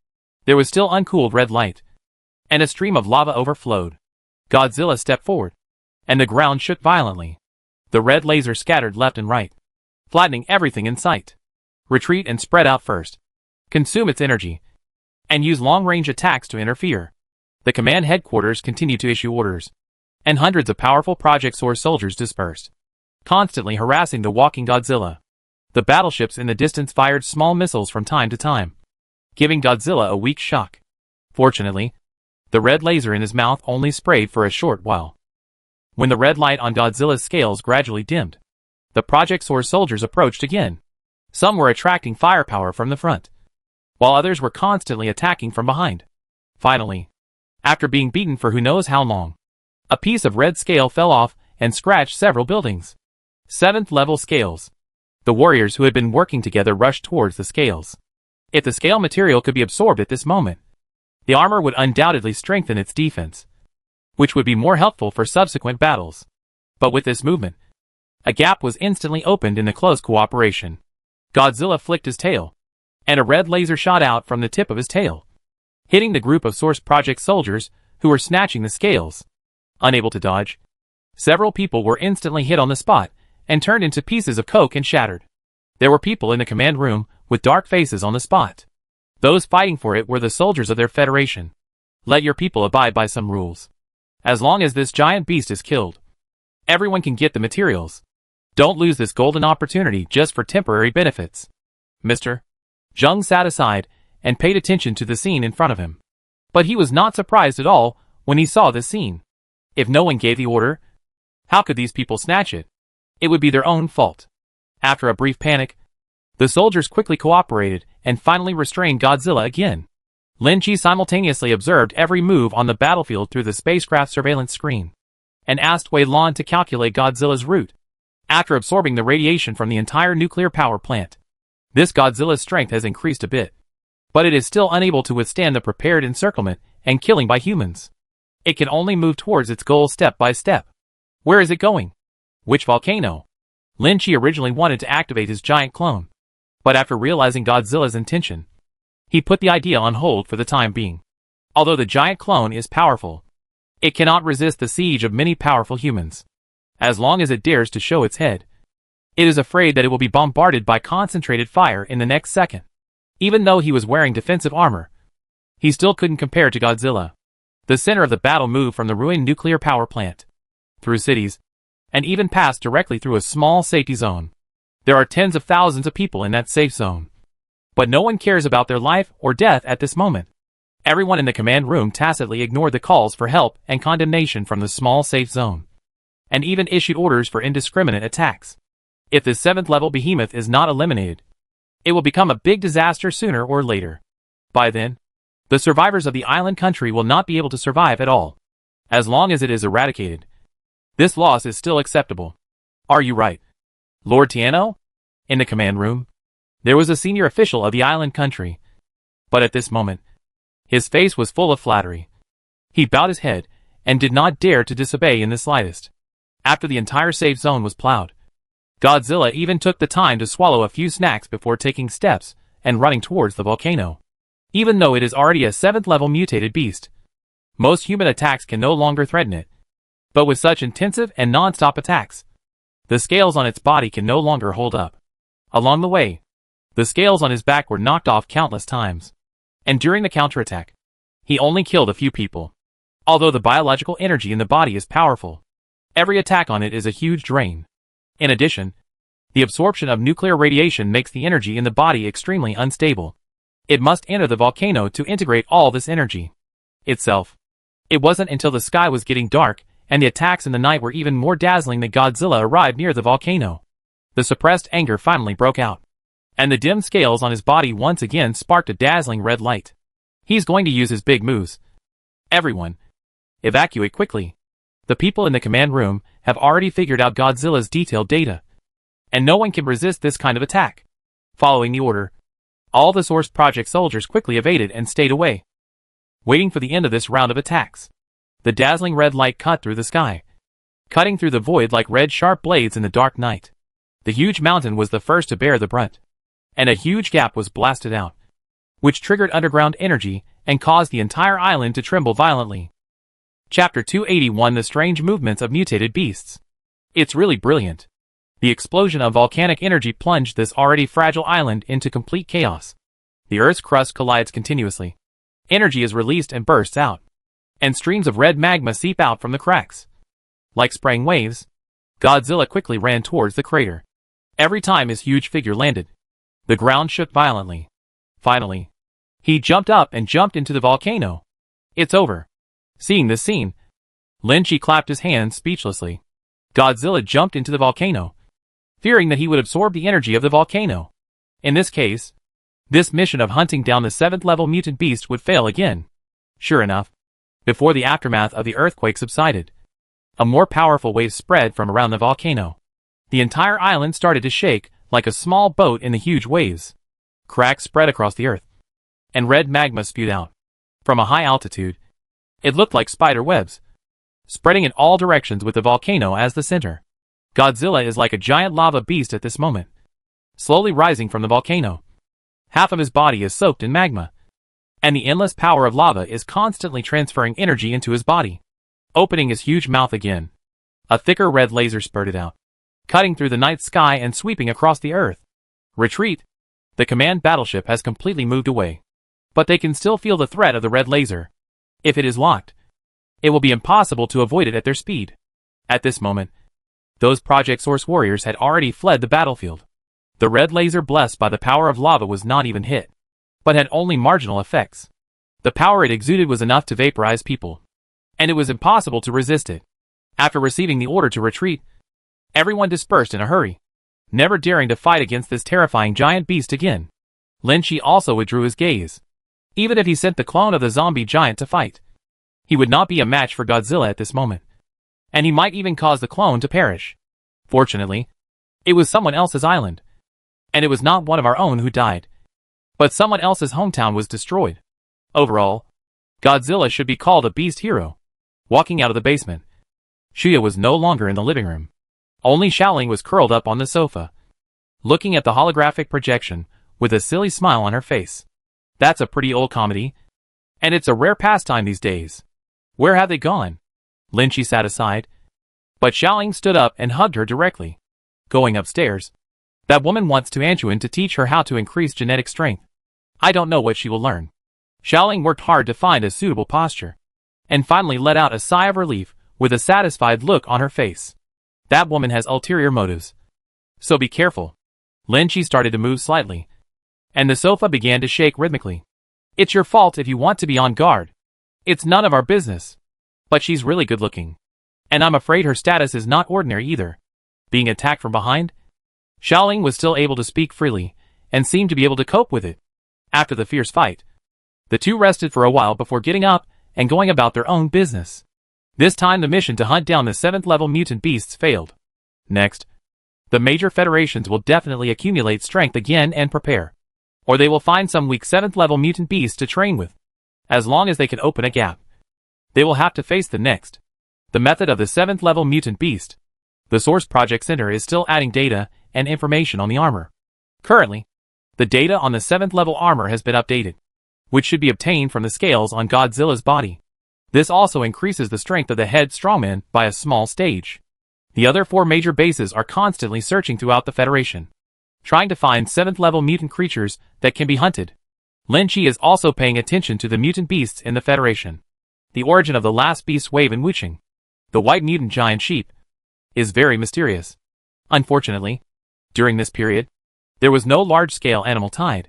there was still uncooled red light, and a stream of lava overflowed. Godzilla stepped forward, and the ground shook violently. The red laser scattered left and right, flattening everything in sight. Retreat and spread out first. Consume its energy. And use long-range attacks to interfere. The command headquarters continued to issue orders. And hundreds of powerful Project Source soldiers dispersed, constantly harassing the walking Godzilla. The battleships in the distance fired small missiles from time to time, giving Godzilla a weak shock. Fortunately, the red laser in his mouth only sprayed for a short while. When the red light on Godzilla's scales gradually dimmed, the Project Source soldiers approached again. Some were attracting firepower from the front, while others were constantly attacking from behind. Finally, after being beaten for who knows how long, a piece of red scale fell off and scratched several buildings. 7th level scales. The warriors who had been working together rushed towards the scales. If the scale material could be absorbed at this moment, the armor would undoubtedly strengthen its defense, which would be more helpful for subsequent battles. But with this movement, a gap was instantly opened in the close cooperation. Godzilla flicked his tail, and a red laser shot out from the tip of his tail, hitting the group of Source Project soldiers who were snatching the scales. Unable to dodge, several people were instantly hit on the spot and turned into pieces of coke and shattered. There were people in the command room with dark faces on the spot. Those fighting for it were the soldiers of their federation. Let your people abide by some rules. As long as this giant beast is killed, everyone can get the materials. Don't lose this golden opportunity just for temporary benefits. Mr. Zheng sat aside and paid attention to the scene in front of him. But he was not surprised at all when he saw this scene. If no one gave the order, how could these people snatch it? It would be their own fault. After a brief panic, the soldiers quickly cooperated and finally restrained Godzilla again. Lin Chi simultaneously observed every move on the battlefield through the spacecraft surveillance screen, and asked Wei Lan to calculate Godzilla's route. After absorbing the radiation from the entire nuclear power plant, this Godzilla's strength has increased a bit, but it is still unable to withstand the prepared encirclement and killing by humans. It can only move towards its goal step by step. Where is it going? Which volcano? Lin Chi originally wanted to activate his giant clone, but after realizing Godzilla's intention, he put the idea on hold for the time being. Although the giant clone is powerful, it cannot resist the siege of many powerful humans. As long as it dares to show its head, it is afraid that it will be bombarded by concentrated fire in the next second. Even though he was wearing defensive armor, he still couldn't compare to Godzilla. The center of the battle moved from the ruined nuclear power plant, through cities, and even passed directly through a small safety zone. There are tens of thousands of people in that safe zone, but no one cares about their life or death at this moment. Everyone in the command room tacitly ignored the calls for help and condemnation from the small safe zone, and even issued orders for indiscriminate attacks. If this 7th level behemoth is not eliminated, it will become a big disaster sooner or later. By then, the survivors of the island country will not be able to survive at all. As long as it is eradicated, this loss is still acceptable. Are you right, Lord Tiano? In the command room, there was a senior official of the island country, but at this moment, his face was full of flattery. He bowed his head and did not dare to disobey in the slightest. After the entire safe zone was plowed, Godzilla even took the time to swallow a few snacks before taking steps and running towards the volcano. Even though it is already a 7th level mutated beast, most human attacks can no longer threaten it. But with such intensive and non-stop attacks, the scales on its body can no longer hold up. Along the way, the scales on his back were knocked off countless times, and during the counterattack, he only killed a few people. Although the biological energy in the body is powerful, every attack on it is a huge drain. In addition, the absorption of nuclear radiation makes the energy in the body extremely unstable. It must enter the volcano to integrate all this energy itself. It wasn't until the sky was getting dark and the attacks in the night were even more dazzling that Godzilla arrived near the volcano. The suppressed anger finally broke out, and the dim scales on his body once again sparked a dazzling red light. He's going to use his big moves. Everyone, evacuate quickly. The people in the command room have already figured out Godzilla's detailed data, and no one can resist this kind of attack. Following the order, all the Source Project soldiers quickly evaded and stayed away, waiting for the end of this round of attacks. The dazzling red light cut through the sky, cutting through the void like red sharp blades in the dark night. The huge mountain was the first to bear the brunt, and a huge gap was blasted out, which triggered underground energy and caused the entire island to tremble violently. Chapter 281: The Strange Movements of Mutated Beasts. It's really brilliant. The explosion of volcanic energy plunged this already fragile island into complete chaos. The Earth's crust collides continuously. Energy is released and bursts out, and streams of red magma seep out from the cracks. Like spraying waves, Godzilla quickly ran towards the crater. Every time his huge figure landed, the ground shook violently. Finally, he jumped up and jumped into the volcano. It's over. Seeing this scene, Lin Chi clapped his hands speechlessly. Godzilla jumped into the volcano, fearing that he would absorb the energy of the volcano. In this case, this mission of hunting down the 7th level mutant beast would fail again. Sure enough, before the aftermath of the earthquake subsided, a more powerful wave spread from around the volcano. The entire island started to shake like a small boat in the huge waves. Cracks spread across the earth, and red magma spewed out. From a high altitude, it looked like spider webs, spreading in all directions with the volcano as the center. Godzilla is like a giant lava beast at this moment, slowly rising from the volcano. Half of his body is soaked in magma, and the endless power of lava is constantly transferring energy into his body. Opening his huge mouth again, a thicker red laser spurted out, cutting through the night sky and sweeping across the earth. Retreat! The command battleship has completely moved away, but they can still feel the threat of the red laser. If it is locked, it will be impossible to avoid it at their speed. At this moment, those Project Source warriors had already fled the battlefield. The red laser blessed by the power of lava was not even hit, but had only marginal effects. The power it exuded was enough to vaporize people, and it was impossible to resist it. After receiving the order to retreat, everyone dispersed in a hurry, never daring to fight against this terrifying giant beast again. Lin Chi also withdrew his gaze. Even if he sent the clone of the zombie giant to fight, he would not be a match for Godzilla at this moment, and he might even cause the clone to perish. Fortunately, it was someone else's island, and it was not one of our own who died, but someone else's hometown was destroyed. Overall, Godzilla should be called a beast hero. Walking out of the basement, Shuya was no longer in the living room. Only Xiaoling was curled up on the sofa, looking at the holographic projection with a silly smile on her face. That's a pretty old comedy, and it's a rare pastime these days. Where have they gone? Lin Chi sat aside, but Xiaoling stood up and hugged her directly. Going upstairs, that woman wants to Anchuan to teach her how to increase genetic strength. I don't know what she will learn. Xiaoling worked hard to find a suitable posture, and finally let out a sigh of relief with a satisfied look on her face. That woman has ulterior motives, so be careful. Lin Chi started to move slightly, and the sofa began to shake rhythmically. It's your fault if you want to be on guard. It's none of our business. But she's really good looking, and I'm afraid her status is not ordinary either. Being attacked from behind? Xiaoling was still able to speak freely, and seemed to be able to cope with it. After the fierce fight, the two rested for a while before getting up and going about their own business. This time the mission to hunt down the 7th level mutant beasts failed. Next, the major federations will definitely accumulate strength again and prepare, or they will find some weak 7th level mutant beast to train with. As long as they can open a gap, they will have to face the next. The method of the 7th level mutant beast. The Source Project Center is still adding data and information on the armor. Currently, the data on the 7th level armor has been updated, which should be obtained from the scales on Godzilla's body. This also increases the strength of the head strongman by a small stage. The other 4 major bases are constantly searching throughout the Federation, trying to find 7th level mutant creatures that can be hunted. Lin Chi is also paying attention to the mutant beasts in the Federation. The origin of the last beast wave in Wuching, the white mutant giant sheep, is very mysterious. Unfortunately, during this period, there was no large-scale animal tide,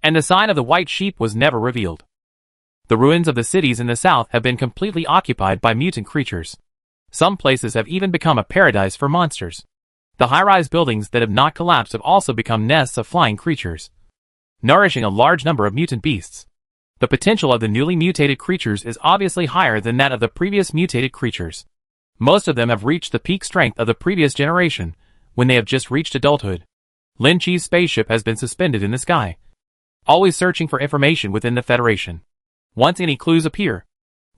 and the sign of the white sheep was never revealed. The ruins of the cities in the south have been completely occupied by mutant creatures. Some places have even become a paradise for monsters. The high-rise buildings that have not collapsed have also become nests of flying creatures, nourishing a large number of mutant beasts. The potential of the newly mutated creatures is obviously higher than that of the previous mutated creatures. Most of them have reached the peak strength of the previous generation, when they have just reached adulthood. Lin Chi's spaceship has been suspended in the sky, always searching for information within the Federation. Once any clues appear,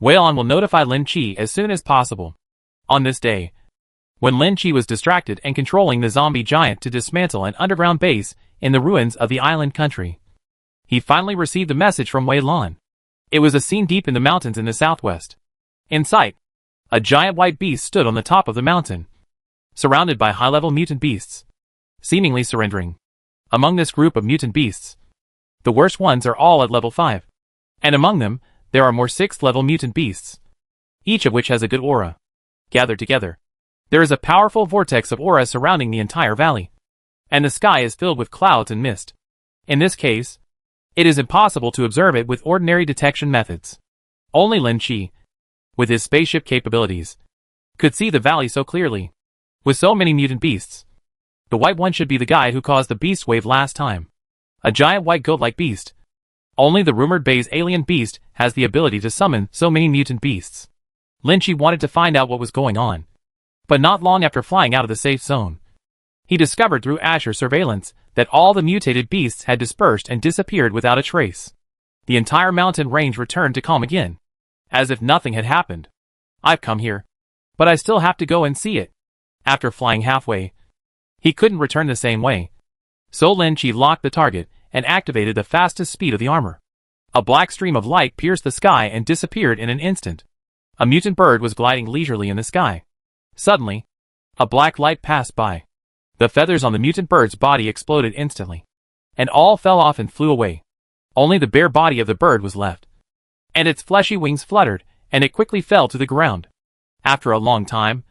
Weilon will notify Lin Chi as soon as possible. On this day, when Lin Chi was distracted and controlling the zombie giant to dismantle an underground base in the ruins of the island country, he finally received a message from Weilon. It was a scene deep in the mountains in the southwest. In sight, a giant white beast stood on the top of the mountain, surrounded by high-level mutant beasts, seemingly surrendering. Among this group of mutant beasts, the worst ones are all at level 5. And among them, there are more 6th-level mutant beasts, each of which has a good aura. Gathered together, there is a powerful vortex of aura surrounding the entire valley, and the sky is filled with clouds and mist. In this case, it is impossible to observe it with ordinary detection methods. Only Lin Chi, with his spaceship capabilities, could see the valley so clearly. With so many mutant beasts, the white one should be the guy who caused the beast wave last time. A giant white goat-like beast. Only the rumored Bay's alien beast has the ability to summon so many mutant beasts. Lin Chi wanted to find out what was going on. But not long after flying out of the safe zone, he discovered through Azure surveillance that all the mutated beasts had dispersed and disappeared without a trace. The entire mountain range returned to calm again, as if nothing had happened. I've come here, but I still have to go and see it. After flying halfway, he couldn't return the same way. So Lin Chi locked the target and activated the fastest speed of the armor. A black stream of light pierced the sky and disappeared in an instant. A mutant bird was gliding leisurely in the sky. Suddenly, a black light passed by. The feathers on the mutant bird's body exploded instantly, and all fell off and flew away. Only the bare body of the bird was left, and its fleshy wings fluttered, and it quickly fell to the ground. After a long time,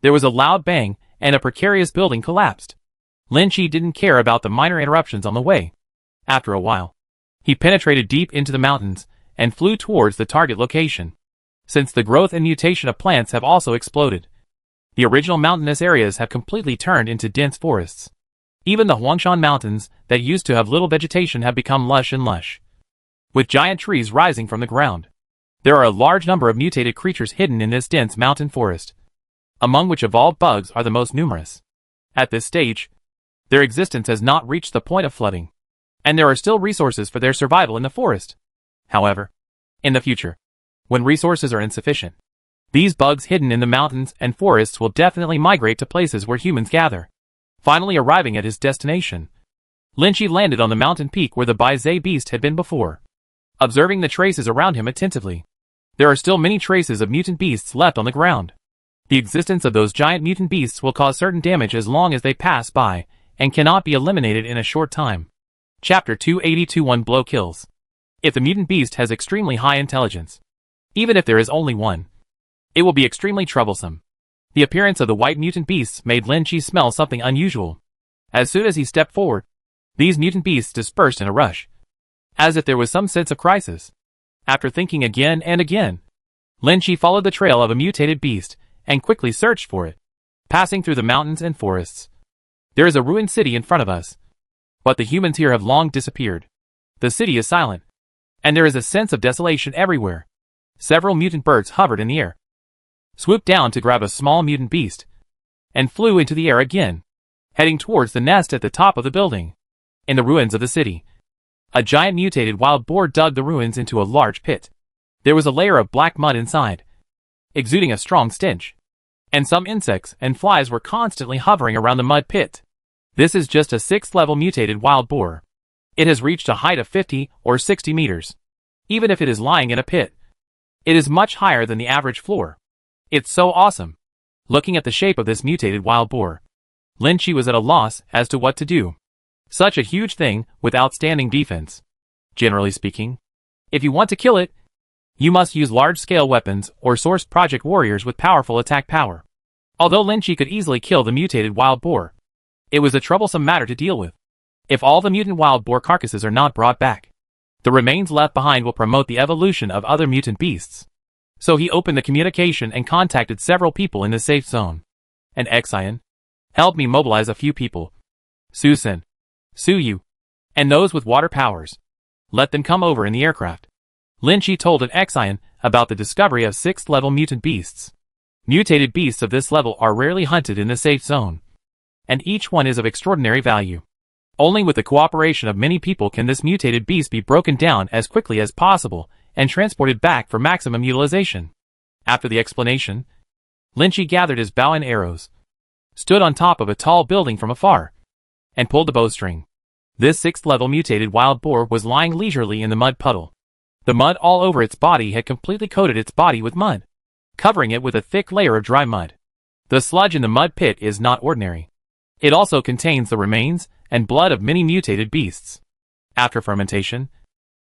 there was a loud bang, and a precarious building collapsed. Lin Chi didn't care about the minor interruptions on the way. After a while, he penetrated deep into the mountains and flew towards the target location. Since the growth and mutation of plants have also exploded, the original mountainous areas have completely turned into dense forests. Even the Huangshan Mountains that used to have little vegetation have become lush and lush, with giant trees rising from the ground. There are a large number of mutated creatures hidden in this dense mountain forest, among which evolved bugs are the most numerous. At this stage, their existence has not reached the point of flooding, and there are still resources for their survival in the forest. However, in the future, when resources are insufficient, these bugs hidden in the mountains and forests will definitely migrate to places where humans gather. Finally arriving at his destination, Lin Chi landed on the mountain peak where the Bai Zhe beast had been before. Observing the traces around him attentively, there are still many traces of mutant beasts left on the ground. The existence of those giant mutant beasts will cause certain damage as long as they pass by, and cannot be eliminated in a short time. Chapter 282-1 Blow Kills. If the mutant beast has extremely high intelligence, even if there is only one, it will be extremely troublesome. The appearance of the white mutant beasts made Lin Chi smell something unusual. As soon as he stepped forward, these mutant beasts dispersed in a rush, as if there was some sense of crisis. After thinking again and again, Lin Chi followed the trail of a mutated beast and quickly searched for it. Passing through the mountains and forests, there is a ruined city in front of us, but the humans here have long disappeared. The city is silent, and there is a sense of desolation everywhere. Several mutant birds hovered in the air, swooped down to grab a small mutant beast, and flew into the air again, heading towards the nest at the top of the building. In the ruins of the city, a giant mutated wild boar dug the ruins into a large pit. There was a layer of black mud inside, exuding a strong stench, and some insects and flies were constantly hovering around the mud pit. This is just a 6th-level mutated wild boar. It has reached a height of 50 or 60 meters. Even if it is lying in a pit, it is much higher than the average floor. It's so awesome. Looking at the shape of this mutated wild boar, Lin Chi was at a loss as to what to do. Such a huge thing with outstanding defense. Generally speaking, if you want to kill it, you must use large-scale weapons or source project warriors with powerful attack power. Although Lin Chi could easily kill the mutated wild boar, it was a troublesome matter to deal with. If all the mutant wild boar carcasses are not brought back, the remains left behind will promote the evolution of other mutant beasts. So he opened the communication and contacted several people in the safe zone. And Xian helped me mobilize a few people. Su Sen, Su Yu, and those with water powers. Let them come over in the aircraft. Lin Chi told an Xian about the discovery of 6th-level mutant beasts. Mutated beasts of this level are rarely hunted in the safe zone, and each one is of extraordinary value. Only with the cooperation of many people can this mutated beast be broken down as quickly as possible and transported back for maximum utilization. After the explanation, Lin Chi gathered his bow and arrows, stood on top of a tall building from afar, and pulled the bowstring. This 6th-level mutated wild boar was lying leisurely in the mud puddle. The mud all over its body had completely coated its body with mud, covering it with a thick layer of dry mud. The sludge in the mud pit is not ordinary. It also contains the remains and blood of many mutated beasts. After fermentation,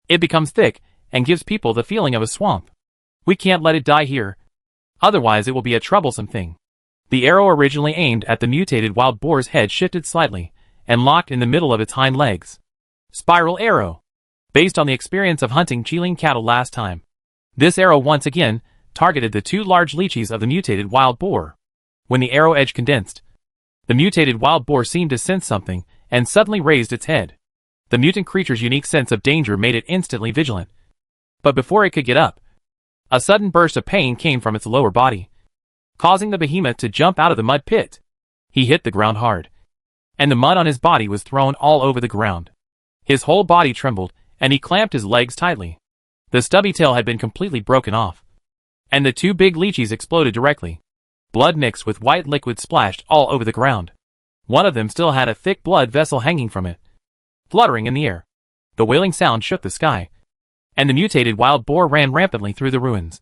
it becomes thick and gives people the feeling of a swamp. We can't let it die here. Otherwise it will be a troublesome thing. The arrow originally aimed at the mutated wild boar's head shifted slightly and locked in the middle of its hind legs. Spiral arrow. Based on the experience of hunting Chilean cattle last time, this arrow once again targeted the two large leeches of the mutated wild boar. When the arrow edge condensed, the mutated wild boar seemed to sense something and suddenly raised its head. The mutant creature's unique sense of danger made it instantly vigilant. But before it could get up, a sudden burst of pain came from its lower body, causing the behemoth to jump out of the mud pit. He hit the ground hard, and the mud on his body was thrown all over the ground. His whole body trembled, and he clamped his legs tightly. The stubby tail had been completely broken off, and the two big leeches exploded directly. Blood mixed with white liquid splashed all over the ground. One of them still had a thick blood vessel hanging from it, fluttering in the air. The wailing sound shook the sky, and the mutated wild boar ran rampantly through the ruins,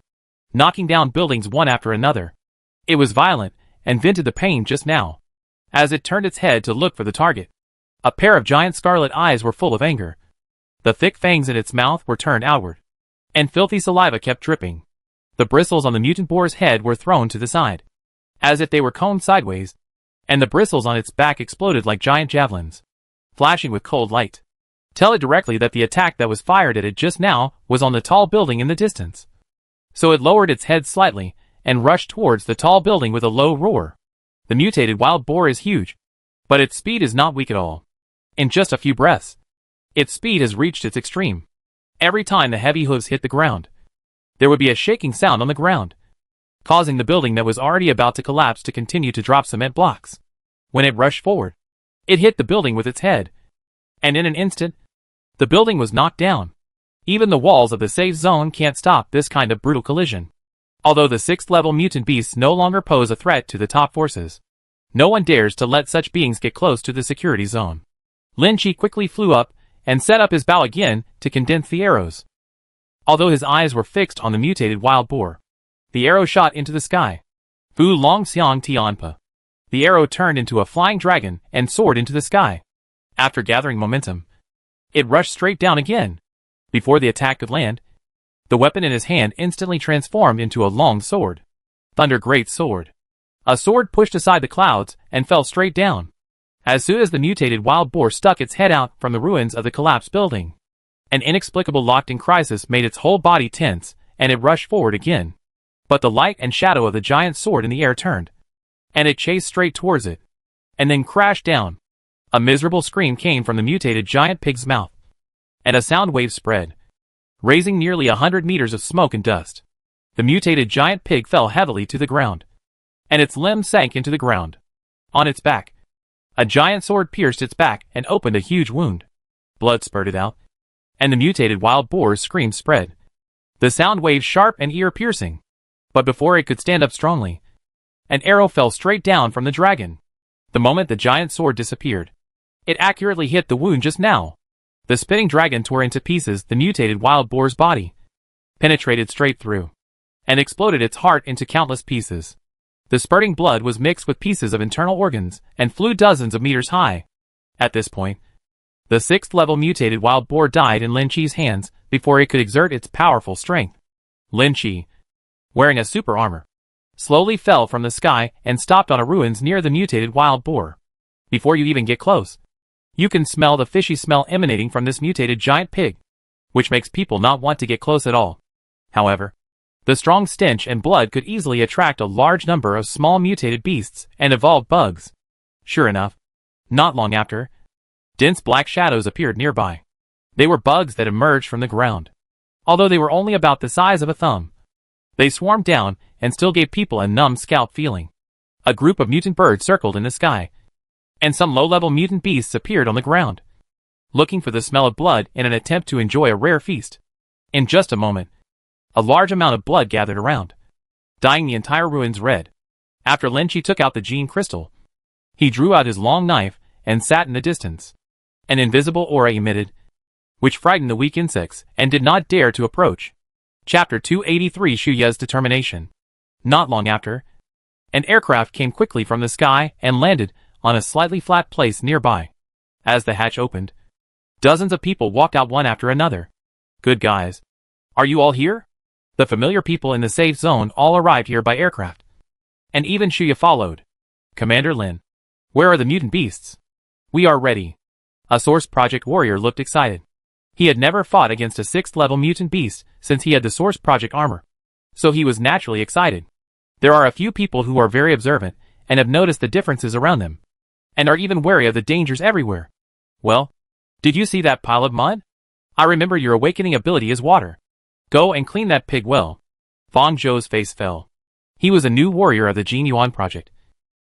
knocking down buildings one after another. It was violent and vented the pain just now, as it turned its head to look for the target. A pair of giant scarlet eyes were full of anger. The thick fangs in its mouth were turned outward, and filthy saliva kept dripping. The bristles on the mutant boar's head were thrown to the side, as if they were combed sideways, and the bristles on its back exploded like giant javelins, flashing with cold light. Tell it directly that the attack that was fired at it just now was on the tall building in the distance. So it lowered its head slightly and rushed towards the tall building with a low roar. The mutated wild boar is huge, but its speed is not weak at all. In just a few breaths, its speed has reached its extreme. Every time the heavy hooves hit the ground, there would be a shaking sound on the ground, causing the building that was already about to collapse to continue to drop cement blocks. When it rushed forward, it hit the building with its head, and in an instant, the building was knocked down. Even the walls of the safe zone can't stop this kind of brutal collision. Although the 6th level mutant beasts no longer pose a threat to the top forces, no one dares to let such beings get close to the security zone. Lin Chi quickly flew up and set up his bow again to condense the arrows. Although his eyes were fixed on the mutated wild boar, the arrow shot into the sky. Fu Long Xiang Tianpa. The arrow turned into a flying dragon and soared into the sky. After gathering momentum, it rushed straight down again. Before the attack could land, the weapon in his hand instantly transformed into a long sword. Thunder Great Sword. A sword pushed aside the clouds and fell straight down. As soon as the mutated wild boar stuck its head out from the ruins of the collapsed building, an inexplicable locked-in crisis made its whole body tense, and it rushed forward again. But the light and shadow of the giant sword in the air turned, and it chased straight towards it, and then crashed down. A miserable scream came from the mutated giant pig's mouth, and a sound wave spread, raising nearly 100 meters of smoke and dust. The mutated giant pig fell heavily to the ground, and its limbs sank into the ground. On its back, a giant sword pierced its back and opened a huge wound. Blood spurted out, and the mutated wild boar's scream spread. The sound wave sharp and ear-piercing, but before it could stand up strongly, an arrow fell straight down from the dragon. The moment the giant sword disappeared, it accurately hit the wound just now. The spitting dragon tore into pieces the mutated wild boar's body, penetrated straight through, and exploded its heart into countless pieces. The spurting blood was mixed with pieces of internal organs and flew dozens of meters high. At this point, the 6th level mutated wild boar died in Lin Chi's hands before it could exert its powerful strength. Lin Chi, wearing a super armor, slowly fell from the sky and stopped on a ruins near the mutated wild boar. Before you even get close, you can smell the fishy smell emanating from this mutated giant pig, which makes people not want to get close at all. However, the strong stench and blood could easily attract a large number of small mutated beasts and evolved bugs. Sure enough, not long after, dense black shadows appeared nearby. They were bugs that emerged from the ground. Although they were only about the size of a thumb, they swarmed down and still gave people a numb scalp feeling. A group of mutant birds circled in the sky, and some low-level mutant beasts appeared on the ground, looking for the smell of blood in an attempt to enjoy a rare feast. In just a moment, a large amount of blood gathered around, dyeing the entire ruins red. After Lin Chi took out the gene crystal, he drew out his long knife and sat in the distance. An invisible aura emitted, which frightened the weak insects and did not dare to approach. Chapter 283 Shuya's Determination. Not long after, An aircraft came quickly from the sky and landed on a slightly flat place nearby. As the hatch opened, dozens of people walked out one after another. Good guys. Are you all here? The familiar people in the safe zone all arrived here by aircraft. And even Shuya followed. Commander Lin. Where are the mutant beasts? We are ready. A Source Project warrior looked excited. He had never fought against a 6th level mutant beast since he had the Source Project armor. So he was naturally excited. There are a few people who are very observant and have noticed the differences around them, and are even wary of the dangers everywhere. Well, did you see that pile of mud? I remember your awakening ability is water. Go and clean that pig well. Fang Zhou's face fell. He was a new warrior of the Jin Yuan project,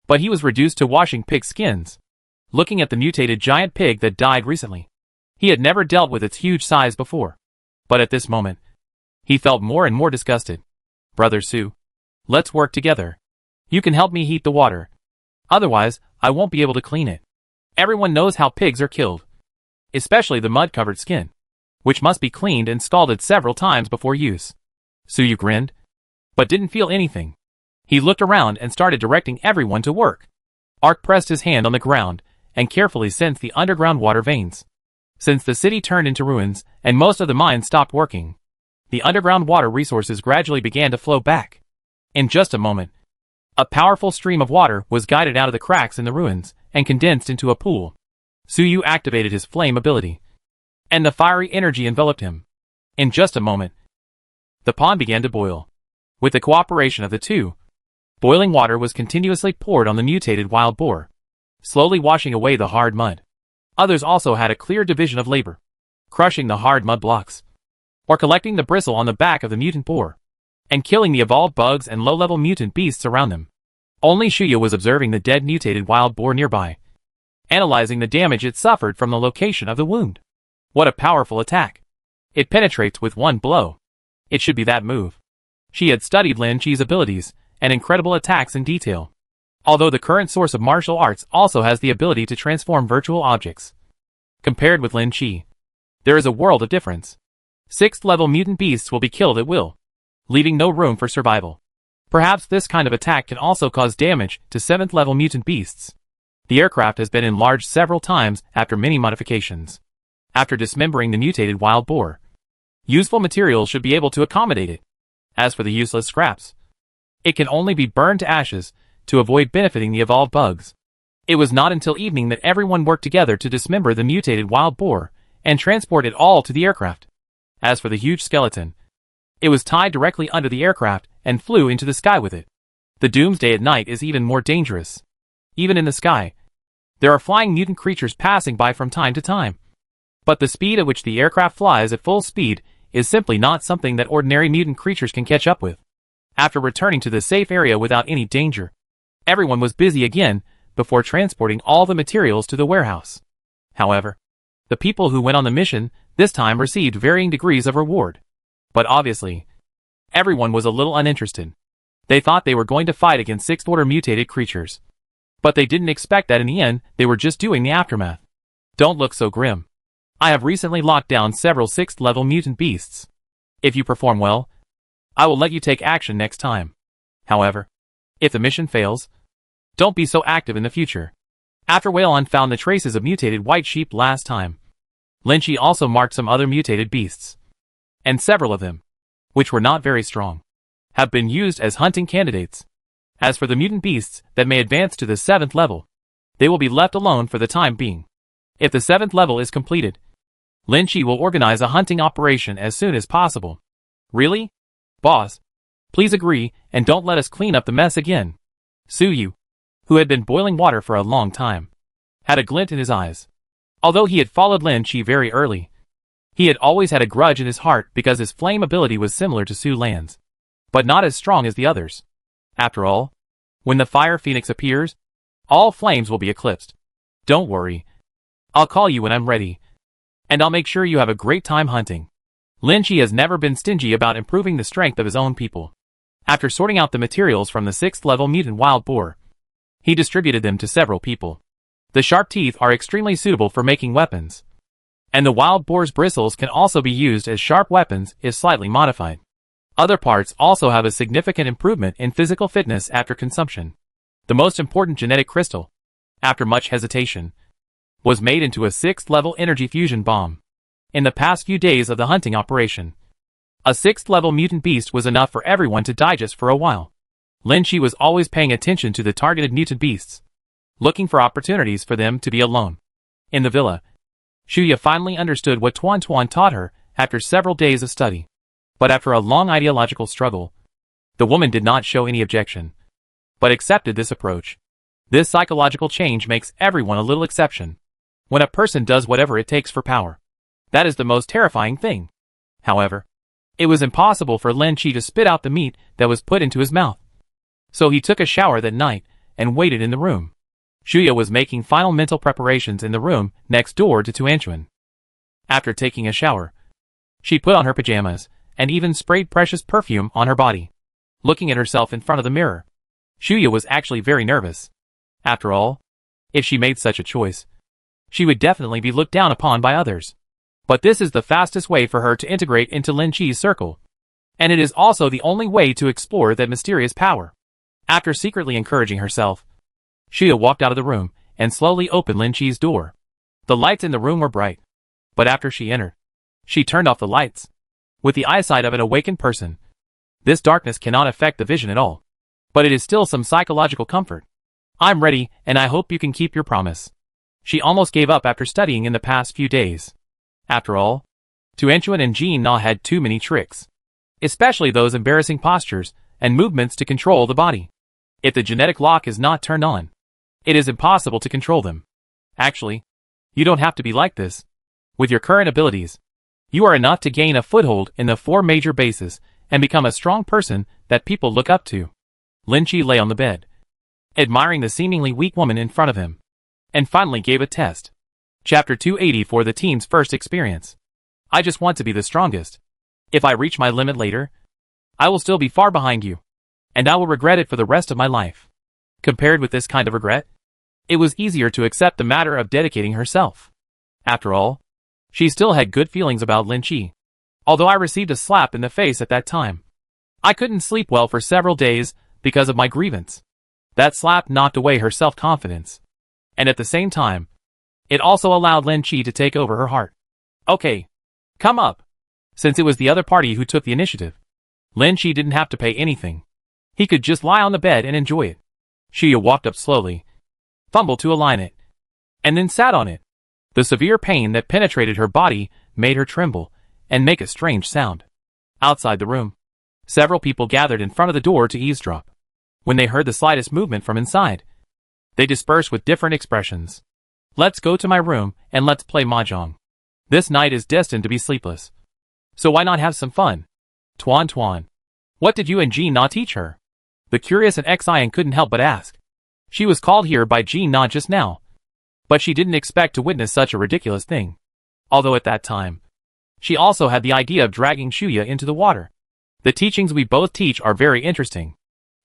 but he was reduced to washing pig skins. Looking at the mutated giant pig that died recently, he had never dealt with its huge size before. But at this moment, he felt more and more disgusted. Brother Su, let's work together. You can help me heat the water. Otherwise, I won't be able to clean it. Everyone knows how pigs are killed, especially the mud-covered skin, which must be cleaned and scalded several times before use. Suyu grinned, but didn't feel anything. He looked around and started directing everyone to work. Ark pressed his hand on the ground and carefully sensed the underground water veins. Since the city turned into ruins and most of the mines stopped working, the underground water resources gradually began to flow back. In just a moment, a powerful stream of water was guided out of the cracks in the ruins and condensed into a pool. Suyu activated his flame ability, and the fiery energy enveloped him. In just a moment, the pond began to boil. With the cooperation of the two, boiling water was continuously poured on the mutated wild boar, slowly washing away the hard mud. Others also had a clear division of labor, crushing the hard mud blocks, or collecting the bristle on the back of the mutant boar, and killing the evolved bugs and low-level mutant beasts around them. Only Shuya was observing the dead mutated wild boar nearby, analyzing the damage it suffered from the location of the wound. What a powerful attack. It penetrates with one blow. It should be that move. She had studied Lin Chi's abilities and incredible attacks in detail. Although the current source of martial arts also has the ability to transform virtual objects. Compared with Lin Chi, there is a world of difference. 6th level mutant beasts will be killed at will, leaving no room for survival. Perhaps this kind of attack can also cause damage to 7th level mutant beasts. The aircraft has been enlarged several times after many modifications. After dismembering the mutated wild boar, useful materials should be able to accommodate it. As for the useless scraps, it can only be burned to ashes to avoid benefiting the evolved bugs. It was not until evening that everyone worked together to dismember the mutated wild boar and transport it all to the aircraft. As for the huge skeleton, it was tied directly under the aircraft and flew into the sky with it. The Doomsday at night is even more dangerous. Even in the sky, there are flying mutant creatures passing by from time to time. But the speed at which the aircraft flies at full speed is simply not something that ordinary mutant creatures can catch up with. After returning to the safe area without any danger, everyone was busy again before transporting all the materials to the warehouse. However, the people who went on the mission this time received varying degrees of reward. But obviously, everyone was a little uninterested. They thought they were going to fight against 6th order mutated creatures. But they didn't expect that in the end they were just doing the aftermath. Don't look so grim. I have recently locked down several 6th level mutant beasts. If you perform well, I will let you take action next time. However, if the mission fails, don't be so active in the future. After Weilon found the traces of mutated white sheep last time, Lin Chi also marked some other mutated beasts. And several of them, which were not very strong, have been used as hunting candidates. As for the mutant beasts that may advance to the 7th level, they will be left alone for the time being. If the 7th level is completed, Lin Chi will organize a hunting operation as soon as possible. Really? Boss, please agree and don't let us clean up the mess again. Suyu, who had been boiling water for a long time, had a glint in his eyes. Although he had followed Lin Chi very early, he had always had a grudge in his heart because his flame ability was similar to Su Lan's, but not as strong as the others. After all, when the Fire Phoenix appears, all flames will be eclipsed. Don't worry. I'll call you when I'm ready. And I'll make sure you have a great time hunting. Lin Chi has never been stingy about improving the strength of his own people. After sorting out the materials from the 6th level mutant wild boar, he distributed them to several people. The sharp teeth are extremely suitable for making weapons, and the wild boar's bristles can also be used as sharp weapons if slightly modified. Other parts also have a significant improvement in physical fitness after consumption. The most important genetic crystal, after much hesitation, was made into a 6th-level energy fusion bomb. In the past few days of the hunting operation, a 6th-level mutant beast was enough for everyone to digest for a while. Lin Chi was always paying attention to the targeted mutant beasts, looking for opportunities for them to be alone. In the villa, Shuya finally understood what Tuan Tuan taught her after several days of study. But after a long ideological struggle, the woman did not show any objection, but accepted this approach. This psychological change makes everyone a little exception. When a person does whatever it takes for power, that is the most terrifying thing. However, it was impossible for Lin Chi to spit out the meat that was put into his mouth. So he took a shower that night and waited in the room. Shuya was making final mental preparations in the room next door to Tuanchuan. After taking a shower, she put on her pajamas and even sprayed precious perfume on her body. Looking at herself in front of the mirror, Shuya was actually very nervous. After all, if she made such a choice, she would definitely be looked down upon by others. But this is the fastest way for her to integrate into Lin Chi's circle. And it is also the only way to explore that mysterious power. After secretly encouraging herself, Shuya walked out of the room and slowly opened Lin Chi's door. The lights in the room were bright, but after she entered, she turned off the lights. With the eyesight of an awakened person, this darkness cannot affect the vision at all. But it is still some psychological comfort. I'm ready, and I hope you can keep your promise. She almost gave up after studying in the past few days. After all, Tuanchuan and Jean Na had too many tricks, especially those embarrassing postures and movements to control the body. If the genetic lock is not turned on, it is impossible to control them. Actually, you don't have to be like this. With your current abilities, you are enough to gain a foothold in the 4 major bases and become a strong person that people look up to. Lin Chi lay on the bed, admiring the seemingly weak woman in front of him, and finally gave a test. Chapter 280 for the team's first experience. I just want to be the strongest. If I reach my limit later, I will still be far behind you, and I will regret it for the rest of my life. Compared with this kind of regret, it was easier to accept the matter of dedicating herself. After all, she still had good feelings about Lin Chi. Although I received a slap in the face at that time, I couldn't sleep well for several days because of my grievance. That slap knocked away her self-confidence. And at the same time, it also allowed Lin Chi to take over her heart. Okay, come up. Since it was the other party who took the initiative, Lin Chi didn't have to pay anything. He could just lie on the bed and enjoy it. Shuya walked up slowly, fumbled to align it, and then sat on it. The severe pain that penetrated her body made her tremble and make a strange sound. Outside the room, several people gathered in front of the door to eavesdrop. When they heard the slightest movement from inside, they dispersed with different expressions. Let's go to my room and let's play mahjong. This night is destined to be sleepless. So why not have some fun? Tuan Tuan, what did you and Jean Na teach her? The curious and Xian couldn't help but ask. She was called here by Jean Na just now, but she didn't expect to witness such a ridiculous thing. Although at that time, she also had the idea of dragging Shuya into the water. The teachings we both teach are very interesting.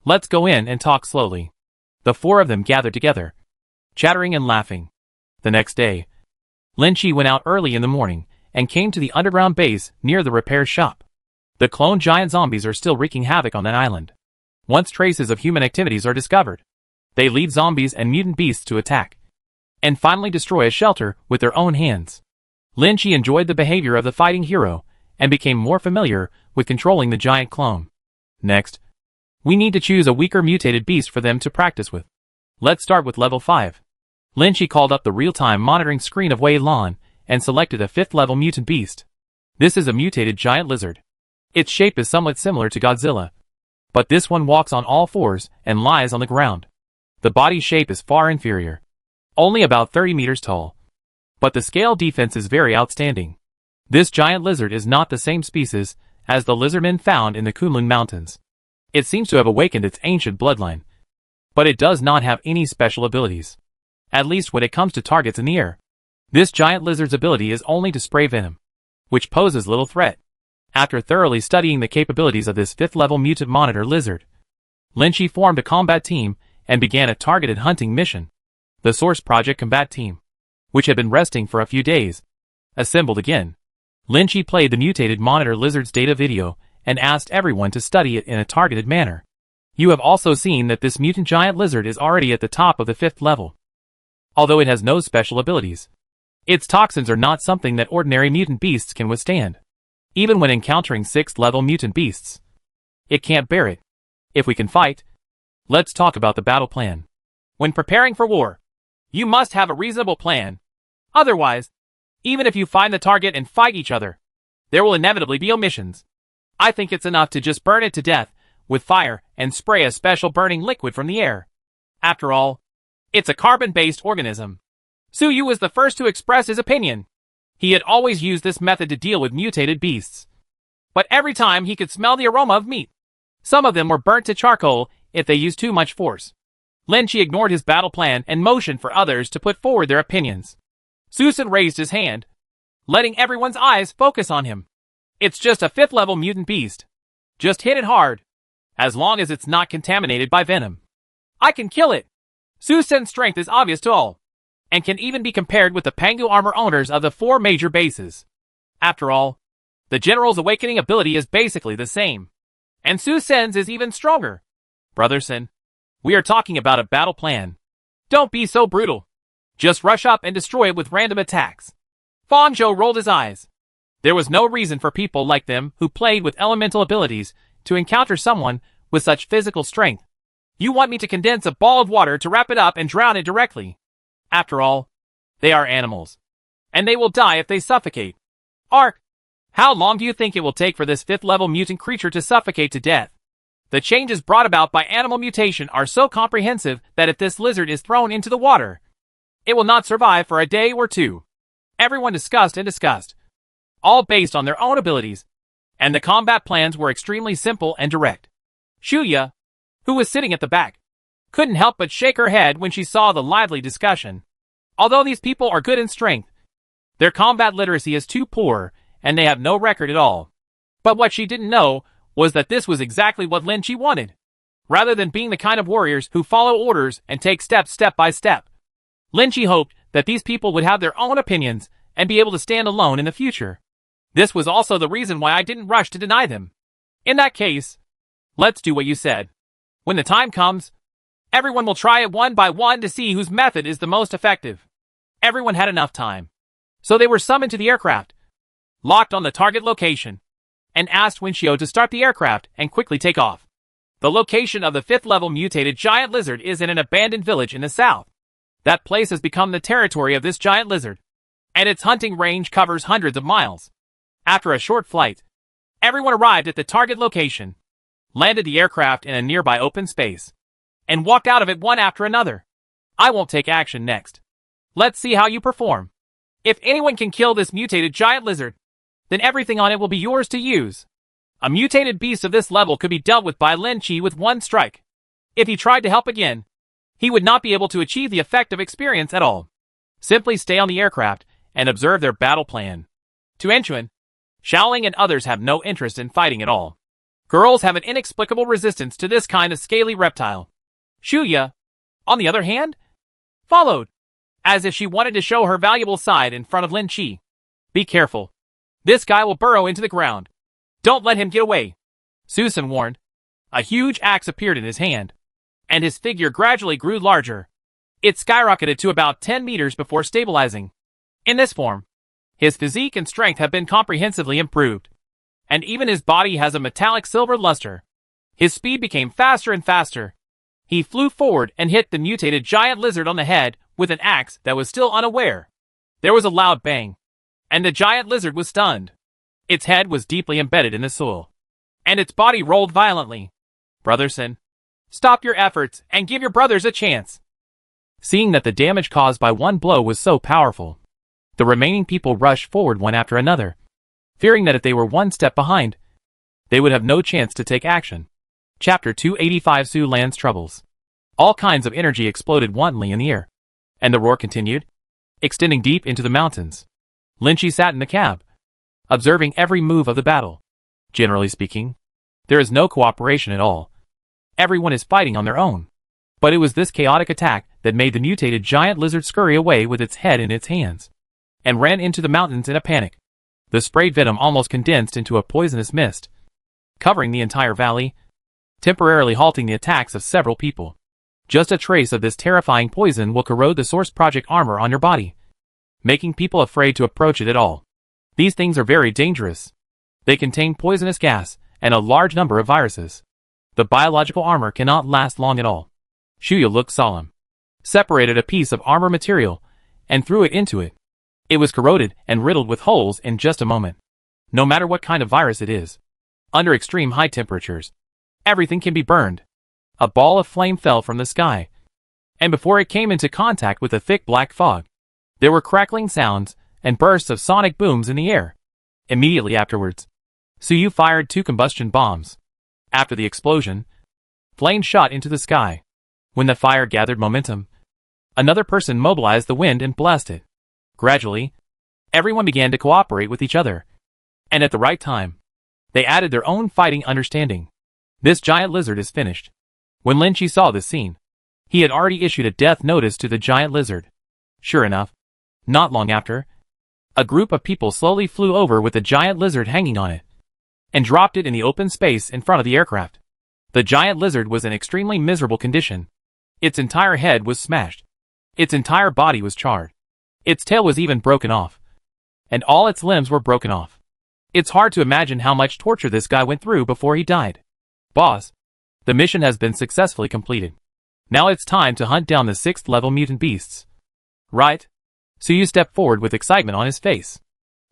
Let's go in and talk slowly. The 4 of them gathered together, chattering and laughing. The next day, Lin Chi went out early in the morning and came to the underground base near the repair shop. The clone giant zombies are still wreaking havoc on that island. Once traces of human activities are discovered, they lead zombies and mutant beasts to attack, and finally destroy a shelter with their own hands. Lin Chi enjoyed the behavior of the fighting hero and became more familiar with controlling the giant clone. Next, we need to choose a weaker mutated beast for them to practice with. Let's start with level 5. Lin Chi called up the real-time monitoring screen of Wei Lan and selected a 5th level mutant beast. This is a mutated giant lizard. Its shape is somewhat similar to Godzilla, but this one walks on all 4s and lies on the ground. The body shape is far inferior, only about 30 meters tall, but the scale defense is very outstanding. This giant lizard is not the same species as the lizardmen found in the Kunlun Mountains. It seems to have awakened its ancient bloodline, but it does not have any special abilities, at least when it comes to targets in the air. This giant lizard's ability is only to spray venom, which poses little threat. After thoroughly studying the capabilities of this 5th level mutant monitor lizard, Lin Chi formed a combat team and began a targeted hunting mission. The Source Project combat team, which had been resting for a few days, assembled again. Lin Chi played the mutated monitor lizard's data video and asked everyone to study it in a targeted manner. You have also seen that this mutant giant lizard is already at the top of the 5th level. Although it has no special abilities, its toxins are not something that ordinary mutant beasts can withstand. Even when encountering 6th level mutant beasts, it can't bear it. If we can fight, let's talk about the battle plan. When preparing for war, you must have a reasonable plan. Otherwise, even if you find the target and fight each other, there will inevitably be omissions. I think it's enough to just burn it to death with fire and spray a special burning liquid from the air. After all, it's a carbon-based organism. Suyu was the first to express his opinion. He had always used this method to deal with mutated beasts. But every time he could smell the aroma of meat. Some of them were burnt to charcoal if they used too much force. Lin Chi ignored his battle plan and motioned for others to put forward their opinions. Susan raised his hand, letting everyone's eyes focus on him. It's just a 5th level mutant beast. Just hit it hard, as long as it's not contaminated by venom. I can kill it. Susan's strength is obvious to all, and can even be compared with the Pangu armor owners of the 4 major bases. After all, the General's awakening ability is basically the same, and Su Sen's is even stronger. Brother Sen, we are talking about a battle plan. Don't be so brutal. Just rush up and destroy it with random attacks. Fan Zhou rolled his eyes. There was no reason for people like them who played with elemental abilities to encounter someone with such physical strength. You want me to condense a ball of water to wrap it up and drown it directly? After all, they are animals, and they will die if they suffocate. Ark, how long do you think it will take for this 5th level mutant creature to suffocate to death? The changes brought about by animal mutation are so comprehensive that if this lizard is thrown into the water, it will not survive for a day or 2. Everyone discussed and discussed, all based on their own abilities, and the combat plans were extremely simple and direct. Shuya, who was sitting at the back, couldn't help but shake her head when she saw the lively discussion. Although these people are good in strength, their combat literacy is too poor, and they have no record at all. But what she didn't know was that this was exactly what Lin Chi wanted. Rather than being the kind of warriors who follow orders and take steps step by step, Lin Chi hoped that these people would have their own opinions and be able to stand alone in the future. This was also the reason why I didn't rush to deny them. In that case, let's do what you said. When the time comes, everyone will try it one by one to see whose method is the most effective. Everyone had enough time, so they were summoned to the aircraft, locked on the target location, and asked Winshio to start the aircraft and quickly take off. The location of the 5th level mutated giant lizard is in an abandoned village in the south. That place has become the territory of this giant lizard, and its hunting range covers hundreds of miles. After a short flight, everyone arrived at the target location, landed the aircraft in a nearby open space, and walked out of it one after another. I won't take action next. Let's see how you perform. If anyone can kill this mutated giant lizard, then everything on it will be yours to use. A mutated beast of this level could be dealt with by Lin Chi with one strike. If he tried to help again, he would not be able to achieve the effect of experience at all. Simply stay on the aircraft and observe their battle plan. To Enchuan, Shaoling and others have no interest in fighting at all. Girls have an inexplicable resistance to this kind of scaly reptile. Shuya, on the other hand, followed, as if she wanted to show her valuable side in front of Lin Chi. Be careful. This guy will burrow into the ground. Don't let him get away, Susan warned. A huge axe appeared in his hand, and his figure gradually grew larger. It skyrocketed to about 10 meters before stabilizing. In this form, his physique and strength have been comprehensively improved, and even his body has a metallic silver luster. His speed became faster and faster. He flew forward and hit the mutated giant lizard on the head with an axe that was still unaware. There was a loud bang, and the giant lizard was stunned. Its head was deeply embedded in the soil, and its body rolled violently. Brother Sen, stop your efforts and give your brothers a chance. Seeing that the damage caused by one blow was so powerful, the remaining people rushed forward one after another, fearing that if they were one step behind, they would have no chance to take action. Chapter 285 Su Lands Troubles. All kinds of energy exploded wantonly in the air, and the roar continued, extending deep into the mountains. Lin Chi sat in the cab, observing every move of the battle. Generally speaking, there is no cooperation at all. Everyone is fighting on their own. But it was this chaotic attack that made the mutated giant lizard scurry away with its head in its hands, and ran into the mountains in a panic. The sprayed venom almost condensed into a poisonous mist. covering the entire valley, temporarily halting the attacks of several people. Just a trace of this terrifying poison will corrode the Source Project armor on your body, making people afraid to approach it at all. These things are very dangerous. They contain poisonous gas and a large number of viruses. The biological armor cannot last long at all. Shuya looked solemn, separated a piece of armor material, and threw it into it. It was corroded and riddled with holes in just a moment. No matter what kind of virus it is, under extreme high temperatures, everything can be burned. A ball of flame fell from the sky, and before it came into contact with the thick black fog, there were crackling sounds and bursts of sonic booms in the air. Immediately afterwards, Suyu fired 2 combustion bombs. After the explosion, flames shot into the sky. When the fire gathered momentum, another person mobilized the wind and blessed it. Gradually, everyone began to cooperate with each other, and at the right time, they added their own fighting understanding. This giant lizard is finished. When Lin Chi saw this scene, he had already issued a death notice to the giant lizard. Sure enough, not long after, a group of people slowly flew over with the giant lizard hanging on it, and dropped it in the open space in front of the aircraft. The giant lizard was in extremely miserable condition. Its entire head was smashed. Its entire body was charred. Its tail was even broken off. And all its limbs were broken off. It's hard to imagine how much torture this guy went through before he died. Boss, the mission has been successfully completed. Now it's time to hunt down the 6th level mutant beasts. Right? Suyu stepped forward with excitement on his face.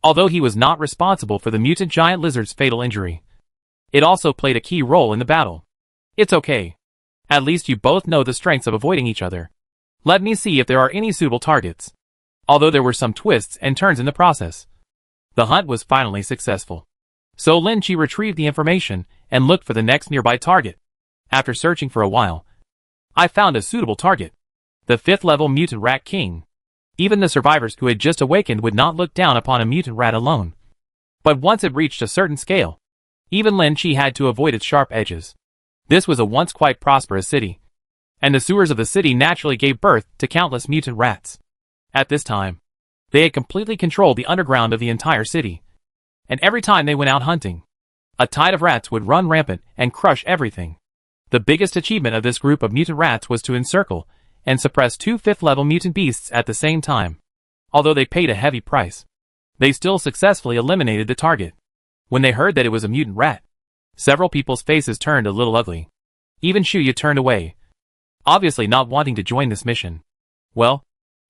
Although he was not responsible for the mutant giant lizard's fatal injury, it also played a key role in the battle. It's okay. At least you both know the strengths of avoiding each other. Let me see if there are any suitable targets. Although there were some twists and turns in the process, the hunt was finally successful. So Lin Chi retrieved the information and looked for the next nearby target. After searching for a while, I found a suitable target. The 5th level mutant rat king. Even the survivors who had just awakened would not look down upon a mutant rat alone. But once it reached a certain scale, even Lin Chi had to avoid its sharp edges. This was a once quite prosperous city, and the sewers of the city naturally gave birth to countless mutant rats. At this time, they had completely controlled the underground of the entire city, and every time they went out hunting, a tide of rats would run rampant and crush everything. The biggest achievement of this group of mutant rats was to encircle and suppress 2 5th level mutant beasts at the same time. Although they paid a heavy price, they still successfully eliminated the target. When they heard that it was a mutant rat, several people's faces turned a little ugly. Even Shuya turned away, obviously not wanting to join this mission. Well,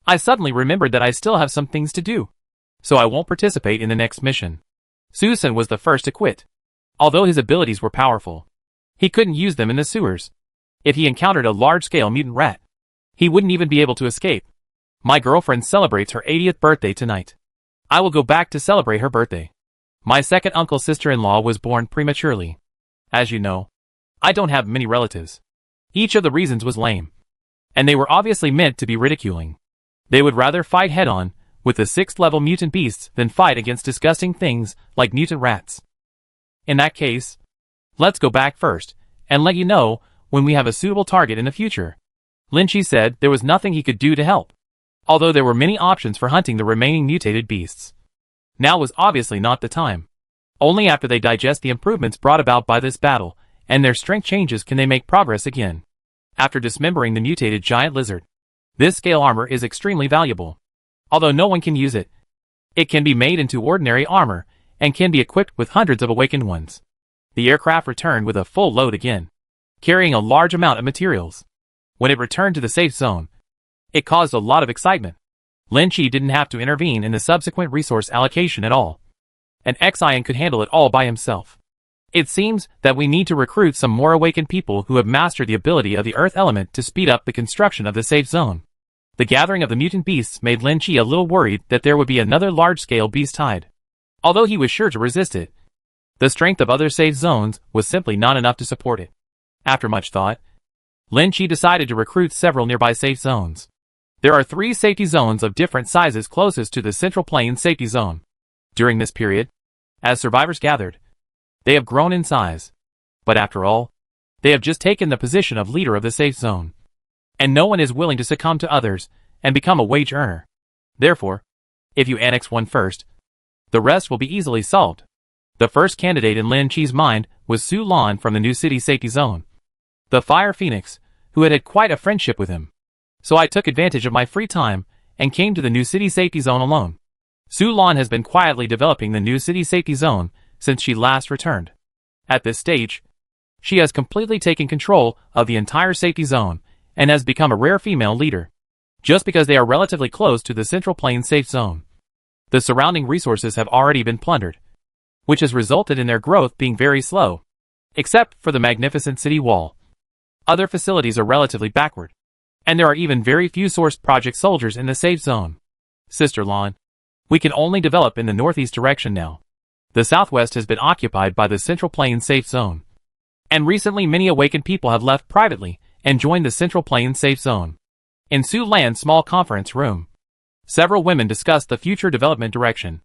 I suddenly remembered that I still have some things to do, so I won't participate in the next mission. Susan was the first to quit. Although his abilities were powerful, he couldn't use them in the sewers. If he encountered a large-scale mutant rat, he wouldn't even be able to escape. My girlfriend celebrates her 80th birthday tonight. I will go back to celebrate her birthday. My second uncle's sister-in-law was born prematurely. As you know, I don't have many relatives. Each of the reasons was lame, and they were obviously meant to be ridiculing. They would rather fight head-on with the 6th level mutant beasts than fight against disgusting things like mutant rats. In that case, let's go back first, and let you know when we have a suitable target in the future. Lin Chi said there was nothing he could do to help, although there were many options for hunting the remaining mutated beasts. Now was obviously not the time. Only after they digest the improvements brought about by this battle, and their strength changes, can they make progress again. After dismembering the mutated giant lizard, this scale armor is extremely valuable. Although no one can use it, it can be made into ordinary armor, and can be equipped with hundreds of awakened ones. The aircraft returned with a full load again, carrying a large amount of materials. When it returned to the safe zone, it caused a lot of excitement. Lin Chi didn't have to intervene in the subsequent resource allocation at all. An Xian could handle it all by himself. It seems that we need to recruit some more awakened people who have mastered the ability of the earth element to speed up the construction of the safe zone. The gathering of the mutant beasts made Lin Chi a little worried that there would be another large-scale beast tide. Although he was sure to resist it, the strength of other safe zones was simply not enough to support it. After much thought, Lin Chi decided to recruit several nearby safe zones. There are 3 safety zones of different sizes closest to the Central Plain safety zone. During this period, as survivors gathered, they have grown in size. But after all, they have just taken the position of leader of the safe zone, and no one is willing to succumb to others and become a wage earner. Therefore, if you annex one first, the rest will be easily solved. The first candidate in Lin Chi's mind was Su Lan from the New City Safety Zone, the Fire Phoenix, who had quite a friendship with him. So I took advantage of my free time and came to the New City Safety Zone alone. Su Lan has been quietly developing the New City Safety Zone since she last returned. At this stage, she has completely taken control of the entire safety zone and has become a rare female leader, just because they are relatively close to the Central Plain Safe Zone. The surrounding resources have already been plundered, which has resulted in their growth being very slow, except for the magnificent city wall. Other facilities are relatively backward, and there are even very few source project soldiers in the safe zone. Sister Lan, we can only develop in the northeast direction now. The southwest has been occupied by the Central Plain Safe Zone, and recently many awakened people have left privately and joined the Central Plain Safe Zone. In Su Lan's small conference room, several women discussed the future development direction.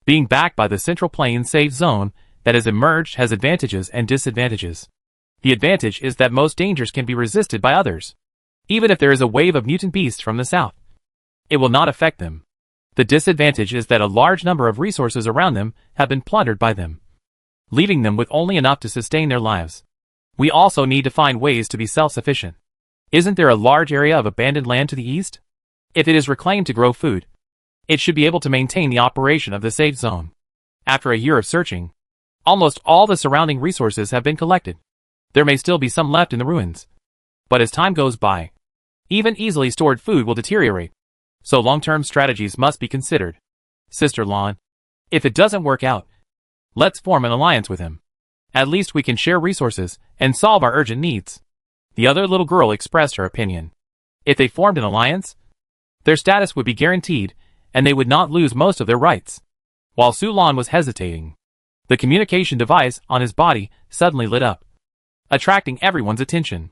Being backed by the Central Plain Safe Zone that has emerged has advantages and disadvantages. The advantage is that most dangers can be resisted by others. Even if there is a wave of mutant beasts from the south, it will not affect them. The disadvantage is that a large number of resources around them have been plundered by them, leaving them with only enough to sustain their lives. We also need to find ways to be self-sufficient. Isn't there a large area of abandoned land to the east? If it is reclaimed to grow food, it should be able to maintain the operation of the safe zone. After a year of searching, almost all the surrounding resources have been collected. There may still be some left in the ruins, but as time goes by, even easily stored food will deteriorate, so long-term strategies must be considered. Sister Lan, if it doesn't work out, let's form an alliance with him. At least we can share resources and solve our urgent needs. The other little girl expressed her opinion. If they formed an alliance, their status would be guaranteed, and they would not lose most of their rights. While Su Lan was hesitating, the communication device on his body suddenly lit up, attracting everyone's attention.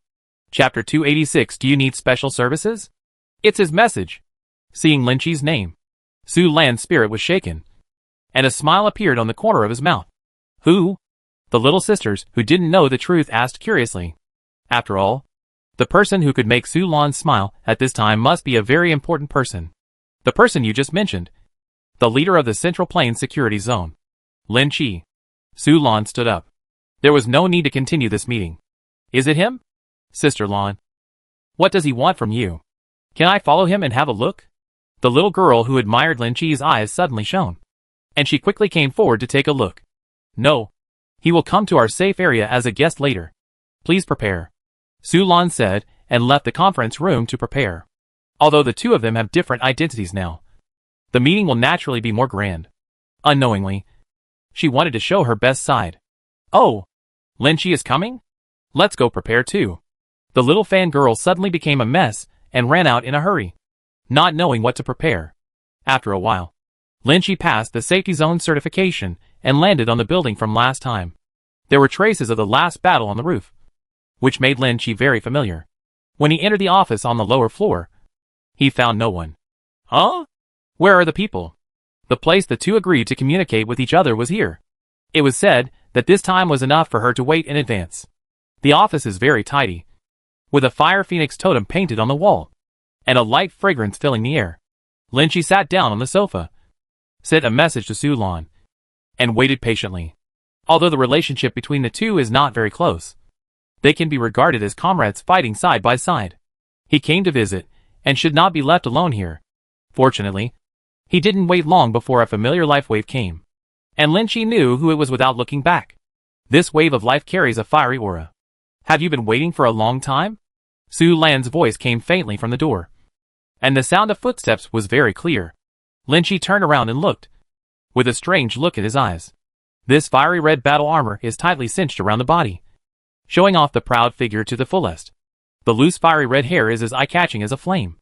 Chapter 286. Do you need special services? It's his message. Seeing Lin Chi's name, Su Lan's spirit was shaken, and a smile appeared on the corner of his mouth. Who? The little sisters, who didn't know the truth, asked curiously. After all, the person who could make Su Lan smile at this time must be a very important person. The person you just mentioned. The leader of the Central Plain Security Zone. Lin Chi. Su Lan stood up. There was no need to continue this meeting. Is it him? Sister Lan. What does he want from you? Can I follow him and have a look? The little girl who admired Lin Chi's eyes suddenly shone, and she quickly came forward to take a look. No. He will come to our safe area as a guest later. Please prepare. Su Lan said, and left the conference room to prepare. Although the two of them have different identities now, the meeting will naturally be more grand. Unknowingly, she wanted to show her best side. Oh, Lin Chi is coming? Let's go prepare too. The little fangirl suddenly became a mess and ran out in a hurry, not knowing what to prepare. After a while, Lin Chi passed the safety zone certification and landed on the building from last time. There were traces of the last battle on the roof, which made Lin Chi very familiar. When he entered the office on the lower floor, he found no one. Huh? Where are the people? The place the two agreed to communicate with each other was here. It was said that this time was enough for her to wait in advance. The office is very tidy, with a fire phoenix totem painted on the wall, and a light fragrance filling the air. Lin Chi sat down on the sofa, sent a message to Su Lan, and waited patiently. Although the relationship between the two is not very close, they can be regarded as comrades fighting side by side. He came to visit, and should not be left alone here. Fortunately, he didn't wait long before a familiar life wave came, and Lin Chi knew who it was without looking back. This wave of life carries a fiery aura. Have you been waiting for a long time? Su Lan's voice came faintly from the door, and the sound of footsteps was very clear. Lin Chi turned around and looked, with a strange look in his eyes. This fiery red battle armor is tightly cinched around the body, showing off the proud figure to the fullest. The loose fiery red hair is as eye-catching as a flame,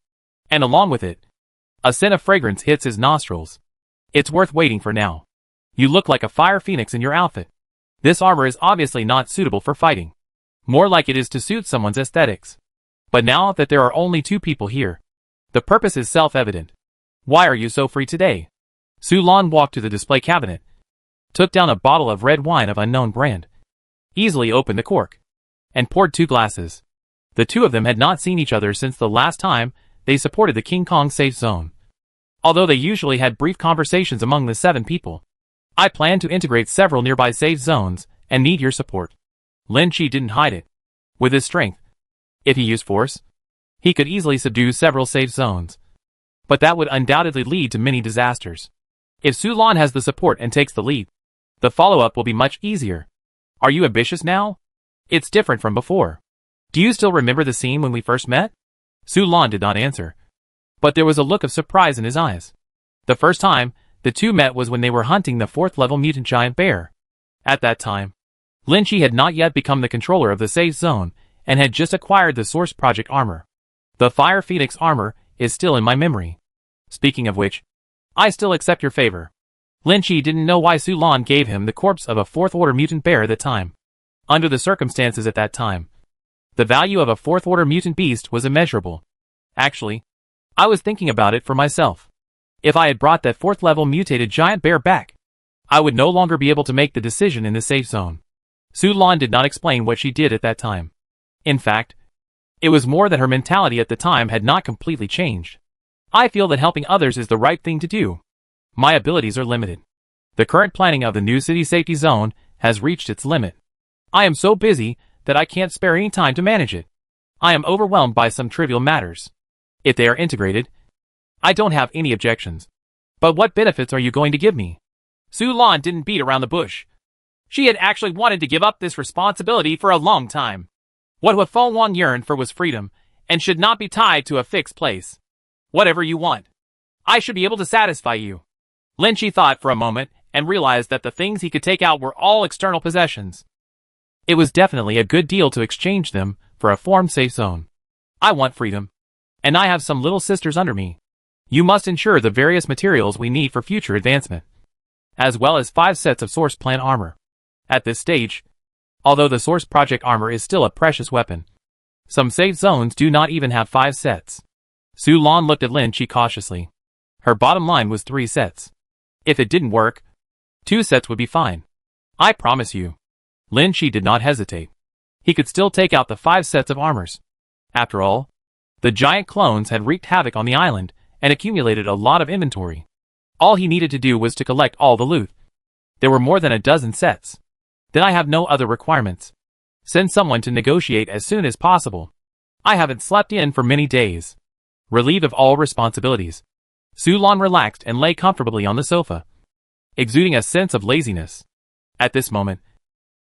and along with it, a scent of fragrance hits his nostrils. It's worth waiting for now. You look like a fire phoenix in your outfit. This armor is obviously not suitable for fighting, more like it is to suit someone's aesthetics. But now that there are only two people here, the purpose is self-evident. Why are you so free today? Su Lan walked to the display cabinet, took down a bottle of red wine of unknown brand, easily opened the cork, and poured 2 glasses. The two of them had not seen each other since the last time they supported the King Kong safe zone. Although they usually had brief conversations among the 7 people, I plan to integrate several nearby safe zones and need your support. Lin Chi didn't hide it. With his strength, if he used force, he could easily subdue several safe zones. But that would undoubtedly lead to many disasters. If Su Lan has the support and takes the lead, the follow-up will be much easier. Are you ambitious now? It's different from before. Do you still remember the scene when we first met? Su Lan did not answer, but there was a look of surprise in his eyes. The first time the two met was when they were hunting the 4th level mutant giant bear. At that time, Lin Chi had not yet become the controller of the safe zone and had just acquired the Source Project armor. The Fire Phoenix armor is still in my memory. Speaking of which, I still accept your favor. Lin Chi didn't know why Su Lan gave him the corpse of a 4th order mutant bear at the time. Under the circumstances at that time, the value of a 4th order mutant beast was immeasurable. Actually, I was thinking about it for myself. If I had brought that 4th level mutated giant bear back, I would no longer be able to make the decision in the safe zone. Su Lan did not explain what she did at that time. In fact, it was more that her mentality at the time had not completely changed. I feel that helping others is the right thing to do. My abilities are limited. The current planning of the new city safety zone has reached its limit. I am so busy that I can't spare any time to manage it. I am overwhelmed by some trivial matters. If they are integrated, I don't have any objections. But what benefits are you going to give me? Su Lan didn't beat around the bush. She had actually wanted to give up this responsibility for a long time. What Feng Wang yearned for was freedom, and should not be tied to a fixed place. Whatever you want, I should be able to satisfy you. Lin Chi thought for a moment and realized that the things he could take out were all external possessions. It was definitely a good deal to exchange them for a formed safe zone. I want freedom, and I have some little sisters under me. You must ensure the various materials we need for future advancement, as well as 5 sets of Source Plan armor. At this stage, although the Source Project armor is still a precious weapon, some safe zones do not even have 5 sets. Su Lan looked at Lin Chi cautiously. Her bottom line was 3 sets. If it didn't work, 2 sets would be fine. I promise you. Lin Chi did not hesitate. He could still take out the 5 sets of armors. After all, the giant clones had wreaked havoc on the island and accumulated a lot of inventory. All he needed to do was to collect all the loot. There were more than a dozen sets. Then I have no other requirements. Send someone to negotiate as soon as possible. I haven't slept in for many days. Relieved of all responsibilities, Su Lan relaxed and lay comfortably on the sofa, exuding a sense of laziness. At this moment,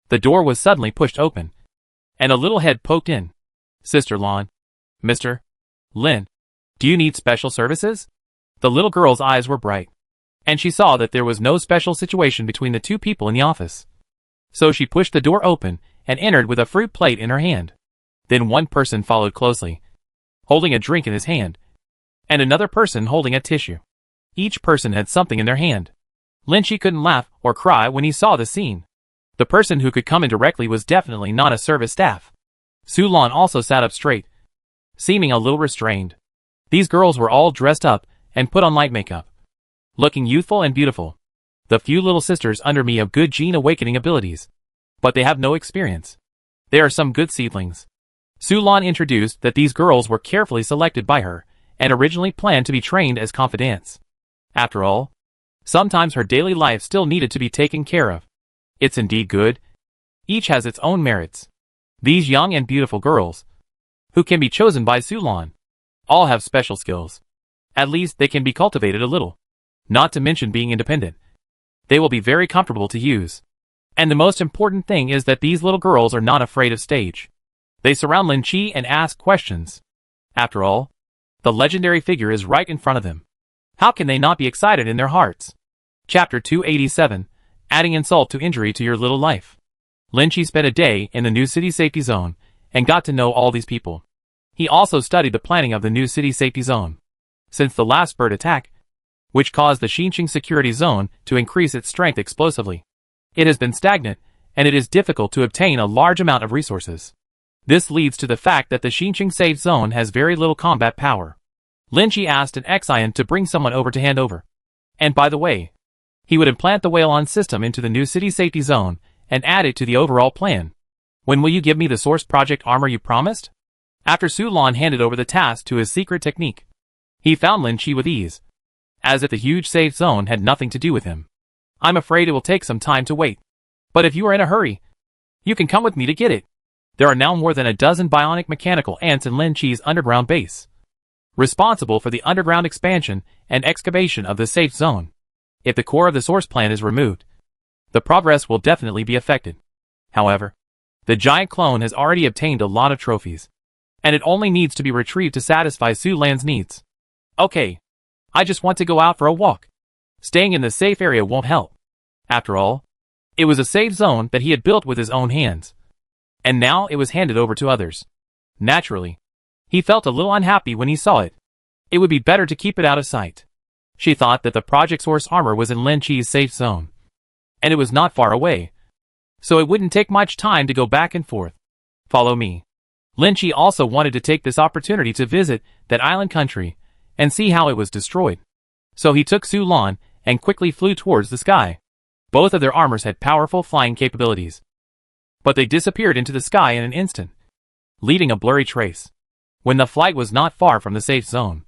the door was suddenly pushed open, and a little head poked in. Sister Lan. Mr. Lin. Do you need special services? The little girl's eyes were bright, and she saw that there was no special situation between the two people in the office. So she pushed the door open and entered with a fruit plate in her hand. Then one person followed closely, holding a drink in his hand, and another person holding a tissue. Each person had something in their hand. Lin Chi couldn't laugh or cry when he saw the scene. The person who could come in directly was definitely not a service staff. Su Lan also sat up straight, seeming a little restrained. These girls were all dressed up and put on light makeup, looking youthful and beautiful. The few little sisters under me have good gene awakening abilities, but they have no experience. They are some good seedlings. Su Lan introduced that these girls were carefully selected by her and originally planned to be trained as confidantes. After all, sometimes her daily life still needed to be taken care of. It's indeed good. Each has its own merits. These young and beautiful girls, who can be chosen by Su Lan, all have special skills. At least they can be cultivated a little. Not to mention being independent. They will be very comfortable to use. And the most important thing is that these little girls are not afraid of stage. They surround Lin Chi and ask questions. After all, the legendary figure is right in front of them. How can they not be excited in their hearts? Chapter 287, Adding Insult to Injury to Your Little Life. Lin Chi spent a day in the new city safety zone and got to know all these people. He also studied the planning of the new city safety zone. Since the last bird attack, which caused the Xinqing security zone to increase its strength explosively, it has been stagnant, and it is difficult to obtain a large amount of resources. This leads to the fact that the Xinqing safe zone has very little combat power. Lin Chi asked an Xian to bring someone over to hand over. And by the way, he would implant the Whale-On system into the new city safety zone and add it to the overall plan. When will you give me the Source Project armor you promised? After Su Lan handed over the task to his secret technique, he found Lin Chi with ease, as if the huge safe zone had nothing to do with him. I'm afraid it will take some time to wait. But if you are in a hurry, you can come with me to get it. There are now more than a dozen bionic mechanical ants in Lin Chi's underground base, responsible for the underground expansion and excavation of the safe zone. If the core of the source plan is removed, the progress will definitely be affected. However, the giant clone has already obtained a lot of trophies, and it only needs to be retrieved to satisfy Su Lan's needs. Okay, I just want to go out for a walk. Staying in the safe area won't help. After all, it was a safe zone that he had built with his own hands, and now it was handed over to others. Naturally, he felt a little unhappy when he saw it. It would be better to keep it out of sight. She thought that the Project Source armor was in Lin Chi's safe zone, and it was not far away, so it wouldn't take much time to go back and forth. Follow me. Lin Chi also wanted to take this opportunity to visit that island country and see how it was destroyed. So he took Su Lan and quickly flew towards the sky. Both of their armors had powerful flying capabilities, but they disappeared into the sky in an instant, leaving a blurry trace. When the flight was not far from the safe zone,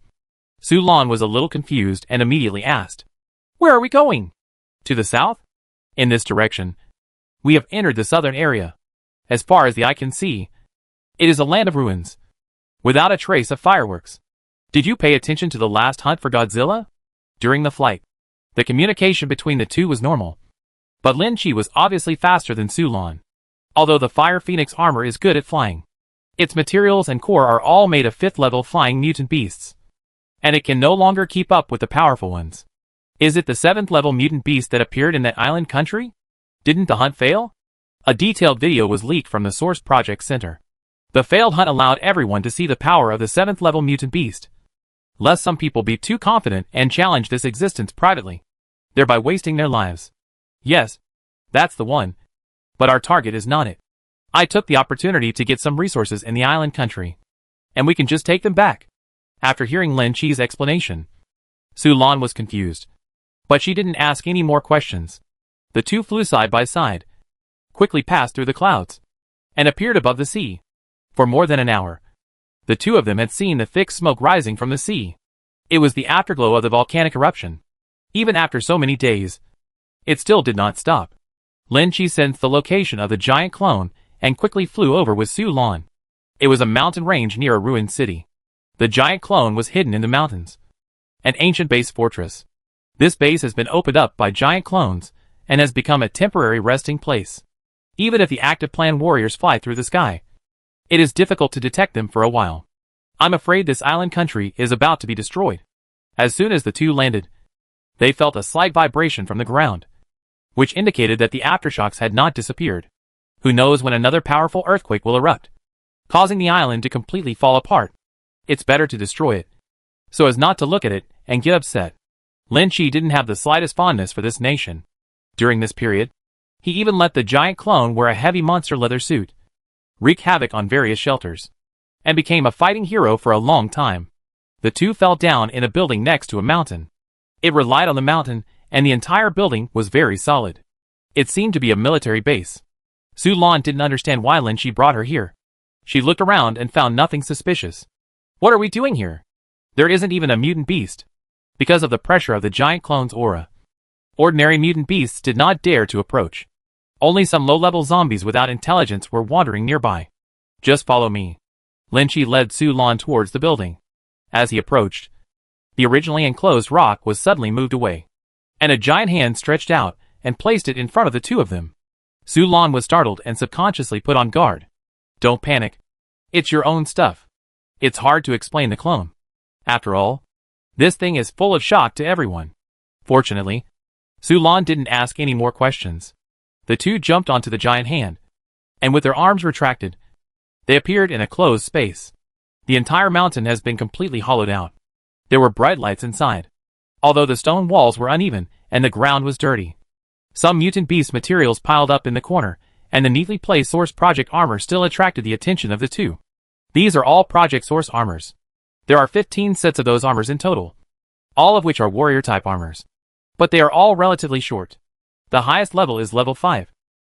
Su Lan was a little confused and immediately asked, "Where are we going?" "To the south? In this direction. We have entered the southern area. As far as the eye can see, it is a land of ruins, without a trace of fireworks. Did you pay attention to the last hunt for Godzilla?" During the flight, the communication between the two was normal, but Lin Chi was obviously faster than Su Lan. Although the Fire Phoenix armor is good at flying, its materials and core are all made of 5th level flying mutant beasts, and it can no longer keep up with the powerful ones. Is it the 7th level mutant beast that appeared in that island country? Didn't the hunt fail? A detailed video was leaked from the Source Project Center. The failed hunt allowed everyone to see the power of the 7th level mutant beast, lest some people be too confident and challenge this existence privately, thereby wasting their lives. Yes, that's the one. But our target is not it. I took the opportunity to get some resources in the island country, and we can just take them back. After hearing Lin Chi's explanation, Su Lan was confused, but she didn't ask any more questions. The two flew side by side, quickly passed through the clouds, and appeared above the sea. For more than an hour, the two of them had seen the thick smoke rising from the sea. It was the afterglow of the volcanic eruption. Even after so many days, it still did not stop. Lin Chi sensed the location of the giant clone and quickly flew over with Su Lan. It was a mountain range near a ruined city. The giant clone was hidden in the mountains, an ancient base fortress. This base has been opened up by giant clones and has become a temporary resting place. Even if the active plan warriors fly through the sky, it is difficult to detect them for a while. I'm afraid this island country is about to be destroyed. As soon as the two landed, they felt a slight vibration from the ground, which indicated that the aftershocks had not disappeared. Who knows when another powerful earthquake will erupt, causing the island to completely fall apart. It's better to destroy it, so as not to look at it and get upset. Lin Chi didn't have the slightest fondness for this nation. During this period, he even let the giant clone wear a heavy monster leather suit, wreak havoc on various shelters, and became a fighting hero for a long time. The two fell down in a building next to a mountain. It relied on the mountain, and the entire building was very solid. It seemed to be a military base. Su Lan didn't understand why Lin Chi brought her here. She looked around and found nothing suspicious. What are we doing here? There isn't even a mutant beast. Because of the pressure of the giant clone's aura, ordinary mutant beasts did not dare to approach. Only some low-level zombies without intelligence were wandering nearby. Just follow me. Lin Chi led Su Lan towards the building. As he approached, the originally enclosed rock was suddenly moved away, and a giant hand stretched out and placed it in front of the two of them. Su Lan was startled and subconsciously put on guard. Don't panic. It's your own stuff. It's hard to explain the clone. After all, this thing is full of shock to everyone. Fortunately, Su Lan didn't ask any more questions. The two jumped onto the giant hand, and with their arms retracted, they appeared in a closed space. The entire mountain has been completely hollowed out. There were bright lights inside, although the stone walls were uneven and the ground was dirty. Some mutant beast materials piled up in the corner, and the neatly placed Source Project armor still attracted the attention of the two. These are all Project Source armors. There are 15 sets of those armors in total, all of which are warrior-type armors. But they are all relatively short. The highest level is level 5.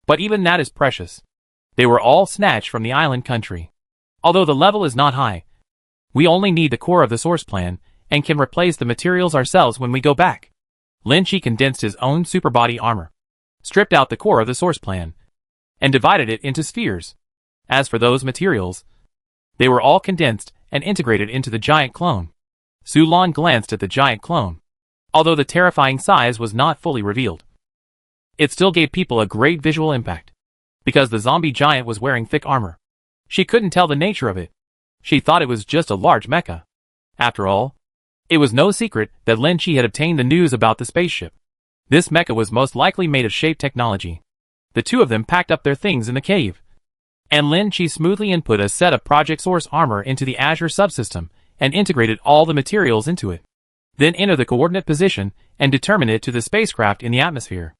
But even that is precious. They were all snatched from the island country. Although the level is not high, we only need the core of the source plan, and can replace the materials ourselves when we go back. Lin Chi condensed his own super body armor, stripped out the core of the source plan, and divided it into spheres. As for those materials, they were all condensed and integrated into the giant clone. Su Lan glanced at the giant clone. Although the terrifying size was not fully revealed, it still gave people a great visual impact. Because the zombie giant was wearing thick armor, she couldn't tell the nature of it. She thought it was just a large mecha. After all, it was no secret that Lin Chi had obtained the news about the spaceship. This mecha was most likely made of shape technology. The two of them packed up their things in the cave, and Lin Chi smoothly input a set of Project Source armor into the Azure subsystem and integrated all the materials into it. Then enter the coordinate position and determine it to the spacecraft in the atmosphere.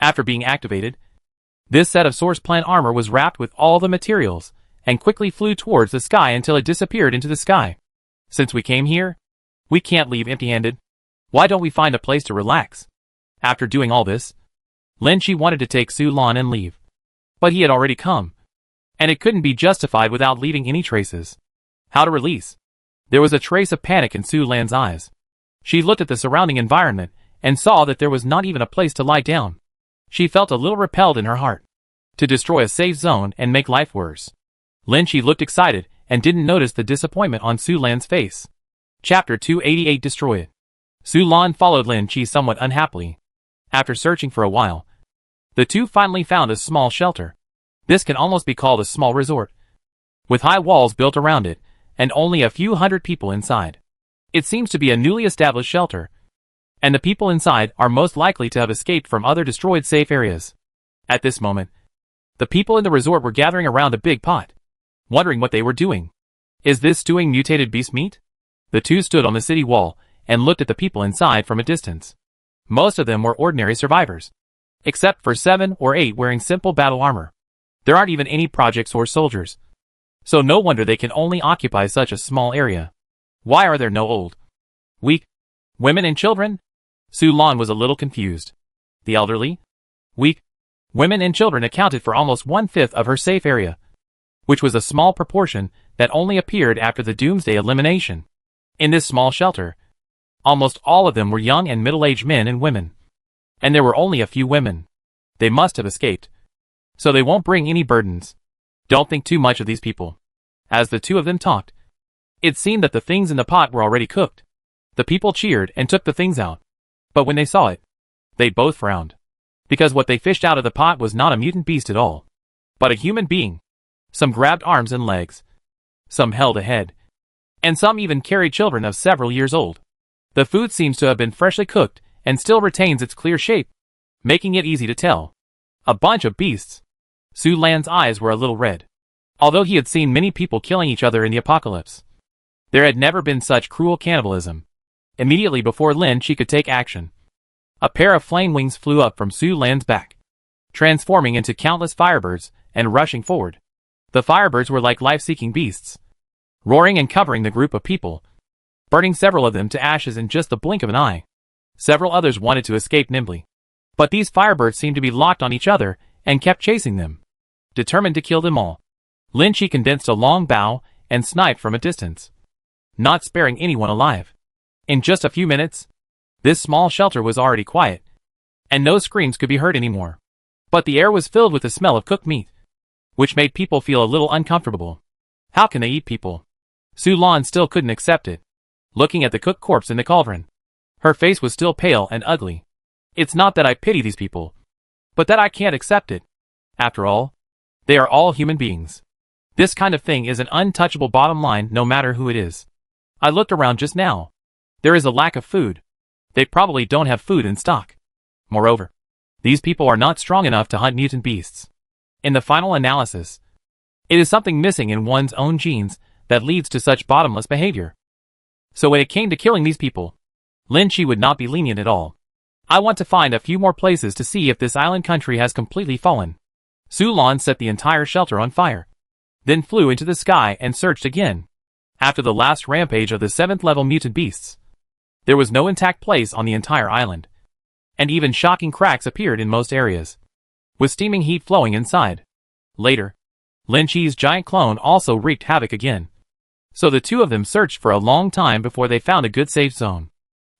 After being activated, this set of source plan armor was wrapped with all the materials and quickly flew towards the sky until it disappeared into the sky. Since we came here, we can't leave empty-handed. Why don't we find a place to relax? After doing all this, Lin Chi wanted to take Su Lan and leave. But he had already come, and it couldn't be justified without leaving any traces. How to release? There was a trace of panic in Su Lan's eyes. She looked at the surrounding environment and saw that there was not even a place to lie down. She felt a little repelled in her heart. To destroy a safe zone and make life worse. Lin Chi looked excited and didn't notice the disappointment on Su Lan's face. Chapter 288 Destroy It. Su Lan followed Lin Chi somewhat unhappily. After searching for a while, the two finally found a small shelter. This can almost be called a small resort, with high walls built around it, and only a few hundred people inside. It seems to be a newly established shelter, and the people inside are most likely to have escaped from other destroyed safe areas. At this moment, the people in the resort were gathering around a big pot, wondering what they were doing. Is this stewing mutated beast meat? The two stood on the city wall and looked at the people inside from a distance. Most of them were ordinary survivors, except for 7 or 8 wearing simple battle armor. There aren't even any Project Source soldiers, so no wonder they can only occupy such a small area. Why are there no old, weak women and children? Su Lan was a little confused. The elderly, weak women and children accounted for almost 1/5 of her safe area, which was a small proportion that only appeared after the Doomsday elimination. In this small shelter, almost all of them were young and middle-aged men and women, and there were only a few women. They must have escaped, so they won't bring any burdens. Don't think too much of these people. As the two of them talked, it seemed that the things in the pot were already cooked. The people cheered and took the things out, but when they saw it, they both frowned, because what they fished out of the pot was not a mutant beast at all, but a human being. Some grabbed arms and legs, some held a head, and some even carried children of several years old. The food seems to have been freshly cooked and still retains its clear shape, making it easy to tell. A bunch of beasts. Su Lan's eyes were a little red. Although he had seen many people killing each other in the apocalypse, there had never been such cruel cannibalism. Immediately before Lin Chi could take action, a pair of flame wings flew up from Su Lan's back, transforming into countless firebirds and rushing forward. The firebirds were like life-seeking beasts, roaring and covering the group of people, burning several of them to ashes in just the blink of an eye. Several others wanted to escape nimbly, but these firebirds seemed to be locked on each other and kept chasing them, determined to kill them all. Lin Chi condensed a long bow and sniped from a distance, not sparing anyone alive. In just a few minutes, this small shelter was already quiet, and no screams could be heard anymore. But the air was filled with the smell of cooked meat, which made people feel a little uncomfortable. How can they eat people? Su Lan still couldn't accept it, looking at the cooked corpse in the cauldron. Her face was still pale and ugly. It's not that I pity these people, but that I can't accept it. After all, they are all human beings. This kind of thing is an untouchable bottom line no matter who it is. I looked around just now. There is a lack of food. They probably don't have food in stock. Moreover, these people are not strong enough to hunt mutant beasts. In the final analysis, it is something missing in one's own genes that leads to such bottomless behavior. So when it came to killing these people, Lin Chi would not be lenient at all. I want to find a few more places to see if this island country has completely fallen. Su Lan set the entire shelter on fire, then flew into the sky and searched again. After the last rampage of the 7th level mutant beasts, there was no intact place on the entire island, and even shocking cracks appeared in most areas, with steaming heat flowing inside. Later, Lin Chi's giant clone also wreaked havoc again, so the two of them searched for a long time before they found a good safe zone.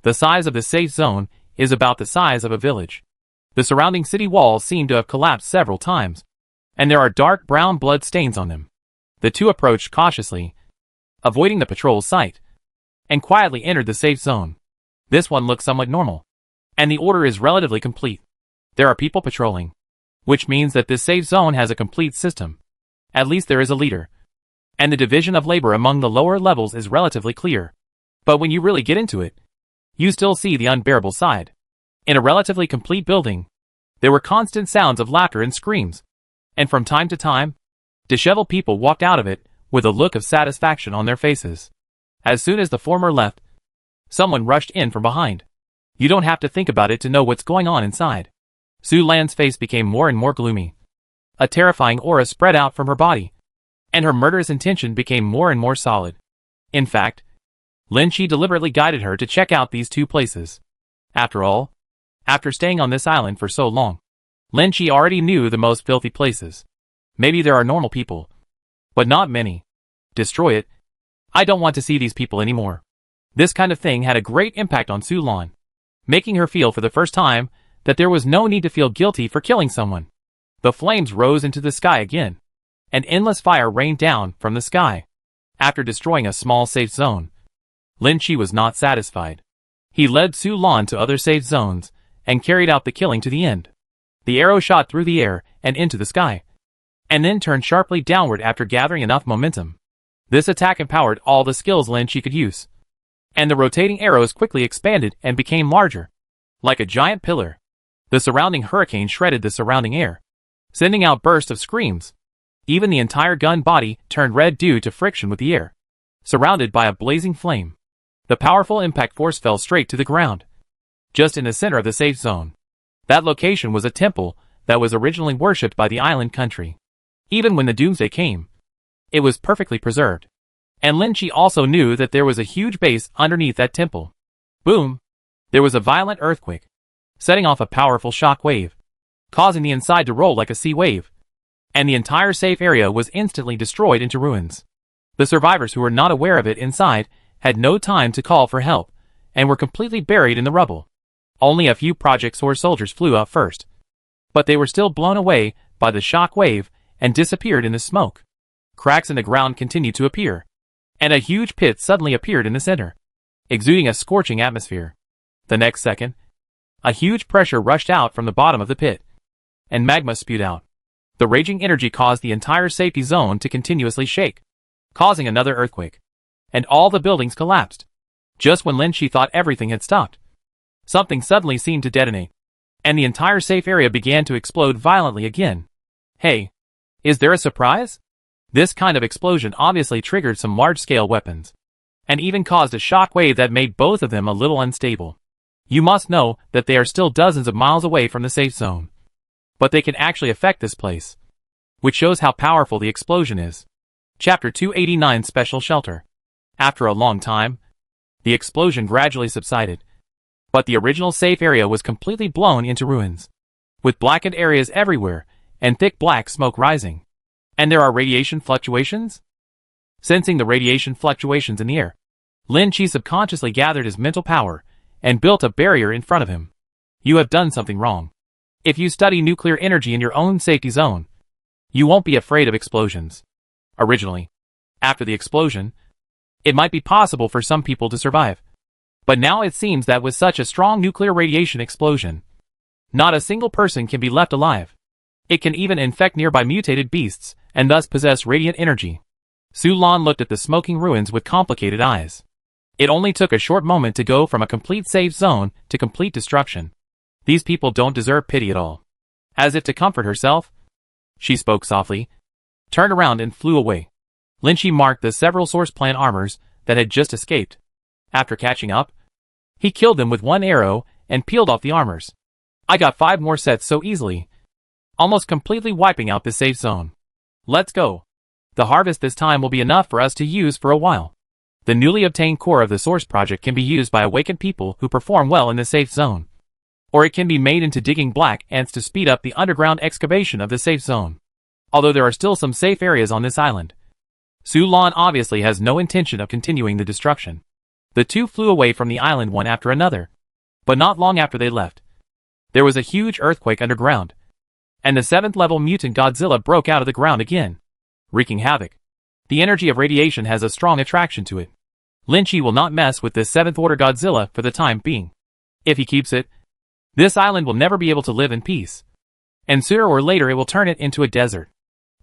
The size of the safe zone is about the size of a village. The surrounding city walls seem to have collapsed several times, and there are dark brown blood stains on them. The two approached cautiously, avoiding the patrol's sight, and quietly entered the safe zone. This one looks somewhat normal, and the order is relatively complete. There are people patrolling, which means that this safe zone has a complete system. At least there is a leader, and the division of labor among the lower levels is relatively clear. But when you really get into it, you still see the unbearable side. In a relatively complete building, there were constant sounds of laughter and screams, and from time to time, disheveled people walked out of it with a look of satisfaction on their faces. As soon as the former left, someone rushed in from behind. You don't have to think about it to know what's going on inside. Sue Lan's face became more and more gloomy. A terrifying aura spread out from her body, and her murderous intention became more and more solid. In fact, Lin Chi deliberately guided her to check out these two places. After all, after staying on this island for so long, Lin Chi already knew the most filthy places. Maybe there are normal people, but not many. Destroy it. I don't want to see these people anymore. This kind of thing had a great impact on Sue Lan, making her feel for the first time that there was no need to feel guilty for killing someone. The flames rose into the sky again. An endless fire rained down from the sky. After destroying a small safe zone, Lin Chi was not satisfied. He led Sue Lan to other safe zones and carried out the killing to the end. The arrow shot through the air and into the sky, and then turned sharply downward after gathering enough momentum. This attack empowered all the skills Lin Chi could use, and the rotating arrows quickly expanded and became larger. Like a giant pillar, the surrounding hurricane shredded the surrounding air, sending out bursts of screams. Even the entire gun body turned red due to friction with the air, surrounded by a blazing flame. The powerful impact force fell straight to the ground, just in the center of the safe zone. That location was a temple that was originally worshipped by the island country. Even when the Doomsday came, it was perfectly preserved. And Lin Chi also knew that there was a huge base underneath that temple. Boom! There was a violent earthquake, setting off a powerful shock wave, causing the inside to roll like a sea wave, and the entire safe area was instantly destroyed into ruins. The survivors who were not aware of it inside had no time to call for help, and were completely buried in the rubble. Only a few Project Source soldiers flew up first, but they were still blown away by the shock wave and disappeared in the smoke. Cracks in the ground continued to appear, and a huge pit suddenly appeared in the center, exuding a scorching atmosphere. The next second, a huge pressure rushed out from the bottom of the pit, and magma spewed out. The raging energy caused the entire safety zone to continuously shake, causing another earthquake, and all the buildings collapsed. Just when Lin Chi thought everything had stopped, something suddenly seemed to detonate, and the entire safe area began to explode violently again. Hey, is there a surprise? This kind of explosion obviously triggered some large-scale weapons, and even caused a shock wave that made both of them a little unstable. You must know that they are still dozens of miles away from the safe zone, but they can actually affect this place, which shows how powerful the explosion is. Chapter 289 Special Shelter. After a long time, the explosion gradually subsided, but the original safe area was completely blown into ruins, with blackened areas everywhere and thick black smoke rising. And there are radiation fluctuations? Sensing the radiation fluctuations in the air, Lin Chi subconsciously gathered his mental power and built a barrier in front of him. You have done something wrong. If you study nuclear energy in your own safety zone, you won't be afraid of explosions. Originally, after the explosion, it might be possible for some people to survive. But now it seems that with such a strong nuclear radiation explosion, not a single person can be left alive. It can even infect nearby mutated beasts, and thus possess radiant energy. Sue Lan looked at the smoking ruins with complicated eyes. It only took a short moment to go from a complete safe zone to complete destruction. These people don't deserve pity at all. As if to comfort herself, she spoke softly, turned around and flew away. Lin Chi marked the several source plant armors that had just escaped. After catching up, he killed them with one arrow and peeled off the armors. I got 5 more sets so easily, almost completely wiping out the safe zone. Let's go. The harvest this time will be enough for us to use for a while. The newly obtained core of the source project can be used by awakened people who perform well in the safe zone, or it can be made into digging black ants to speed up the underground excavation of the safe zone. Although there are still some safe areas on this island, Sue Lan obviously has no intention of continuing the destruction. The two flew away from the island one after another, But not long after they left, there was a huge earthquake underground, and the 7th level mutant Godzilla broke out of the ground again, wreaking havoc. The energy of radiation has a strong attraction to it. Lin Chi will not mess with this 7th order Godzilla for the time being. If he keeps it, this island will never be able to live in peace, and sooner or later it will turn it into a desert.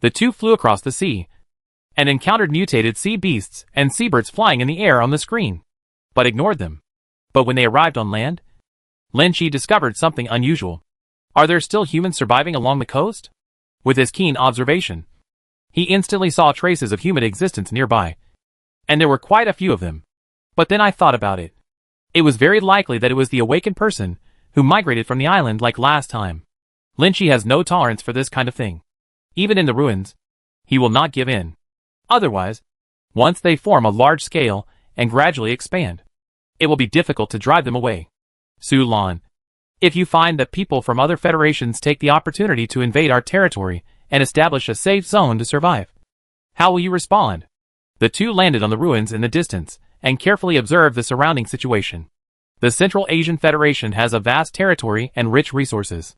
The two flew across the sea, and encountered mutated sea beasts and seabirds flying in the air on the screen, but ignored them. But when they arrived on land, Lin Chi discovered something unusual. Are there still humans surviving along the coast? With his keen observation, he instantly saw traces of human existence nearby, and there were quite a few of them. But then I thought about it. It was very likely that it was the awakened person who migrated from the island like last time. Lin Chi has no tolerance for this kind of thing. Even in the ruins, he will not give in. Otherwise, once they form a large scale and gradually expand, it will be difficult to drive them away. Su Lan, if you find that people from other federations take the opportunity to invade our territory and establish a safe zone to survive, how will you respond? The two landed on the ruins in the distance and carefully observed the surrounding situation. The Central Asian Federation has a vast territory and rich resources,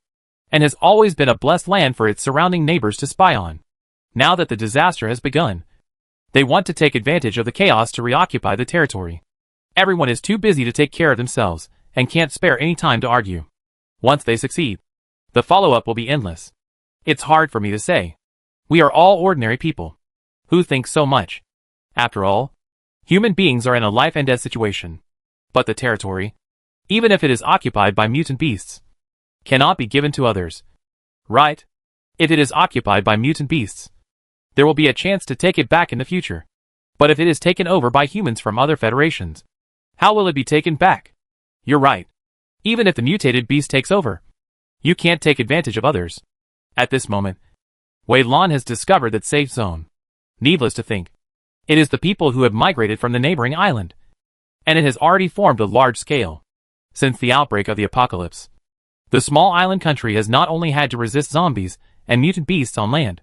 and has always been a blessed land for its surrounding neighbors to spy on. Now that the disaster has begun, they want to take advantage of the chaos to reoccupy the territory. Everyone is too busy to take care of themselves and can't spare any time to argue. Once they succeed, the follow-up will be endless. It's hard for me to say. We are all ordinary people who think so much. After all, human beings are in a life and death situation. But the territory, even if it is occupied by mutant beasts, cannot be given to others. Right? If it is occupied by mutant beasts, there will be a chance to take it back in the future. But if it is taken over by humans from other federations, how will it be taken back? You're right. Even if the mutated beast takes over, you can't take advantage of others. At this moment, Wei Lan has discovered that safe zone. Needless to think, it is the people who have migrated from the neighboring island, and it has already formed a large scale. Since the outbreak of the apocalypse, the small island country has not only had to resist zombies and mutant beasts on land,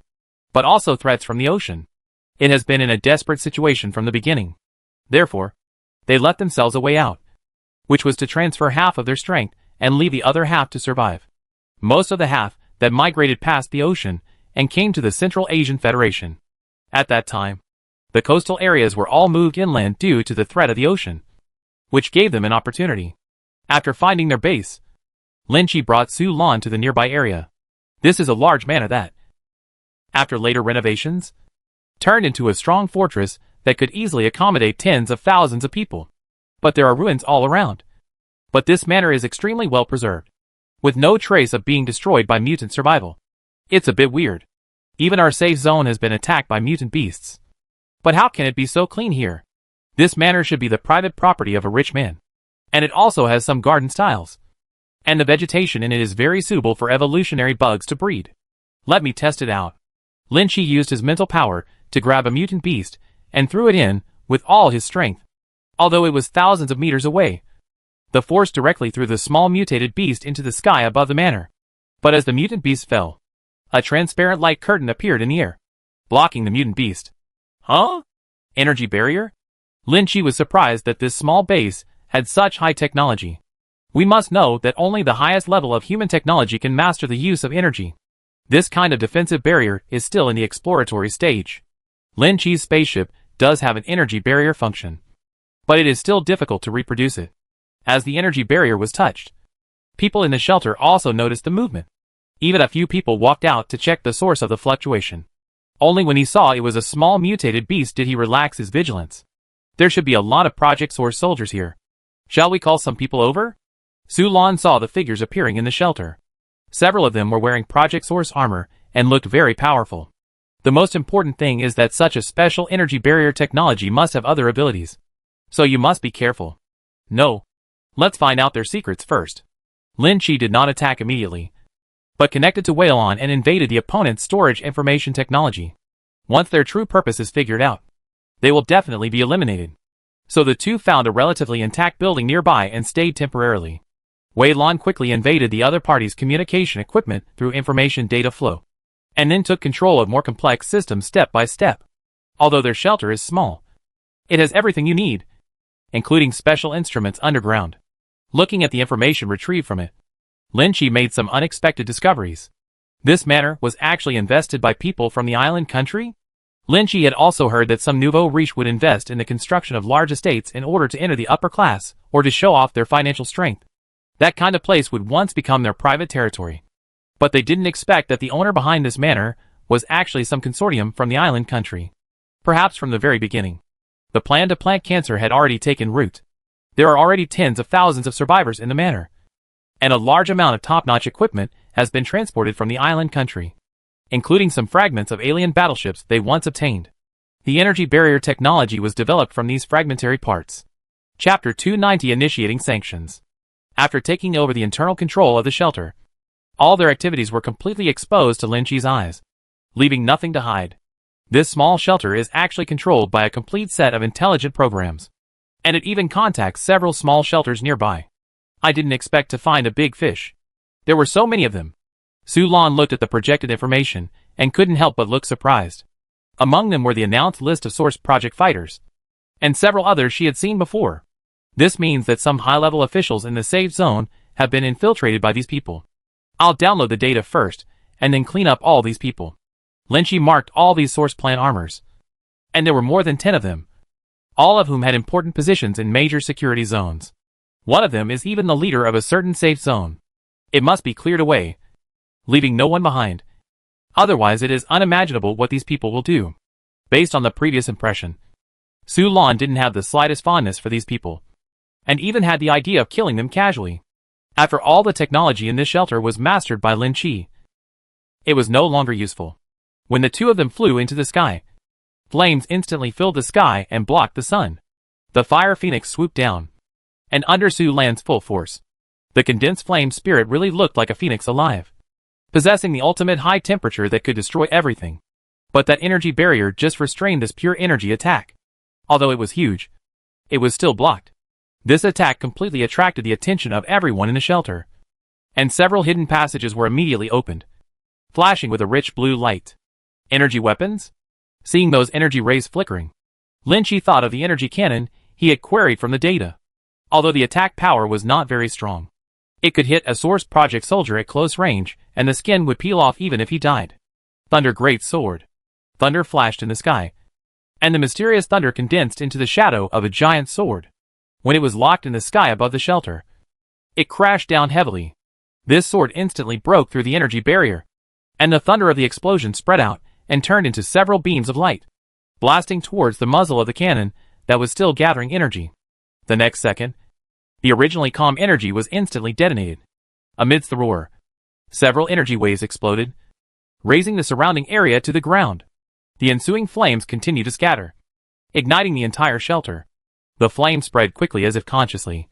but also threats from the ocean. It has been in a desperate situation from the beginning. Therefore, they left themselves a way out, which was to transfer half of their strength and leave the other half to survive. Most of the half that migrated past the ocean and came to the Central Asian Federation. At that time, the coastal areas were all moved inland due to the threat of the ocean, which gave them an opportunity. After finding their base, Lin Chi brought Su Lan to the nearby area. This is a large manor that, after later renovations, turned into a strong fortress that could easily accommodate tens of thousands of people. But there are ruins all around. But this manor is extremely well preserved, with no trace of being destroyed by mutant survival. It's a bit weird. Even our safe zone has been attacked by mutant beasts. But how can it be so clean here? This manor should be the private property of a rich man. And it also has some garden styles. And the vegetation in it is very suitable for evolutionary bugs to breed. Let me test it out. Lin Chi used his mental power to grab a mutant beast and threw it in with all his strength. Although it was thousands of meters away, the force directly threw the small mutated beast into the sky above the manor. But as the mutant beast fell, a transparent light curtain appeared in the air, blocking the mutant beast. Huh? Energy barrier? Lin Chi was surprised that this small base had such high technology. We must know that only the highest level of human technology can master the use of energy. This kind of defensive barrier is still in the exploratory stage. Lin Chi's spaceship does have an energy barrier function, but it is still difficult to reproduce it. As the energy barrier was touched, people in the shelter also noticed the movement. Even a few people walked out to check the source of the fluctuation. Only when he saw it was a small mutated beast did he relax his vigilance. There should be a lot of Project Source soldiers here. Shall we call some people over? Su Lan saw the figures appearing in the shelter. Several of them were wearing Project Source armor and looked very powerful. The most important thing is that such a special energy barrier technology must have other abilities. So you must be careful. No. Let's find out their secrets first. Lin Chi did not attack immediately, but connected to Wei Lan and invaded the opponent's storage information technology. Once their true purpose is figured out, they will definitely be eliminated. So the two found a relatively intact building nearby and stayed temporarily. Wei Lan quickly invaded the other party's communication equipment through information data flow, and then took control of more complex systems step by step. Although their shelter is small, it has everything you need, including special instruments underground. Looking at the information retrieved from it, Lin Chi made some unexpected discoveries. This manor was actually invested by people from the island country? Lin Chi had also heard that some nouveau riche would invest in the construction of large estates in order to enter the upper class, or to show off their financial strength. That kind of place would once become their private territory. But they didn't expect that the owner behind this manor was actually some consortium from the island country. Perhaps from the very beginning, the plan to plant cancer had already taken root. There are already tens of thousands of survivors in the manor, and a large amount of top-notch equipment has been transported from the island country, including some fragments of alien battleships they once obtained. The energy barrier technology was developed from these fragmentary parts. Chapter 290 Initiating Sanctions. After taking over the internal control of the shelter, all their activities were completely exposed to Lin Chi's eyes, leaving nothing to hide. This small shelter is actually controlled by a complete set of intelligent programs, and it even contacts several small shelters nearby. I didn't expect to find a big fish. There were so many of them. Su Lan looked at the projected information and couldn't help but look surprised. Among them were the announced list of Source Project fighters, and several others she had seen before. This means that some high-level officials in the safe zone have been infiltrated by these people. I'll download the data first, and then clean up all these people. Lin Chi marked all these source plant armors, and there were more than 10 of them, all of whom had important positions in major security zones. One of them is even the leader of a certain safe zone. It must be cleared away, leaving no one behind. Otherwise it is unimaginable what these people will do. Based on the previous impression, Su Lan didn't have the slightest fondness for these people, and even had the idea of killing them casually. After all the technology in this shelter was mastered by Lin Chi, it was no longer useful. When the two of them flew into the sky, flames instantly filled the sky and blocked the sun. The fire phoenix swooped down, and under Su Lan's full force, the condensed flame spirit really looked like a phoenix alive, possessing the ultimate high temperature that could destroy everything. But that energy barrier just restrained this pure energy attack. Although it was huge, it was still blocked. This attack completely attracted the attention of everyone in the shelter, and several hidden passages were immediately opened, flashing with a rich blue light. Energy weapons? Seeing those energy rays flickering, Lin Chi thought of the energy cannon he had queried from the data. Although the attack power was not very strong, it could hit a Source Project soldier at close range, and the skin would peel off even if he died. Thunder Great Sword. Thunder flashed in the sky, and the mysterious thunder condensed into the shadow of a giant sword. When it was locked in the sky above the shelter, it crashed down heavily. This sword instantly broke through the energy barrier, and the thunder of the explosion spread out and turned into several beams of light, blasting towards the muzzle of the cannon that was still gathering energy. The next second, the originally calm energy was instantly detonated. Amidst the roar, several energy waves exploded, raising the surrounding area to the ground. The ensuing flames continued to scatter, igniting the entire shelter. The flame spread quickly as if consciously,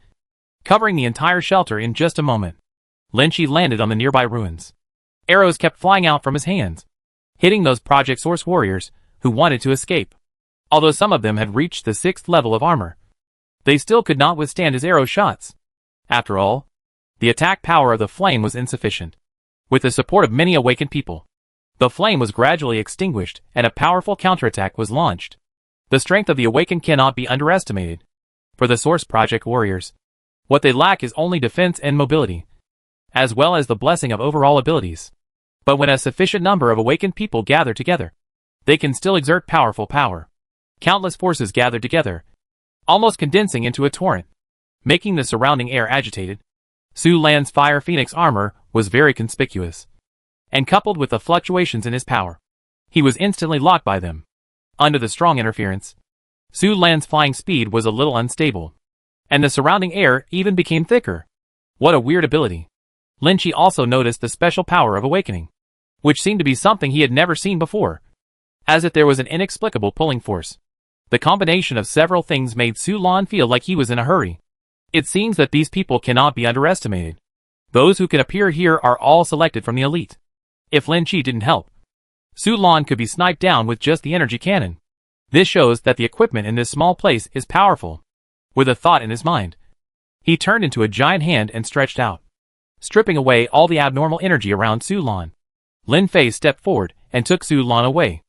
covering the entire shelter in just a moment. Lin Chi landed on the nearby ruins. Arrows kept flying out from his hands, hitting those Project Source warriors who wanted to escape. Although some of them had reached the 6th level of armor, they still could not withstand his arrow shots. After all, the attack power of the flame was insufficient. With the support of many awakened people, the flame was gradually extinguished and a powerful counterattack was launched. The strength of the awakened cannot be underestimated. For the Source Project warriors, what they lack is only defense and mobility, as well as the blessing of overall abilities. But when a sufficient number of awakened people gather together, they can still exert powerful power. Countless forces gathered together, almost condensing into a torrent, making the surrounding air agitated. Su Lan's Fire Phoenix armor was very conspicuous, and coupled with the fluctuations in his power, he was instantly locked by them. Under the strong interference, Su Lan's flying speed was a little unstable, and the surrounding air even became thicker. What a weird ability. Lin Chi also noticed the special power of awakening, which seemed to be something he had never seen before, as if there was an inexplicable pulling force. The combination of several things made Su Lan feel like he was in a hurry. It seems that these people cannot be underestimated. Those who can appear here are all selected from the elite. If Lin Chi didn't help, Su Lan could be sniped down with just the energy cannon. This shows that the equipment in this small place is powerful. With a thought in his mind, he turned into a giant hand and stretched out, stripping away all the abnormal energy around Su Lan. Lin Fei stepped forward and took Su Lan away.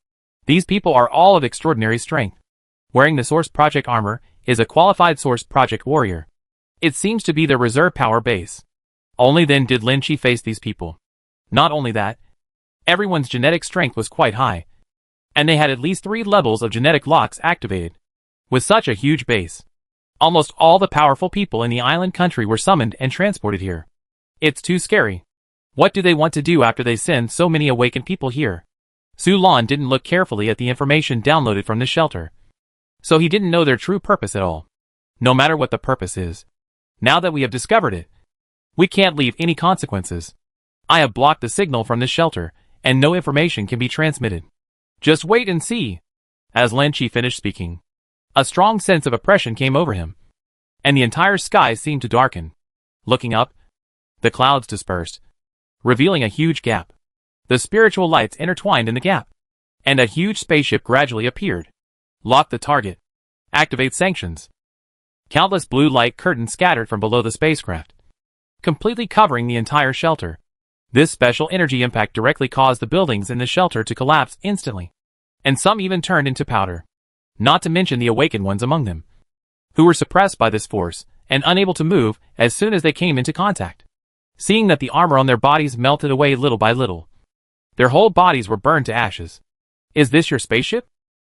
These people are all of extraordinary strength. Wearing the Source Project armor is a qualified Source Project warrior. It seems to be their reserve power base. Only then did Lin Chi face these people. Not only that, everyone's genetic strength was quite high, and they had at least 3 levels of genetic locks activated. With such a huge base, almost all the powerful people in the island country were summoned and transported here. It's too scary. What do they want to do after they send so many awakened people here? Su Lan didn't look carefully at the information downloaded from the shelter, so he didn't know their true purpose at all. No matter what the purpose is, now that we have discovered it, we can't leave any consequences. I have blocked the signal from this shelter, and no information can be transmitted. Just wait and see. As Lin Chi finished speaking, a strong sense of oppression came over him, and the entire sky seemed to darken. Looking up, the clouds dispersed, revealing a huge gap. The spiritual lights intertwined in the gap, and a huge spaceship gradually appeared. Lock the target. Activate sanctions. Countless blue light curtains scattered from below the spacecraft, completely covering the entire shelter. This special energy impact directly caused the buildings in the shelter to collapse instantly, and some even turned into powder. Not to mention the awakened ones among them, who were suppressed by this force and unable to move as soon as they came into contact. Seeing that the armor on their bodies melted away little by little, their whole bodies were burned to ashes. Is this your spaceship?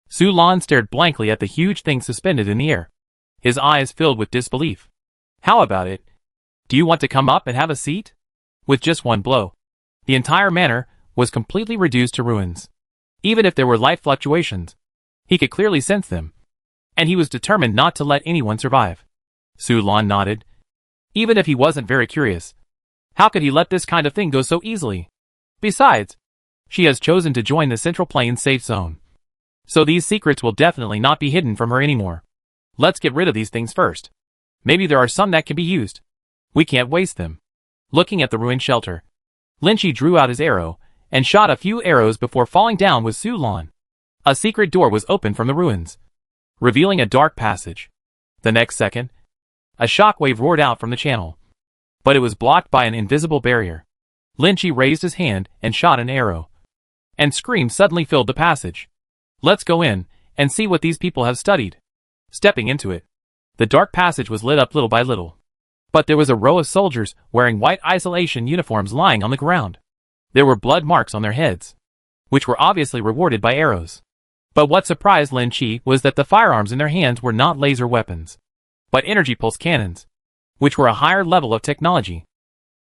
Su Lan stared blankly at the huge thing suspended in the air, his eyes filled with disbelief. How about it? Do you want to come up and have a seat? With just one blow, the entire manor was completely reduced to ruins. Even if there were light fluctuations, he could clearly sense them, and he was determined not to let anyone survive. Su Lan nodded. Even if he wasn't very curious, how could he let this kind of thing go so easily? Besides, she has chosen to join the Central Plains safe zone, so these secrets will definitely not be hidden from her anymore. Let's get rid of these things first. Maybe there are some that can be used. We can't waste them. Looking at the ruined shelter, Lin Chi drew out his arrow and shot a few arrows before falling down with Su Lan. A secret door was opened from the ruins, revealing a dark passage. The next second, a shockwave roared out from the channel, but it was blocked by an invisible barrier. Lin Chi raised his hand and shot an arrow, and screams suddenly filled the passage. Let's go in and see what these people have studied. Stepping into it, the dark passage was lit up little by little, but there was a row of soldiers wearing white isolation uniforms lying on the ground. There were blood marks on their heads, which were obviously rewarded by arrows. But what surprised Lin Chi was that the firearms in their hands were not laser weapons, but energy pulse cannons, which were a higher level of technology.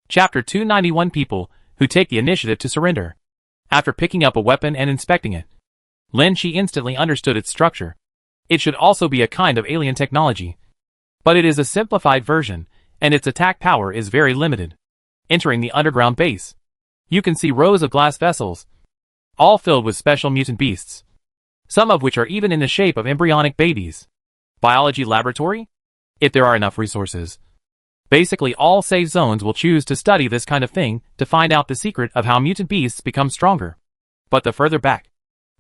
Chapter 291 People who take the initiative to surrender. After picking up a weapon and inspecting it, Lin Chi instantly understood its structure. It should also be a kind of alien technology, but it is a simplified version, and its attack power is very limited. Entering the underground base, you can see rows of glass vessels, all filled with special mutant beasts, some of which are even in the shape of embryonic babies. Biology laboratory? If there are enough resources. Basically all safe zones will choose to study this kind of thing to find out the secret of how mutant beasts become stronger. But the further back,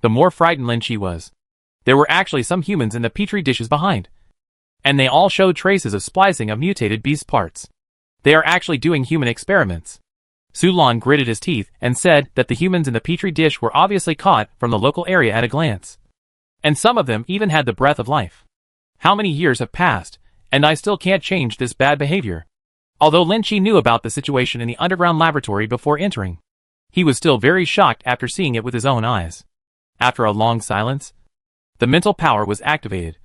the more frightened Lin Chi was. There were actually some humans in the petri dishes behind, and they all showed traces of splicing of mutated beast parts. They are actually doing human experiments. Su Lan gritted his teeth and said that the humans in the petri dish were obviously caught from the local area at a glance, and some of them even had the breath of life. How many years have passed, and I still can't change this bad behavior. Although Lin Chi knew about the situation in the underground laboratory before entering, he was still very shocked after seeing it with his own eyes. After a long silence, the mental power was activated,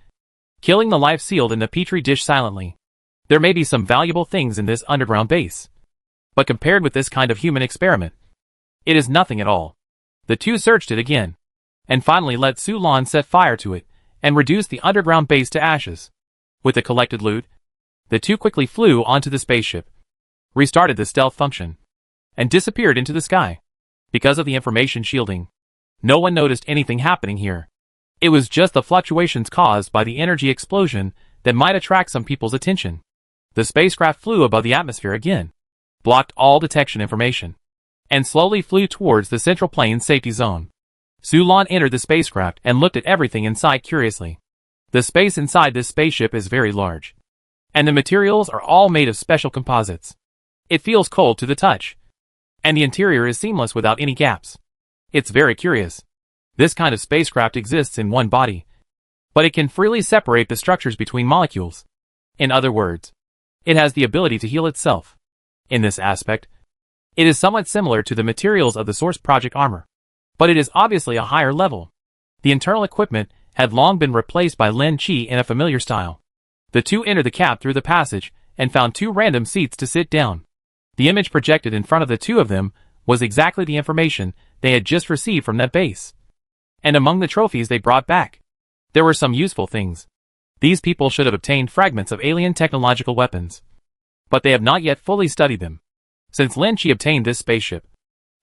killing the life sealed in the petri dish silently. There may be some valuable things in this underground base, but compared with this kind of human experiment, it is nothing at all. The two searched it again, and finally let Su Lan set fire to it and reduce the underground base to ashes. With the collected loot, the two quickly flew onto the spaceship, restarted the stealth function, and disappeared into the sky. Because of the information shielding, no one noticed anything happening here. It was just the fluctuations caused by the energy explosion that might attract some people's attention. The spacecraft flew above the atmosphere again, blocked all detection information, and slowly flew towards the Central Plains safety zone. Su Lan entered the spacecraft and looked at everything inside curiously. The space inside this spaceship is very large, and the materials are all made of special composites. It feels cold to the touch, and the interior is seamless without any gaps. It's very curious. This kind of spacecraft exists in one body, but it can freely separate the structures between molecules. In other words, It has the ability to heal itself. In this aspect, it is somewhat similar to the materials of the Source Project armor, but it is obviously a higher level. The internal equipment had long been replaced by Lin Chi in a familiar style. The two entered the cab through the passage and found two random seats to sit down. The image projected in front of the two of them was exactly the information they had just received from that base. And among the trophies they brought back, there were some useful things. These people should have obtained fragments of alien technological weapons, but they have not yet fully studied them. Since Lin Chi obtained this spaceship,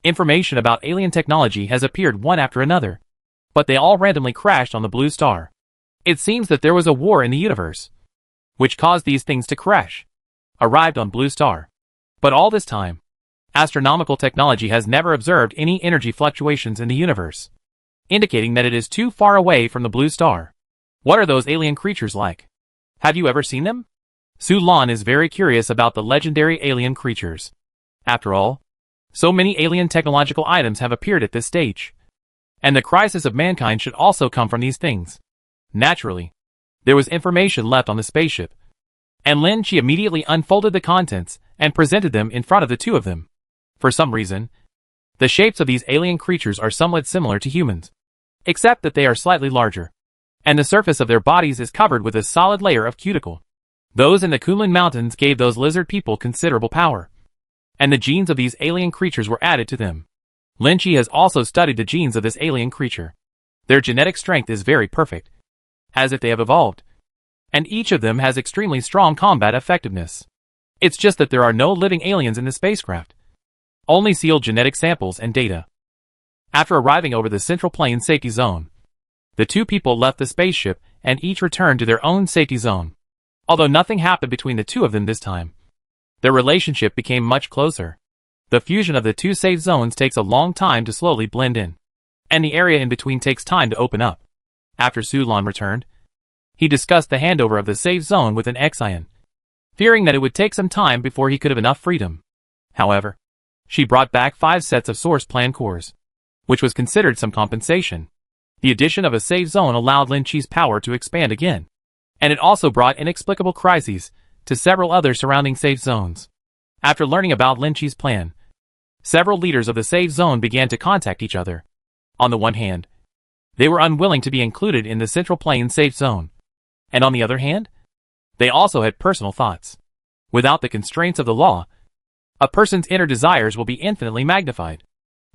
information about alien technology has appeared one after another, but they all randomly crashed on the blue star. It seems that there was a war in the universe, which caused these things to crash. Arrived on blue star. But all this time, astronomical technology has never observed any energy fluctuations in the universe, indicating that it is too far away from the blue star. What are those alien creatures like? Have you ever seen them? Su Lan is very curious about the legendary alien creatures. After all, so many alien technological items have appeared at this stage, and the crisis of mankind should also come from these things. Naturally, there was information left on the spaceship, and Lin Chi immediately unfolded the contents and presented them in front of the two of them. For some reason, the shapes of these alien creatures are somewhat similar to humans, except that they are slightly larger, and the surface of their bodies is covered with a solid layer of cuticle. Those in the Kunlun Mountains gave those lizard people considerable power, and the genes of these alien creatures were added to them. Lin Chi has also studied the genes of this alien creature. Their genetic strength is very perfect, as if they have evolved, and each of them has extremely strong combat effectiveness. It's just that there are no living aliens in the spacecraft, only sealed genetic samples and data. After arriving over the Central Plane safety zone, the two people left the spaceship and each returned to their own safety zone. Although nothing happened between the two of them this time, their relationship became much closer. The fusion of the two safe zones takes a long time to slowly blend in, and the area in between takes time to open up. After Su Lan returned, he discussed the handover of the safe zone with an Xian, fearing that it would take some time before he could have enough freedom. However, she brought back 5 sets of source plan cores, which was considered some compensation. The addition of a safe zone allowed Lin Chi's power to expand again, and it also brought inexplicable crises to several other surrounding safe zones. After learning about Lin Chi's plan, several leaders of the safe zone began to contact each other. On the one hand, they were unwilling to be included in the Central Plane safe zone, and on the other hand, they also had personal thoughts. Without the constraints of the law, a person's inner desires will be infinitely magnified.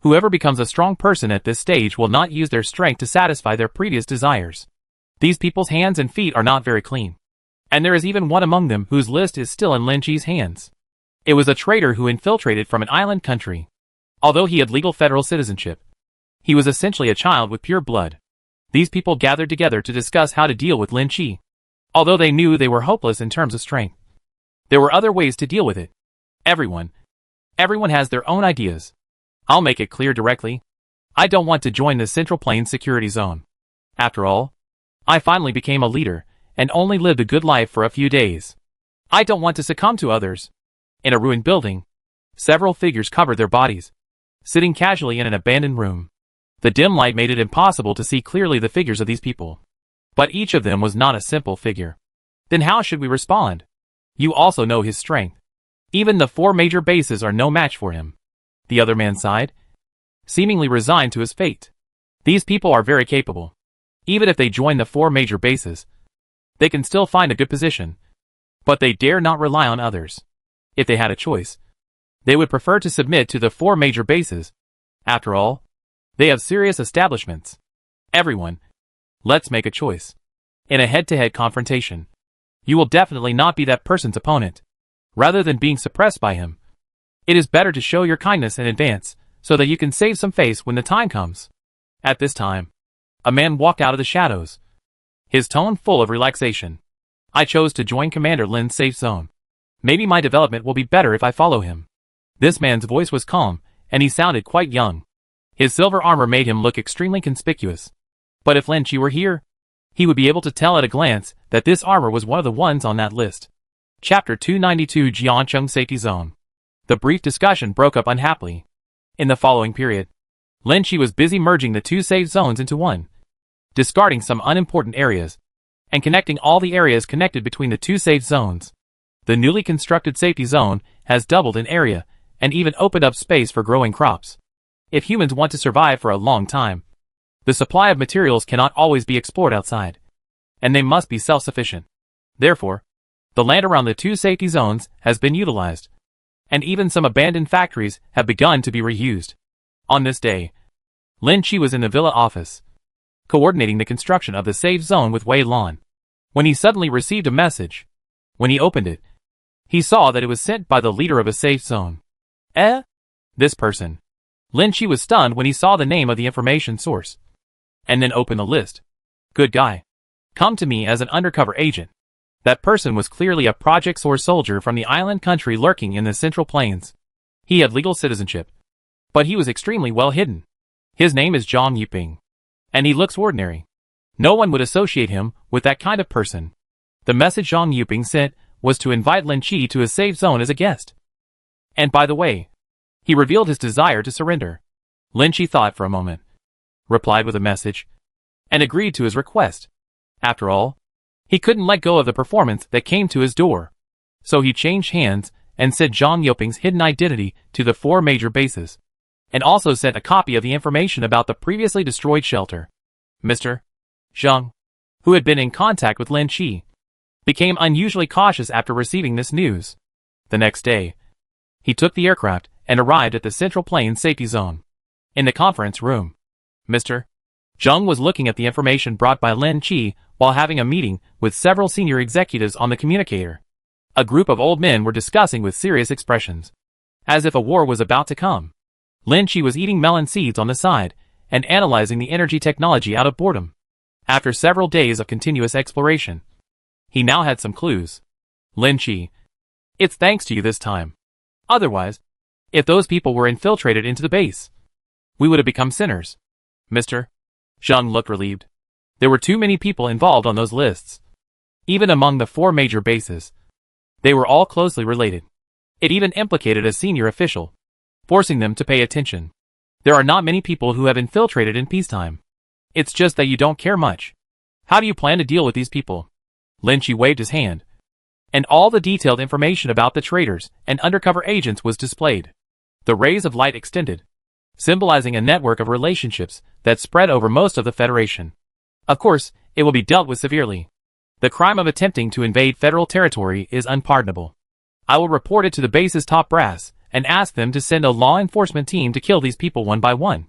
Whoever becomes a strong person at this stage will not use their strength to satisfy their previous desires. These people's hands and feet are not very clean, and there is even one among them whose list is still in Lin Chi's hands. It was a traitor who infiltrated from an island country. Although he had legal federal citizenship, he was essentially a child with pure blood. These people gathered together to discuss how to deal with Lin Chi. Although they knew they were hopeless in terms of strength, there were other ways to deal with it. Everyone has their own ideas. I'll make it clear directly. I don't want to join the Central Plane security zone. After all, I finally became a leader and only lived a good life for a few days. I don't want to succumb to others. In a ruined building, several figures covered their bodies, sitting casually in an abandoned room. The dim light made it impossible to see clearly the figures of these people. But each of them was not a simple figure. Then how should we respond? You also know his strength. Even the 4 major bases are no match for him. The other man sighed, seemingly resigned to his fate. These people are very capable. Even if they join the 4 major bases, they can still find a good position. But they dare not rely on others. If they had a choice, they would prefer to submit to the 4 major bases. After all, they have serious establishments. Everyone, let's make a choice. In a head-to-head confrontation, you will definitely not be that person's opponent. Rather than being suppressed by him, it is better to show your kindness in advance, so that you can save some face when the time comes. At this time, a man walked out of the shadows, his tone full of relaxation. I chose to join Commander Lin's safe zone. Maybe my development will be better if I follow him. This man's voice was calm, and he sounded quite young. His silver armor made him look extremely conspicuous. But if Lin Chi were here, he would be able to tell at a glance that this armor was one of the ones on that list. Chapter 292 Jiancheng Safety Zone. The brief discussion broke up unhappily. In the following period, Lin Chi was busy merging the 2 safe zones into one, discarding some unimportant areas, and connecting all the areas connected between the 2 safe zones. The newly constructed safety zone has doubled in area and even opened up space for growing crops. If humans want to survive for a long time, the supply of materials cannot always be explored outside, and they must be self-sufficient. Therefore, the land around the two safety zones has been utilized, and even some abandoned factories have begun to be reused. On this day, Lin Chi was in the villa office, coordinating the construction of the safe zone with Wei Lan, when he suddenly received a message. When he opened it, he saw that it was sent by the leader of a safe zone. This person. Lin Chi was stunned when he saw the name of the information source, and then opened the list. Good guy. Come to me as an undercover agent. That person was clearly a Project Source soldier from the island country lurking in the Central Plains. He had legal citizenship, but he was extremely well hidden. His name is Zhang Yuping, and he looks ordinary. No one would associate him with that kind of person. The message Zhang Yuping sent was to invite Lin Chi to his safe zone as a guest. And by the way, he revealed his desire to surrender. Lin Chi thought for a moment, replied with a message, and agreed to his request. After all, he couldn't let go of the performance that came to his door. So he changed hands and sent Zhang Yuping's hidden identity to the 4 major bases, and also sent a copy of the information about the previously destroyed shelter. Mr. Zhang, who had been in contact with Lin Chi, became unusually cautious after receiving this news. The next day, he took the aircraft and arrived at the Central Plains safety zone. In the conference room, Mr. Zhang was looking at the information brought by Lin Chi while having a meeting with several senior executives on the communicator. A group of old men were discussing with serious expressions, as if a war was about to come. Lin Chi was eating melon seeds on the side and analyzing the energy technology out of boredom. After several days of continuous exploration, he now had some clues. Lin Chi, it's thanks to you this time. Otherwise, if those people were infiltrated into the base, we would have become sinners. Mr. Zhang looked relieved. There were too many people involved on those lists. Even among the 4 major bases, they were all closely related. It even implicated a senior official, forcing them to pay attention. There are not many people who have infiltrated in peacetime. It's just that you don't care much. How do you plan to deal with these people? Lin Chi waved his hand, and all the detailed information about the traitors and undercover agents was displayed. The rays of light extended, symbolizing a network of relationships that spread over most of the Federation. Of course, it will be dealt with severely. The crime of attempting to invade federal territory is unpardonable. I will report it to the base's top brass and ask them to send a law enforcement team to kill these people one by one.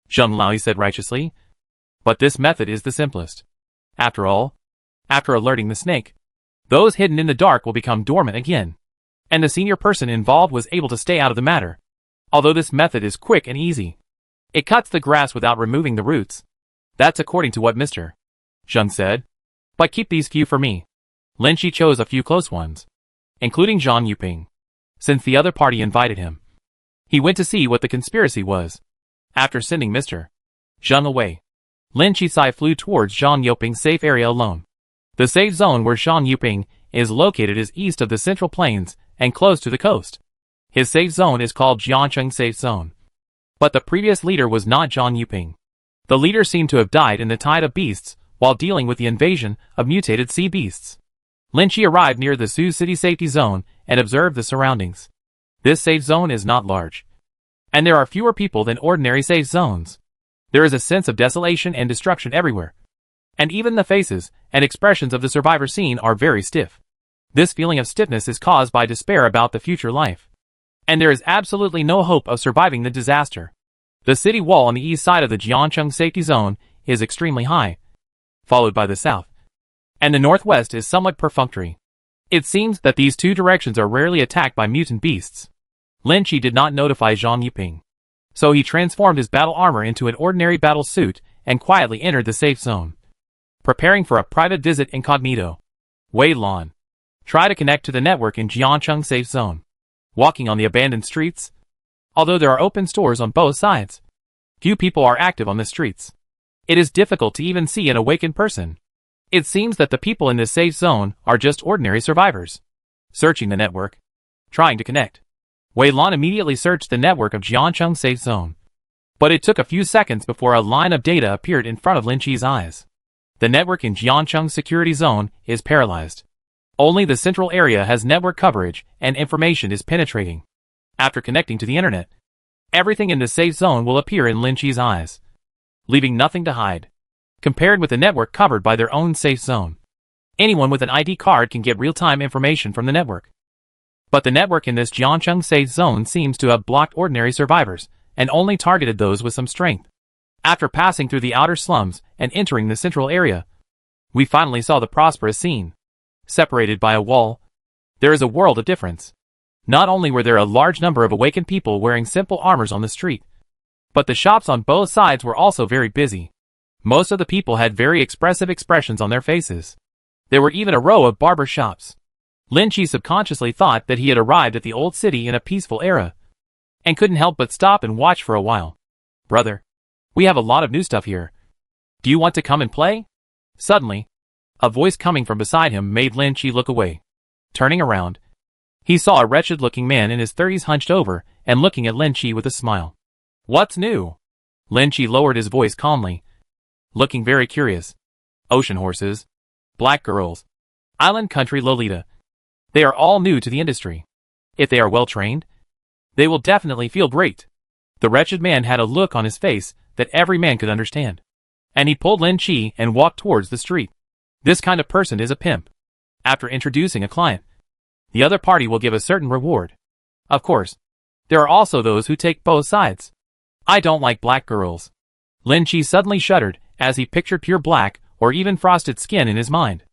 Zheng Laoi said righteously. But this method is the simplest. After all, after alerting the snake, those hidden in the dark will become dormant again. And the senior person involved was able to stay out of the matter. Although this method is quick and easy, it cuts the grass without removing the roots. That's according to what Mr. Zheng said. But keep these few for me. Lin Chi chose a few close ones, including Zhang Yuping, since the other party invited him. He went to see what the conspiracy was. After sending Mr. Zheng away, Lin Chi flew towards Zhang Yuping's safe area alone. The safe zone where Zhang Yuping is located is east of the Central Plains and close to the coast. His safe zone is called Jiancheng Safe Zone. But the previous leader was not Zhang Yuping. The leader seemed to have died in the tide of beasts while dealing with the invasion of mutated sea beasts. Lin Chi arrived near the Sioux City Safety Zone and observed the surroundings. This safe zone is not large, and there are fewer people than ordinary safe zones. There is a sense of desolation and destruction everywhere, and even the faces and expressions of the survivors seen are very stiff. This feeling of stiffness is caused by despair about the future life, and there is absolutely no hope of surviving the disaster. The city wall on the east side of the Jiancheng Safety Zone is extremely high, followed by the south, and the northwest is somewhat perfunctory. It seems that these two directions are rarely attacked by mutant beasts. Lin Chi did not notify Zhang Yuping, so he transformed his battle armor into an ordinary battle suit and quietly entered the safe zone, preparing for a private visit incognito. Wei Lan, try to connect to the network in Jiancheng Safe Zone. Walking on the abandoned streets, although there are open stores on both sides, few people are active on the streets. It is difficult to even see an awakened person. It seems that the people in this safe zone are just ordinary survivors. Searching the network, trying to connect. Wei Lan immediately searched the network of Jiancheng Safe Zone. But it took a few seconds before a line of data appeared in front of Lin Chi's eyes. The network in Jiancheng Security Zone is paralyzed. Only the central area has network coverage and information is penetrating. After connecting to the internet, everything in the safe zone will appear in Lin Chi's eyes, leaving nothing to hide. Compared with the network covered by their own safe zone, anyone with an ID card can get real-time information from the network. But the network in this Jiangcheng safe zone seems to have blocked ordinary survivors and only targeted those with some strength. After passing through the outer slums and entering the central area, we finally saw the prosperous scene. Separated by a wall, there is a world of difference. Not only were there a large number of awakened people wearing simple armors on the street, but the shops on both sides were also very busy. Most of the people had very expressive expressions on their faces. There were even a row of barber shops. Lin Chi subconsciously thought that he had arrived at the old city in a peaceful era, and couldn't help but stop and watch for a while. "Brother, we have a lot of new stuff here. Do you want to come and play?" Suddenly, a voice coming from beside him made Lin Chi look away. Turning around, he saw a wretched-looking man in his 30s hunched over and looking at Lin Chi with a smile. "What's new?" Lin Chi lowered his voice calmly, looking very curious. "Ocean horses, black girls, island country Lolita. They are all new to the industry. If they are well trained, they will definitely feel great." The wretched man had a look on his face that every man could understand, and he pulled Lin Chi and walked towards the street. This kind of person is a pimp. After introducing a client, the other party will give a certain reward. Of course, there are also those who take both sides. "I don't like black girls." Lin Chi suddenly shuddered as he pictured pure black or even frosted skin in his mind.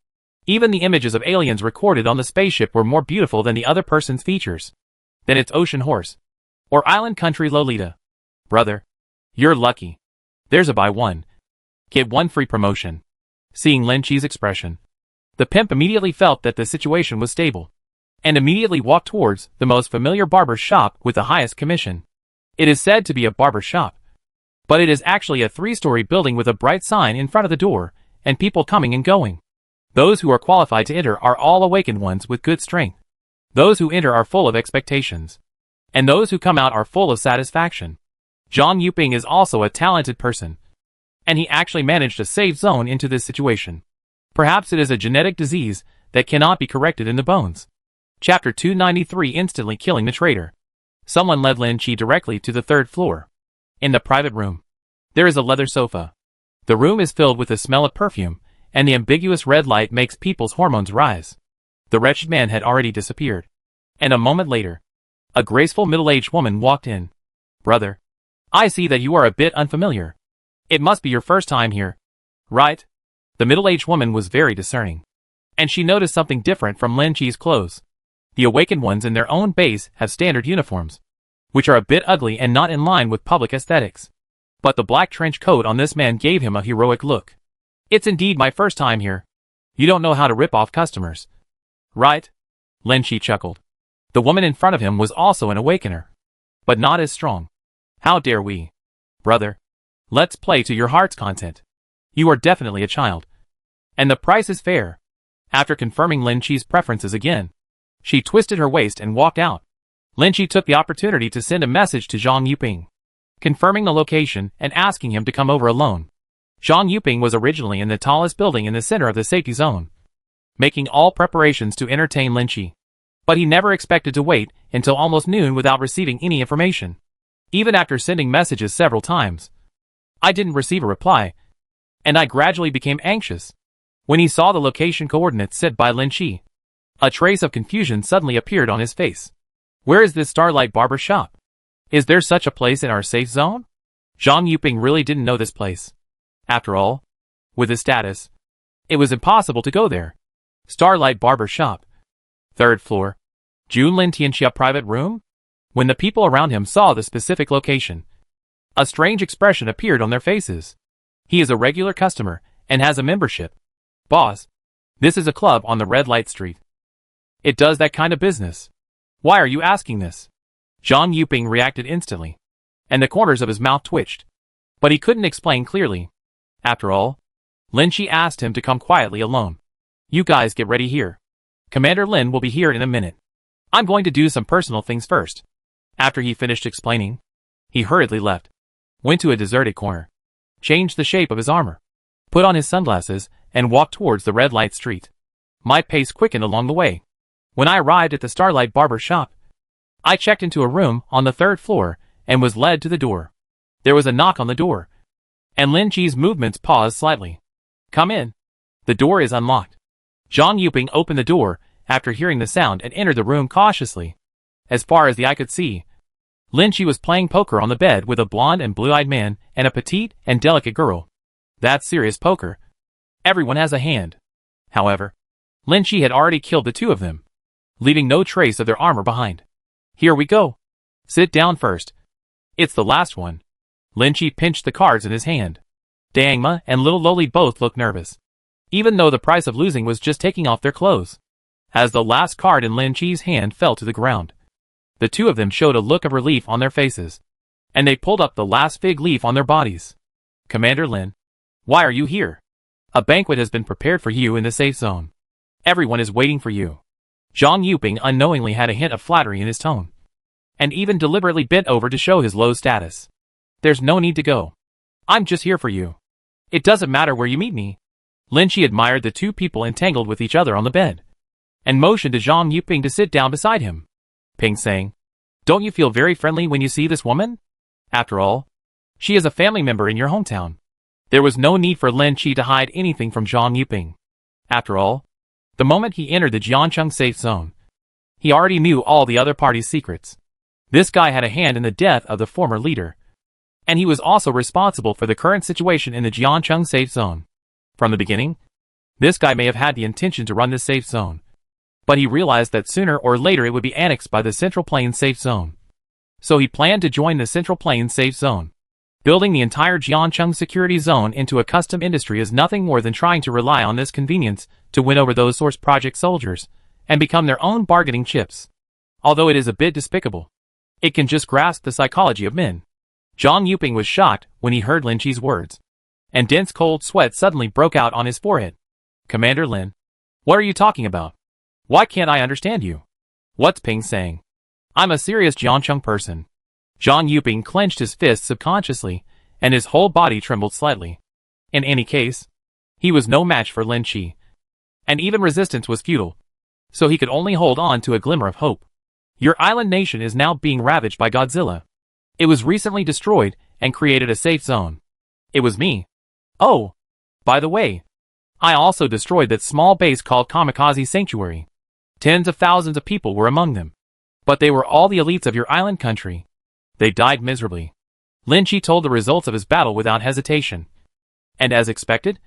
Even the images of aliens recorded on the spaceship were more beautiful than the other person's features. Then it's ocean horse, or island country Lolita. "Brother, you're lucky. There's a buy one, get one free promotion." Seeing Lin Chi's expression, the pimp immediately felt that the situation was stable, and immediately walked towards the most familiar barber shop with the highest commission. It is said to be a barber shop, but it is actually a 3-story building with a bright sign in front of the door, and people coming and going. Those who are qualified to enter are all awakened ones with good strength. Those who enter are full of expectations, and those who come out are full of satisfaction. Zhang Yuping is also a talented person, and he actually managed a safe zone into this situation. Perhaps it is a genetic disease that cannot be corrected in the bones. Chapter 293 Instantly killing the traitor. Someone led Lin Chi directly to the 3rd floor. In the private room, there is a leather sofa. The room is filled with the smell of perfume, and the ambiguous red light makes people's hormones rise. The wretched man had already disappeared, and a moment later, a graceful middle-aged woman walked in. "Brother, I see that you are a bit unfamiliar. It must be your first time here, right?" The middle-aged woman was very discerning, and she noticed something different from Lin Chi's clothes. The awakened ones in their own base have standard uniforms, which are a bit ugly and not in line with public aesthetics. But the black trench coat on this man gave him a heroic look. "It's indeed my first time here. You don't know how to rip off customers, right?" Lin Chi chuckled. The woman in front of him was also an awakener, but not as strong. "How dare we? Brother, let's play to your heart's content. You are definitely a child, and the price is fair." After confirming Lin Chi's preferences again, she twisted her waist and walked out. Lin Chi took the opportunity to send a message to Zhang Yuping, confirming the location and asking him to come over alone. Zhang Yuping was originally in the tallest building in the center of the safety zone, making all preparations to entertain Lin Chi. But he never expected to wait until almost noon without receiving any information. Even after sending messages several times, I didn't receive a reply, and I gradually became anxious. When he saw the location coordinates set by Lin Chi, a trace of confusion suddenly appeared on his face. "Where is this Starlight Barber Shop? Is there such a place in our safe zone?" Zhang Yuping really didn't know this place. After all, with his status, it was impossible to go there. Starlight Barber Shop, 3rd floor, Junlin Tianxia private room? When the people around him saw the specific location, a strange expression appeared on their faces. He is a regular customer and has a membership. "Boss, this is a club on the red light street. It does that kind of business. Why are you asking this?" Zhang Yuping reacted instantly, and the corners of his mouth twitched, but he couldn't explain clearly. After all, Lin Chi asked him to come quietly alone. "You guys get ready here. Commander Lin will be here in a minute. I'm going to do some personal things first." After he finished explaining, he hurriedly left, went to a deserted corner, changed the shape of his armor, put on his sunglasses, and walked towards the red light street. My pace quickened along the way. When I arrived at the Starlight Barber Shop, I checked into a room on the 3rd floor and was led to the door. There was a knock on the door, and Lin Chi's movements paused slightly. Come in. The door is unlocked. Zhang Yuping opened the door after hearing the sound and entered the room cautiously. As far as the eye could see, Lin Chi was playing poker on the bed with a blonde and blue-eyed man and a petite and delicate girl. That's serious poker. Everyone has a hand. However, Lin Chi had already killed the 2 of them, leaving no trace of their armor behind. Here we go. Sit down first. It's the last one. Lin Chi pinched the cards in his hand. Dang Ma and little Loli both looked nervous, even though the price of losing was just taking off their clothes. As the last card in Lin Chi's hand fell to the ground, the 2 of them showed a look of relief on their faces, and they pulled up the last fig leaf on their bodies. Commander Lin, why are you here? A banquet has been prepared for you in the safe zone. Everyone is waiting for you. Zhang Yuping unknowingly had a hint of flattery in his tone, and even deliberately bent over to show his low status. There's no need to go. I'm just here for you. It doesn't matter where you meet me. Lin Chi admired the 2 people entangled with each other on the bed, and motioned to Zhang Yuping to sit down beside him. Ping sang, don't you feel very friendly when you see this woman? After all, she is a family member in your hometown. There was no need for Lin Chi to hide anything from Zhang Yuping. After all, the moment he entered the Jiancheng safe zone, he already knew all the other party's secrets. This guy had a hand in the death of the former leader, and he was also responsible for the current situation in the Jiancheng safe zone. From the beginning, this guy may have had the intention to run this safe zone, but he realized that sooner or later it would be annexed by the Central Plains safe zone. So he planned to join the Central Plains safe zone. Building the entire Jiancheng security zone into a custom industry is nothing more than trying to rely on this convenience to win over those Source Project soldiers and become their own bargaining chips. Although it is a bit despicable, it can just grasp the psychology of men. Zhang Yuping was shocked when he heard Lin Chi's words, and dense cold sweat suddenly broke out on his forehead. Commander Lin, what are you talking about? Why can't I understand you? What's Ping saying? I'm a serious Jiancheng person. Zhang Yuping clenched his fists subconsciously, and his whole body trembled slightly. In any case, he was no match for Lin Chi, and even resistance was futile, so he could only hold on to a glimmer of hope. Your island nation is now being ravaged by Godzilla. It was recently destroyed and created a safe zone. It was me. Oh, by the way, I also destroyed that small base called Kamikaze Sanctuary. Tens of thousands of people were among them, but they were all the elites of your island country. They died miserably. Lin Chi told the results of his battle without hesitation. And as expected,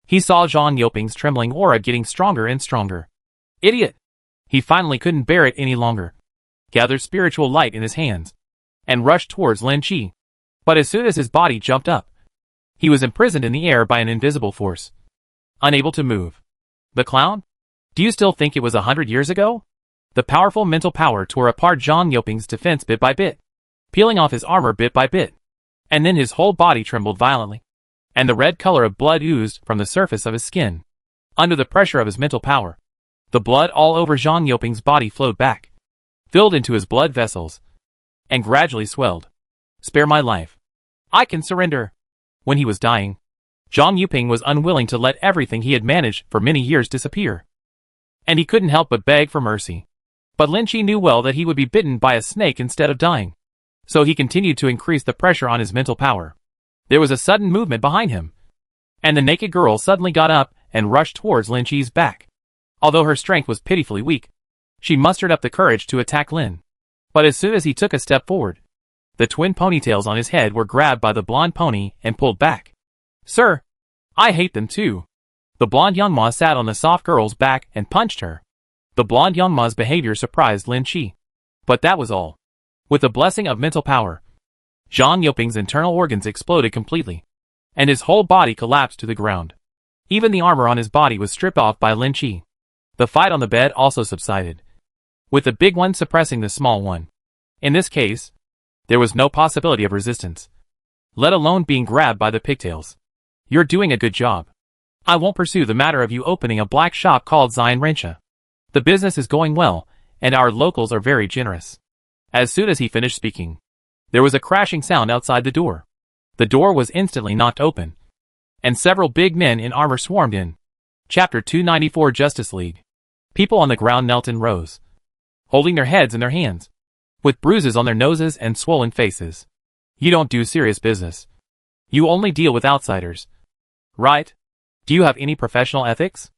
he saw Zhang Yuping's trembling aura getting stronger and stronger. Idiot! He finally couldn't bear it any longer, gathered spiritual light in his hands, and rushed towards Lin Chi. But as soon as his body jumped up, he was imprisoned in the air by an invisible force, unable to move. The clown? Do you still think it was 100 years ago? The powerful mental power tore apart Zhang Yuping's defense bit by bit, peeling off his armor bit by bit, and then his whole body trembled violently, and the red color of blood oozed from the surface of his skin. Under the pressure of his mental power, the blood all over Zhang Yuping's body flowed back, filled into his blood vessels, and gradually swelled. Spare my life. I can surrender. When he was dying, Zhang Yuping was unwilling to let everything he had managed for many years disappear, and he couldn't help but beg for mercy. But Lin Chi knew well that he would be bitten by a snake instead of dying, so he continued to increase the pressure on his mental power. There was a sudden movement behind him, and the naked girl suddenly got up and rushed towards Lin Chi's back. Although her strength was pitifully weak, she mustered up the courage to attack Lin. But as soon as he took a step forward, the twin ponytails on his head were grabbed by the blonde pony and pulled back. Sir, I hate them too. The blonde young ma sat on the soft girl's back and punched her. The blonde young ma's behavior surprised Lin Chi, but that was all. With the blessing of mental power, Zhang Yuping's internal organs exploded completely, and his whole body collapsed to the ground. Even the armor on his body was stripped off by Lin Chi. The fight on the bed also subsided, with the big one suppressing the small one. In this case, there was no possibility of resistance, let alone being grabbed by the pigtails. You're doing a good job. I won't pursue the matter of you opening a black shop called Zion Rencha. The business is going well, and our locals are very generous. As soon as he finished speaking, there was a crashing sound outside the door. The door was instantly knocked open, and several big men in armor swarmed in. Chapter 294 Justice League. People on the ground knelt in rows, holding their heads in their hands, with bruises on their noses and swollen faces. You don't do serious business. You only deal with outsiders. Right? Do you have any professional ethics?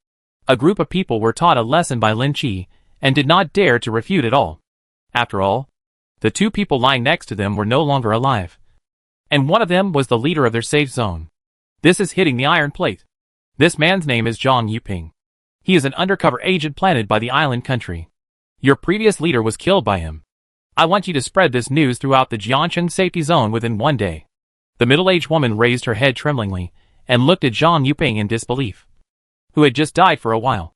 A group of people were taught a lesson by Lin Chi, and did not dare to refute at all. After all, the two people lying next to them were no longer alive. And one of them was the leader of their safe zone. This is hitting the iron plate. This man's name is Zhang Yuping. He is an undercover agent planted by the island country. Your previous leader was killed by him. I want you to spread this news throughout the Jiangcheng safety zone within 1 day. The middle-aged woman raised her head tremblingly, and looked at Zhang Yuping in disbelief, who had just died for a while,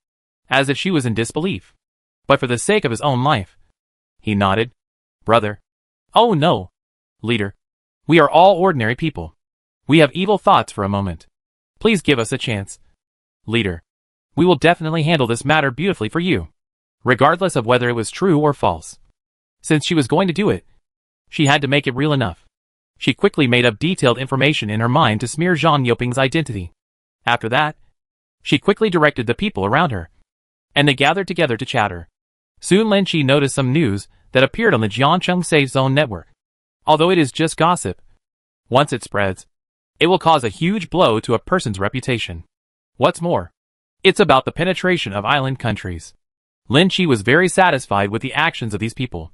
as if she was in disbelief. But for the sake of his own life, he nodded. Brother. Oh no. Leader. We are all ordinary people. We have evil thoughts for a moment. Please give us a chance. Leader. We will definitely handle this matter beautifully for you, regardless of whether it was true or false. Since she was going to do it, she had to make it real enough. She quickly made up detailed information in her mind to smear Zhang Yuping's identity. After that, she quickly directed the people around her, and they gathered together to chatter. Soon Lin Chi noticed some news that appeared on the Jiangcheng Safe Zone network. Although it is just gossip, once it spreads, it will cause a huge blow to a person's reputation. What's more, it's about the penetration of island countries. Lin Chi was very satisfied with the actions of these people,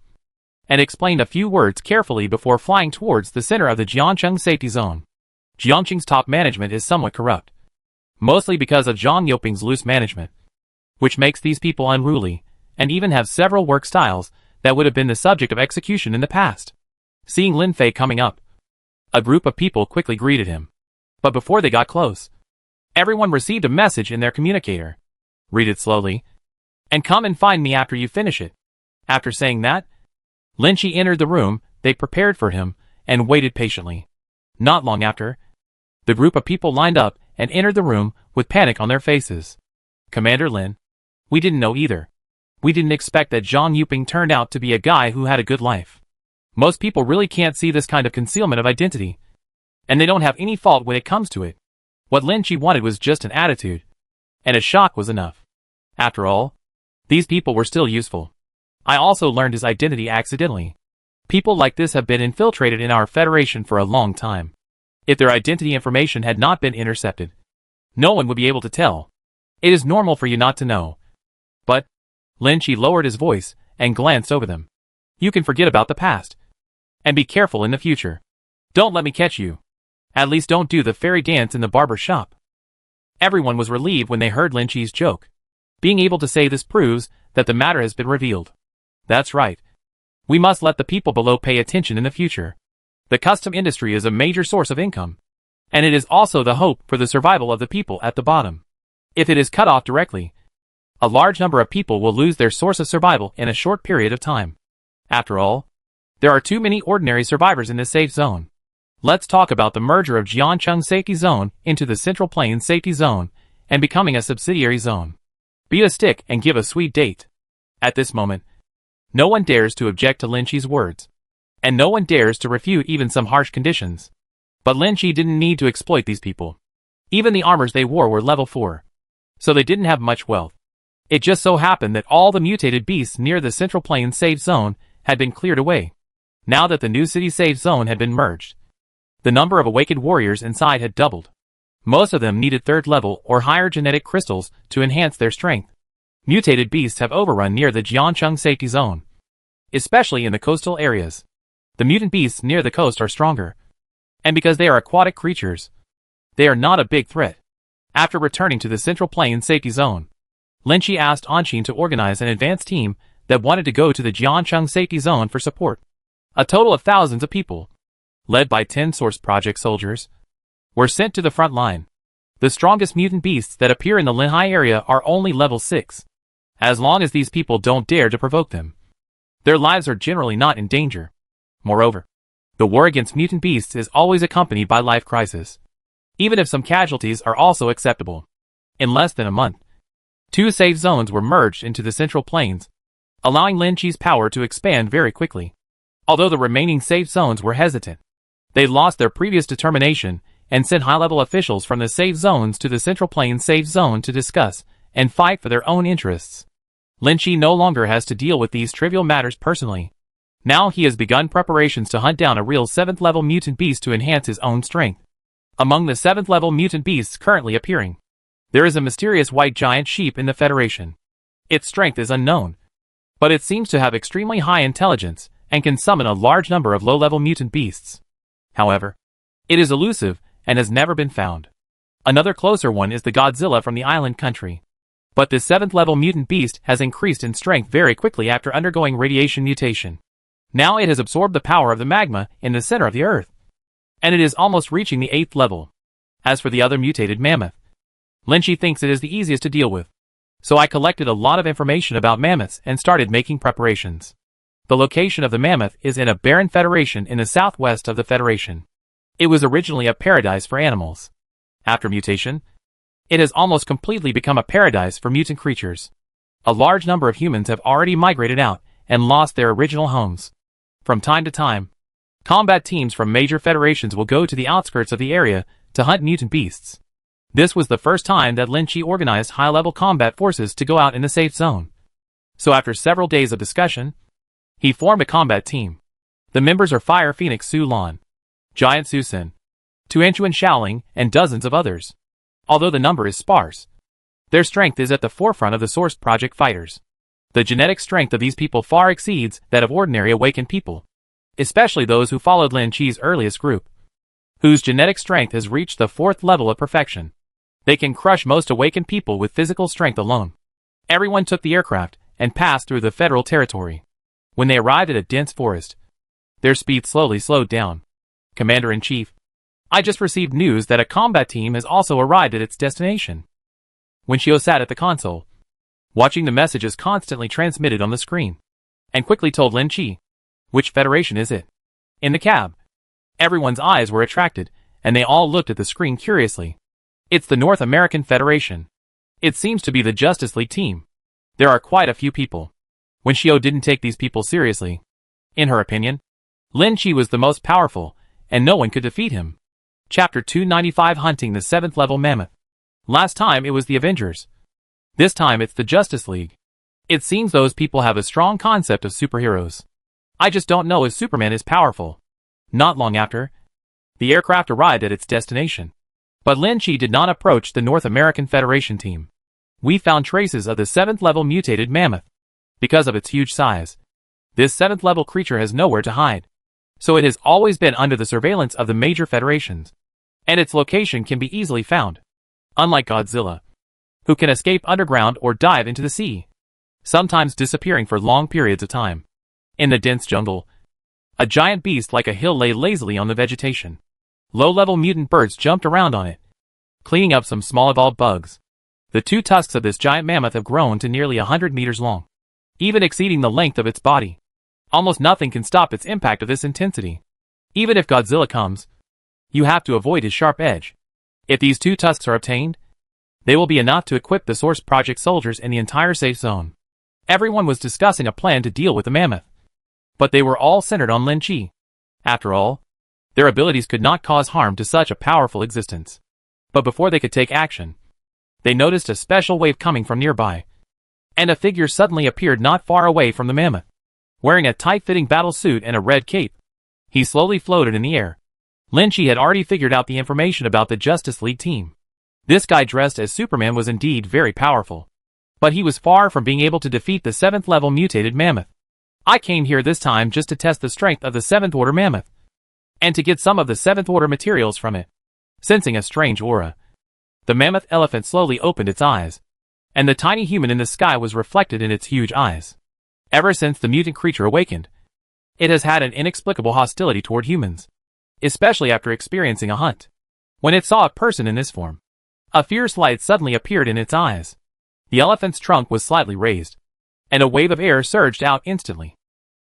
and explained a few words carefully before flying towards the center of the Jiangcheng safety zone. Jiangcheng's top management is somewhat corrupt, mostly because of Zhang Yuping's loose management, which makes these people unruly, and even have several work styles that would have been the subject of execution in the past. Seeing Lin Fei coming up, a group of people quickly greeted him. But before they got close, everyone received a message in their communicator. Read it slowly, and come and find me after you finish it. After saying that, Lin Chi entered the room they prepared for him, and waited patiently. Not long after, the group of people lined up and entered the room with panic on their faces. Commander Lin, we didn't know either. We didn't expect that Zhang Yuping turned out to be a guy who had a good life. Most people really can't see this kind of concealment of identity, and they don't have any fault when it comes to it. What Lin Chi wanted was just an attitude, and a shock was enough. After all, these people were still useful. I also learned his identity accidentally. People like this have been infiltrated in our federation for a long time. If their identity information had not been intercepted, no one would be able to tell. It is normal for you not to know. But, Lin Chi lowered his voice and glanced over them. You can forget about the past, and be careful in the future. Don't let me catch you. At least don't do the fairy dance in the barber shop. Everyone was relieved when they heard Lin Chi's joke. Being able to say this proves that the matter has been revealed. That's right. We must let the people below pay attention in the future. The custom industry is a major source of income, and it is also the hope for the survival of the people at the bottom. If it is cut off directly, a large number of people will lose their source of survival in a short period of time. After all, there are too many ordinary survivors in this safe zone. Let's talk about the merger of Jiangcheng Safety Zone into the Central Plains Safety Zone and becoming a subsidiary zone. Beat a stick and give a sweet date. At this moment, no one dares to object to Lin Chi's words, and no one dares to refute even some harsh conditions. But Lin Chi didn't need to exploit these people. Even the armors they wore were level 4, so they didn't have much wealth. It just so happened that all the mutated beasts near the Central Plains safe zone had been cleared away. Now that the new city safe zone had been merged, the number of awakened warriors inside had doubled. Most of them needed 3rd level or higher genetic crystals to enhance their strength. Mutated beasts have overrun near the Jiangcheng safety zone, especially in the coastal areas. The mutant beasts near the coast are stronger, and because they are aquatic creatures, they are not a big threat. After returning to the Central Plains safety zone, Lin Chi asked Anshin to organize an advanced team that wanted to go to the Jiangcheng safety zone for support. A total of thousands of people, led by 10 Source Project soldiers, were sent to the front line. The strongest mutant beasts that appear in the Linhai area are only level 6. As long as these people don't dare to provoke them, their lives are generally not in danger. Moreover, the war against mutant beasts is always accompanied by life crisis, even if some casualties are also acceptable. In less than a month, 2 safe zones were merged into the Central Plains, allowing Lin Chi's power to expand very quickly. Although the remaining safe zones were hesitant, they lost their previous determination and sent high-level officials from the safe zones to the Central Plains safe zone to discuss and fight for their own interests. Lin Chi no longer has to deal with these trivial matters personally. Now he has begun preparations to hunt down a real 7th-level mutant beast to enhance his own strength. Among the 7th-level mutant beasts currently appearing, there is a mysterious white giant sheep in the Federation. Its strength is unknown, but it seems to have extremely high intelligence and can summon a large number of low-level mutant beasts. However, it is elusive and has never been found. Another closer one is the Godzilla from the island country. But this 7th-level mutant beast has increased in strength very quickly after undergoing radiation mutation. Now it has absorbed the power of the magma in the center of the Earth, and it is almost reaching the 8th level. As for the other mutated mammoth, Lin Chi thinks it is the easiest to deal with. So I collected a lot of information about mammoths and started making preparations. The location of the mammoth is in a barren federation in the southwest of the Federation. It was originally a paradise for animals. After mutation, it has almost completely become a paradise for mutant creatures. A large number of humans have already migrated out and lost their original homes. From time to time, combat teams from major federations will go to the outskirts of the area to hunt mutant beasts. This was the first time that Lin Chi organized high-level combat forces to go out in the safe zone. So after several days of discussion, he formed a combat team. The members are Fire Phoenix Su Lan, Giant Su Sin, Tuanchuan Shaoling, and dozens of others. Although the number is sparse, their strength is at the forefront of the Source Project fighters. The genetic strength of these people far exceeds that of ordinary awakened people, especially those who followed Lin Chi's earliest group, whose genetic strength has reached the 4th level of perfection. They can crush most awakened people with physical strength alone. Everyone took the aircraft and passed through the federal territory. When they arrived at a dense forest, their speed slowly slowed down. Commander-in-Chief, I just received news that a combat team has also arrived at its destination. When Shio sat at the console, watching the messages constantly transmitted on the screen, and quickly told Lin Chi, which federation is it? In the cab, everyone's eyes were attracted, and they all looked at the screen curiously. It's the North American Federation. It seems to be the Justice League team. There are quite a few people. When Shio didn't take these people seriously, in her opinion, Lin Chi was the most powerful, and no one could defeat him. Chapter 295 Hunting the 7th Level Mammoth. Last time it was the Avengers. This time it's the Justice League. It seems those people have a strong concept of superheroes. I just don't know if Superman is powerful. Not long after, the aircraft arrived at its destination. But Lin Chi did not approach the North American Federation team. We found traces of the 7th level mutated mammoth. Because of its huge size, this 7th level creature has nowhere to hide. So it has always been under the surveillance of the major federations, and its location can be easily found. Unlike Godzilla, who can escape underground or dive into the sea, sometimes disappearing for long periods of time. In the dense jungle, a giant beast like a hill lay lazily on the vegetation. Low-level mutant birds jumped around on it, cleaning up some small evolved bugs. The 2 tusks of this giant mammoth have grown to nearly 100 meters long, even exceeding the length of its body. Almost nothing can stop its impact of this intensity. Even if Godzilla comes, you have to avoid his sharp edge. If these 2 tusks are obtained, they will be enough to equip the Source Project soldiers in the entire safe zone. Everyone was discussing a plan to deal with the mammoth, but they were all centered on Lin Chi. After all, their abilities could not cause harm to such a powerful existence. But before they could take action, they noticed a special wave coming from nearby, and a figure suddenly appeared not far away from the mammoth, wearing a tight-fitting battle suit and a red cape. He slowly floated in the air. Lin Chi had already figured out the information about the Justice League team. This guy dressed as Superman was indeed very powerful, but he was far from being able to defeat the 7th level mutated mammoth. I came here this time just to test the strength of the 7th order mammoth, and to get some of the 7th order materials from it. Sensing a strange aura, the mammoth elephant slowly opened its eyes, and the tiny human in the sky was reflected in its huge eyes. Ever since the mutant creature awakened, it has had an inexplicable hostility toward humans, especially after experiencing a hunt. When it saw a person in this form, a fierce light suddenly appeared in its eyes. The elephant's trunk was slightly raised, and a wave of air surged out instantly,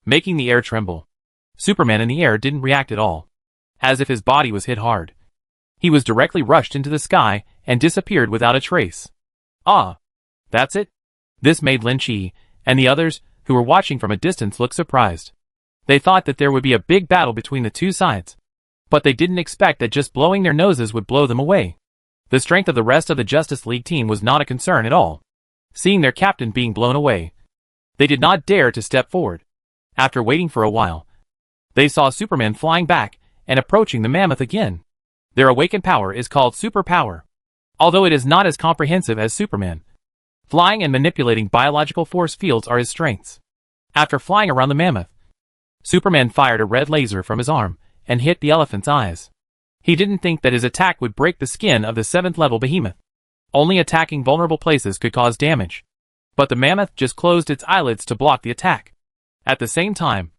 making the air tremble. Superman in the air didn't react at all, as if his body was hit hard. He was directly rushed into the sky and disappeared without a trace. Ah, that's it? This made Lin Chi and the others who were watching from a distance look surprised. They thought that there would be a big battle between the 2 sides, But they didn't expect that just blowing their noses would blow them away. The strength of the rest of the Justice League team was not a concern at all. Seeing their captain being blown away, they did not dare to step forward. After waiting for a while, they saw Superman flying back and approaching the mammoth again. Their awakened power is called superpower, although it is not as comprehensive as Superman. Flying and manipulating biological force fields are his strengths. After flying around the mammoth, Superman fired a red laser from his arm and hit the elephant's eyes. He didn't think that his attack would break the skin of the 7th level behemoth. Only attacking vulnerable places could cause damage. But the mammoth just closed its eyelids to block the attack. At the same time,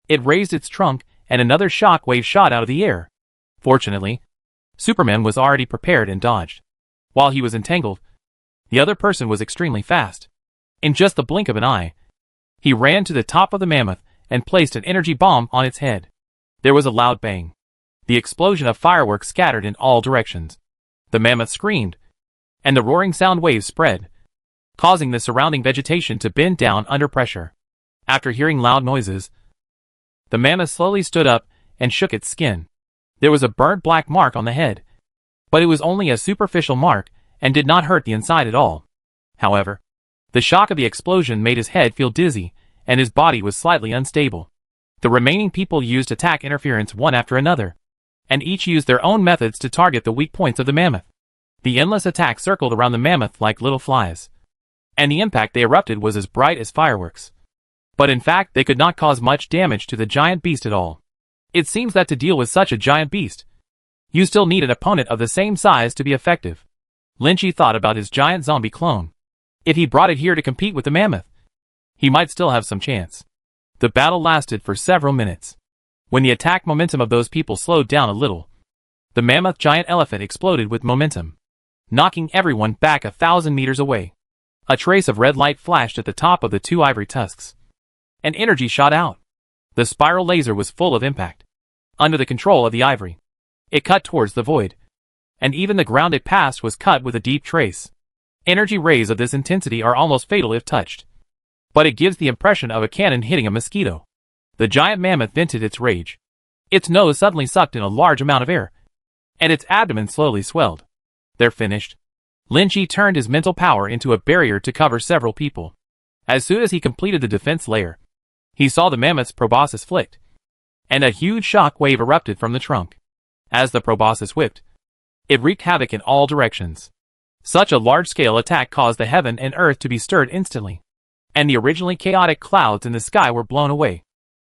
it raised its trunk and another shock wave shot out of the air. Fortunately, Superman was already prepared and dodged. While he was entangled, the other person was extremely fast. In just the blink of an eye, he ran to the top of the mammoth and placed an energy bomb on its head. There was a loud bang. The explosion of fireworks scattered in all directions. The mammoth screamed, and the roaring sound waves spread, causing the surrounding vegetation to bend down under pressure. After hearing loud noises, the mammoth slowly stood up and shook its skin. There was a burnt black mark on the head, but it was only a superficial mark and did not hurt the inside at all. However, the shock of the explosion made his head feel dizzy, and his body was slightly unstable. The remaining people used attack interference one after another, and each used their own methods to target the weak points of the mammoth. The endless attacks circled around the mammoth like little flies, and the impact they erupted was as bright as fireworks. But in fact, they could not cause much damage to the giant beast at all. It seems that to deal with such a giant beast, you still need an opponent of the same size to be effective. Lynchy thought about his giant zombie clone. If he brought it here to compete with the mammoth, he might still have some chance. The battle lasted for several minutes. When the attack momentum of those people slowed down a little, the mammoth giant elephant exploded with momentum, knocking everyone back 1,000 meters away. A trace of red light flashed at the top of the 2 ivory tusks, and energy shot out. The spiral laser was full of impact. Under the control of the ivory, it cut towards the void, and even the ground it passed was cut with a deep trace. Energy rays of this intensity are almost fatal if touched, but it gives the impression of a cannon hitting a mosquito. The giant mammoth vented its rage. Its nose suddenly sucked in a large amount of air, and its abdomen slowly swelled. They're finished. Lynchy turned his mental power into a barrier to cover several people. As soon as he completed the defense layer, he saw the mammoth's proboscis flicked, and a huge shock wave erupted from the trunk. As the proboscis whipped, it wreaked havoc in all directions. Such a large-scale attack caused the heaven and earth to be stirred instantly, and the originally chaotic clouds in the sky were blown away.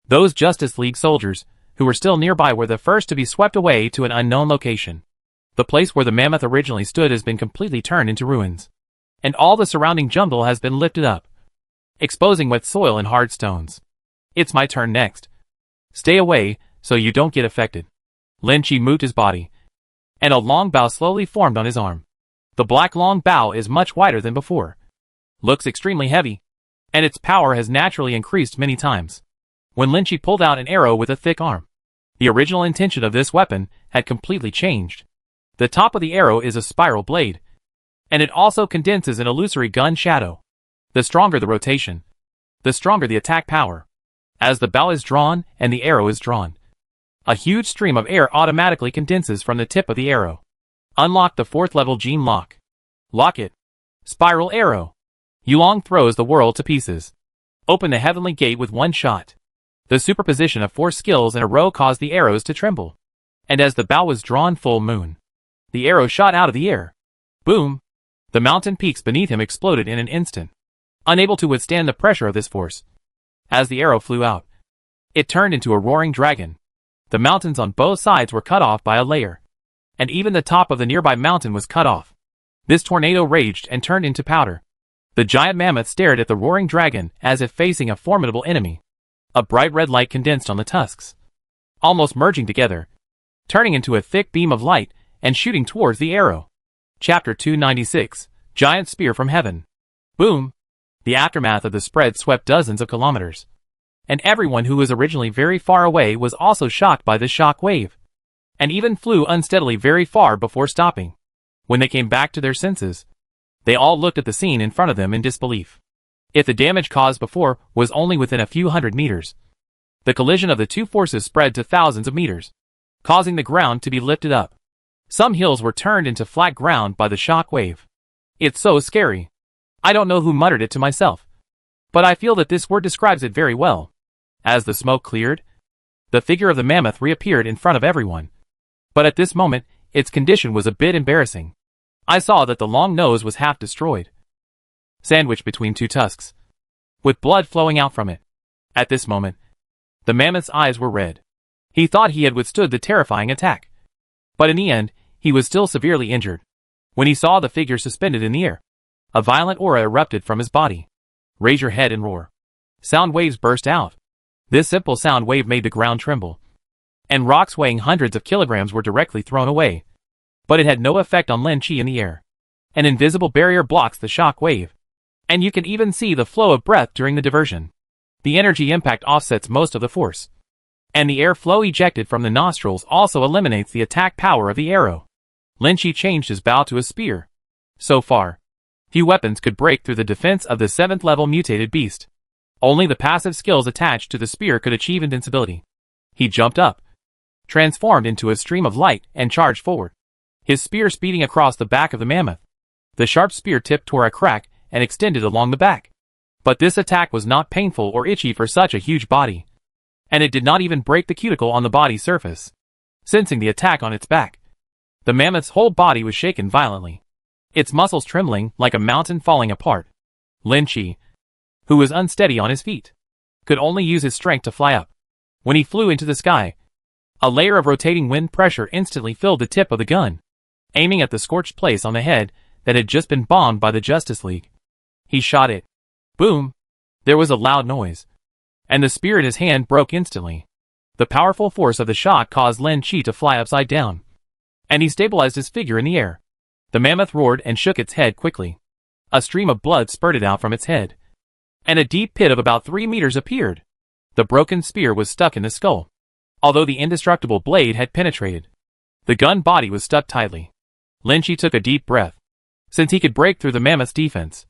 Those Justice League soldiers, who were still nearby, were the first to be swept away to an unknown location. The place where the mammoth originally stood has been completely turned into ruins, and all the surrounding jungle has been lifted up, exposing wet soil and hard stones. It's my turn next. Stay away, so you don't get affected. Lynchy moved his body, and a long bow slowly formed on his arm. The black long bow is much wider than before, looks extremely heavy, and its power has naturally increased many times. When Lynchy pulled out an arrow with a thick arm, the original intention of this weapon had completely changed. The top of the arrow is a spiral blade, and it also condenses an illusory gun shadow. The stronger the rotation, the stronger the attack power. As the bow is drawn and the arrow is drawn, a huge stream of air automatically condenses from the tip of the arrow. Unlock the 4th level gene lock. Lock it. Spiral arrow. Yulong throws the world to pieces. Open the heavenly gate with one shot. The superposition of 4 skills in a row caused the arrows to tremble, and as the bow was drawn full moon, the arrow shot out of the air. Boom! The mountain peaks beneath him exploded in an instant, unable to withstand the pressure of this force. As the arrow flew out, it turned into a roaring dragon. The mountains on both sides were cut off by a layer, and even the top of the nearby mountain was cut off. This tornado raged and turned into powder. The giant mammoth stared at the roaring dragon as if facing a formidable enemy. A bright red light condensed on the tusks, almost merging together, turning into a thick beam of light and shooting towards the arrow. Chapter 296, Giant Spear from Heaven. Boom! The aftermath of the spread swept dozens of kilometers, and everyone who was originally very far away was also shocked by this shock wave, and even flew unsteadily very far before stopping. When they came back to their senses, they all looked at the scene in front of them in disbelief. If the damage caused before was only within a few hundred meters, the collision of the two forces spread to thousands of meters, causing the ground to be lifted up. Some hills were turned into flat ground by the shock wave. It's so scary. I don't know who muttered it to myself, but I feel that this word describes it very well. As the smoke cleared, the figure of the mammoth reappeared in front of everyone. But at this moment, its condition was a bit embarrassing. I saw that the long nose was half destroyed, sandwiched between two tusks, with blood flowing out from it. At this moment, the mammoth's eyes were red. He thought he had withstood the terrifying attack, but in the end, he was still severely injured. When he saw the figure suspended in the air, a violent aura erupted from his body. Raise your head and roar. Sound waves burst out. This simple sound wave made the ground tremble, and rocks weighing hundreds of kilograms were directly thrown away. But it had no effect on Lin Chi in the air. An invisible barrier blocks the shock wave, and you can even see the flow of breath during the diversion. The energy impact offsets most of the force, and the airflow ejected from the nostrils also eliminates the attack power of the arrow. Lin Chi changed his bow to a spear. So far, few weapons could break through the defense of the 7th level mutated beast. Only the passive skills attached to the spear could achieve invincibility. He jumped up, transformed into a stream of light, and charged forward, his spear speeding across the back of the mammoth. The sharp spear tip tore a crack and extended along the back. But this attack was not painful or itchy for such a huge body, and it did not even break the cuticle on the body's surface. Sensing the attack on its back, the mammoth's whole body was shaken violently, its muscles trembling like a mountain falling apart. Lin Chi, who was unsteady on his feet, could only use his strength to fly up. When he flew into the sky, a layer of rotating wind pressure instantly filled the tip of the gun, aiming at the scorched place on the head that had just been bombed by the Justice League. He shot it. Boom! There was a loud noise, and the spear in his hand broke instantly. The powerful force of the shock caused Lin Chi to fly upside down, and he stabilized his figure in the air. The mammoth roared and shook its head quickly. A stream of blood spurted out from its head, and a deep pit of about 3 meters appeared. The broken spear was stuck in the skull, although the indestructible blade had penetrated. The gun body was stuck tightly. Lin Chi took a deep breath. Since he could break through the mammoth's defense,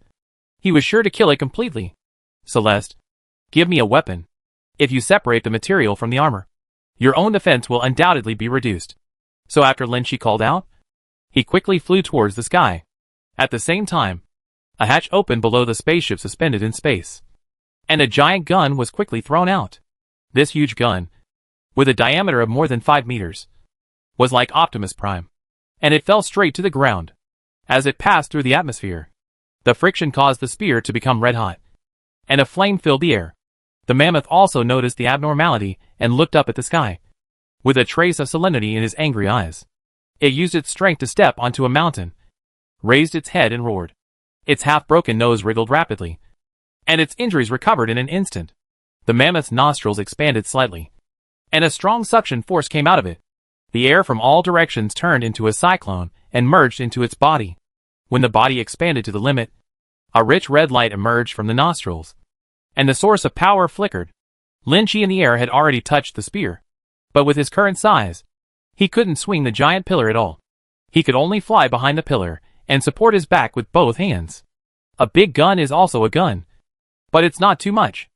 he was sure to kill it completely. Celeste, give me a weapon. If you separate the material from the armor, your own defense will undoubtedly be reduced. So after Lin Chi called out, he quickly flew towards the sky. At the same time, a hatch opened below the spaceship suspended in space, and a giant gun was quickly thrown out. This huge gun, with a diameter of more than 5 meters, was like Optimus Prime, and it fell straight to the ground. As it passed through the atmosphere, the friction caused the spear to become red-hot, and a flame filled the air. The mammoth also noticed the abnormality and looked up at the sky, with a trace of salinity in his angry eyes. It used its strength to step onto a mountain, raised its head and roared. Its half-broken nose wriggled rapidly, and its injuries recovered in an instant. The mammoth's nostrils expanded slightly, and a strong suction force came out of it. The air from all directions turned into a cyclone and merged into its body. When the body expanded to the limit, a rich red light emerged from the nostrils, and the source of power flickered. Lin Chi in the air had already touched the spear, but with his current size, he couldn't swing the giant pillar at all. He could only fly behind the pillar and support his back with both hands. A big gun is also a gun, but it's not too much.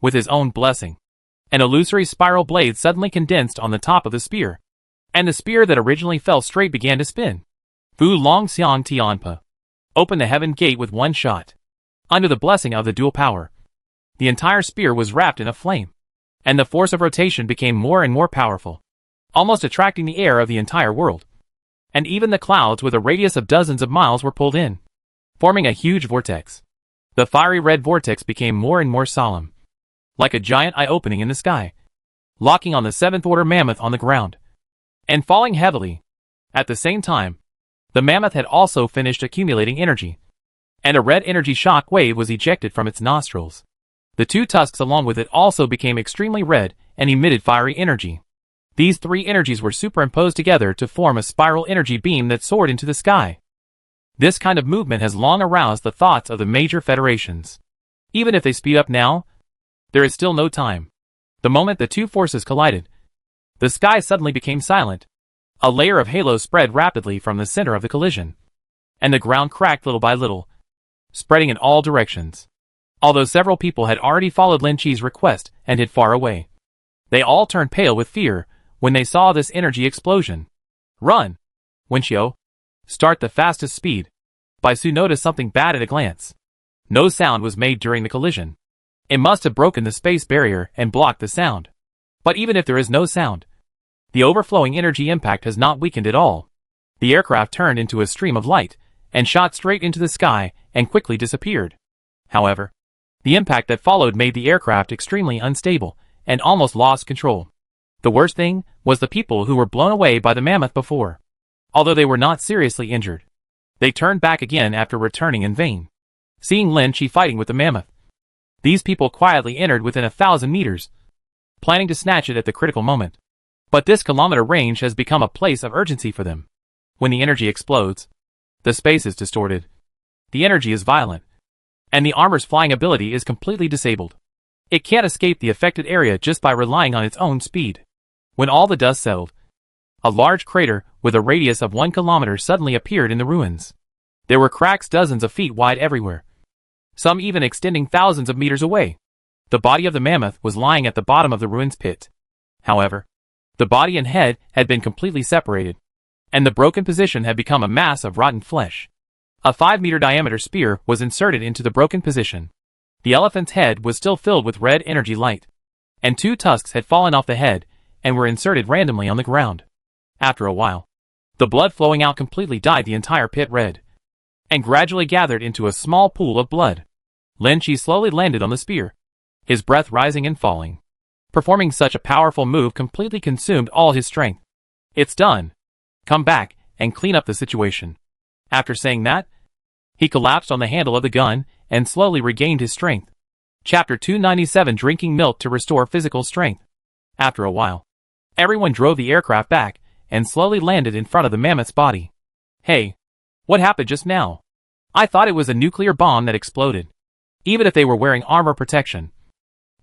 With his own blessing, an illusory spiral blade suddenly condensed on the top of the spear, and the spear that originally fell straight began to spin. Fu Long Xiang Tianpa opened the heaven gate with one shot. Under the blessing of the dual power, the entire spear was wrapped in a flame, and the force of rotation became more and more powerful, almost attracting the air of the entire world. And even the clouds with a radius of dozens of miles were pulled in, forming a huge vortex. The fiery red vortex became more and more solemn, like a giant eye opening in the sky, locking on the 7th order mammoth on the ground, and falling heavily. At the same time, the mammoth had also finished accumulating energy, and a red energy shock wave was ejected from its nostrils. The 2 tusks along with it also became extremely red and emitted fiery energy. These 3 energies were superimposed together to form a spiral energy beam that soared into the sky. This kind of movement has long aroused the thoughts of the major federations. Even if they speed up now, there is still no time. The moment the 2 forces collided, the sky suddenly became silent. A layer of halo spread rapidly from the center of the collision, and the ground cracked little by little, spreading in all directions. Although several people had already followed Lin Chi's request and hid far away, they all turned pale with fear when they saw this energy explosion. Run! Winchio. Start the fastest speed. Baisu noticed something bad at a glance. No sound was made during the collision. It must have broken the space barrier and blocked the sound. But even if there is no sound, the overflowing energy impact has not weakened at all. The aircraft turned into a stream of light and shot straight into the sky and quickly disappeared. However, the impact that followed made the aircraft extremely unstable and almost lost control. The worst thing was the people who were blown away by the mammoth before. Although they were not seriously injured, they turned back again after returning in vain. Seeing Lin Chi fighting with the mammoth, these people quietly entered within 1,000 meters, planning to snatch it at the critical moment. But this kilometer range has become a place of urgency for them. When the energy explodes, the space is distorted. The energy is violent, and the armor's flying ability is completely disabled. It can't escape the affected area just by relying on its own speed. When all the dust settled, a large crater with a radius of 1 kilometer suddenly appeared in the ruins. There were cracks dozens of feet wide everywhere, some even extending thousands of meters away. The body of the mammoth was lying at the bottom of the ruins pit. However, the body and head had been completely separated, and the broken position had become a mass of rotten flesh. A 5-meter diameter spear was inserted into the broken position. The elephant's head was still filled with red energy light, and 2 tusks had fallen off the head and were inserted randomly on the ground. After a while, the blood flowing out completely dyed the entire pit red, and gradually gathered into a small pool of blood. Lin Chi slowly landed on the spear, his breath rising and falling. Performing such a powerful move completely consumed all his strength. It's done. Come back and clean up the situation. After saying that, he collapsed on the handle of the gun and slowly regained his strength. Chapter 297 Drinking Milk to Restore Physical Strength. After a while, everyone drove the aircraft back and slowly landed in front of the mammoth's body. Hey, what happened just now? I thought it was a nuclear bomb that exploded. Even if they were wearing armor protection,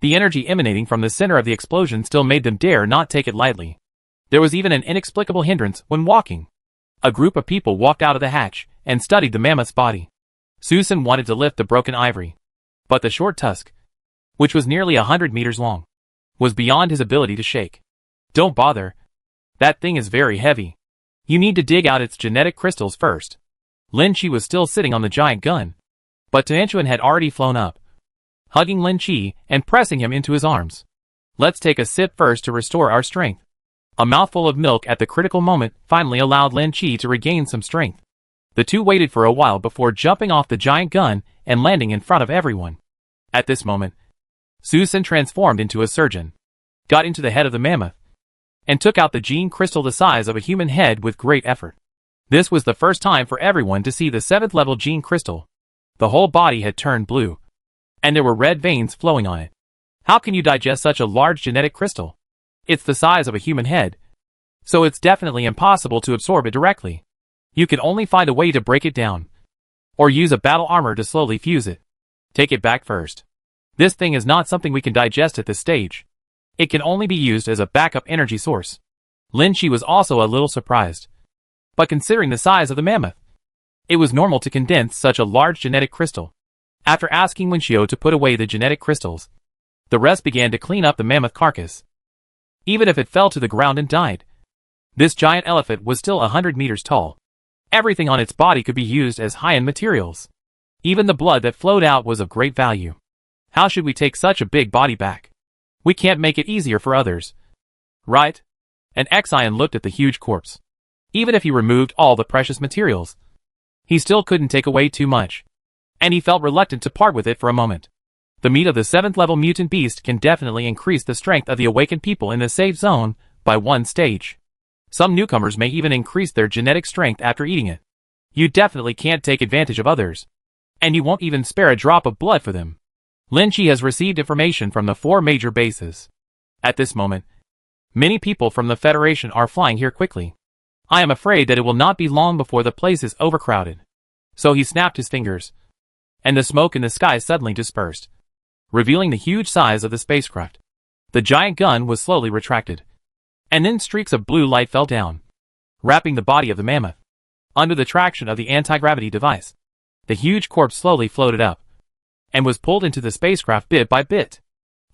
the energy emanating from the center of the explosion still made them dare not take it lightly. There was even an inexplicable hindrance when walking. A group of people walked out of the hatch and studied the mammoth's body. Susan wanted to lift the broken ivory, but the short tusk, which was nearly 100 meters long, was beyond his ability to shake. Don't bother. That thing is very heavy. You need to dig out its genetic crystals first. Lin Chi was still sitting on the giant gun, but Tianchuan had already flown up, hugging Lin Chi and pressing him into his arms. Let's take a sip first to restore our strength. A mouthful of milk at the critical moment finally allowed Lin Chi to regain some strength. The two waited for a while before jumping off the giant gun and landing in front of everyone. At this moment, Susan transformed into a surgeon, got into the head of the mammoth, and took out the gene crystal the size of a human head with great effort. This was the first time for everyone to see the 7th level gene crystal. The whole body had turned blue, and there were red veins flowing on it. How can you digest such a large genetic crystal? It's the size of a human head, so it's definitely impossible to absorb it directly. You can only find a way to break it down, or use a battle armor to slowly fuse it. Take it back first. This thing is not something we can digest at this stage. It can only be used as a backup energy source. Lin Chi was also a little surprised, but considering the size of the mammoth, it was normal to condense such a large genetic crystal. After asking Wenxiu to put away the genetic crystals, the rest began to clean up the mammoth carcass. Even if it fell to the ground and died, this giant elephant was still 100 meters tall. Everything on its body could be used as high-end materials. Even the blood that flowed out was of great value. How should we take such a big body back? We can't make it easier for others, right? And Xian looked at the huge corpse. Even if he removed all the precious materials, he still couldn't take away too much, and he felt reluctant to part with it for a moment. The meat of the 7th level mutant beast can definitely increase the strength of the awakened people in the safe zone by 1 stage. Some newcomers may even increase their genetic strength after eating it. You definitely can't take advantage of others, and you won't even spare a drop of blood for them. Lin Chi has received information from the 4 major bases. At this moment, many people from the Federation are flying here quickly. I am afraid that it will not be long before the place is overcrowded. So he snapped his fingers, and the smoke in the sky suddenly dispersed, revealing the huge size of the spacecraft. The giant gun was slowly retracted, and then streaks of blue light fell down, wrapping the body of the mammoth. Under the traction of the anti-gravity device, the huge corpse slowly floated up, and was pulled into the spacecraft bit by bit.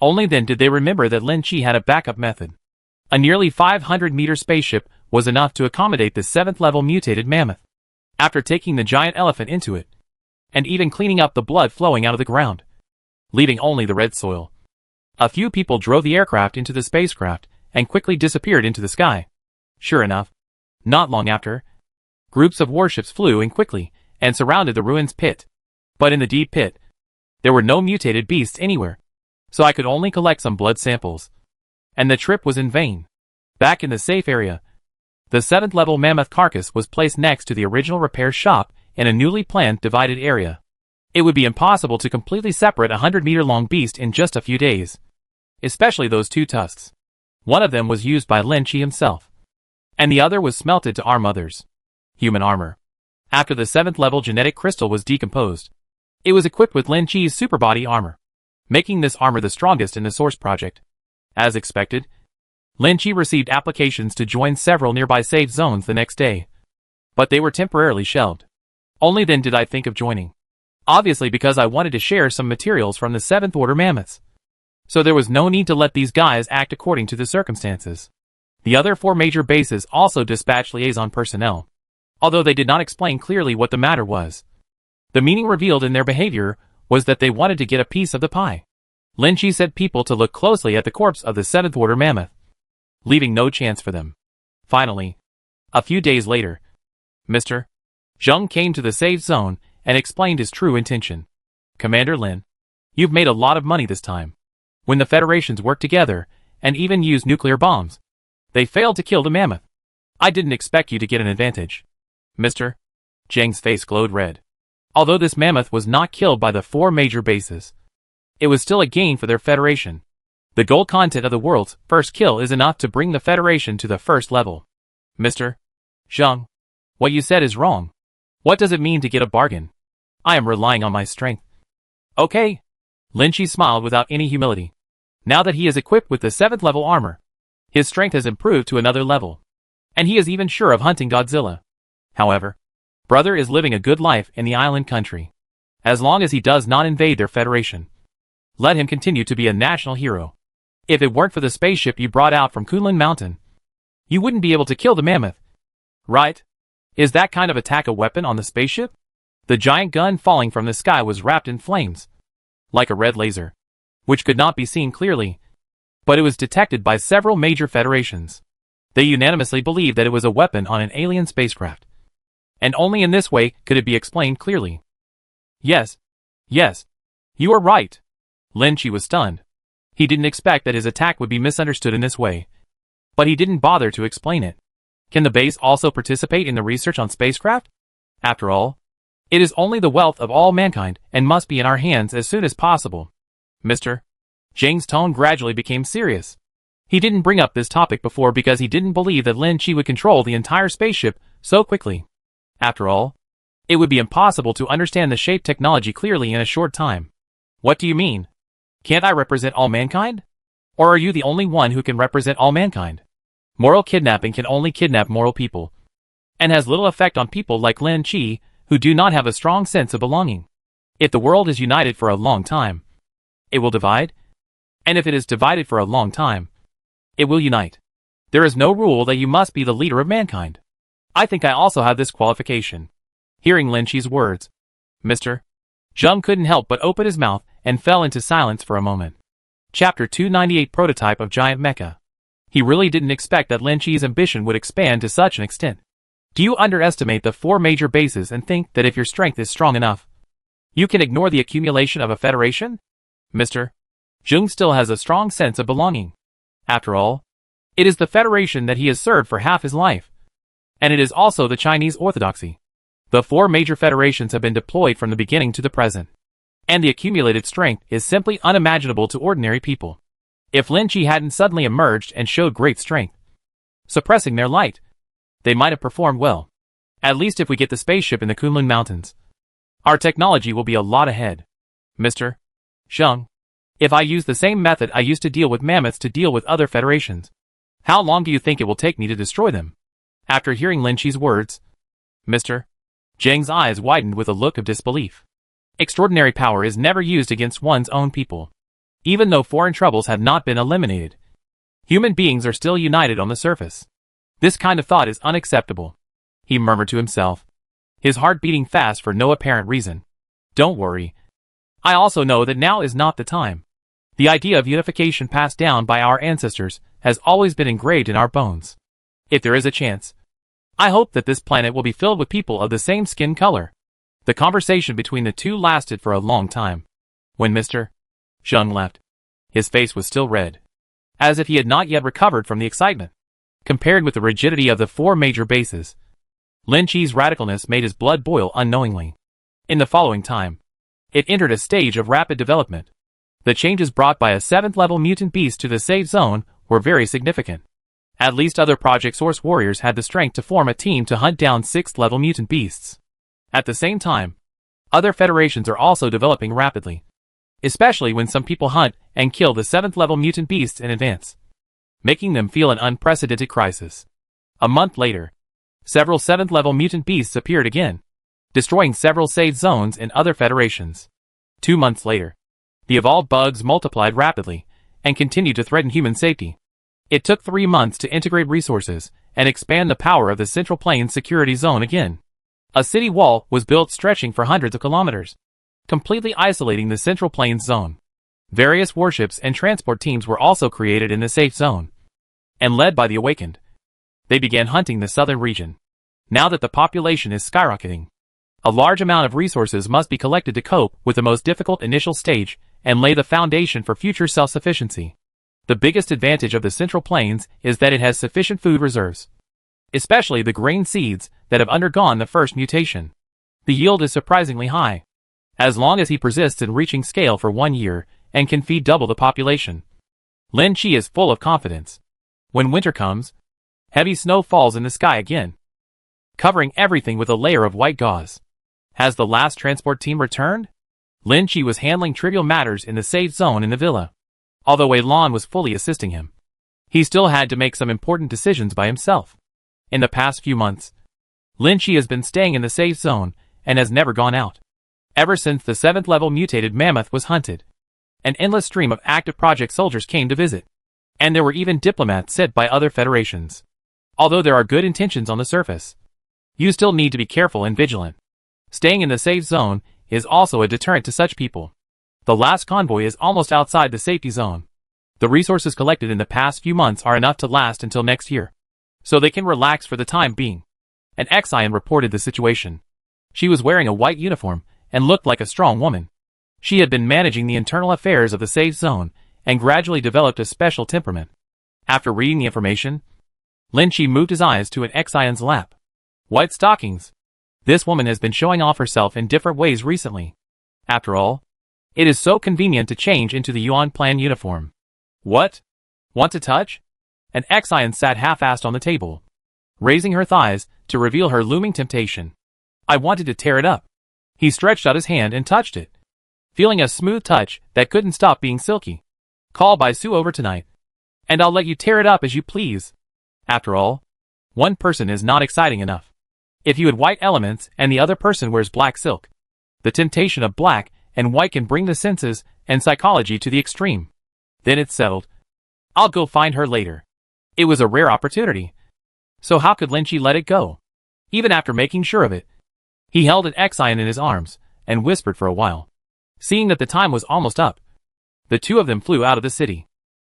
Only then did they remember that Lin Chi had a backup method. A nearly 500-meter spaceship was enough to accommodate the 7th-level mutated mammoth. After taking the giant elephant into it, and even cleaning up the blood flowing out of the ground, leaving only the red soil, a few people drove the aircraft into the spacecraft and quickly disappeared into the sky. Sure enough, not long after, groups of warships flew in quickly and surrounded the ruins pit. But in the deep pit, there were no mutated beasts anywhere, so I could only collect some blood samples. And the trip was in vain. Back in the safe area, the 7th-level mammoth carcass was placed next to the original repair shop in a newly planned divided area. It would be impossible to completely separate a 100-meter-long beast in just a few days, especially those 2 tusks. One of them was used by Lin Chi himself, and the other was smelted to arm others. Human armor. After the 7th-level genetic crystal was decomposed, it was equipped with Lin Chi's superbody armor, making this armor the strongest in the Source project. As expected, Lin Chi received applications to join several nearby safe zones the next day, but they were temporarily shelved. Only then did I think of joining. Obviously because I wanted to share some materials from the 7th Order mammoths. So there was no need to let these guys act according to the circumstances. The other 4 major bases also dispatched liaison personnel, although they did not explain clearly what the matter was. The meaning revealed in their behavior was that they wanted to get a piece of the pie. Lin Chi sent people to look closely at the corpse of the 7th Order mammoth, leaving no chance for them. Finally, a few days later, Mr. Zheng came to the safe zone and explained his true intention. Commander Lin, you've made a lot of money this time. When the Federations worked together and even used nuclear bombs, they failed to kill the mammoth. I didn't expect you to get an advantage. Mr. Zheng's face glowed red. Although this mammoth was not killed by the 4 major bases, it was still a gain for their Federation. The gold content of the world's first kill is enough to bring the Federation to the 1st level. Mr. Zheng, what you said is wrong. What does it mean to get a bargain? I am relying on my strength. Okay. Lin Chi smiled without any humility. Now that he is equipped with the 7th level armor, his strength has improved to another level, and he is even sure of hunting Godzilla. However, brother is living a good life in the island country. As long as he does not invade their Federation, let him continue to be a national hero. If it weren't for the spaceship you brought out from Kunlun Mountain, you wouldn't be able to kill the mammoth. Right? Is that kind of attack a weapon on the spaceship? The giant gun falling from the sky was wrapped in flames, like a red laser, which could not be seen clearly, but it was detected by several major federations. They unanimously believed that it was a weapon on an alien spacecraft, and only in this way could it be explained clearly. Yes, you are right. Lin Chi was stunned. He didn't expect that his attack would be misunderstood in this way, but he didn't bother to explain it. Can the base also participate in the research on spacecraft? After all, it is only the wealth of all mankind and must be in our hands as soon as possible. Mr. Zheng's tone gradually became serious. He didn't bring up this topic before because he didn't believe that Lin Chi would control the entire spaceship so quickly. After all, it would be impossible to understand the shape technology clearly in a short time. What do you mean? Can't I represent all mankind? Or are you the only one who can represent all mankind? Moral kidnapping can only kidnap moral people, and has little effect on people like Lin Chi, who do not have a strong sense of belonging. If the world is united for a long time, it will divide, and if it is divided for a long time, it will unite. There is no rule that you must be the leader of mankind. I think I also have this qualification. Hearing Lin Chi's words, Mr. Zheng couldn't help but open his mouth and fell into silence for a moment. Chapter 298 Prototype of Giant Mecha. He really didn't expect that Lin Chi's ambition would expand to such an extent. Do you underestimate the 4 major bases and think that if your strength is strong enough, you can ignore the accumulation of a federation? Mr. Zheng still has a strong sense of belonging. After all, it is the Federation that he has served for half his life, and it is also the Chinese orthodoxy. The 4 major federations have been deployed from the beginning to the present, and the accumulated strength is simply unimaginable to ordinary people. If Lin Chi hadn't suddenly emerged and showed great strength, suppressing their light, they might have performed well. At least if we get the spaceship in the Kunlun Mountains, our technology will be a lot ahead. Mr. Zheng, if I use the same method I used to deal with mammoths to deal with other federations, how long do you think it will take me to destroy them? After hearing Lin Chi's words, Mr. Zheng's eyes widened with a look of disbelief. Extraordinary power is never used against one's own people, even though foreign troubles have not been eliminated. Human beings are still united on the surface. This kind of thought is unacceptable, he murmured to himself, his heart beating fast for no apparent reason. Don't worry. I also know that now is not the time. The idea of unification passed down by our ancestors has always been engraved in our bones. If there is a chance, I hope that this planet will be filled with people of the same skin color. The conversation between the two lasted for a long time. When Mr. Zheng left, his face was still red, as if he had not yet recovered from the excitement. Compared with the rigidity of the four major bases, Lin Chi's radicalness made his blood boil unknowingly. In the following time, it entered a stage of rapid development. The changes brought by a 7th-level mutant beast to the safe zone were very significant. At least other Project Source warriors had the strength to form a team to hunt down 6th-level mutant beasts. At the same time, other federations are also developing rapidly, especially when some people hunt and kill the 7th-level mutant beasts in advance, making them feel an unprecedented crisis. A month later, several 7th-level mutant beasts appeared again, destroying several safe zones in other federations. 2 months later, the evolved bugs multiplied rapidly and continued to threaten human safety. It took 3 months to integrate resources and expand the power of the Central Plains security zone again. A city wall was built stretching for hundreds of kilometers, completely isolating the Central Plains zone. Various warships and transport teams were also created in the safe zone, and led by the Awakened, they began hunting the southern region. Now that the population is skyrocketing, a large amount of resources must be collected to cope with the most difficult initial stage and lay the foundation for future self-sufficiency. The biggest advantage of the Central Plains is that it has sufficient food reserves, especially the grain seeds that have undergone the first mutation. The yield is surprisingly high, as long as he persists in reaching scale for 1 year and can feed double the population. Lin Chi is full of confidence. When winter comes, heavy snow falls in the sky again, covering everything with a layer of white gauze. Has the last transport team returned? Lin Chi was handling trivial matters in the safe zone in the villa. Although Wei Lan was fully assisting him, he still had to make some important decisions by himself. In the past few months, Lin Chi has been staying in the safe zone and has never gone out. Ever since the 7th-level mutated mammoth was hunted, an endless stream of active project soldiers came to visit, and there were even diplomats sent by other federations. Although there are good intentions on the surface, you still need to be careful and vigilant. Staying in the safe zone is also a deterrent to such people. The last convoy is almost outside the safety zone. The resources collected in the past few months are enough to last until next year, so they can relax for the time being. An Exion reported the situation. She was wearing a white uniform and looked like a strong woman. She had been managing the internal affairs of the safe zone and gradually developed a special temperament. After reading the information, Lin Chi moved his eyes to an Exion's lap. White stockings. This woman has been showing off herself in different ways recently. After all, it is so convenient to change into the Yuan Plan uniform. What? Want to touch? An Exion sat half-assed on the table, raising her thighs to reveal her looming temptation. I wanted to tear it up. He stretched out his hand and touched it, feeling a smooth touch that couldn't stop being silky. Call Bai Su over tonight, and I'll let you tear it up as you please. After all, one person is not exciting enough. If you had white elements and the other person wears black silk, the temptation of black and white can bring the senses and psychology to the extreme. Then it's settled. I'll go find her later. It was a rare opportunity, so how could Lin Chi let it go? Even after making sure of it, he held an Exion in his arms and whispered for a while. Seeing that the time was almost up, the two of them flew out of the city.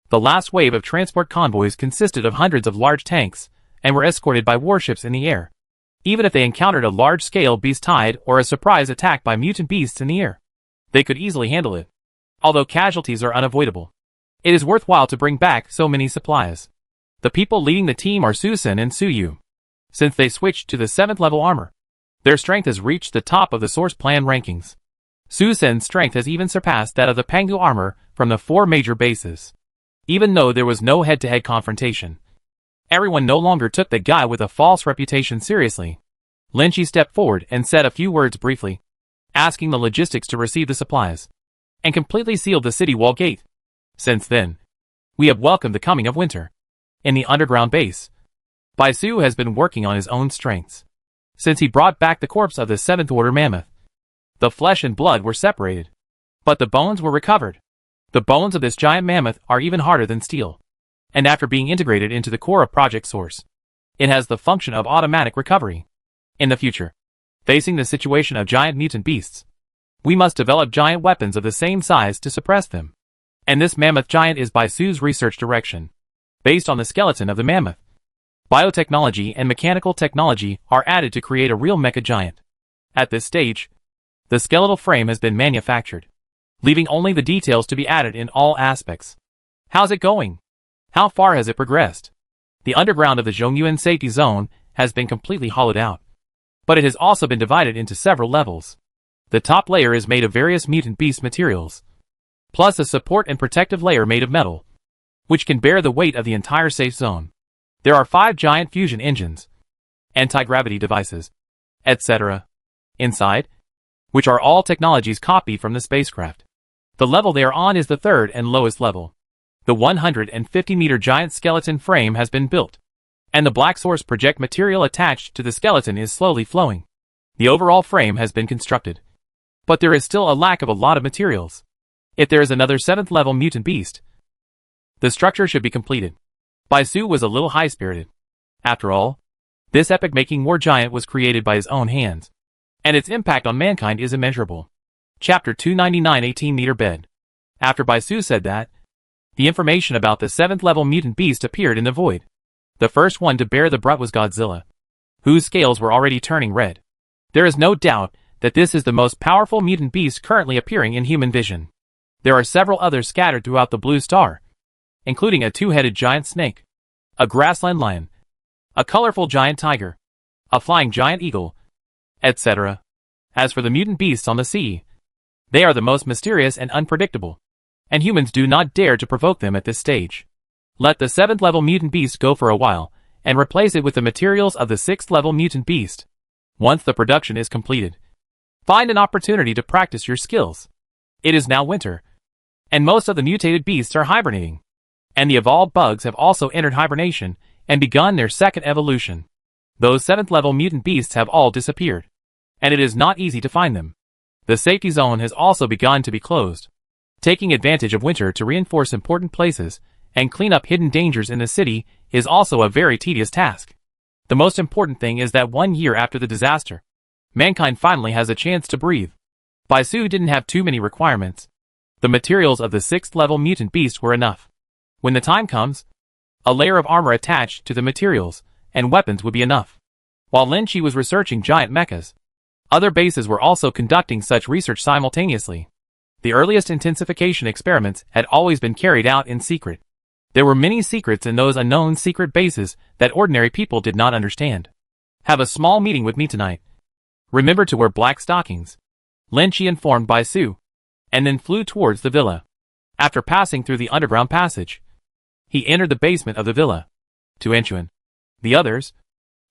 The last wave of transport convoys consisted of hundreds of large tanks and were escorted by warships in the air. Even if they encountered a large-scale beast tide or a surprise attack by mutant beasts in the air, they could easily handle it. Although casualties are unavoidable, it is worthwhile to bring back so many supplies. The people leading the team are Su Sen and Su Yu. Since they switched to the 7th level armor, their strength has reached the top of the source plan rankings. Su Sen's strength has even surpassed that of the Pangu armor from the 4 major bases. Even though there was no head-to-head confrontation, everyone no longer took the guy with a false reputation seriously. Lin Chi stepped forward and said a few words briefly, asking the logistics to receive the supplies, and completely sealed the city wall gate. Since then, we have welcomed the coming of winter. In the underground base, Bai Su has been working on his own strengths. Since he brought back the corpse of the 7th order mammoth, the flesh and blood were separated, but the bones were recovered. The bones of this giant mammoth are even harder than steel. and after being integrated into the core of Project Source, it has the function of automatic recovery. In the future, facing the situation of giant mutant beasts, we must develop giant weapons of the same size to suppress them. And this mammoth giant is by Sue's research direction. Based on the skeleton of the mammoth, biotechnology and mechanical technology are added to create a real mecha giant. At this stage, the skeletal frame has been manufactured, leaving only the details to be added in all aspects. How's it going? How far has it progressed? The underground of the Zhongyuan safety zone has been completely hollowed out, but it has also been divided into several levels. The top layer is made of various mutant beast materials, plus a support and protective layer made of metal, which can bear the weight of the entire safe zone. There are 5 giant fusion engines, anti-gravity devices, etc. inside, which are all technologies copied from the spacecraft. The level they are on is the third and lowest level. The 150-meter giant skeleton frame has been built, and the black source project material attached to the skeleton is slowly flowing. The overall frame has been constructed, but there is still a lack of a lot of materials. If there is another 7th level mutant beast, the structure should be completed. Baisu was a little high-spirited. After all, this epic-making war giant was created by his own hands, and its impact on mankind is immeasurable. Chapter 299 18-meter bed. After Baisu said that, the information about the 7th level mutant beast appeared in the void. The first one to bear the brunt was Godzilla, whose scales were already turning red. There is no doubt that this is the most powerful mutant beast currently appearing in human vision. There are several others scattered throughout the blue star, including a 2-headed giant snake, a grassland lion, a colorful giant tiger, a flying giant eagle, etc. As for the mutant beasts on the sea, they are the most mysterious and unpredictable, and humans do not dare to provoke them at this stage. Let the 7th level mutant beast go for a while, and replace it with the materials of the 6th level mutant beast. Once the production is completed, find an opportunity to practice your skills. It is now winter, and most of the mutated beasts are hibernating, and the evolved bugs have also entered hibernation and begun their second evolution. Those 7th level mutant beasts have all disappeared, and it is not easy to find them. The safety zone has also begun to be closed. Taking advantage of winter to reinforce important places and clean up hidden dangers in the city is also a very tedious task. The most important thing is that 1 year after the disaster, mankind finally has a chance to breathe. Baisu didn't have too many requirements. The materials of the 6th level mutant beast were enough. When the time comes, a layer of armor attached to the materials and weapons would be enough. While Lin Chi was researching giant mechas, other bases were also conducting such research simultaneously. The earliest intensification experiments had always been carried out in secret. There were many secrets in those unknown secret bases that ordinary people did not understand. Have a small meeting with me tonight. Remember to wear black stockings, Lin Chi informed Baisu, and then flew towards the villa. After passing through the underground passage, he entered the basement of the villa. To Enchuan, the others,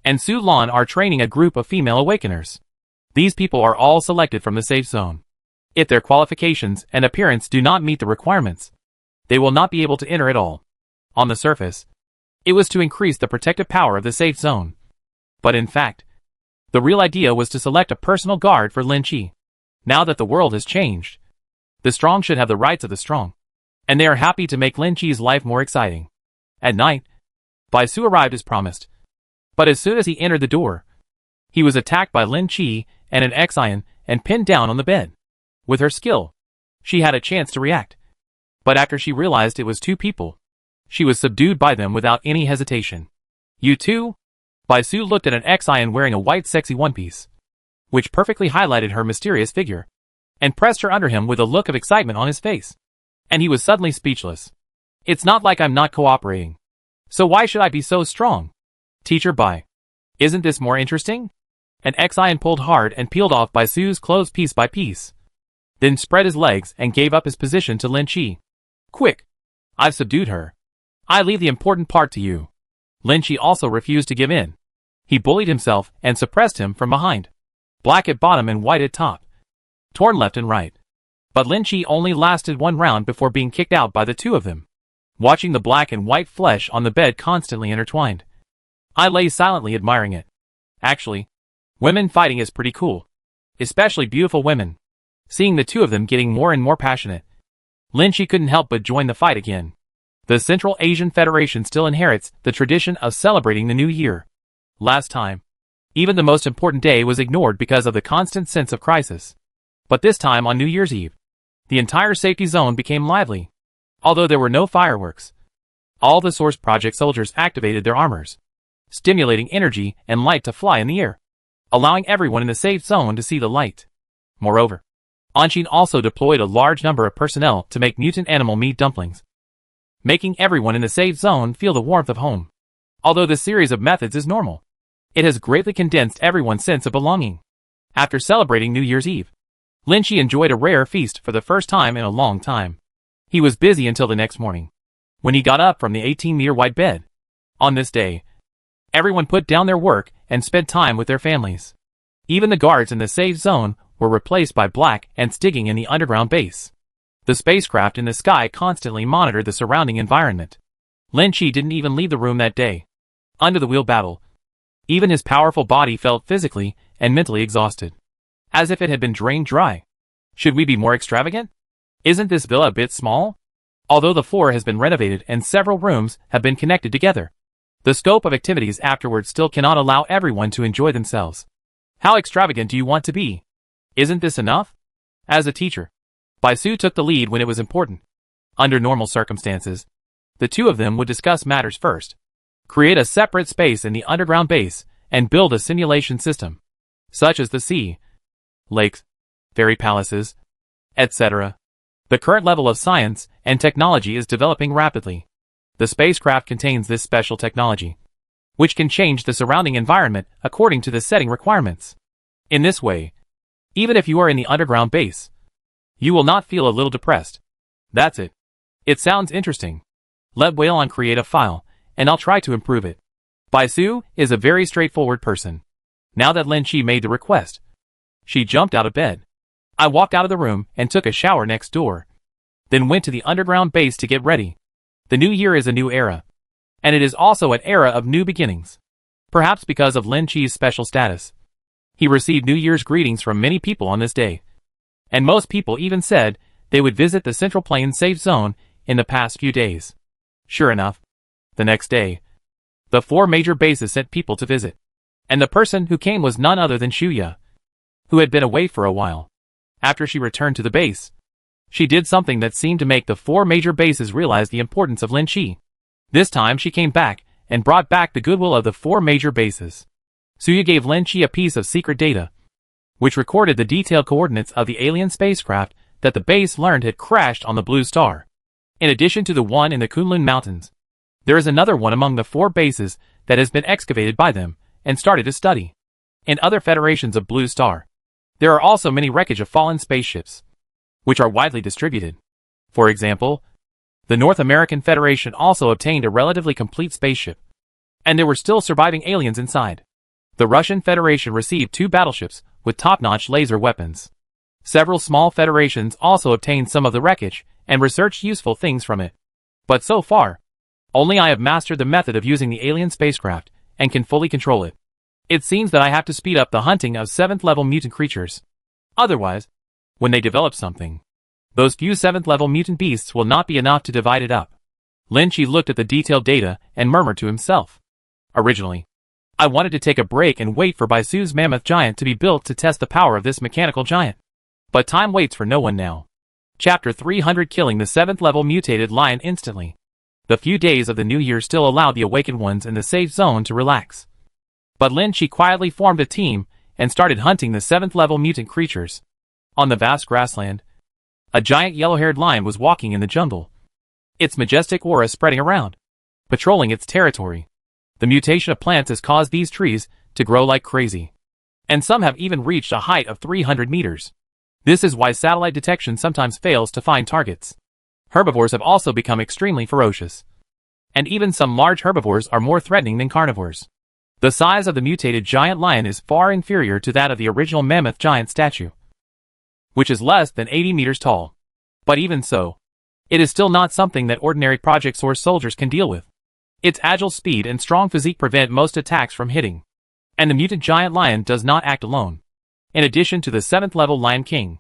and Su Lan are training a group of female awakeners. These people are all selected from the safe zone. If their qualifications and appearance do not meet the requirements, they will not be able to enter at all. On the surface, it was to increase the protective power of the safe zone. But in fact, the real idea was to select a personal guard for Lin Chi. Now that the world has changed, the strong should have the rights of the strong, and they are happy to make Lin Chi's life more exciting. At night, Baisu arrived as promised, but as soon as he entered the door, he was attacked by Lin Chi and an Xian and pinned down on the bed. With her skill, she had a chance to react, but after she realized it was 2 people, she was subdued by them without any hesitation. You too? Baisu looked at an Xian wearing a white sexy one-piece, which perfectly highlighted her mysterious figure, and pressed her under him with a look of excitement on his face. And he was suddenly speechless. It's not like I'm not cooperating. So why should I be so strong? Teacher Bai. Isn't this more interesting? An Xian pulled hard and peeled off Baisu's clothes piece by piece, then spread his legs and gave up his position to Lin Chi. Quick! I've subdued her. I leave the important part to you. Lin Chi also refused to give in. He bullied himself and suppressed him from behind. Black at bottom and white at top. Torn left and right. But Lin Chi only lasted 1 round before being kicked out by the 2 of them. Watching the black and white flesh on the bed constantly intertwined, I lay silently admiring it. Actually, women fighting is pretty cool. Especially beautiful women. Seeing the 2 of them getting more and more passionate, Lin Chi couldn't help but join the fight again. The Central Asian Federation still inherits the tradition of celebrating the new year. Last time, even the most important day was ignored because of the constant sense of crisis. But this time on New Year's Eve, the entire safety zone became lively. Although there were no fireworks, all the Source Project soldiers activated their armors, stimulating energy and light to fly in the air, allowing everyone in the safe zone to see the light. Moreover, Anshin also deployed a large number of personnel to make mutant animal meat dumplings, making everyone in the safe zone feel the warmth of home. Although this series of methods is normal, it has greatly condensed everyone's sense of belonging. After celebrating New Year's Eve, Lin Shi enjoyed a rare feast for the first time in a long time. He was busy until the next morning, when he got up from the 18-meter wide bed. On this day, everyone put down their work and spent time with their families. Even the guards in the safe zone were replaced by black ants digging in the underground base. The spacecraft in the sky constantly monitored the surrounding environment. Lin Shi didn't even leave the room that day. Under the wheel battle, even his powerful body felt physically and mentally exhausted, as if it had been drained dry. Should we be more extravagant? Isn't this villa a bit small? Although the floor has been renovated and several rooms have been connected together, the scope of activities afterwards still cannot allow everyone to enjoy themselves. How extravagant do you want to be? Isn't this enough? As a teacher, Bai Su took the lead when it was important. Under normal circumstances, the two of them would discuss matters first, create a separate space in the underground base, and build a simulation system, such as the sea, lakes, fairy palaces, etc. The current level of science and technology is developing rapidly. The spacecraft contains this special technology, which can change the surrounding environment according to the setting requirements. In this way, even if you are in the underground base, you will not feel a little depressed. That's it. It sounds interesting. Let Whalon create a file, and I'll try to improve it. Bai Su is a very straightforward person. Now that Lin Shi made the request, she jumped out of bed. I walked out of the room and took a shower next door, then went to the underground base to get ready. The new year is a new era, and it is also an era of new beginnings. Perhaps because of Lin Shi's special status, he received New Year's greetings from many people on this day, and most people even said they would visit the Central Plain safe zone in the past few days. Sure enough, the next day, the 4 major bases sent people to visit, and the person who came was none other than Shuya, who had been away for a while. After she returned to the base, she did something that seemed to make the 4 major bases realize the importance of Lin Shi. This time she came back and brought back the goodwill of the 4 major bases. Suya gave Lin Shi a piece of secret data, which recorded the detailed coordinates of the alien spacecraft that the base learned had crashed on the Blue Star. In addition to the one in the Kunlun Mountains, there is another one among the 4 bases that has been excavated by them and started to study. In other federations of Blue Star, there are also many wreckage of fallen spaceships, which are widely distributed. For example, the North American Federation also obtained a relatively complete spaceship, and there were still surviving aliens inside. The Russian Federation received 2 battleships with top-notch laser weapons. Several small federations also obtained some of the wreckage and researched useful things from it. But so far, only I have mastered the method of using the alien spacecraft and can fully control it. It seems that I have to speed up the hunting of 7th-level mutant creatures. Otherwise, when they develop something, those few 7th-level mutant beasts will not be enough to divide it up. Lin Shi looked at the detailed data and murmured to himself. Originally, I wanted to take a break and wait for Bai Su's mammoth giant to be built to test the power of this mechanical giant. But time waits for no one now. Chapter 300 Killing the 7th-level mutated lion instantly. The few days of the new year still allowed the awakened ones in the safe zone to relax. But Lin Shi quietly formed a team and started hunting the 7th-level mutant creatures. On the vast grassland, a giant yellow-haired lion was walking in the jungle, its majestic aura spreading around, patrolling its territory. The mutation of plants has caused these trees to grow like crazy, and some have even reached a height of 300 meters. This is why satellite detection sometimes fails to find targets. Herbivores have also become extremely ferocious, and even some large herbivores are more threatening than carnivores. The size of the mutated giant lion is far inferior to that of the original mammoth giant statue, which is less than 80 meters tall. But even so, it is still not something that ordinary Project Source soldiers can deal with. Its agile speed and strong physique prevent most attacks from hitting, and the mutant giant lion does not act alone. In addition to the 7th-level Lion King,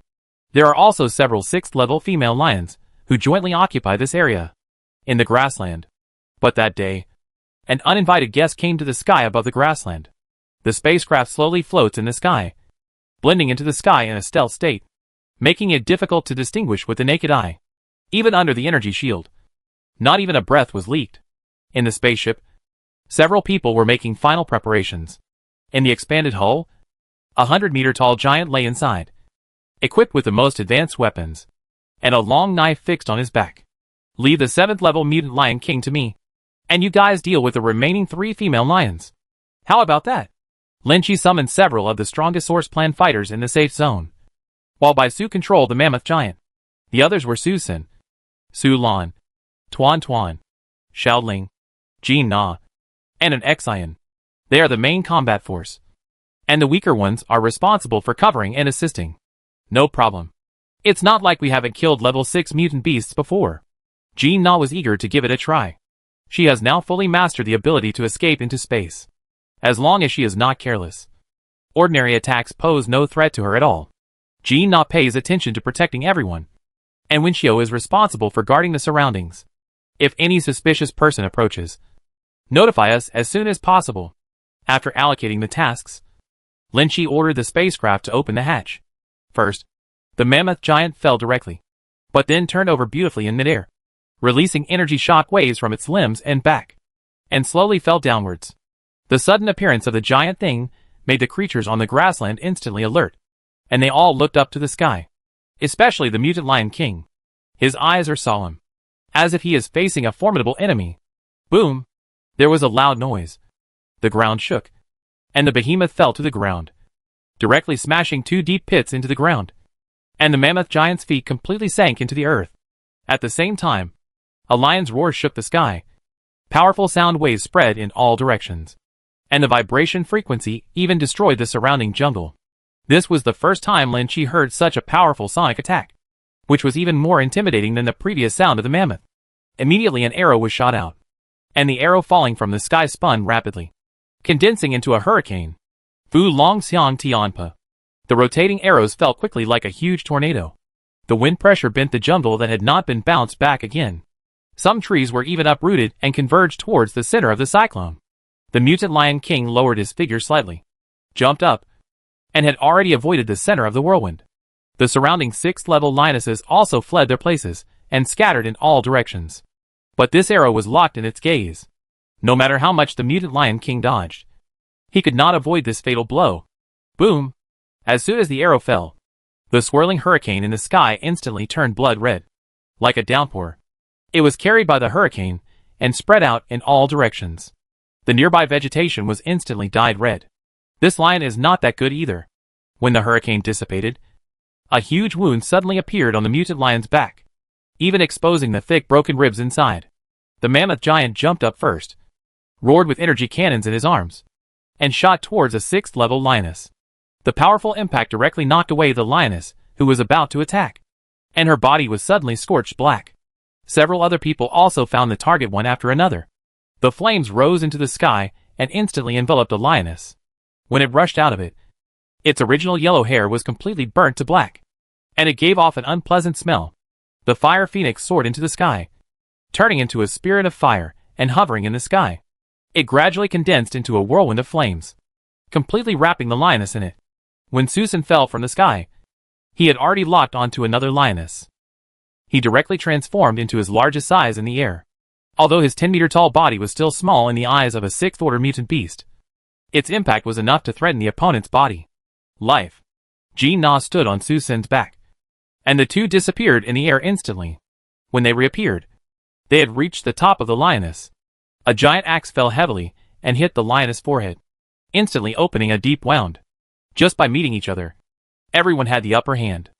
there are also several 6th-level female lions who jointly occupy this area. in the grassland. But that day, an uninvited guest came to the sky above the grassland. The spacecraft slowly floats in the sky, blending into the sky in a stealth state, making it difficult to distinguish with the naked eye. Even under the energy shield, not even a breath was leaked. In the spaceship, several people were making final preparations. In the expanded hull, a 100-meter-tall giant lay inside, equipped with the most advanced weapons, and a long knife fixed on his back. Leave the 7th-level mutant lion king to me, and you guys deal with the remaining 3 female lions. How about that? Lin Chi summoned several of the strongest Source Plan fighters in the safe zone, while Bai Su controlled the mammoth giant. The others were Su Sin, Su Lan, Tuan Tuan, Xiao Ling, Jin Na, and an Xian. They are the main combat force, and the weaker ones are responsible for covering and assisting. No problem. It's not like we haven't killed level 6 mutant beasts before. Jin Na was eager to give it a try. She has now fully mastered the ability to escape into space, as long as she is not careless. Ordinary attacks pose no threat to her at all. Jin Na pays attention to protecting everyone, and Wenxiu is responsible for guarding the surroundings. If any suspicious person approaches, notify us as soon as possible. After allocating the tasks, Lin Chi ordered the spacecraft to open the hatch. First, the mammoth giant fell directly, but then turned over beautifully in midair, releasing energy shock waves from its limbs and back, and slowly fell downwards. The sudden appearance of the giant thing made the creatures on the grassland instantly alert, and they all looked up to the sky, especially the mutant lion king. His eyes are solemn, as if he is facing a formidable enemy. Boom! There was a loud noise. The ground shook, and the behemoth fell to the ground, directly smashing 2 deep pits into the ground, and the mammoth giant's feet completely sank into the earth. At the same time, a lion's roar shook the sky. Powerful sound waves spread in all directions, and the vibration frequency even destroyed the surrounding jungle. This was the first time Lin Chi heard such a powerful sonic attack, which was even more intimidating than the previous sound of the mammoth. Immediately an arrow was shot out, and the arrow falling from the sky spun rapidly, condensing into a hurricane. Fu Long Xiang Tianpa. The rotating arrows fell quickly like a huge tornado. The wind pressure bent the jungle that had not been bounced back again. Some trees were even uprooted and converged towards the center of the cyclone. The mutant lion king lowered his figure slightly, jumped up, and had already avoided the center of the whirlwind. The surrounding 6th-level lionesses also fled their places and scattered in all directions. But this arrow was locked in its gaze. No matter how much the mutant lion king dodged, he could not avoid this fatal blow. Boom! As soon as the arrow fell, the swirling hurricane in the sky instantly turned blood red. Like a downpour, it was carried by the hurricane and spread out in all directions. The nearby vegetation was instantly dyed red. This lion is not that good either. When the hurricane dissipated, a huge wound suddenly appeared on the mutant lion's back, even exposing the thick broken ribs inside. The mammoth giant jumped up first, roared with energy cannons in his arms, and shot towards a 6th-level lioness. The powerful impact directly knocked away the lioness, who was about to attack, and her body was suddenly scorched black. Several other people also found the target one after another. The flames rose into the sky and instantly enveloped the lioness. When it rushed out of it, its original yellow hair was completely burnt to black, and it gave off an unpleasant smell. The fire phoenix soared into the sky, turning into a spirit of fire and hovering in the sky. It gradually condensed into a whirlwind of flames, completely wrapping the lioness in it. When Susan fell from the sky, he had already locked onto another lioness. He directly transformed into his largest size in the air. Although his 10-meter-tall body was still small in the eyes of a 6th-order mutant beast, its impact was enough to threaten the opponent's body. Life. Jin Na stood on Su Sin's back, and the two disappeared in the air instantly. When they reappeared, they had reached the top of the lioness. A giant axe fell heavily and hit the lioness' forehead, instantly opening a deep wound. Just by meeting each other, everyone had the upper hand.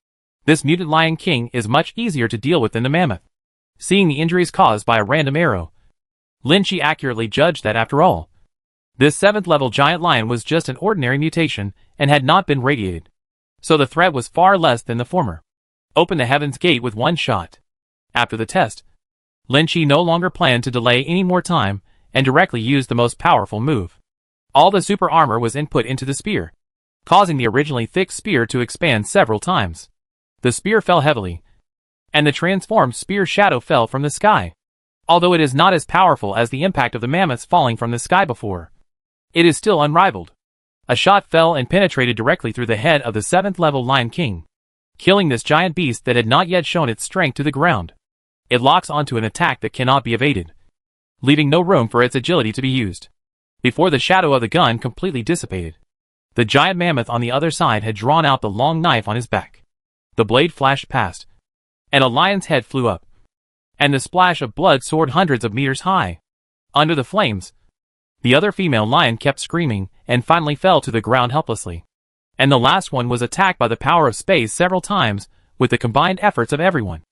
This mutant lion king is much easier to deal with than the mammoth. Seeing the injuries caused by a random arrow, Lin Chi accurately judged that after all, this 7th-level giant lion was just an ordinary mutation and had not been radiated, so the threat was far less than the former. Open the heaven's gate with one shot. After the test, Lin Chi no longer planned to delay any more time and directly used the most powerful move. All the super armor was input into the spear, causing the originally thick spear to expand several times. The spear fell heavily, and the transformed spear shadow fell from the sky. Although it is not as powerful as the impact of the mammoths falling from the sky before, it is still unrivaled. A shot fell and penetrated directly through the head of the 7th level Lion King, killing this giant beast that had not yet shown its strength to the ground. It locks onto an attack that cannot be evaded, leaving no room for its agility to be used. Before the shadow of the gun completely dissipated, the giant mammoth on the other side had drawn out the long knife on his back. The blade flashed past, and a lion's head flew up, and the splash of blood soared hundreds of meters high. Under the flames, the other female lion kept screaming and finally fell to the ground helplessly. And the last one was attacked by the power of space several times with the combined efforts of everyone.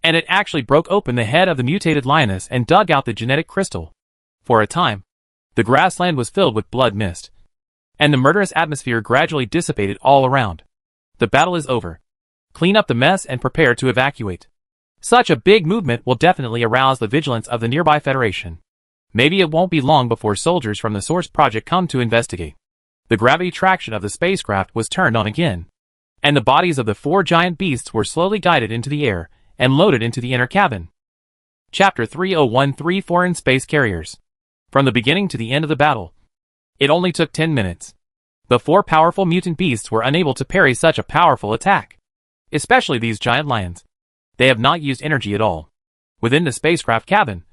And it actually broke open the head of the mutated lioness and dug out the genetic crystal. For a time, the grassland was filled with blood mist, and the murderous atmosphere gradually dissipated all around. The battle is over. Clean up the mess and prepare to evacuate. Such a big movement will definitely arouse the vigilance of the nearby Federation. Maybe it won't be long before soldiers from the Source Project come to investigate. The gravity traction of the spacecraft was turned on again, and the bodies of the 4 giant beasts were slowly guided into the air and loaded into the inner cabin. Chapter 3013 Foreign Space Carriers. From the beginning to the end of the battle, it only took 10 minutes. The 4 powerful mutant beasts were unable to parry such a powerful attack. Especially these giant lions. They have not used energy at all. Within the spacecraft cabin,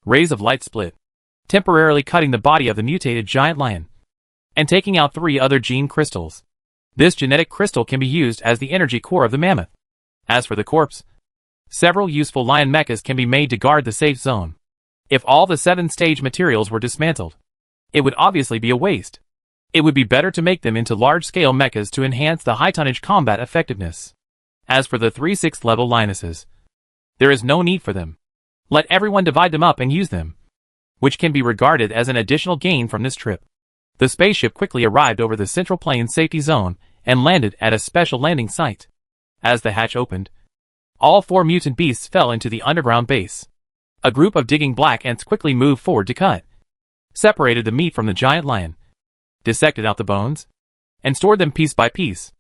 rays of light split, temporarily cutting the body of the mutated giant lion, and taking out 3 other gene crystals. This genetic crystal can be used as the energy core of the mammoth. As for the corpse, several useful lion mechas can be made to guard the safe zone. If all the 7-stage materials were dismantled, it would obviously be a waste. It would be better to make them into large-scale mechas to enhance the high-tonnage combat effectiveness. As for the 3 6th level lionesses, there is no need for them. Let everyone divide them up and use them, which can be regarded as an additional gain from this trip. The spaceship quickly arrived over the Central Plains safety zone and landed at a special landing site. As the hatch opened, all 4 mutant beasts fell into the underground base. A group of digging black ants quickly moved forward to cut, separated the meat from the giant lion, dissected out the bones, and stored them piece by piece.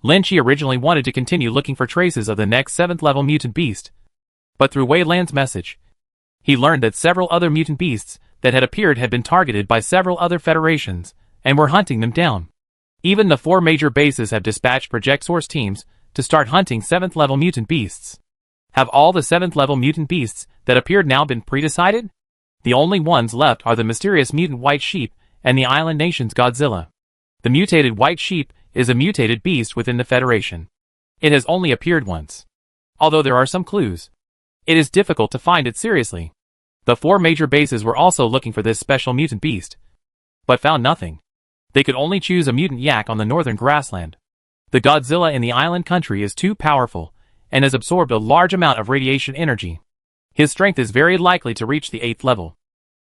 Lin Chi originally wanted to continue looking for traces of the next 7th level mutant beast, but through Wei Lan's message, he learned that several other mutant beasts that had appeared had been targeted by several other federations and were hunting them down. Even the 4 major bases have dispatched Project Source teams to start hunting 7th level mutant beasts. Have all the 7th level mutant beasts that appeared now been pre-decided? The only ones left are the mysterious mutant white sheep and the island nation's Godzilla. The mutated white sheep is a mutated beast within the Federation. It has only appeared once. Although there are some clues, it is difficult to find it seriously. The 4 major bases were also looking for this special mutant beast, but found nothing. They could only choose a mutant yak on the northern grassland. The Godzilla in the island country is too powerful and has absorbed a large amount of radiation energy. His strength is very likely to reach the 8th level,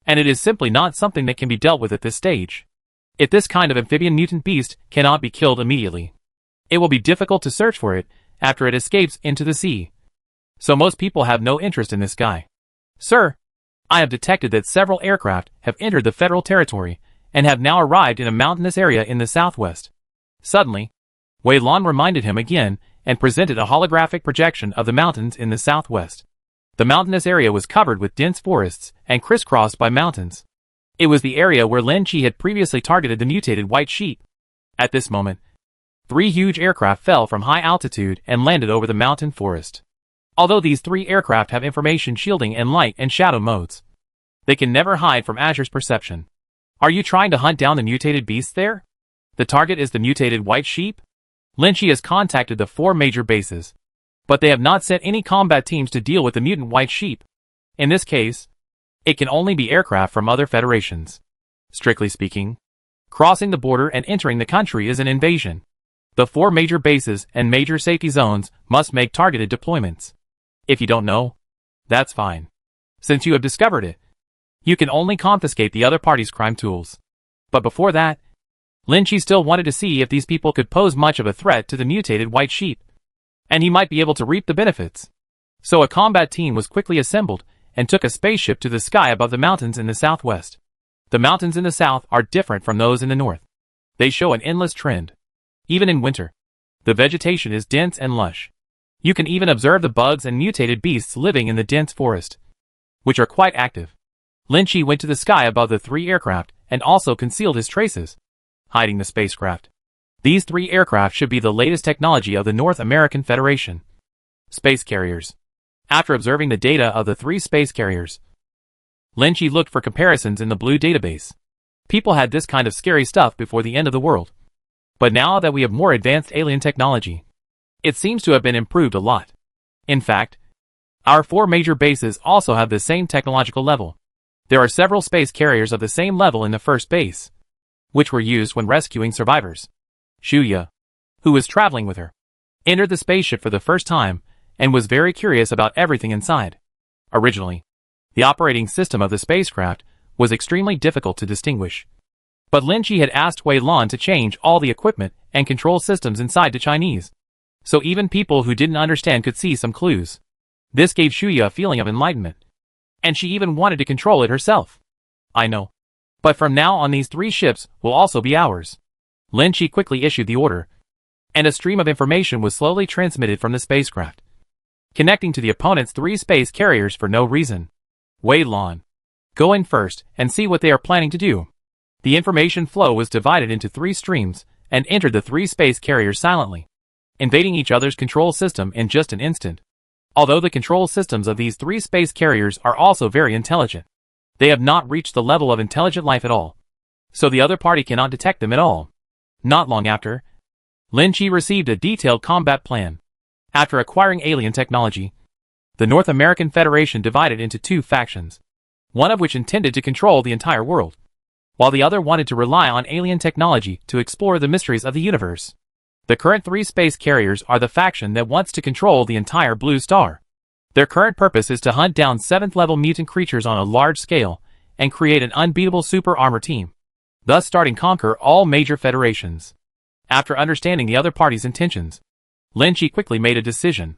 and it is simply not something that can be dealt with at this stage. If this kind of amphibian mutant beast cannot be killed immediately, it will be difficult to search for it after it escapes into the sea. So most people have no interest in this guy. Sir, I have detected that several aircraft have entered the federal territory and have now arrived in a mountainous area in the southwest. Suddenly, Wei Lan reminded him again and presented a holographic projection of the mountains in the southwest. The mountainous area was covered with dense forests and crisscrossed by mountains. It was the area where Lin Chi had previously targeted the mutated white sheep. At this moment, 3 huge aircraft fell from high altitude and landed over the mountain forest. Although these 3 aircraft have information shielding and light and shadow modes, they can never hide from Azure's perception. Are you trying to hunt down the mutated beasts there? The target is the mutated white sheep? Lin Chi has contacted the 4 major bases, but they have not sent any combat teams to deal with the mutant white sheep. In this case, it can only be aircraft from other federations. Strictly speaking, crossing the border and entering the country is an invasion. The 4 major bases and major safety zones must make targeted deployments. If you don't know, that's fine. Since you have discovered it, you can only confiscate the other party's crime tools. But before that, Lin Chi still wanted to see if these people could pose much of a threat to the mutated white sheep, and he might be able to reap the benefits. So a combat team was quickly assembled and took a spaceship to the sky above the mountains in the southwest. The mountains in the south are different from those in the north. They show an endless trend. Even in winter, the vegetation is dense and lush. You can even observe the bugs and mutated beasts living in the dense forest. which are quite active. Lin Chi went to the sky above the 3 aircraft and also concealed his traces, hiding the spacecraft. These 3 aircraft should be the latest technology of the North American Federation. Space carriers. After observing the data of the 3 space carriers, Lin Chi looked for comparisons in the blue database. People had this kind of scary stuff before the end of the world. But now that we have more advanced alien technology, it seems to have been improved a lot. In fact, our 4 major bases also have the same technological level. There are several space carriers of the same level in the first base, which were used when rescuing survivors. Shuya, who was traveling with her, entered the spaceship for the first time and was very curious about everything inside. Originally, the operating system of the spacecraft was extremely difficult to distinguish. But Lin Chi had asked Wei Lan to change all the equipment and control systems inside to Chinese, so even people who didn't understand could see some clues. This gave Shuya a feeling of enlightenment, and she even wanted to control it herself. I know. But from now on these 3 ships will also be ours. Lin Chi quickly issued the order, and a stream of information was slowly transmitted from the spacecraft, connecting to the opponent's 3 space carriers for no reason. Wei Lan, go in first and see what they are planning to do. The information flow was divided into 3 streams and entered the 3 space carriers silently, invading each other's control system in just an instant. Although the control systems of these 3 space carriers are also very intelligent, they have not reached the level of intelligent life at all, so the other party cannot detect them at all. Not long after, Lin Chi received a detailed combat plan. After acquiring alien technology, the North American Federation divided into 2 factions, one of which intended to control the entire world, while the other wanted to rely on alien technology to explore the mysteries of the universe. The current 3 space carriers are the faction that wants to control the entire blue star. Their current purpose is to hunt down 7th-level mutant creatures on a large scale and create an unbeatable super armor team, thus starting conquer all major federations. After understanding the other party's intentions, Lin Chi quickly made a decision.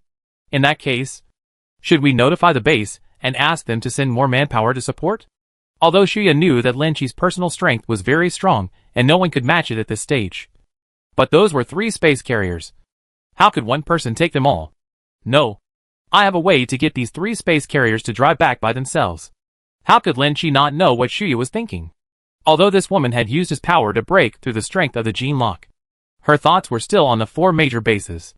In that case, should we notify the base and ask them to send more manpower to support? Although Shuya knew that Lin Chi's personal strength was very strong and no one could match it at this stage. But those were 3 space carriers. How could one person take them all? No. I have a way to get these 3 space carriers to drive back by themselves. How could Lin Chi not know what Shuya was thinking? Although this woman had used his power to break through the strength of the gene lock, her thoughts were still on the 4 major bases.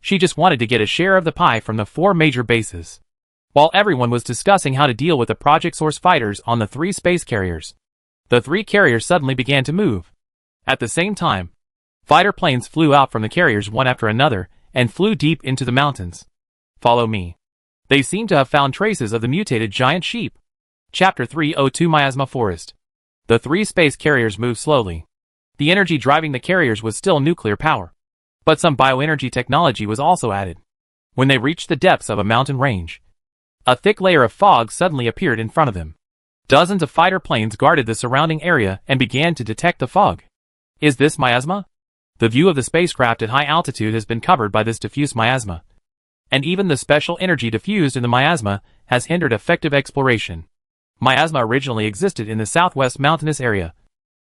She just wanted to get a share of the pie from the 4 major bases. While everyone was discussing how to deal with the Project Source fighters on the 3 space carriers, the 3 carriers suddenly began to move. At the same time, fighter planes flew out from the carriers one after another and flew deep into the mountains. Follow me. They seem to have found traces of the mutated giant sheep. Chapter 302 Miasma Forest. The 3 space carriers moved slowly. The energy driving the carriers was still nuclear power, but some bioenergy technology was also added. When they reached the depths of a mountain range, a thick layer of fog suddenly appeared in front of them. Dozens of fighter planes guarded the surrounding area and began to detect the fog. Is this miasma? The view of the spacecraft at high altitude has been covered by this diffuse miasma, and even the special energy diffused in the miasma has hindered effective exploration. Miasma originally existed in the southwest mountainous area,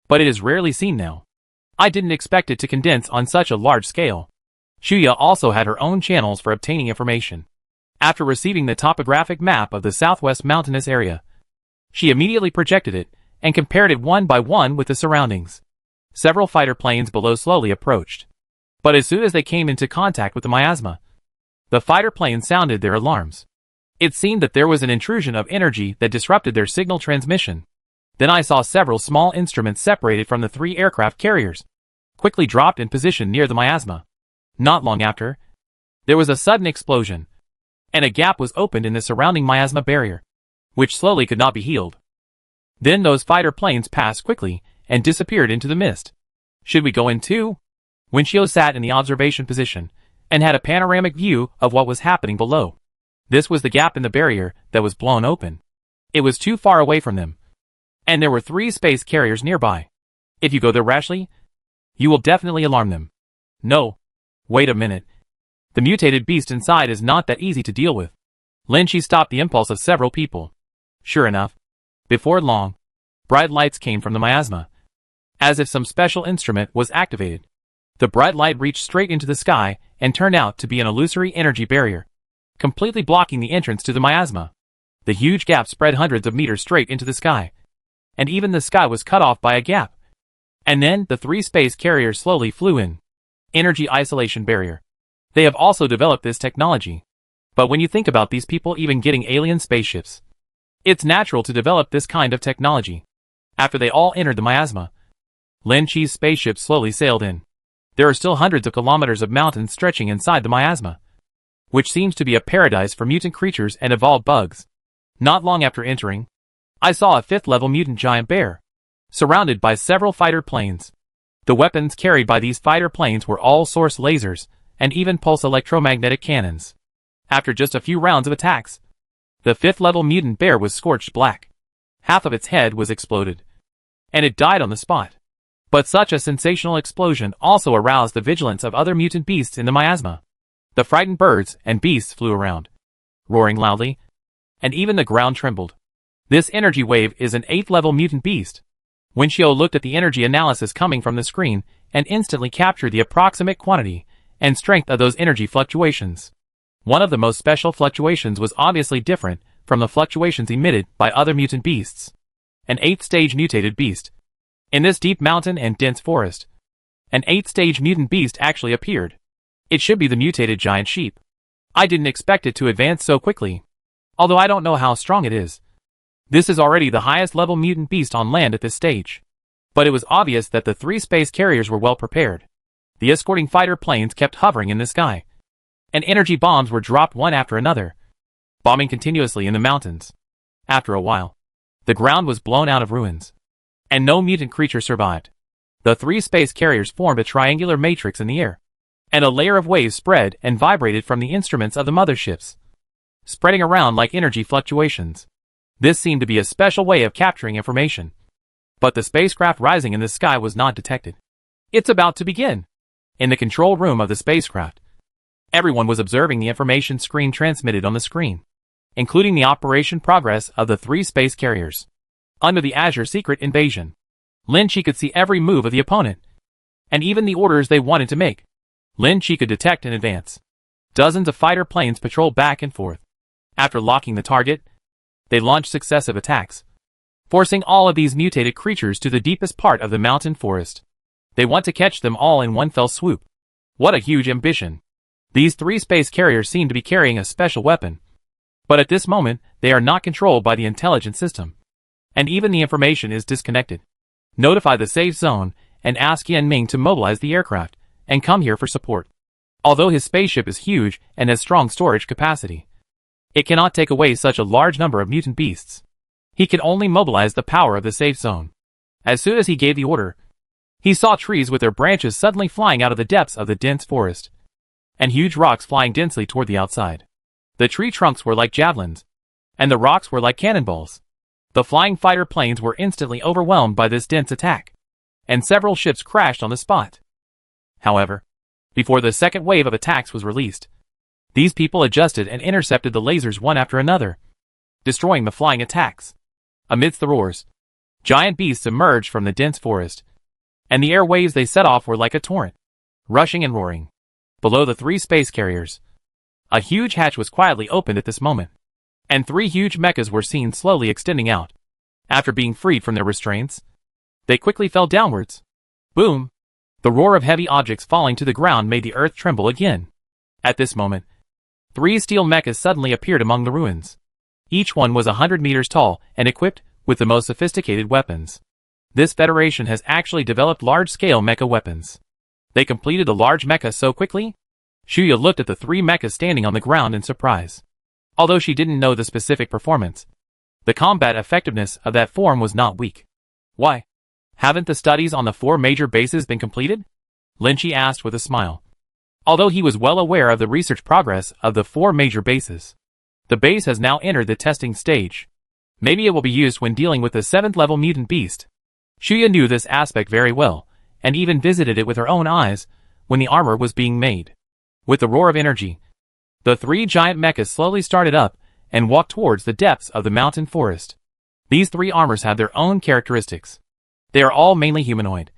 but it is rarely seen now. I didn't expect it to condense on such a large scale. Shuya also had her own channels for obtaining information. After receiving the topographic map of the southwest mountainous area, she immediately projected it and compared it one by one with the surroundings. Several fighter planes below slowly approached, but as soon as they came into contact with the miasma, the fighter planes sounded their alarms. It seemed that there was an intrusion of energy that disrupted their signal transmission. Then I saw several small instruments separated from the 3 aircraft carriers, quickly dropped in position near the miasma. Not long after, there was a sudden explosion, and a gap was opened in the surrounding miasma barrier, which slowly could not be healed. Then those fighter planes passed quickly and disappeared into the mist. Should we go in too? Winchio sat in the observation position and had a panoramic view of what was happening below. This was the gap in the barrier that was blown open. It was too far away from them, and there were 3 space carriers nearby. If you go there rashly, you will definitely alarm them. No. Wait a minute. The mutated beast inside is not that easy to deal with. Lin Chi stopped the impulse of several people. Sure enough, before long, bright lights came from the miasma, as if some special instrument was activated. The bright light reached straight into the sky and turned out to be an illusory energy barrier, completely blocking the entrance to the miasma. The huge gap spread hundreds of meters straight into the sky. And even the sky was cut off by a gap. And then, the 3 space carriers slowly flew in. Energy isolation barrier. They have also developed this technology. But when you think about these people even getting alien spaceships, it's natural to develop this kind of technology. After they all entered the miasma, Lin Chi's spaceship slowly sailed in. There are still hundreds of kilometers of mountains stretching inside the miasma, which seems to be a paradise for mutant creatures and evolved bugs. Not long after entering, I saw a 5th-level mutant giant bear, surrounded by several fighter planes. The weapons carried by these fighter planes were all source lasers, and even pulse electromagnetic cannons. After just a few rounds of attacks, the 5th-level mutant bear was scorched black. Half of its head was exploded, and it died on the spot. But such a sensational explosion also aroused the vigilance of other mutant beasts in the miasma. The frightened birds and beasts flew around, roaring loudly, and even the ground trembled. This energy wave is an 8th-level mutant beast. Winchio looked at the energy analysis coming from the screen and instantly captured the approximate quantity and strength of those energy fluctuations. One of the most special fluctuations was obviously different from the fluctuations emitted by other mutant beasts. An 8th-stage mutated beast. In this deep mountain and dense forest, an 8th-stage mutant beast actually appeared. It should be the mutated giant sheep. I didn't expect it to advance so quickly, although I don't know how strong it is. This is already the highest level mutant beast on land at this stage. But it was obvious that the 3 space carriers were well prepared. The escorting fighter planes kept hovering in the sky, and energy bombs were dropped one after another, bombing continuously in the mountains. After a while, the ground was blown out of ruins, and no mutant creature survived. The 3 space carriers formed a triangular matrix in the air, and a layer of waves spread and vibrated from the instruments of the motherships, spreading around like energy fluctuations. This seemed to be a special way of capturing information. But the spacecraft rising in the sky was not detected. It's about to begin. In the control room of the spacecraft, everyone was observing the information screen transmitted on the screen, including the operation progress of the 3 space carriers. Under the Azure Secret Invasion, Lin Chi could see every move of the opponent, and even the orders they wanted to make. Lin Chi could detect in advance. Dozens of fighter planes patrolled back and forth. After locking the target, they launched successive attacks, forcing all of these mutated creatures to the deepest part of the mountain forest. They want to catch them all in one fell swoop. What a huge ambition. These 3 space carriers seem to be carrying a special weapon. But at this moment, they are not controlled by the intelligence system. And even the information is disconnected. Notify the safe zone and ask Yan Ming to mobilize the aircraft and come here for support. Although his spaceship is huge and has strong storage capacity, it cannot take away such a large number of mutant beasts. He can only mobilize the power of the safe zone. As soon as he gave the order, he saw trees with their branches suddenly flying out of the depths of the dense forest, and huge rocks flying densely toward the outside. The tree trunks were like javelins, and the rocks were like cannonballs. The flying fighter planes were instantly overwhelmed by this dense attack, and several ships crashed on the spot. However, before the second wave of attacks was released, these people adjusted and intercepted the lasers one after another, destroying the flying attacks. Amidst the roars, giant beasts emerged from the dense forest, and the air waves they set off were like a torrent, rushing and roaring. Below the 3 space carriers, a huge hatch was quietly opened at this moment, and 3 huge mechas were seen slowly extending out. After being freed from their restraints, they quickly fell downwards. Boom! The roar of heavy objects falling to the ground made the earth tremble again. At this moment, 3 steel mechas suddenly appeared among the ruins. Each one was 100 meters tall and equipped with the most sophisticated weapons. This federation has actually developed large-scale mecha weapons. They completed the large mecha so quickly? Shuya looked at the 3 mechas standing on the ground in surprise. Although she didn't know the specific performance, the combat effectiveness of that form was not weak. Why? Haven't the studies on the 4 major bases been completed? Lin Chi asked with a smile. Although he was well aware of the research progress of the 4 major bases, the base has now entered the testing stage. Maybe it will be used when dealing with the 7th-level mutant beast. Shuya knew this aspect very well, and even visited it with her own eyes when the armor was being made. With the roar of energy, the 3 giant mechas slowly started up and walked towards the depths of the mountain forest. These 3 armors have their own characteristics. They are all mainly humanoid,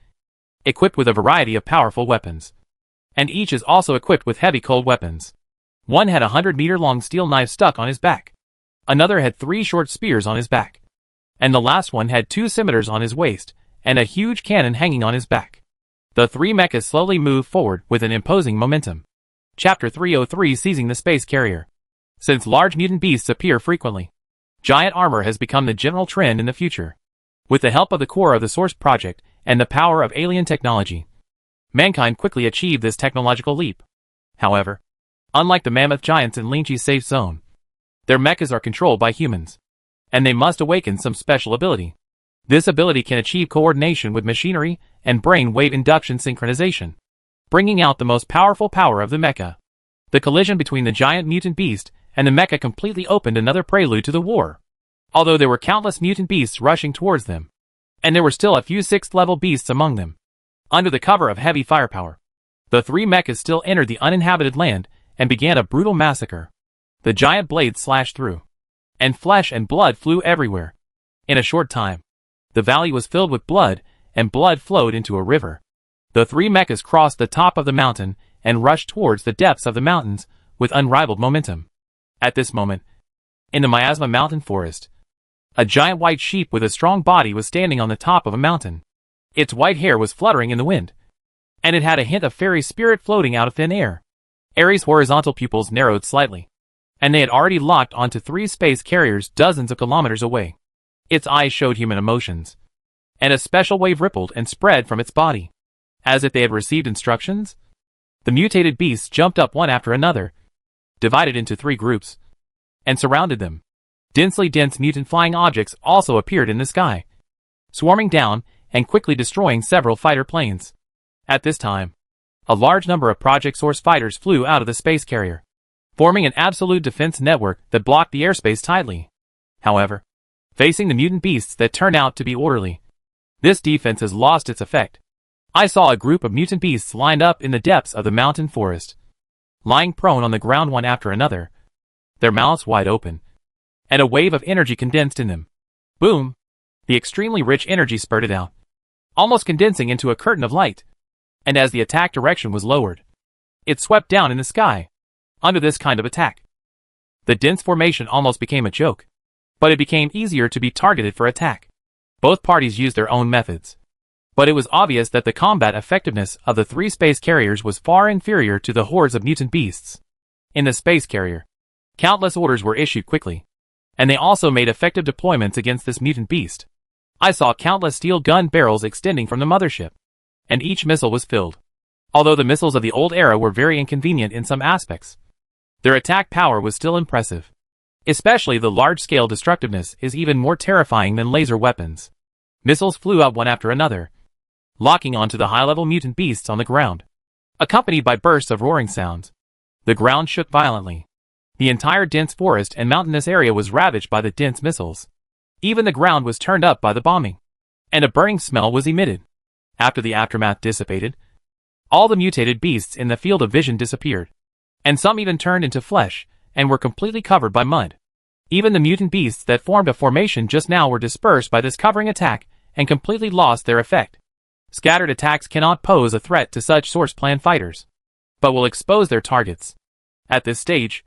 equipped with a variety of powerful weapons, and each is also equipped with heavy cold weapons. One had a 100-meter-long steel knife stuck on his back. Another had 3 short spears on his back. And the last one had 2 scimitars on his waist, and a huge cannon hanging on his back. The 3 mechas slowly moved forward with an imposing momentum. Chapter 303, Seizing the Space Carrier. Since large mutant beasts appear frequently, giant armor has become the general trend in the future. With the help of the core of the Source Project and the power of alien technology, mankind quickly achieved this technological leap. However, unlike the mammoth giants in Lynch's safe zone, their mechas are controlled by humans, and they must awaken some special ability. This ability can achieve coordination with machinery and brain-wave induction synchronization, bringing out the most powerful power of the mecha. The collision between the giant mutant beast and the mecha completely opened another prelude to the war. Although there were countless mutant beasts rushing towards them, and there were still a few 6th-level beasts among them, under the cover of heavy firepower, the 3 mechas still entered the uninhabited land and began a brutal massacre. The giant blades slashed through, and flesh and blood flew everywhere. In a short time, the valley was filled with blood, and blood flowed into a river. The 3 mechas crossed the top of the mountain and rushed towards the depths of the mountains with unrivaled momentum. At this moment, in the Miasma Mountain Forest, a giant white sheep with a strong body was standing on the top of a mountain. Its white hair was fluttering in the wind, and it had a hint of fairy spirit floating out of thin air. Ares' horizontal pupils narrowed slightly, and they had already locked onto 3 space carriers dozens of kilometers away. Its eyes showed human emotions, and a special wave rippled and spread from its body. As if they had received instructions, the mutated beasts jumped up one after another, divided into 3 groups, and surrounded them. Densely dense mutant flying objects also appeared in the sky, swarming down and quickly destroying several fighter planes. At this time, a large number of Project Source fighters flew out of the space carrier, forming an absolute defense network that blocked the airspace tightly. However, facing the mutant beasts that turned out to be orderly, this defense has lost its effect. I saw a group of mutant beasts lined up in the depths of the mountain forest, lying prone on the ground one after another, their mouths wide open, and a wave of energy condensed in them. Boom! The extremely rich energy spurted out, almost condensing into a curtain of light. And as the attack direction was lowered, it swept down in the sky. Under this kind of attack, the dense formation almost became a joke, but it became easier to be targeted for attack. Both parties used their own methods, but it was obvious that the combat effectiveness of the 3 space carriers was far inferior to the hordes of mutant beasts. In the space carrier, countless orders were issued quickly, and they also made effective deployments against this mutant beast. I saw countless steel gun barrels extending from the mothership, and each missile was filled. Although the missiles of the old era were very inconvenient in some aspects, their attack power was still impressive. Especially the large-scale destructiveness is even more terrifying than laser weapons. Missiles flew out one after another, locking onto the high-level mutant beasts on the ground, accompanied by bursts of roaring sounds. The ground shook violently. The entire dense forest and mountainous area was ravaged by the dense missiles. Even the ground was turned up by the bombing, and a burning smell was emitted. After the aftermath dissipated, all the mutated beasts in the field of vision disappeared, and some even turned into flesh and were completely covered by mud. Even the mutant beasts that formed a formation just now were dispersed by this covering attack and completely lost their effect. Scattered attacks cannot pose a threat to such source plan fighters, but will expose their targets. At this stage,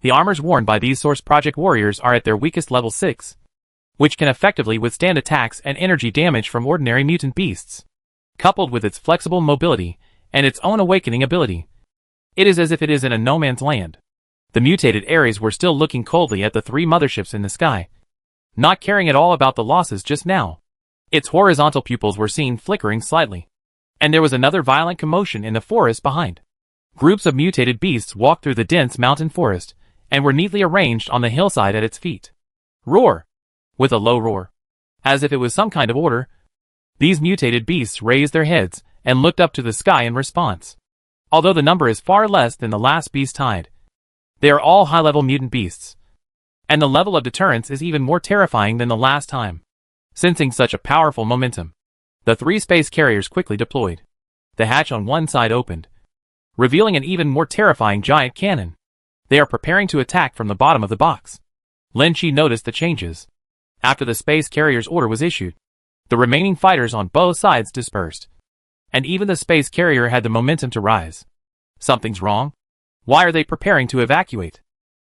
the armors worn by these Source Project warriors are at their weakest level 6, which can effectively withstand attacks and energy damage from ordinary mutant beasts. Coupled with its flexible mobility and its own awakening ability, it is as if it is in a no-man's land. The mutated Ares were still looking coldly at the 3 motherships in the sky, not caring at all about the losses just now. Its horizontal pupils were seen flickering slightly, and there was another violent commotion in the forest behind. Groups of mutated beasts walked through the dense mountain forest, and were neatly arranged on the hillside at its feet. Roar! With a low roar, as if it was some kind of order, these mutated beasts raised their heads and looked up to the sky in response. Although the number is far less than the last beast tide, they are all high-level mutant beasts, and the level of deterrence is even more terrifying than the last time. Sensing such a powerful momentum, the 3 space carriers quickly deployed. The hatch on one side opened, revealing an even more terrifying giant cannon. They are preparing to attack from the bottom of the box. Lin Chi noticed the changes. After the space carrier's order was issued, the remaining fighters on both sides dispersed, and even the space carrier had the momentum to rise. Something's wrong? Why are they preparing to evacuate?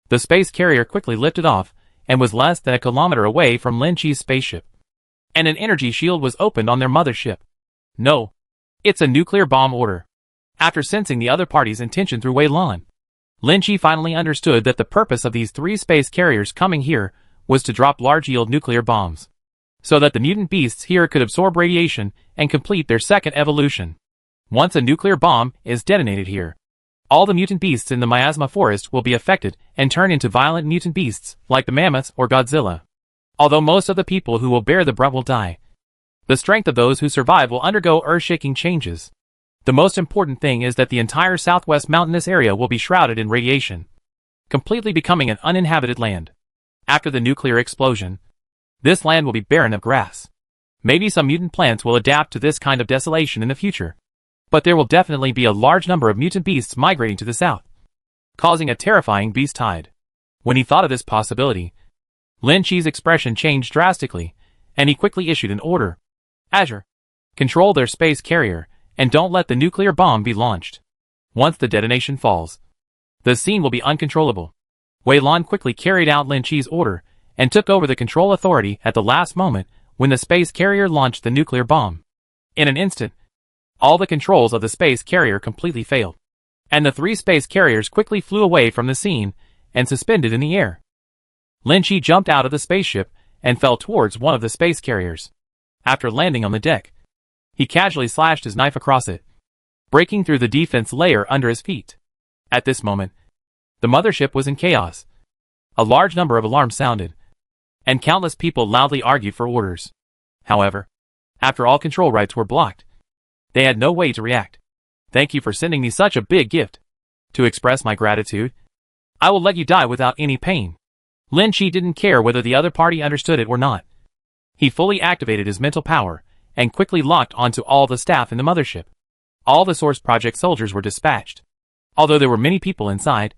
The space carrier quickly lifted off, and was less than a kilometer away from Lin Chi's spaceship. And an energy shield was opened on their mothership. No. It's a nuclear bomb order. After sensing the other party's intention through Wei Lan, Lin Chi finally understood that the purpose of these 3 space carriers coming here was to drop large-yield nuclear bombs, so that the mutant beasts here could absorb radiation and complete their second evolution. Once a nuclear bomb is detonated here, all the mutant beasts in the miasma forest will be affected and turn into violent mutant beasts like the mammoths or Godzilla. Although most of the people who will bear the brunt will die, the strength of those who survive will undergo earth-shaking changes. The most important thing is that the entire southwest mountainous area will be shrouded in radiation, completely becoming an uninhabited land. After the nuclear explosion, this land will be barren of grass. Maybe some mutant plants will adapt to this kind of desolation in the future, but there will definitely be a large number of mutant beasts migrating to the south, causing a terrifying beast tide. When he thought of this possibility, Lin Chi's expression changed drastically, and he quickly issued an order. Azure, control their space carrier, and don't let the nuclear bomb be launched. Once the detonation falls, the scene will be uncontrollable. Wei Lan quickly carried out Lin Chi's order, and took over the control authority at the last moment when the space carrier launched the nuclear bomb. In an instant, all the controls of the space carrier completely failed, and the 3 space carriers quickly flew away from the scene and suspended in the air. Lin Chi jumped out of the spaceship and fell towards one of the space carriers. After landing on the deck, he casually slashed his knife across it, breaking through the defense layer under his feet. At this moment, the mothership was in chaos. A large number of alarms sounded, and countless people loudly argued for orders. However, after all control rights were blocked, they had no way to react. Thank you for sending me such a big gift. To express my gratitude, I will let you die without any pain. Lin Chi didn't care whether the other party understood it or not. He fully activated his mental power and quickly locked onto all the staff in the mothership. All the Source Project soldiers were dispatched. Although there were many people inside,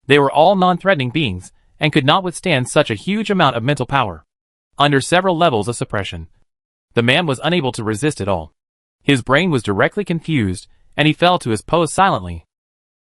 they were all non-threatening beings and could not withstand such a huge amount of mental power. Under several levels of suppression, the man was unable to resist at all. His brain was directly confused, and he fell to his pose silently.